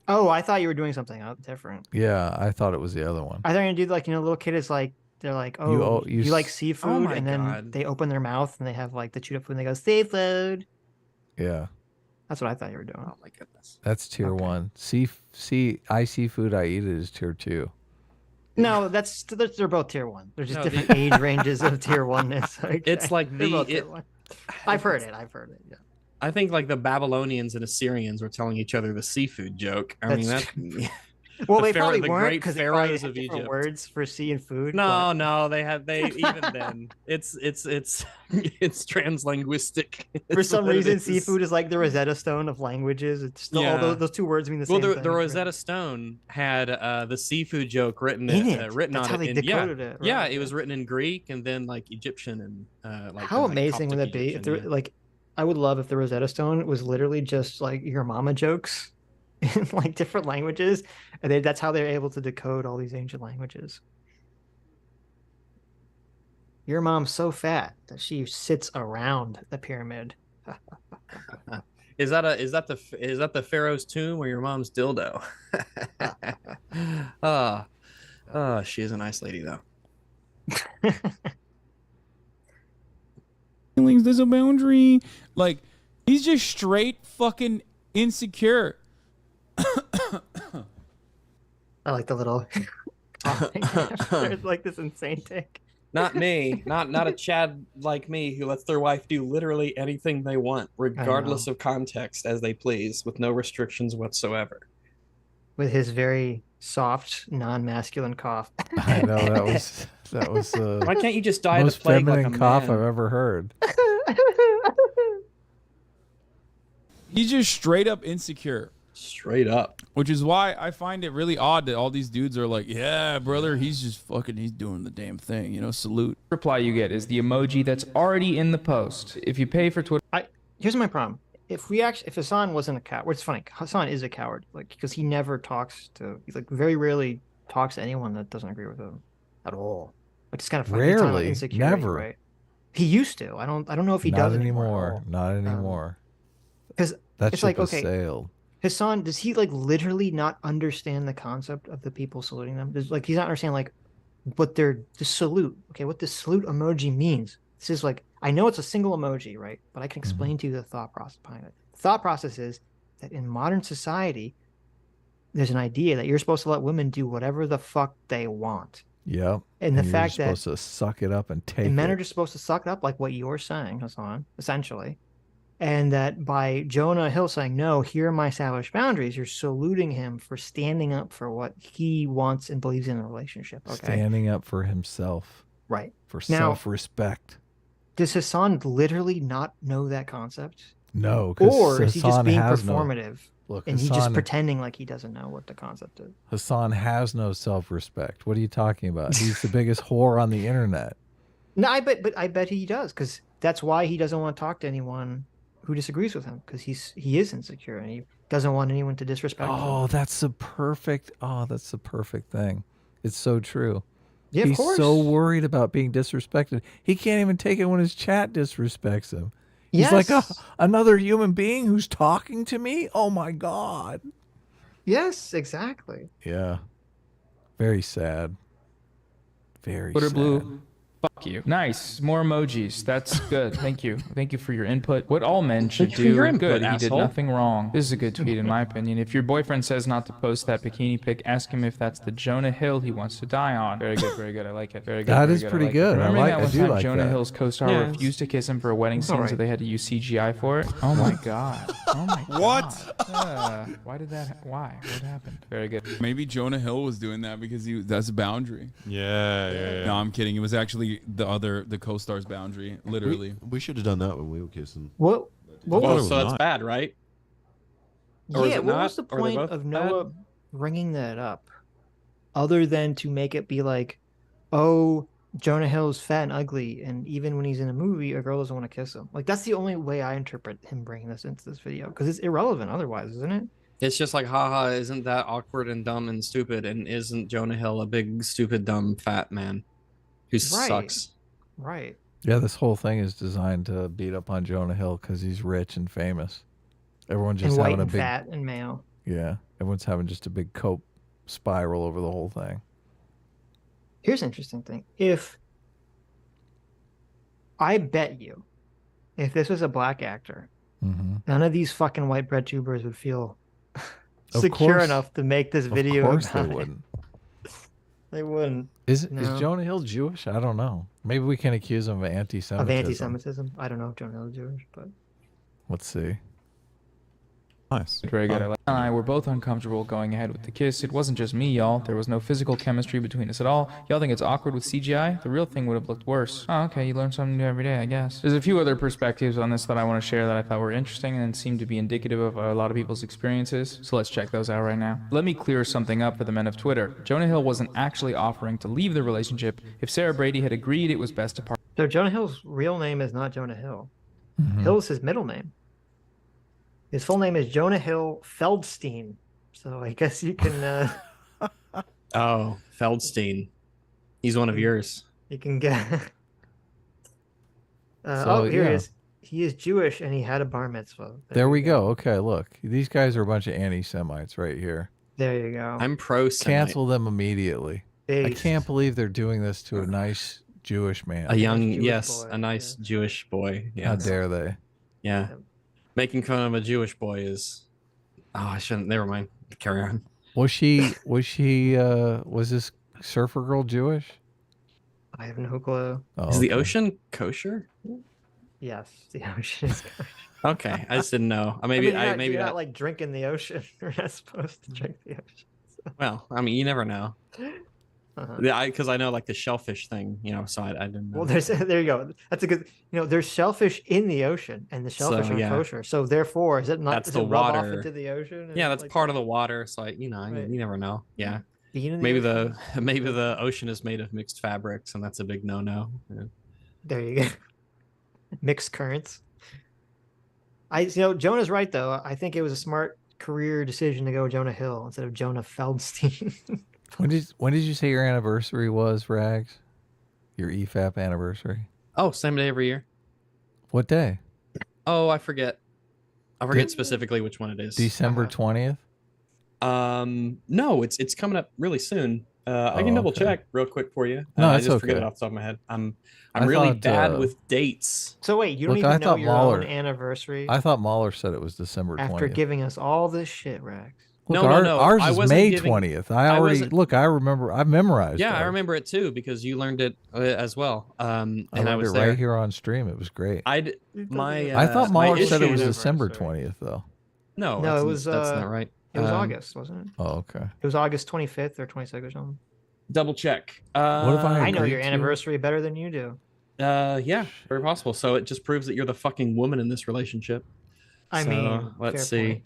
Oh, I thought you were doing something different. Yeah, I thought it was the other one. I thought you were gonna do like, little kid is like They're like, oh, you like seafood, Oh my and then God. they open their mouth and they have like the chewed up food, and they go seafood. Yeah. That's what I thought you were doing. Oh my goodness. That's tier 1. I seafood, I eat it is tier 2. No, they're both tier 1. They're just different age ranges of tier 1-ness. Okay. It's like I've heard it. Yeah. I think like the Babylonians and Assyrians were telling each other the seafood joke. I mean, that's well, they probably weren't great because they pharaohs had of different Egypt. words for sea and food. No, even then, it's translinguistic. For some reason, seafood is like the Rosetta Stone of languages. It's still all those two words mean the same thing. The Rosetta Stone had the seafood joke written in it. Written That's on how it. they decoded it. Right? Yeah, it was written in Greek and then like Egyptian and like. How like amazing would that be? If there, like, I would love if the Rosetta Stone was literally just like your mama jokes in like different languages, and that's how they're able to decode all these ancient languages. Your mom's so fat that she sits around the pyramid. Is that the pharaoh's tomb or your mom's dildo? She is a nice lady though. Feelings, there's a boundary. Like, he's just straight fucking insecure. I like the little there's like this insane take. Not me, not a Chad like me who lets their wife do literally anything they want, regardless of context, as they please, with no restrictions whatsoever. With his very soft, non-masculine cough. I know that was Why can't you just die of the most plague feminine like a cough man? I've ever heard. He's just straight up insecure. Straight up. Which is why I find it really odd that all these dudes are like, yeah, brother, he's doing the damn thing, you know, salute. Reply you get is the emoji that's already in the post. If you pay for Twitter. Here's my problem. If Hasan wasn't a coward, it's funny, Hasan is a coward, like, because he never he's like very rarely talks to anyone that doesn't agree with him at all. Like, it's kind of funny. Rarely, never. Right? He used to. I don't know if he does anymore. Not anymore. Because it's like, okay, sailed. Hasan, does he like literally not understand the concept of the people saluting them? Does, like, he's not understanding like what the salute, okay, what the salute emoji means. This is like, I know it's a single emoji, right? But I can explain to you the thought process behind it. The thought process is that in modern society, there's an idea that you're supposed to let women do whatever the fuck they want. Yep. And the fact that you're supposed to suck it up and take it. Men are just supposed to suck it up, like what you're saying, Hasan, essentially. And that by Jonah Hill saying, no, here are my established boundaries, you're saluting him for standing up for what he wants and believes in a relationship. Okay? Standing up for himself. Right. For self-respect. Does Hasan literally not know that concept? No. Or is he just being performative? And he's just pretending like he doesn't know what the concept is? Hasan has no self-respect. What are you talking about? He's the biggest whore on the internet. No, I bet he does, because that's why he doesn't want to talk to anyone who disagrees with him, because he is insecure and he doesn't want anyone to disrespect him. Oh, that's the perfect thing. It's so true. Yeah, of course. He's so worried about being disrespected. He can't even take it when his chat disrespects him. He's like another human being who's talking to me? Oh my God. Yes, exactly. Yeah. Very sad. Very Twitter sad. blue. Fuck you. Nice. More emojis. That's good. Thank you. Thank you for your input. What all men should do. Good. He did nothing wrong. This is a good tweet in my opinion. If your boyfriend says not to post that bikini pic, ask him if that's the Jonah Hill he wants to die on. Very good. Very good. I like it. Very good. That is pretty good. Remember that one time like Jonah that. Hill's co-star refused to kiss him for a wedding scene, so they had to use CGI for it? Oh my God. Oh my God. What? Why did that? Why? What happened? Very good. Maybe Jonah Hill was doing that because that's a boundary. Yeah. No, I'm kidding. It was actually the co-star's boundary, literally. We should have done that when we were kissing. What so that's bad, right? Or yeah, what was the point of Noah bringing that up, other than to make it be like, oh, Jonah Hill's fat and ugly, and even when he's in a movie, a girl doesn't want to kiss him? Like, that's the only way I interpret him bringing this into this video, because it's irrelevant otherwise, isn't it? It's just like, haha, isn't that awkward and dumb and stupid? And isn't Jonah Hill a big, stupid, dumb, fat man who sucks? Right. Yeah, this whole thing is designed to beat up on Jonah Hill because he's rich and famous. Everyone's just having a big fat and male. Yeah, everyone's having just a big cope spiral over the whole thing. Here's an interesting thing. If I bet you, if this was a black actor, none of these fucking white bread tubers would feel secure enough to make this video. Of course they wouldn't. They wouldn't. Is Jonah Hill Jewish? I don't know. Maybe we can accuse him of anti-Semitism. Of anti-Semitism? I don't know if Jonah Hill is Jewish, but let's see. Nice. Very good. And I were both uncomfortable going ahead with the kiss. It wasn't just me, y'all. There was no physical chemistry between us at all. Y'all think it's awkward with CGI? The real thing would have looked worse. Oh, okay. You learn something new every day, I guess. There's a few other perspectives on this that I want to share that I thought were interesting and seemed to be indicative of a lot of people's experiences. So let's check those out right now. Let me clear something up for the men of Twitter. Jonah Hill wasn't actually offering to leave the relationship. If Sarah Brady had agreed, it was best to part. So Jonah Hill's real name is not Jonah Hill. Hill's his middle name. His full name is Jonah Hill Feldstein. So I guess you can... Oh, Feldstein. He's one of yours. You can get... Here he is. He is Jewish and he had a bar mitzvah. There we go. Okay, look. These guys are a bunch of anti-Semites right here. There you go. I'm pro-Semite. Cancel them immediately. I can't believe they're doing this to a nice Jewish man. A young, a nice Jewish boy. Yes. How dare they? Yeah. Making fun of a Jewish boy is... Oh, I shouldn't... Never mind. Carry on. Was this surfer girl Jewish? I have no clue. Oh, is the ocean kosher? Yes, the ocean is kosher. Okay, I just didn't know. Maybe you're not like drinking the ocean. You're not supposed to drink the ocean. So. Well, I mean, you never know. Because I know like the shellfish thing, so I didn't know. Well, there you go. That's a good. There's shellfish in the ocean, and the shellfish are kosher. So therefore, is it not? That's does the it rub water off into the ocean? Yeah, that's like part of the water. So you never know. Yeah. Maybe the ocean is made of mixed fabrics, and that's a big no-no. Yeah. There you go. Mixed currents. Jonah's right though. I think it was a smart career decision to go Jonah Hill instead of Jonah Feldstein. When did you say your anniversary was, Rags? Your EFAP anniversary? Oh, same day every year. What day? Oh, I forget. I forget specifically which one it is. December 20th? No, it's coming up really soon. I can double check real quick for you. No, I that's just forget it off the top of my head. I'm really bad with dates. So wait, you don't even know your own anniversary? I thought Mauler said it was December 20th. After giving us all this shit, Rags. Look, no. Ours is May 20th. I remember. I memorized. Yeah, I remember it too because you learned it as well. And I was there right here on stream. It was great. I thought Mauler said it was December 20th though. No, it was. That's not right. It was August, wasn't it? Oh, okay. It was August 25th or 26th or something. Double check. What if I know your anniversary better than you do. Yeah, very possible. So it just proves that you're the fucking woman in this relationship. Let's see.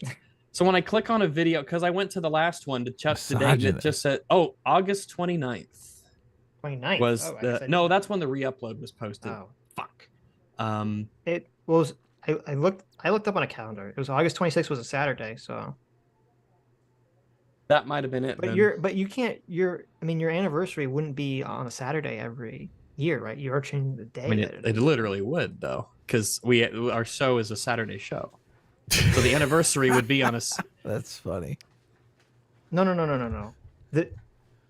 So when I click on a video, because I went to the last one to check the date, it just said, August 29th. 29th? Was no, that's when the re-upload was posted. Oh. Fuck. It was, I looked up on a calendar. It was August 26th was a Saturday, so. That might have been it. But your anniversary wouldn't be on a Saturday every year, right? You are changing the day. I mean, it literally would though, because our show is a Saturday show. So the anniversary would be on us. That's funny. No. The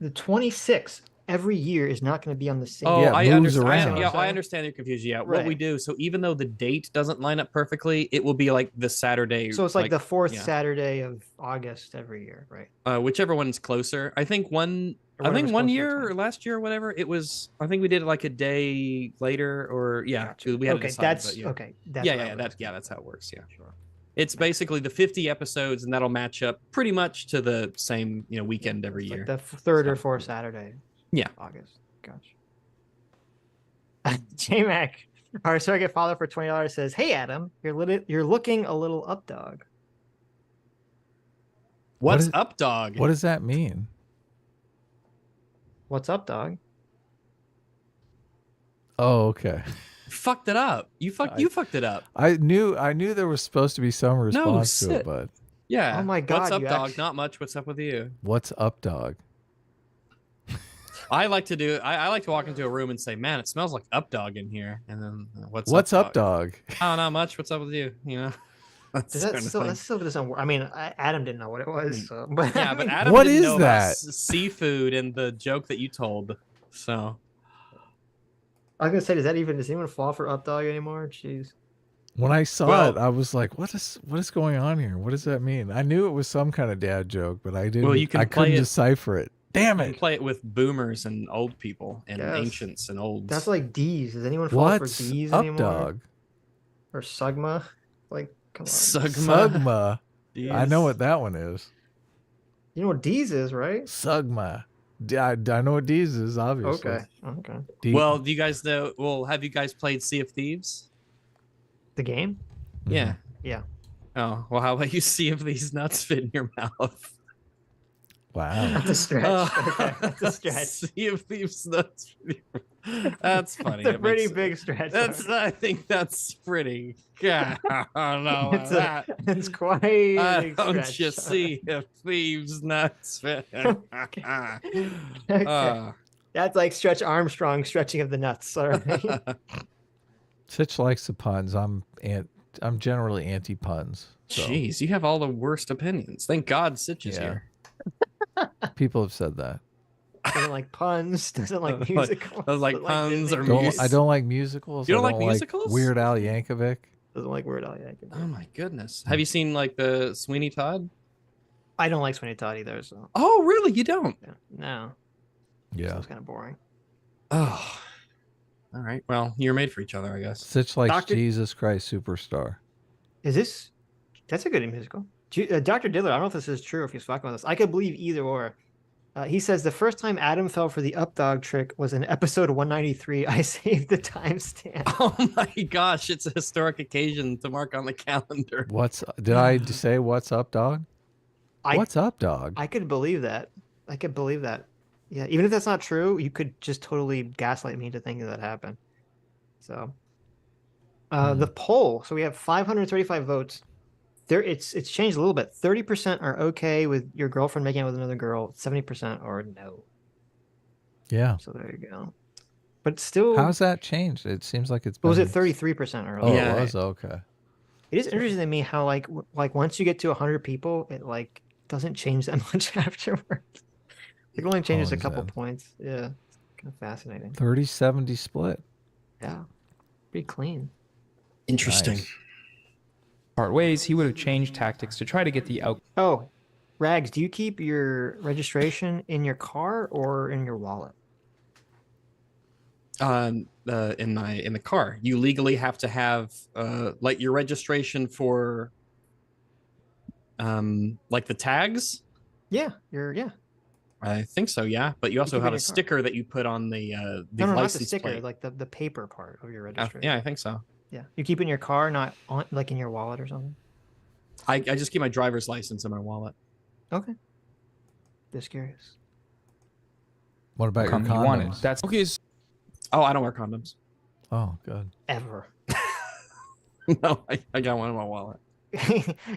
26th every year is not going to be on the same. Oh, yeah, I understand. Yeah, I understand your confusion. Yeah, what we do. So even though the date doesn't line up perfectly, it will be like the Saturday. So it's like the fourth Saturday of August every year, right? Whichever one's closer. I think one year or last year or whatever it was. I think we did it like a day later, or Gotcha. We had okay. To decide, That's but okay. That's how it works. Yeah, sure. It's basically the 50 episodes, and that'll match up pretty much to the same weekend every year. Like the third or fourth Saturday. Yeah, August. Gotcha. J-Mac, our surrogate father for $20 says, "Hey Adam, you're looking a little up, dog." What's up, dog? What does that mean? What's up, dog? Oh, okay. Fucked it up. You fucked it up. I knew there was supposed to be some response to it, but yeah. Oh my god. What's up, dog? Not much. What's up with you? What's up, dog? I like to walk into a room and say, "Man, it smells like up dog in here." And then what's up, dog? Oh, not much. What's up with you? That still doesn't work. I mean, Adam didn't know what it was. So, but Adam what didn't is know that? About seafood and the joke that you told. So I was gonna say, does anyone fall for updog anymore? Jeez. When I saw it, I was like, what is going on here? What does that mean? I knew it was some kind of dad joke, but I didn't. Well, I couldn't decipher it. Damn it! You can play it with boomers and old people and ancients and olds. That's like D's. Does anyone fall for D's anymore? Updog? Or Sugma? Like, come on. Sugma. I know what that one is. You know what D's is, right? Sugma. I know what D's is, obviously. Okay. Well, do you guys know? Well, have you guys played Sea of Thieves? The game? Yeah. Yeah. Oh, well, how about you see if these nuts fit in your mouth? Wow. That's a stretch. Okay, that's a stretch. See if these nuts. That's funny. That's a pretty big stretch. I think that's pretty. Yeah, no, it's quite. A big don't stretch. you see if thieves nuts fit? Okay. That's like Stretch Armstrong stretching of the nuts. All right. Sitch likes the puns. I'm generally anti puns. So. Jeez, you have all the worst opinions. Thank God Sitch is here. People have said that. Doesn't like puns. Doesn't like musicals. Doesn't like puns or music. I don't like musicals. You don't like musicals? Weird Al Yankovic. Doesn't like Weird Al Yankovic. Oh my goodness. Have you seen like the Sweeney Todd? I don't like Sweeney Todd either. So. Oh really? You don't? No. Yeah. It's kind of boring. Oh. All right. Well, you're made for each other, I guess. Sitch likes Jesus Christ Superstar. Is this? That's a good musical. Dr. Diddler, I don't know if this is true, if he's fucking with us. I could believe either or. He says the first time Adam fell for the updog trick was in episode 193. I saved the timestamp. Oh my gosh, it's a historic occasion to mark on the calendar. Did I say what's up, dog? What's up, dog? I could believe that. I could believe that. Yeah, even if that's not true, you could just totally gaslight me into thinking that happened. So, the poll. So we have 535 votes. It's changed a little bit. 30% are okay with your girlfriend making out with another girl. 70% are no. Yeah. So there you go. But still, how's that changed? It seems like it's been... was it 33% earlier? Oh, yeah, it was okay. It is interesting to me how like once you get to 100 people, it like doesn't change that much afterwards. It only changes a couple points. Yeah, it's kind of fascinating. 30-70 split. Yeah, pretty clean. Interesting. Nice. Part ways, he would have changed tactics to try to get the out. Oh, Rags, do you keep your registration in your car or in your wallet? In the car. You legally have to have like your registration for like the tags. Yeah, I think so, yeah. But you also have a sticker that you put on the no, not the license sticker, plate. like the paper part of your registration. Yeah, I think so. Yeah, you keep it in your car, not on like in your wallet or something. I just keep my driver's license in my wallet. Okay. Just curious. What about your condoms? That's okay. Oh, I don't wear condoms. Oh, good. Ever. No, I got one in my wallet.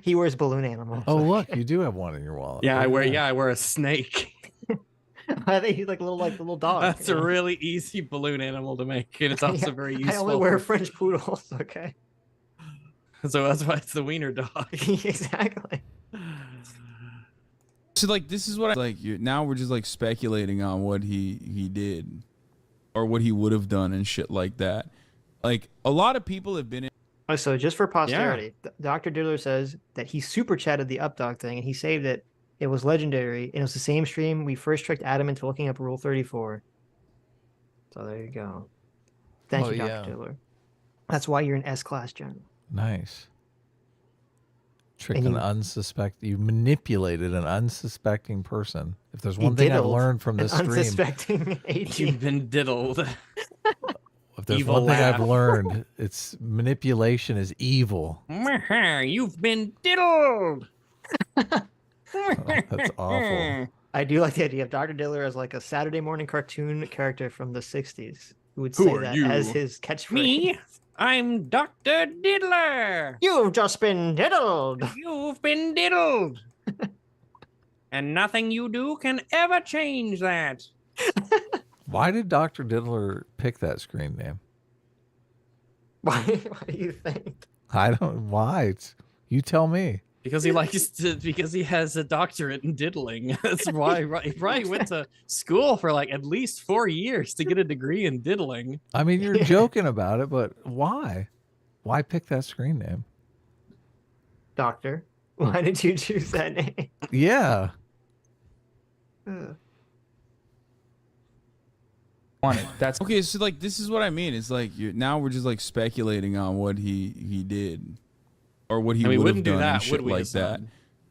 He wears balloon animals. Oh, look, you do have one in your wallet. Yeah, I wear a snake. I think he's like a little dog. That's a really easy balloon animal to make, and it's also very useful. I only wear French poodles. Okay. So that's why it's the wiener dog. Exactly. So like this is what now we're just like speculating on what he did or what he would have done and shit like that. Like a lot of people have been in. Oh, so just for posterity, Dr. Diddler says that he super chatted the updog thing and he saved it. It was legendary, and it was the same stream we first tricked Adam into looking up Rule 34. So there you go. Thank you, Dr. Diddler. That's why you're an S-class general. Nice. Tricked an unsuspecting. You manipulated an unsuspecting person. If there's one thing I've learned from this stream, unsuspecting AG. You've been diddled. If there's one thing I've learned, it's manipulation is evil. You've been diddled. That's awful. I do like the idea of Dr. Diddler as like a Saturday morning cartoon character from the 60s who would say that as his catchphrase. Me? I'm Dr. Diddler. You've just been diddled. You've been diddled. And nothing you do can ever change that. Why did Dr. Diddler pick that screen name? Why do you think? I don't. Why? You tell me. Because he likes to, because he has a doctorate in diddling. That's why he probably went to school for like at least 4 years to get a degree in diddling. I mean, you're joking about it, but why? Why pick that screen name? Doctor, why did you choose that name? Yeah. That's okay. So like, this is what I mean. It's like now we're just like speculating on what he did, or what he would have done, and shit like that.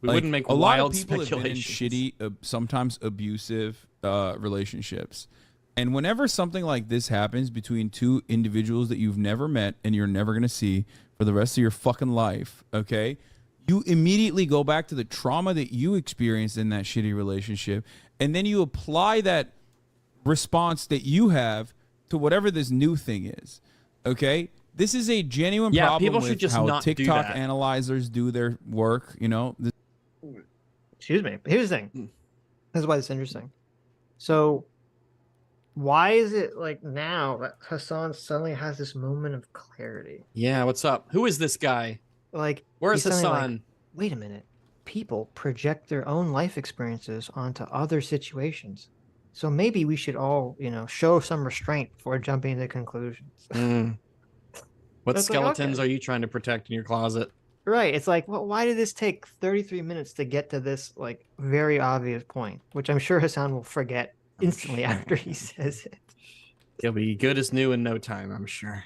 We Like, wouldn't make a lot of wild people have been in speculations. shitty, sometimes abusive relationships, and whenever something like this happens between two individuals that you've never met and you're never gonna see for the rest of your fucking life, okay, you immediately go back to the trauma that you experienced in that shitty relationship, and then you apply that response that you have to whatever this new thing is. Okay, this is a genuine problem people should with just how not do TikTok that. analyzers do their work. You know, Excuse me. Here's the thing. This is why it's interesting. So, why is it like now that Hasan suddenly has this moment of clarity? Yeah, what's up? Who is this guy? Like, Where's he's suddenly Hasan? like, wait a minute. People project their own life experiences onto other situations. So maybe we should all, show some restraint before jumping to conclusions. What That's like, skeletons okay. are you trying to protect in your closet? Right. It's like, well, why did this take 33 minutes to get to this, like, very obvious point, which I'm sure Hasan will forget instantly after he says it. He'll be good as new in no time, I'm sure.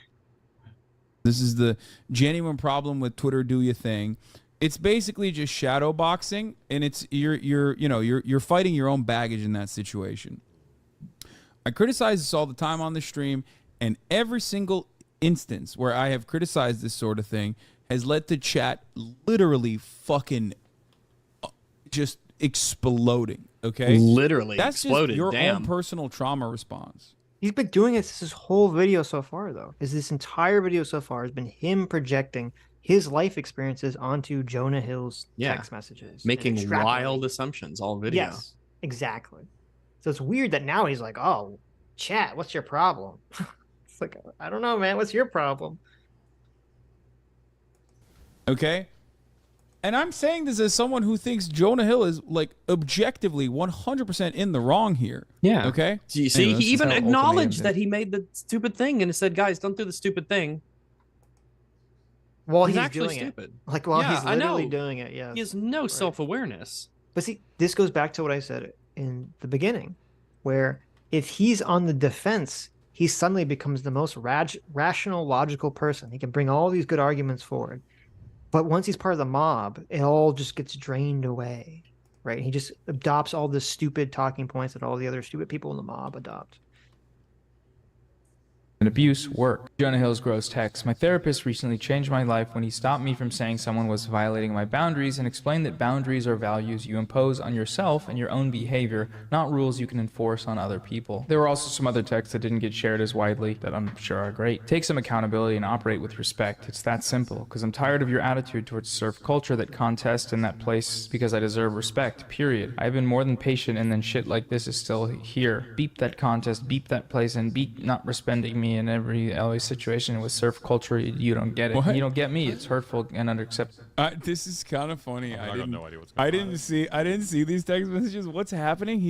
this is the genuine problem with Twitter. Do your thing. It's basically just shadow boxing, and it's you're fighting your own baggage in that situation. I criticize this all the time on the stream, and every single instance where I have criticized this sort of thing has led to chat literally fucking just exploding. Okay, Literally that's exploded. just your Damn. own personal trauma response. He's been doing this his whole video so far, though. This entire video so far has been him projecting his life experiences onto Jonah Hill's text messages. Making and extrapolating. wild assumptions all video. Yes, exactly. So it's weird that now he's like, oh, chat, what's your problem? It's like, I don't know, man. What's your problem? Okay. And I'm saying this as someone who thinks Jonah Hill is like objectively 100% in the wrong here. Yeah. Okay. So you see, Anyway, he this is even how acknowledged ultimatums that he made the stupid thing and said, guys, don't do the stupid thing. Well, he's he's actually doing stupid. It. Like, well, Yeah, he's I literally know. doing it. Yeah. He has no self-awareness. But see, this goes back to what I said in the beginning, where if he's on the defense, he suddenly becomes the most rational, logical person. He can bring all these good arguments forward. But once he's part of the mob, it all just gets drained away, right? He just adopts all the stupid talking points that all the other stupid people in the mob adopt. And abuse work. Jonah Hill's gross text. My therapist recently changed my life when he stopped me from saying someone was violating my boundaries and explained that boundaries are values you impose on yourself and your own behavior, not rules you can enforce on other people. There were also some other texts that didn't get shared as widely that I'm sure are great. Take some accountability and operate with respect. It's that simple, because I'm tired of your attitude towards surf culture that contest in that place because I deserve respect, period. I've been more than patient, and then shit like this is still here. Beep that contest, beep that place, and beep not respecting me in every always situation with surf culture. You don't get it. What? You don't get me. It's hurtful and unacceptable. This is kind of funny. I got no idea what's I going on. didn't see these text messages. What's happening?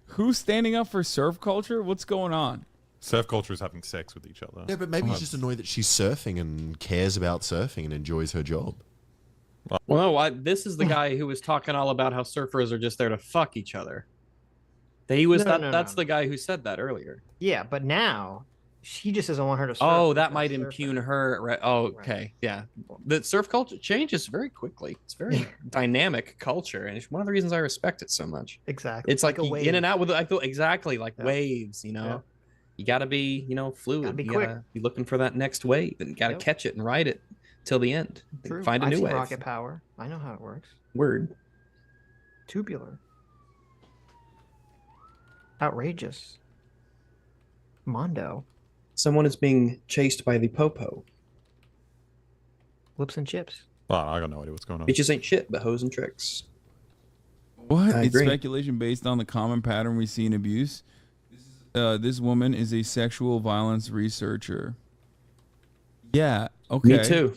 Who's standing up for surf culture? What's going on? Surf culture is having sex with each other. Yeah, but maybe he's just annoyed that she's surfing and cares about surfing and enjoys her job. Well, no, this is the guy who was talking all about how surfers are just there to fuck each other. That's the guy who said that earlier. Yeah, but now she just doesn't want her to surf. Oh, that because might surfing. impugn her. Right. Oh, okay. Yeah. The surf culture changes very quickly. It's very dynamic culture, and it's one of the reasons I respect it so much. Exactly. It's like a wave. in and out with I feel exactly like waves, you know. Yeah. You got to be, fluid. Gotta be you quick. gotta be looking for that next wave and got to catch it and ride it till the end. True. Find a I've new seen wave. rocket power. I know how it works. Word. Tubular. Outrageous. Mondo. Someone is being chased by the popo. Lips and chips. Oh, I got no idea what's going on. Bitches ain't shit, but hoes and tricks. What? I It's agree. speculation based on the common pattern we see in abuse. This woman is a sexual violence researcher. Yeah. Okay. Me too.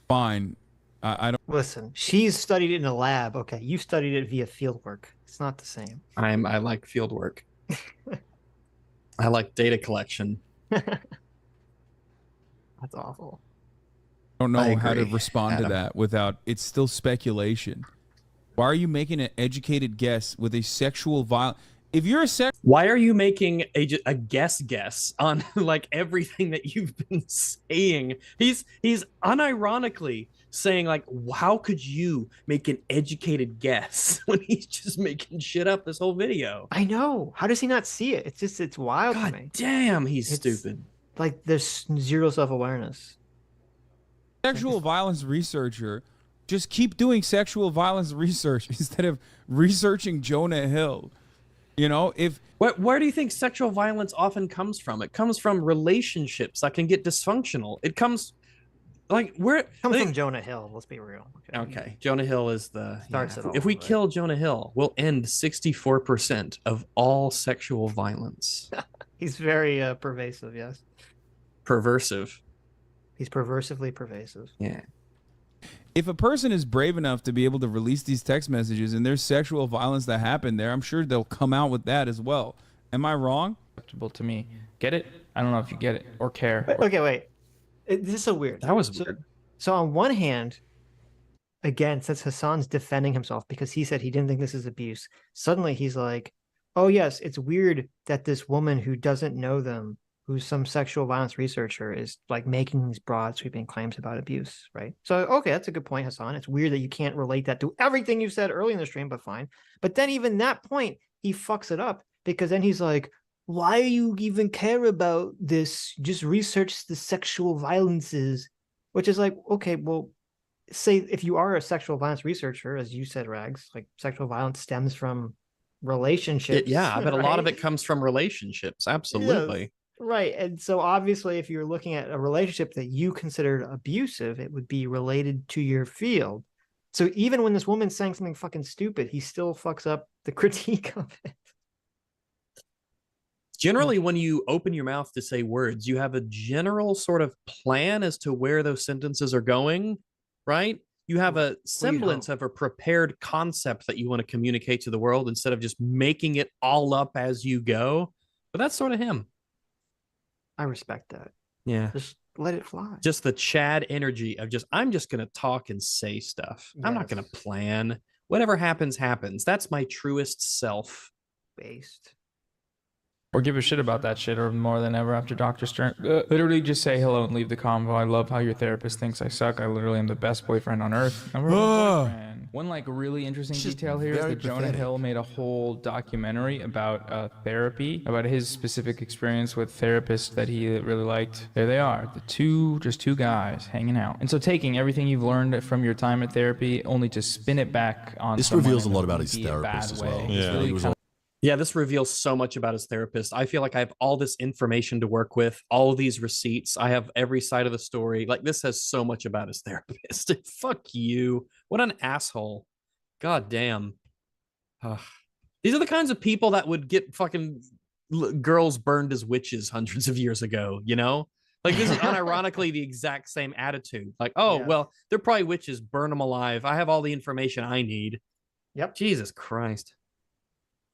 Fine. I don't listen. She's studied it in a lab. Okay, you studied it via fieldwork. It's not the same. I like field work. I like data collection. That's awful. don't know how to respond to that without, it's still speculation. Why are you making an educated guess with a sexual violence? If you're a why are you making a guess on like everything that you've been saying? He's unironically saying like, how could you make an educated guess when he's just making shit up this whole video? I know. How does he not see it? It's just, it's wild to me. Damn, he's stupid. Like there's zero self-awareness. Sexual violence researcher, just keep doing sexual violence research instead of researching Jonah Hill. You know, where do you think sexual violence often comes from? It comes from relationships that can get dysfunctional. It comes like from Jonah Hill. Let's be real. Okay. Jonah Hill is the starts it all. If we kill Jonah Hill, we'll end 64% of all sexual violence. He's very pervasive. Yes. Perversive. He's perversively pervasive. Yeah. If a person is brave enough to be able to release these text messages and there's sexual violence that happened there, I'm sure they'll come out with that as well. Am I wrong? Acceptable to me. Get it? I don't know if you get it or care. Okay, wait. This is so weird. That was weird. So on one hand, again, since Hasan's defending himself because he said he didn't think this is abuse, suddenly he's like, oh yes, it's weird that this woman who doesn't know them, who's some sexual violence researcher, is like making these broad sweeping claims about abuse, right? So, okay, that's a good point, Hasan. It's weird that you can't relate that to everything you said early in the stream, but fine. But then even that point, he fucks it up because then he's like, why do you even care about this? Just research the sexual violences, which is like, okay, well, say if you are a sexual violence researcher, as you said, Rags, like sexual violence stems from relationships. Yeah, I bet a lot of it comes from relationships. Absolutely. Yes. Right. And so obviously, if you're looking at a relationship that you considered abusive, it would be related to your field. So even when this woman's saying something fucking stupid, he still fucks up the critique of it. Generally, when you open your mouth to say words, you have a general sort of plan as to where those sentences are going, right? You have a semblance of a prepared concept that you want to communicate to the world instead of just making it all up as you go. But that's sort of him. I respect that. Yeah. Just let it fly. Just the Chad energy of I'm just going to talk and say stuff. Yes. I'm not going to plan. Whatever happens, happens. That's my truest self. Based. Or give a shit about that shit or more than ever after Dr. Stern. Literally just say hello and leave the convo. I love how your therapist thinks I suck. I literally am the best boyfriend on earth. One like really interesting detail here is that Jonah Hill made a whole documentary about therapy, about his specific experience with therapists that he really liked. There they are, just two guys hanging out. And so taking everything you've learned from your time at therapy only to spin it back on this reveals a lot about his therapist as well. Yeah. Really yeah, this reveals so much about his therapist. I feel like I have all this information to work with, all of these receipts. I have every side of the story. Like, this has so much about his therapist. Fuck you. What an asshole. God damn. These are the kinds of people that would get fucking girls burned as witches hundreds of years ago, you know? Like, this is unironically the exact same attitude. Like, oh, well, they're probably witches. Burn them alive. I have all the information I need. Yep. Jesus Christ.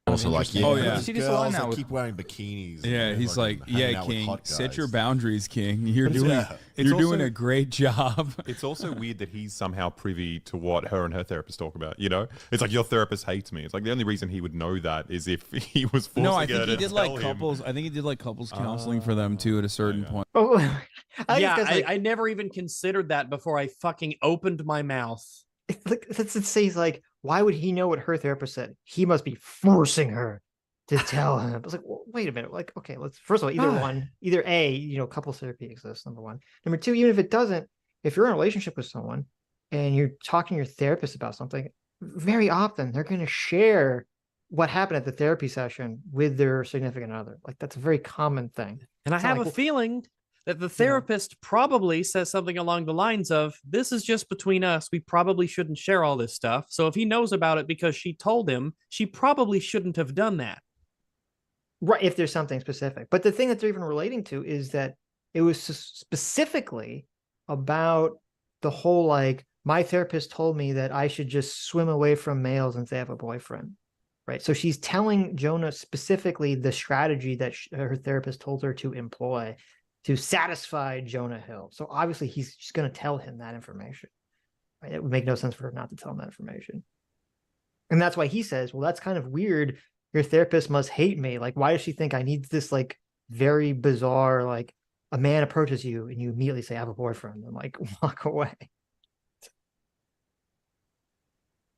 Also like, yeah, oh, yeah. Girls that keep wearing bikinis. Yeah, he's like, yeah, King, set your boundaries, King. You're It's doing a great job. It's also weird that he's somehow privy to what her and her therapist talk about. You know, it's like, your therapist hates me. It's like the only reson he would know that is if he was forcing I her think he to did tell like him. couples. I think he did like couples counseling for them too at a certain point. Oh, I never even considered that before I fucking opened my mouth. Let's say he's like, why would he know what her therapist said? He must be forcing her to tell him. I was like, well, wait a minute. Like, okay, let's first of all, either A, couples therapy exists, number one. Number two, even if it doesn't, if you're in a relationship with someone and you're talking to your therapist about something, very often they're going to share what happened at the therapy session with their significant other. Like, that's a very common thing. And I have a feeling that the therapist probably says something along the lines of, this is just between us. We probably shouldn't share all this stuff. So if he knows about it because she told him, she probably shouldn't have done that. Right, if there's something specific. But the thing that they're even relating to is that it was specifically about the whole, like, my therapist told me that I should just swim away from males and say I have a boyfriend. Right. So she's telling Jonah specifically the strategy that her therapist told her to employ to satisfy Jonah Hill. So obviously she's going to tell him that information. Right? It would make no sense for her not to tell him that information. And that's why he says, well, that's kind of weird. Your therapist must hate me. Like, why does she think I need this like very bizarre, like a man approaches you and you immediately say, I have a boyfriend, and like walk away.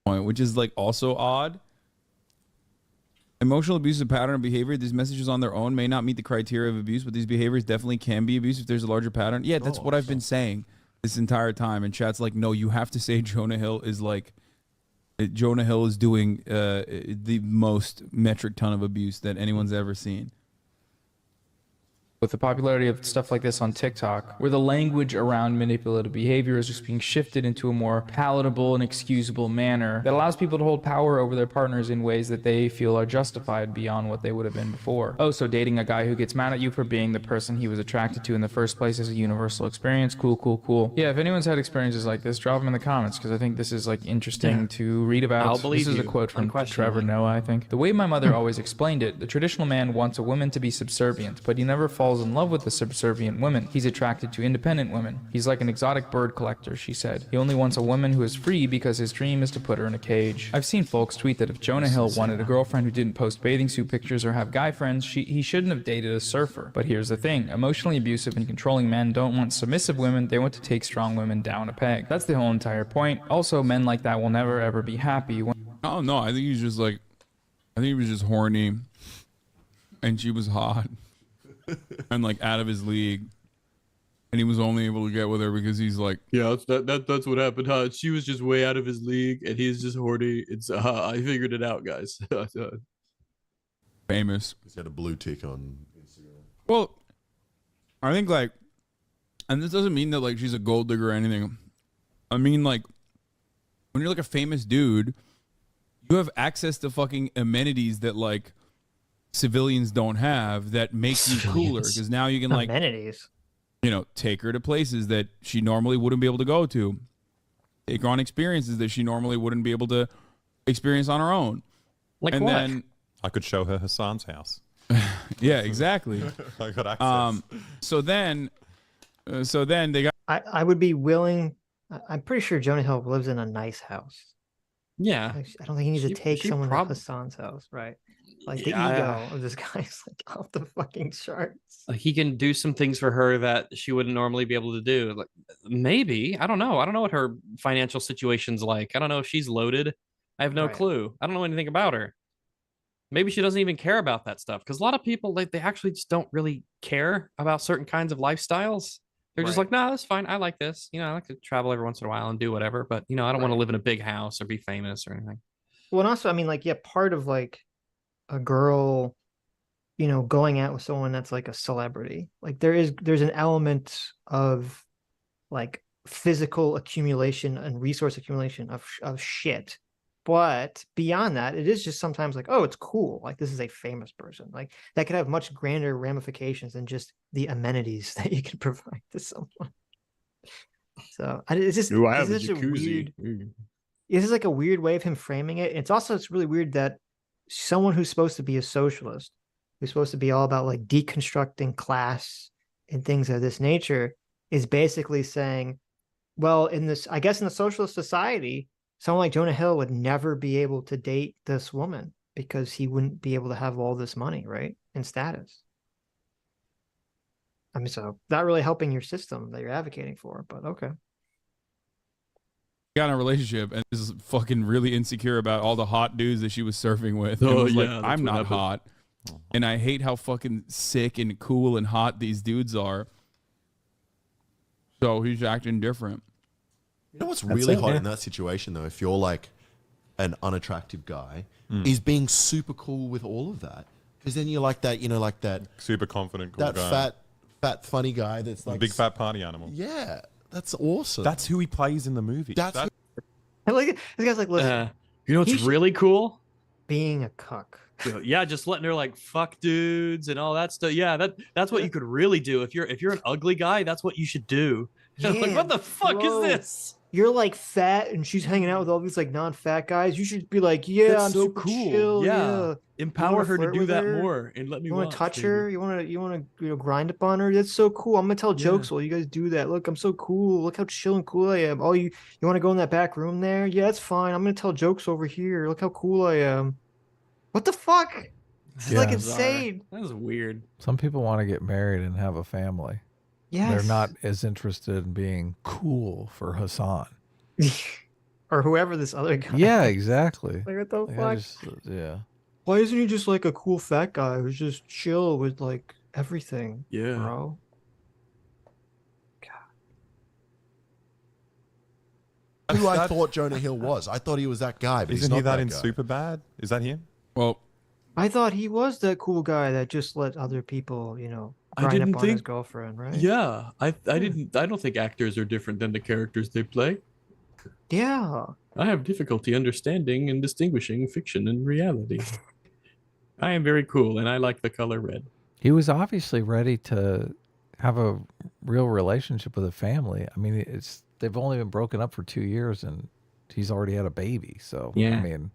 Which is like also odd. Emotional abuse is a pattern of behavior. These messages on their own may not meet the criteria of abuse, but these behaviors definitely can be abuse if there's a larger pattern. Yeah, that's what I've been saying this entire time. And chat's like, no, you have to say Jonah Hill is like, Jonah Hill is doing the most metric ton of abuse that anyone's ever seen. With the popularity of stuff like this on TikTok, where the language around manipulative behavior is just being shifted into a more palatable and excusable manner that allows people to hold power over their partners in ways that they feel are justified beyond what they would have been before. Oh, so dating a guy who gets mad at you for being the person he was attracted to in the first place is a universal experience. Cool, cool, cool. Yeah, if anyone's had experiences like this, drop them in the comments, because I think this is like interesting to read about. I'll believe this is a quote from Trevor Noah, I think. The way my mother always explained it, the traditional man wants a woman to be subservient, but he never falls in love with the subservient women. He's attracted to independent women. He's like an exotic bird collector, she said. He only wants a woman who is free because his dream is to put her in a cage. I've seen folks tweet that if Jonah Hill wanted a girlfriend who didn't post bathing suit pictures or have guy friends, he shouldn't have dated a surfer. But here's the thing, emotionally abusive and controlling men don't want submissive women, they want to take strong women down a peg. That's the whole entire point. Also, men like that will never ever be happy. Oh no, I think he's just like, I think he was just horny and she was hot and like out of his league, and he was only able to get with her because he's like, yeah, that's what happened, huh? She was just way out of his league and he's just horny. It's I figured it out, guys. Famous. He's got a blue tick on Instagram. Well, I think like, and this doesn't mean that like she's a gold digger or anything. I mean like, when you're like a famous dude, you have access to fucking amenities that like civilians don't have that make you cooler, because now you can like amenities, you know, take her to places that she normally wouldn't be able to go to, take her on experiences that she normally wouldn't be able to experience on her own. Like and what? Then I could show her Hasan's house. Yeah, exactly. I got access. So then they got. I would be willing. I'm pretty sure Jonah Hill lives in a nice house. Yeah, I don't think he needs to take someone to Hasan's house, right? Like the ego of this guy's like off the fucking charts. Like he can do some things for her that she wouldn't normally be able to do. Like maybe, I don't know. I don't know what her financial situation's like. I don't know if she's loaded. I have no clue. I don't know anything about her. Maybe she doesn't even care about that stuff, because a lot of people, like, they actually just don't really care about certain kinds of lifestyles. They're just like, nah, that's fine. I like this. You know, I like to travel every once in a while and do whatever, but you know, I don't want to live in a big house or be famous or anything. Well, and also, I mean, like, yeah, part of like a girl, you know, going out with someone that's like a celebrity, like there's an element of like physical accumulation and resource accumulation of shit. But beyond that, it is just sometimes like, oh, it's cool. Like this is a famous person. Like that could have much grander ramifications than just the amenities that you can provide to someone. So it's just, it's such a weird. This is like a weird way of him framing it. It's really weird that someone who's supposed to be a socialist, who's supposed to be all about like deconstructing class and things of this nature, is basically saying, well, in this, I guess in the socialist society, someone like Jonah Hill would never be able to date this woman because he wouldn't be able to have all this money, right? And status. I mean, so not really helping your system that you're advocating for, but okay. Got in a relationship and is fucking really insecure about all the hot dudes that she was surfing with. Oh, was like, I'm not hot. And I hate how fucking sick and cool and hot these dudes are. So he's acting different. You know what's really hot in that situation, though, if you're like an unattractive guy, is being super cool with all of that. Because then you're like that, you know, like that super confident, cool that guy. fat, funny guy that's like big fat party animal. Yeah, that's awesome. That's who he plays in the movie. I like this guy's like, listen, you know what's really cool? Being a cuck. Yeah, just letting her like fuck dudes and all that stuff. Yeah, that's what you could really do if you're an ugly guy. That's what you should do. Yeah, like, what the fuck is this? you're like fat and she's hanging out with all these like non-fat guys. You should be like, yeah, That's I'm so super cool. chill. Yeah. Yeah. Empower her to flirt do with that her? more and let me You want watch, to touch baby. her? You want to grind up on her? That's so cool. I'm gonna tell jokes Yeah. while you guys do that. Look, I'm so cool. Look how chill and cool I am. Oh, you want to go in that back room there? Yeah, that's fine. I'm gonna tell jokes over here. Look how cool I am. What the fuck? This is like insane. That is weird. Some people want to get married and have a family. Yes. They're not as interested in being cool for Hasan. Or whoever this other guy. Yeah, exactly. Like, what the Like, fuck? yeah. Why isn't he just like a cool fat guy who's just chill with like everything? Yeah. Bro. Who I thought Jonah Hill was. I thought he was that guy, but Isn't he's he not that in guy. Superbad? Is that him? Well, I thought he was the cool guy that just let other people, you know, I grind didn't up on his think- girlfriend, right? Yeah, I don't think actors are different than the characters they play. Yeah. I have difficulty understanding and distinguishing fiction and reality. I am very cool and I like the color red. He was obviously ready to have a real relationship with a family. I mean, they've only been broken up for 2 years and he's already had a baby. So, Yeah. I mean,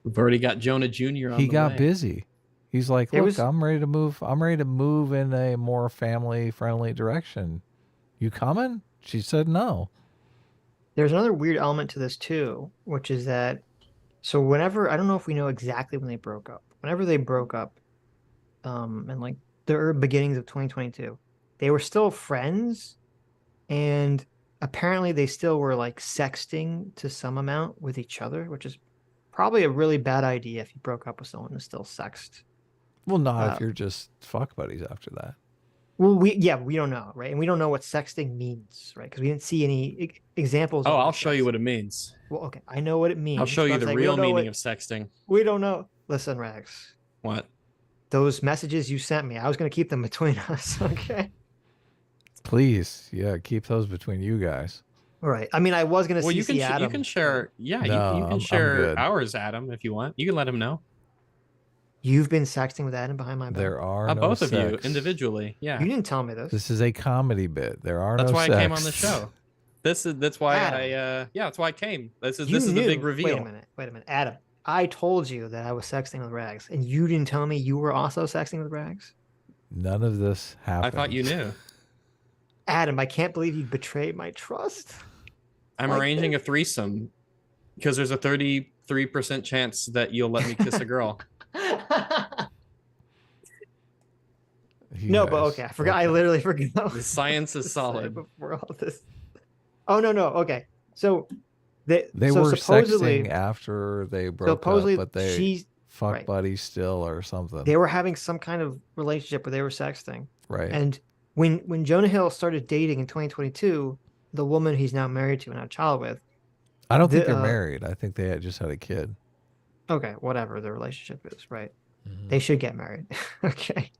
We've already got Jonah Jr. on he the got way. busy. He's like, look, I'm ready to move. I'm ready to move in a more family friendly direction. You coming? She said no. There's another weird element to this too, which is that so whenever I don't know if we know exactly when they broke up. Whenever they broke up, in like the beginnings of 2022, they were still friends, and apparently they still were like sexting to some amount with each other, which is probably a really bad idea if you broke up with someone who's still sexted. Well, not if you're just fuck buddies after that. Well, we don't know, right? And we don't know what sexting means, right? Because we didn't see any examples. Oh, of I'll show you what it means. Well, okay, I know what it means. I'll show you but the like, we real don't know meaning what- of sexting. We don't know. Listen, Rags. What? Those messages you sent me, I was going to keep them between us, okay? Please, yeah, keep those between you guys. All right. I mean, I was going to Well, CC you can Adam. you can share. Yeah, No, you I'm can share good. ours, Adam, if you want. You can let him know. You've been sexting with Adam behind my back. There are no Both of you sex. individually. Yeah. You didn't tell me this. This is a comedy bit. There are That's no why sex. I came on the show. That's why Adam. that's why I came. This is You the knew. big reveal. Wait a minute. Adam, I told you that I was sexting with Rags, and you didn't tell me you were also sexting with Rags? None of this happened. I thought you knew. Adam, I can't believe you betrayed my trust. I'm Like arranging a threesome because there's a 33% chance that you'll let me kiss a girl. No, but okay, I forgot. I literally forgot. The science is to say solid. Before all this. Oh no, so They so were supposedly sexting after they broke up, supposedly but they she's fuck right. buddies still or something. they were having some kind of relationship where they were sexting. Right. And when Jonah Hill started dating in 2022, the woman he's now married to and had a child with. I don't think they're married. I think they had just had a kid. Okay, whatever the relationship is, right? Mm-hmm. They should get married. Okay.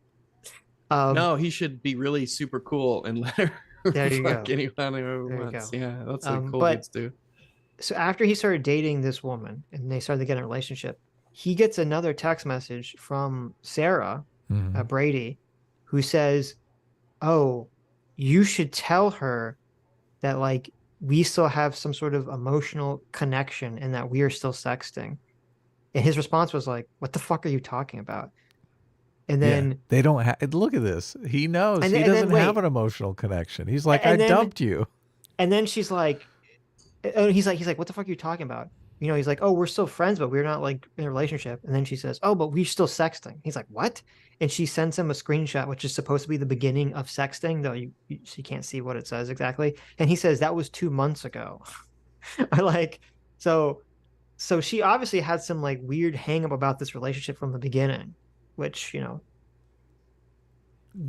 No, he should be really super cool and let her There you fuck go. anyone who There you wants. go. Yeah, that's what cool but- dudes do. So after he started dating this woman and they started getting a relationship, he gets another text message from Sarah Mhm. Brady, who says, "Oh, you should tell her that like we still have some sort of emotional connection and that we are still sexting." And his response was like, "What the fuck are you talking about?" And then Yeah, they don't have. Look at this. He knows And he then- and then doesn't have wait. an emotional connection. He's like, And I then- dumped you. And then she's like, he's like, what the fuck are you talking about? You know, he's like, oh, we're still friends, but we're not like in a relationship. And then she says, oh, but we're still sexting. He's like, what? And she sends him a screenshot, which is supposed to be the beginning of sexting, though she can't see what it says exactly. And he says that was 2 months ago. I like, so she obviously had some like weird hang up about this relationship from the beginning, which, you know,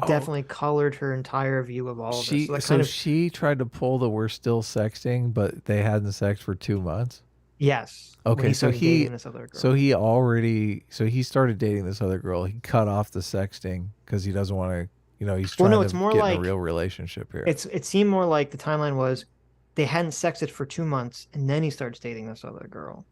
definitely colored her entire view of all of this. So that kind of, she tried to pull the we're still sexting, but they hadn't sexted for 2 months. yes. when Okay, so started dating this other girl. he started dating this other girl. He cut off the sexting because he doesn't want to. You know, he's Well, trying no, to it's more get in like- a real relationship here. It seemed more like the timeline was they hadn't sexted for 2 months and then he starts dating this other girl.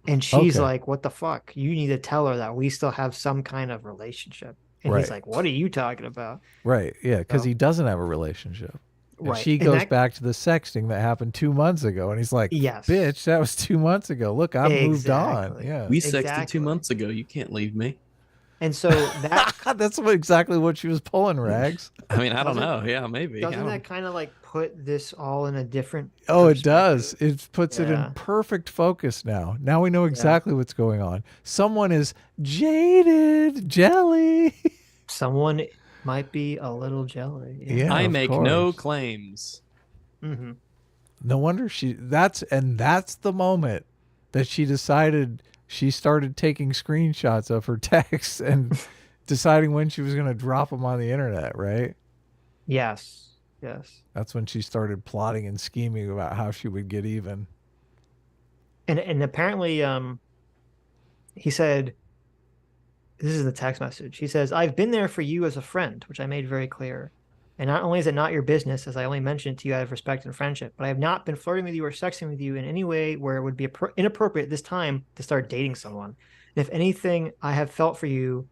And she's Okay. like, what the fuck? You need to tell her that we still have some kind of relationship. And he's Right. like, what are you talking about? Right? Yeah, because So- he doesn't have a relationship. And she goes back to the sexting that happened 2 months ago, and he's like, yes, bitch, that was 2 months ago. Look, I've moved on. Yeah, we sexted 2 months ago. You can't leave me. And so that that's exactly what she was pulling, Rags. I mean, I don't know. Yeah, maybe. Doesn't that kind of like put this all in a different Oh, it does. It puts it in perfect focus now. Now we know exactly what's going on. Someone is jaded, jelly. Someone might be a little jelly. Yeah, I make no claims. Mm-hmm. No wonder that's the moment that she decided. She started taking screenshots of her texts and deciding when she was going to drop them on the internet, right? Yes. Yes. That's when she started plotting and scheming about how she would get even. And apparently, he said, this is the text message. He says, I've been there for you as a friend, which I made very clear. And not only is it not your business, as I only mentioned to you out of respect and friendship, but I have not been flirting with you or sexting with you in any way where it would be inappropriate this time to start dating someone. And if anything, I have felt for you,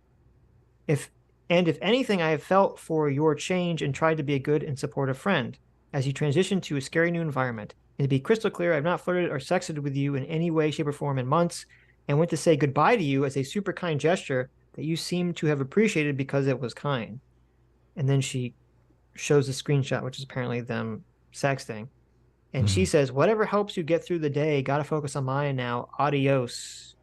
if anything, I have felt for your change and tried to be a good and supportive friend as you transition to a scary new environment. And to be crystal clear, I have not flirted or sexted with you in any way, shape, or form in months, and went to say goodbye to you as a super kind gesture that you seem to have appreciated because it was kind. And then she shows a screenshot, which is apparently them sexting. And she says, whatever helps you get through the day, gotta focus on mine now. Adios.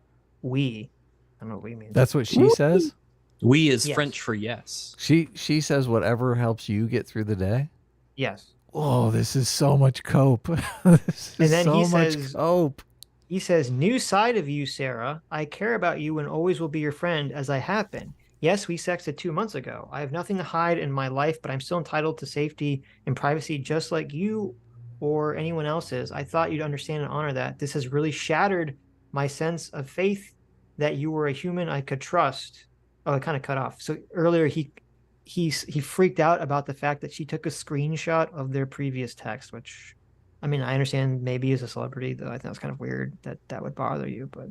We. I don't know what we mean. That's what she says? We is French for yes. She says whatever helps you get through the day? Yes. Oh, this is so much cope. This is then so he much says, cope. He says, new side of you, Sarah. I care about you and always will be your friend as I have been. Yes, we sexted 2 months ago. I have nothing to hide in my life, but I'm still entitled to safety and privacy just like you or anyone else is. I thought you'd understand and honor that. This has really shattered my sense of faith that you were a human I could trust. Oh, it kind of cut off. So earlier he freaked out about the fact that she took a screenshot of their previous text, which, I mean, I understand maybe as a celebrity, though I think that's kind of weird that would bother you, but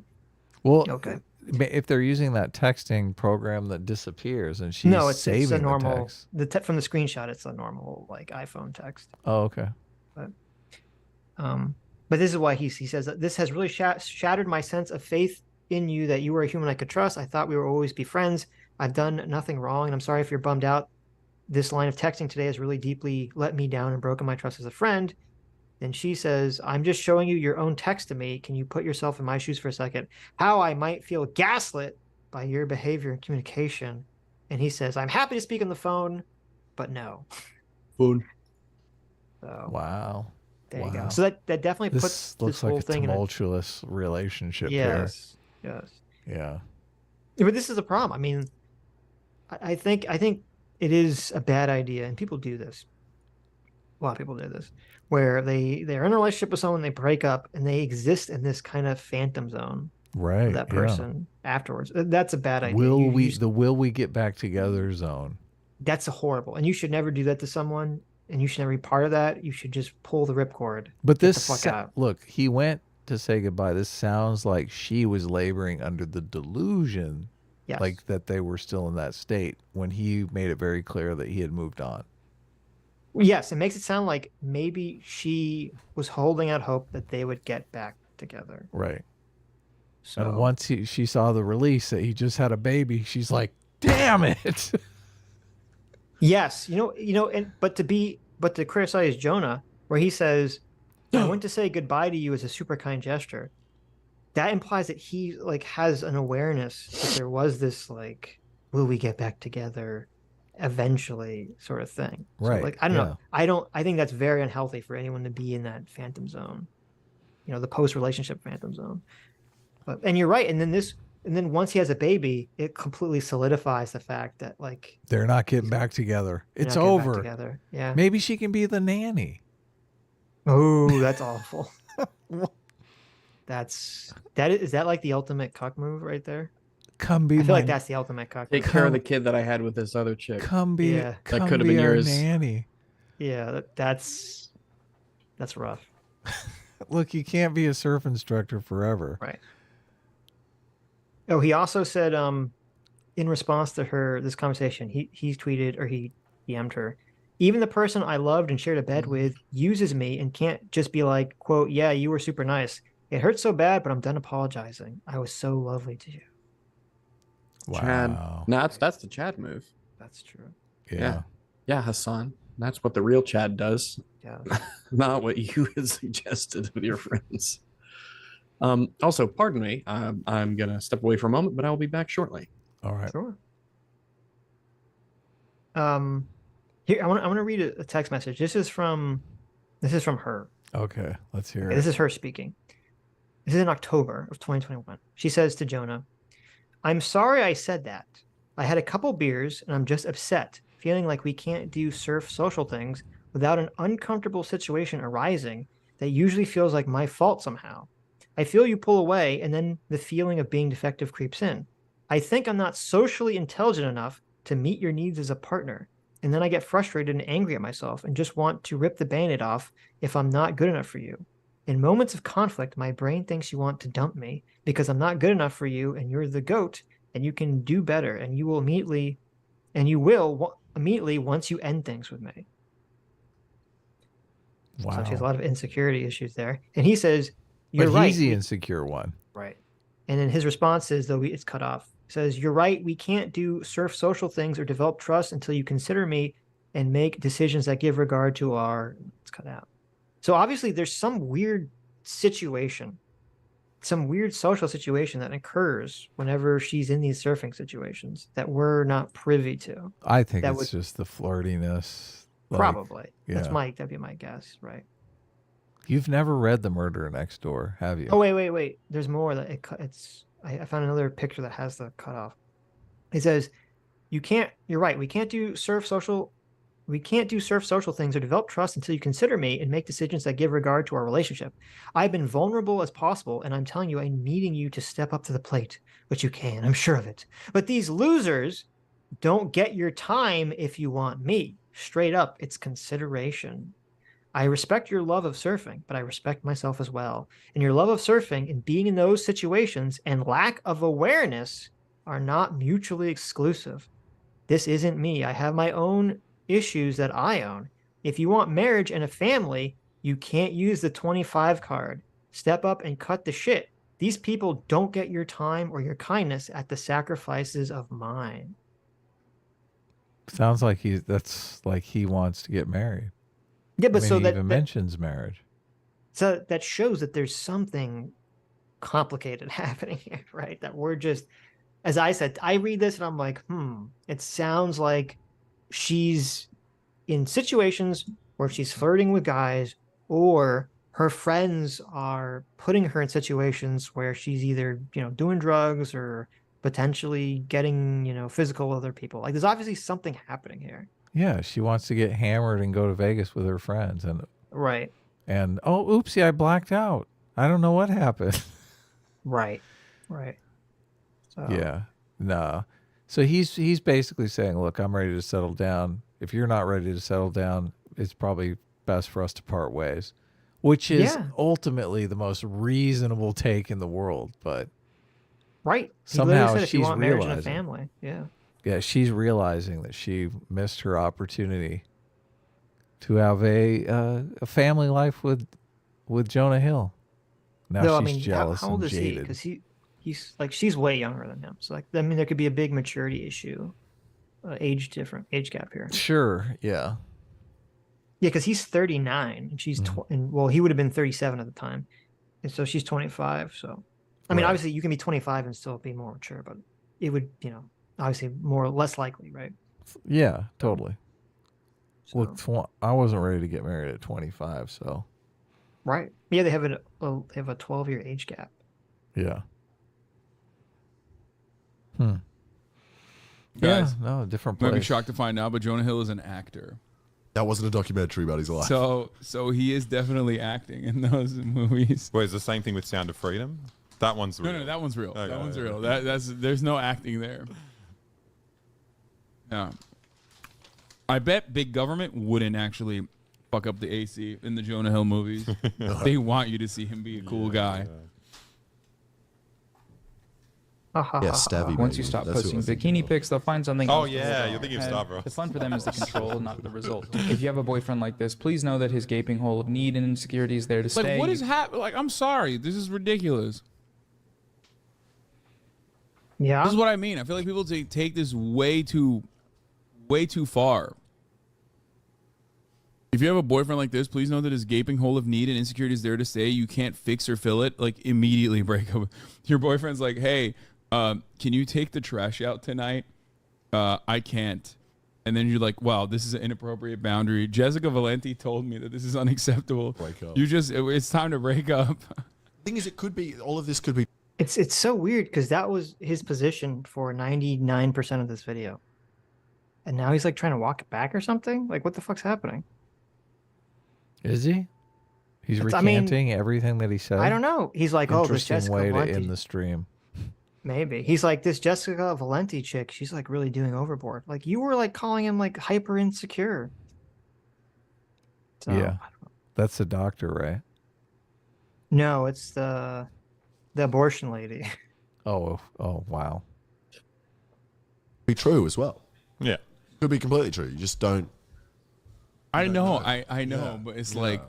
well, okay. If they're using that texting program that disappears and she's saving a normal the text. from the screenshot, it's a normal like iPhone text. Oh, okay. But this is why he says that this has really shattered my sense of faith in you that you were a human I could trust. I thought we would always be friends. I've done nothing wrong, and I'm sorry if you're bummed out. This line of texting today has really deeply let me down and broken my trust as a friend. Then she says, I'm just showing you your own text to me. Can you put yourself in my shoes for a second? How I might feel gaslit by your behavior and communication. And he says, I'm happy to speak on the phone, but no. Phone. So, wow. There you go. So that definitely puts looks this like whole a thing tumultuous relationship yes, here. Yes. Yeah. But this is a problem. I mean, I think it is a bad idea, and people do this. A lot of people do this, where they're in a relationship with someone, they break up, and they exist in this kind of phantom zone. Right. Of that person afterwards. That's a bad idea. Will we get back together zone? That's horrible, and you should never do that to someone. And you should never be part of that. You should just pull the ripcord. But Get the fuck out. Look, he went to say goodbye. This sounds like she was laboring under the delusion, like that they were still in that state when he made it very clear that he had moved on. Yes, it makes it sound like maybe she was holding out hope that they would get back together. Right. So, and once she saw the release that he just had a baby, she's like, damn it. Yes, but to criticize Jonah, where he says, I went to say goodbye to you as a super kind gesture. That implies that he like has an awareness that there was this like, will we get back together eventually sort of thing. Right. So, like, I don't know. I think that's very unhealthy for anyone to be in that phantom zone. The post-relationship phantom zone. And you're right. And then once he has a baby, it completely solidifies the fact that like they're not getting back together. It's over. Together. Yeah. Maybe she can be the nanny. Oh, that's awful. Is that like the ultimate cuck move right there? Come be. I feel like that's the ultimate cuck. Take care of the kid that I had with this other chick. Come be. Yeah. Come that could have be been our yours. Nanny. Yeah, that's rough. Look, you can't be a surf instructor forever. Right. Oh, he also said, in response to this conversation, he tweeted or he DM'd her. Even the person I loved and shared a bed with uses me and can't just be like, quote, yeah, you were super nice. It hurts so bad, but I'm done apologizing. I was so lovely to you. Wow. Chad. No, that's the Chad move. That's true. Yeah. Yeah, Hasan. That's what the real Chad does. Yeah. Not what you had suggested with your friends. Also, pardon me. I'm going to step away for a moment, but I will be back shortly. All right. Sure. Here, I want to read a text message. This is from her. Okay, let's hear it. This is her speaking. This is in October of 2021. She says to Jonah, I'm sorry I said that. I had a couple beers and I'm just upset, feeling like we can't do surf social things without an uncomfortable situation arising that usually feels like my fault somehow. I feel you pull away and then the feeling of being defective creeps in. I think I'm not socially intelligent enough to meet your needs as a partner. And then I get frustrated and angry at myself and just want to rip the Band-Aid off if I'm not good enough for you. In moments of conflict, my brain thinks you want to dump me because I'm not good enough for you and you're the GOAT and you can do better and you will immediately once you end things with me. Wow. So she has a lot of insecurity issues there. And he says, you're but right. He's the insecure one. Right. And then his response is, though it's cut off, says, you're right. We can't do surf social things or develop trust until you consider me and make decisions that give regard to our, it's cut out. So obviously there's some weird situation, some weird social situation that occurs whenever she's in these surfing situations that we're not privy to. I think it's just the flirtiness. Probably. Yeah. That'd be my guess. Right. You've never read The Murderer Next Door, have you? Oh, wait. There's more that I found another picture that has the cutoff. It says, you're right. We can't do surf social things or develop trust until you consider me and make decisions that give regard to our relationship. I've been vulnerable as possible, and I'm telling you, I'm needing you to step up to the plate, which you can, I'm sure of it. But these losers don't get your time if you want me. Straight up, it's consideration. I respect your love of surfing, but I respect myself as well. And your love of surfing and being in those situations and lack of awareness are not mutually exclusive. This isn't me. I have my own issues that I own. If you want marriage and a family, you can't use the 25 card. Step up and cut the shit. These people don't get your time or your kindness at the sacrifices of mine. Sounds like he wants to get married. Yeah, but he even mentions marriage. So that shows that there's something complicated happening here, right? That we're just, as I said, I read this and I'm like, it sounds like she's in situations where she's flirting with guys, or her friends are putting her in situations where she's either, doing drugs or potentially getting, physical with other people. Like, there's obviously something happening here. Yeah, she wants to get hammered and go to Vegas with her friends, and right. And oh, oopsie, I blacked out. I don't know what happened. Right. So. Yeah, no. So he's basically saying, look, I'm ready to settle down. If you're not ready to settle down, it's probably best for us to part ways, which is ultimately the most reasonable take in the world. But right, somehow said, she's realizing marriage and a family. Yeah, she's realizing that she missed her opportunity to have a family life with Jonah Hill. Now she's jealous how old and is jaded. he? Because he's like, she's way younger than him. So there could be a big maturity issue, age gap here. Sure, yeah. Yeah, because he's 39 and she's he would have been 37 at the time, and so she's 25. So, I mean, obviously you can be 25 and still be more mature, but it would, obviously less likely, right? Yeah, totally. So. Look, I wasn't ready to get married at 25, so. Right. Yeah, they have a 12-year age gap. Yeah. Guys, yeah, no, different place. Might be shocked to find out, but Jonah Hill is an actor. That wasn't a documentary about his life. So he is definitely acting in those movies. Wait, it's the same thing with Sound of Freedom? That one's real. No, that one's real. Okay, that one's real. There's no acting there. Yeah. I bet big government wouldn't actually fuck up the AC in the Jonah Hill movies. They want you to see him be a cool guy. Yeah, stabby. Once baby. you stop That's who posting I was thinking bikini of. pics, they'll find something Oh else to yeah, hold you're on. thinking of And Stavros. The fun for them is the control, not the result. If you have a boyfriend like this, please know that his gaping hole of need and insecurity is there to stay. Like, what is happening? Like, I'm sorry. This is ridiculous. Yeah. This is what I mean. I feel like people take this way too far. If you have a boyfriend like this, please know that his gaping hole of need and insecurity is there to stay. You can't fix or fill it. Like, immediately break up. Your boyfriend's like, hey, can you take the trash out tonight? I can't. And then you're like, wow, this is an inappropriate boundary. Jessica Valenti told me that this is unacceptable. Break up. It's time to break up. The thing is, all of this could be. It's so weird because that was his position for 99% of this video. And now he's like trying to walk it back or something? Like, what the fuck's happening? Is he? He's recanting everything that he said? I don't know. He's like, oh, this Interesting Jessica way Valenti. to end the stream. Maybe. He's like, this Jessica Valenti chick, she's like really doing overboard. Like, you were like calling him like hyper insecure. So, Yeah. That's the doctor, right? No, it's the abortion lady. Oh, wow. Be true as well. Yeah. Could be completely true. You just don't. I know, I know, but it's like,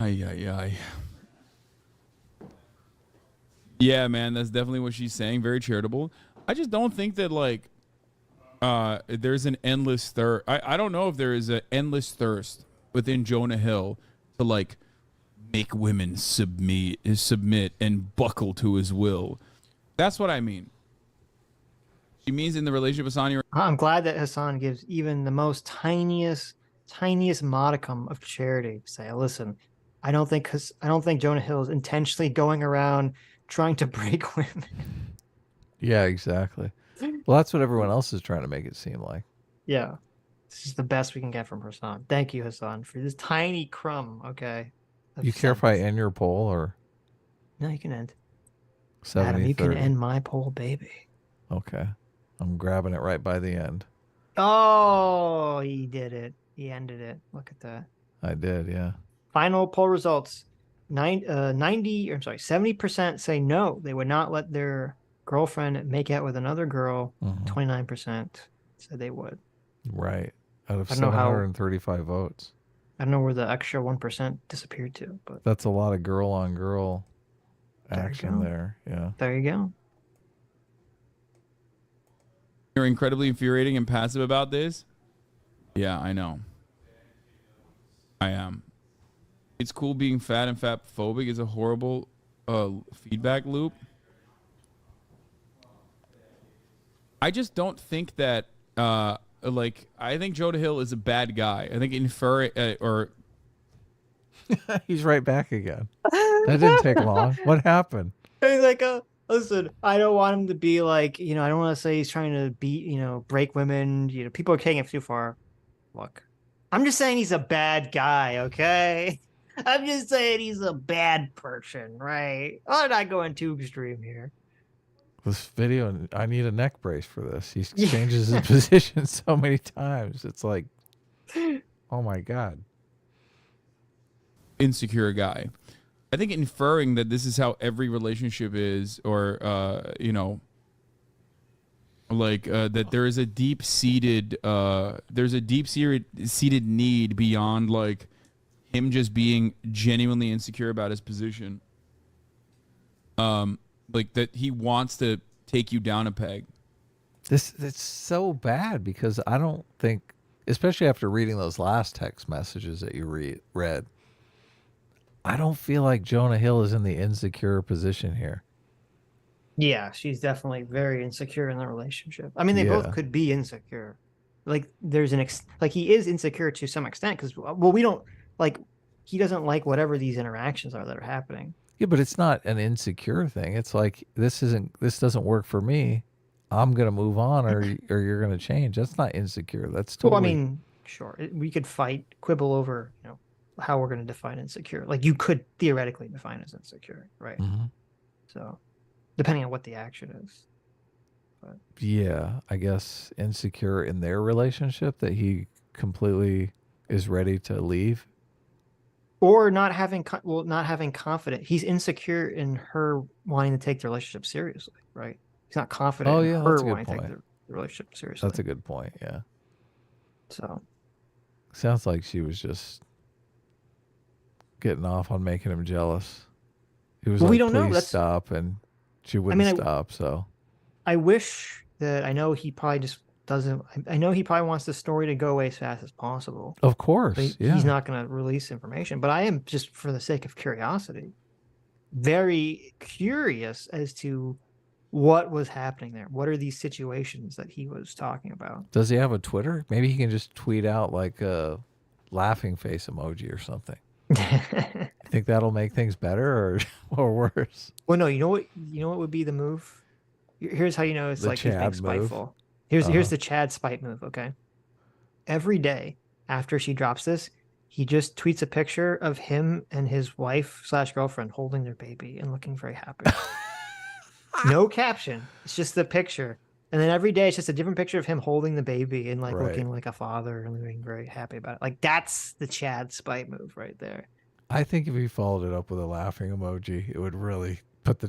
ay. Yeah, man, that's definitely what she's saying. Very charitable. I just don't think that like, there's an endless thirst. I don't know if there is an endless thirst within Jonah Hill to like make women submit and buckle to his will. That's what I mean. She means in the relationship with Hasan. I'm glad that Hasan gives even the most tiniest modicum of charity. Say, listen, I don't think Jonah Hill is intentionally going around trying to break women. Yeah, exactly. Well, that's what everyone else is trying to make it seem like. Yeah. This is the best we can get from Hasan. Thank you, Hasan, for this tiny crumb, okay? You care if I end your poll or? No, you can end. 70, Adam, you 30. can end my poll, baby. Okay. I'm grabbing it right by the end. Oh, he did it. He ended it. Look at that. I did, yeah. Final poll results. 70% say no, they would not let their girlfriend make out with another girl. 29% said they would. Right. Out of I don't know how- 735 votes. I don't know where the extra 1% disappeared to, but That's a lot of girl on girl There you action go. there. Yeah. there you go. You're incredibly infuriating and passive about this. Yeah, I know. I am. It's cool being fat and fat phobic is a horrible feedback loop. I just don't think that like I think Jonah Hill is a bad guy. I think He's right back again. That didn't take long. What happened? He's like, listen, I don't want him to be like, I don't want to say he's trying to beat, break women. People are taking it too far. Look, I'm just saying he's a bad guy, okay? I'm just saying he's a bad person, right? I'm not going too extreme here. This video, I need a neck brace for this. He changes his position so many times. It's like, oh my God. insecure guy. I think inferring that this is how every relationship is, or that there is a deep-seated need beyond like him just being genuinely insecure about his position. Like that he wants to take you down a peg. It's so bad because I don't think, especially after reading those last text messages that you read, I don't feel like Jonah Hill is in the insecure position here. Yeah, she's definitely very insecure in the relationship. I mean, they both could be insecure. Like, there's he is insecure to some extent because, we don't he doesn't like whatever these interactions are that are happening. Yeah, but it's not an insecure thing. It's like this doesn't work for me. I'm gonna move on, or you're gonna change. That's not insecure. That's totally. Well, I mean, sure, we could quibble over how we're gonna define insecure. Like, you could theoretically define as insecure, right? Mm-hmm. So, depending on what the action is. But. Yeah, I guess insecure in their relationship that he completely is ready to leave. or not having not having confidence. He's insecure in her wanting to take the relationship seriously, right? He's not confident in her wanting to take the relationship seriously. That's a good point. Yeah. So sounds like she was just getting off on making him jealous. He was like, we don't know. Please stop, and she wouldn't stop. So I wish that I know he probably just doesn't. I know he probably wants the story to go away as fast as possible. Of course, he's not going to release information. But I am, just for the sake of curiosity, very curious as to what was happening there. What are these situations that he was talking about? Does he have a Twitter? Maybe he can just tweet out like a laughing face emoji or something. You think that'll make things better or worse? Well, no. You know what would be the move? Here's how you know it's like he's being spiteful. Here's the Chad spite move. Okay. Every day after she drops this, he just tweets a picture of him and his wife/girlfriend holding their baby and looking very happy. No caption. It's just the picture. And then every day it's just a different picture of him holding the baby and like looking like a father and being very happy about it. Like that's the Chad spite move right there. I think if he followed it up with a laughing emoji, it would really put the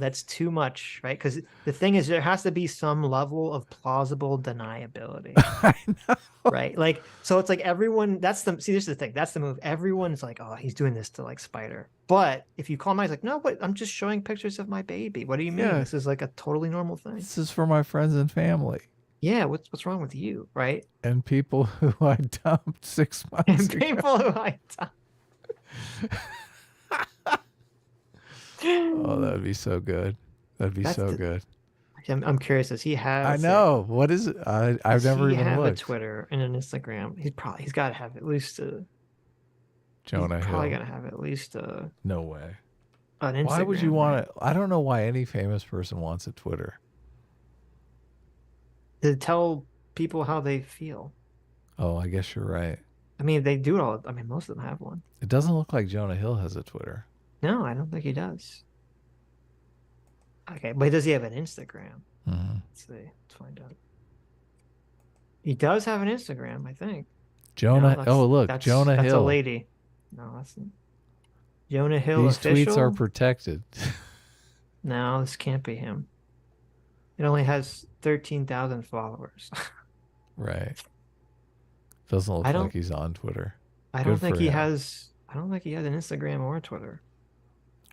that's too much, right? Because the thing is, there has to be some level of plausible deniability. I know. Right? Like, so it's like everyone, this is the thing. That's the move. Everyone's like, oh, he's doing this to like Spider. But if you call him out, he's like, no, but I'm just showing pictures of my baby. What do you mean? This is like a totally normal thing. This is for my friends and family. Yeah, what's wrong with you, right? And people who I dumped 6 months ago. People who I dumped. Oh, that would be so good. That'd be so good. I'm curious. Does he have? I know. What is it? I've never even looked. A Twitter and an Instagram. He's got to have at least a. Jonah Hill. Probably got to have at least a. No way. An Instagram. Why would you want it? I don't know why any famous person wants a Twitter. To tell people how they feel. Oh, I guess you're right. I mean, they do it all. I mean, most of them have one. It doesn't look like Jonah Hill has a Twitter. No, I don't think he does. Okay, but does he have an Instagram? Mm-hmm. Let's see. Let's find out. He does have an Instagram, I think. Jonah. Jonah Hill. That's a lady. No, that's not. Jonah Hill. These official? tweets are protected. No, this can't be him. It only has 13,000 followers. Right. Doesn't look like he's on Twitter. I don't think he has an Instagram or a Twitter.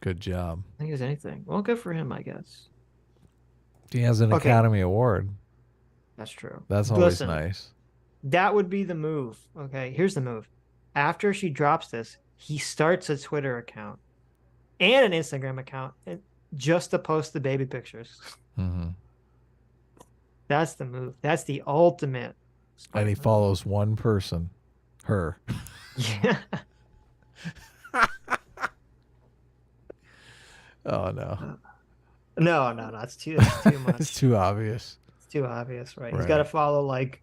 Good job. I think he has anything. Well, good for him, I guess. He has an Academy Award. That's true. That's always nice. That would be the move. Okay, here's the move. After she drops this, he starts a Twitter account and an Instagram account just to post the baby pictures. Mm-hmm. That's the move. That's the ultimate. And he follows one person, her. Yeah. Oh no. No. It's too much. It's too obvious. It's too obvious, right? He's got to follow like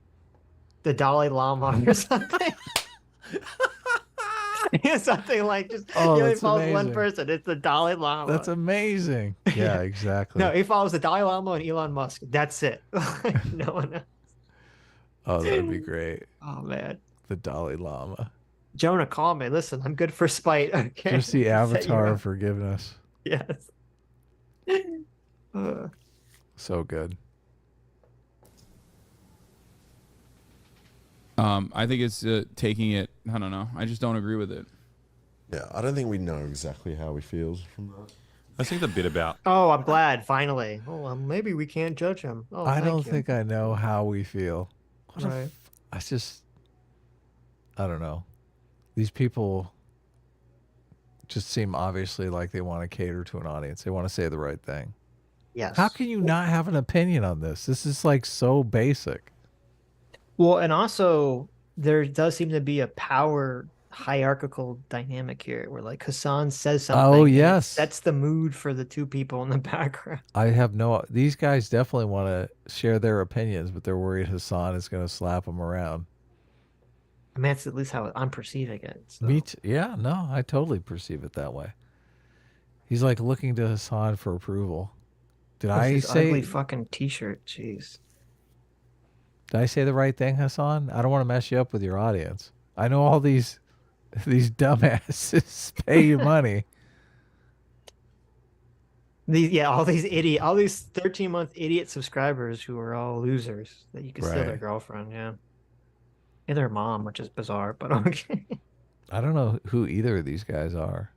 the Dalai Lama or something. Something like just he only follows one person. It's the Dalai Lama. That's amazing. Yeah, exactly. No, he follows the Dalai Lama and Elon Musk. That's it. No one else. Oh, that'd be great. Oh man. The Dalai Lama. Jonah, call me. Listen, I'm good for spite. Okay. Just the avatar of forgiveness. Yes. So good. I think it's taking it. I don't know. I just don't agree with it. Yeah, I don't think we know exactly how he feels from that. I think the bit about. Oh, I'm glad finally. Oh, well, maybe we can't judge him. Oh, I don't think I know how we feel. Right. I don't know. These people just seem obviously like they want to cater to an audience. They want to say the right thing. Yes. How can you not have an opinion on this? This is like so basic. Well, and also there does seem to be a power hierarchical dynamic here where like Hasan says something. Oh, yes. That's the mood for the two people in the background. These guys definitely want to share their opinions, but they're worried Hasan is going to slap them around. I mean, that's at least how I'm perceiving it. So. Me too. Yeah, no, I totally perceive it that way. He's like looking to Hasan for approval. Did I say ugly fucking t-shirt? Jeez. Did I say the right thing, Hasan? I don't want to mess you up with your audience. I know all these these dumbasses pay you money. All these 13-month idiot subscribers who are all losers that you can steal their girlfriend, and their mom, which is bizarre, but okay. I don't know who either of these guys are.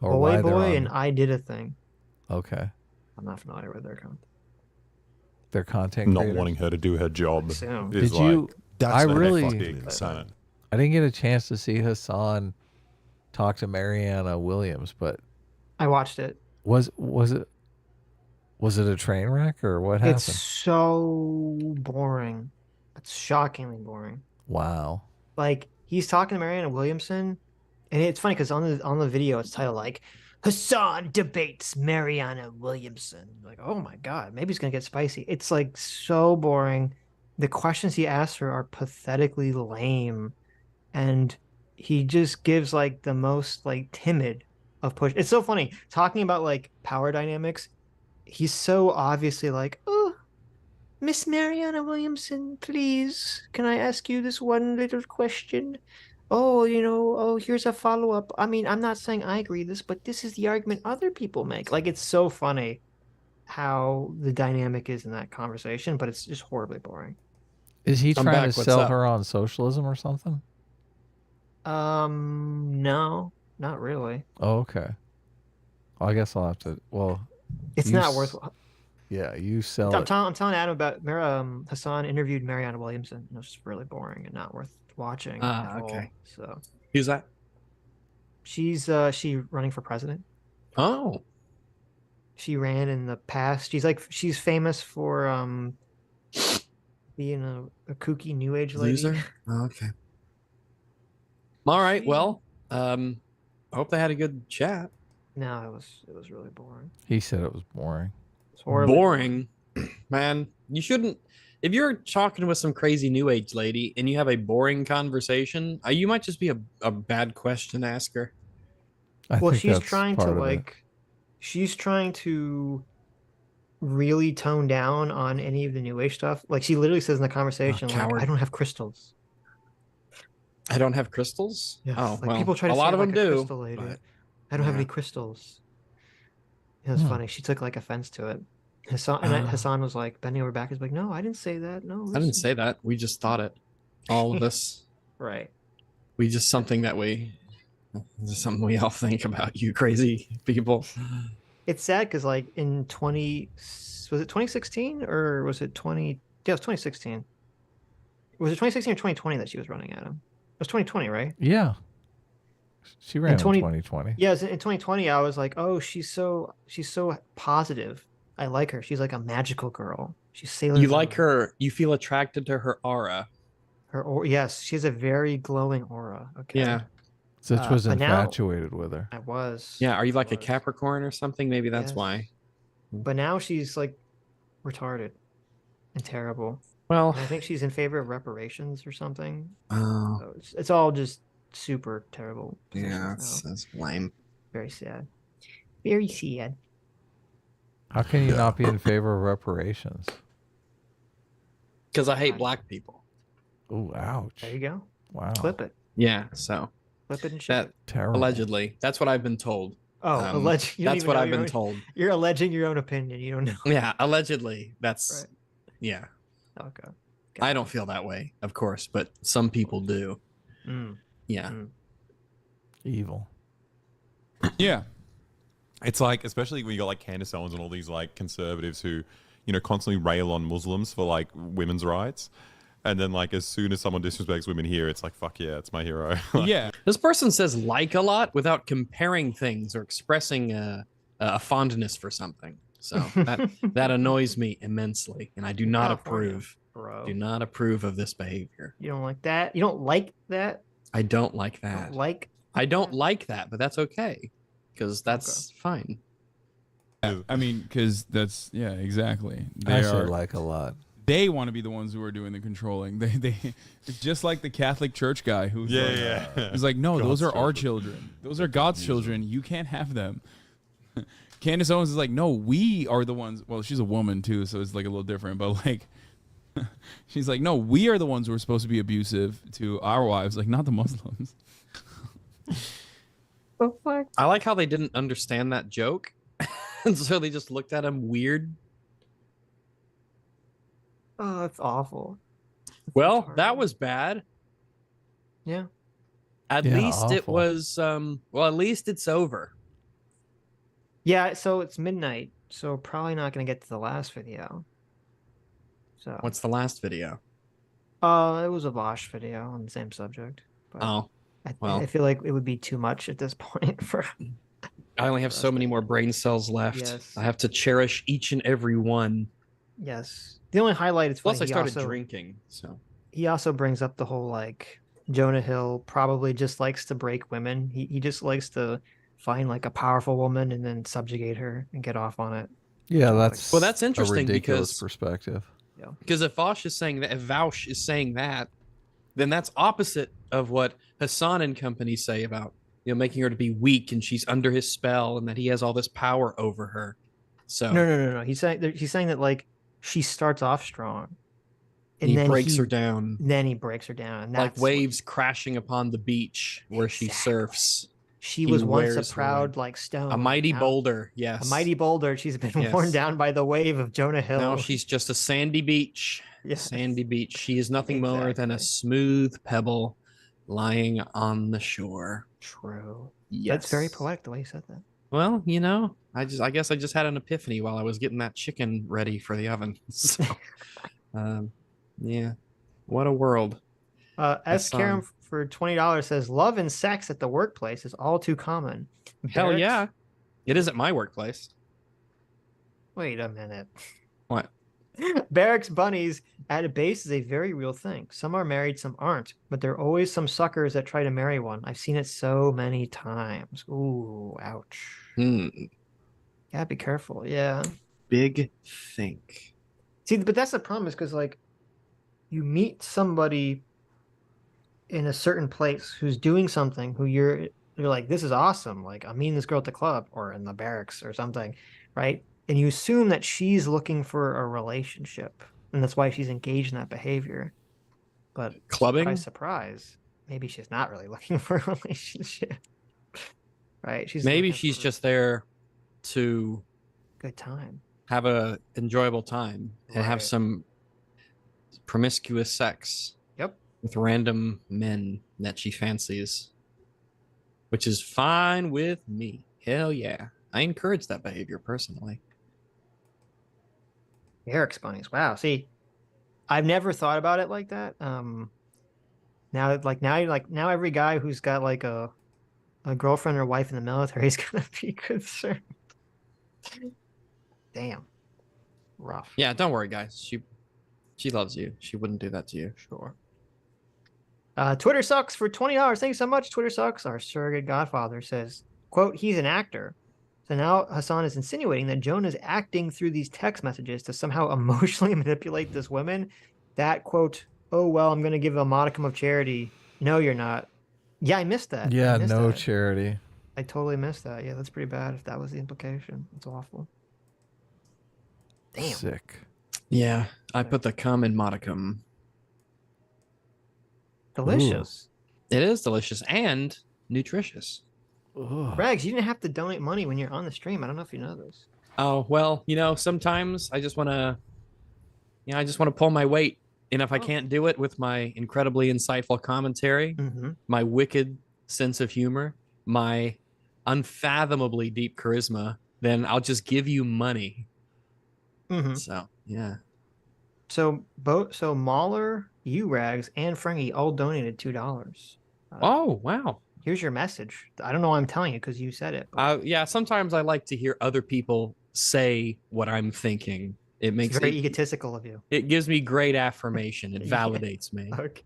Or OLAY Boy and I Did a Thing. Okay. I'm not familiar with their content. Their content Not creators. wanting her to do her job. Did you? That's I really. fucking insane. I didn't get a chance to see Hasan talk to Mariana Williams, but I watched it. Was it a train wreck or what happened? It's so boring. It's shockingly boring. Wow. Like, he's talking to Mariana Williamson, and it's funny because on the video it's titled like Hasan debates Mariana Williamson. Like, oh my god, maybe it's gonna get spicy. It's like so boring. The questions he asks her are pathetically lame, and he just gives like the most like timid of push. It's so funny talking about like power dynamics. He's so obviously like, oh, Miss Mariana Williamson, please, can I ask you this one little question? Oh, here's a follow-up. I mean, I'm not saying I agree with this, but this is the argument other people make. Like, it's so funny how the dynamic is in that conversation, but it's just horribly boring. Is he trying to sell her on socialism or something? No, not really. Oh, okay. Well, I guess I'll have to. Well, it's not worth. Yeah, you sell. I'm telling Adam about Hasan interviewed Mariana Williamson. And it was just really boring and not worth watching. Okay. So who's that? She's running for president. Oh. She ran in the past. She's famous for being a kooky new age lady. Loser? Oh, okay. All right. Well, I hope they had a good chat. No, it was really boring. He said it was boring. It's horrible. Boring. Man, you shouldn't. If you're talking with some crazy new age lady and you have a boring conversation, you might just be a bad question asker. Well, she's trying to really tone down on any of the new age stuff. Like, she literally says in the conversation, like, I don't have crystals. I don't have crystals? Yeah. Oh, like, well, people try to a lot say of I'm them like a do. crystal lady. I don't have any crystals. It was funny. She took like offense to it. Hasan was like bending over backwards, like, no, I didn't say that. No, I didn't say that. We just thought it. All of us. Right. We just something we all think about, you crazy people. It's sad because like in 2016 or was it 20? Yeah, it was 2016. Was it 2016 or 2020 that she was running at him? It was 2020, right? Yeah. She ran in 2020. Yeah, in 2020, I was like, oh, she's so positive. I like her. She's like a magical girl. She's Sailor Moon. You like her. You feel attracted to her aura. Yes, she has a very glowing aura. Okay. Yeah. Sitch was infatuated with her. I was. Yeah. Are you like a Capricorn or something? Maybe that's why. But now she's like retarded and terrible. Well, and I think she's in favor of reparations or something. Oh. So it's all just super terrible. Yeah, that's lame. Very sad. Very sad. How can you not be in favor of reparations? Because I hate black people. Oh, ouch. There you go. Wow. Clip it. Yeah, so. Flip it and shit. Terrible. Allegedly. That's what I've been told. Oh, allegedly. That's what I've been told. You're alleging your own opinion. You don't know. Yeah, allegedly. That's, right. Yeah. Okay. I don't feel that way, of course, but some people do. Yeah. Evil. Yeah. It's like, especially when you got like Candice Owens and all these like conservatives who, constantly rail on Muslims for like women's rights. And then like as soon as someone disrespects women here, it's like, fuck yeah, it's my hero. Yeah. This person says like a lot without comparing things or expressing a fondness for something. So that annoys me immensely. And I do not approve. Bro. Do not approve of this behavior. You don't like that? You don't like that? I don't like that. I don't like that, but that's okay. Because that's fine. Yeah, I mean, because that's, yeah, exactly. I actually like a lot. They want to be the ones who are doing the controlling. They it's just like the Catholic Church guy who's he's like, no, those are our children. Those are God's children. You can't have them. Candice Owens is like, no, we are the ones. Well, she's a woman too, so it's like a little different. But like, she's like, no, we are the ones who are supposed to be abusive to our wives, like not the Muslims. Oh, fuck. I like how they didn't understand that joke. And so they just looked at him weird. Oh, that's awful. Well, that was bad. Yeah. At least it was, well, at least it's over. Yeah, so it's midnight, so probably not going to get to the last video. So what's the last video? It was a Vosh video on the same subject. But oh, well. I feel like it would be too much at this point for... I only have so many more brain cells left. Yes. I have to cherish each and every one. Yes. The only highlight is plus I started drinking, so he also brings up the whole like Jonah Hill probably just likes to break women. He just likes to find like a powerful woman and then subjugate her and get off on it. Yeah, that's well, that's interesting a ridiculous because perspective. Yeah. Because if Vaush is saying that, if Vaush is saying that, then that's opposite of what Hasan and company say about making her to be weak and she's under his spell and that he has all this power over her. So no. He's saying that like she starts off strong, and then he breaks her down. Then he breaks her down, and like waves crashing upon the beach where she surfs. She was once a proud like stone, a mighty boulder. Yes, a mighty boulder. She's been worn down by the wave of Jonah Hill. Now she's just a sandy beach. Yes. Sandy beach. She is nothing more than a smooth pebble lying on the shore. True. Yes. That's very poetic the way you said that. Well, I guess I just had an epiphany while I was getting that chicken ready for the oven. So, yeah, what a world. S. Karen for $20 says, love and sex at the workplace is all too common. Hell yeah. It is at my workplace. Wait a minute. What? Barracks bunnies at a base is a very real thing. Some are married, some aren't, but there are always some suckers that try to marry one. I've seen it so many times. Ooh, ouch. Yeah, be careful. Yeah. Big think. See, but that's the problem is because like you meet somebody in a certain place who's doing something who you're like, this is awesome. Like I'm meeting this girl at the club or in the barracks or something, right? And you assume that she's looking for a relationship, and that's why she's engaged in that behavior. But clubbing, surprise, maybe she's not really looking for a relationship, right? She's just there to good time, have a enjoyable time, and have some promiscuous sex. Yep, with random men that she fancies, which is fine with me. Hell yeah, I encourage that behavior personally. Eric's bunnies. Wow. See, I've never thought about it like that. Now every guy who's got like a girlfriend or wife in the military is gonna be concerned. Damn. Rough. Yeah, don't worry, guys. She loves you. She wouldn't do that to you. Sure. Twitter sucks for $20. Thanks so much. Twitter sucks. Our surrogate godfather says, quote, he's an actor. So now Hasan is insinuating that Jonah is acting through these text messages to somehow emotionally manipulate this woman. That, quote, oh, well, I'm going to give a modicum of charity. No, you're not. Yeah, I missed that. Yeah, no charity. I totally missed that. Yeah, that's pretty bad if that was the implication. It's awful. Damn. Sick. Yeah, I put the common modicum. Delicious. Ooh. It is delicious and nutritious. Rags, you didn't have to donate money when you're on the stream. I don't know if you know this. Oh, well, sometimes I just want to, pull my weight. And if I can't do it with my incredibly insightful commentary, my wicked sense of humor, my unfathomably deep charisma, then I'll just give you money. So, yeah. So Mauler, you, Rags, and Frankie all donated $2. Oh, wow. Here's your message. I don't know why I'm telling you because you said it. Yeah, sometimes I like to hear other people say what I'm thinking. It makes it's very egotistical of you. It gives me great affirmation. It validates me. Okay.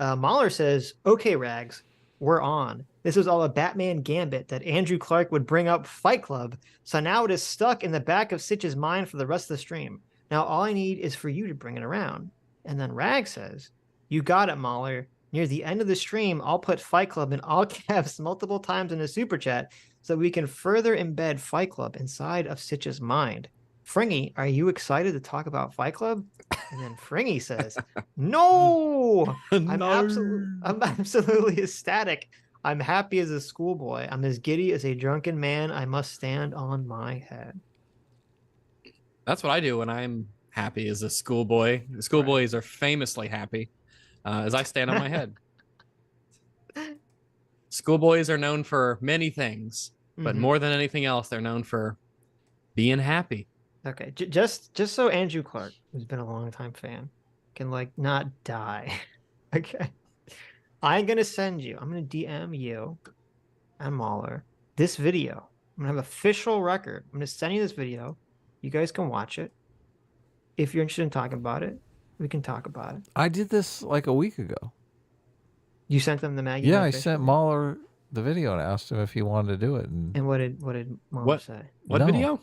Mauler says, okay, Rags, we're on. This is all a Batman gambit that Andrew Clark would bring up Fight Club. So now it is stuck in the back of Sitch's mind for the rest of the stream. Now all I need is for you to bring it around. And then Rags says, you got it, Mauler. Near the end of the stream, I'll put Fight Club in all caps multiple times in a super chat so we can further embed Fight Club inside of Sitch's mind. Fringy, are you excited to talk about Fight Club? And then Fringy says, no, I'm absolutely ecstatic. I'm happy as a schoolboy. I'm as giddy as a drunken man. I must stand on my head. That's what I do when I'm happy as a schoolboy. Schoolboys are famously happy as I stand on my head. Schoolboys are known for many things, but more than anything else, they're known for being happy. Okay, just so Andrew Clark, who's been a long time fan, can like not die. Okay, I'm gonna send you. I'm gonna DM you and Mauler this video. I'm gonna have official record. I'm gonna send you this video. You guys can watch it. If you're interested in talking about it, we can talk about it. I did this like a week ago. You sent them the Maggie? Yeah, I sent Mauler the video and asked him if he wanted to do it. And what did Mauler say? What video?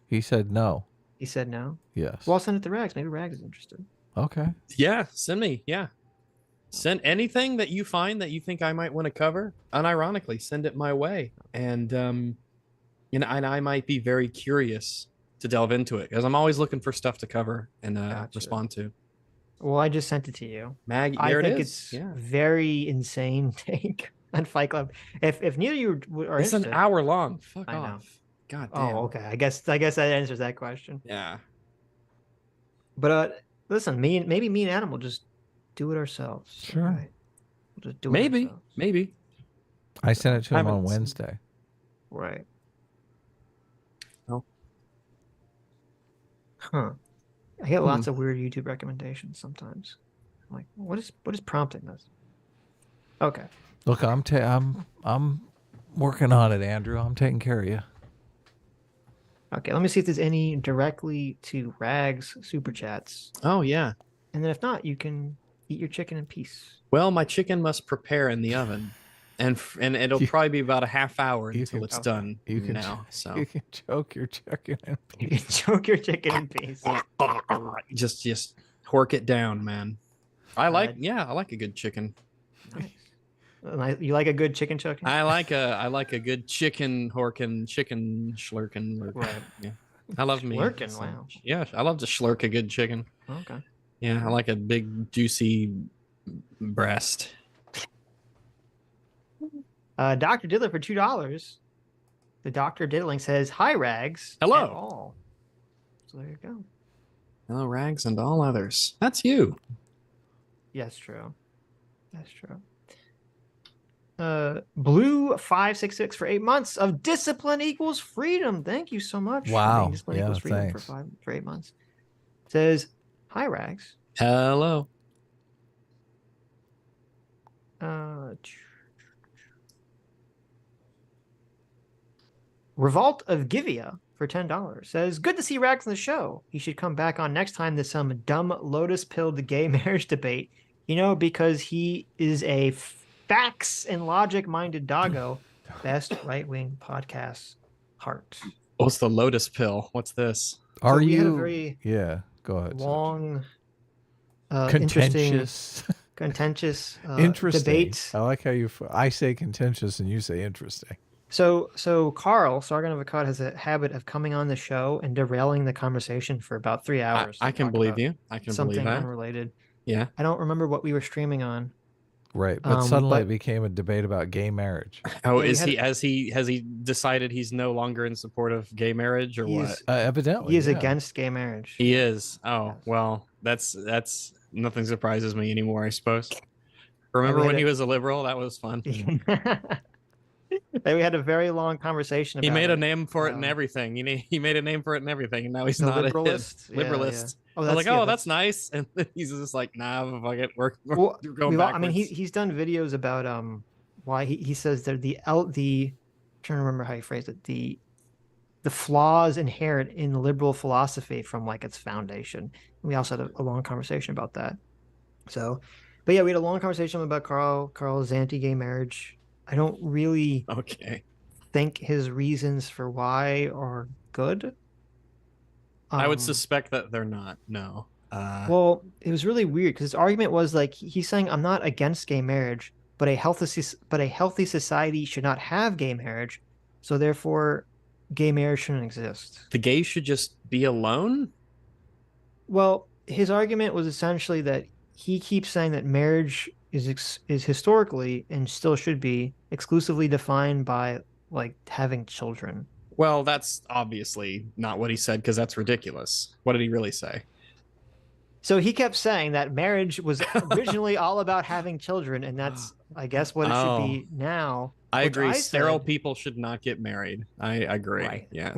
He said no. He said no? Yes. Well, I'll send it to Rags. Maybe Rags is interested. Okay. Yeah, send me. Yeah. Send anything that you find that you think I might want to cover. Unironically, send it my way. And and I might be very curious to delve into it because I'm always looking for stuff to cover and respond to. Well, I just sent it to you. Maggie, I there think it is. it's very insane take on Fight Club. If neither of you are it's interested, an hour long. Fuck I know. off. God damn. Oh, okay. I guess that answers that question. Yeah. But listen, maybe me and Adam will just do it ourselves. Sure. Right? We'll just do it Maybe. ourselves. Maybe. I sent it to him on haven't- Wednesday. Right. Oh. Huh. I get lots of weird YouTube recommendations sometimes. I'm like, what is prompting this? Okay. Look, I'm working on it, Andrew. I'm taking care of you. Okay, let me see if there's any directly to Rags super chats. Oh yeah. And then if not, you can eat your chicken in peace. Well, my chicken must prepare in the oven, and it'll probably be about a half hour until it's done. You can now, so you can choke your chicken in You can choke your chicken in peace. just hork it down, man. I like a good chicken. You like a good chicken choking? I like a good chicken horkin, chicken schlurkin. Right. Yeah. I love me. Schlurkin, wow. Yeah, I love to schlurk a good chicken. Okay. Yeah, I like a big juicy breast. Dr. Diddler for $2. The Dr. Diddling says, "Hi, Rags." Hello. And all. So there you go. Hello, Rags and all others. That's you. Yes, true. That's true. Blue566 for 8 months of discipline equals freedom. Thank you so much. for Wow. being Discipline Yeah, equals freedom thanks. for 8 months. Says, "Hi, Rags." Hello. Revolt of Givia for $10 says, "Good to see Rags on the show. He should come back on next time there's some dumb lotus-pilled gay marriage debate. You know, because he is a facts and logic-minded doggo. Best right-wing podcast, heart." What's the lotus pill? What's this? Are we you? had a very Yeah. Go ahead. long, Contentious. contentious Interesting. debate. I like how I say contentious and you say interesting. So Carl, Sargon of Akkad, has a habit of coming on the show and derailing the conversation for about 3 hours. I can believe you. I can something believe that. unrelated. Yeah. I don't remember what we were streaming on. Right, but suddenly but- it became a debate about gay marriage. Oh, Yeah, has he decided he's no longer in support of gay marriage or what? Evidently, He is yeah. against gay marriage. He is. Oh, well, that's nothing surprises me anymore, I suppose. Remember when he was a liberal? That was fun. We had a very long conversation about He made it. a name for it and everything. He made a name for it and everything, and now he's The not liberalist. a liberalist. Oh, I was like, yeah, oh, that's nice, and then he's just like, nah, fuck it, we're Well, going backwards. I mean, he's done videos about why he says that the I'm trying to remember how he phrased it, the flaws inherent in liberal philosophy from like its foundation. We also had a long conversation about that. So, but yeah, we had a long conversation about Carl's anti-gay marriage. I don't really think his reasons for why are good. I would suspect that they're not. No. Well, it was really weird because his argument was like he's saying I'm not against gay marriage, but a healthy society should not have gay marriage, so therefore, gay marriage shouldn't exist. The gays should just be alone. Well, his argument was essentially that he keeps saying that marriage is historically and still should be exclusively defined by like having children. Well, that's obviously not what he said, because that's ridiculous. What did he really say? So he kept saying that marriage was originally all about having children, and that's, I guess, what it should be now. I agree. Sterile people should not get married. I agree. Right. Yes.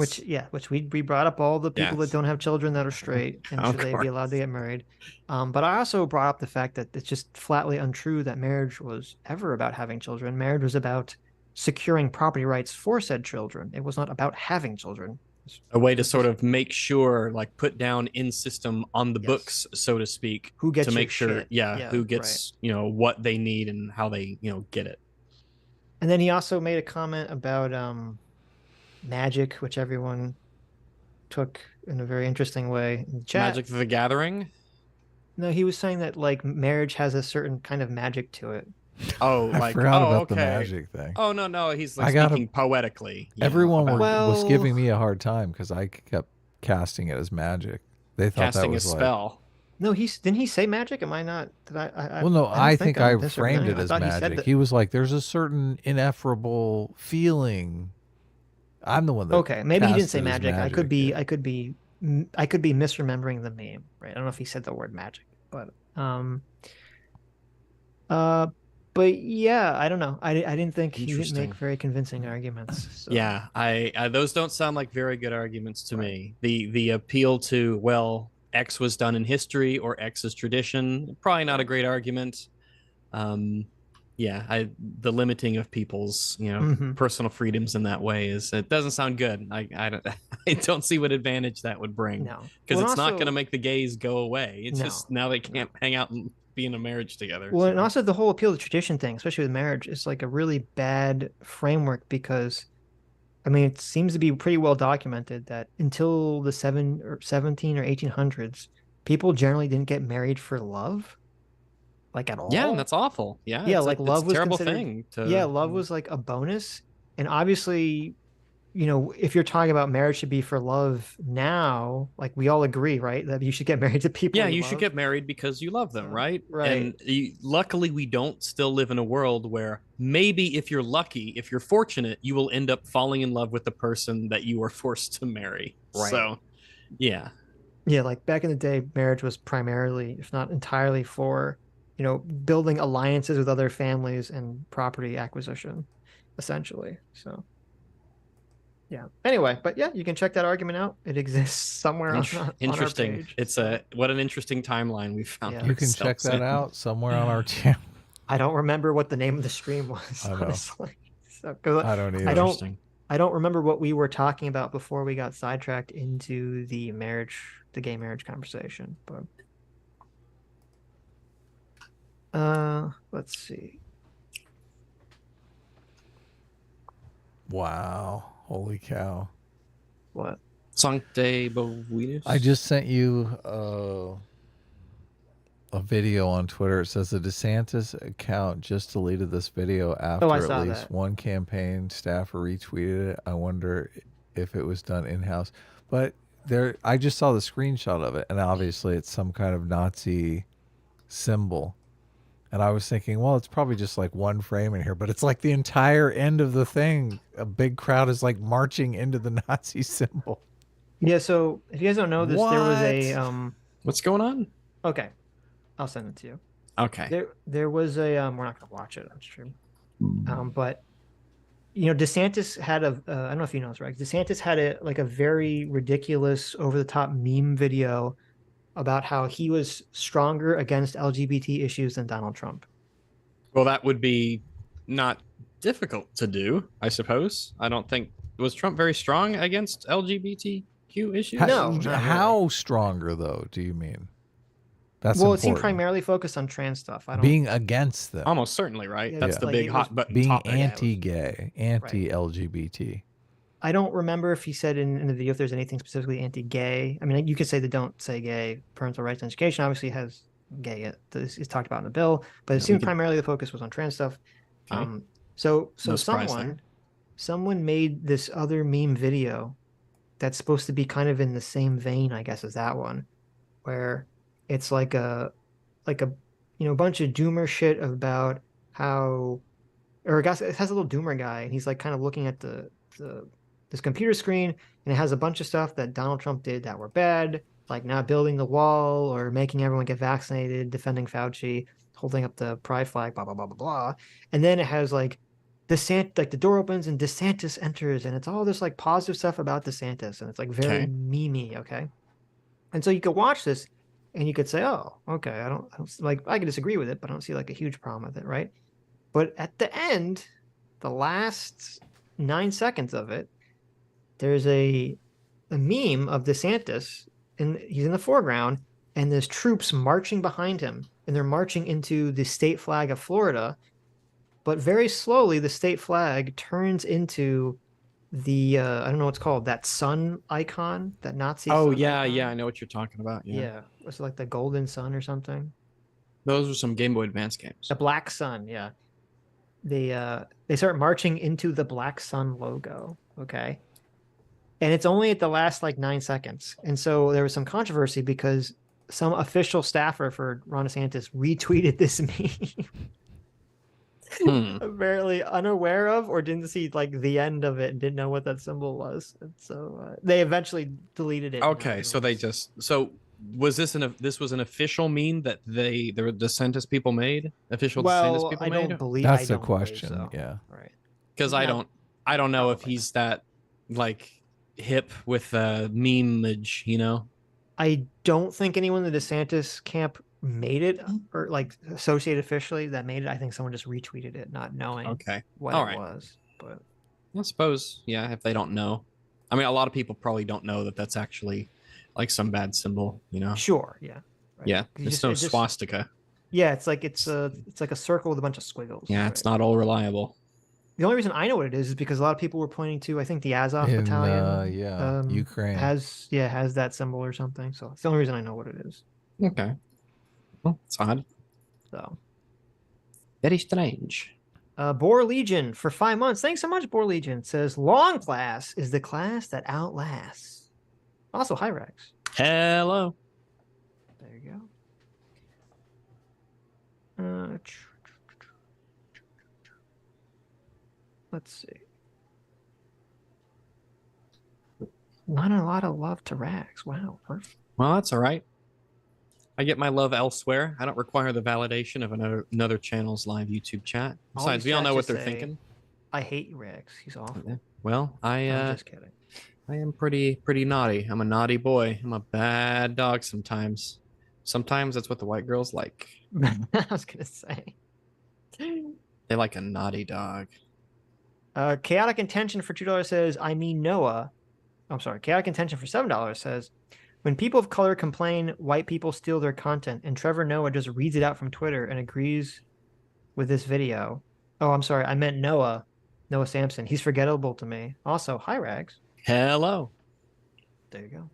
Which we brought up all the people that don't have children that are straight, and should they be allowed to get married? But I also brought up the fact that it's just flatly untrue that marriage was ever about having children. Marriage was about securing property rights for said children. It was not about having children. A way to sort of make sure, like, put down in system on the books, so to speak, who gets to make sure, shit. Who gets what they need and how they get it. And then he also made a comment about magic, which everyone took in a very interesting way in the chat. Magic the Gathering? No, he was saying that like marriage has a certain kind of magic to it. Oh, I forgot about the magic thing. Oh no, he's like speaking poetically. Everyone was giving me a hard time because I kept casting it as magic. They thought casting that was a spell. No, didn't he say magic? Am I not? Did I well, no, I think I framed it as magic. He was like, "There's a certain ineffable feeling." I'm the one that. Okay, maybe he didn't say magic. I could be misremembering the meme. Right? I don't know if he said the word magic, but but yeah, I don't know. I didn't think he didn't make very convincing arguments. So. Yeah, I those don't sound like very good arguments to me. The appeal to, well, X was done in history or X is tradition, probably not a great argument. The limiting of people's personal freedoms in that way it doesn't sound good. I don't see what advantage that would bring. No, because it's not going to make the gays go away. It's just now they can't hang out and be in a marriage together. Well, and also the whole appeal to tradition thing, especially with marriage, is like a really bad framework because, I mean, it seems to be pretty well documented that until the 17 or 1800s, people generally didn't get married for love, like at all. Yeah, and that's awful. Yeah, yeah, like love was a terrible thing. Love was like a bonus, and obviously, if you're talking about marriage should be for love now, like we all agree, right, that you should get married to people. Yeah, you should get married because you love them, right? Right. And luckily, we don't still live in a world where maybe if you're lucky, if you're fortunate, you will end up falling in love with the person that you were forced to marry. Right. So, yeah. Yeah, like back in the day, marriage was primarily, if not entirely, for, building alliances with other families and property acquisition, essentially. So. Yeah. Anyway, but yeah, you can check that argument out. It exists somewhere on our page. It's what an interesting timeline we found. Yeah. You can check that out somewhere on our channel. I don't remember what the name of the stream was, honestly. So, I don't either. I don't remember what we were talking about before we got sidetracked into the gay marriage conversation. But let's see. Wow. Holy cow. What? Sancte Bovinus? I just sent you a video on Twitter. It says the DeSantis account just deleted this video after at least one campaign staffer retweeted it. I wonder if it was done in-house. But I just saw the screenshot of it, and obviously it's some kind of Nazi symbol. And I was thinking, well, it's probably just like one frame in here, but it's like the entire end of the thing. A big crowd is like marching into the Nazi symbol. Yeah, so if you guys don't know this, there was a what's going on? Okay. I'll send it to you. Okay. There was a we're not gonna watch it on stream. But DeSantis had I don't know if you know this, right? DeSantis had a very ridiculous over the top meme video about how he was stronger against LGBT issues than Donald Trump. Well, that would be not difficult to do, I suppose. I don't think was Trump very strong against LGBTQ issues. How stronger though? Do you mean? That's well, important. It seemed primarily focused on trans stuff. Being against them, almost certainly, right? That's the big hot button. Being topic. anti-gay, anti-LGBT. I don't remember if he said in the video if there's anything specifically anti-gay. I mean, you could say the "Don't Say Gay" parental rights and education obviously has gay. It's talked about in the bill, but it seemed primarily the focus was on trans stuff. Okay. So someone made this other meme video that's supposed to be kind of in the same vein, I guess, as that one, where it's like a a bunch of doomer shit about how, or it has a little doomer guy, and he's like kind of looking at this computer screen, and it has a bunch of stuff that Donald Trump did that were bad, like not building the wall or making everyone get vaccinated, defending Fauci, holding up the pride flag, blah blah blah blah blah. And then it has like like the door opens and DeSantis enters, and it's all this like positive stuff about DeSantis, and it's like very memey, okay? And so you could watch this and you could say, oh, okay, I don't like, I could disagree with it, but I don't see like a huge problem with it, right? But at the end, the last 9 seconds of it, there's a meme of DeSantis, and he's in the foreground, and there's troops marching behind him, and they're marching into the state flag of Florida. But very slowly, the state flag turns into the I don't know what's called, that sun icon, that Nazi. Oh yeah, icon. Yeah, I know what you're talking about. Yeah, it's like the golden sun or something. Those are some Game Boy Advance games. The black sun, yeah. They start marching into the black sun logo, okay, and it's only at the last like 9 seconds, and so there was some controversy because some official staffer for Ron DeSantis retweeted this meme. Apparently unaware of, or didn't see like the end of it and didn't know what that symbol was, and so they eventually deleted it. Okay, so they just was this this was an official meme that the DeSantis people made? Official DeSantis people made? Don't believe that's the question. So. Yeah, right. Because I don't know if he's that like hip with meme-age, you know. I don't think anyone in the DeSantis camp made it, or like associated officially that made it. I think someone just retweeted it, not knowing what it was. But I suppose, yeah, if they don't know. I mean, a lot of people probably don't know that that's actually like some bad symbol, you know. Sure, yeah. Right. Yeah, it's no swastika. Yeah, it's like it's like a circle with a bunch of squiggles. Yeah, it's not all reliable. The only reason I know what it is because a lot of people were pointing to, I think the Azov battalion, Ukraine has that symbol or something. So it's the only reason I know what it is. Okay. Well, it's odd. So very strange. Boar Legion for 5 months. Thanks so much, Boar Legion. Says long class is the class that outlasts. Also, hi Rex. Hello. There you go. Let's see. Not a lot of love to Rags. Wow, perfect. Well, that's all right. I get my love elsewhere. I don't require the validation of another channel's live YouTube chat. Besides, we all know what they're thinking. I hate you, Rags. He's awful. Well, I'm just kidding. I am pretty naughty. I'm a naughty boy. I'm a bad dog sometimes. Sometimes that's what the white girls like. I was gonna say. They like a naughty dog. Chaotic Intention for $2 says, I mean Noah. I'm sorry. Chaotic Intention for $7 says, when people of color complain, white people steal their content, and Trevor Noah just reads it out from Twitter and agrees with this video. Oh, I'm sorry. I meant Noah Samson. He's forgettable to me. Also, hi, Rags. Hello. There you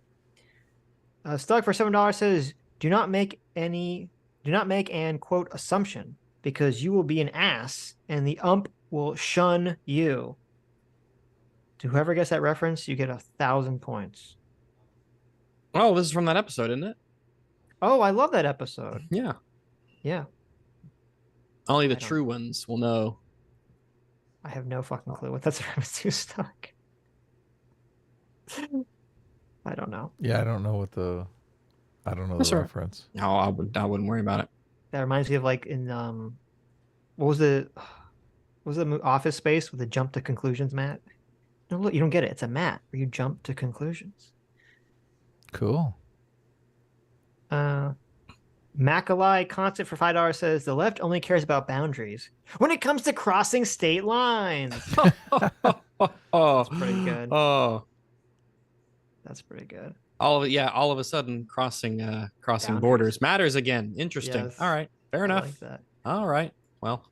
go. Stuck for $7 says, do not make an, quote, assumption, because you will be an ass, and the ump will shun you. To whoever gets that reference, you get 1,000 points. Oh, this is from that episode, isn't it? Oh, I love that episode. Yeah. Yeah. Only the true ones will know. I have no fucking clue what that's reference to, Stuck. I don't know. Yeah, I don't know the reference. No, I wouldn't worry about it. That reminds me of like in what was the Office Space with the jump to conclusions mat? No, look, you don't get it. It's a mat where you jump to conclusions. Cool. Macaulay Constant for $5 says the left only cares about boundaries when it comes to crossing state lines. Oh, that's pretty good. Oh, that's pretty good. All of a sudden, crossing borders matters again. Interesting. Yes. All right, fair enough. Like that. All right, well.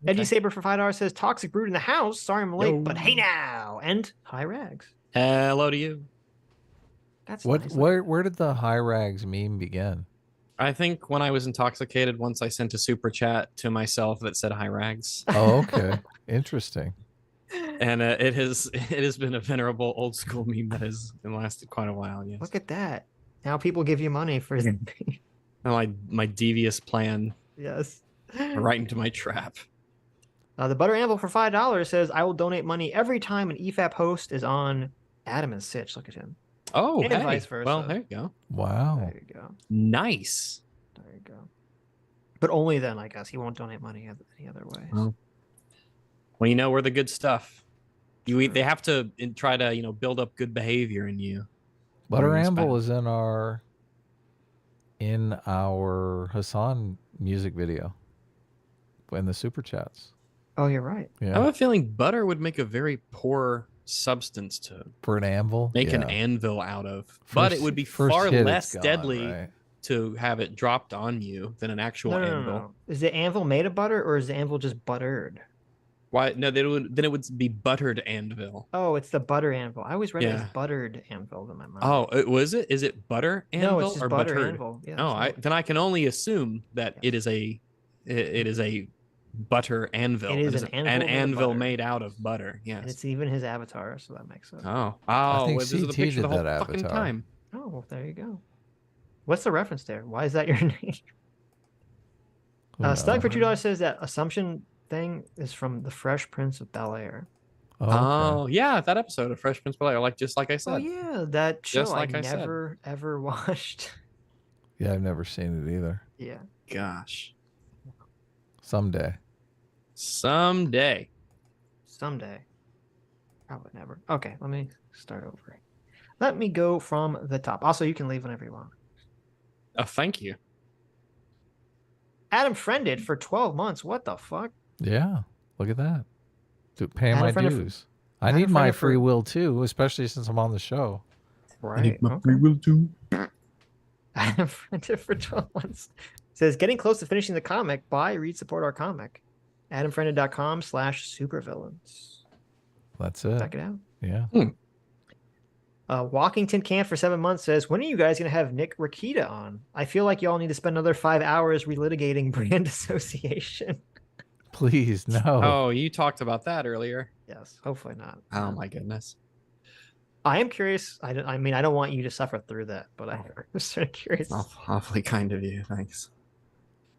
Edgy Saber for $5 says Toxic Brood in the house. Sorry I'm late, but hey now. And hi Rags. Hello to you. That's what. Nice. Where did the hi Rags meme begin? I think when I was intoxicated, once I sent a super chat to myself that said hi Rags. Oh, okay. Interesting. And it has been a venerable old school meme that has lasted quite a while. Yes. Look at that. Now people give you money for My devious plan. Yes. Right into my trap. The Butter Anvil for $5 says, I will donate money every time an EFAP host is on Adam and Sitch. Look at him. Oh, and hey. vice versa. Well, there you go. Wow. There you go. Nice. There you go. But only then, I guess. He won't donate money any other way. Well, you know, we're the good stuff. They have to try to, build up good behavior in you. Butter Anvil is in our Hasan music video in the super chats. Oh, you're right. I have a feeling butter would make a very poor substance for an anvil. Make an anvil out of. But it would be far less deadly to have it dropped on you than an actual anvil. No. Is the anvil made of butter or is the anvil just buttered? Why? No, then it would be buttered anvil. Oh, it's the butter anvil. I always read it as buttered anvil in my mind. Oh, was it? Is it butter anvil no, it's just or butter buttered? Anvil. Yeah, then I can only assume that it is a butter anvil. It is an anvil made out of butter. Yes, and it's even his avatar, so that makes sense. I think this is the CT picture did the whole that fucking avatar. time. Oh, well, there you go. What's the reference there? Why is that your name? Stug for $2 says that Assumption thing is from The Fresh Prince of Bel-Air. Oh, yeah, that episode of Fresh Prince of Bel-Air, just like I said. Oh yeah, that show Just like I I said. never ever watched. Yeah, I've never seen it either. Yeah. Gosh. Someday. Probably never. Okay, let me start over. Let me go from the top. Also, you can leave whenever you want. Oh, thank you. Adam Friended for 12 months. What the fuck? Yeah, look at that. Paying Adam my Friended dues. I need my free will too, especially since I'm on the show. Right. I need my free will too. Adam Friended for 12 months. Says, getting close to finishing the comic. Buy, read, support our comic. AdamFriended.com/supervillains. That's it. Check it out. Yeah. Walking Tin Can for 7 months says, when are you guys going to have Nick Rakita on? I feel like y'all need to spend another 5 hours relitigating brand association. Please, no. Oh, you talked about that earlier. Yes, hopefully not. Oh, my goodness. I am curious. I mean, I don't want you to suffer through that, but I'm sort of curious. Awfully kind of you. Thanks.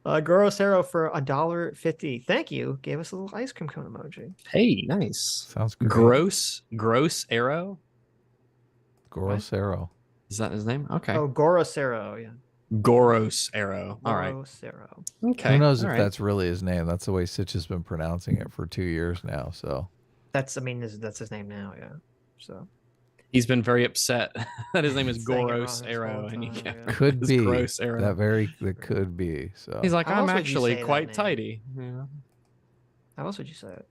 Gorosero for $1.50. Thank you. Gave us a little ice cream cone emoji. Hey, nice. Sounds good. Gross arrow. Gorosero. Is that his name? Okay. Oh, Gorosero. Yeah. Goros arrow. All right. Gorosero. Okay. Who knows if that's really his name? That's the way Sitch has been pronouncing it for 2 years now. So that's his name now. Yeah. So he's been very upset that his name is Goros Arrow, and he could be Gross Arrow. That could be. So he's like, How I'm else would you actually say that quite name? tidy. Yeah. how else would you say it?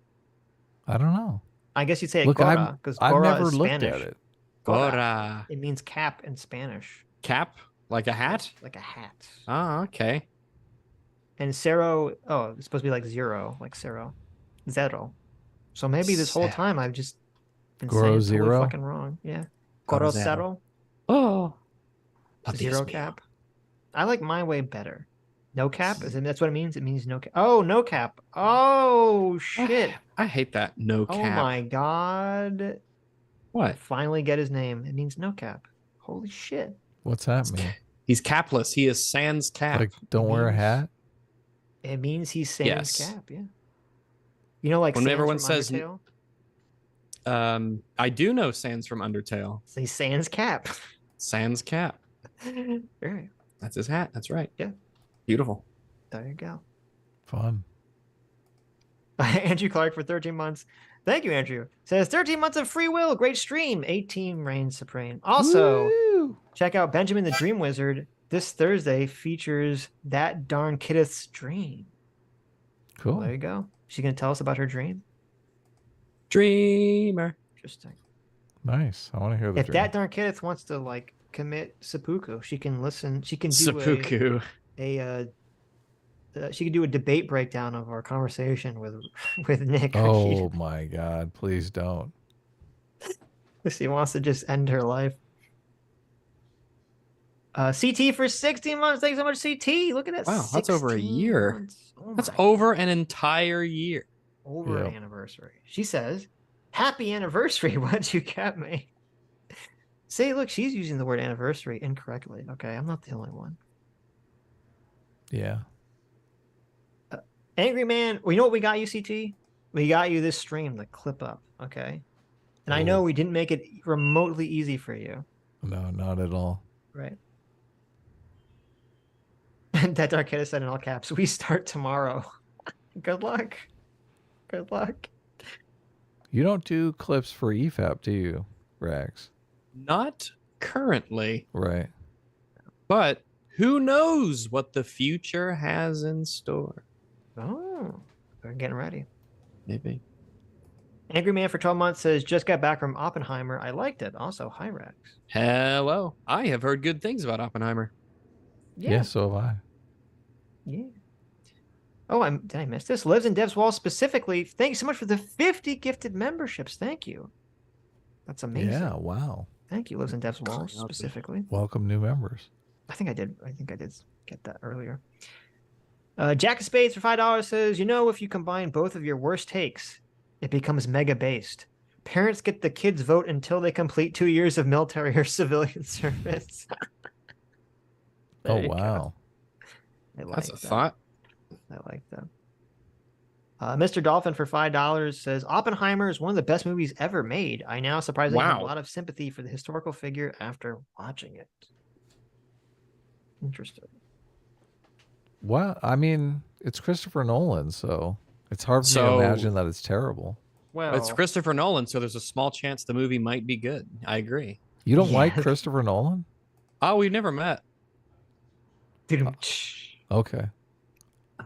I don't know. I guess you'd say it Look, Gora, because I've Gora never is looked Spanish. at it. Gora. It means cap in Spanish. Cap? Like a hat? Like a hat. Oh, okay. And Cero, it's supposed to be like zero, like Cero. Zero. So maybe this whole time I've just been Goro saying zero? totally fucking wrong. Yeah. Goro Gorosero. Oh. Zero cap. I like my way better. No cap? That's what it means? It means no cap. Oh, no cap. Oh, shit. I hate that. No cap. Oh my god. What? Finally get his name. It means no cap. Holy shit. What's that mean? He's capless. He is sans cap. Like, don't wear a hat? It means he's sans Yes. cap, yeah. You know, like When Sans everyone from says- Undertale? I do know Sans from Undertale. So he's sans cap. Sans cap. Right. That's his hat. That's right. Yeah. Beautiful. There you go. Fun. Andrew Clark for 13 months. Thank you, Andrew. Says 13 months of free will. Great stream. 18 reigns supreme. Also, check out Benjamin the Dream Wizard. This Thursday features That Darn Kidith's Dream. Cool. There you go. She's going to tell us about her dream. Dreamer. Interesting. Nice. I want to hear the If dream. That Darn Kidith wants to like commit seppuku, she can listen. She can do Seppuku. she could do a debate breakdown of our conversation with Nick. Oh my God! Please don't. She wants to just end her life. CT for 16 months. Thanks so much, CT. Look at that. Wow, that's over a 16 year. months. Oh That's my over an entire year. Over an anniversary. She says, "Happy anniversary." What'd you get me? Say, look, she's using the word anniversary incorrectly. Okay, I'm not the only one. Yeah. Angry Man, well, you know what we got you, CT? We got you this stream, the clip up, okay? And I know we didn't make it remotely easy for you. No, not at all. Right. And that Darketta said in all caps, we start tomorrow. Good luck. Good luck. You don't do clips for EFAP, do you, Rags? Not currently. Right. But who knows what the future has in store? Oh, they're getting ready. Maybe. Angry Man for 12 months says, just got back from Oppenheimer. I liked it. Also, hi, Rex. Hello. I have heard good things about Oppenheimer. Yeah, so have I. Yeah. Oh, did I miss this? Lives in Dev's Wall specifically. Thank you so much for the 50 gifted memberships. Thank you. That's amazing. Yeah, wow. Thank you, Lives in Dev's Wall specifically. Welcome new members. I think I did get that earlier. Jack of Spades for $5 says, you know, if you combine both of your worst takes, it becomes mega based. Parents get the kids' vote until they complete 2 years of military or civilian service. Oh, wow. That's a thought. I like that. Mr. Dolphin for $5 says, Oppenheimer is one of the best movies ever made. I now surprisingly have a lot of sympathy for the historical figure after watching it. Interesting. Well, I mean, it's Christopher Nolan, so it's hard for me to imagine that it's terrible. Well, it's Christopher Nolan, so there's a small chance the movie might be good. I agree. You don't like Christopher Nolan? Oh, we've never met. Okay.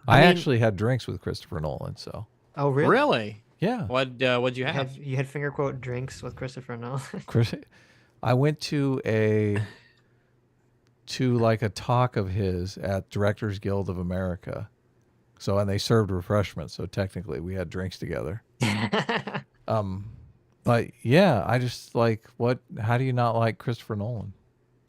I actually had drinks with Christopher Nolan, so. Oh, really? Really? Yeah. What'd you have? You had finger quote drinks with Christopher Nolan. I went to a talk of his at Directors Guild of America. So, and they served refreshments, so technically we had drinks together. But yeah, I just how do you not like Christopher Nolan?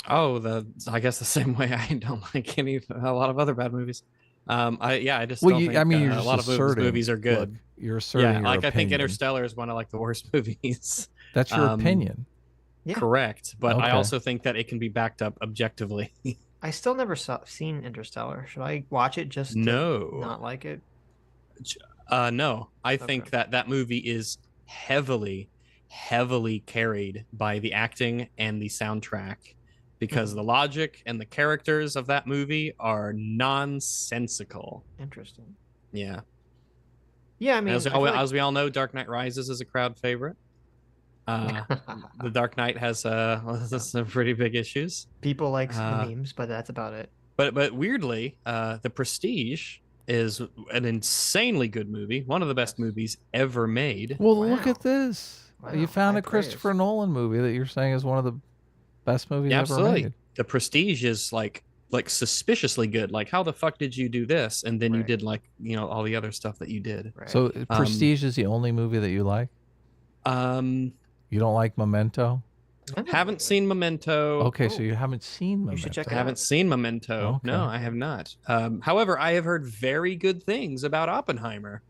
Oh, I guess the same way I don't like a lot of other bad movies. I just well, don't think a lot of movies are good. Look, you're asserting your I think opinion. Interstellar is one of the worst movies. That's your opinion. Yeah. Correct, but I also think that it can be backed up objectively. I still never seen Interstellar. Should I watch it just to not like it? No. I think that movie is heavily carried by the acting and the soundtrack, because the logic and the characters of that movie are nonsensical. Interesting. Yeah. Yeah, I mean, as we all know, Dark Knight Rises is a crowd favorite. The Dark Knight has some pretty big issues. People like the memes, but that's about it. But weirdly, The Prestige is an insanely good movie, one of the best movies ever made. Well, look at this. Wow. You found a Christopher Nolan movie that you're saying is one of the best movies ever made. The Prestige is like suspiciously good. Like, how the fuck did you do this? And then you did all the other stuff that you did. Right. So Prestige is the only movie that you like? You don't like Memento? Haven't seen Memento. Okay, so you haven't seen Memento. You should check it out. Haven't seen Memento. Okay. No, I have not. However, I have heard very good things about Oppenheimer,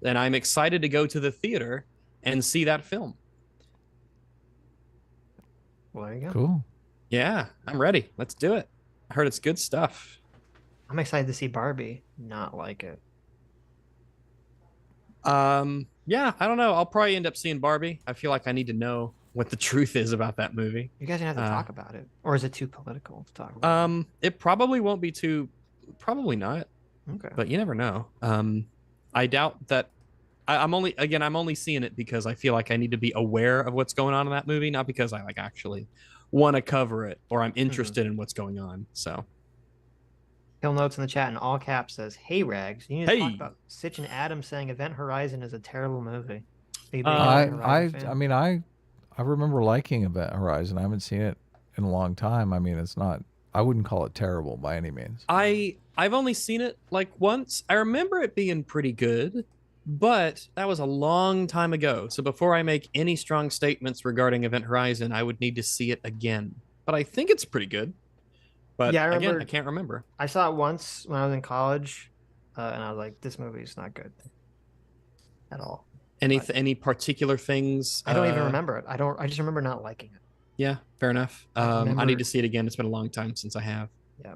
and I'm excited to go to the theater and see that film. Well, there you go. Cool. Yeah, I'm ready. Let's do it. I heard it's good stuff. I'm excited to see Barbie. Not like it. Yeah, I don't know. I'll probably end up seeing Barbie. I feel like I need to know what the truth is about that movie. You guys don't have to talk about it, or is it too political to talk about? It probably won't be too. Probably not. Okay. But you never know. I doubt that. I'm only seeing it because I feel like I need to be aware of what's going on in that movie, not because I actually want to cover it or I'm interested in what's going on. So. Hill Notes in the chat in all caps says, "Hey Rags, you need to talk about Sitch and Adam saying Event Horizon is a terrible movie." I remember liking Event Horizon. I haven't seen it in a long time. I mean, it's not. I wouldn't call it terrible by any means. I've only seen it once. I remember it being pretty good, but that was a long time ago. So before I make any strong statements regarding Event Horizon, I would need to see it again. But I think it's pretty good. But yeah, I can't remember. I saw it once when I was in college, and I was like, "This movie is not good at all." Any particular things? I don't even remember it. I just remember not liking it. Yeah, fair enough. I need to see it again. It's been a long time since I have. Yeah.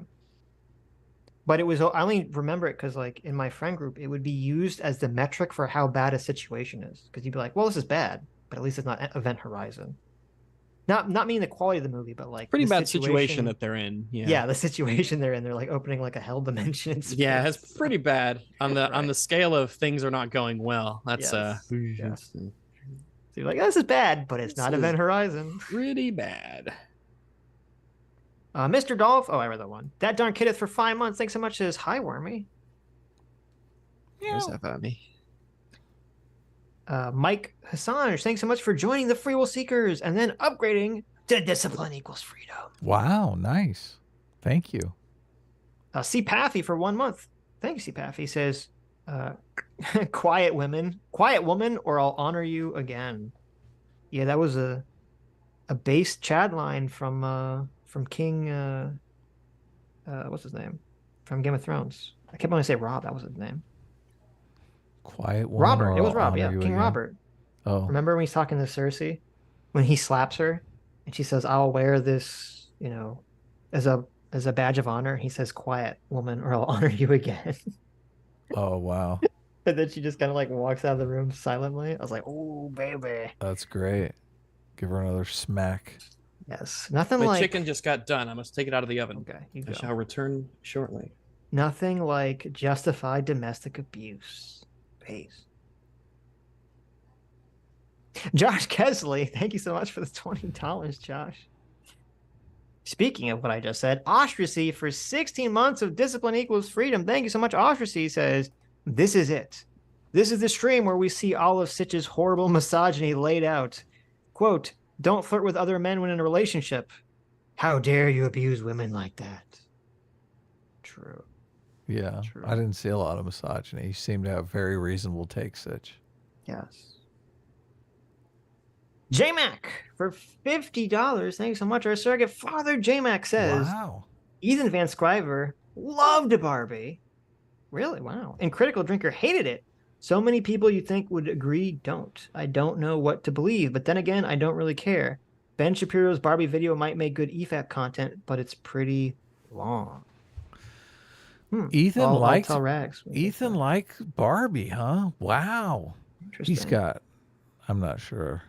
But it was, I only remember it because, like, in my friend group, it would be used as the metric for how bad a situation is. Because you'd be like, well, this is bad, but at least it's not Event Horizon. Not meaning the quality of the movie, but like pretty bad situation that they're in. Yeah, the situation they're in. They're like opening like a hell dimension. Yeah, it's pretty bad on the on the scale of things are not going well. That's yes. So you're like, this is bad, but it's not Event Horizon. Pretty bad. Mr. Dolph. Oh, I read that one. That darn kiddeth for 5 months. Thanks so much. Says hi, Wormy. Where's that about me? Mike Hasan, thanks so much for joining the Free Will Seekers and then upgrading to Discipline Equals Freedom. Wow, nice. Thank you. C. Paffy for 1 month. Thanks, C. Paffy. Says, quiet woman, or I'll honor you again. Yeah, that was a base Chad line from King, what's his name? From Game of Thrones. I kept wanting to say Rob. That was his name. Quiet woman. Robert. It was Rob. Yeah, King again. Robert. Oh. Remember when he's talking to Cersei, when he slaps her, and she says, "I'll wear this, you know, as a badge of honor." He says, "Quiet woman, or I'll honor you again." Oh wow. And then she just kind of like walks out of the room silently. I was like, "Oh baby." That's great. Give her another smack. Yes. Nothing My like chicken just got done. I must take it out of the oven. Okay. I shall return shortly. Nothing like justified domestic abuse. Peace. Josh Kesley, thank you so much for the $20, Josh. Speaking of what I just said, Ostracy for 16 months of Discipline Equals Freedom. Thank you so much. Ostracy says, this is it. This is the stream where we see all of Sitch's horrible misogyny laid out. Quote, don't flirt with other men when in a relationship. How dare you abuse women like that? True. Yeah, true. I didn't see a lot of misogyny. You seem to have very reasonable takes, Sitch. Yes. J-Mac for $50. Thanks so much. Our surrogate father, J-Mac, says, wow. Ethan Van Scriver loved Barbie. Really? Wow. And Critical Drinker hated it. So many people you think would agree don't. I don't know what to believe, but then again, I don't really care. Ben Shapiro's Barbie video might make good EFAP content, but it's pretty long. Ethan liked Barbie, huh? Wow. He's got, I'm not sure.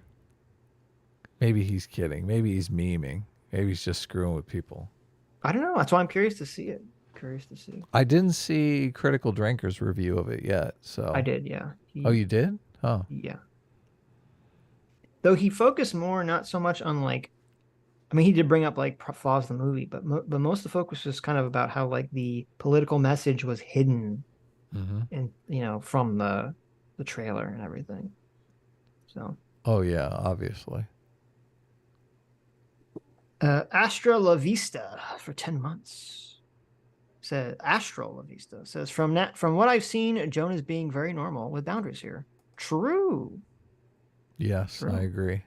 Maybe he's kidding. Maybe he's memeing. Maybe he's just screwing with people. I don't know. That's why I'm curious to see it. Curious to see. I didn't see Critical Drinker's review of it yet, so. I did, yeah. Oh, you did? Oh. Yeah. Though he focused more, not so much on like, I mean, he did bring up like flaws in the movie, but most of the focus was kind of about how like the political message was hidden, and you know, from the trailer and everything. So. Oh yeah, obviously. Astra La Vista for 10 months. Says Astro La Vista says from what I've seen, Jonah's being very normal with boundaries here. True. Yes, true. I agree.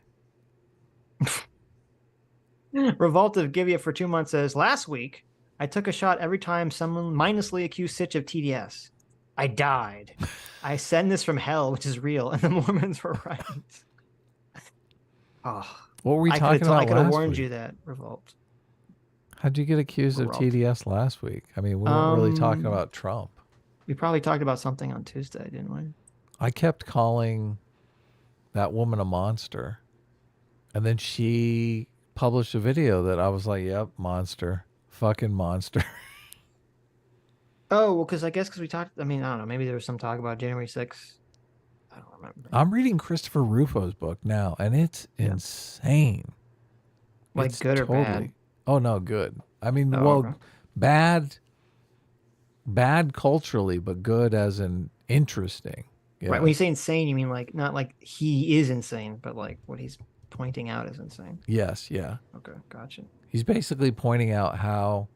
Revolt of Givia for 2 months says, last week, I took a shot every time someone mindlessly accused Sitch of TDS. I died. I send this from hell, which is real, and the Mormons were right. Oh, what were we talking about? I could have warned you that, Revolt. How'd you get accused of TDS last week? I mean, we weren't really talking about Trump. We probably talked about something on Tuesday, didn't we? I kept calling that woman a monster. And then she published a video that I was like, yep, monster. Fucking monster. Oh, well, because we talked, I mean, I don't know, maybe there was some talk about January 6th. I don't remember. I'm reading Christopher Rufo's book now, and it's insane. Like it's good or bad? Oh, no, good. I mean, okay. Bad culturally, but good as in interesting. Yeah. Right. When you say insane, you mean like, not like he is insane, but like what he's pointing out is insane. Yes, yeah. Okay, gotcha. He's basically pointing out how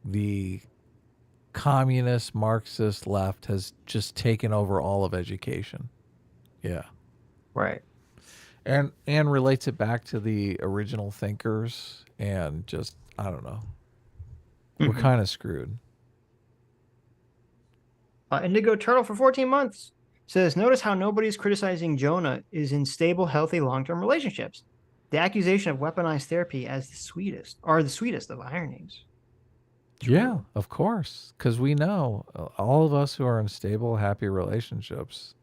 the communist Marxist left has just taken over all of education. Yeah. Right. And relates it back to the original thinkers and just, I don't know. We're kind of screwed. Indigo Turtle for 14 months says, notice how nobody's criticizing Jonah is in stable, healthy, long-term relationships. The accusation of weaponized therapy as the sweetest of ironies. Yeah, of course. Because we know all of us who are in stable, happy relationships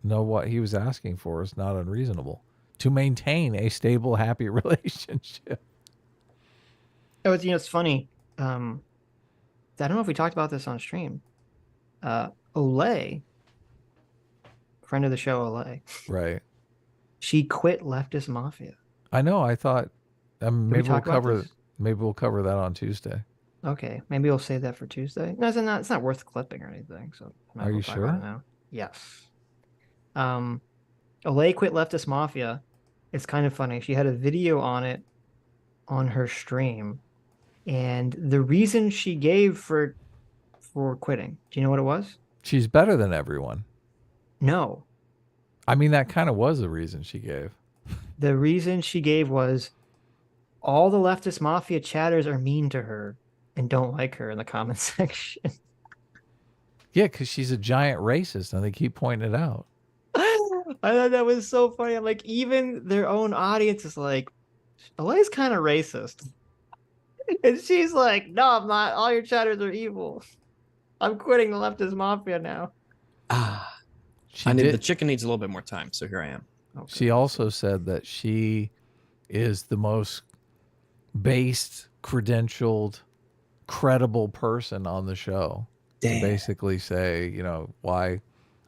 know what he was asking for is not unreasonable to maintain a stable, happy relationship. Oh, it's funny. I don't know if we talked about this on stream. OLAY, friend of the show, OLAY. Right. She quit leftist mafia. I know. I thought maybe we'll cover that on Tuesday. Okay, maybe we'll save that for Tuesday. No, it's not worth clipping or anything. So are you sure? Now. Yes. OLAY quit leftist mafia. It's kind of funny. She had a video on it on her stream, and the reason she gave for quitting, do you know what it was? She's better than everyone. No. I mean, that kind of was the reason she gave. The reason she gave was all the leftist mafia chatters are mean to her and don't like her in the comment section. Yeah, because she's a giant racist, and they keep pointing it out. I thought that was so funny. I'm like, even their own audience is like, Olay's kind of racist. And she's like, no, I'm not. All your chatters are evil. I'm quitting the leftist mafia now. The chicken needs a little bit more time, so here I am. Okay. She also said that she is the most based, credentialed, credible person on the show. Damn. To basically say, why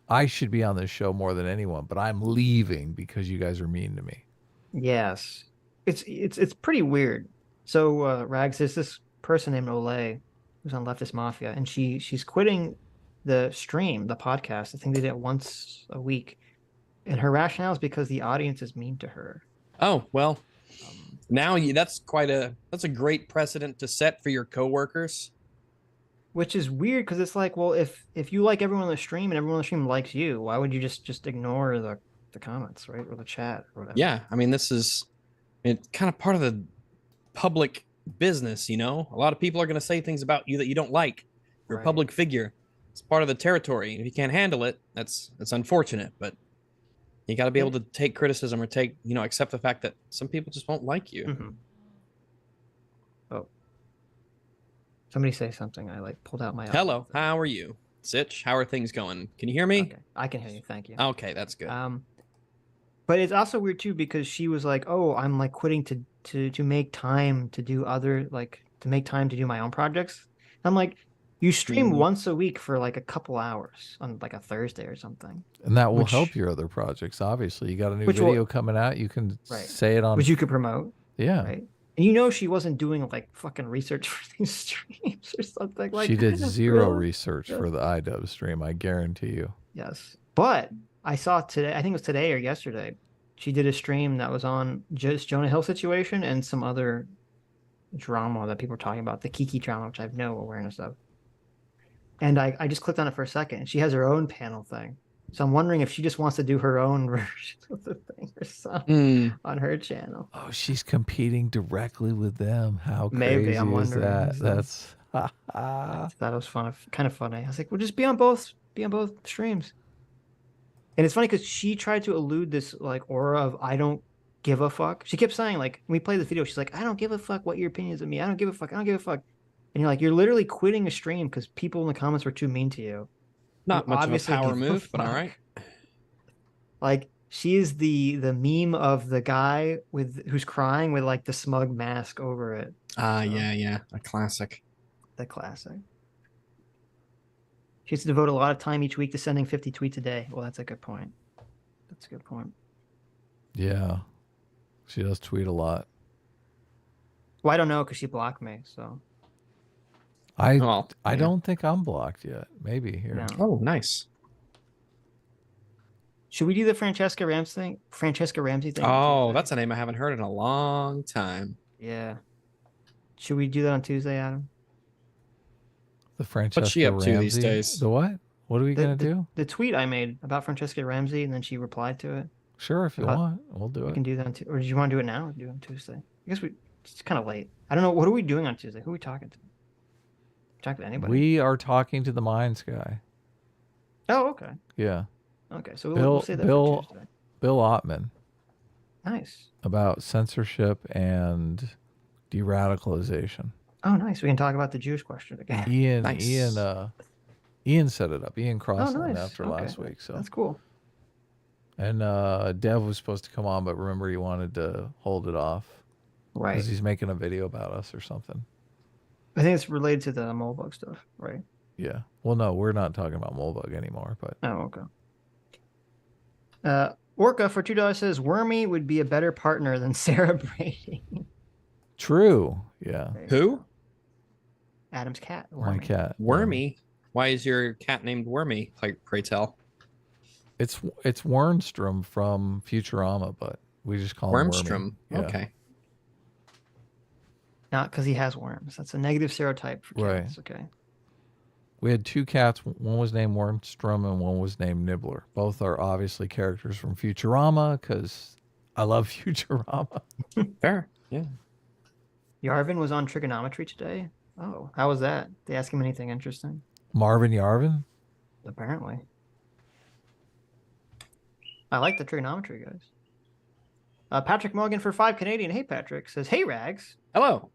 I should be on this show more than anyone, but I'm leaving because you guys are mean to me. Yes. It's pretty weird. So Rags, there's this person named OLAY who's on Leftist Mafia, and she's quitting the stream, the podcast. I think they did it once a week. And her rationale is because the audience is mean to her. Oh, well, now that's a great precedent to set for your coworkers. Which is weird because it's like, well, if you like everyone on the stream and everyone on the stream likes you, why would you just ignore the comments, right? Or the chat or whatever. Yeah, I mean, this is kind of part of the public business, A lot of people are going to say things about you that you don't like. You're a public figure. It's part of the territory. If you can't handle it, that's unfortunate, but you got to be able to take criticism or accept the fact that some people just won't like you. Mm-hmm. Oh. Somebody say something. I pulled out my. Hello, how are you, Sitch? How are things going? Can you hear me? Okay. I can hear you. Thank you. Okay, that's good. But it's also weird too because she was like, "Oh, I'm quitting to make time to do to make time to do my own projects." I'm like, "You stream once a week for a couple hours on a Thursday or something." And that will help your other projects. Obviously, you got a new video coming out. You can say it on, which you could promote. Yeah. Right. And she wasn't doing fucking research for these streams or something. She did zero research for the Idubbbz stream, I guarantee you. Yes. But I saw today, I think it was today or yesterday, she did a stream that was on just Jonah Hill situation and some other drama that people were talking about, the Kiki drama, which I have no awareness of. And I just clicked on it for a second, and she has her own panel thing. So I'm wondering if she just wants to do her own version of the thing or something on her channel. Oh, she's competing directly with them. How crazy Maybe, I'm is that? So. That's I thought it was kind of funny. I was like, well, just be on both streams. And it's funny because she tried to elude this aura of I don't give a fuck. She kept saying when we played the video, she's like, I don't give a fuck what your opinions of me. I don't give a fuck. I don't give a fuck. And you're like, you're literally quitting a stream because people in the comments were too mean to you. Not much of a power move, but all right. She is the meme of the guy who's crying with the smug mask over it. Yeah, a classic. The classic. She has to devote a lot of time each week to sending 50 tweets a day. Well, that's a good point. Yeah, she does tweet a lot. Well, I don't know because she blocked me. So. I don't think I'm blocked yet. Maybe here. No. Oh, nice. Should we do the Francesca Ramsey thing? Oh, that's a name I haven't heard in a long time. Yeah. Should we do that on Tuesday, Adam? The Francesca What's she up Ramsey? to these days? The what? What are we going to do? The tweet I made about Francesca Ramsey, and then she replied to it. Sure, if you want. We'll do it. We can do that on or do you want to do it now? Or do it on Tuesday? I guess it's kind of late. I don't know. What are we doing on Tuesday? Who are we talking to? Talk to anybody? We are talking to the Minds guy. Oh, okay. Yeah. Okay, so we'll say that for Tuesday. Bill Ottman. Nice. About censorship and de-radicalization. Oh, nice. We can talk about the Jewish question again. Ian set it up. Ian crossed it after last week. So that's cool. And Dev was supposed to come on, but remember he wanted to hold it off. Right. Because he's making a video about us or something. I think it's related to the Molebug stuff, right? Yeah. Well, no, we're not talking about Molebug anymore, but. Oh, okay. Orca for $2 says Wormy would be a better partner than Sarah Brady. True. Yeah. Who? Adam's cat. Wormy. My cat. Wormy? Why is your cat named Wormy? Like, pray tell. It's Wernstrom from Futurama, but we just call him Wormstrom. Yeah. Okay. Not because he has worms. That's a negative stereotype for cats. Right. Okay. We had two cats. One was named Wernstrom and one was named Nibbler. Both are obviously characters from Futurama because I love Futurama. Fair. Yeah. Yarvin was on trigonometry today. Oh, how was that? They ask him anything interesting? Marvin Yarvin? Apparently. I like the trigonometry, guys. Patrick Morgan for 5 Canadian. Hey, Patrick. Says, hey, Rags. Hello.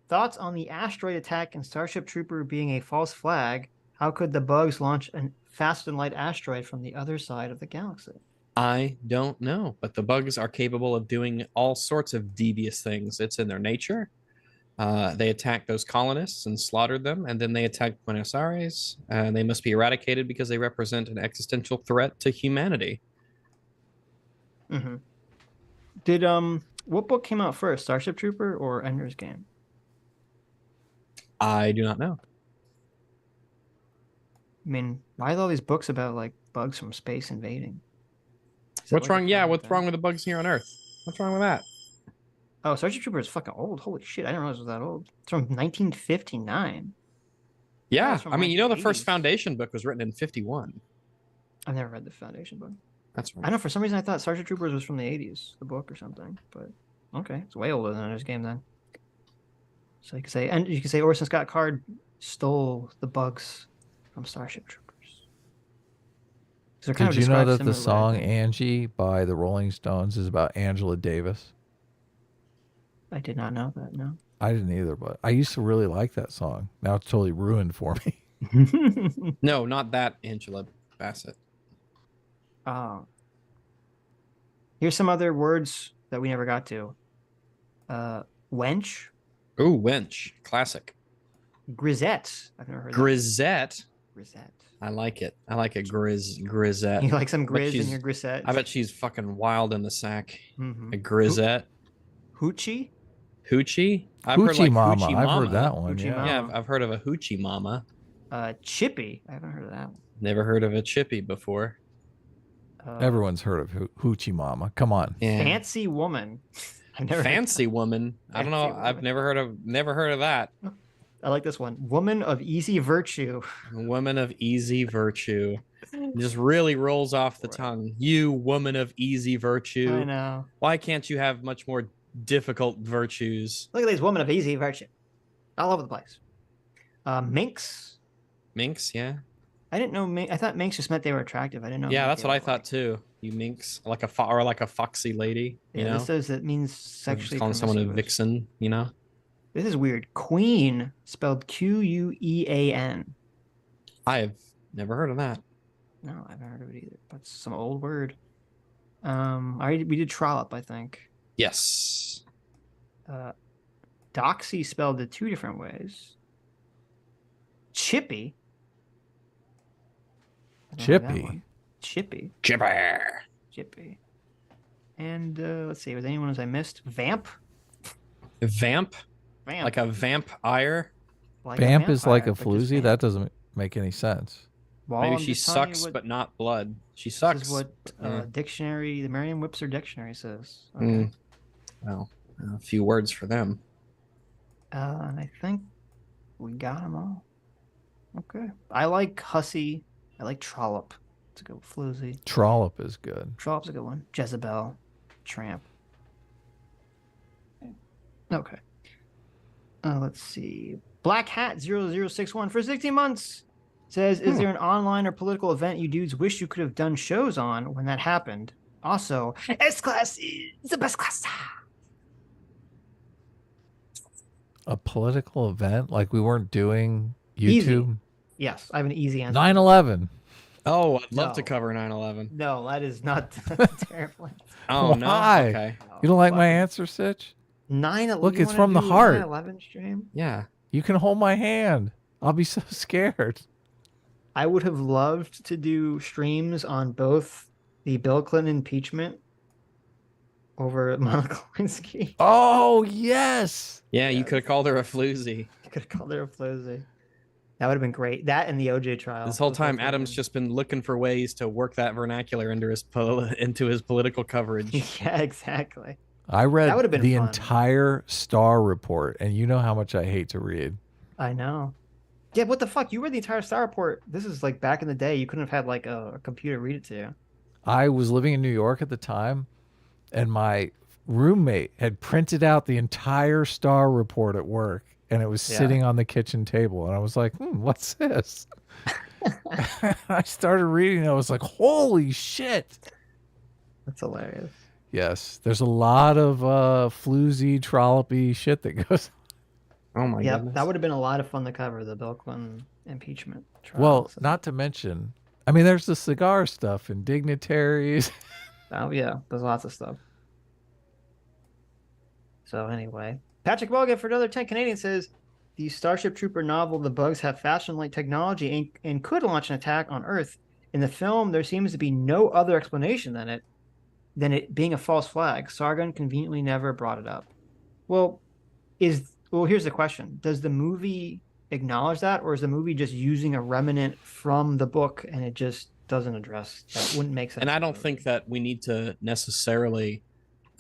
Thoughts on the asteroid attack and Starship Trooper being a false flag? How could the bugs launch a fast and light asteroid from the other side of the galaxy? I don't know, but the bugs are capable of doing all sorts of devious things. It's in their nature. They attacked those colonists and slaughtered them, and then they attacked Buenos Aires, and they must be eradicated because they represent an existential threat to humanity. Mm-hmm. Did what book came out first, Starship Trooper or Ender's Game? I do not know. I mean, why are all these books about like bugs from space invading? What's wrong? Yeah, what's wrong with the bugs here on Earth? What's wrong with that? Oh, Starship Trooper is fucking old. Holy shit, I didn't realize it was that old. It's from 1959. Yeah, I mean, you know, the first Foundation book was written in 51. I've never read the Foundation book. That's right. I don't know, for some reason I thought Starship Troopers was from the 80s, the book or something, but okay, it's way older than Ender's Game then. So you could say, and you could say Orson Scott Card stole the bugs from Starship Troopers. Did you know that the song Angie by the Rolling Stones is about Angela Davis? I did not know that, no. I didn't either, but I used to really like that song. Now it's totally ruined for me. No, not that Angela Bassett. Here's some other words that we never got to. Wench. Ooh, wench. Classic. Grisette. I've never heard of Grisette? Grisette. I like it. I like a grisette. You like some grizz in your grisette? I bet she's fucking wild in the sack. Mm-hmm. A grisette. Hoochie? Hoochie? I've heard like Mama. I've heard that one. Yeah, I've heard of a hoochie mama. Chippy. I haven't heard of that one. Never heard of a chippy before. Everyone's heard of Hoochie Mama. Come on. Yeah. Fancy woman. Fancy woman. I don't know. I've never heard of that. I like this one. Woman of easy virtue. Woman of easy virtue. Just really rolls off the tongue. You woman of easy virtue. I know. Why can't you have much more difficult virtues? Look at these women of easy virtue. All over the place. Minx. Minx, yeah. I didn't know. I thought minx just meant they were attractive. I didn't know. Yeah, that's what I thought too. You minx, like a foxy lady. You know, this says it means sexually. Calling someone a vixen. You know. This is weird. Queen spelled Quean. I have never heard of that. No, I haven't heard of it either. That's some old word. We did trollop, I think. Yes. Doxy spelled it 2 different ways. Chippy. Chippy. And let's see, was anyone else I missed? Vamp. Like a vampire. Vamp is like a floozy. That doesn't make any sense. Well, maybe she sucks, but not blood. She sucks. This is what dictionary, the Merriam-Webster dictionary says. Okay. Well, a few words for them. And I think we got them all. Okay. I like hussy. I like trollop. It's a good floozy. Trollop is good. Trollop's a good one. Jezebel. Tramp. Okay. Let's see. Black Hat 0061 for 16 months says, is there an online or political event you dudes wish you could have done shows on when that happened? Also, S-Class is the best class. A political event? Like we weren't doing YouTube? Easy. Yes, I have an easy answer. 9/11. Oh, I'd love to cover 9/11. No, that is not terrible. Oh, Why? no? Okay. You don't like my answer, Sitch? 9/11. Look, it's from the heart. 9/11 stream? Yeah. You can hold my hand. I'll be so scared. I would have loved to do streams on both the Bill Clinton impeachment over Monica Lewinsky. Oh, yes. Yeah, you could have called her a floozy. You could have called her a floozy. That would have been great. That and the OJ trial. This whole time, Adam's just been looking for ways to work that vernacular into his political coverage. Yeah, exactly. I read That would have been the fun. entire Star Report, and you know how much I hate to read. I know. Yeah, what the fuck? You read the entire Star Report. This is like back in the day. You couldn't have had like a computer read it to you. I was living in New York at the time, and my roommate had printed out the entire Star Report at work, and it was sitting on the kitchen table. And I was like, what's this? I started reading, and I was like, holy shit. That's hilarious. Yes, there's a lot of floozy, trollopy shit that goes. Oh my goodness. That would have been a lot of fun to cover, the Bill Clinton impeachment trial. Well, not to mention, I mean, there's the cigar stuff and dignitaries. Oh yeah, there's lots of stuff. So anyway, Patrick Morgan for another 10 Canadian says the Starship Trooper novel, The Bugs have fashion-like technology and could launch an attack on Earth. In the film, there seems to be no other explanation than it being a false flag. Sargon conveniently never brought it up. Well, here's the question. Does the movie acknowledge that, or is the movie just using a remnant from the book and it just doesn't address that? Wouldn't make sense. And I don't think that we need to necessarily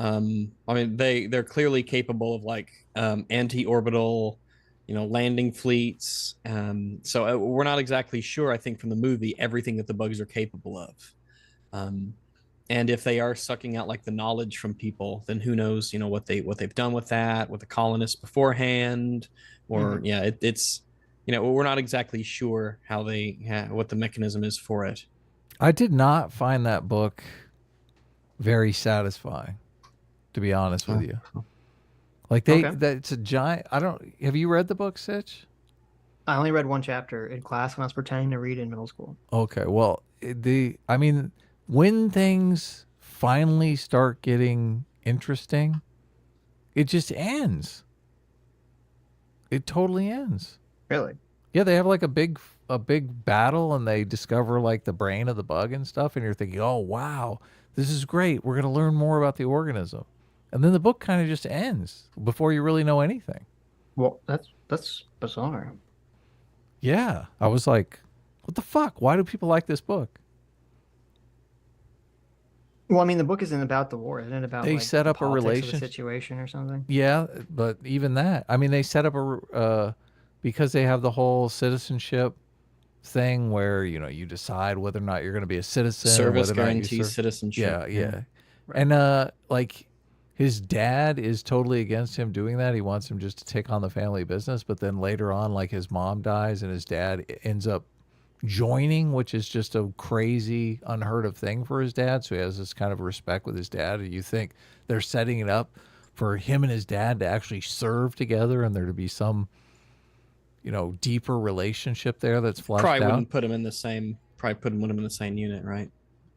I mean they're clearly capable of like anti-orbital, landing fleets. So we're not exactly sure, I think, from the movie everything that the bugs are capable of. And if they are sucking out like the knowledge from people, then who knows, what they've done with that, with the colonists beforehand, or it's we're not exactly sure how what the mechanism is for it. I did not find that book very satisfying, to be honest with you. Like that's a giant. Have you read the book, Sitch? I only read one chapter in class when I was pretending to read in middle school. Okay, well, when things finally start getting interesting, it just ends. It totally ends. Really? Yeah, they have like a big battle, and they discover like the brain of the bug and stuff, and you're thinking, oh wow, this is great. We're gonna learn more about the organism. And then the book kind of just ends before you really know anything. Well, that's bizarre. Yeah, I was like, what the fuck? Why do people like this book? Well, I mean, the book isn't about the war. Isn't it about they set up a relationship situation or something? Yeah, but even that, I mean, they set up because they have the whole citizenship thing where you decide whether or not you're going to be a citizen. Service guarantees citizenship. Yeah. Right. And like his dad is totally against him doing that. He wants him just to take on the family business. But then later on, like his mom dies and his dad ends up joining, which is just a crazy, unheard of thing for his dad. So he has this kind of respect with his dad. And you think they're setting it up for him and his dad to actually serve together and there to be some, deeper relationship there that's fleshed out. Probably wouldn't put him in the same unit, right?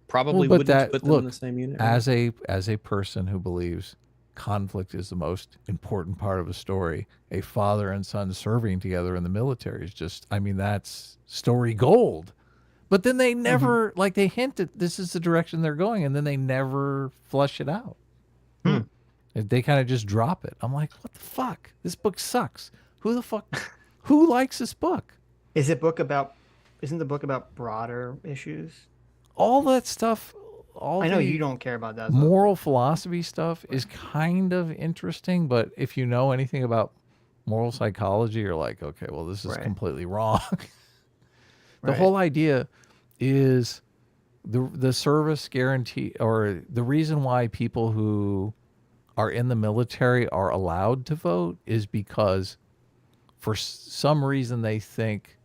Probably wouldn't put them in the same unit. Right? As a person who believes conflict is the most important part of a story, a father and son serving together in the military is just, that's story gold. But then they never, they hint at this is the direction they're going, and then they never flush it out. They kind of just drop it. I'm like, what the fuck? This book sucks. Who likes this book? Isn't the book about broader issues? All that stuff. I know you don't care about that. Moral philosophy stuff is kind of interesting, but if you know anything about moral psychology, you're like, okay, well, this is completely wrong. The whole idea is the service guarantee, or the reason why people who are in the military are allowed to vote is because for some reason they think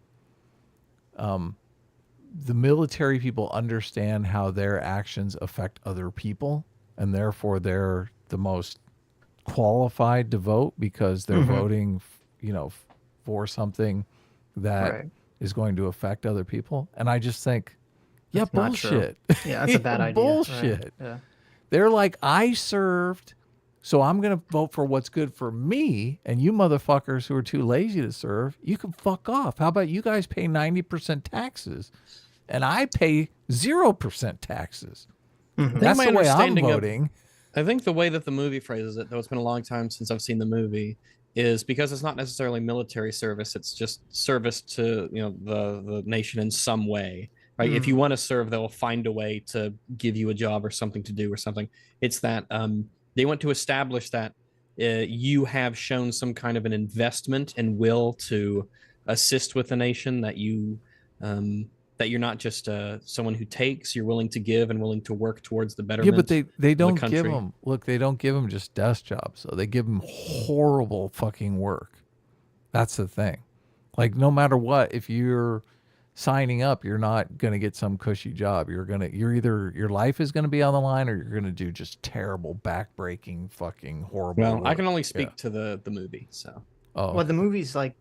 the military people understand how their actions affect other people, and therefore they're the most qualified to vote because they're Mm-hmm. voting, for something that is going to affect other people. And I just think, yeah, That's not true. bullshit. Yeah, that's a bad idea. Bullshit. Right. Yeah. They're like, I served, so I'm going to vote for what's good for me. And you motherfuckers who are too lazy to serve, you can fuck off. How about you guys pay 90% taxes and I pay 0% taxes? Mm-hmm. That's the way I'm voting. I think the way that the movie phrases it, though it's been a long time since I've seen the movie, is because it's not necessarily military service. It's just service to the nation in some way. Right? If you want to serve, they'll find a way to give you a job or something to do or something. It's that they want to establish that you have shown some kind of an investment and will to assist with the nation, that you're not just someone who takes, you're willing to give and willing to work towards the betterment. Yeah, but they don't give them, they don't give them just desk jobs. So they give them horrible fucking work. That's the thing. Like, no matter what, if you're signing up, you're not going to get some cushy job. You're either, your life is going to be on the line or you're going to do just terrible, backbreaking, fucking horrible work. I can only speak to the movie, so. Oh, well, the movie's like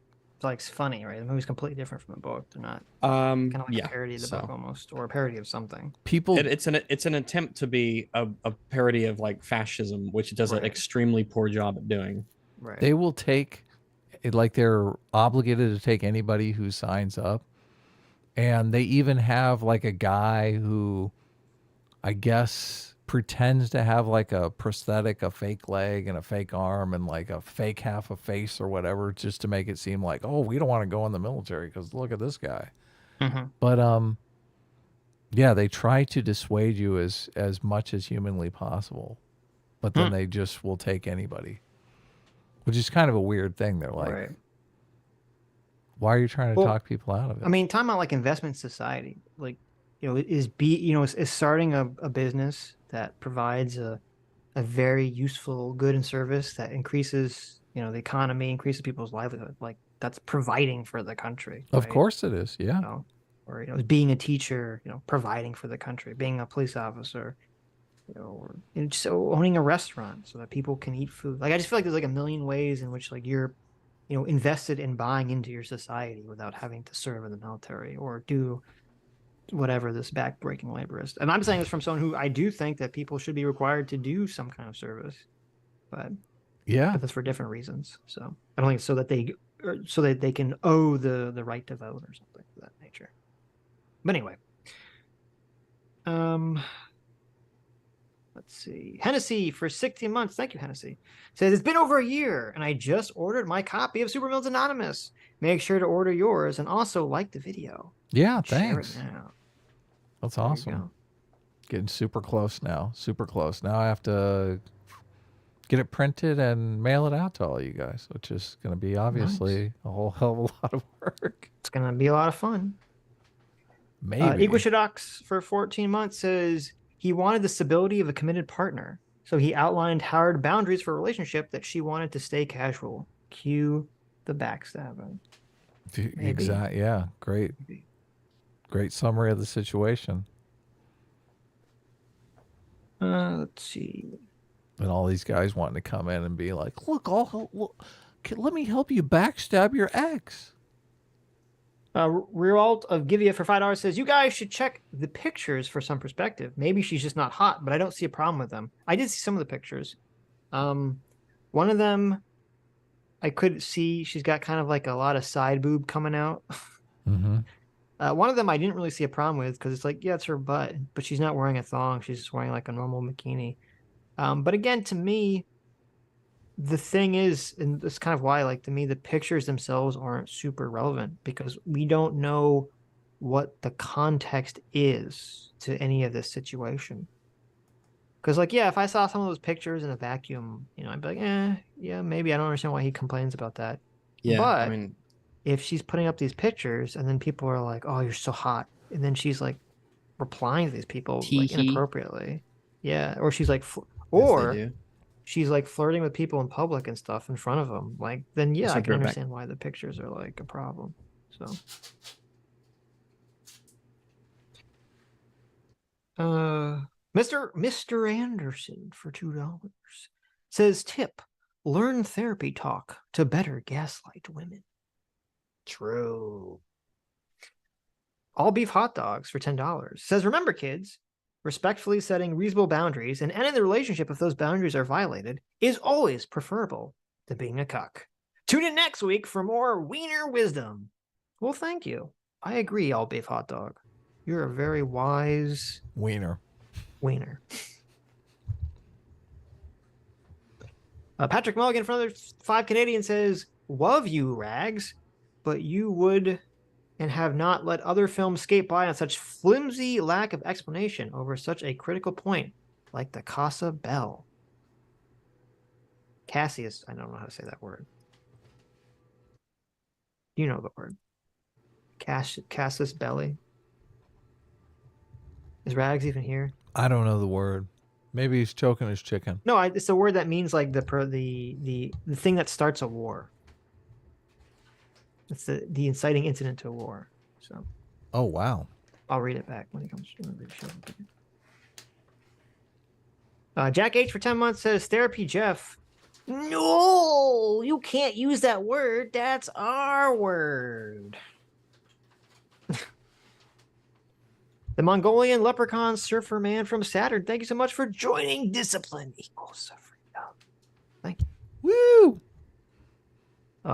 funny, right? The movie's completely different from the book. They're not kind of like a parody of the book almost, or a parody of something. It's an attempt to be a parody of like fascism, which it does an extremely poor job at doing. Right. They will take it, like they're obligated to take anybody who signs up, and they even have like a guy who, I guess, pretends to have like a prosthetic, a fake leg and a fake arm and like a fake half a face or whatever, just to make it seem like, oh, we don't want to go in the military because look at this guy. Mm-hmm. But yeah, they try to dissuade you as much as humanly possible, but then they just will take anybody, which is kind of a weird thing. They're like, why are you trying to talk people out of it? I mean, talking about like investment society, like, is starting a business that provides a very useful good and service that increases, the economy, increases people's livelihood. Like, that's providing for the country. Of course it is. Yeah. Or, being a teacher, providing for the country, being a police officer, or just owning a restaurant so that people can eat food. Like, I just feel like there's like a million ways in which like you're, invested in buying into your society without having to serve in the military or do whatever this backbreaking labor is. And I'm saying this from someone who I do think that people should be required to do some kind of service, but that's for different reasons. So I don't think it's so that they can owe the right to vote or something of that nature. But anyway, let's see. Hennessy for 60 months. Thank you, Hennessy. Says, it's been over a year and I just ordered my copy of Supermills Anonymous. Make sure to order yours and also like the video. Yeah, thanks. Share it now. That's awesome. Getting super close now. Super close. Now I have to get it printed and mail it out to all you guys, which is going to be obviously a whole hell of a lot of work. It's going to be a lot of fun. Maybe. Iguishadox for 14 months says he wanted the stability of a committed partner. So he outlined hard boundaries for a relationship that she wanted to stay casual. Cue the backstabbing. Exactly. Yeah. Great. Great summary of the situation. Let's see. And all these guys wanting to come in and be like, look, let me help you backstab your ex. Realt of Givia for $5 says, you guys should check the pictures for some perspective. Maybe she's just not hot, but I don't see a problem with them. I did see some of the pictures. One of them, I could see she's got kind of like a lot of side boob coming out. Mm-hmm. One of them I didn't really see a problem with because it's like, yeah, it's her butt, but she's not wearing a thong. She's just wearing like a normal bikini. But again, to me, the thing is, and that's kind of why, like, to me, the pictures themselves aren't super relevant because we don't know what the context is to any of this situation. Because, like, yeah, if I saw some of those pictures in a vacuum, I'd be like, yeah, maybe I don't understand why he complains about that. Yeah, but I mean, if she's putting up these pictures and then people are like, oh, you're so hot, and then she's like replying to these people like inappropriately, yeah, or she's like, she's like flirting with people in public and stuff in front of them, like, then yeah, I can understand why the pictures are like a problem. So Mr. Anderson for $2 says, tip, learn therapy talk to better gaslight women. True. All beef hot dogs for $10 says, remember, kids, respectfully setting reasonable boundaries and ending the relationship if those boundaries are violated is always preferable to being a cuck. Tune in next week for more wiener wisdom. Well, thank you. I agree, all beef hot dog. You're a very wise wiener. Patrick Mulligan for another 5 Canadian says, love you, Rags, but you would and have not let other films skate by on such flimsy lack of explanation over such a critical point, like the Casa Bell. Cassius, I don't know how to say that word. You know the word. Casus Belli. Is Rags even here? I don't know the word. Maybe he's choking his chicken. No, it's a word that means like the thing that starts a war. It's the inciting incident to a war. So. Oh wow. I'll read it back when it comes to it. Jack H for 10 months says, Therapy Jeff. No, you can't use that word. That's our word. The Mongolian leprechaun surfer man from Saturn. Thank you so much for joining. Discipline equals freedom. Thank you. Woo!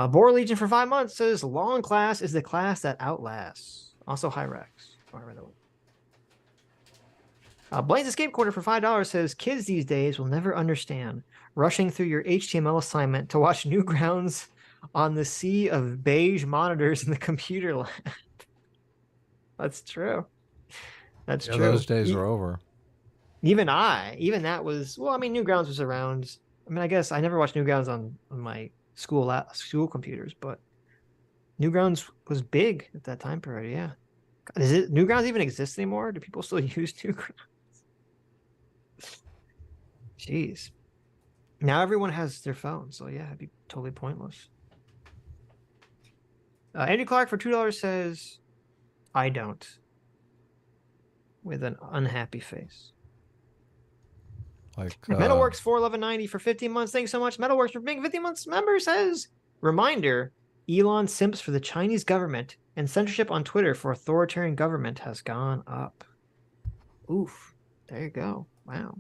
Boar Legion for 5 months says, long class is the class that outlasts. Also, high Rex. Blaine's Escape Corner for $5 says, kids these days will never understand rushing through your HTML assignment to watch Newgrounds on the sea of beige monitors in the computer lab. That's true. That's true. Those days are over. Even that was, well, I mean, Newgrounds was around. I mean, I guess I never watched Newgrounds on my school computers, but Newgrounds was big at that time period. Yeah. Newgrounds even exist anymore? Do people still use Newgrounds? Jeez. Now everyone has their phone, so yeah, it'd be totally pointless. Andrew Clark for $2 says, I don't. With an unhappy face. Like Metalworks $4.11.90 for 15 months. Thanks so much, Metalworks, for being 15 months member. Says, reminder, Elon simps for the Chinese government and censorship on Twitter for authoritarian government has gone up. Oof. There you go. Wow.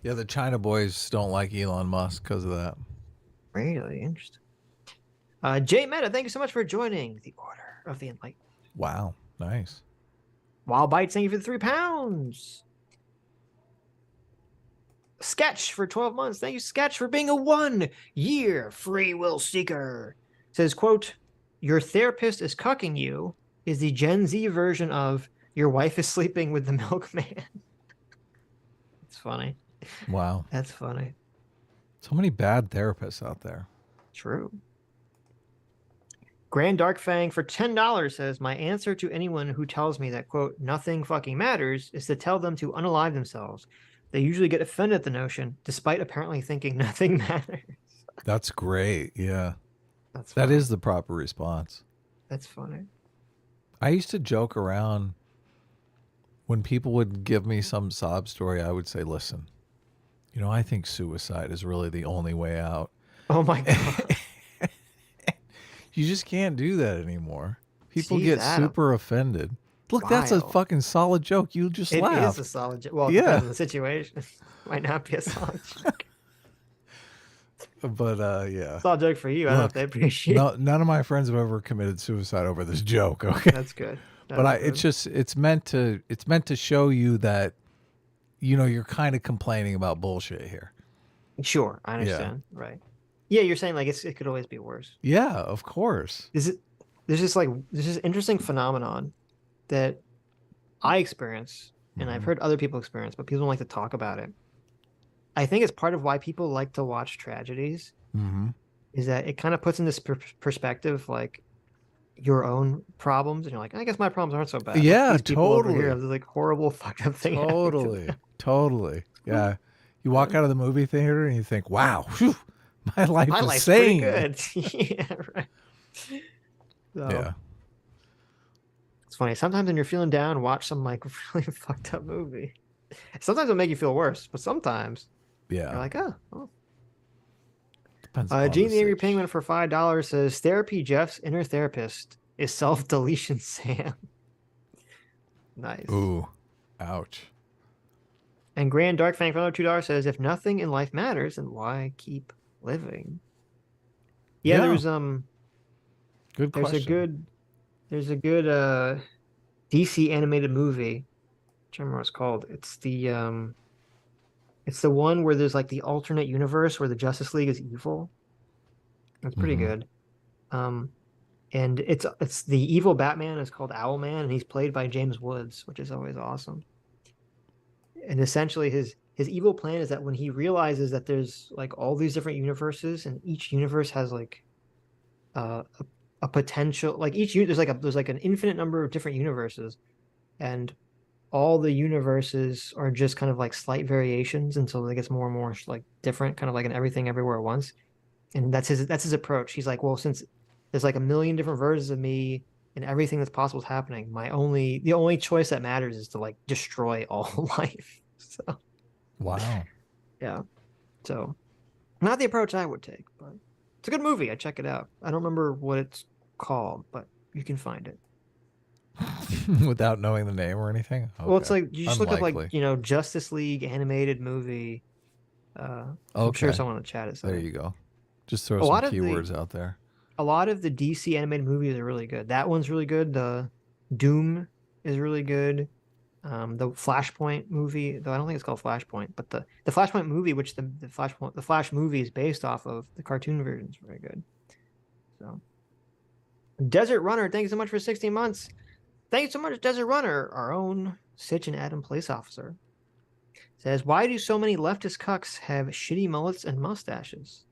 Yeah, the China boys don't like Elon Musk because of that. Really interesting. Jay Meta, thank you so much for joining the Order of the Enlightened. Wow. Nice. Wild Bites, thank you for the £3. Sketch for 12 months. Thank you, Sketch, for being a 1-year free will seeker. Says, quote, your therapist is cucking you is the Gen Z version of your wife is sleeping with the milkman. It's funny. Wow. That's funny. So many bad therapists out there. True. Grand Dark Fang for $10 says, my answer to anyone who tells me that, quote, nothing fucking matters is to tell them to unalive themselves. They usually get offended at the notion, despite apparently thinking nothing matters. That's great. Yeah. That is the proper response. That's funny. I used to joke around when people would give me some sob story. I would say, listen, you know, I think suicide is really the only way out. Oh my God. You just can't do that anymore. People get super offended. Look, that's a fucking solid joke. You just laughed. It is a solid joke. Well, depends on the situation. Might not be a solid joke. But yeah. Solid joke for you. I don't know if they appreciate it. None of my friends have ever committed suicide over this joke. Okay. That's good. It's meant to show you that, you know, you're kind of complaining about bullshit here. Sure. I understand. Yeah. Right. Yeah, you're saying like it could always be worse. Yeah, of course. There's this interesting phenomenon that I experience, and I've heard other people experience, but people don't like to talk about it. I think it's part of why people like to watch tragedies, is that it kind of puts in this perspective, like your own problems, and you're like, I guess my problems aren't so bad. Yeah, these people totally. Over here have this like horrible fucked up thing. Totally. Yeah, you walk out of the movie theater and you think, wow, whew, my life's sane. Pretty good. Yeah, right. So, yeah. It's funny. Sometimes when you're feeling down, watch some like really fucked up movie. Sometimes it'll make you feel worse, but sometimes you're like, oh. Depends upon Gene the the Angry Sitch. Penguin for $5 says Therapy Jeff's inner therapist is self-deletion Sam. Nice. Ooh, ouch. And Grand Dark Fang for another $2 says if nothing in life matters, then why keep living? Yeah, Yeah. there's Good question. there's a good DC animated movie. I can't remember what it's called. It's the one where there's like the alternate universe where the Justice League is evil. It's pretty good. And it's the evil Batman is called Owlman, and he's played by James Woods, which is always awesome. And essentially his evil plan is that when he realizes that there's like all these different universes and each universe has like a potential, like there's like an infinite number of different universes, and all the universes are just kind of like slight variations until it gets more and more like different, kind of like an everything everywhere at once. And that's his approach. He's like, well, since there's like a million different versions of me and everything that's possible is happening, the only choice that matters is to like destroy all life. So Wow. yeah. So not the approach I would take, but it's a good movie. I check it out. I don't remember what it's called, but you can find it. Without knowing the name or anything? Okay. Well, it's like you just look up Unlikely. like, Justice League animated movie. I'm sure someone in the chat is there. You go. Just throw A some lot of the- keywords out there. A lot of the DC animated movies are really good. That one's really good. The Doom is really good. The Flashpoint movie, though I don't think it's called Flashpoint, but the Flashpoint movie, which the Flash movie is based off of, the cartoon version is very good. So, Desert Runner, thank you so much for 16 months. Thank you so much, Desert Runner, our own Sitch and Adam police officer. Says, why do so many leftist cucks have shitty mullets and mustaches?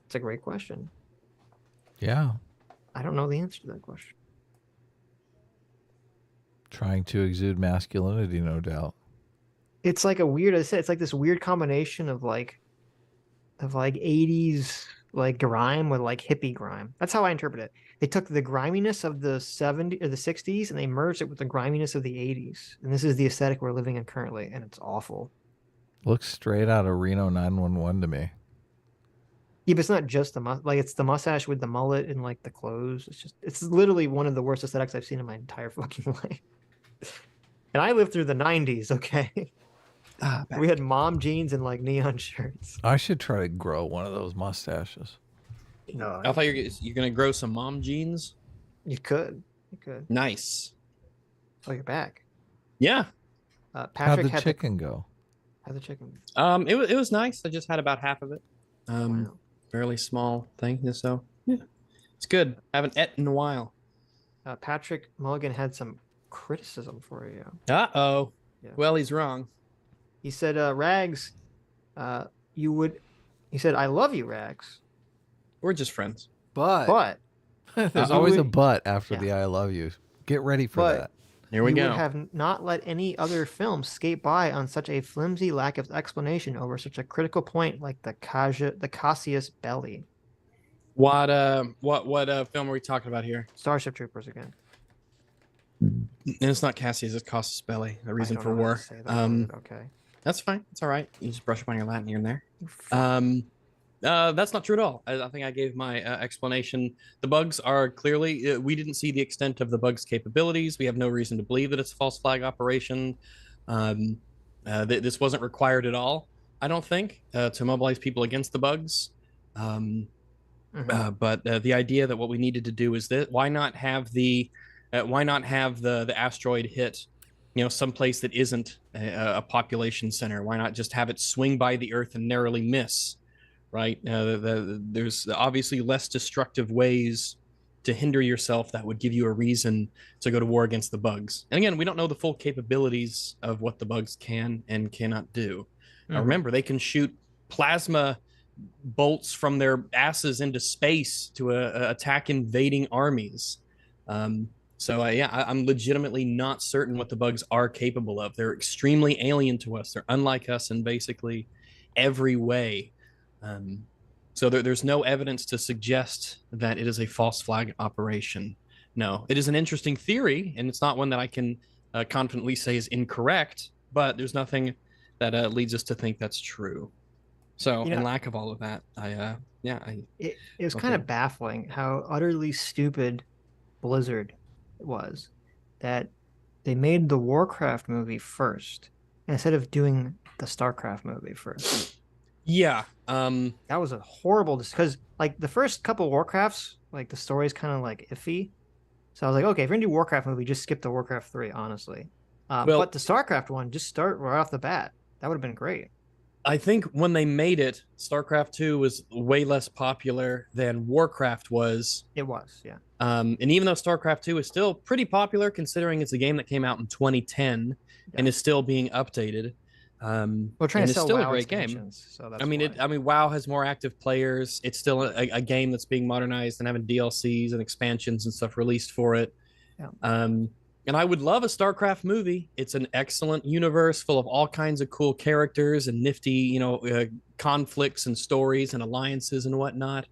It's a great question. Yeah. I don't know the answer to that question. Trying to exude masculinity, no doubt. It's like it's like this weird combination of like 80s like grime with like hippie grime. That's how I interpret it. They took the griminess of the 70s or the 60s and they merged it with the griminess of the 80s. And this is the aesthetic we're living in currently, and it's awful. Looks straight out of Reno 911 to me. Yeah, but it's not just it's the mustache with the mullet and like the clothes. It's literally one of the worst aesthetics I've seen in my entire fucking life. And I lived through the 90s, okay? We had mom jeans and like neon shirts. I should try to grow one of those mustaches. No, I thought you're gonna grow some mom jeans. You could. Nice. Oh, you're back. Yeah. Patrick How'd the chicken go? How'd the chicken? It was nice. I just had about half of it. Wow. Fairly small thing, so yeah, it's good. Haven't ate in a while. Patrick Mulligan had some criticism for you. Uh-oh. Yeah. Well, he's wrong. He said, Rags, he said, I love you, Rags. We're just friends. But there's always a but after the I love you. Get ready for that. Here we go. Would have not let any other film skate by on such a flimsy lack of explanation over such a critical point like the Cassius belly. What film are we talking about here? Starship Troopers again. And it's not Cassius, it's Casus Belli, A Reason for War. Okay. That's fine. It's all right. You just brush up on your Latin here and there. That's not true at all. I think I gave my explanation. The bugs are clearly, we didn't see the extent of the bugs' capabilities. We have no reason to believe that it's a false flag operation. This wasn't required at all, I don't think, to mobilize people against the bugs. But the idea that what we needed to do is that why not have the asteroid hit, someplace that isn't a population center? Why not just have it swing by the Earth and narrowly miss? Right? There's obviously less destructive ways to hinder yourself that would give you a reason to go to war against the bugs. And again, we don't know the full capabilities of what the bugs can and cannot do. Now, remember, they can shoot plasma bolts from their asses into space to attack invading armies. So I'm legitimately not certain what the bugs are capable of. They're extremely alien to us. They're unlike us in basically every way. So there's no evidence to suggest that it is a false flag operation. No, it is an interesting theory, and it's not one that I can confidently say is incorrect, but there's nothing that leads us to think that's true. So in lack of all of that, it was kind of baffling how utterly stupid Blizzard was, that they made the Warcraft movie first instead of doing the StarCraft movie first. Yeah. That was a horrible, because like the first couple Warcrafts, like the story's kind of like iffy. So I was like, okay, if you're gonna do Warcraft movie, just skip the Warcraft 3, honestly. But the StarCraft one, just start right off the bat. That would have been great. I think when they made it, StarCraft 2 was way less popular than Warcraft was. It was, yeah. And even though StarCraft 2 is still pretty popular, considering it's a game that came out in 2010 and is still being updated. We're trying to sell still WoW a great game. So that's I mean, WoW has more active players. It's still a game that's being modernized and having DLCs and expansions and stuff released for it. Yeah. And I would love a StarCraft movie. It's an excellent universe full of all kinds of cool characters and nifty, conflicts and stories and alliances and whatnot.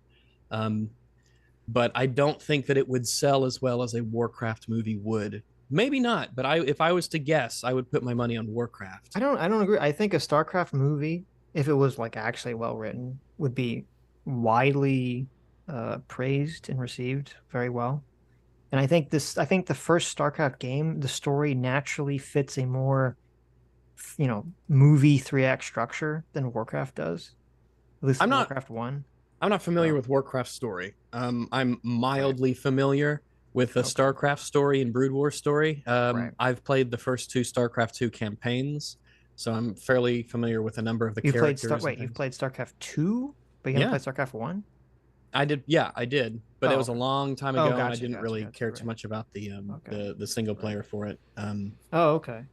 But I don't think that it would sell as well as a Warcraft movie would. Maybe not, but if I was to guess, I would put my money on Warcraft. I don't agree. I think a StarCraft movie, if it was like actually well written, would be widely praised and received very well. And I think the first StarCraft game, the story naturally fits a more, movie 3-act structure than Warcraft does. At least Warcraft 1. I'm not familiar with Warcraft's story. I'm mildly familiar with the StarCraft story and Brood War story. I've played the first 2 StarCraft 2 campaigns, so I'm fairly familiar with a number of the characters. You've played StarCraft 2, but you haven't played StarCraft 1? I did, I did, but it was a long time ago, and I didn't really care too much about the single player for it. Okay.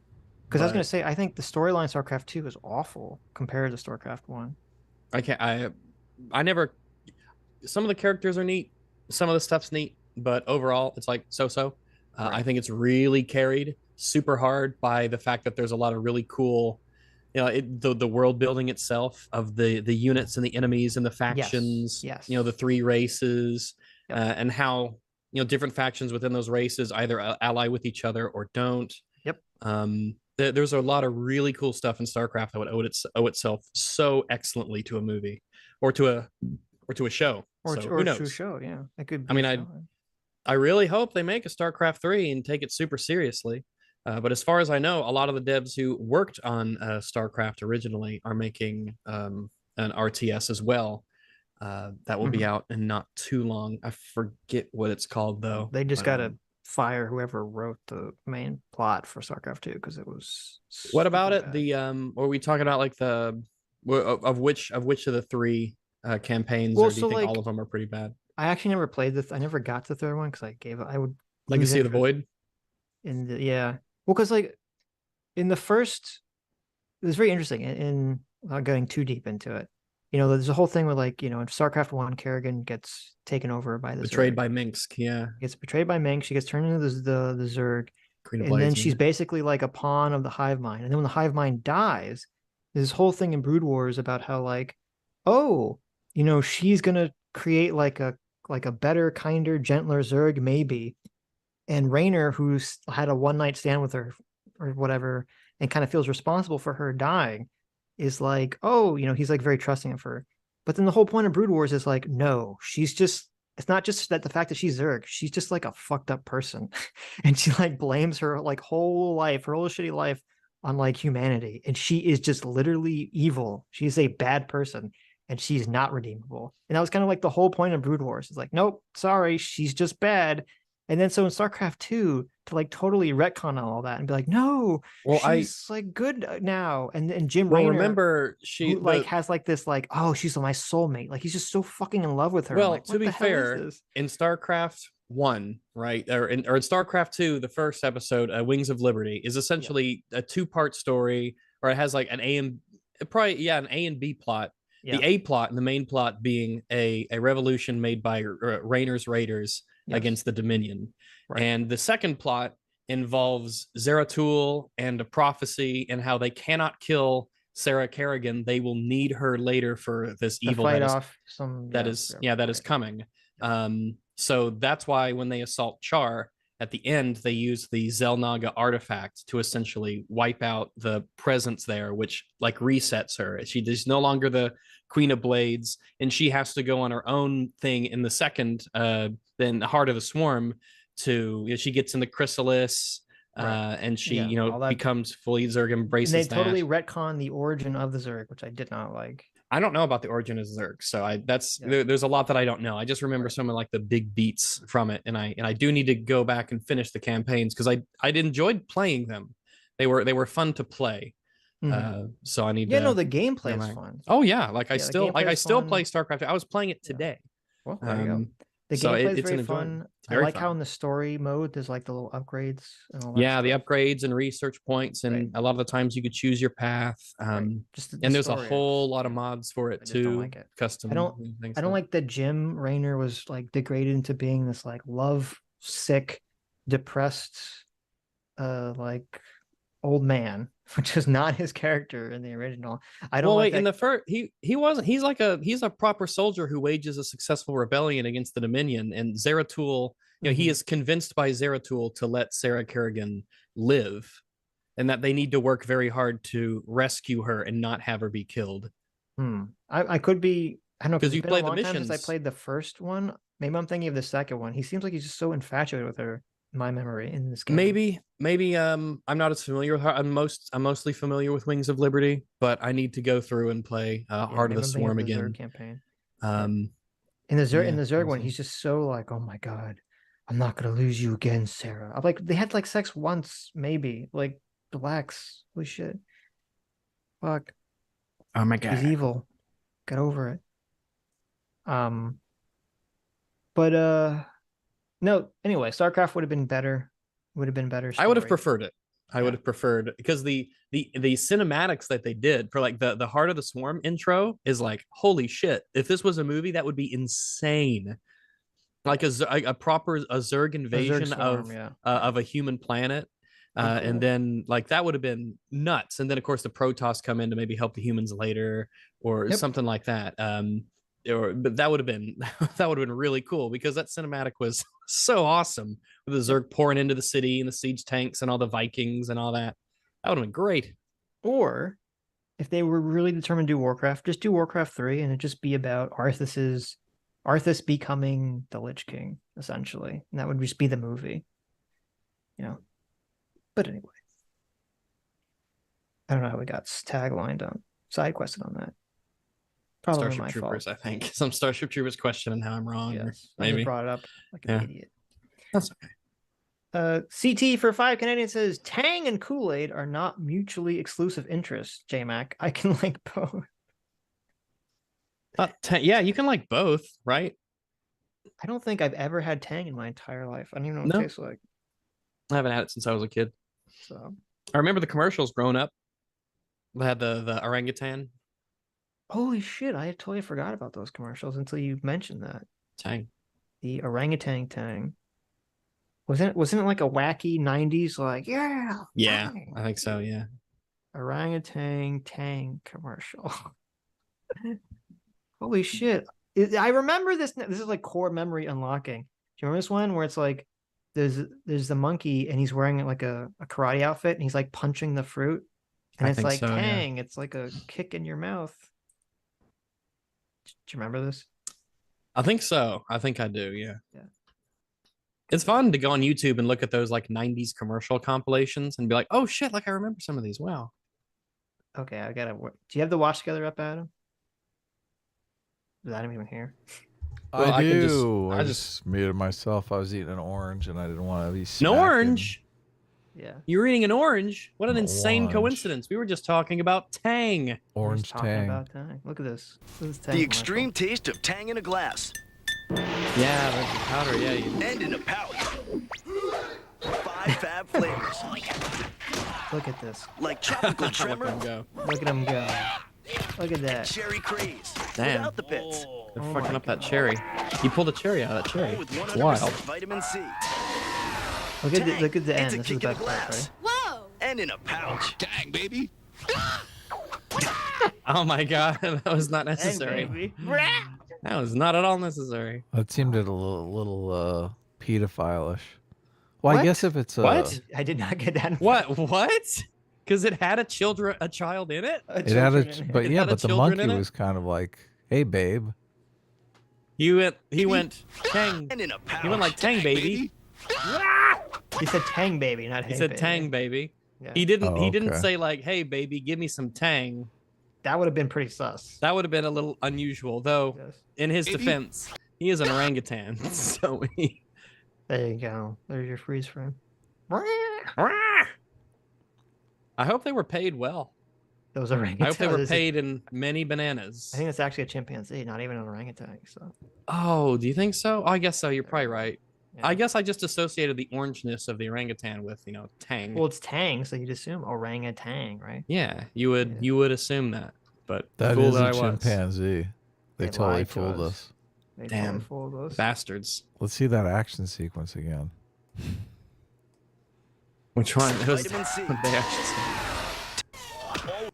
Because I was going to say, I think the storyline StarCraft 2 is awful compared to StarCraft 1. I never. Some of the characters are neat, some of the stuff's neat, but overall, it's like so-so. I think it's really carried super hard by the fact that there's a lot of really cool. The world building itself of the units and the enemies and the factions, the 3 races, and how different factions within those races either ally with each other or don't. There's a lot of really cool stuff in StarCraft that would owe itself so excellently to a movie or to a show. Or to a show, yeah. It could be I really hope they make a StarCraft 3 and take it super seriously. But as far as I know, a lot of the devs who worked on StarCraft originally are making an RTS as well. That will be out in not too long. I forget what it's called, though. They just got to fire whoever wrote the main plot for StarCraft 2 because it was. What about it? Were we talking about like of which of the 3 campaigns, or do you think all of them are pretty bad? I actually never played I never got the 3rd one because I would. Legacy of the Void. Well, because like in the first, it was very interesting. In without going too deep into it, there's a whole thing where like in StarCraft 1, Kerrigan gets taken over by the betrayed Zerg. by Minsk. Yeah, gets betrayed by Minsk. She gets turned into the Zerg, and then she's basically like a pawn of the hive mind. And then when the hive mind dies, there's this whole thing in Brood Wars about how like, she's gonna create like a better, kinder, gentler Zerg maybe. And Raynor, who's had a one-night stand with her or whatever, and kind of feels responsible for her dying, is like, he's like very trusting of her. But then the whole point of Brood Wars is like, no, it's not just that the fact that she's Zerg, she's just like a fucked up person. And she like blames her like whole shitty life on like humanity. And she is just literally evil. She's a bad person and she's not redeemable. And that was kind of like the whole point of Brood Wars. It's like, nope, sorry, she's just bad. And then so in StarCraft 2 to like totally retcon all that and be like, no, she's like good now. And Jim Raynor, remember has like this like, she's my soulmate. Like he's just so fucking in love with her. Well, like, to be fair, in StarCraft 1, right, or in StarCraft 2, the first episode, Wings of Liberty, is essentially a 2-part story, or it has like an A and B plot. The A plot and the main plot being a revolution made by Raynor's Raiders against the Dominion. And the second plot involves Zeratul and a prophecy and how they cannot kill Sarah Kerrigan. They will need her later for this evil that is coming. So that's why when they assault Char, at the end, they use the Xel'Naga artifact to essentially wipe out the presence there, which like resets her. She's no longer the Queen of Blades, and she has to go on her own thing in the second, then the Heart of the Swarm. She gets in the chrysalis, and she becomes fully Zerg, embraces and they that. totally retcon the origin of the Zerg, which I did not like. I don't know about the origin of Zerg, so there's a lot that I don't know. I just remember some of like the big beats from it, and I do need to go back and finish the campaigns because I enjoyed playing them. They were fun to play. So I need to. Yeah, no, the gameplay is fun. Oh yeah, I still play StarCraft. I was playing it today. Well, there you go. The gameplay is very fun. I like how in the story mode there's like the little upgrades and all that. Yeah, the upgrades and research points, and a lot of the times you could choose your path. And there's a whole lot of mods for it too. Don't like it. Custom. I don't like that Jim Raynor was like degraded into being this like love sick, depressed, like old man, which is not his character in the original. I don't. Well, like in the first, he wasn't. He's a proper soldier who wages a successful rebellion against the Dominion, and Zeratul. He is convinced by Zeratul to let Sarah Kerrigan live, and that they need to work very hard to rescue her and not have her be killed. I could be. I don't know because you played the missions. I played the first one. Maybe I'm thinking of the second one. He seems like he's just so infatuated with her. My memory in this game. Maybe I'm not as familiar with her. I'm mostly familiar with Wings of Liberty, but I need to go through and play Heart of the Swarm again. Campaign. In the Zerg one, he's just so like, oh my god, I'm not gonna lose you again, Sarah. I'm like, they had like sex once, maybe. Like, relax. Holy shit. Fuck. Oh my god. He's evil. Get over it. No, anyway, StarCraft would have been better. I would have preferred it. I would have preferred, because the cinematics that they did for like the Heart of the Swarm intro is like, holy shit. If this was a movie, that would be insane. Like a proper Zerg invasion of a human planet. And then like that would have been nuts. And then of course the Protoss come in to maybe help the humans later or something like that. But that would have been really cool, because that cinematic was so awesome with the Zerg pouring into the city and the siege tanks and all the Vikings and all that. That would have been great. Or if they were really determined to do Warcraft, just do Warcraft 3 and it just be about Arthas becoming the Lich King, essentially. And that would just be the movie. But anyway. I don't know how we got taglined on side quested on that. Probably Starship my Troopers, fault. I think. Some Starship Troopers questioning how I'm wrong. Yes, maybe. I brought it up like an idiot. That's okay. CT for 5 Canadian says, Tang and Kool-Aid are not mutually exclusive interests, JMac. I can like both. Yeah, you can like both, right? I don't think I've ever had Tang in my entire life. I don't even know what it tastes like. I haven't had it since I was a kid. So I remember the commercials growing up. They had the orangutan. Holy shit, I totally forgot about those commercials until you mentioned that. Tang. The orangutan Tang. Wasn't it like a wacky 90s like, yeah. Yeah, Tang. I think so, yeah. Orangutan Tang commercial. Holy shit. I remember this. This is like core memory unlocking. Do you remember this one where it's like there's the monkey and he's wearing like a karate outfit and he's like punching the fruit and it's like Tang. Yeah. It's like a kick in your mouth. Do you remember this? I think so. I think I do. Yeah. It's fun to go on YouTube and look at those like 90s commercial compilations and be like, oh shit, like I remember some of these. Wow. Okay, I gotta. Do you have the watch together up, Adam? Is Adam even here? Well, I do. I just muted myself. I was eating an orange and I didn't want to be smacking. An orange? Yeah. You were eating an orange? What an insane coincidence. We were just talking about Tang. Orange Tang. About Tang. Look at this. The extreme taste of Tang in a glass. Yeah, that's the powder. Yeah. And in a pouch. 5 fab flavors. Look at this. Like tropical trimmer. Look at him go. Look at that. Cherry craze. Damn. Without the pits. They're fucking up that cherry. You pulled a cherry out of that cherry. It's wild. Vitamin C. Look at the end. This is the best part, right? Whoa! And in a pouch. Dang, baby. Oh my god, that was not necessary. That was not at all necessary. That seemed a little pedophile-ish. Well, What? I guess if it's What? I did not get that. What? Because it had a child in it. But the monkey was kind of like, "Hey, babe." He went Tang. He went like Tang, baby. He said Tang, baby, not Hey, He said baby. Tang, baby. Yeah. He didn't. He didn't okay. say like, "Hey, baby, give me some Tang." That would have been pretty sus. That would have been a little unusual, though. Yes. In his defense, he is an orangutan, so he. There you go. There's your freeze frame. I hope they were paid well. Those orangutans. I hope they were paid in many bananas. I think it's actually a chimpanzee, not even an orangutan. So. Oh, do you think so? Oh, I guess so. You're probably right. Yeah. I guess I just associated the orangeness of the orangutan with, Tang. Well, it's Tang, so you'd assume orangutan, right? Yeah, you would assume that. But That fool is that a I was. chimpanzee. They totally lied to fooled us. us. They Damn. totally fooled us. Bastards. Let's see that action sequence again. Which one? It was Vitamin C. the action scene.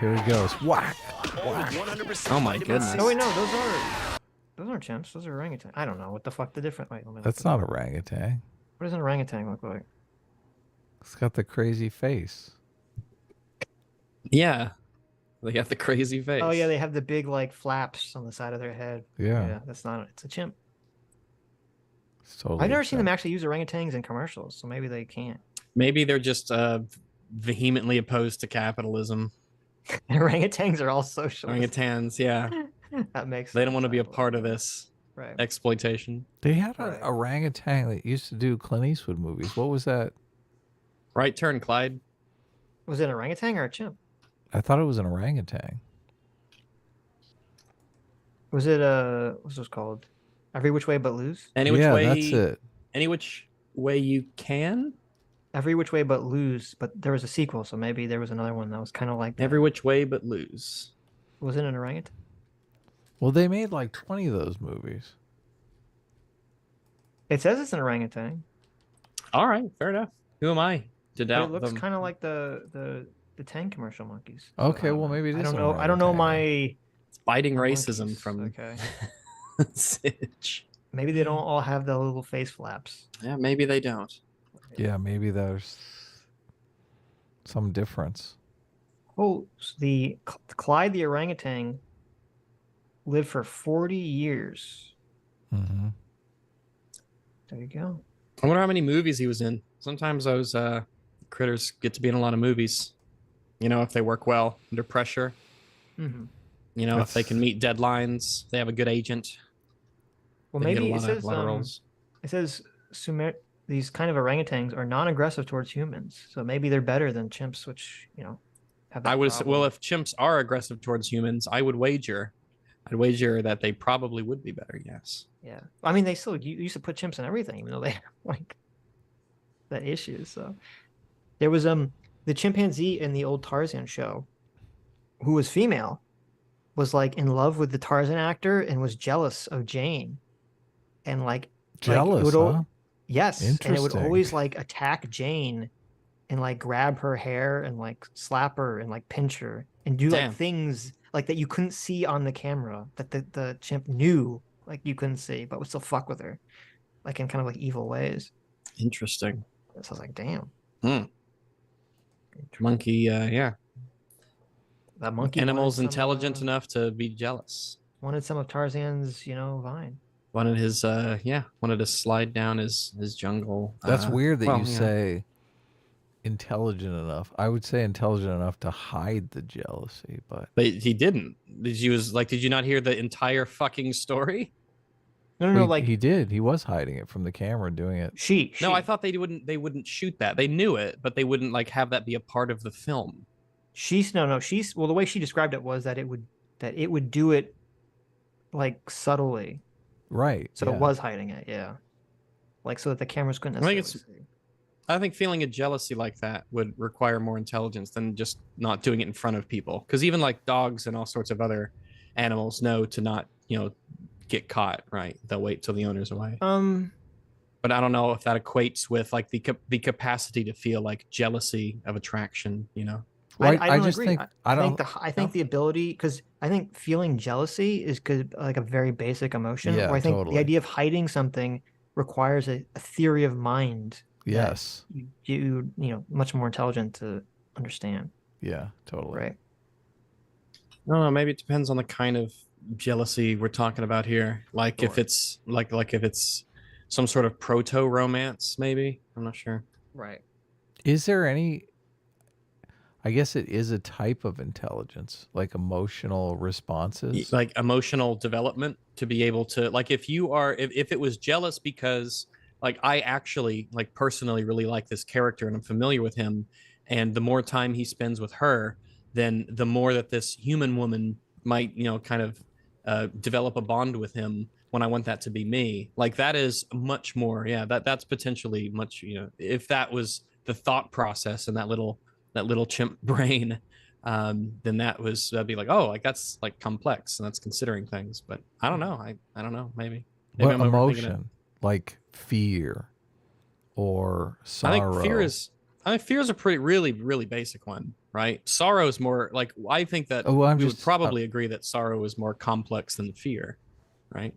Here he goes. Whack. All with 100% Oh my vitamin goodness. C. Oh wait, no, those aren't chimps. Those are orangutan. I don't know what the fuck the difference. Wait, let me look That's it up. not orangutan. What does an orangutan look like? It's got the crazy face. Yeah. They got the crazy face. Oh yeah, they have the big like flaps on the side of their head. Yeah. That's not. It's a chimp. It's totally I've never seen them chimp. actually use orangutans in commercials, so maybe they can't. Maybe they're just vehemently opposed to capitalism. Orangutans are all socialist. Orangutans, yeah. That makes. They don't want to be a sense. part of this Right. exploitation. They had an Right. orangutan that used to do Clint Eastwood movies. What was that? Right turn, Clyde. Was it an orangutan or a chimp? I thought it was an orangutan. Was it what's this called? Every Which Way But Loose? Any which Yeah, way. that's it. Any which way you can. Every Which Way But Lose, but there was a sequel, so maybe there was another one that was kind of like that. Every which way but lose. Was it an orangutan? Well, they made like 20 of those movies. It says it's an orangutan. All right, fair enough. Who am I to But doubt it looks them? kind of like the Tang commercial monkeys. So Okay, I don't well, know. maybe it I is don't an know. I don't know orangutan. my It's biting my racism monkeys. from Okay. Sitch. Maybe they don't all have the little face flaps. Yeah, maybe they don't. Yeah, maybe there's some difference. Oh, so the Clyde the orangutan lived for 40 years. Mm-hmm. There you go. I wonder how many movies he was in. Sometimes those critters get to be in a lot of movies. If they work well under pressure. Mm-hmm. If they can meet deadlines, they have a good agent. Well, They get maybe a it lot of says roles. it says these kind of orangutans are non-aggressive towards humans, so maybe they're better than chimps, which have that I would problem. well, if chimps are aggressive towards humans, I'd wager that they probably would be better. Yes. Yeah, I mean they still used to put chimps in everything, even though they have like that issue. So there was the chimpanzee in the old Tarzan show, who was female, was like in love with the Tarzan actor and was jealous of Jane, and Jealous, it would huh? yes, and it would Interesting. always like attack Jane and like grab her hair and like slap her and like pinch her and do Damn. like things like that you couldn't see on the camera that the chimp knew like you couldn't see, but would still fuck with her, like in kind of like evil ways. Interesting. So I was like, damn. Monkey, yeah. That monkey Animal's wanted intelligent some, enough to be jealous. wanted some of Tarzan's, vine. Wanted his, wanted to slide down his jungle. That's weird that well, you yeah. say intelligent enough. I would say intelligent enough to hide the jealousy, but But he didn't. Did you not hear the entire fucking story? No, Well, he did. He was hiding it from the camera, doing it. she. No, I thought they wouldn't shoot that. They knew it, but they wouldn't like have that be a part of the film. She's well, the way she described it was that it would do it like subtly. Right. So yeah. it was hiding it, yeah. Like so that the cameras couldn't I think necessarily see. I think feeling a jealousy like that would require more intelligence than just not doing it in front of people. Because even like dogs and all sorts of other animals know to not, get caught. Right? They'll wait till the owner's away. But I don't know if that equates with like the capacity to feel like jealousy of attraction. Right. I don't just agree. think I think the ability, because I think feeling jealousy is good, like a very basic emotion. Yeah, where I think totally. the idea of hiding something requires a theory of mind. Yes. You much more intelligent to understand. Yeah, totally. Right. No, maybe it depends on the kind of jealousy we're talking about here. Like Sure. if it's like if it's some sort of proto romance, maybe. I'm not sure. Right. Is there any? I guess it is a type of intelligence, like emotional responses. Like emotional development to be able to, like, if it was jealous because like I actually like personally really like this character and I'm familiar with him, and the more time he spends with her, then the more that this human woman might, kind of develop a bond with him when I want that to be me. Like that is much more, that's potentially much, if that was the thought process in that little chimp brain, then that'd be like, oh, like that's like complex and that's considering things. But I don't know. I don't know. Maybe What I'm overthinking it. emotion? Like fear or sorrow? I think fear is a pretty really basic one, right? Sorrow is more like, I think that we would probably agree that sorrow is more complex than fear, right?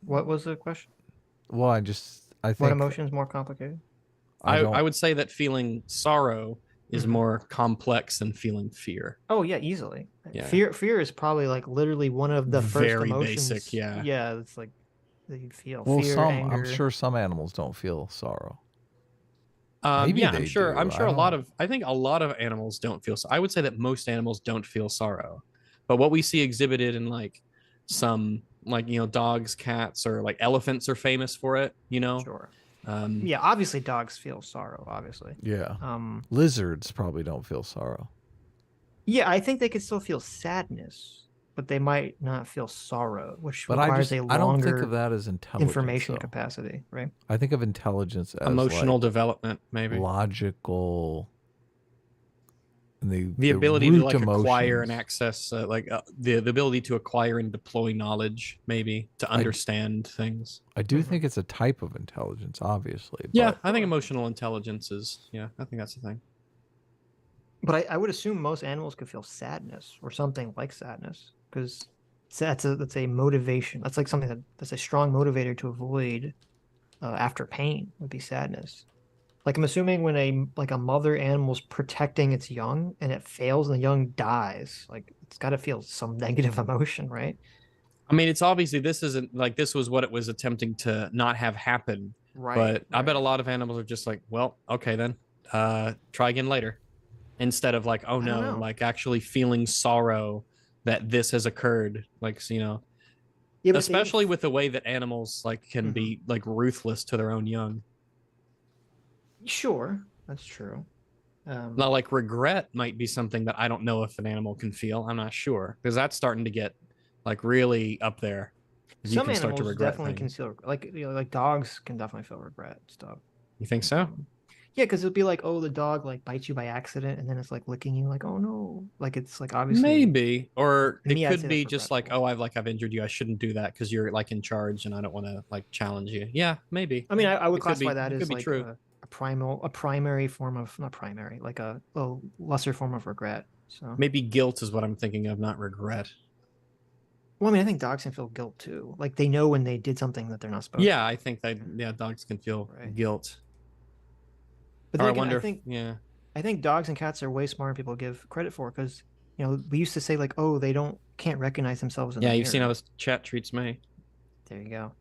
What was the question? Well, I think what emotion is more complicated? I would say that feeling sorrow is more complex than feeling fear. Oh yeah, easily. Yeah. Fear is probably like literally one of the first Very emotions. basic, yeah. Yeah, it's like that you feel. Well, fear, anger. I'm sure some animals don't feel sorrow. Yeah, I'm sure. do. I'm sure I think a lot of animals don't feel. I would say that most animals don't feel sorrow, but what we see exhibited in like some dogs, cats, or like elephants are famous for it. Sure. Yeah, obviously dogs feel sorrow. Obviously. Yeah. Lizards probably don't feel sorrow. Yeah, I think they could still feel sadness, but they might not feel sorrow, which requires a longer. I don't think of that as intelligence. Information capacity, right? I think of intelligence as emotional like development, maybe logical. The ability to like emotions. acquire and access, the ability to acquire and deploy knowledge, maybe to understand things. I do think it's a type of intelligence, obviously. Yeah, I think emotional intelligence is. Yeah, I think that's the thing. But I would assume most animals could feel sadness or something like sadness, because that's a motivation. That's like something that's a strong motivator to avoid after pain would be sadness. Like I'm assuming when a mother animal's protecting its young and it fails and the young dies, like it's got to feel some negative emotion, right? I mean, it's obviously this isn't like this was what it was attempting to not have happen. Right. But I bet a lot of animals are just like, well, okay then, try again later, instead of like, oh no, like actually feeling sorrow that this has occurred, like yeah, especially with the way that animals like can be like ruthless to their own young. Sure, that's true. Now, like regret might be something that I don't know if an animal can feel. I'm not sure, because that's starting to get like really up there. Some animals definitely can feel like dogs can definitely feel regret stuff. You think so? Yeah, because it'll be like, oh, the dog like bites you by accident, and then it's like licking you, like, oh no, like it's like obviously maybe, or it could be just like, oh, I've injured you, I shouldn't do that because you're like in charge, and I don't want to like challenge you. Yeah, maybe. I mean, I would classify that as like true. a primary form of not primary, like a lesser form of regret. So maybe guilt is what I'm thinking of, not regret. Well, I mean, I think dogs can feel guilt too. Like they know when they did something that they're not supposed to. Yeah, I think that dogs can feel guilt. But then again, I think dogs and cats are way smarter than people give credit for, because we used to say like, oh, they can't recognize themselves in the mirror. You've seen how this chat treats me. There you go.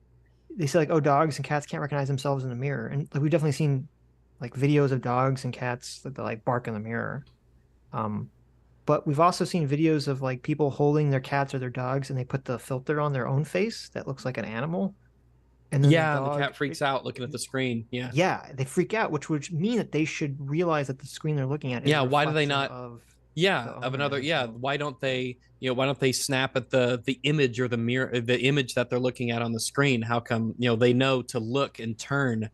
They say like, oh, dogs and cats can't recognize themselves in the mirror, and like we've definitely seen like videos of dogs and cats that like bark in the mirror. But we've also seen videos of like people holding their cats or their dogs, and they put the filter on their own face that looks like an animal. And then the cat freaks out looking at the screen. Yeah, they freak out, which would mean that they should realize that the screen they're looking at is why do they not why don't they snap at the image or the mirror, the image that they're looking at on the screen? How come they know to look and turn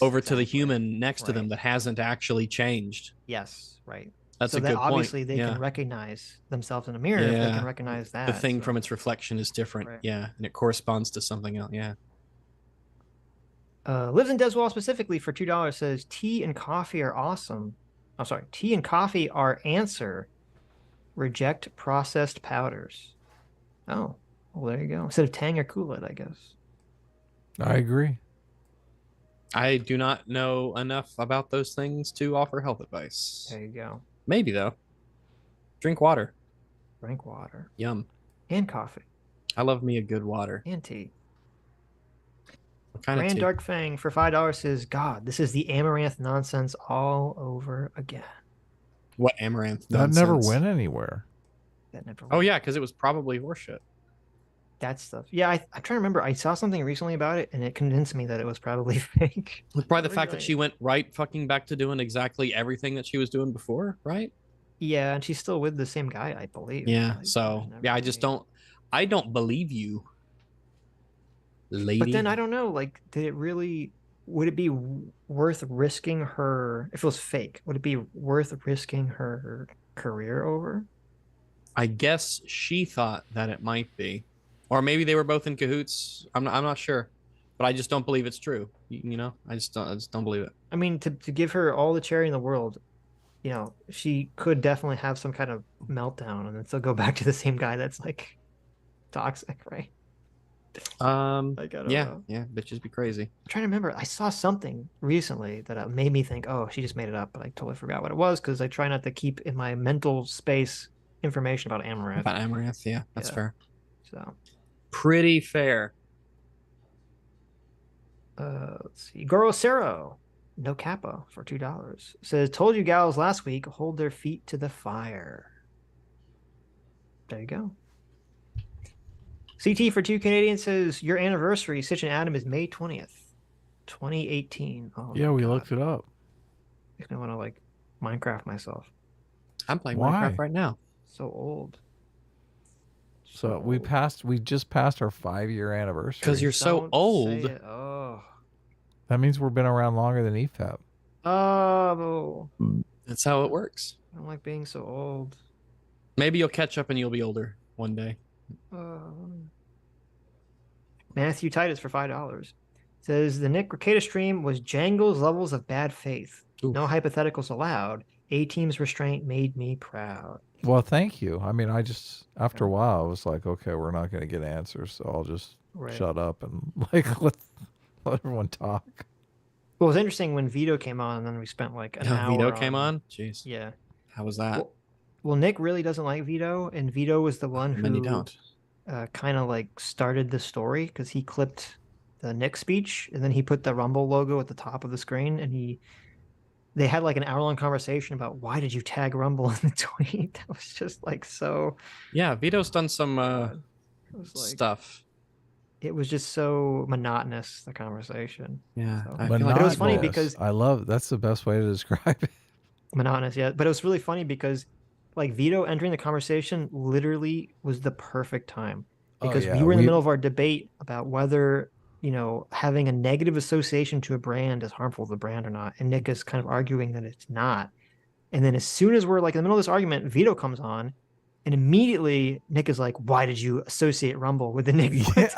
over to the human next to them that hasn't actually changed? Yes, right. That's a good point. Obviously they can recognize themselves in a mirror. If they can recognize that the thing from its reflection is different. Right. And it corresponds to something else. Lives in Deswall specifically for $2 says tea and coffee are awesome. I'm sorry, tea and coffee are answer. Reject processed powders. Oh, well, there you go. Instead of Tang or Kool-Aid, I guess. I agree. I do not know enough about those things to offer health advice. There you go. Maybe though. Drink water. Drink water. Yum. And coffee. I love me a good water. And tea. What kind of Grand tea? Dark Fang for $5 says, God, this is the Amaranth nonsense all over again. What Amaranth That nonsense? never went anywhere. That never Oh went. yeah, because it was probably horseshit. That stuff. Yeah, I'm trying to remember. I saw something recently about it, and it convinced me that it was probably fake. Probably the fact that she went right fucking back to doing exactly everything that she was doing before, right? Yeah, and she's still with the same guy, I believe. Yeah. Like, So there's yeah, never I don't believe you, lady. But then I don't know. Like, did it really? Would it be worth risking her if it was fake? Would it be worth risking her career over? I guess she thought that it might be, or maybe they were both in cahoots. I'm not sure, but I just don't believe it's true. You know, I just don't believe it. I mean, to give her all the cherry in the world, you know, she could definitely have some kind of meltdown and then still go back to the same guy that's like toxic, right? Like, I don't know. Yeah, bitches be crazy. I'm trying to remember. I saw something recently that made me think, oh, she just made it up, but I totally forgot what it was because I try not to keep in my mental space information about Amaranth. About Amaranth, yeah, that's fair. So pretty fair. Let's see. Goro Cero, no capo for $2. Says, told you gals last week, hold their feet to the fire. There you go. CT for 2 Canadians says, your anniversary, Sitch and Adam, is May 20th, 2018. Oh, Yeah, we looked it up. Makes me want to like Minecraft myself. I'm playing Why? Minecraft right now. So old. So we just passed our 5-year anniversary. Because you're so Don't old. say it. Oh. That means we've been around longer than EFAP. Oh. That's how it works. I don't like being so old. Maybe you'll catch up and you'll be older one day. Matthew Titus for $5 says the Nick Rekieta stream was Jangle's levels of bad faith. Oof. No hypotheticals allowed. A-team's restraint made me proud. Well, thank you. I mean, I just, after a while, I was like, okay, we're not going to get answers, so I'll just shut up and like let everyone talk. Well, it was interesting when Vito came on, and then we spent like an hour. Vito came on? Jeez. Yeah. How was that? Well, Nick really doesn't like Vito, and Vito was the one Many who don't. Kind of like started the story because he clipped the Nick speech, and then he put the Rumble logo at the top of the screen, and they had like an hour-long conversation about why did you tag Rumble in the tweet. That was just like so. Yeah, Vito's done some stuff. It was just so monotonous, the conversation. Yeah, so. I feel But it was funny because I love that's the best way to describe it. Monotonous, yeah. But it was really funny because like Vito entering the conversation literally was the perfect time because we were in the middle of our debate about whether, you know, having a negative association to a brand is harmful to the brand or not. And Nick is kind of arguing that it's not. And then as soon as we're like in the middle of this argument, Vito comes on and immediately Nick is like, why did you associate Rumble with the Nick speech?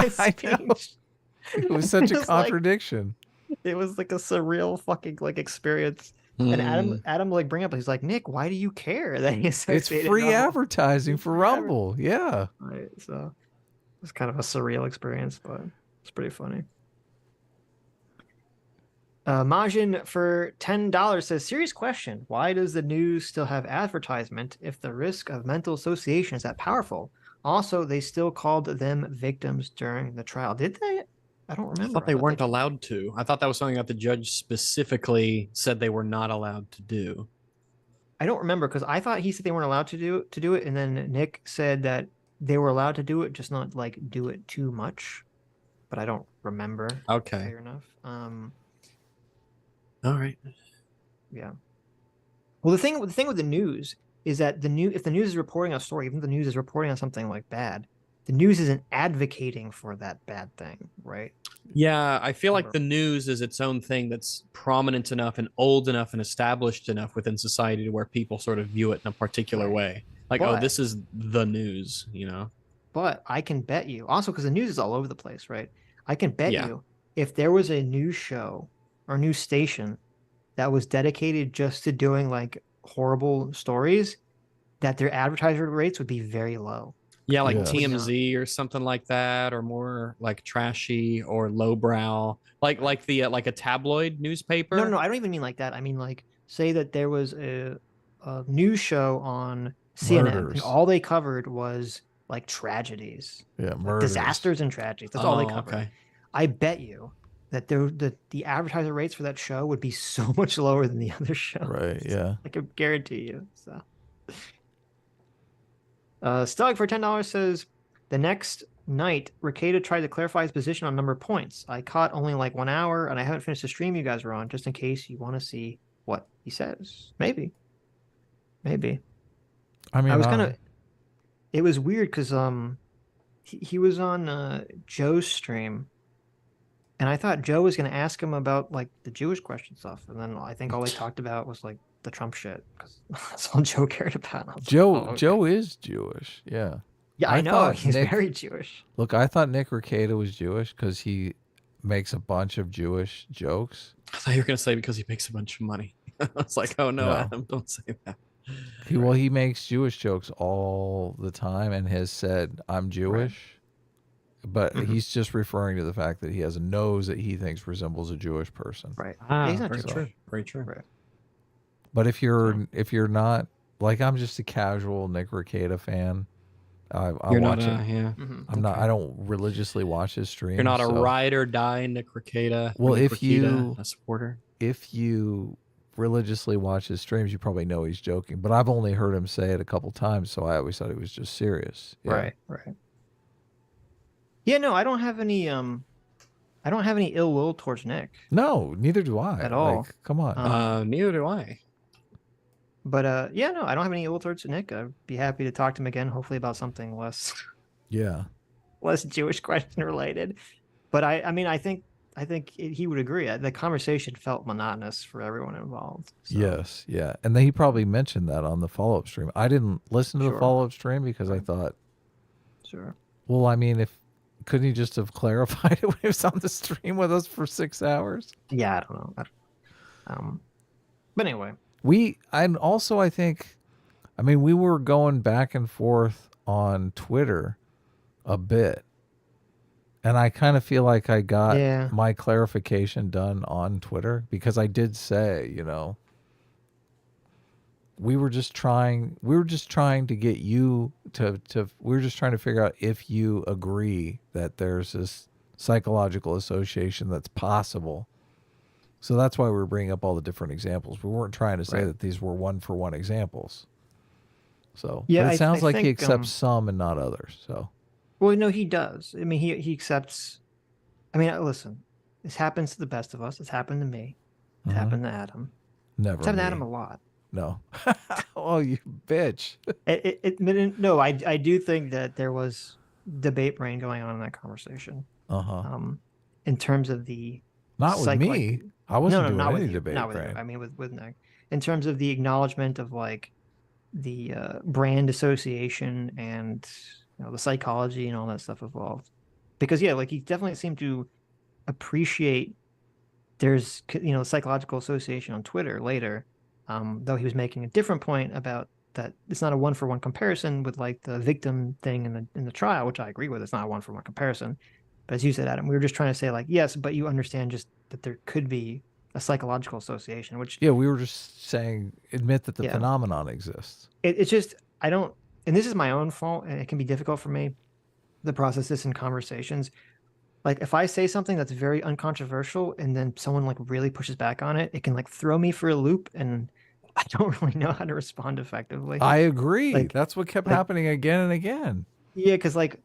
It was such a contradiction. It was like a surreal fucking like experience. And Adam like bring up, he's like, Nick, why do you care that he associated It's free Rumble? advertising for Rumble. Yeah. Right. So it was kind of a surreal experience, but it's pretty funny. Majin for $10 says, serious question. Why does the news still have advertisement if the risk of mental association is that powerful? Also, they still called them victims during the trial. Did they? I don't remember. I thought they weren't allowed to. I thought that was something that the judge specifically said they were not allowed to do. I don't remember because I thought he said they weren't allowed to do it, and then Nick said that they were allowed to do it, just not like do it too much. But I don't remember. Okay. Fair enough. All right. Yeah. Well, the thing with the news is that if the news is reporting a story, even if the news is reporting on something like bad, the news isn't advocating for that bad thing, right? Yeah, I feel like the news is its own thing that's prominent enough and old enough and established enough within society to where people sort of view it in a particular way. Like, oh, this is the news, you know? But I can bet you, also because the news is all over the place, right? I can bet you if there was a news show or news station that was dedicated just to doing like horrible stories, that their advertiser rates would be very low. Yeah, like Yes. TMZ or something like that, or more like trashy or lowbrow, like a tabloid newspaper. No, I don't even mean like that. I mean like say that there was a news show on CNN and Murders. all they covered was like tragedies, Yeah, like murders. disasters and tragedies. That's all they covered. Okay. I bet you that the advertiser rates for that show would be so much lower than the other show. Right, yeah. I can guarantee you. So Stug for $10 says the next night Rekieta tried to clarify his position on number of points. I caught only like 1 hour and I haven't finished the stream you guys were on, just in case you want to see what he says. Maybe. I mean, I was kind of, it was weird because he was on Joe's stream, and I thought Joe was going to ask him about like the Jewish question stuff, and then I think all they talked about was like the Trump shit, because that's all Joe cared about. Joe is Jewish. Yeah. Yeah, I know. He's very Jewish. Look, I thought Nick Rekieta was Jewish because he makes a bunch of Jewish jokes. I thought you were going to say because he makes a bunch of money. I was like, oh no, Adam, don't say that. He makes Jewish jokes all the time and has said, I'm Jewish. Right. But he's just referring to the fact that he has a nose that he thinks resembles a Jewish person. Right. He's not very true. Very true. Right. But if you're not, like, I'm just a casual Nick Rekieta fan. I watch it. Yeah. I'm not. I don't religiously watch his streams. You're not a ride or die Nick Rekieta. Well, Nick if Rekieta, a supporter. If you religiously watch his streams, you probably know he's joking. But I've only heard him say it a couple times, so I always thought he was just serious. Yeah. Right. Yeah, no, I don't have any ill will towards Nick. No, neither do I. At all. Like, come on. Neither do I. But yeah, no, I don't have any ill will towards Nick. I'd be happy to talk to him again, hopefully about something less less Jewish question related. But I mean, I think he would agree. The conversation felt monotonous for everyone involved. So. Yes, yeah. And then he probably mentioned that on the follow-up stream. I didn't listen to the follow-up stream because I thought, well, I mean, couldn't he just have clarified it when he was on the stream with us for 6 hours? Yeah, I don't know. But anyway. I think, I mean, we were going back and forth on Twitter a bit. And I kind of feel like I got my clarification done on Twitter because I did say, we were just trying to get you we were just trying to figure out if you agree that there's this psychological association that's possible. So that's why we were bringing up all the different examples. We weren't trying to say that these were one-for-one examples. So but it sounds like he accepts some and not others. So. Well, no, he does. I mean, he accepts. I mean, listen, this happens to the best of us. It's happened to me. It's happened to Adam. Never. It's happened to Adam a lot. No. Oh, you bitch. No, I do think that there was debate brain going on in that conversation. In terms of the not with me. I wasn't doing any debate not brain. With you. I mean, with Nick. In terms of the acknowledgement of like the brand association and the psychology and all that stuff involved, because like he definitely seemed to appreciate there's psychological association on Twitter later, though he was making a different point about that it's not a one-for-one comparison with like the victim thing in the trial, which I agree with. It's not a one-for-one comparison, but as you said, Adam, we were just trying to say like, yes, but you understand just that there could be a psychological association, which we were just saying admit that the phenomenon exists. It's just I don't. And this is my own fault, and it can be difficult for me to process this in conversations. Like if I say something that's very uncontroversial and then someone like really pushes back on it, it can like throw me for a loop, and I don't really know how to respond effectively. I agree. That's what kept happening again and again. Yeah, because like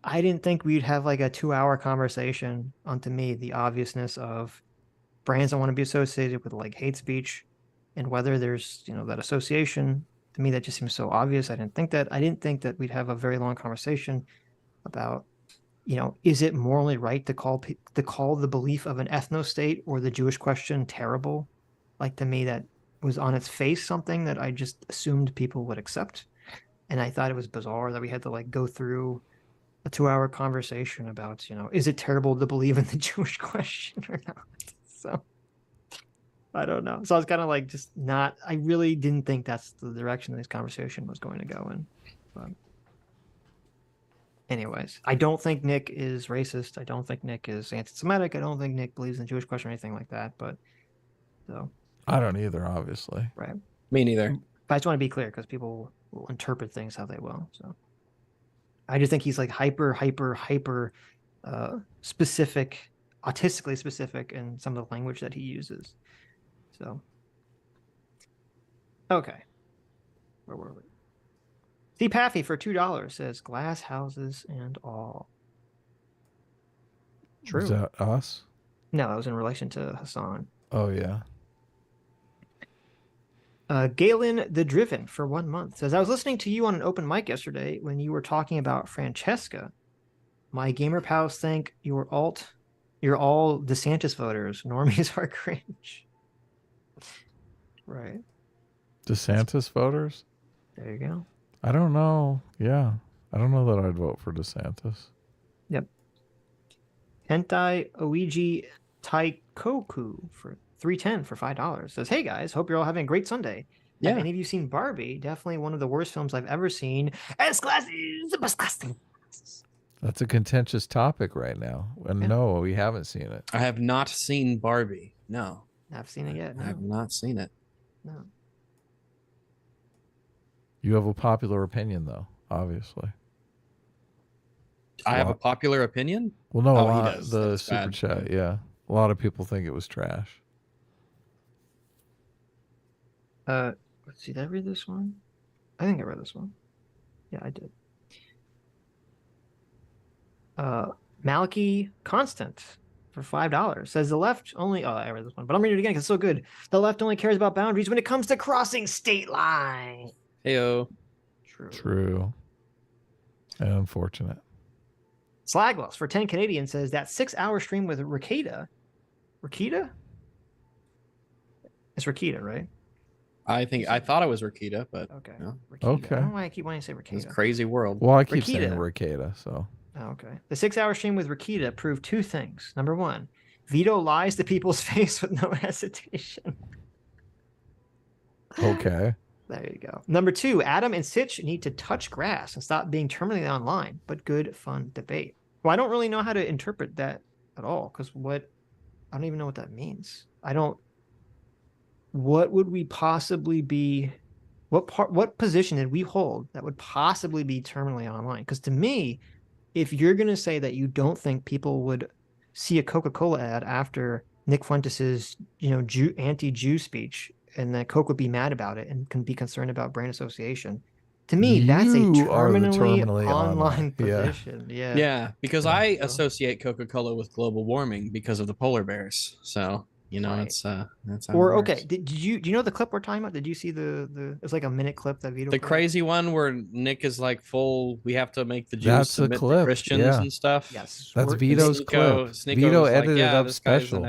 I didn't think we'd have like a 2-hour conversation on, to me, the obviousness of brands that want to be associated with like hate speech and whether there's, that association. To me, that just seems so obvious. I didn't think that we'd have a very long conversation about, is it morally right to call the belief of an ethno-state or the Jewish question terrible? Like, to me, that was on its face something that I just assumed people would accept. And I thought it was bizarre that we had to like go through a 2-hour conversation about, is it terrible to believe in the Jewish question or not? So I don't know. So I was kind of like I really didn't think that's the direction this conversation was going to go in. But Anyways, I don't think Nick is racist. I don't think Nick is anti-Semitic. I don't think Nick believes in the Jewish question or anything like that. But so I don't either, obviously. Right. Me neither. But I just want to be clear because people will interpret things how they will. So I just think he's like hyper specific, autistically specific in some of the language that he uses. So okay, where were we? Steve Paffy for $2 says glass houses and all. True. Is that us? No, that was in relation to Hasan. Oh yeah. Galen the Driven for 1 month says, I was listening to you on an open mic yesterday when you were talking about Francesca. My gamer pals think you're all DeSantis voters. Normies are cringe. Right. DeSantis voters? There you go. I don't know. Yeah. I don't know that I'd vote for DeSantis. Yep. Hentai Oiji Taikoku for $3.10 for $5 says, hey guys, hope you're all having a great Sunday. Yeah. Have any of you seen Barbie? Definitely one of the worst films I've ever seen. As classes, disgusting. That's a contentious topic right now. And no, we haven't seen it. I have not seen Barbie. No. I've seen it yet. No. I have not seen it. No. You have a popular opinion, though, obviously. I have a popular opinion? Well, no, Oh, he does. the That's super bad. chat, yeah. A lot of people think it was trash. Let's see, did I read this one? I think I read this one. Yeah, I did. Malachi Constant for $5 says the left only. Oh, I read this one, but I'm reading it again because it's so good. The left only cares about boundaries when it comes to crossing state lines. Heyo. True. And unfortunate. Slagloss for 10 Canadian says that 6-hour stream with Rakita. Rakita? It's Rakita, right? I thought it was Rakita, but okay. No. Okay. I don't know why I keep wanting to say Rakita. It's a crazy world. Well, I keep Rakita. saying Rakita, so. Oh, okay. The 6-hour stream with Rakita proved two things. Number one, Vito lies to people's face with no hesitation. Okay. There you go. Number two, Adam and Sitch need to touch grass and stop being terminally online, but good, fun debate. Well, I don't really know how to interpret that at all because I don't even know what that means. What would we possibly be? What position did we hold that would possibly be terminally online? Because to me, if you're going to say that you don't think people would see a Coca-Cola ad after Nick Fuentes's, anti-Jew speech, and that Coke would be mad about it and can be concerned about brand association, to me, that's a terminally online position. Yeah. Yeah, because I associate Coca-Cola with global warming because of the polar bears. So, Right. it's that's how Or it works. okay, do you know the clip we're talking about? Did you see it's like a minute clip that Vito The put? crazy one where Nick is like full, we have to make the Jews That's the submit clip, to Christians yeah. and stuff. Yes. That's Vito's clip. Sneeko Vito was edited up this special.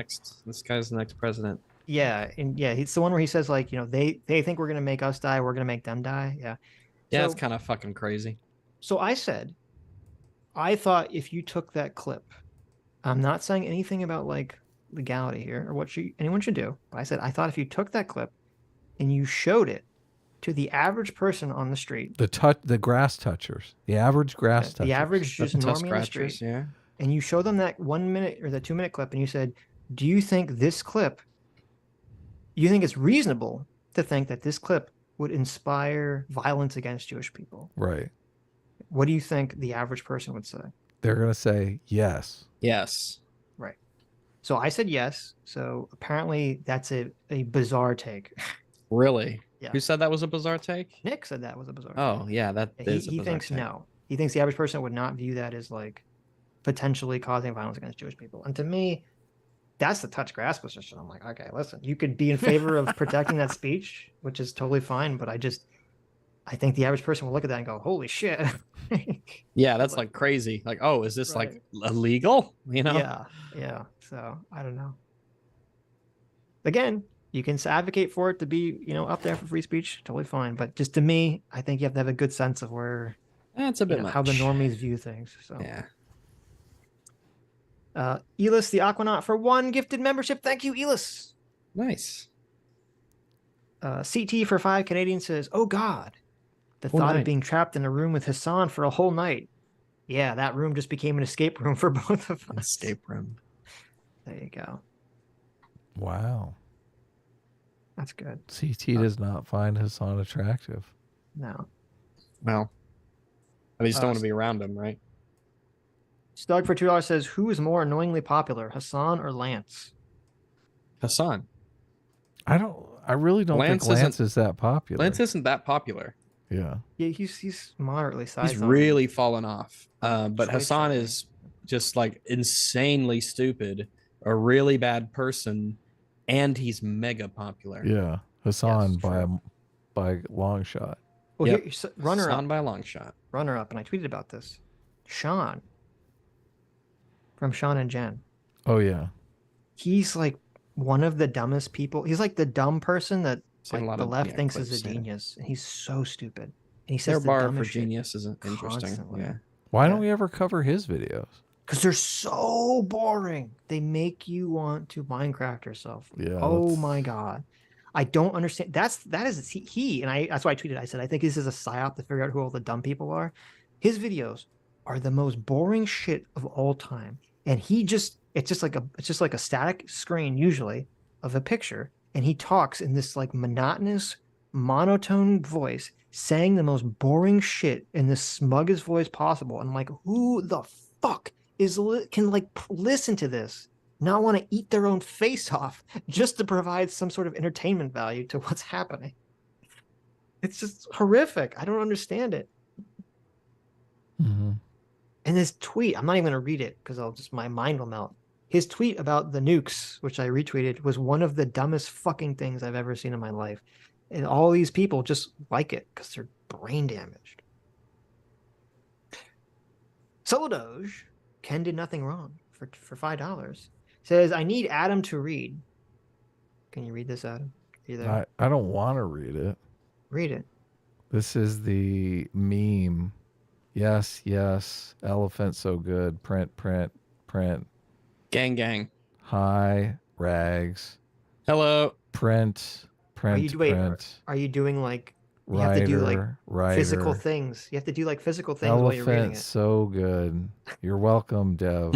This guy's the next president. Yeah, and yeah, it's the one where he says like, they think we're gonna make us die, we're gonna make them die. Yeah. Yeah, So- it's kind of fucking crazy. So I said, I thought if you took that clip, I'm not saying anything about like legality here or what anyone should do, but I thought if you took that clip and you showed it to the average person on the street, The grass touchers, the average grass touchers, the average just The normie on the scratchers, street, yeah. and you show them that 1 minute or the 2-minute clip, and you said, do you think this clip, you think it's reasonable to think that this clip would inspire violence against Jewish people? right? What do you think the average person would say? They're gonna say yes. Yes. Right. So I said yes. So apparently that's a bizarre take. Really? Yeah. Who said that was a bizarre take? Nick said that was a bizarre Oh, yeah, that take. is a He bizarre thinks take. no. He thinks the average person would not view that as like potentially causing violence against Jewish people. And to me, that's the touch grass position. I'm like, okay, listen, you could be in favor of protecting that speech, which is totally fine, but I think the average person will look at that and go, holy shit. Yeah, that's like crazy. Like, oh, is this like illegal? Yeah. So I don't know. Again, you can advocate for it to be, up there for free speech, totally fine. But just to me, I think you have to have a good sense of where That's a bit how the much. normies view things. So Yeah. Elis the Aquanaut for 1 gifted membership. Thank you, Elis. Nice. CT for 5 Canadian says, oh God, the Whole thought night. of being trapped in a room with Hasan for a whole night. Yeah, that room just became an escape room for both of us. Escape room. There you go. Wow. That's good. CT does not find Hasan attractive. No. Well, I just don't want to be around him, right? Stug for $2 says, who is more annoyingly popular, Hasan or Lance? Hasan. I really don't think Lance is that popular. Lance isn't that popular. Yeah. Yeah, he's moderately sized. He's really fallen off. But Hasan is just like insanely stupid, a really bad person, and he's mega popular. Yeah. Hasan by a long shot. Well, Yep. here, runner Hasan up by a long shot. Runner up, and I tweeted about this. Sean from Sean and Jen. Oh yeah. He's like one of the dumbest people. He's like the dumb person that Seen a lot the of, left thinks clips, is a yeah. genius, and he's so stupid. And he says Their the bar for dumbest shit genius isn't interesting. constantly. Yeah. Why don't we ever cover his videos? Because they're so boring. They make you want to Minecraft yourself. Yeah. Oh my god. I don't understand. That's why I tweeted. I said I think this is a psyop to figure out who all the dumb people are. His videos are the most boring shit of all time, and it's just like a static screen usually of a picture, and he talks in this like monotonous, monotone voice, saying the most boring shit in the smuggest voice possible. And I'm like, who the fuck can like listen to this? Not want to eat their own face off just to provide some sort of entertainment value to what's happening. It's just horrific. I don't understand it. Mm-hmm. And his tweet, I'm not even going to read it because my mind will melt. His tweet about the nukes, which I retweeted, was one of the dumbest fucking things I've ever seen in my life. And all these people just like it because they're brain damaged. Solo Doge, Ken did nothing wrong for $5. Says, I need Adam to read. Can you read this, Adam? I don't want to read it. Read it. This is the meme. Yes, yes. Elephant so good. Print, print, print. Gang, gang. Hi, rags. Hello. Print, print, print. Are you doing like you writer, have to do like writer. physical things? You have to do like physical things while you're reading it. So good. You're welcome, Dev,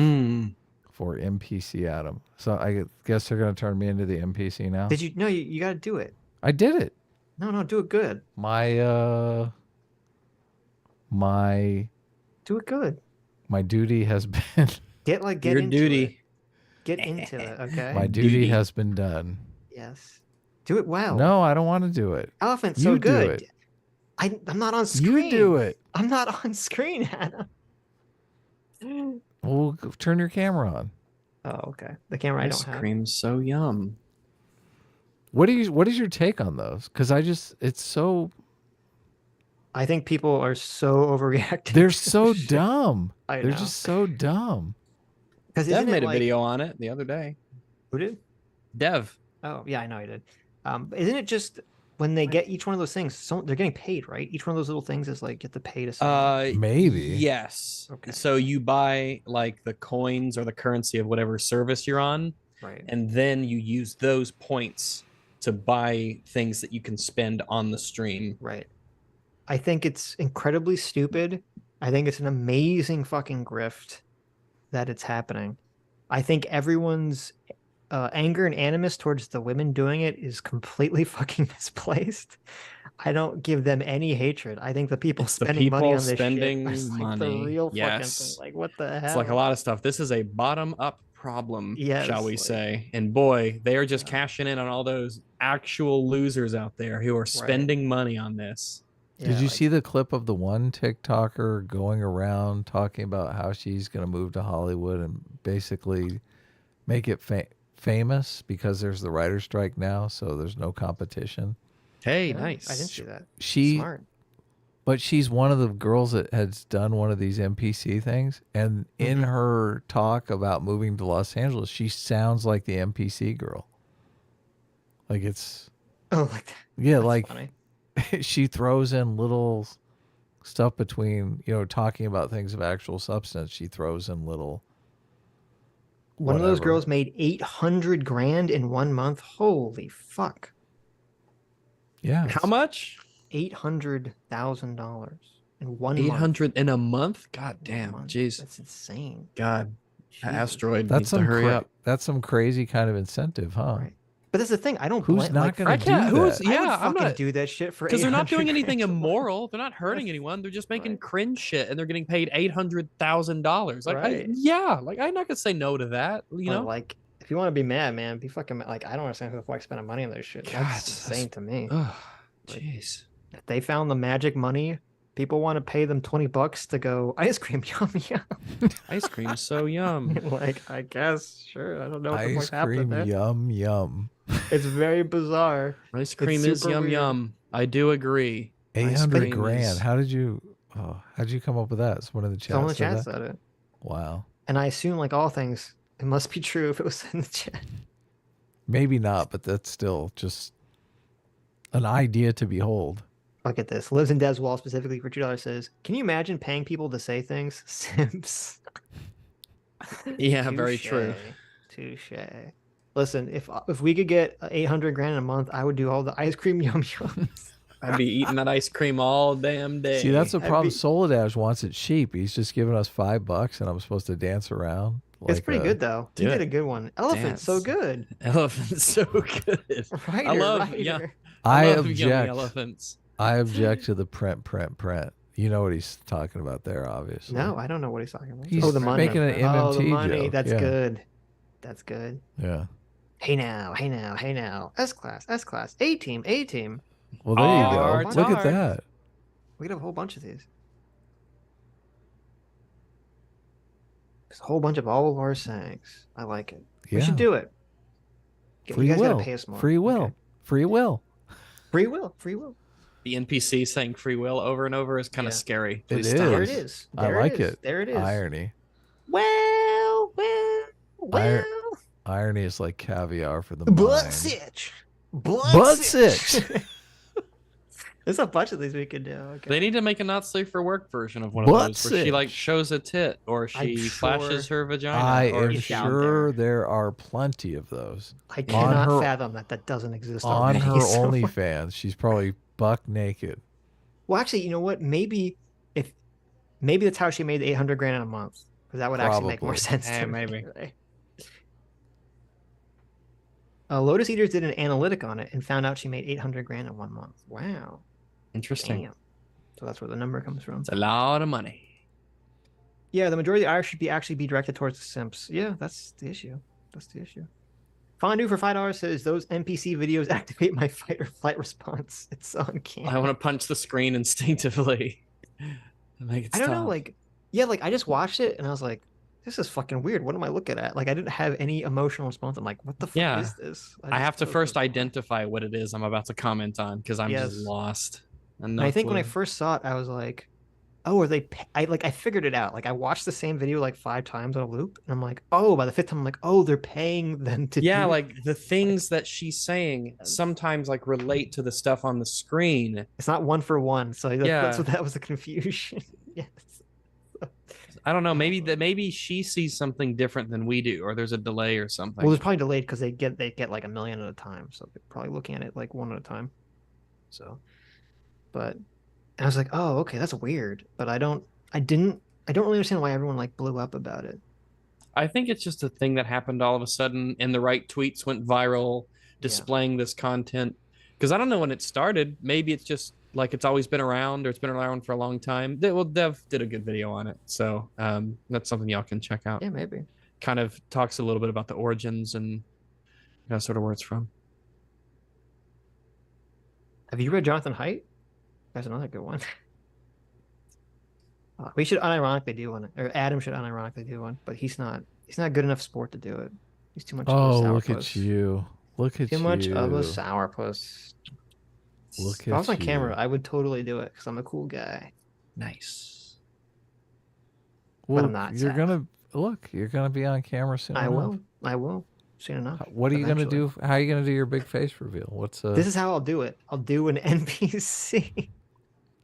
for NPC Adam. So I guess they're gonna turn me into the NPC now. Did you? No, you got to do it. I did it. No, do it good. My do it good. My duty has been Get your into duty. it. Get into it, okay? My duty has been done. Yes. Do it well. No, I don't want to do it. Elephant's You so do good. it. I'm not on screen. You do it. I'm not on screen, Adam. Well, turn your camera on. Oh, okay. The camera I don't have. Ice cream's so yum. What is your take on those? Because it's so. I think people are so overreacting. They're so dumb. They're just so dumb. Because Dev made a video on it the other day. Who did? Dev. Oh yeah, I know he did. Isn't it just when they get each one of those things, they're getting paid, right? Each one of those little things is like you have to pay to. Maybe. Yes. Okay. So you buy like the coins or the currency of whatever service you're on, right? And then you use those points to buy things that you can spend on the stream. Right. I think it's incredibly stupid. I think it's an amazing fucking grift that it's happening. I think everyone's anger and animus towards the women doing it is completely fucking misplaced. I don't give them any hatred. I think the people spending money on this shit is like the real fucking thing. Like, what the hell? It's like a lot of stuff. This is a bottom-up problem, Yes, shall we say. And boy, they are just cashing in on all those actual losers out there who are spending money on this. Did you see the clip of the one TikToker going around talking about how she's going to move to Hollywood and basically make it famous because there's the writer's strike now, so there's no competition? Hey, nice. I didn't see that. Smart. But she's one of the girls that has done one of these NPC things, and in her talk about moving to Los Angeles, she sounds like the NPC girl. Like it's like that. Yeah, That's like funny. she throws in little stuff between, talking about things of actual substance. She throws in little. One of those girls made $800,000 in 1 month. Holy fuck! Yeah. How much? $800,000 in 1 month. 800 in a month? God damn. Jeez. That's insane. God. Jesus. Asteroid That's needs to hurry up. That's some crazy kind of incentive, huh? Right. But that's the thing. I don't. Who's not going to do that? Yeah, I'm not do that shit for because they're not doing 800 anything grand a month. immoral. They're not hurting anyone. They're just making cringe shit, and they're getting paid $800,000. Like, Right. like I'm not gonna say no to that. You know, like if you want to be mad, man, be fucking mad. Like I don't understand who the fuck spending money on this shit. That's insane to me. Jeez. If they found the magic money, people want to pay them $20 to go ice cream. Yum yum. Ice cream so yum. Like I guess sure. I don't know what the Ice fuck happened cream, there. yum yum. It's very bizarre. Ice cream It's is yum weird. yum. I do agree. 800 grand. How'd you come up with that? Someone in the chat. Someone in the said chat that? said it. Wow. And I assume, like all things, it must be true if it was in the chat. Maybe not, but that's still just an idea to behold. Look at this. Lives in Dev's wall specifically for $2 says, "Can you imagine paying people to say things?" Simps. Yeah, very true. Touche. Listen, if we could get 800 grand in a month, I would do all the ice cream yum yums. I'd be eating that ice cream all damn day. See, that's the problem. Soledad wants it cheap. He's just giving us $5, and I'm supposed to dance around. It's pretty good though. You did a good one. Elephant's so good. Elephant's so good. Writer, I love writer. yeah. I love yummy object. elephants. I object to the print. You know what he's talking about there, obviously. No, I don't know what he's talking about. He's the money. making an MMT Oh, the money. joke. That's Yeah. good. That's good. Yeah. Hey now, hey now, hey now. S class, A team, A team. Well, there you Oh, go. Look at that. We could have a whole bunch of these. There's a whole bunch of all of our sayings. I like it. We Yeah. should do it. Free you guys will. gotta pay us more. Free will. Okay. Free will. Free will. Free will. The NPC saying free will over and over is kind of scary. Please It stop. There it is. I There like it is. it. There it is. Irony. Well. Irony is like caviar for the Blood mind. Sitch. Blood Sitch. There's a bunch of these we could do. Okay. They need to make a not safe for work version of one Blood of those where she like Sitch. shows a tit or she flashes her vagina. I or am she- sure there are plenty of those. I cannot fathom that doesn't exist on already, her so- OnlyFans. She's probably buck naked. Well, actually, you know what? Maybe that's how she made 800 grand in a month, because that would actually make more Probably. sense Yeah, to me. maybe. Right? Lotus Eaters did an analytic on it and found out she made 800 grand in 1 month. Wow. Interesting. Damn. So that's where the number comes from. It's a lot of money. Yeah, the majority of the Irish should actually be directed towards the simps. Yeah, that's the issue. That's the issue. Fondue for $5 says those NPC videos activate my fight or flight response. It's so uncanny. I want to punch the screen instinctively. Make it I don't know, stop. like I just watched it and I was like, this is fucking weird. What am I looking at? Like I didn't have any emotional response. I'm like, what the fuck Yeah. is this? I have to first identify what it is I'm about to comment on because I'm just Yes. lost. And I think when I first saw it, I was like, oh, are they? I figured it out. Like I watched the same video like 5 times on a loop, and I'm like, oh, by the 5th time, I'm like, oh, they're paying them to. yeah, do like the things that she's saying sometimes like relate to the stuff on the screen. It's not one for one, so that's Yeah. what that was the confusion. Yes. I don't know. Maybe she sees something different than we do, or there's a delay or something. Well, it's probably delayed because they get like 1 million at a time, so they're probably looking at it like one at a time. So, but I was like, oh, okay, that's weird. But I don't really understand why everyone like blew up about it. I think it's just a thing that happened all of a sudden, and the right tweets went viral displaying this content. Because I don't know when it started. Maybe it's just like it's always been around, or it's been around for a long time. Dev did a good video on it, so that's something y'all can check out. Yeah, maybe. Kind of talks a little bit about the origins and sort of where it's from. Have you read Jonathan Haidt? That's another good one. We should unironically do one, or Adam should unironically do one, but he's not good enough sport to do it. He's too much of a sourpuss. Look at you. Look at you. Too much of a sourpuss. Look If I was at on camera, you. I would totally do it because I'm a cool guy. Nice. Well, I'm not, you're Zach. You're gonna be on camera soon. I enough. will. Soon enough. What are you gonna eventually. do? How are you gonna do your big face reveal? What's This is how I'll do it. I'll do an NPC.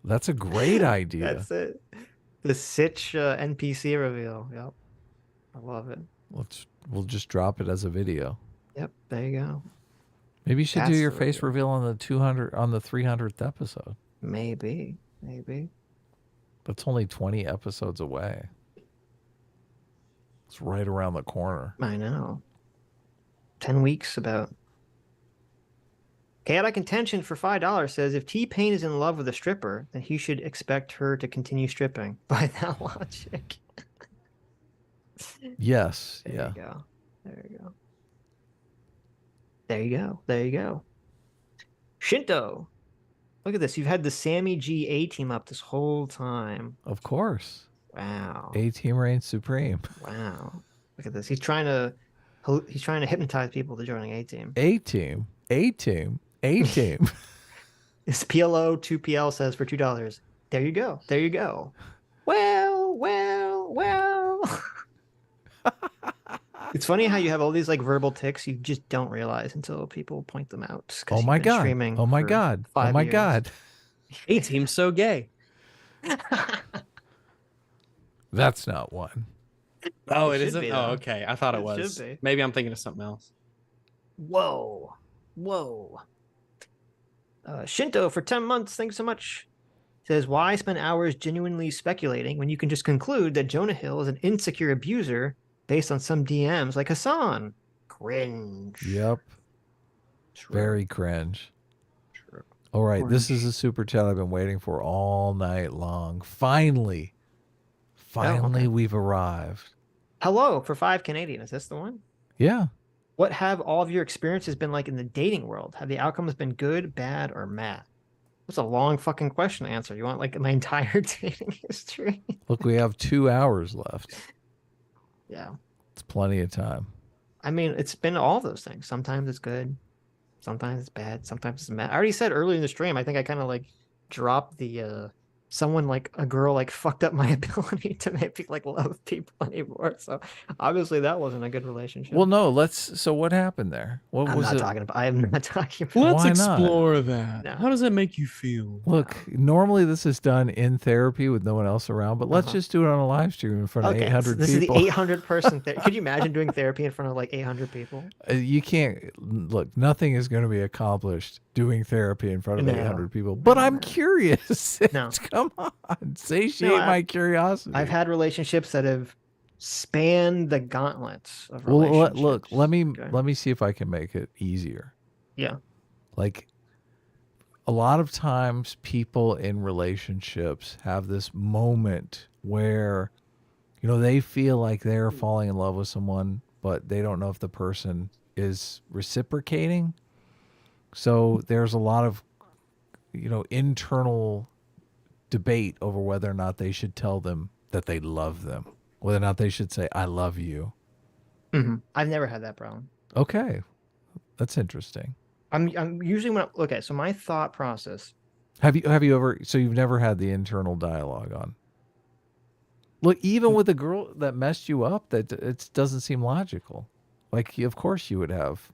That's a great idea. That's it. The Sitch NPC reveal. Yep. I love it. We'll just drop it as a video. Yep. There you go. Maybe you should do That's your the face reveal on the 300th episode. Maybe. That's only 20 episodes away. It's right around the corner. I know. 10 weeks about. Chaotic Intention for $5 says, if T-Pain is in love with a stripper, then he should expect her to continue stripping. By that logic. Yes. There yeah. you go. There you go. There you go. There you go. Shinto. Look at this. You've had the Sammy G A team up this whole time. Of course. Wow. A team reigns supreme. Wow. Look at this. He's trying to hypnotize people to joining A team. A team. A team. A team. This PLO 2PL says for $2. There you go. There you go. Well. It's funny how you have all these like verbal tics you just don't realize until people point them out. Oh my god. Oh my god. Oh my god. A team's so gay. That's not one. Oh, it should isn't? be, Oh, though. okay. I thought it It was. should be. Maybe I'm thinking of something else. Whoa. Shinto for 10 months. Thanks so much. Says, why spend hours genuinely speculating when you can just conclude that Jonah Hill is an insecure abuser based on some DMs like Hasan? Cringe. Yep. True. Very cringe. True. All right. This is a super chat I've been waiting for all night long. Finally, okay. we've arrived. Hello for 5 Canadian. Is this the one? Yeah. What have all of your experiences been like in the dating world? Have the outcomes been good, bad, or meh? That's a long fucking question to answer. You want like my entire dating history? Look, we have 2 hours left. Yeah. It's plenty of time. I mean, it's been all of those things. Sometimes it's good. Sometimes it's bad. Sometimes it's meh. I already said earlier in the stream, I think I kind of like dropped the someone like a girl like fucked up my ability to make me like love people anymore. So obviously that wasn't a good relationship. Well, no, so what happened there? What I'm was not it? talking about. I am not talking about. Let's Why not? explore that. No. How does that make you feel? Look, normally this is done in therapy with no one else around, but let's just do it on a live stream in front of 800 this people. is the 800 person thing. Could you imagine doing therapy in front of like 800 people? You can't look. Nothing is going to be accomplished doing therapy in front of No. 800 people. But I'm curious. No. Come on, satiate my curiosity. I've had relationships that have spanned the gauntlets of Well, relationships. look. Let me see if I can make it easier. Yeah. Like a lot of times, people in relationships have this moment where, they feel like they're falling in love with someone, but they don't know if the person is reciprocating. So there's a lot of, internal debate over whether or not they should tell them that they love them, whether or not they should say, I love you. Mm-hmm. I've never had that problem. Okay. That's interesting. I'm usually okay. So my thought process. Have you ever, so you've never had the internal dialogue on? Look, even with a girl that messed you up, that it doesn't seem logical. Like, of course you would have.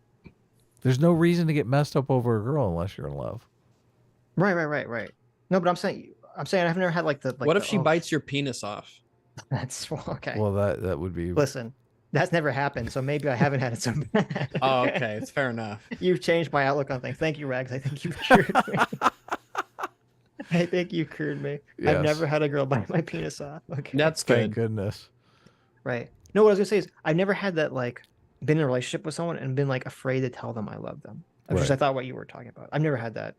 There's no reason to get messed up over a girl unless you're in love. Right. No, but I'm saying I've never had like the. Like what the, if she bites your penis off? That's okay. Well, that would be. Listen, that's never happened, so maybe I haven't had it so bad. Oh, okay, it's fair enough. You've changed my outlook on things. Thank you, Rags. I think you've cured me. I think you cured me. Yes. I've never had a girl bite my penis off. Okay. That's good. Thank goodness. Right. No, what I was gonna say is I've never had that like been in a relationship with someone and been like afraid to tell them I love them. Which is, I thought what you were talking about. I've never had that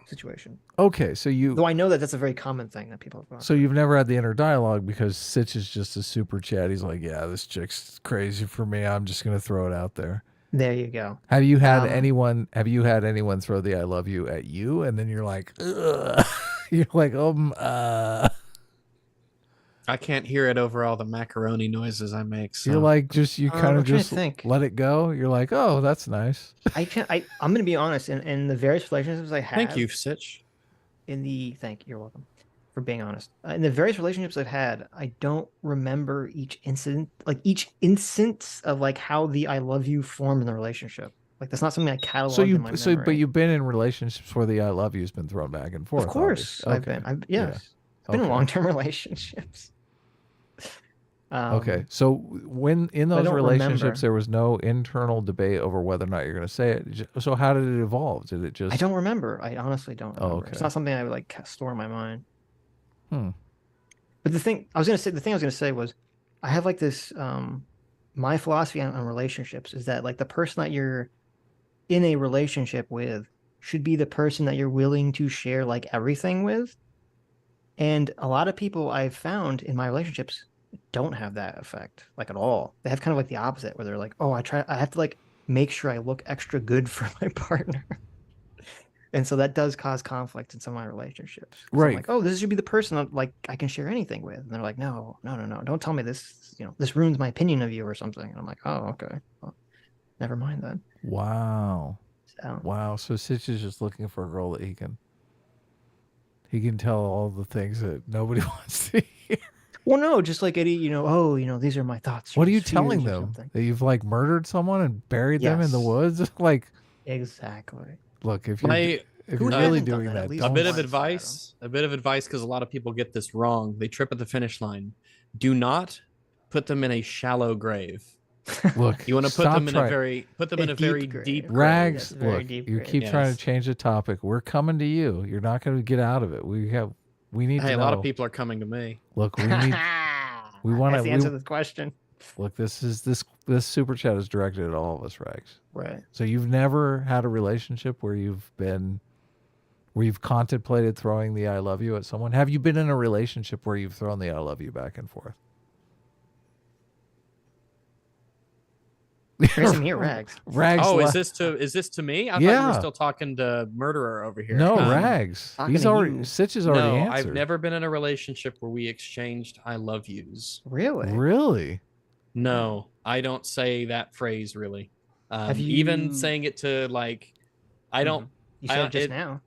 situation. Okay, so Though I know that that's a very common thing that people have gone So you've never had the inner dialogue because Sitch is just a super chat. He's like, yeah, this chick's crazy for me. I'm just going to throw it out there. There you go. Have you had anyone throw the I love you at you? And then you're like, ugh. You're like, I can't hear it over all the macaroni noises I make. So. You're like, you kind of just think. let it go. You're like, oh, that's nice. I'm going to be honest. In the various relationships I have. Thank you, Sitch. You're welcome for being honest. In the various relationships I've had, I don't remember each instance of like how the I love you formed in the relationship. Like that's not something I cataloged in my memory. But you've been in relationships where the I love you has been thrown back and forth. Of course, obviously. I've been in long-term relationships. Okay, so when in those relationships there was no internal debate over whether or not you're going to say it. So how did it evolve? Did it just? I don't remember. I honestly don't remember. Okay. It's not something I would like store in my mind. But the thing I was gonna say was, I have like this. My philosophy on relationships is that like the person that you're in a relationship with should be the person that you're willing to share like everything with. And a lot of people I've found in my relationships don't have that effect like at all. They have kind of like the opposite, where they're like, oh, I have to like make sure I look extra good for my partner. And so that does cause conflict in some of my relationships. Right. I'm like, oh, this should be the person that, like I can share anything with. And they're like, no, don't tell me this. This ruins my opinion of you or something. And I'm like, oh, okay. Well, never mind then. Wow. Wow. So Sitch is just looking for a girl that he can tell all the things that nobody wants to hear. Well, no, just like Eddie, these are my thoughts. What are you telling them? That you've like murdered someone and buried them in the woods? Like, exactly. Look, if you're really doing that, a bit of advice, because a lot of people get this wrong. They trip at the finish line. Do not put them in a shallow grave. Look, you want to put them in a very deep grave. Rags, look, you keep trying to change the topic. We're coming to you. You're not going to get out of it. We need to know. A lot of people are coming to me. Look, we want to answer this question. Look, this super chat is directed at all of us, Rags. Right. So you've never had a relationship where you've contemplated throwing the I love you at someone? Have you been in a relationship where you've thrown the I love you back and forth? Raising here, Rags. Rags. Oh, is this to me? I thought you were still talking to Murderer over here. No, Rags. Sitch has already answered. I've never been in a relationship where we exchanged I love yous. Really? Really? No, I don't say that phrase really. Even saying it to like, I don't. You said it just now.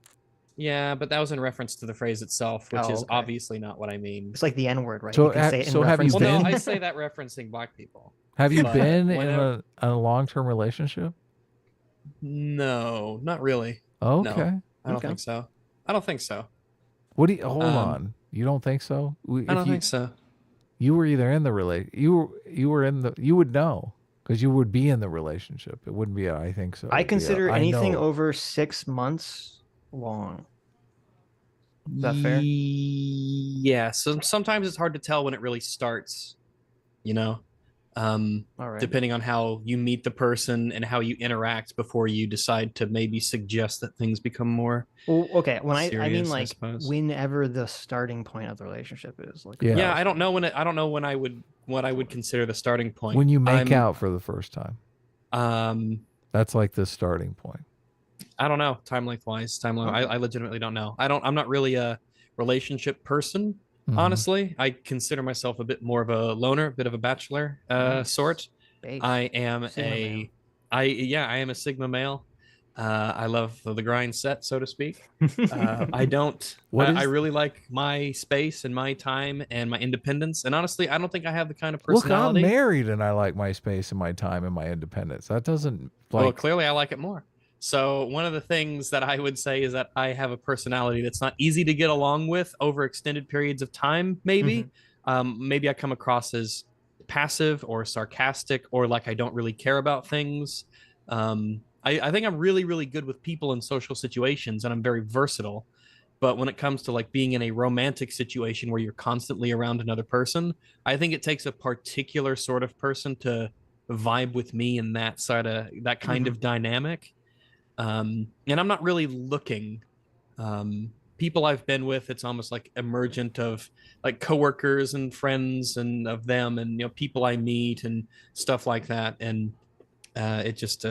Yeah, but that was in reference to the phrase itself, which is obviously not what I mean. It's like the N word, right? So, have you been? Well, no, I say that referencing black people. Have you been in a long-term relationship? No, not really. Okay. No, I don't think so. I don't think so. What do you hold on? You don't think so? I don't think so. You were either in the you would know, because you would be in the relationship. It wouldn't be I think so. I consider anything over 6 months long. Is that fair? Yeah. So sometimes it's hard to tell when it really starts, depending on how you meet the person and how you interact before you decide to maybe suggest that things become more. Well, okay. When serious, I mean like whenever the starting point of the relationship is. Like, yeah, I don't know when what I would consider the starting point. When you make out for the first time. That's like the starting point. I don't know. Time length wise. I legitimately don't know. I'm not really a relationship person. Mm-hmm. Honestly, I consider myself a bit more of a loner, a bit of a bachelor sort. I am I am a Sigma male. I love the grind set, so to speak. I really like my space and my time and my independence. And honestly, I don't think I have the kind of personality. Look, I'm married and I like my space and my time and my independence. That doesn't well, clearly I like it more. So one of the things that I would say is that I have a personality that's not easy to get along with over extended periods of time, maybe. Mm-hmm. Maybe I come across as passive or sarcastic or like I don't really care about things. I think I'm really, really good with people in social situations and I'm very versatile. But when it comes to like being in a romantic situation where you're constantly around another person, I think it takes a particular sort of person to vibe with me in that kind of dynamic. And I'm not really looking. People I've been with, it's almost like emergent of like coworkers and friends and of them and people I meet and stuff like that. And it just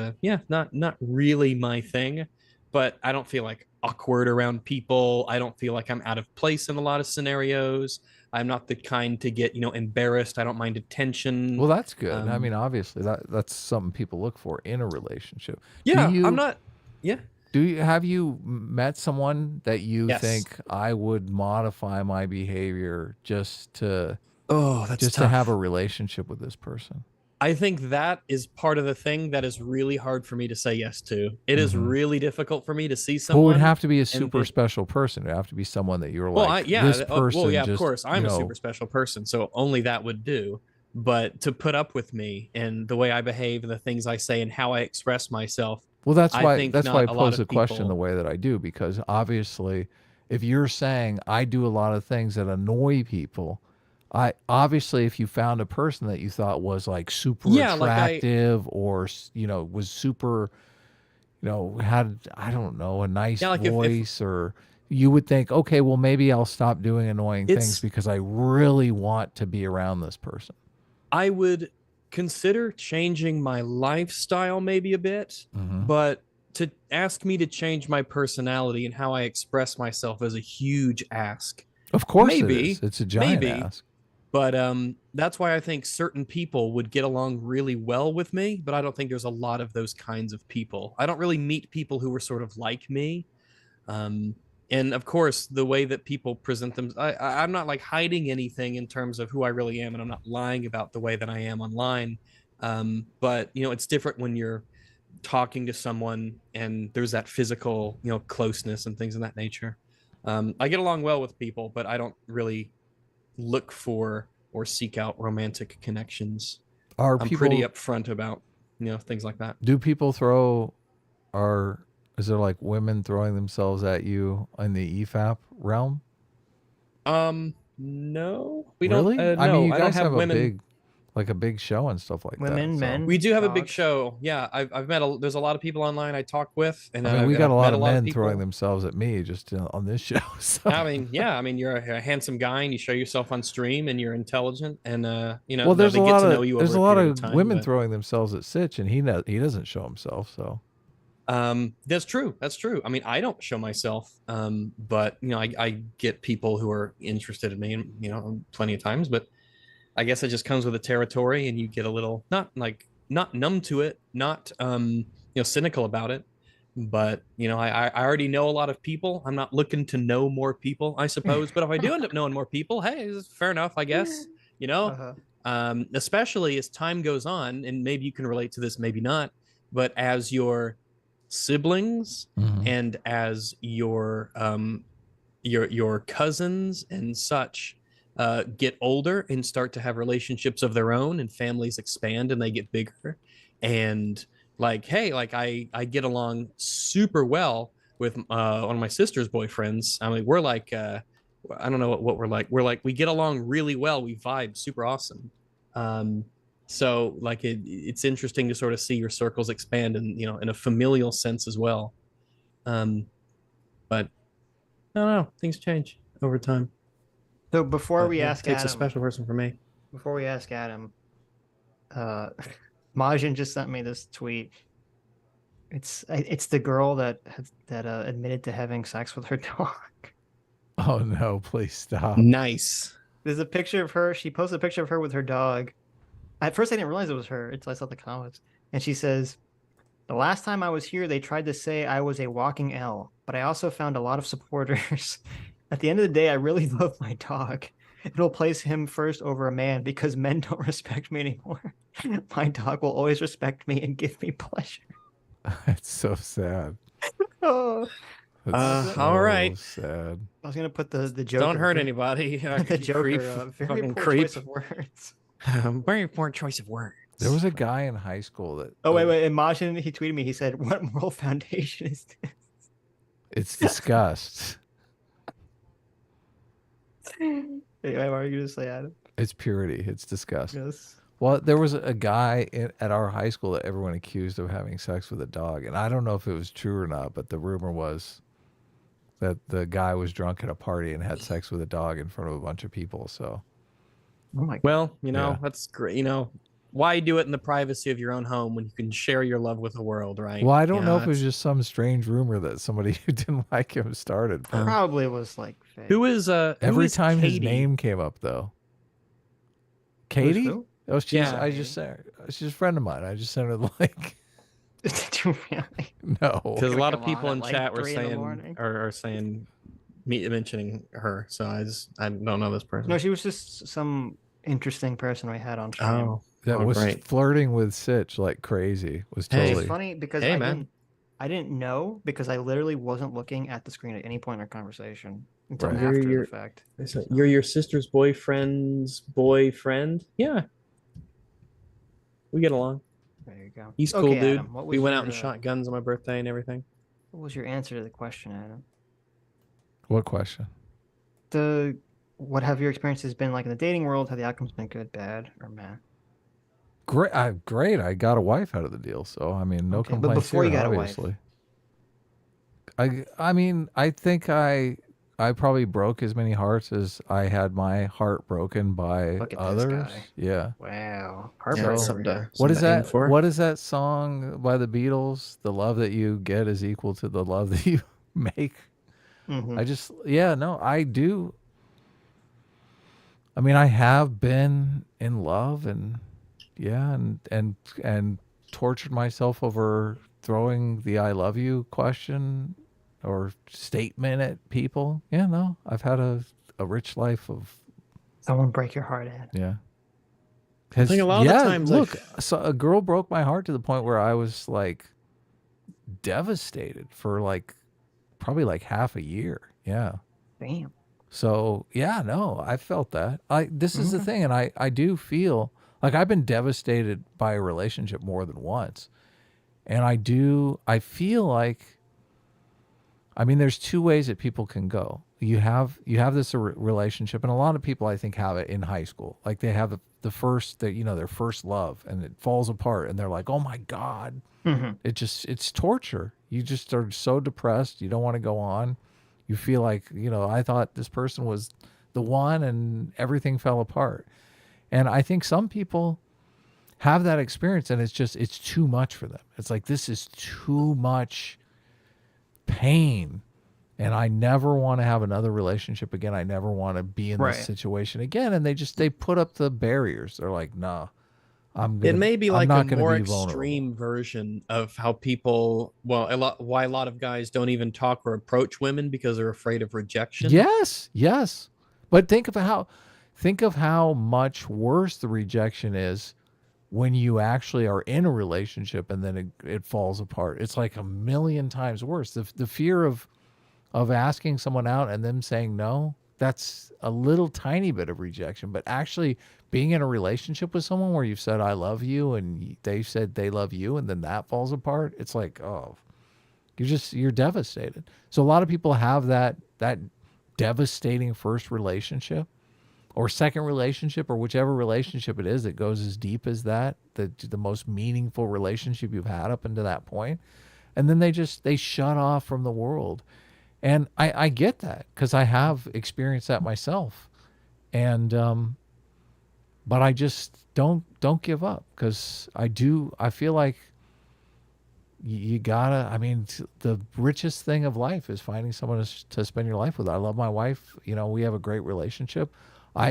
not really my thing. But I don't feel like awkward around people. I don't feel like I'm out of place in a lot of scenarios. I'm not the kind to get embarrassed. I don't mind attention. Well, that's good. I mean, obviously that's something people look for in a relationship. Yeah, I'm not. Yeah. Have you met someone that you think I would modify my behavior just to have a relationship with this person? I think that is part of the thing that is really hard for me to say yes to. It is really difficult for me to see someone. Well, it would have to be a super special person. It would have to be someone that you're like, this person. Of course. I'm a super special person, so only that would do. But to put up with me and the way I behave and the things I say and how I express myself. Well, that's why I pose the question the way that I do, because obviously if you're saying I do a lot of things that annoy people Obviously, if you found a person that you thought was like super Yeah, attractive or was super, had, I don't know, a nice voice, or you would think, okay, well, maybe I'll stop doing annoying things because I really want to be around this person. I would consider changing my lifestyle maybe a bit, but to ask me to change my personality and how I express myself is a huge ask. Of course maybe, it is. It's a giant ask. But that's why I think certain people would get along really well with me, but I don't think there's a lot of those kinds of people. I don't really meet people who are sort of like me. And of course, the way that people present them, I'm not like hiding anything in terms of who I really am, and I'm not lying about the way that I am online. But, it's different when you're talking to someone and there's that physical, closeness and things of that nature. I get along well with people, but I don't really look for or seek out romantic connections. I'm pretty upfront about, things like that. Do people is there like women throwing themselves at you in the EFAP realm? No, we really? don't. I mean, you I guys don't have women. a big show and stuff like that. Women, men. We do have a big show. Yeah, I've met. There's a lot of people online I talk with, and I mean, we got a lot of men people throwing themselves at me just on this show. So. I mean, you're a handsome guy, and you show yourself on stream, and you're intelligent, and well, there's they a get lot to of know you there's over a lot period of time, women throwing themselves at Sitch, and he doesn't show himself. So. That's true. I mean, I don't show myself, but I get people who are interested in me, and plenty of times. But I guess it just comes with the territory, and you get a little not numb to it, not cynical about it. But I already know a lot of people. I'm not looking to know more people, I suppose. But if I do end up knowing more people, hey, it's fair enough, I guess. Especially as time goes on, and maybe you can relate to this, maybe not. But as your siblings and as your cousins and such get older and start to have relationships of their own, and families expand and they get bigger, and I get along super well with one of my sister's boyfriends. I mean, we're like I don't know what we're like. We get along really well. We vibe super awesome. So it's interesting to sort of see your circles expand and in a familial sense as well. But I don't know, things change over time. So before we ask Adam, it takes a Adam, special person for me. Before we ask Adam, Majin just sent me this tweet. It's the girl that admitted to having sex with her dog. Oh no, please stop. Nice. There's a picture of her. She posted a picture of her with her dog. At first, I didn't realize it was her until I saw the comments. And she says, "The last time I was here, they tried to say I was a walking L, but I also found a lot of supporters. At the end of the day, I really love my dog. It'll place him first over a man because men don't respect me anymore. My dog will always respect me and give me pleasure." It's so sad. Oh. All right. Sad. I was gonna put the Joker. Don't hurt anybody. The Joker. Very poor choice of words. Very important choice of words. There was a guy in high school that. Oh wait! And Majin, he tweeted me. He said, "What moral foundation is this?" It's disgust. Hey, what are you gonna say, Adam? It's purity. It's disgust. Yes. Well, there was a guy at our high school that everyone accused of having sex with a dog, and I don't know if it was true or not, but the rumor was that the guy was drunk at a party and had sex with a dog in front of a bunch of people. So. Oh my God. Well, that's great. Why do it in the privacy of your own home when you can share your love with the world, right? Well, I don't know if it was just some strange rumor that somebody who didn't like him started. Probably was like fake. Who is every time Katie? His name came up though. Katie? Oh, she's a friend of mine. I just sent her the link. Did you really? No. Because a lot of people in chat were 3 saying are saying mentioning her, so I don't know this person. No, she was just some interesting person I had on stream. Oh, that was great. Flirting with Sitch like crazy. Was totally It's funny because I didn't know because I literally wasn't looking at the screen at any point in our conversation until after the fact. You're your sister's boyfriend's boyfriend? Yeah. We get along. There you go. He's cool, dude. Adam, we went out and shot guns on my birthday and everything. What was your answer to the question, Adam? What question? what have your experiences been like in the dating world? Have the outcomes been good, bad, or meh? Great. Great. I got a wife out of the deal. So, I mean, no Okay, but complaints before here, you got a wife. obviously. I mean, I think I probably broke as many hearts as I had my heart broken by Look at others. this guy. Yeah. Wow. Yeah, Heartbreak. What is that? What is that song by the Beatles? The love that you get is equal to the love that you make. Mm-hmm. I do. I mean, I have been in love and and tortured myself over throwing the I love you question or statement at people. Yeah, no, I've had a rich life of. Someone break your heart, Ed. Yeah. I think a lot of the times, look, so a girl broke my heart to the point where I was like devastated for like probably like half a year. Yeah. Damn. So yeah, no, I felt that. This is the thing, and I do feel like I've been devastated by a relationship more than once, and I feel like, I mean, there's two ways that people can go. You have this relationship, and a lot of people I think have it in high school. Like they have their first love, and it falls apart, and they're like, oh my God, it's torture. You just are so depressed, you don't want to go on. You feel like, I thought this person was the one and everything fell apart. And I think some people have that experience and it's too much for them. It's like, this is too much pain and I never want to have another relationship again. I never want to be in this situation again. And they put up the barriers. They're like, nah. It may be like a more extreme version of how people, why a lot of guys don't even talk or approach women because they're afraid of rejection. Yes. But think of how much worse the rejection is when you actually are in a relationship and then it falls apart. It's like a million times worse. The fear of asking someone out and them saying no, that's a little tiny bit of rejection. But actually being in a relationship with someone where you've said, I love you, and they said they love you, and then that falls apart, it's like, oh, you're devastated. So a lot of people have that devastating first relationship or second relationship or whichever relationship it is that goes as deep as that, the most meaningful relationship you've had up until that point. And then they shut off from the world. And I get that because I have experienced that myself. And, but I just don't give up because I feel like you gotta, I mean, the richest thing of life is finding someone to spend your life with. I love my wife. We have a great relationship.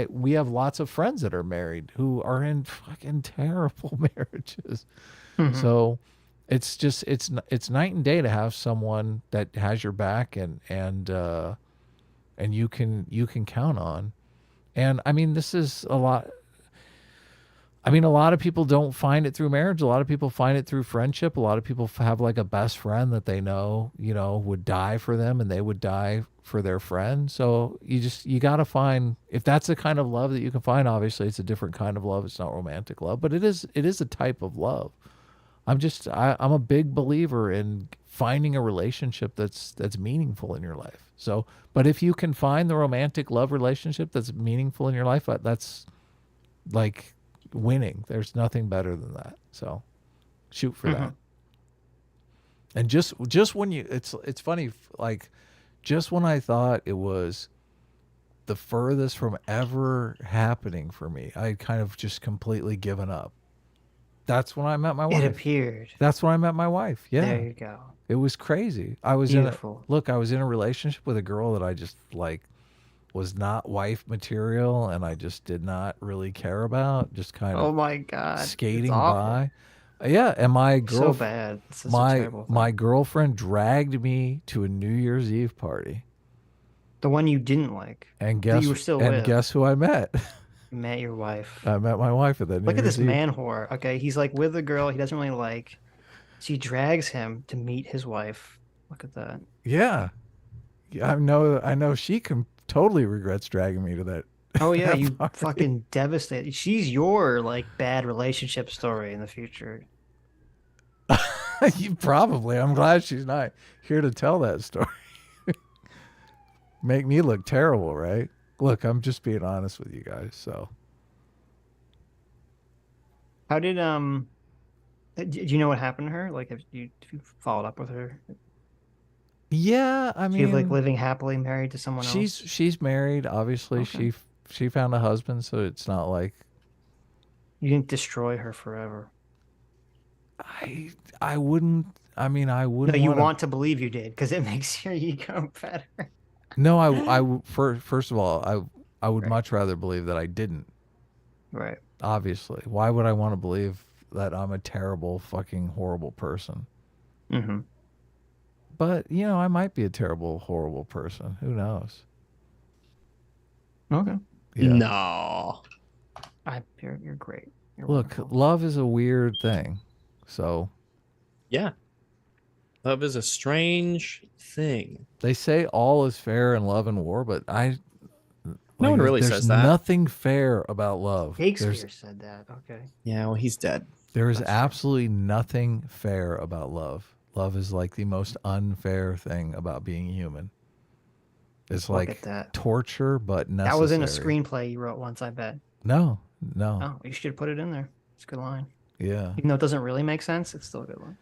We have lots of friends that are married who are in fucking terrible marriages. So it's just, it's night and day to have someone that has your back and you can count on. And I mean, this is a lot. I mean, a lot of people don't find it through marriage. A lot of people find it through friendship. A lot of people have like a best friend that they know, would die for them and they would die for their friend. So you got to find, if that's the kind of love that you can find, obviously it's a different kind of love. It's not romantic love, but it is a type of love. I'm a big believer in finding a relationship that's meaningful in your life. So, but if you can find the romantic love relationship that's meaningful in your life, that's like winning. There's nothing better than that. So shoot for that. And just when it's funny, like just when I thought it was the furthest from ever happening for me, I kind of just completely given up. That's when I met my wife. It appeared. That's when I met my wife. Yeah. There you go. It was crazy. I was in a relationship with a girl that I just like was not wife material and I just did not really care about, just kind of oh my God, skating by. Yeah, and my girl so bad. This is a terrible thing. My girlfriend dragged me to a New Year's Eve party. The one you didn't like. And guess you were still with. Guess who I met? You met your wife. I met my wife at that New Look at Year's this Eve. man whore. Okay, he's like with a girl he doesn't really like. She drags him to meet his wife. Look at that. Yeah. I know she totally regrets dragging me to that. Oh yeah, you fucking devastated. She's your like bad relationship story in the future. You probably. I'm glad she's not here to tell that story. Make me look terrible, right? look, I'm just being honest with you guys. So, how did you know what happened to her? Like, have you followed up with her? Yeah, I mean, she's like living happily married to someone else. She's married. Obviously, Okay. she found a husband, so it's not like you didn't destroy her forever. I wouldn't. I mean, I wouldn't. No, you want to believe you did because it makes your ego better. No, first of all, I would much rather believe that I didn't. Right. Obviously, why would I want to believe that I'm a terrible, fucking horrible person? Mm-hmm. But you know, I might be a terrible, horrible person. Who knows? Okay. Yeah. No. You're great. You're Look, wonderful. love is a weird thing. So. Yeah. Love is a strange thing. They say all is fair in love and war, but no one really says that. There's nothing fair about love. Shakespeare said that. Okay. Yeah, well, he's dead. There is absolutely nothing fair about love. Love is like the most unfair thing about being human. It's like torture, but necessary. That was in a screenplay you wrote once, I bet. No. Oh, you should put it in there. It's a good line. Yeah. Even though it doesn't really make sense, it's still a good line.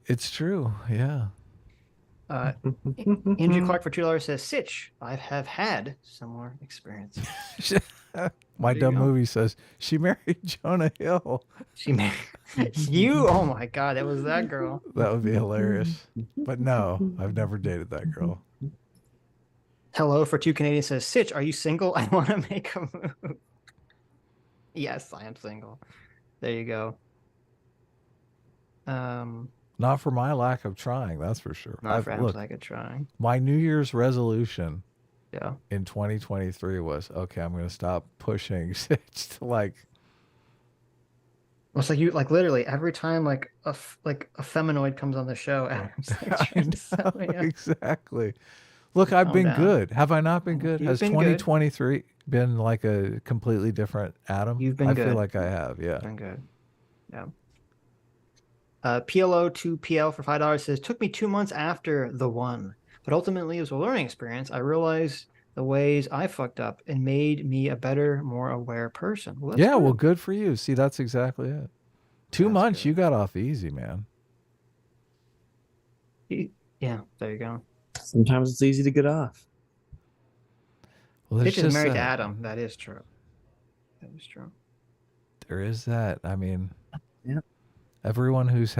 It's true. Yeah. Andrew Clark for $2 says, Sitch, I have had similar experience. My dumb movie says she married Jonah Hill. She married you? Oh my God, that was that girl. That would be hilarious. But no, I've never dated that girl. Hello for 2 Canadians says, Sitch, are you single? I want to make a move. Yes, I am single. There you go. Not for my lack of trying, that's for sure. Not for my lack of trying. My New Year's resolution in 2023 was, okay, I'm going to stop pushing Sitch to like. Well, it's like you literally every time like a feminoid comes on the show. Exactly. Look, I've been good. Have I not been good? Has 2023 been like a completely different Adam? You've been good. I feel like I have. Yeah. Been good. Yeah. PLO2PL for $5 says, took me 2 months after the one, but ultimately it was a learning experience. I realized the ways I fucked up and made me a better, more aware person. Well, yeah, good. Well, good for you. See, that's exactly it. 2 months, you got off easy, man. Yeah, there you go. Sometimes it's easy to get off. Well, Sitch is married to Adam. That is true. That is true. There is that. I mean, yeah. Everyone who's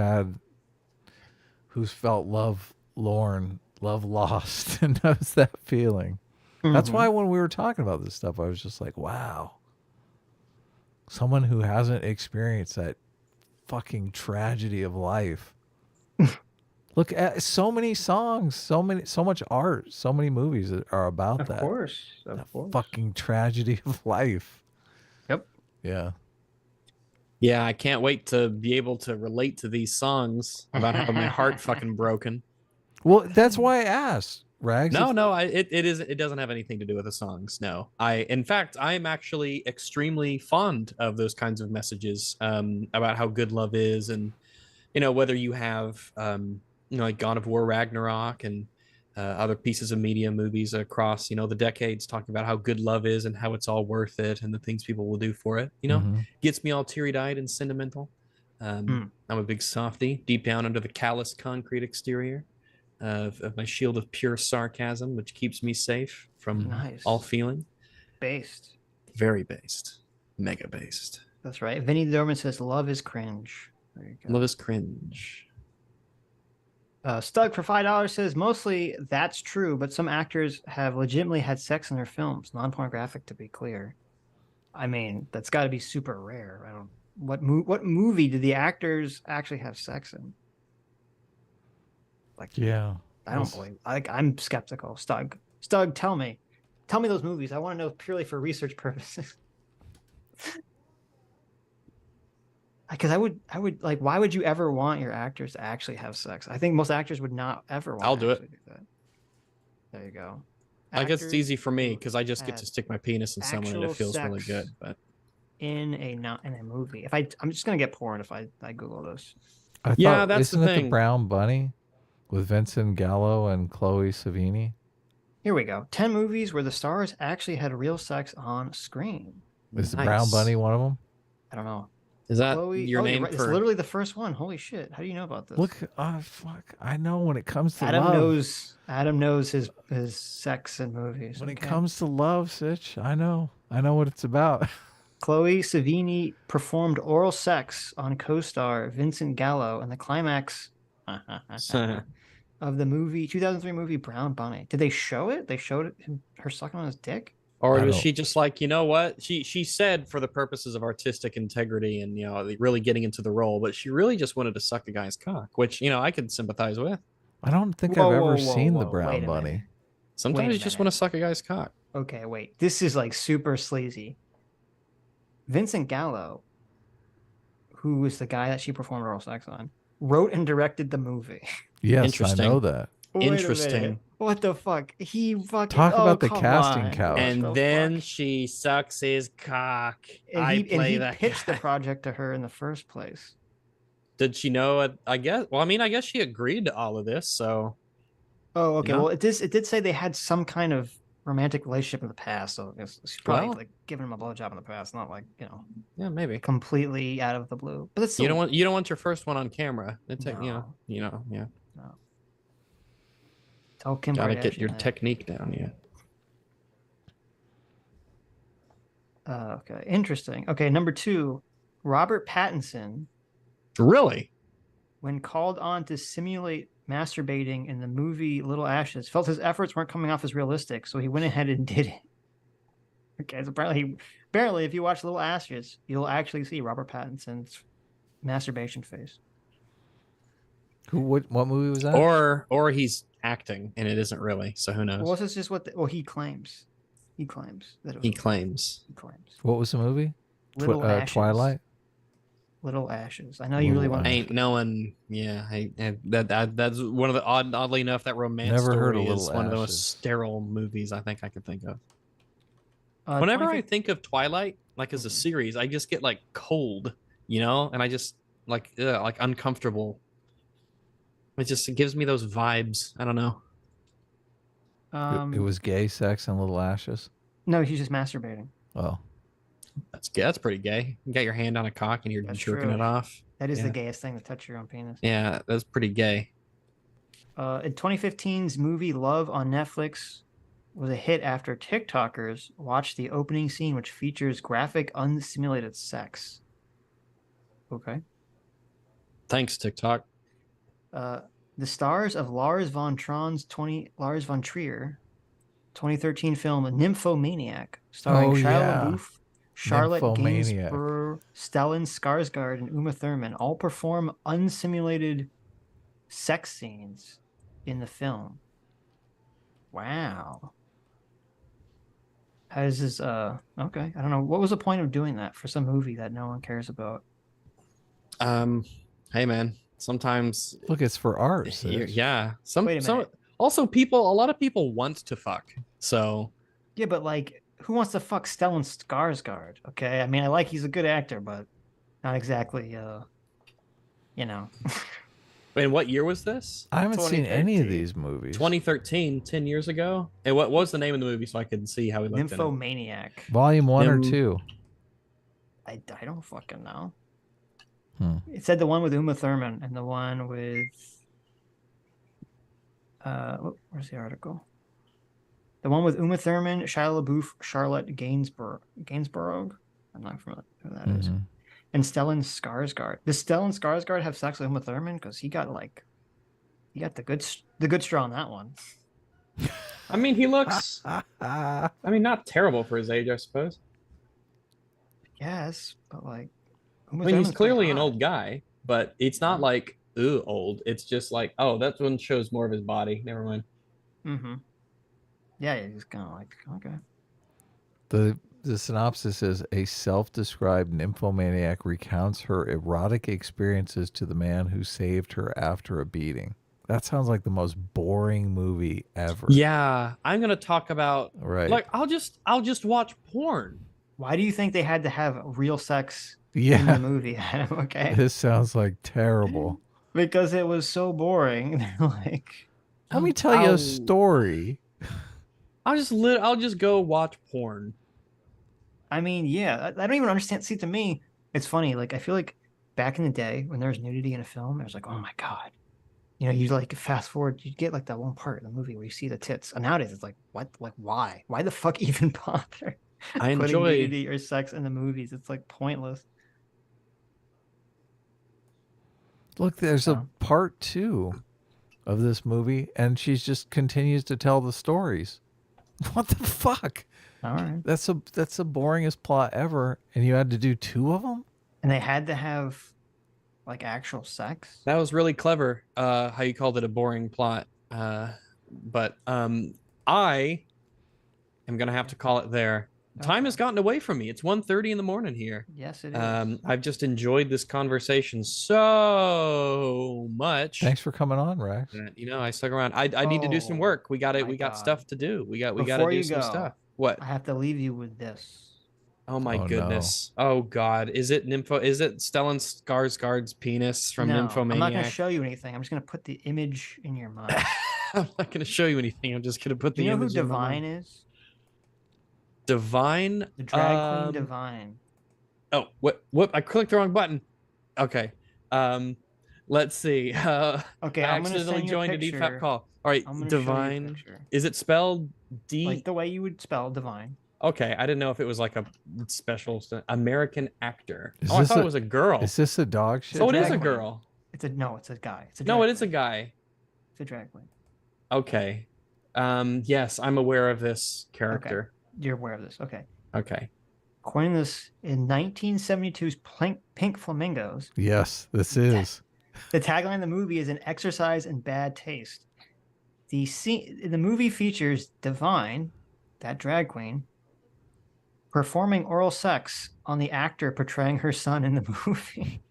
felt love lorn, love lost, and knows that feeling. Mm-hmm. That's why when we were talking about this stuff, I was just like, wow. Someone who hasn't experienced that fucking tragedy of life. Look at so many songs, so much art, so many movies that are about that. Of course. Fucking tragedy of life. Yep. Yeah. Yeah, I can't wait to be able to relate to these songs about how my heart fucking broken. Well, that's why I asked, Rags. No, it doesn't have anything to do with the songs. No, in fact, I'm actually extremely fond of those kinds of messages about how good love is, and whether you have like God of War Ragnarok and other pieces of media movies across the decades talking about how good love is and how it's all worth it and the things people will do for it. Gets me all teary-eyed and sentimental. I'm a big softie deep down under the callous concrete exterior of my shield of pure sarcasm, which keeps me safe from all feeling. Based. Very based. Mega based. That's right. Vinny Dorman says, love is cringe. There you go. Love is cringe. Stug for $5 says, mostly that's true, but some actors have legitimately had sex in their films. Non-pornographic, to be clear. I mean, that's got to be super rare. I don't. What movie did the actors actually have sex in? Like, yeah, I don't believe. I'm skeptical. Stug, tell me those movies. I want to know purely for research purposes. Because I would like, why would you ever want your actors to actually have sex? I think most actors would not ever want. I'll do it. Do that. There you go. I guess it's easy for me because I just get to stick my penis in someone and it feels really good. But in a movie, I'm just gonna get porn if I Google this. That's isn't the it thing. The Brown Bunny with Vincent Gallo and Chloe Savini? Here we go. 10 movies where the stars actually had real sex on screen. Is the Brown Bunny one of them? I don't know. Is that Chloe? your name right. for? It's literally the first one. Holy shit! How do you know about this? Look, fuck. I know when it comes to Adam love. Adam knows his sex in movies. When it comes to love, Sitch, I know what it's about. Chloe Sevigny performed oral sex on co-star Vincent Gallo in the climax of the 2003 movie Brown Bunny. Did they show it? They showed her sucking on his dick? Or was she just like, you know what? She said for the purposes of artistic integrity and, you know, really getting into the role, but she really just wanted to suck a guy's cock, which, you know, I could sympathize with. I don't think I've ever seen the Brown Bunny. Sometimes you just want to suck a guy's cock. Okay, wait. This is like super sleazy. Vincent Gallo, who was the guy that she performed oral sex on, wrote and directed the movie. Yes, I know that. Interesting. What the fuck? He fucking talk about the casting couch. And then she sucks his cock. And he pitched the project to her in the first place. Did she know it? I guess. Well, I mean, I guess she agreed to all of this. So. Oh, okay. You know? Well, it did say they had some kind of romantic relationship in the past, so she's probably like giving him a blowjob in the past, not like, you know. Yeah, maybe completely out of the blue. But it's still... you don't want your first one on camera. It's no. you know, yeah. No. Tell Kim Gotta Kardashian get your that. technique down, yeah. Okay, interesting. Okay, number 2, Robert Pattinson. Really? When called on to simulate masturbating in the movie Little Ashes, felt his efforts weren't coming off as realistic, so he went ahead and did it. Okay, so apparently, if you watch Little Ashes, you'll actually see Robert Pattinson's masturbation face. What movie was that? Or he's acting and it isn't really. So who knows? Well, this is just what he claims. He claims that it was he claims. What was the movie? Little Ashes. Twilight. Little Ashes. I know you really want. Ain't knowing. Yeah, that's one of the oddly enough that romance Never heard story of is Little one of the Ashes. most sterile movies I think I could think of. Whenever I think of Twilight, like as a series, I just get like cold, you know, and I just like uncomfortable. It gives me those vibes. I don't know. It was gay sex and Little Ashes. No, he's just masturbating. Oh, that's gay. That's pretty gay. You got your hand on a cock and you're jerking it off. That is the gayest thing, to touch your own penis. Yeah, that's pretty gay. In 2015's movie Love on Netflix was a hit after TikTokers watched the opening scene, which features graphic, unsimulated sex. Okay. Thanks, TikTok. The stars of Lars von Trier 2013 film Nymphomaniac, starring Shia LaBeouf, Charlotte Gainsbourg, Stellan Skarsgård, and Uma Thurman, all perform unsimulated sex scenes in the film. Wow. How is this okay, I don't know. What was the point of doing that for some movie that no one cares about? Hey man, sometimes look, it's for art. Yeah. Wait a minute. Also a lot of people want to fuck. So yeah, but like, who wants to fuck Stellan Skarsgård? Okay, I mean, I like he's a good actor, but not exactly you know. And what year was this? I haven't seen any of these movies. 2013, 10 years ago. And what was the name of the movie so I could see how he looked? Nymphomaniac. Volume 1 or 2? I don't fucking know. It said the one with Uma Thurman and the one with where's the article? The one with Uma Thurman, Shia LaBeouf, Charlotte Gainsbourg. I'm not familiar with who that is. And Stellan Skarsgård. Does Stellan Skarsgård have sex with Uma Thurman? Because he got the good straw on that one. I mean, he looks. I mean, not terrible for his age, I suppose. Yes, but like. I mean, he's clearly an old guy, but it's not like old. It's just like, oh, that one shows more of his body. Never mind. Mm-hmm. Yeah, he's kind of like, okay. The synopsis is: a self-described nymphomaniac recounts her erotic experiences to the man who saved her after a beating. That sounds like the most boring movie ever. Yeah, I'm gonna talk about right. I'll just watch porn. Why do you think they had to have real sex in the movie? Okay. This sounds like terrible. Because it was so boring. Like, let me tell you a story. I'll just go watch porn. I mean, yeah, I don't even understand. See, to me, it's funny. Like, I feel like back in the day when there was nudity in a film, it was like, oh my God. You know, you like fast forward, you get like that one part in the movie where you see the tits. And nowadays it's like, what? Like, why? Why the fuck even bother I putting enjoy nudity or sex in the movies? It's like pointless. Look, there's a part 2 of this movie, and she just continues to tell the stories. What the fuck? All right. That's the boringest plot ever, and you had to do 2 of them? And they had to have like actual sex. That was really clever. How you called it a boring plot. But I am gonna have to call it there. Time has gotten away from me. It's 1:30 in the morning here. Yes, it is. I've just enjoyed this conversation so much. Thanks for coming on, Rex. You know, I stuck around. I need to do some work. We got stuff to do. We got to do some stuff. What? I have to leave you with this. Oh my goodness. No. Oh God. Is it Stellan Skarsgård's penis from Nymphomaniac? I'm not going to show you anything. I'm just going to put the image in your mind. I'm not going to show you anything. I'm just going to put the image in my mind. You know who Divine is? Divine? The drag queen Divine. Oh, what? I clicked the wrong button. Okay. Let's see. Okay, I I'm going to accidentally joined a DFAP call. All right, Divine. Is it spelled D? Like the way you would spell Divine. Okay, I didn't know if it was like a special American actor. I thought it was a girl. Is this a dog shit? Oh, it is a girl. It's a guy. It's a no, it is a guy. It's a drag queen. Okay. Yes, I'm aware of this character. Okay. You're aware of this. Okay. Okay. Coined this in 1972's Pink Flamingos. Yes, this is. The tagline of the movie is an exercise in bad taste. The movie features Divine, that drag queen, performing oral sex on the actor portraying her son in the movie.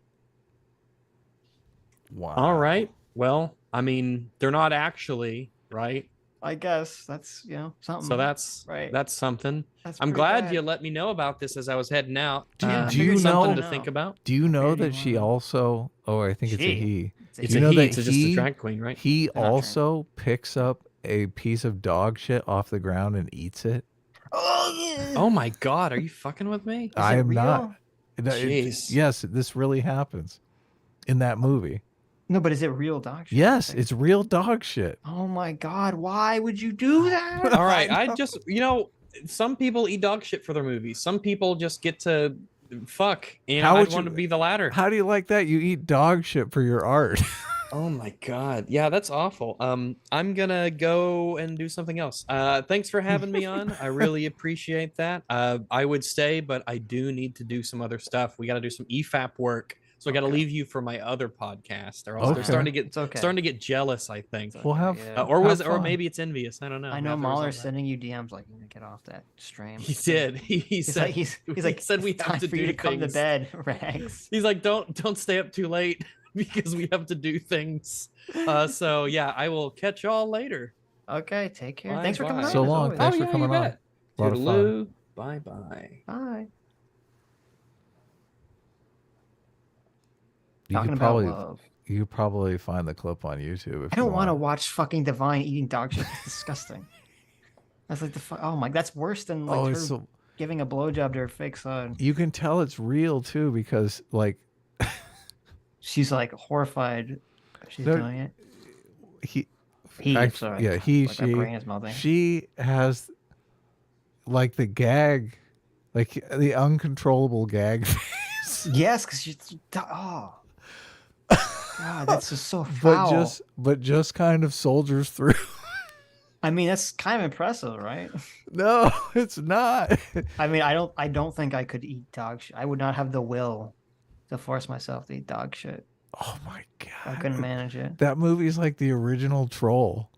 Wow. All right. Well, I mean, they're not actually, right? I guess that's, something. So that's right. That's something. That's I'm glad bad. you let me know about this as I was heading out. Do you know something to think about? Do you know that she also? Oh, I think it's a he. It's a he. It's just a drag queen, right? He also picks up a piece of dog shit off the ground and eats it. Oh my God, are you fucking with me? I am not. Jeez. Yes, this really happens in that movie. No, but is it real dog shit? Yes, it's real dog shit. Oh my God, why would you do that? All right, I just, some people eat dog shit for their movies. Some people just get to fuck, and I want to be the latter. How do you like that? You eat dog shit for your art. Oh my God. Yeah, that's awful. I'm gonna go and do something else. Thanks for having me on. I really appreciate that. I would stay, but I do need to do some other stuff. We got to do some EFAP work. So I got to leave you for my other podcast. They're starting to get jealous, I think. We'll have, or maybe it's envious. I don't know. I know Mauler's sending you DMs like, you get off that stream. He did. He said he's like said we have to do things. Come to bed, Rags. He's like, don't stay up too late because we have to do things. So yeah, I will catch y'all later. Okay, take care. Thanks for coming on. So long. Thanks for coming on. A lot of fun. Bye bye. Bye. You could probably find the clip on YouTube. If I don't want to watch fucking Divine eating dog shit. It's disgusting. That's like oh my, that's worse than like her giving a blowjob to her fake son. You can tell it's real too because like she's like horrified. She's doing it. Sorry. Yeah, like my brain is melting. She has like the gag, like the uncontrollable gag face. Yes, because she's God, that's just so foul. But just kind of soldiers through. I mean, that's kind of impressive, right? No, it's not. I mean, I don't think I could eat dog shit. I would not have the will to force myself to eat dog shit. Oh my God. I couldn't manage it. That movie's like the original Troll.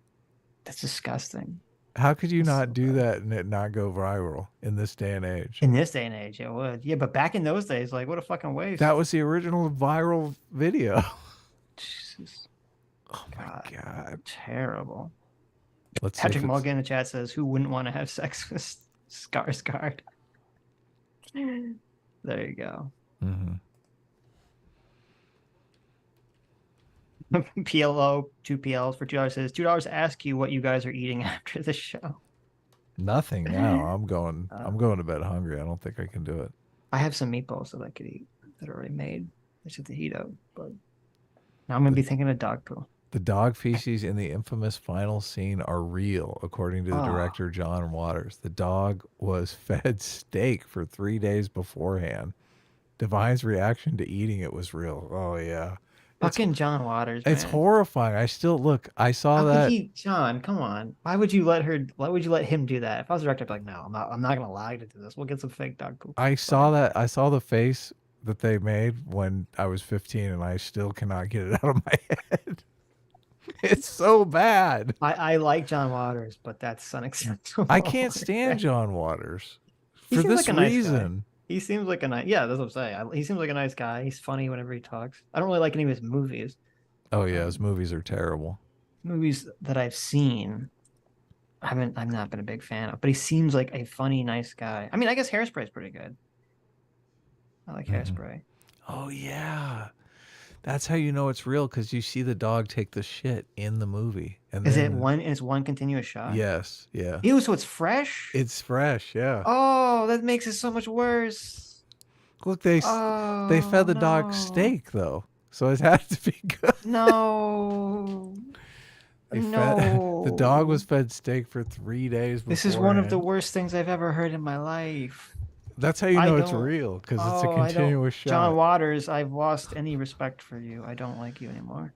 That's disgusting. How could you not do that and it not go viral in this day and age? In this day and age, it would. Yeah, but back in those days, like, what a fucking waste. That was the original viral video. Jesus. Oh my God. Terrible. Patrick Morgan in the chat says, who wouldn't want to have sex with Skarsgård? There you go. Mm-hmm. PLO, 2 PLs for $2 says, $2 ask you what you guys are eating after the show. Nothing now. I'm going to bed hungry. I don't think I can do it. I have some meatballs that I could eat that are already made. I should heat up, but now I'm gonna be thinking of dog poo. The dog feces in the infamous final scene are real, according to the director John Waters. The dog was fed steak for 3 days beforehand. Divine's reaction to eating it was real. Oh yeah. Fucking John Waters, man. It's horrifying. I still look. I saw that. John, come on. Why would you let him do that? If I was a director, I'd be like, no, I'm not gonna allow you to do this. We'll get some fake dog poop. I saw that. I saw the face that they made when I was 15, and I still cannot get it out of my head. It's so bad. I like John Waters, but that's unacceptable. I can't stand John Waters for this reason. He seems like a nice, that's what I'm saying. He seems like a nice guy. He's funny whenever he talks. I don't really like any of his movies. Oh yeah, his movies are terrible. Movies that I've seen, I've not been a big fan of. But he seems like a funny, nice guy. I mean, I guess Hairspray is pretty good. I like Hairspray. Oh yeah, that's how you know it's real, because you see the dog take the shit in the movie. And is it one? It's one continuous shot. Yes. Yeah. Ew. So it's fresh. It's fresh. Yeah. Oh, that makes it so much worse. Look, they fed the dog steak though, so it had to be good. No. The dog was fed steak for 3 days. This is one of the worst things I've ever heard in my life. That's how you know it's real, because it's a continuous shot. John Waters, I've lost any respect for you. I don't like you anymore.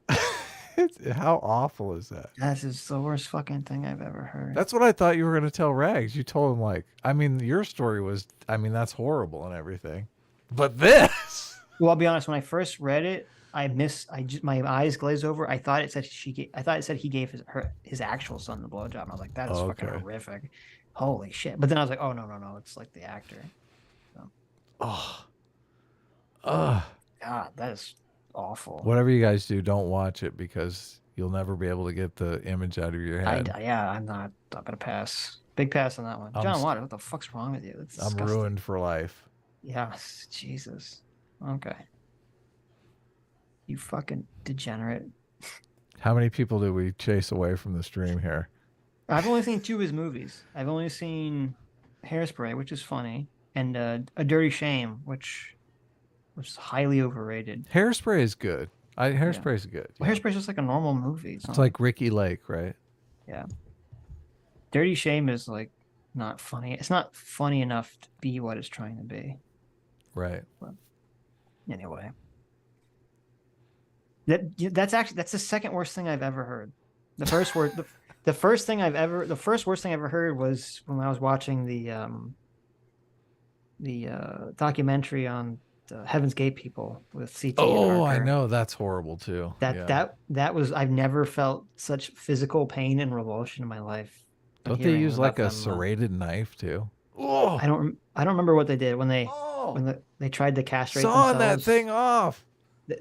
How awful is that? That is the worst fucking thing I've ever heard. That's what I thought you were going to tell Rags. You told him, like, I mean, your story was, I mean, that's horrible and everything. But this. Well, I'll be honest. When I first read it, my eyes glazed over. I thought it said he gave his actual son the blowjob. And I was like, that is fucking horrific. Holy shit. But then I was like, oh, no. It's like the actor. So. God, that is awful. Whatever you guys do, don't watch it, because you'll never be able to get the image out of your head. I'm not gonna pass. Big pass on that one. John Waters, what the fuck's wrong with you? That's I'm ruined for life. Yes, Jesus. Okay. You fucking degenerate. How many people did we chase away from the stream here? I've only seen 2 of his movies. I've only seen Hairspray, which is funny, and A Dirty Shame, which was highly overrated. Hairspray is good. Hairspray is good. Well, Hairspray is just like a normal movie. It's like Ricky Lake, right? Yeah. Dirty Shame is like not funny. It's not funny enough to be what it's trying to be. Right. But anyway. That's the second worst thing I've ever heard. The first worst thing I've ever heard was when I was watching the documentary on the Heaven's Gate people with CT. Oh, I know, that's horrible too. That was, I've never felt such physical pain and revulsion in my life. Don't they use like a serrated knife too? Oh, I don't remember what they did when they tried to castrate themselves. That thing off.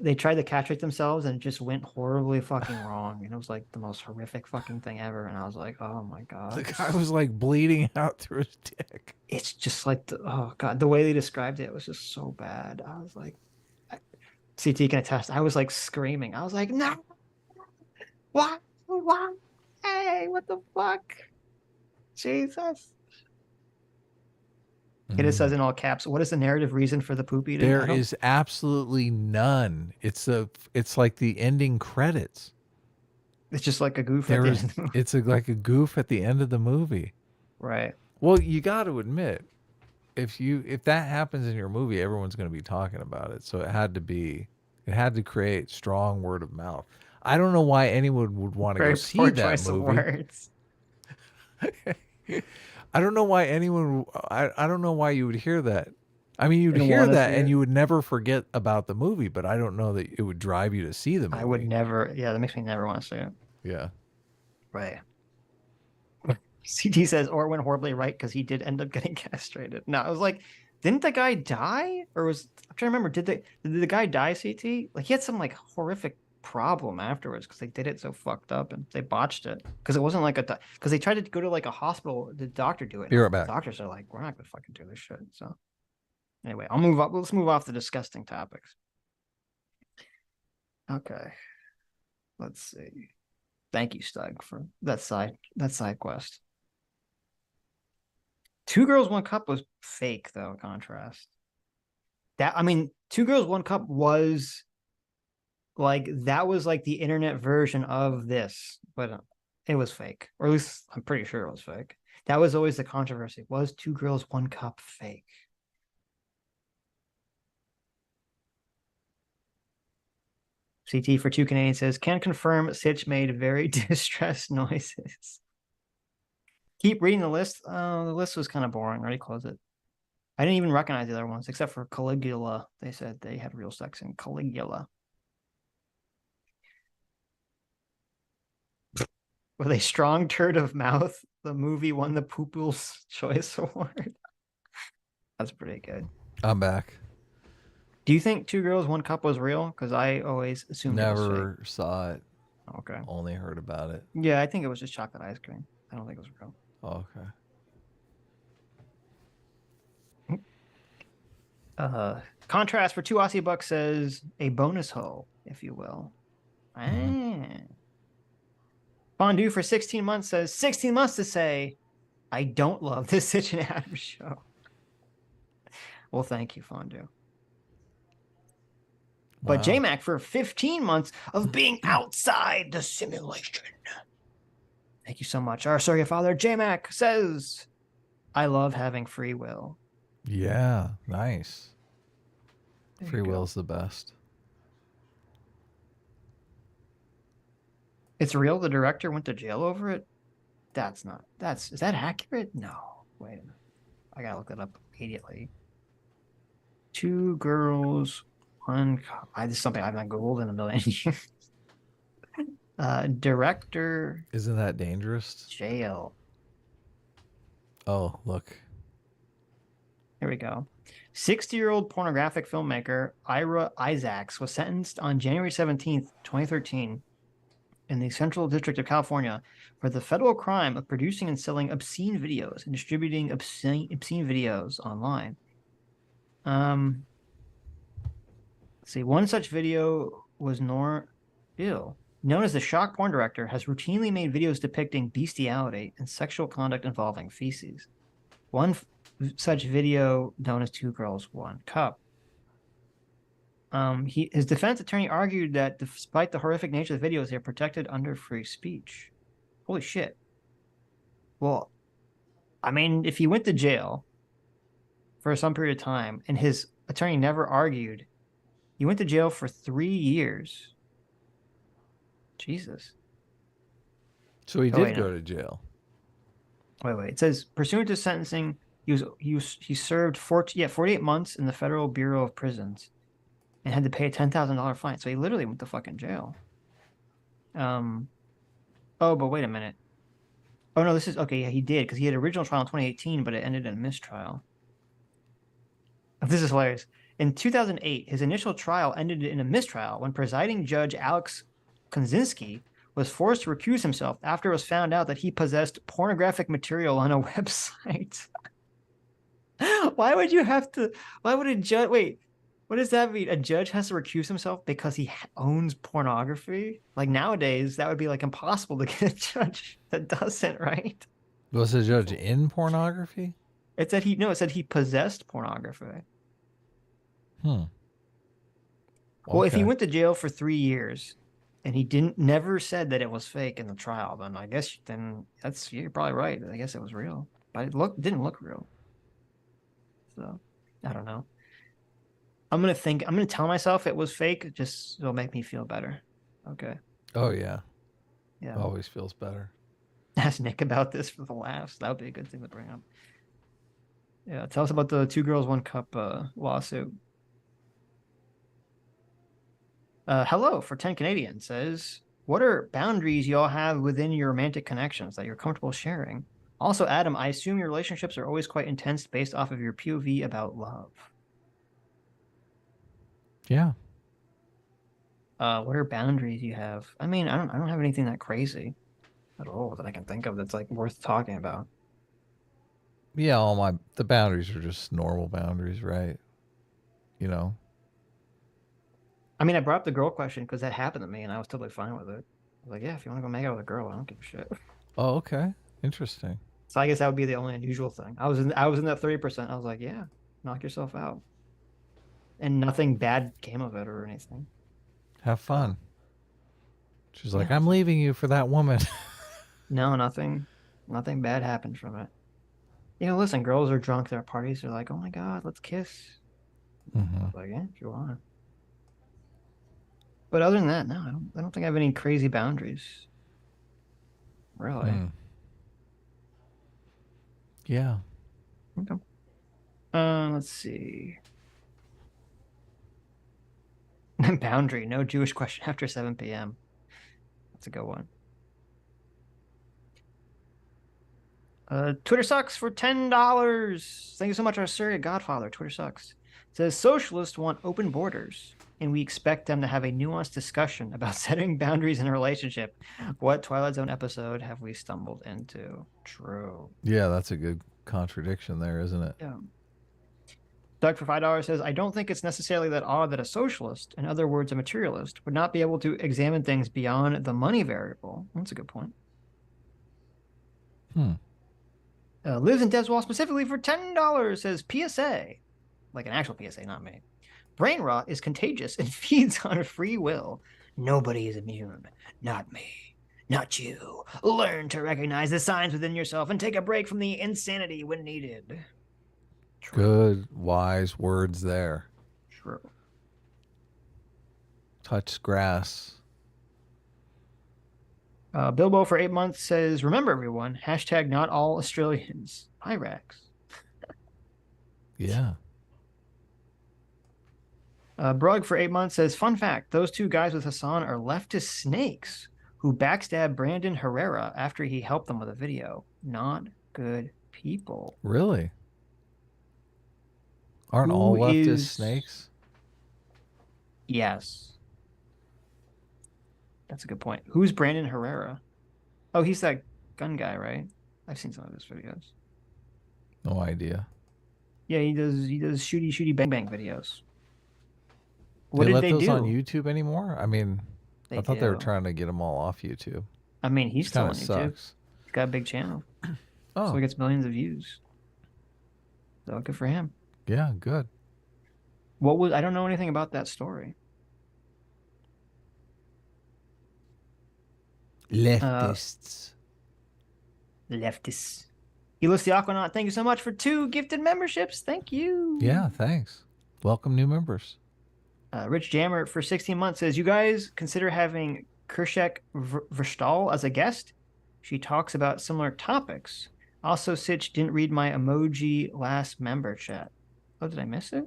They tried to castrate themselves and it just went horribly fucking wrong. And it was like the most horrific fucking thing ever. And I was like, oh my God. The guy was like bleeding out through his dick. It's just like, oh God, the way they described it was just so bad. I was like, CT can attest. I was like screaming. I was like, no, what? Hey, what the fuck? Jesus. It says in all caps, what is the narrative reason for the poop eating? There is absolutely none. It's like the ending credits. It's just like a goof at the end of the movie. It's like a goof at the end of the movie. Right. Well, you got to admit, if that happens in your movie, everyone's going to be talking about it. So it had to create strong word of mouth. I don't know why anyone would want to go see that movie. I don't know why anyone. I don't know why you would hear that. I mean, you'd hear that and you would never forget about the movie, but I don't know that it would drive you to see the movie. I would never. Yeah, that makes me never want to see it. Yeah. Right. CT says, or it went horribly right because he did end up getting castrated. No, I was like, didn't the guy die? Or I'm trying to remember. Did the guy die, CT? Like, he had some like horrific problem afterwards because they did it so fucked up and they botched it because it wasn't like because they tried to go to like a hospital, the doctor do it. Be right back. The doctors are like, we're not gonna fucking do this shit. So anyway, I'll move up. Let's move off the disgusting topics. Okay, let's see. Thank you, Stug, for that side quest. Two Girls, One Cup was fake, though, contrast. That, I mean, Two Girls, One Cup was like, that was like the internet version of this, but it was fake. Or at least I'm pretty sure it was fake. That was always the controversy. Was Two Girls, One Cup fake? CT for 2 Canadian says, can confirm Sitch made very distressed noises. Keep reading the list. The list was kind of boring. Already close it. I didn't even recognize the other ones, except for Caligula. They said they had real sex in Caligula. With a strong turd of mouth, the movie won the People's Choice Award. That's pretty good. I'm back. Do you think Two Girls, One Cup was real? Because I always assumed never saw it. Okay. Only heard about it. Yeah, I think it was just chocolate ice cream. I don't think it was real. Oh, okay. Contrast for 2 Aussie bucks says a bonus hole, if you will. Fondue for 16 months says 16 months to say I don't love this Sitch and Adams show. Well, thank you, Fondue. But JMac for 15 months of being outside the simulation. Thank you so much. Our surrogate father, JMac, says, I love having free will. Yeah, nice. Free will's the best. It's real the director went to jail over it? Is that accurate? No. Wait a minute. I gotta look that up immediately. Two Girls, One Cup. This is something I've not Googled in a million years. Director. Isn't that dangerous? Jail. Oh, look. Here we go. 60-year-old pornographic filmmaker Ira Isaacs was sentenced on January 17th, 2013 in the Central District of California for the federal crime of producing and selling obscene videos and distributing obscene videos online. Let's see. One such video was known as the shock porn director, has routinely made videos depicting bestiality and sexual conduct involving feces. One such video known as Two Girls, One Cup. His defense attorney argued that despite the horrific nature of the videos, they are protected under free speech. Holy shit. Well, I mean, if he went to jail for some period of time and his attorney never argued, he went to jail for 3 years. Jesus. So he did go to jail. Wait. It says, pursuant to sentencing, he served 48 months in the Federal Bureau of Prisons and had to pay a $10,000 fine. So he literally went to fucking jail. Oh, but wait a minute. Oh, no, this is... Okay, yeah, he did, because he had an original trial in 2018, but it ended in a mistrial. This is hilarious. In 2008, his initial trial ended in a mistrial when presiding judge Alex Konzinski was forced to recuse himself after it was found out that he possessed pornographic material on a website. Why would a judge... Wait, what does that mean? A judge has to recuse himself because he owns pornography? Like nowadays, that would be like impossible to get a judge that doesn't, right? Was the judge in pornography? It said he possessed pornography. Well, if he went to jail for 3 years and he never said that it was fake in the trial, then I guess you're probably right. I guess it was real, but it didn't look real. So I don't know. I'm gonna tell myself it was fake. Just it'll make me feel better. Okay. Oh yeah. Yeah. Always feels better. Ask Nick about this for the laughs. That would be a good thing to bring up. Yeah. Tell us about the Two Girls, One Cup lawsuit. Hello for 10 Canadian says, what are boundaries y'all have within your romantic connections that you're comfortable sharing? Also, Adam, I assume your relationships are always quite intense based off of your POV about love. Yeah. What are boundaries you have? I mean, I don't have anything that crazy at all that I can think of that's like worth talking about. Yeah, the boundaries are just normal boundaries, right? You know. I mean, I brought up the girl question because that happened to me, and I was totally fine with it. I was like, yeah, if you want to go make out with a girl, I don't give a shit. Oh, okay. Interesting. So I guess that would be the only unusual thing. I was in that 30%. I was like, yeah, knock yourself out. And nothing bad came of it or anything. Have fun. She's like, I'm leaving you for that woman. No, nothing bad happened from it. You know, listen, girls are drunk. They're at parties. They're like, oh my God, let's kiss. Mm-hmm. I was like, yeah, if you want. But other than that, no, I don't think I have any crazy boundaries. Really. Yeah. Okay. Let's see. Boundary. No Jewish question after 7 p.m. That's a good one. Twitter sucks for $10. Thank you so much, our surrogate godfather. Twitter sucks. It says socialists want open borders, and we expect them to have a nuanced discussion about setting boundaries in a relationship. What Twilight Zone episode have we stumbled into? True. Yeah, that's a good contradiction there, isn't it? Yeah. Doug for $5 says, I don't think it's necessarily that odd that a socialist, in other words, a materialist, would not be able to examine things beyond the money variable. That's a good point. Lives in Deswall specifically for $10 says PSA, like an actual PSA, not me. Brain rot is contagious and feeds on free will. Nobody is immune. Not me. Not you. Learn to recognize the signs within yourself and take a break from the insanity when needed. True. Good, wise words there. True. Touch grass. Bilbo for 8 months says, remember everyone, hashtag not all Australians. Hi, RAGS. Yeah. Brug for 8 months says, fun fact, those two guys with Hasan are leftist snakes who backstabbed Brandon Herrera after he helped them with a video. Not good people. Really? Aren't all leftist snakes? Yes. That's a good point. Who's Brandon Herrera? Oh, he's that gun guy, right? I've seen some of his videos. No idea. Yeah, he does shooty bang bang videos. What they did let they those do on YouTube anymore? I mean, I thought they were do. trying to get them all off YouTube. I mean, he's still on Kinda YouTube. sucks. He's got a big channel. Oh. So he gets millions of views. So good for him. Yeah, good. I don't know anything about that story. Leftists. Leftists. Elos the Aquanaut, thank you so much for 2 gifted memberships. Thank you. Yeah, thanks. Welcome new members. Rich Jammer for 16 months says, you guys consider having Kershak Verstal as a guest? She talks about similar topics. Also, Sitch didn't read my emoji last member chat. Oh, did I miss it?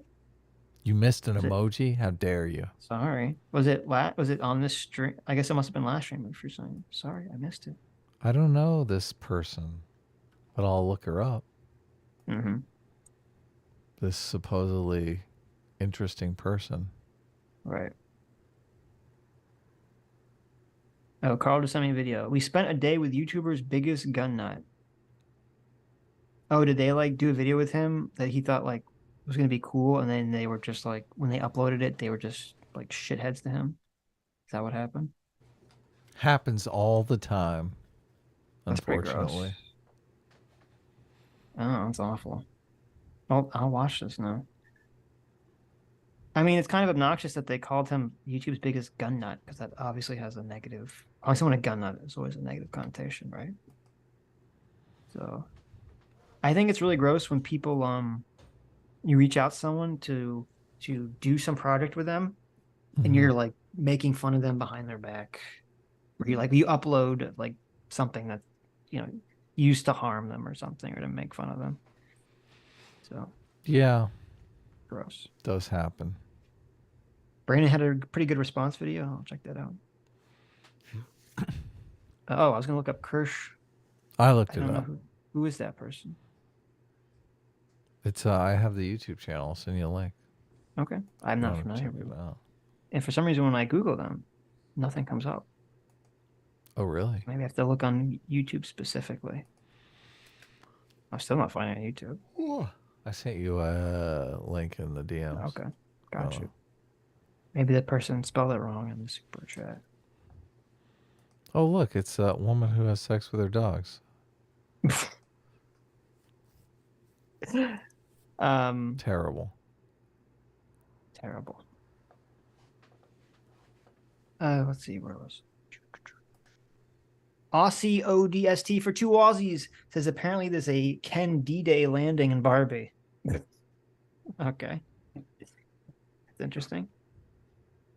You missed an emoji? How dare you? Sorry. Was it on this stream? I guess it must have been last stream if you're saying. Sorry, I missed it. I don't know this person, but I'll look her up. Mm-hmm. This supposedly interesting person. Right. Oh, Carl just sent me a video. We spent a day with YouTuber's biggest gun nut. Oh, did they like do a video with him that he thought like was going to be cool, and then they were just like, when they uploaded it, they were just like shitheads to him? Is that what happened? Happens all the time. That's unfortunately. Oh, that's awful. I'll watch this now. I mean, it's kind of obnoxious that they called him YouTube's biggest gun nut, because that obviously has a negative. Obviously, when a gun nut is always a negative connotation, right? So, I think it's really gross when people you reach out to someone to do some project with them, and you're like making fun of them behind their back, or you upload like something that used to harm them or something, or to make fun of them. So yeah, gross. Does happen. Brandon had a pretty good response video. I'll check that out. Oh, I was gonna look up Kirsch. I looked it up. Who is that person? It's I have the YouTube channel. I'll send you a link. Okay, I'm not familiar with it. And for some reason, when I Google them, nothing comes up. Oh, really? Maybe I have to look on YouTube specifically. I'm still not finding it on YouTube. I sent you a link in the DMs. Okay, got you. Maybe that person spelled it wrong in the super chat. Oh, look, it's a woman who has sex with her dogs. Terrible. Terrible. Let's see, where was Aussie ODST for 2 Aussies says apparently there's a Ken D-Day landing in Barbie. Okay. That's interesting.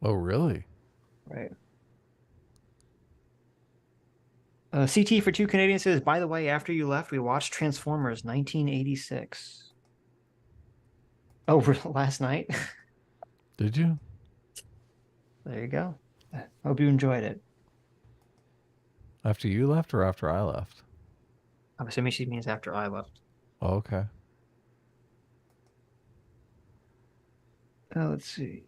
Oh, really? Right. CT for 2 Canadians says, by the way, after you left, we watched Transformers 1986. Oh, last night? Did you? There you go. Hope you enjoyed it. After you left or after I left? I'm assuming she means after I left. Oh, okay. Let's see.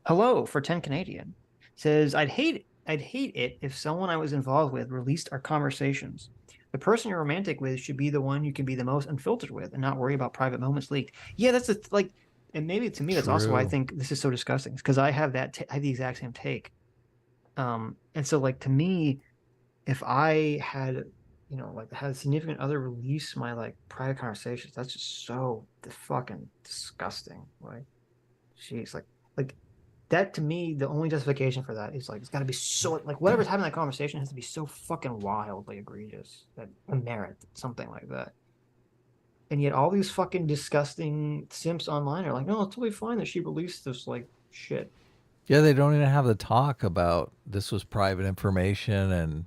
Hello for 10 Canadian says, I'd hate it if someone I was involved with released our conversations. The person you're romantic with should be the one you can be the most unfiltered with and not worry about private moments leaked. Yeah, that's and maybe to me that's also why I think this is so disgusting, because I have I have the exact same take. And so like to me, if I had had a significant other release my like private conversations, that's just so fucking disgusting. Like, jeez, like that to me, the only justification for that is like it's got to be so like whatever's having that conversation has to be so fucking wildly egregious that merit something like that. And yet all these fucking disgusting simps online are like, no, it's totally fine that she released this like shit. Yeah, they don't even have the talk about this was private information, and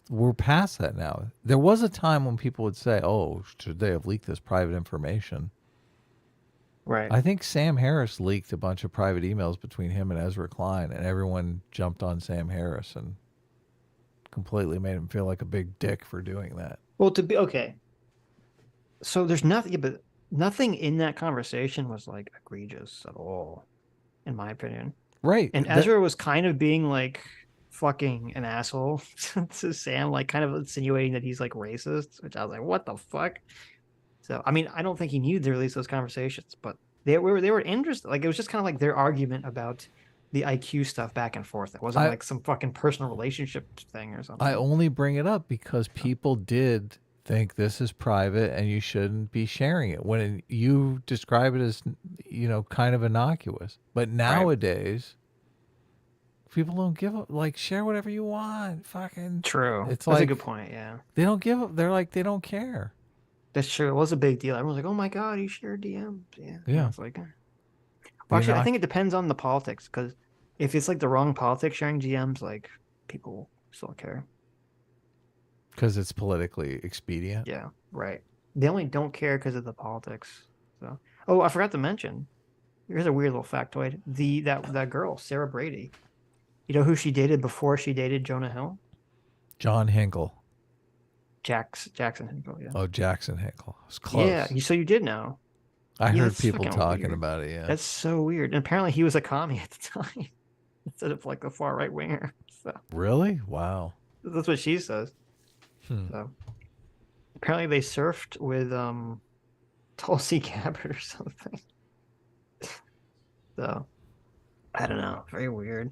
we're past that now. There was a time when people would say, oh, should they have leaked this private information? Right. I think Sam Harris leaked a bunch of private emails between him and Ezra Klein, and everyone jumped on Sam Harris and completely made him feel like a big dick for doing that. Well, to be okay. So there's nothing, but nothing in that conversation was like egregious at all, in my opinion. Right. And Ezra was kind of being like fucking an asshole to Sam, like kind of insinuating that he's like racist, which I was like, what the fuck? So, I mean, I don't think he needed to release those conversations, but they were interesting. Like, it was just kind of like their argument about the IQ stuff back and forth. It wasn't like some fucking personal relationship thing or something. I only bring it up because people did think this is private and you shouldn't be sharing it when you describe it as, kind of innocuous. But nowadays, people don't give up. Like, share whatever you want. Fucking true. It's That's a good point. Yeah. They don't give up. They're like, they don't care. That's true. It was a big deal. Everyone's like, "Oh my god, you shared DMs." Yeah. Yeah. It's like, well, actually, I think it depends on the politics, because if it's like the wrong politics sharing DMs, like people still care. Because it's politically expedient. Yeah. Right. They only don't care because of the politics. So, oh, I forgot to mention. Here's a weird little factoid. That girl, Sarah Brady. You know who she dated before she dated Jonah Hill? John Hinkle. Jackson Hinkle, yeah. Oh, Jackson Hinkle. It was close. Yeah, so you did know. I heard people talking weird. about it, yeah. That's so weird. And apparently he was a commie at the time instead of like a far right winger. So really? Wow. That's what she says. So apparently they surfed with Tulsi Gabbard or something. So I don't know. Very weird.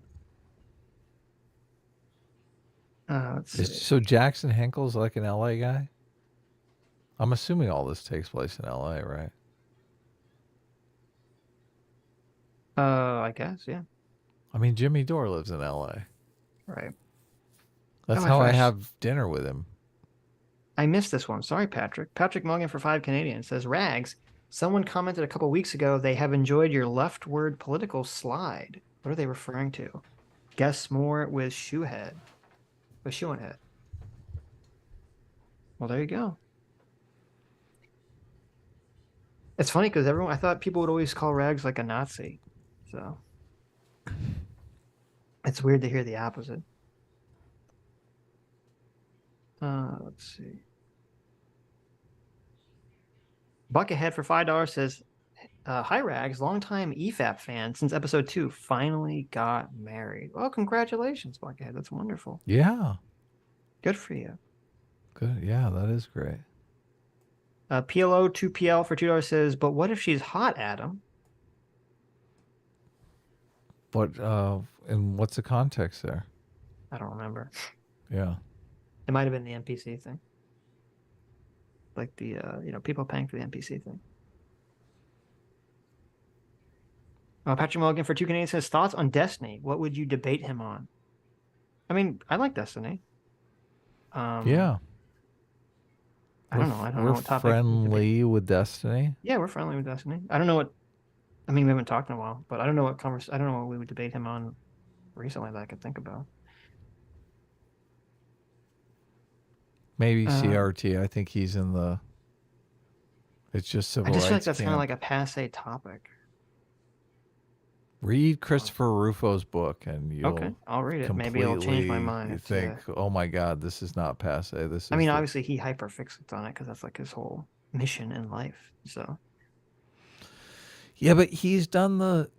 Let's see. So Jackson Hinkle's like an LA guy? I'm assuming all this takes place in LA, right? I guess, yeah. I mean, Jimmy Dore lives in LA. Right. That's how I have dinner with him. I missed this one. Sorry, Patrick. Patrick Morgan for 5 Canadian says, Rags, someone commented a couple weeks ago they have enjoyed your leftward political slide. What are they referring to? Guess more with Shoehead. With Shoehead. Well, there you go. It's funny because I thought people would always call Rags like a Nazi. So it's weird to hear the opposite. Let's see. Buckethead for $5 says, hi Rags, longtime EFAP fan since episode 2, finally got married. Well, congratulations, Buckethead. That's wonderful. Yeah. Good for you. Good. Yeah, that is great. PLO 2PL for $2 says, but what if she's hot, Adam? What and what's the context there? I don't remember. Yeah. It might have been the NPC thing. like the people paying for the NPC thing. Patrick Mulligan for 2 Canadians says thoughts on Destiny. What would you debate him on? I mean, I like Destiny. Yeah. I don't know. I don't know what topic. We're friendly with Destiny. Yeah, we're friendly with Destiny. I don't know what. I mean, we haven't talked in a while, but I don't know what I don't know what we would debate him on recently that I could think about. Maybe CRT. I think he's in the. It's just civil rights. I just feel like that's kind of like a passe topic. Read Christopher Rufo's book, and you'll okay. I'll read it. Maybe it'll change my mind. You think, oh my God, this is not passe. This is. I mean, obviously he hyperfixates on it because that's like his whole mission in life. So. Yeah, but he's done the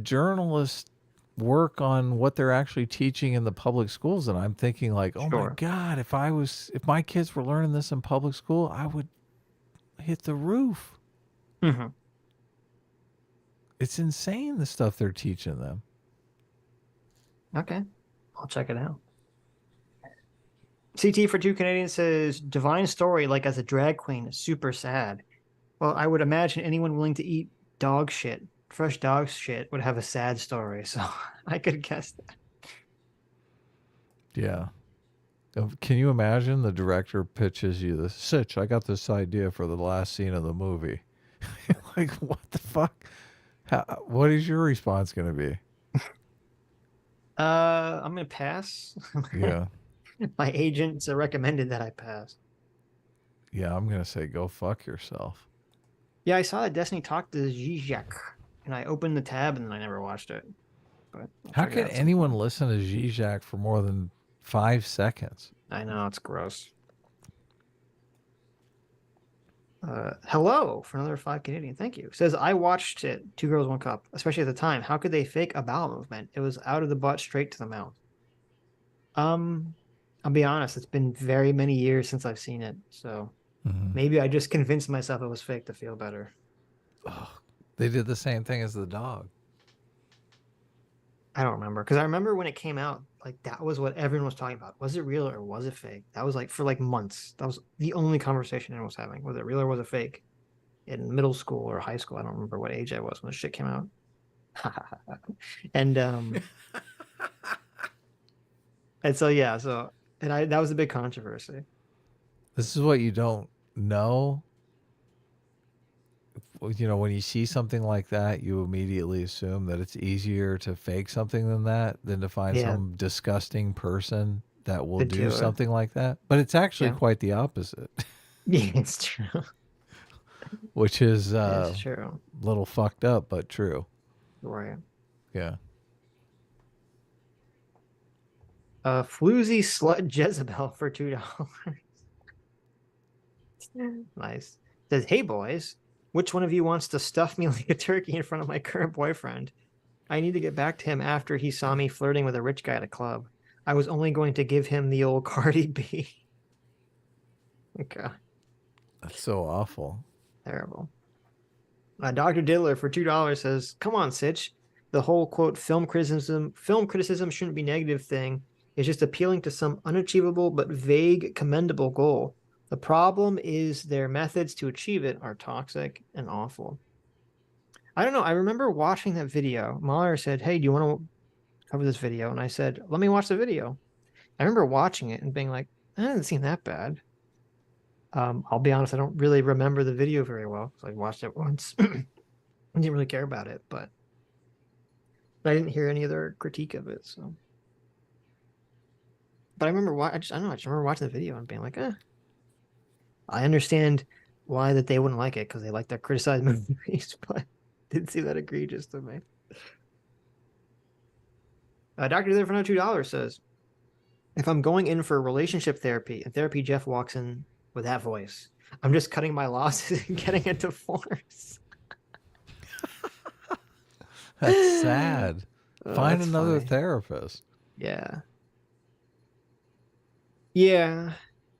journalist work on what they're actually teaching in the public schools, and I'm thinking like, oh my God, if my kids were learning this in public school, I would hit the roof. Mm-hmm. It's insane the stuff they're teaching them. Okay, I'll check it out. CT for 2 Canadians says divine story like as a drag queen, super sad. Well, I would imagine anyone willing to eat dog shit, fresh dog shit, would have a sad story. So I could guess that. Yeah. Can you imagine the director pitches you this? Sitch, I got this idea for the last scene of the movie. Like, what the fuck? What is your response going to be? I'm going to pass. Yeah. My agents recommended that I pass. Yeah, I'm going to say go fuck yourself. Yeah, I saw that Destiny talked to Zizek, and I opened the tab and then I never watched it. But how can anyone listen to Zizek for more than 5 seconds? I know, it's gross. Hello for another 5 Canadian. Thank you. Says I watched it. 2 Girls, 1 Cup. Especially at the time. How could they fake a bowel movement? It was out of the butt, straight to the mouth. I'll be honest. It's been very many years since I've seen it. So maybe I just convinced myself it was fake to feel better. Oh, they did the same thing as the dog. I don't remember because I remember when it came out. Like that was what everyone was talking about. Was it real or was it fake? That was like for like months. That was the only conversation everyone was having. Was it real or was it fake? In middle school or high school, I don't remember what age I was when the shit came out. And and so yeah, that was a big controversy. This is what you don't know. You know, when you see something like that, you immediately assume that it's easier to fake something than to find some disgusting person that will do something like that. But it's actually quite the opposite. Yeah, it's true. Which is it's true. A little fucked up, but true. Right. Yeah. Floozy Slut Jezebel for $2. Nice. Says, hey boys. Which one of you wants to stuff me like a turkey in front of my current boyfriend? I need to get back to him after he saw me flirting with a rich guy at a club. I was only going to give him the old Cardi B. Okay. That's so awful. Terrible. Dr. Diddler for $2 says, come on, Sitch. The whole, quote, film criticism shouldn't be a negative thing. It's just appealing to some unachievable but vague, commendable goal. The problem is their methods to achieve it are toxic and awful. I don't know. I remember watching that video. Mauler said, hey, do you want to cover this video? And I said, let me watch the video. I remember watching it and being like, that doesn't seem that bad. I'll be honest, I don't really remember the video very well because I watched it once. I didn't really care about it, but I didn't hear any other critique of it. So, but I remember I just remember watching the video and being like, I understand why that they wouldn't like it because they like to criticize movies, but didn't seem that egregious to me. Dr. There for no $2 says, if I'm going in for relationship therapy and TherapistJeff walks in with that voice, I'm just cutting my losses and getting a divorce. That's sad. Find That's another funny. therapist. Yeah. Yeah.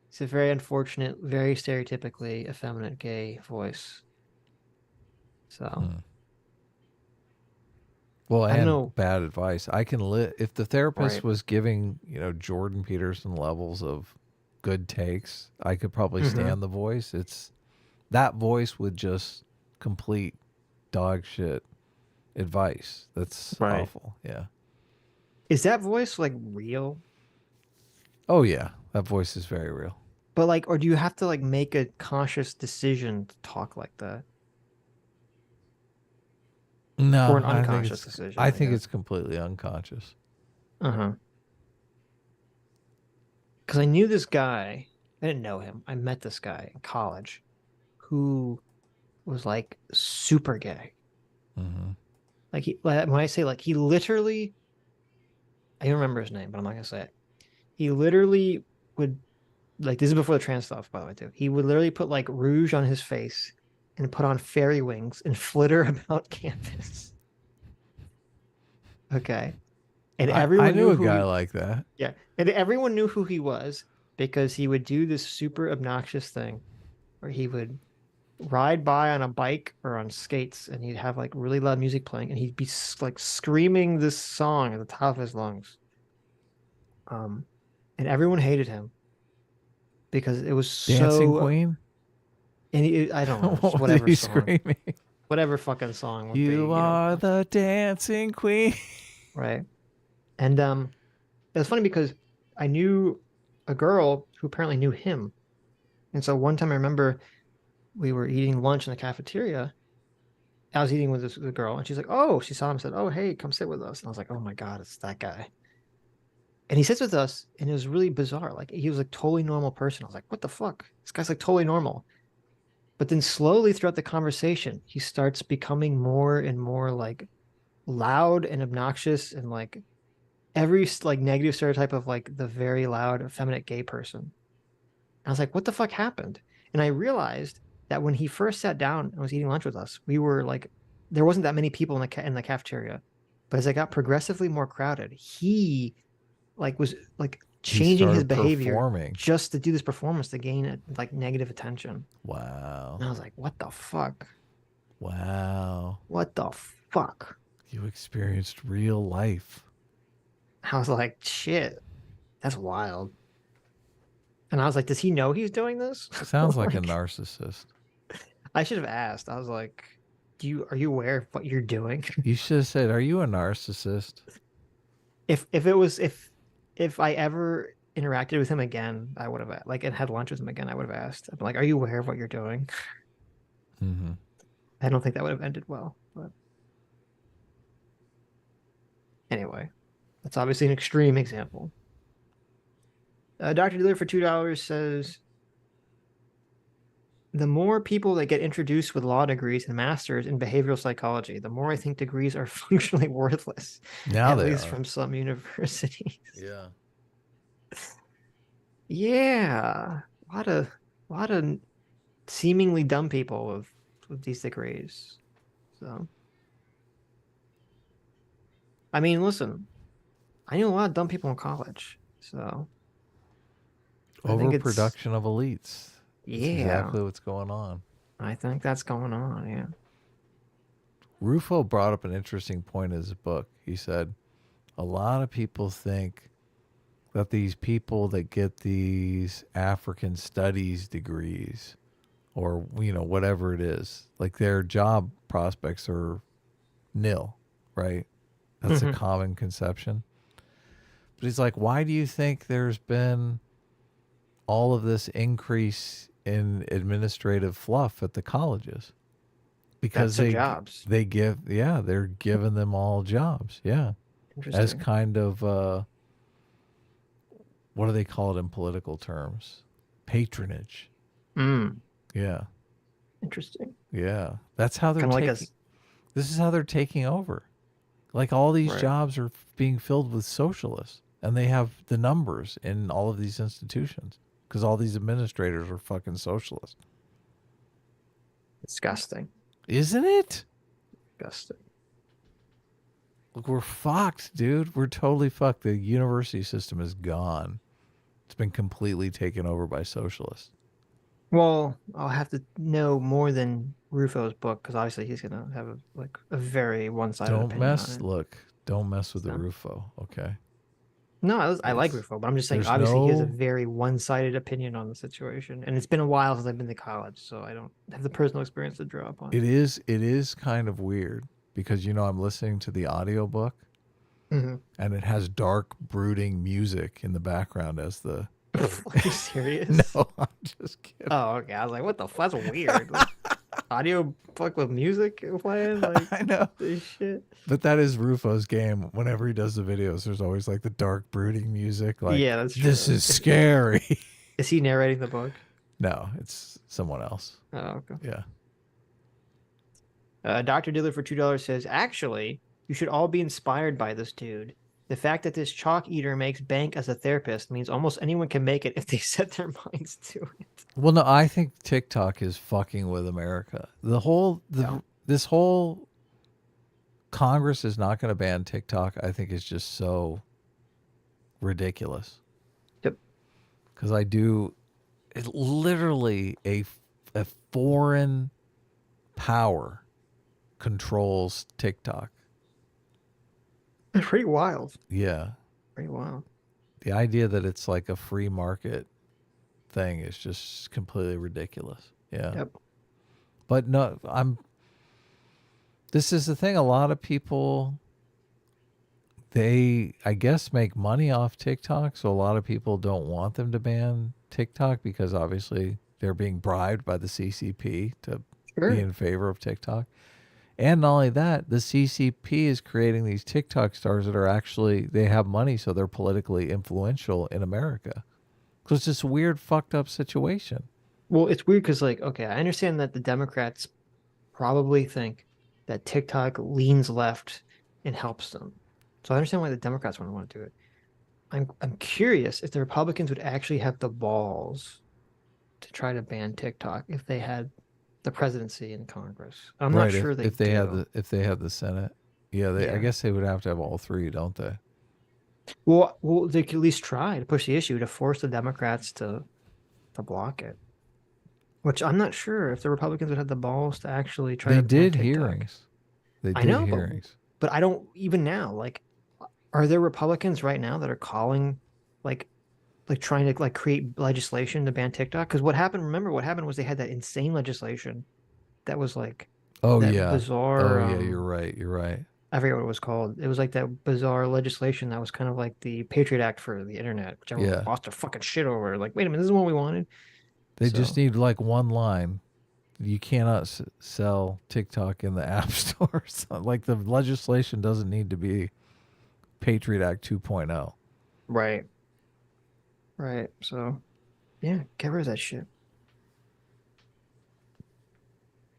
It's a very unfortunate, very stereotypically effeminate gay voice. So. Well, I don't and know. bad advice. I can if the therapist Right. was giving, Jordan Peterson levels of good takes. I could probably stand the voice. It's that voice with just complete dog shit advice. That's awful. Yeah. Is that voice like real? Oh yeah, that voice is very real. But like, or do you have to like make a conscious decision to talk like that? No, or an unconscious decision. I think it's completely unconscious. Because I knew this guy. I didn't know him. I met this guy in college, who was like super gay. Like when I say like he literally, I don't remember his name, but I'm not gonna say it. He literally would, like, this is before the trans stuff, by the way, too. He would literally put like rouge on his face and put on fairy wings and flitter about campus. Okay. And everyone I knew a guy like that. Yeah. And everyone knew who he was because he would do this super obnoxious thing where he would ride by on a bike or on skates and he'd have like really loud music playing and he'd be like screaming this song at the top of his lungs. And everyone hated him because it was Dancing Queen? And I don't know, What whatever was he song. screaming? Whatever fucking song would be, You are the dancing queen. Right. And it was funny because I knew a girl who apparently knew him. And so one time I remember we were eating lunch in the cafeteria. I was eating with this girl and she's like, oh, she saw him and said, oh, hey, come sit with us. And I was like, oh my God, it's that guy. And he sits with us and it was really bizarre. Like he was like totally normal person. I was like, what the fuck? This guy's like totally normal. But then slowly throughout the conversation, he starts becoming more and more like loud and obnoxious and like every like negative stereotype of like the very loud, effeminate gay person. I was like, what the fuck happened? And I realized that when he first sat down and was eating lunch with us, we were like, there wasn't that many people in the cafeteria. But as it got progressively more crowded, he like was like changing his behavior just to do this performance to gain like negative attention. Wow. And I was like, what the fuck? Wow. What the fuck? You experienced real life. I was like, shit, that's wild. And I was like, does he know he's doing this? Sounds like a narcissist. I should have asked. I was like, are you aware of what you're doing? You should have said, are you a narcissist? If I ever interacted with him again, I would have like and had lunch with him again, I would have asked. I'm like, are you aware of what you're doing? I don't think that would have ended well, but anyway, that's obviously an extreme example. Dr. Dealer for $2 says, the more people that get introduced with law degrees and masters in behavioral psychology, the more I think degrees are functionally worthless. Now at they least are. from some universities. Yeah. Yeah. A lot of seemingly dumb people with these degrees. So I mean, listen, I knew a lot of dumb people in college. So overproduction of elites. Yeah. That's exactly what's going on. I think that's going on, yeah. Rufo brought up an interesting point in his book. He said, a lot of people think that these people that get these African studies degrees or, you know, whatever it is, like their job prospects are nil, right? That's a common conception. But he's like, why do you think there's been all of this increase in administrative fluff at the colleges? Because they're giving them all jobs. Yeah. As kind of, what do they call it in political terms? Patronage. Yeah. Interesting. Yeah. That's how they're Kinda taking, this is how they're taking over. Like all these jobs are being filled with socialists and they have the numbers in all of these institutions because all these administrators are fucking socialists. Disgusting. Isn't it? Disgusting. Look, we're fucked, dude. We're totally fucked. The university system is gone. It's been completely taken over by socialists. Well, I'll have to know more than Rufo's book because obviously he's gonna have a very one-sided opinion on it. Don't mess with the Rufo, okay? No, I like Rufo, but I'm just saying, obviously, he has a very one-sided opinion on the situation, and it's been a while since I've been to college, so I don't have the personal experience to draw upon. It is kind of weird because, you know, I'm listening to the audiobook, and it has dark, brooding music in the background as the... Are you serious? No, I'm just kidding. Oh, okay. I was like, what the fuck? That's weird. Like, audio book with music playing? Like, I know. This shit. But that is Rufo's game. Whenever he does the videos, there's always like the dark, brooding music. Like, yeah, that's true. This is scary. Is he narrating the book? No, it's someone else. Oh, okay. Yeah. Dr. Diller for $2 says, actually, you should all be inspired by this dude. The fact that this chalk eater makes bank as a therapist means almost anyone can make it if they set their minds to it. Well, no, I think TikTok is fucking with America. This whole Congress is not going to ban TikTok. I think is just so ridiculous. Yep. Because it's literally a foreign power controls TikTok. It's pretty wild. Yeah. Pretty wild. The idea that it's like a free market thing is just completely ridiculous. Yeah. Yep. But no, this is the thing. A lot of people, I guess, make money off TikTok. So a lot of people don't want them to ban TikTok because obviously they're being bribed by the CCP to be in favor of TikTok. And not only that, the CCP is creating these TikTok stars that are actually, they have money, so they're politically influential in America. So it's this weird, fucked up situation. Well, it's weird because, like, okay, I understand that the Democrats probably think that TikTok leans left and helps them. So I understand why the Democrats want to do it. I'm curious if the Republicans would actually have the balls to try to ban TikTok if they had the presidency in Congress. I'm not sure if they have the Senate. Yeah, I guess they would have to have all three, don't they? Well, they could at least try to push the issue to force the Democrats to block it. Which I'm not sure if the Republicans would have the balls to actually try. They did hearings. They did hearings. But I don't even now. Like, are there Republicans right now that are calling, like trying to like create legislation to ban TikTok? Because what happened was they had that insane legislation that was like bizarre. You're right. I forget what it was called. It was like that bizarre legislation that was kind of like the Patriot Act for the internet, which everyone lost their fucking shit over. Like, wait a minute, this is what we wanted. They just need like one line. You cannot sell TikTok in the app stores. Like, the legislation doesn't need to be Patriot Act 2.0. Right. So, yeah, get rid of that shit.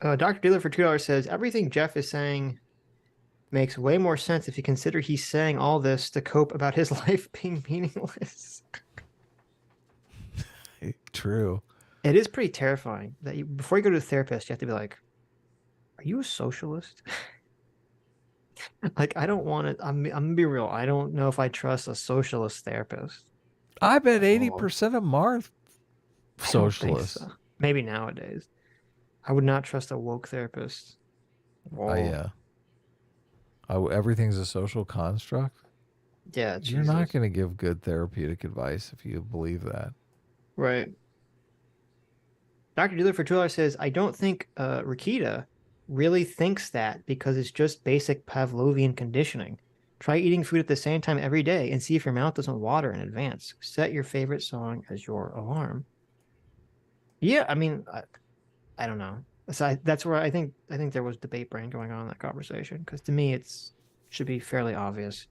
Dr. Dealer for $2 says, everything Jeff is saying makes way more sense if you consider he's saying all this to cope about his life being meaningless. True. It is pretty terrifying that before you go to a therapist, you have to be like, are you a socialist? Like, I don't want to, I'm going to be real. I don't know if I trust a socialist therapist. I bet 80% of them are socialists. So. Maybe nowadays. I would not trust a woke therapist. Yeah. Everything's a social construct. Yeah, you're not going to give good therapeutic advice if you believe that. Right. Dr. Dealer for $2 says, I don't think Rikita really thinks that because it's just basic Pavlovian conditioning. Try eating food at the same time every day and see if your mouth doesn't water in advance. Set your favorite song as your alarm. Yeah, I mean, I don't know. So that's where I think there was debate brain going on in that conversation, because to me it should be fairly obvious.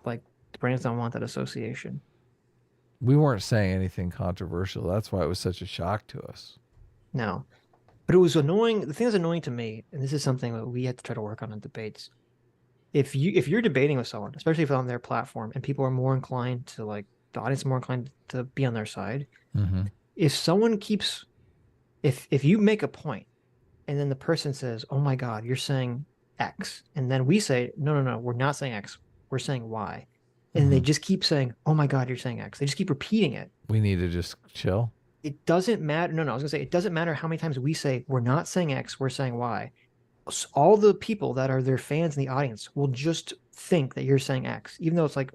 Like, the brains don't want that association. We weren't saying anything controversial. That's why it was such a shock to us. No, but it was annoying. The thing that's annoying to me, and this is something that we had to try to work on in debates. If you're debating with someone, especially if on their platform, and people are more inclined to, like, the audience is more inclined to be on their side. Mm-hmm. If someone keeps, if you make a point, and then the person says, "Oh my God, you're saying X," and then we say, "No, we're not saying X. We're saying Y." And they just keep saying, "Oh my God, you're saying X." They just keep repeating it. We need to just chill. It doesn't matter. No, I was gonna say, it doesn't matter how many times we say we're not saying X, we're saying Y. All the people that are their fans in the audience will just think that you're saying X, even though it's like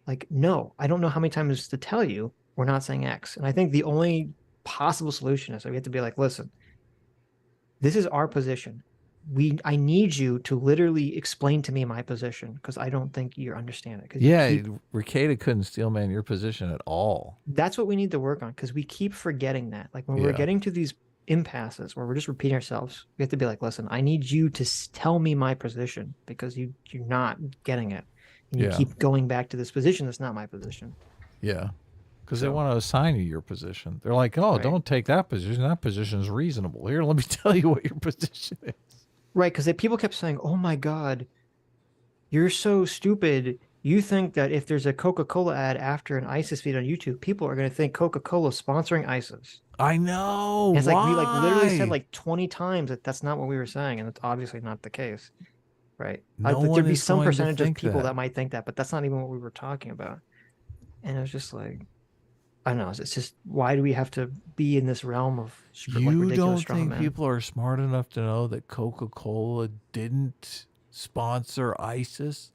like, no, I don't know how many times to tell you we're not saying X. And I think the only possible solution is that we have to be like, listen, this is our position. I need you to literally explain to me my position because I don't think you understand it. Yeah, Ricada couldn't steel man your position at all. That's what we need to work on because we keep forgetting that. Like when we're getting to these impasses where we're just repeating ourselves, we have to be like, listen, I need you to tell me my position because you're not getting it. And you keep going back to this position that's not my position. Yeah. Because they want to assign you your position. They're like, oh, don't take that position. That position is reasonable. Here, let me tell you what your position is. Right, because people kept saying, oh my God, you're so stupid. You think that if there's a Coca-Cola ad after an ISIS feed on YouTube, people are going to think Coca-Cola sponsoring ISIS. I know. And it's like we literally said like 20 times that that's not what we were saying, and it's obviously not the case. Right. There'd be some percentage of people that might think that, but that's not even what we were talking about. And it was just like, I don't know. It's just, why do we have to be in this realm of you don't think people are smart enough to know that Coca-Cola didn't sponsor ISIS?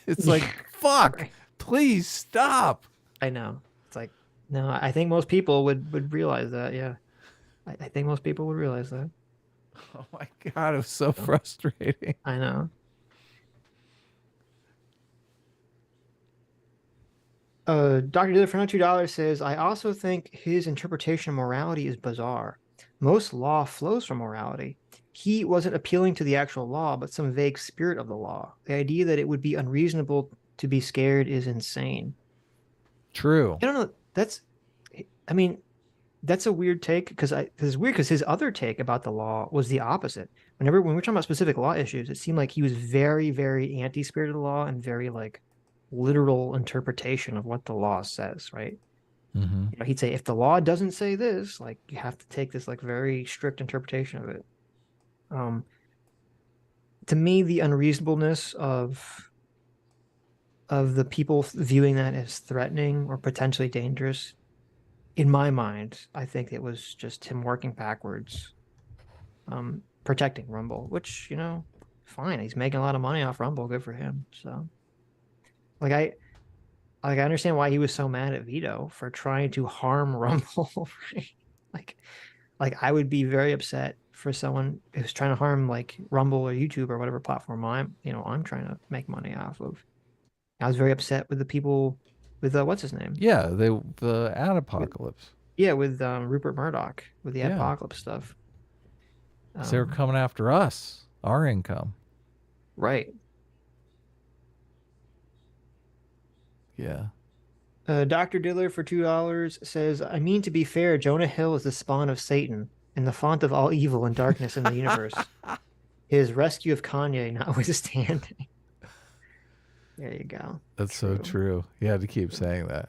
It's like, fuck, please stop. I know. It's like, no, I think most people would realize that. Yeah. I think most people would realize that. Oh my God. It was so frustrating. I know. Dr. Diller for $2 says, I also think his interpretation of morality is bizarre. Most law flows from morality. He wasn't appealing to the actual law, but some vague spirit of the law. The idea that it would be unreasonable to be scared is insane. True. I don't know. That's a weird take because it's weird because his other take about the law was the opposite. When we're talking about specific law issues, it seemed like he was very, very anti-spirit of the law and very like literal interpretation of what the law says, right? Mm-hmm. You know, he'd say if the law doesn't say this, like you have to take this like very strict interpretation of it. To me, the unreasonableness of the people viewing that as threatening or potentially dangerous, in my mind, I think it was just him working backwards, protecting Rumble, which, you know, fine. He's making a lot of money off Rumble. Good for him. So I understand why he was so mad at Vito for trying to harm Rumble. Right? Like I would be very upset for someone who's trying to harm like Rumble or YouTube or whatever platform I'm trying to make money off of. I was very upset with the people with what's his name? Yeah, the ad apocalypse. With Rupert Murdoch with the apocalypse stuff. They were coming after us, our income. Right. Yeah. Dr. Diller for $2 says, I mean, to be fair, Jonah Hill is the spawn of Satan and the font of all evil and darkness in the universe. His rescue of Kanye notwithstanding. There you go. That's so true. You had to keep saying that.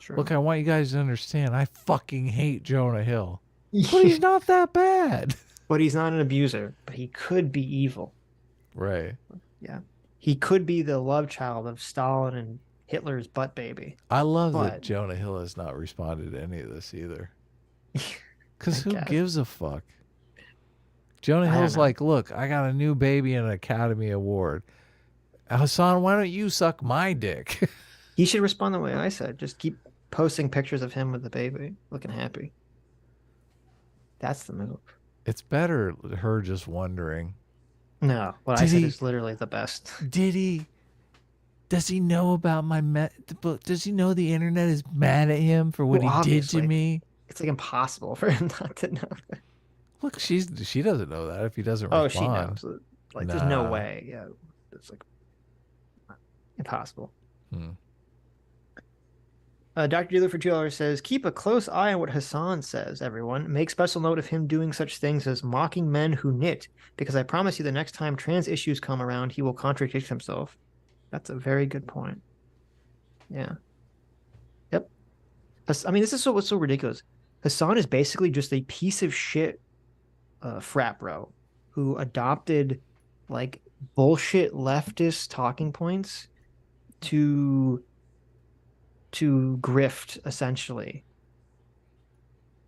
True. Look, I want you guys to understand, I fucking hate Jonah Hill. But he's not that bad. But he's not an abuser, but he could be evil. Right. Yeah. He could be the love child of Stalin and Hitler's butt baby. I love that Jonah Hill has not responded to any of this either. Because who gives a fuck? Jonah Hill's like, look, I got a new baby and an Academy Award. Hasan, why don't you suck my dick? He should respond the way I said. Just keep posting pictures of him with the baby, looking happy. That's the move. It's better her just wondering. No, what I said is literally the best. Does he know about does he know the internet is mad at him for what he did to me? It's like impossible for him not to know that. Look, she doesn't know that if he doesn't respond. Oh, she knows. Like, there's no way. Yeah, it's like impossible. Dr. Dealer for $2 says, keep a close eye on what Hasan says, everyone. Make special note of him doing such things as mocking men who knit, because I promise you the next time trans issues come around, he will contradict himself. That's a very good point. Yeah. Yep. I mean, this is what's so ridiculous. Hasan is basically just a piece of shit frat bro who adopted like bullshit leftist talking points to grift, essentially,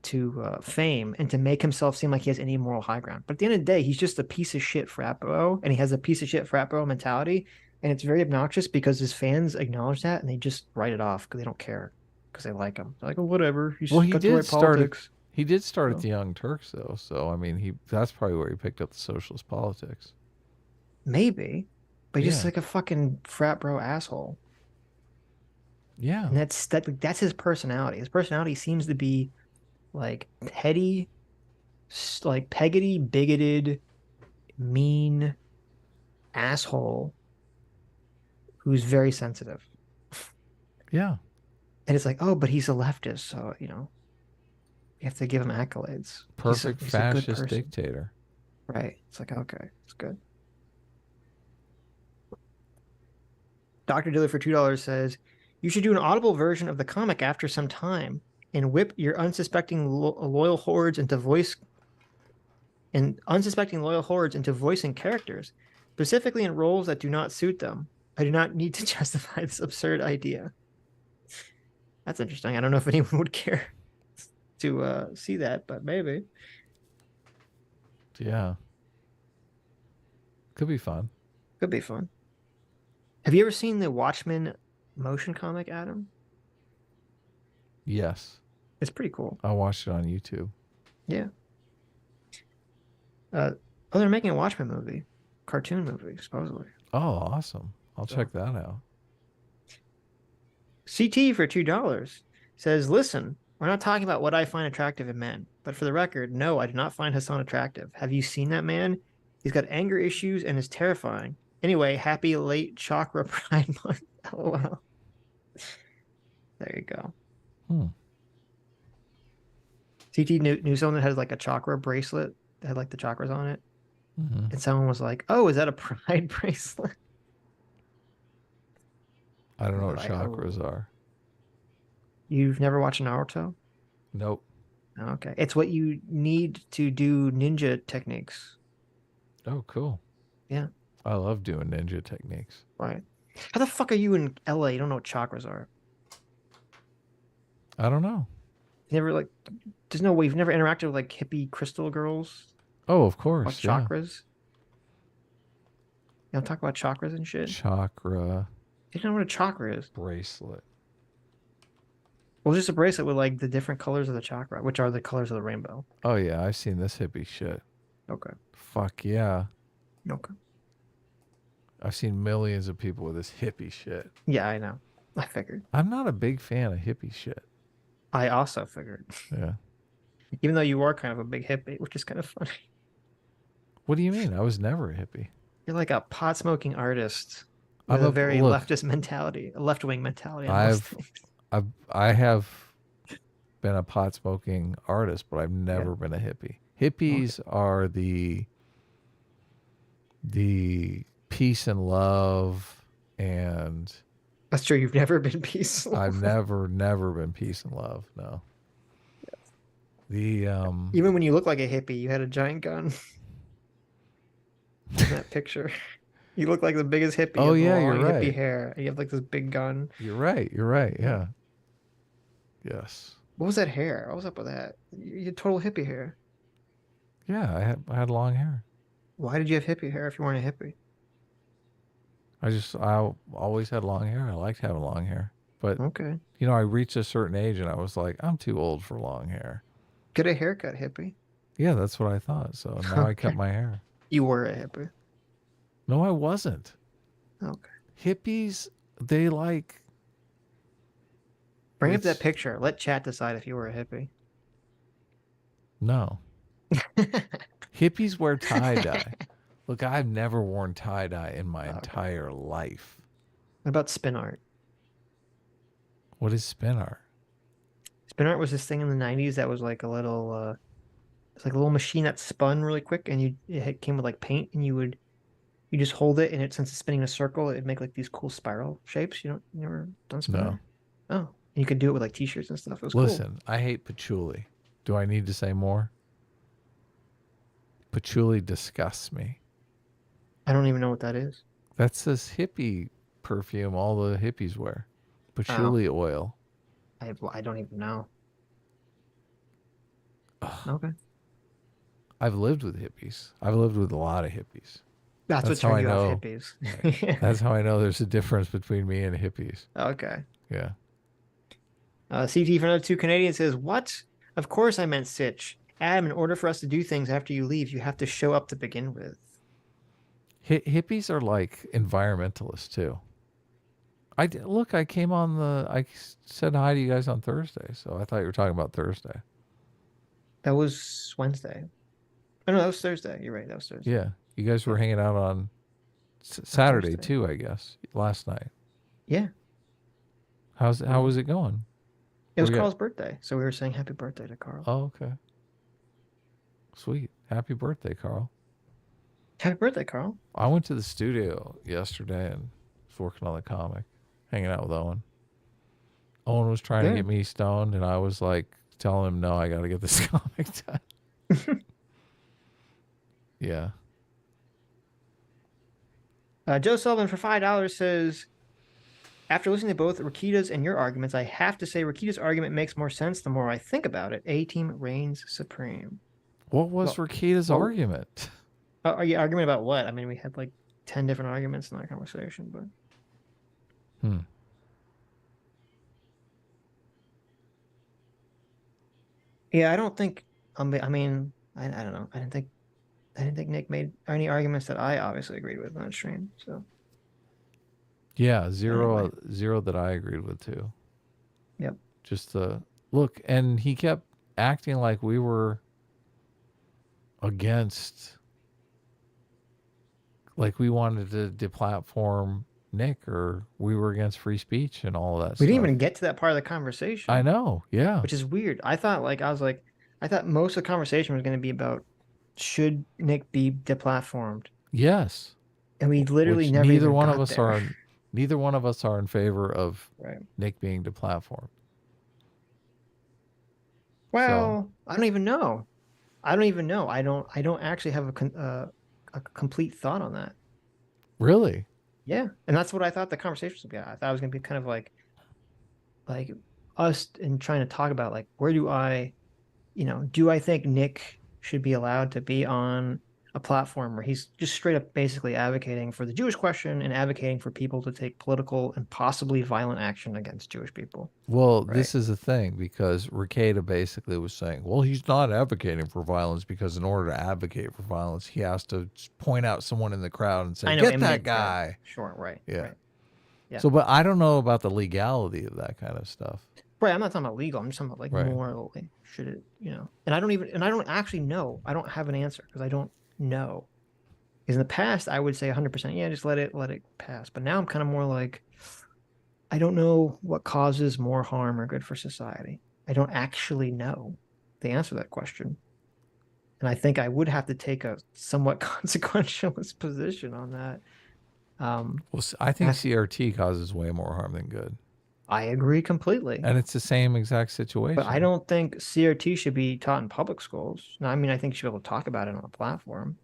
to fame and to make himself seem like he has any moral high ground. But at the end of the day, he's just a piece of shit frat bro, and he has a piece of shit frat bro mentality and it's very obnoxious because his fans acknowledge that and they just write it off because they don't care because they like him. They're like, oh, whatever. He's Well, he got the did right start. politics. He did start at the Young Turks, though. So I mean, that's probably where he picked up the socialist politics. Maybe, but he's just like a fucking frat bro asshole. Yeah, and that's his personality. His personality seems to be like petty, like peggedy, bigoted, mean asshole who's very sensitive. Yeah. And it's like, oh, but he's a leftist, so you know, you have to give him accolades. Perfect fascist dictator. Right. It's like, okay, it's good. Dr. Diller for $2 says, you should do an audible version of the comic after some time and whip your unsuspecting loyal hordes into voicing characters, specifically in roles that do not suit them. I do not need to justify this absurd idea. That's interesting. I don't know if anyone would care to see that, but maybe. Yeah. Could be fun. Could be fun. Have you ever seen the Watchmen motion comic, Adam? Yes. It's pretty cool. I watched it on YouTube. Yeah. They're making a Watchmen movie. Cartoon movie, supposedly. Oh, awesome. I'll check that out. CT for $2 says, listen, we're not talking about what I find attractive in men, but for the record, no, I do not find Hasan attractive. Have you seen that man? He's got anger issues and is terrifying. Anyway, happy late chakra pride month. LOL. There you go. CT knew someone that has like a chakra bracelet that had like the chakras on it. And someone was like, oh, is that a pride bracelet? I don't know what chakras are. You've never watched Naruto? Nope. Okay. It's what you need to do ninja techniques. Oh, cool. Yeah. I love doing ninja techniques. Right. How the fuck are you in LA? You don't know what chakras are. I don't know. You never like, there's no way you've never interacted with like hippie crystal girls? Oh, of course. About chakras? You don't talk about chakras and shit? Chakra. You don't know what a chakra is? Bracelet. Well, just a bracelet with like the different colors of the chakra, which are the colors of the rainbow. Oh, yeah. I've seen this hippie shit. Okay. Fuck yeah. Okay. I've seen millions of people with this hippie shit. Yeah, I know. I figured. I'm not a big fan of hippie shit. I also figured. Yeah. Even though you are kind of a big hippie, which is kind of funny. What do you mean? I was never a hippie. You're like a pot-smoking artist with a very leftist mentality, a left-wing mentality. I have been a pot-smoking artist, but I've never been a hippie. Hippies are the peace and love, and that's true. You've never been peace. I've never been peace and love. No. The even when you look like a hippie, you had a giant gun. In that picture, you look like the biggest hippie. Oh yeah, long, you're right. Hippie hair. You have like this big gun. You're right. You're right. Yeah. Yes. What was that hair? What was up with that? You had total hippie hair. Yeah, I had long hair. Why did you have hippie hair if you weren't a hippie? I always had long hair. I liked having long hair. But okay, you know, I reached a certain age and I was like, I'm too old for long hair. Get a haircut, hippie. Yeah, that's what I thought. So now I cut my hair. You were a hippie. No, I wasn't. Okay. Hippies, they like. Bring up that picture. Let chat decide if you were a hippie. No. Hippies wear tie-dye. Look, I've never worn tie-dye in my entire life. What about spin art? What is spin art? Spin art was this thing in the 90s that was like a little, it's like a little machine that spun really quick, and it came with like paint, and you just hold it, and since it's spinning in a circle, it'd make like these cool spiral shapes. You never done spin art? Oh, and you could do it with like t-shirts and stuff. It was Listen, I hate patchouli. Do I need to say more? Patchouli disgusts me. I don't even know what that is. That's this hippie perfume all the hippies wear. Patchouli oil. I don't even know. Ugh. Okay. I've lived with hippies. I've lived with a lot of hippies. That's what how I turned you off know. hippies. That's how I know there's a difference between me and hippies. Okay. Yeah. CT for another 2 Canadians says, what? Of course I meant Sitch. Adam, in order for us to do things after you leave, you have to show up to begin with. Hippies are like environmentalists too. Look, I came on I said hi to you guys on Thursday, so I thought you were talking about Thursday. That was Wednesday. Oh, no, that was Thursday. You're right. That was Thursday. Yeah. You guys were hanging out on Saturday too, I guess, last night. Yeah. How was it going? It was Carl's birthday, so we were saying happy birthday to Carl. Oh, okay. Sweet. Happy birthday, Carl. Happy birthday, Carl. I went to the studio yesterday and was working on the comic, hanging out with Owen. Owen was trying to get me stoned, and I was like telling him, no, I got to get this comic done. Yeah. Joe Sullivan for $5 says, after listening to both Rakita's and your arguments, I have to say Rakita's argument makes more sense the more I think about it. A-Team reigns supreme. What was Rakita's argument? Are you arguing about what? I mean, we had like 10 different arguments in that conversation, but. Yeah, I don't think. I mean, I don't know. I didn't think Nick made any arguments that I obviously agreed with on stream. So. Yeah, zero that I agreed with too. Yep. Just look, and he kept acting like we were against, like we wanted to deplatform Nick, or we were against free speech and all of that. We didn't even get to that part of the conversation. I know, yeah. Which is weird. I thought most of the conversation was going to be about should Nick be deplatformed. Yes. And we literally Which never. Neither one of us are in favor of Nick being deplatformed. Well, I don't even know. I don't actually have a complete thought on that. Really? Yeah, and that's what I thought the conversation was going to be. I thought it was going to be kind of like us and trying to talk about like where do I think Nick should be allowed to be on a platform where he's just straight up basically advocating for the Jewish question and advocating for people to take political and possibly violent action against Jewish people. Well, this is the thing, because Rakita basically was saying, well, he's not advocating for violence because in order to advocate for violence, he has to point out someone in the crowd and say, get that guy. Sure, right. Yeah. Right. Yeah. So, but I don't know about the legality of that kind of stuff. Right, I'm not talking about legal. I'm just talking about like morally. Should it, And I don't actually know. I don't have an answer because I don't know. Because in the past, I would say 100%, yeah, just let it pass. But now I'm kind of more like, I don't know what causes more harm or good for society. I don't actually know the answer to that question. And I think I would have to take a somewhat consequentialist position on that. Well, I think CRT causes way more harm than good. I agree completely. And it's the same exact situation. But I don't think CRT should be taught in public schools. No, I mean, I think you should be able to talk about it on a platform.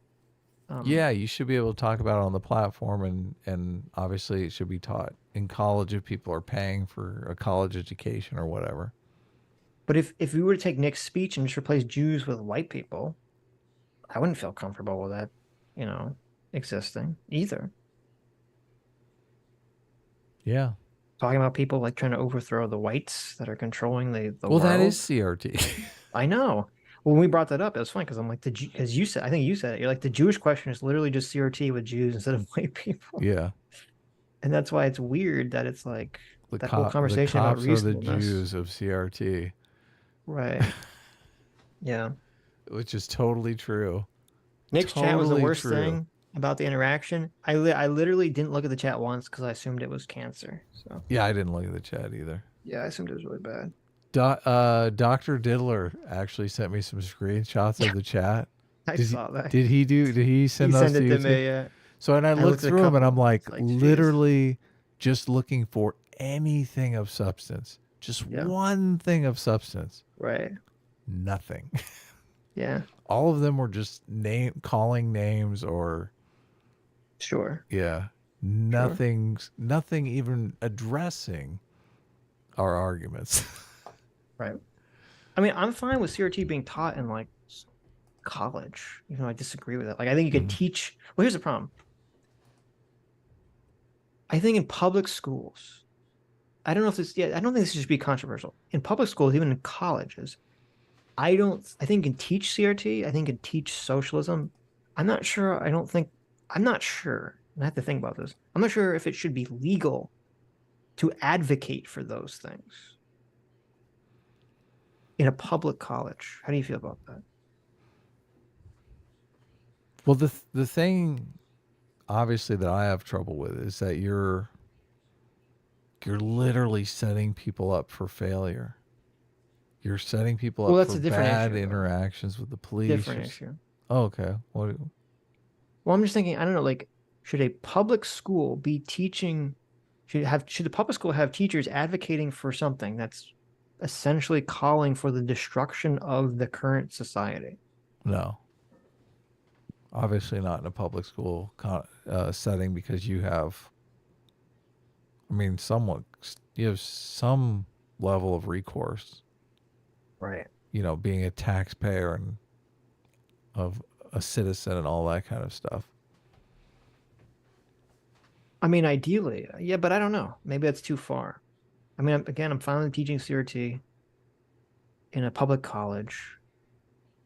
Yeah, you should be able to talk about it on the platform, and obviously it should be taught in college if people are paying for a college education or whatever. But if we were to take Nick's speech and just replace Jews with white people, I wouldn't feel comfortable with that, existing either. Yeah. Talking about people like trying to overthrow the whites that are controlling the world. Well, that is CRT. I know. When we brought that up, it was funny because I'm like, I think you said it. You're like, the Jewish question is literally just CRT with Jews instead of white people. Yeah. And that's why it's weird that it's like that whole conversation about reasonableness. The Jews of CRT. Right. Yeah. Which is totally true. Nick's chat was the worst thing about the interaction. I literally didn't look at the chat once because I assumed it was cancer. So yeah, I didn't look at the chat either. Yeah, I assumed it was really bad. Dr. Diddler actually sent me some screenshots of the chat. I saw that. Did he send those to you? Me, yeah. So and I looked through them and I'm like literally just looking for anything of substance. Just one thing of substance. Right. Nothing. Yeah. All of them were just calling names or. Sure. Yeah. Nothing even addressing our arguments. Right. I mean, I'm fine with CRT being taught in like college, even though I disagree with it. Like, I think you could teach. Well, here's the problem. I think in public schools, I don't know if this, I don't think this should be controversial. In public schools, even in colleges, I think you can teach CRT. I think you can teach socialism. I'm not sure. I'm not sure. I have to think about this. I'm not sure if it should be legal to advocate for those things in a public college. How do you feel about that? Well, the thing, obviously, that I have trouble with is that you're literally setting people up for failure. You're setting people up for bad interactions with the police. Different issue. Oh, okay. Well, I'm just thinking, I don't know, like, should a public school be teaching, should the public school have teachers advocating for something that's essentially calling for the destruction of the current society? No. Obviously not in a public school setting, because you have, I mean, you have some level of recourse. Right. You know, being a taxpayer and of a citizen and all that kind of stuff. I mean, ideally, yeah, but I don't know. Maybe that's too far. I mean, again, I'm finally teaching CRT in a public college,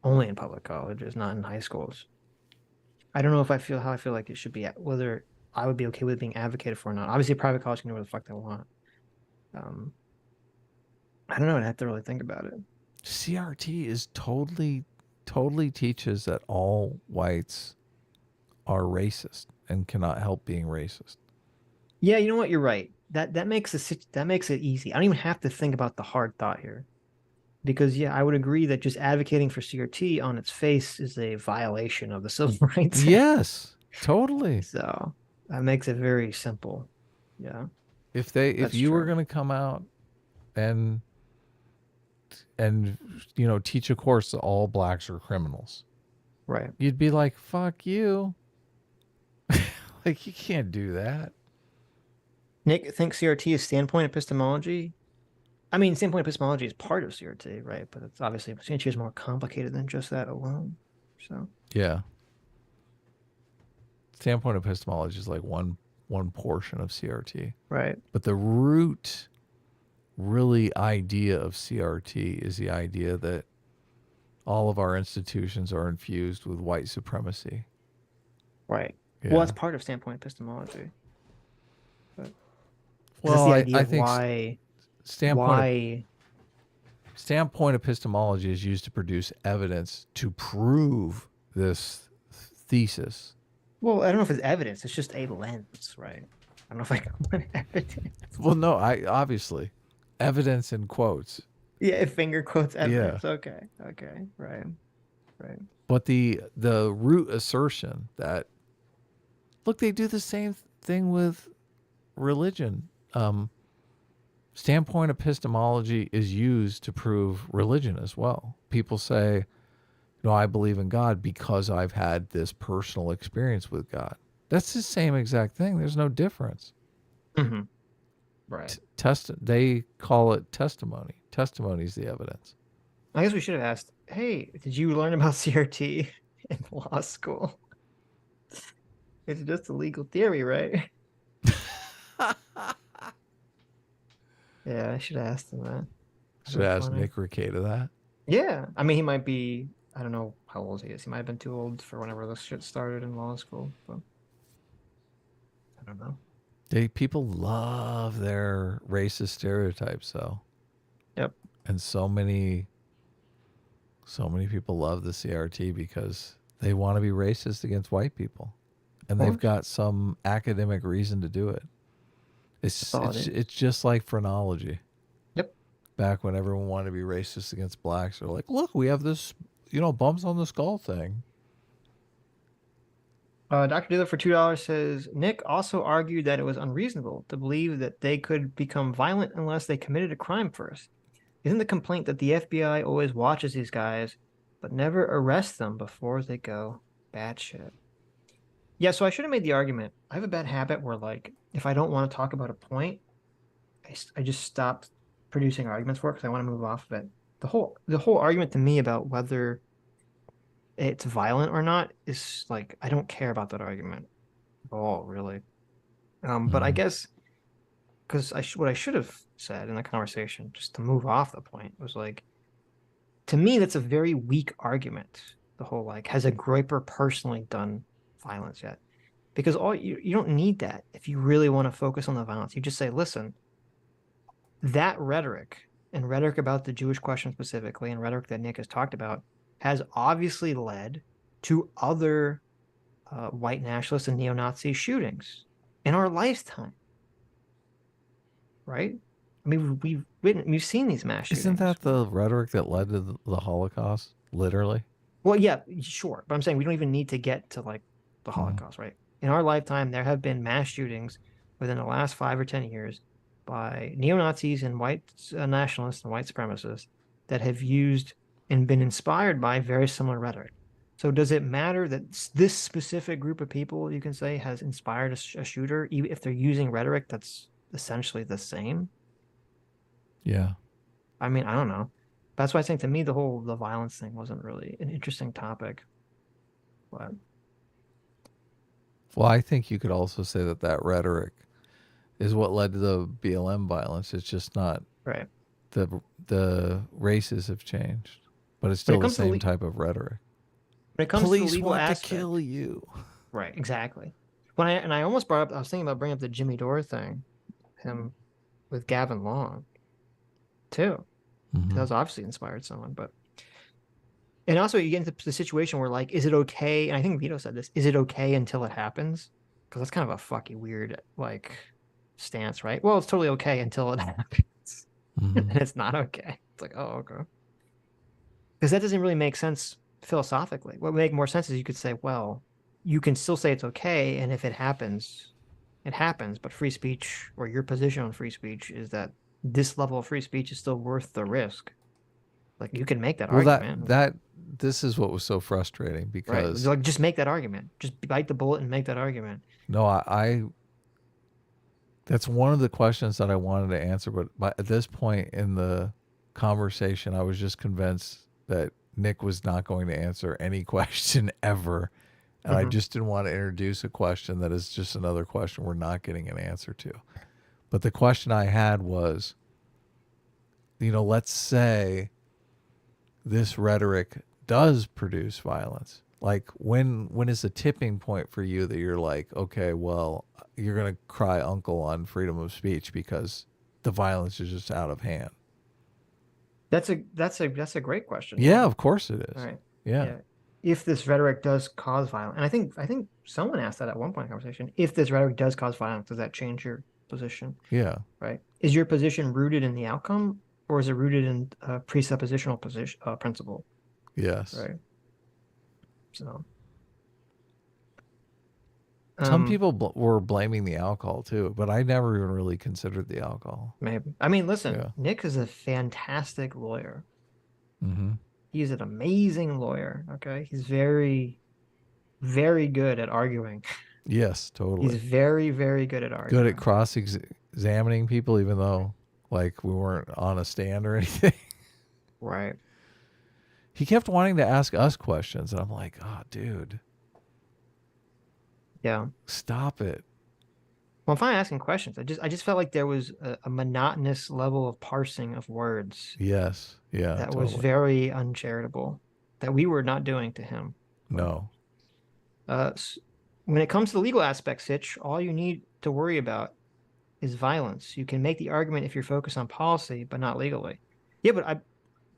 only in public colleges, not in high schools. I don't know if I feel how I feel like it should be, whether I would be okay with being advocated for or not. Obviously, a private college can do whatever the fuck they want. I don't know. I'd have to really think about it. CRT is totally teaches that all whites are racist and cannot help being racist. Yeah, you know what? You're right. That makes it easy. I don't even have to think about the hard thought here, because yeah, I would agree that just advocating for CRT on its face is a violation of the Civil Rights Act. Yes, totally. So that makes it very simple. Yeah. If you were going to come out and you know, teach a course that all blacks are criminals, right, you'd be like, fuck you. Like, you can't do that. Nick thinks CRT is standpoint epistemology. I mean, standpoint epistemology is part of CRT, right? But it's obviously, CRT is more complicated than just that alone. So yeah, standpoint epistemology is like one portion of CRT, right? But the root really idea of CRT is the idea that all of our institutions are infused with white supremacy. Right. Yeah. Well, that's part of standpoint epistemology. But well, I think why standpoint epistemology is used to produce evidence to prove this thesis. Well, I don't know if it's evidence. It's just a lens, right? I don't know if I can put evidence. Well, no, obviously evidence in quotes. Yeah, finger quotes evidence. Yeah. Okay. Right. But the root assertion that, look, they do the same thing with religion. Standpoint epistemology is used to prove religion as well. People say, no, I believe in God because I've had this personal experience with God. That's the same exact thing. There's no difference. Mm-hmm. Right. They call it testimony. Testimony is the evidence. I guess we should have asked, hey, did you learn about CRT in law school? It's just a legal theory, right? Yeah, I should have asked him that. Should ask Nick Ricada that. Yeah. I mean, he might be, I don't know how old he is. He might have been too old for whenever this shit started in law school. But I don't know. People love their racist stereotypes, though. Yep. And so many people love the CRT because they want to be racist against white people. And they've got some academic reason to do it. It's just like phrenology. Yep. Back when everyone wanted to be racist against blacks, they're like, look, we have this, bumps on the skull thing. Dr. Dealer for $2 says, Nick also argued that it was unreasonable to believe that they could become violent unless they committed a crime first. Isn't the complaint that the FBI always watches these guys but never arrests them before they go batshit? Yeah, so I should have made the argument. I have a bad habit where, like, if I don't want to talk about a point, I just stop producing arguments for it because I want to move off of it. The whole argument to me about whether it's violent or not is like, I don't care about that argument at all, really. But I guess because what I should have said in the conversation, just to move off the point, was like, to me, that's a very weak argument. The whole like, has a Groyper personally done violence yet? Because you don't need that if you really want to focus on the violence. You just say, listen, that rhetoric and rhetoric about the Jewish question specifically, and rhetoric that Nick has talked about, has obviously led to other white nationalist and neo-Nazi shootings in our lifetime, right? I mean, we've seen these mass shootings. Isn't that the rhetoric that led to the Holocaust, literally? Well, yeah, sure. But I'm saying we don't even need to get to like the Holocaust, right? In our lifetime, there have been mass shootings within the last 5 or 10 years by neo-Nazis and white nationalists and white supremacists that have used and been inspired by very similar rhetoric. So does it matter that this specific group of people, you can say, has inspired a shooter, even if they're using rhetoric that's essentially the same? Yeah. I mean, I don't know. That's why I think, to me, the violence thing wasn't really an interesting topic. But well, I think you could also say that rhetoric is what led to the BLM violence. It's just not right. The races have changed, but it's still the same type of rhetoric. When it comes Police to the legal want aspect, to kill you. Right, exactly. I almost brought up, I was thinking about bringing up the Jimmy Dore thing, him with Gavin Long, too. That was obviously inspired someone, but. And also, you get into the situation where, like, is it okay? And I think Vito said this: is it okay until it happens? Because that's kind of a fucking weird, like, stance, right? Well, it's totally okay until it happens, and it's not okay. It's like, oh, okay, because that doesn't really make sense philosophically. What would make more sense is you could say, well, you can still say it's okay, and if it happens, it happens. But free speech, or your position on free speech, is that this level of free speech is still worth the risk. Like, you can make that argument. This is what was so frustrating, because like, just make that argument. Just bite the bullet and make that argument. No, I that's one of the questions that I wanted to answer, but at this point in the conversation, I was just convinced that Nick was not going to answer any question ever. And I just didn't want to introduce a question that is just another question we're not getting an answer to. But the question I had was, let's say this rhetoric does produce violence. Like, when is the tipping point for you that you're like, okay, well, you're going to cry uncle on freedom of speech because the violence is just out of hand? That's a great question. Yeah, of course it is. All right. Yeah. If this rhetoric does cause violence, and I think someone asked that at one point in the conversation, if this rhetoric does cause violence, does that change your position? Yeah. Right. Is your position rooted in the outcome, or is it rooted in a presuppositional principle? Yes. Right. So. Some people were blaming the alcohol too, but I never even really considered the alcohol. Maybe. I mean, listen, Nick is a fantastic lawyer. He's an amazing lawyer. Okay. He's very, very good at arguing. Yes, totally. He's very, very good at arguing. Good at cross-examining people, even though, like, we weren't on a stand or anything. Right. He kept wanting to ask us questions, and I'm like, oh, dude. Yeah. Stop it. Well, I'm fine asking questions. I just felt like there was a monotonous level of parsing of words. Yes. Yeah. That was very uncharitable, that we were not doing to him. No. When it comes to the legal aspect, Sitch, all you need to worry about is violence. You can make the argument if you're focused on policy, but not legally. Yeah,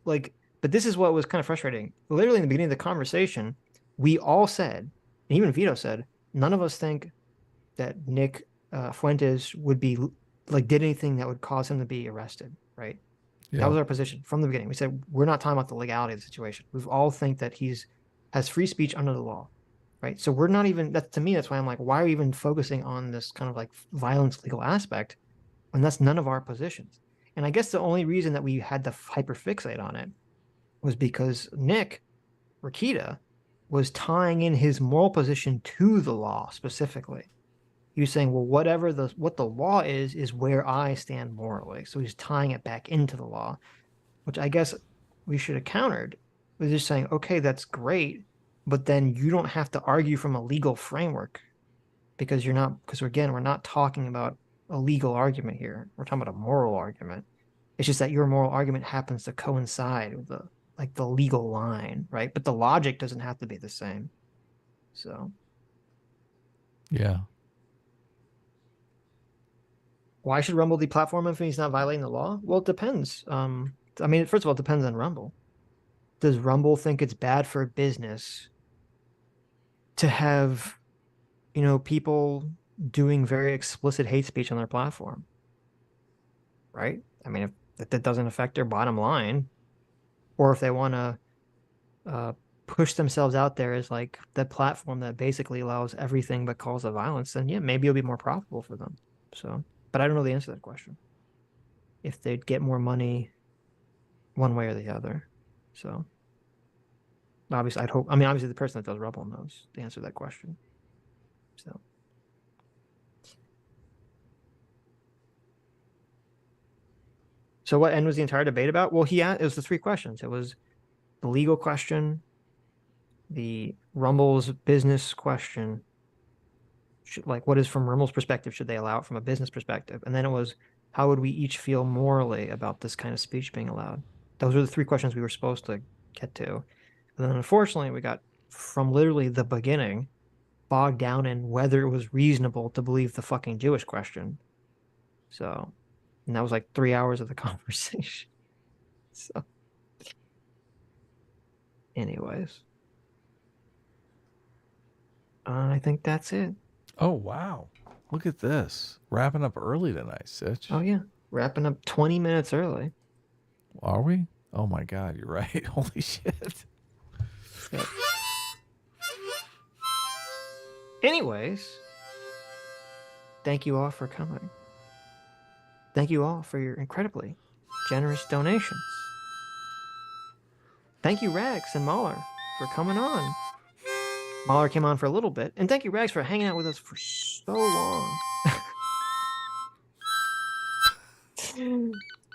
but this is what was kind of frustrating. Literally in the beginning of the conversation, we all said, and even Vito said, none of us think that Nick Fuentes would be did anything that would cause him to be arrested, right? Yeah. That was our position from the beginning. We said, we're not talking about the legality of the situation. We all think that has free speech under the law, right? So we're not even, to me, that's why I'm like, why are we even focusing on this kind of like violence legal aspect when that's none of our positions? And I guess the only reason that we had to hyperfixate on it was because Nick Rakita was tying in his moral position to the law specifically. He was saying, well, what the law is where I stand morally. So he's tying it back into the law, which I guess we should have countered. We're just saying, okay, that's great, but then you don't have to argue from a legal framework. because we're not talking about a legal argument here. We're talking about a moral argument. It's just that your moral argument happens to coincide with the legal line, right? But the logic doesn't have to be the same. So yeah. Why should Rumble deplatform him if he's not violating the law? Well, it depends. I mean, first of all, it depends on Rumble. Does Rumble think it's bad for business to have, people doing very explicit hate speech on their platform? Right? I mean, if that doesn't affect their bottom line, or if they want to push themselves out there as like the platform that basically allows everything but calls of violence, then yeah, maybe it'll be more profitable for them. So, but I don't know the answer to that question. If they'd get more money one way or the other. So obviously obviously the person that does Rumble knows the answer to that question. So what end was the entire debate about? Well, it was the three questions. It was the legal question, the Rumble's business question, what is from Rumble's perspective, should they allow it from a business perspective? And then it was, how would we each feel morally about this kind of speech being allowed? Those were the three questions we were supposed to get to. And then unfortunately, we got, from literally the beginning, bogged down in whether it was reasonable to believe the fucking Jewish question. So, and that was like 3 hours of the conversation. So, anyways, I think that's it. Oh, wow. Look at this. Wrapping up early tonight, Sitch. Oh, yeah. Wrapping up 20 minutes early. Are we? Oh, my God. You're right. Holy shit. Yep. Anyways, thank you all for coming. Thank you all for your incredibly generous donations. Thank you, Rags and Mauler, for coming on. Mauler came on for a little bit. And thank you, Rags, for hanging out with us for so long.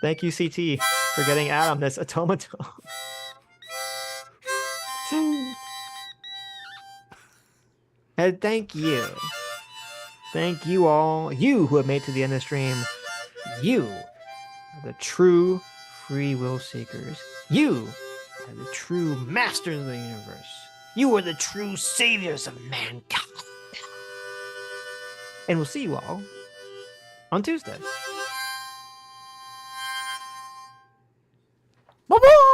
Thank you, CT, for getting Adam this automaton. And thank you. Thank you all. You who have made it to the end of the stream. You are the true free will seekers. You are the true masters of the universe. You are the true saviors of mankind. And we'll see you all on Tuesday. Bye-bye!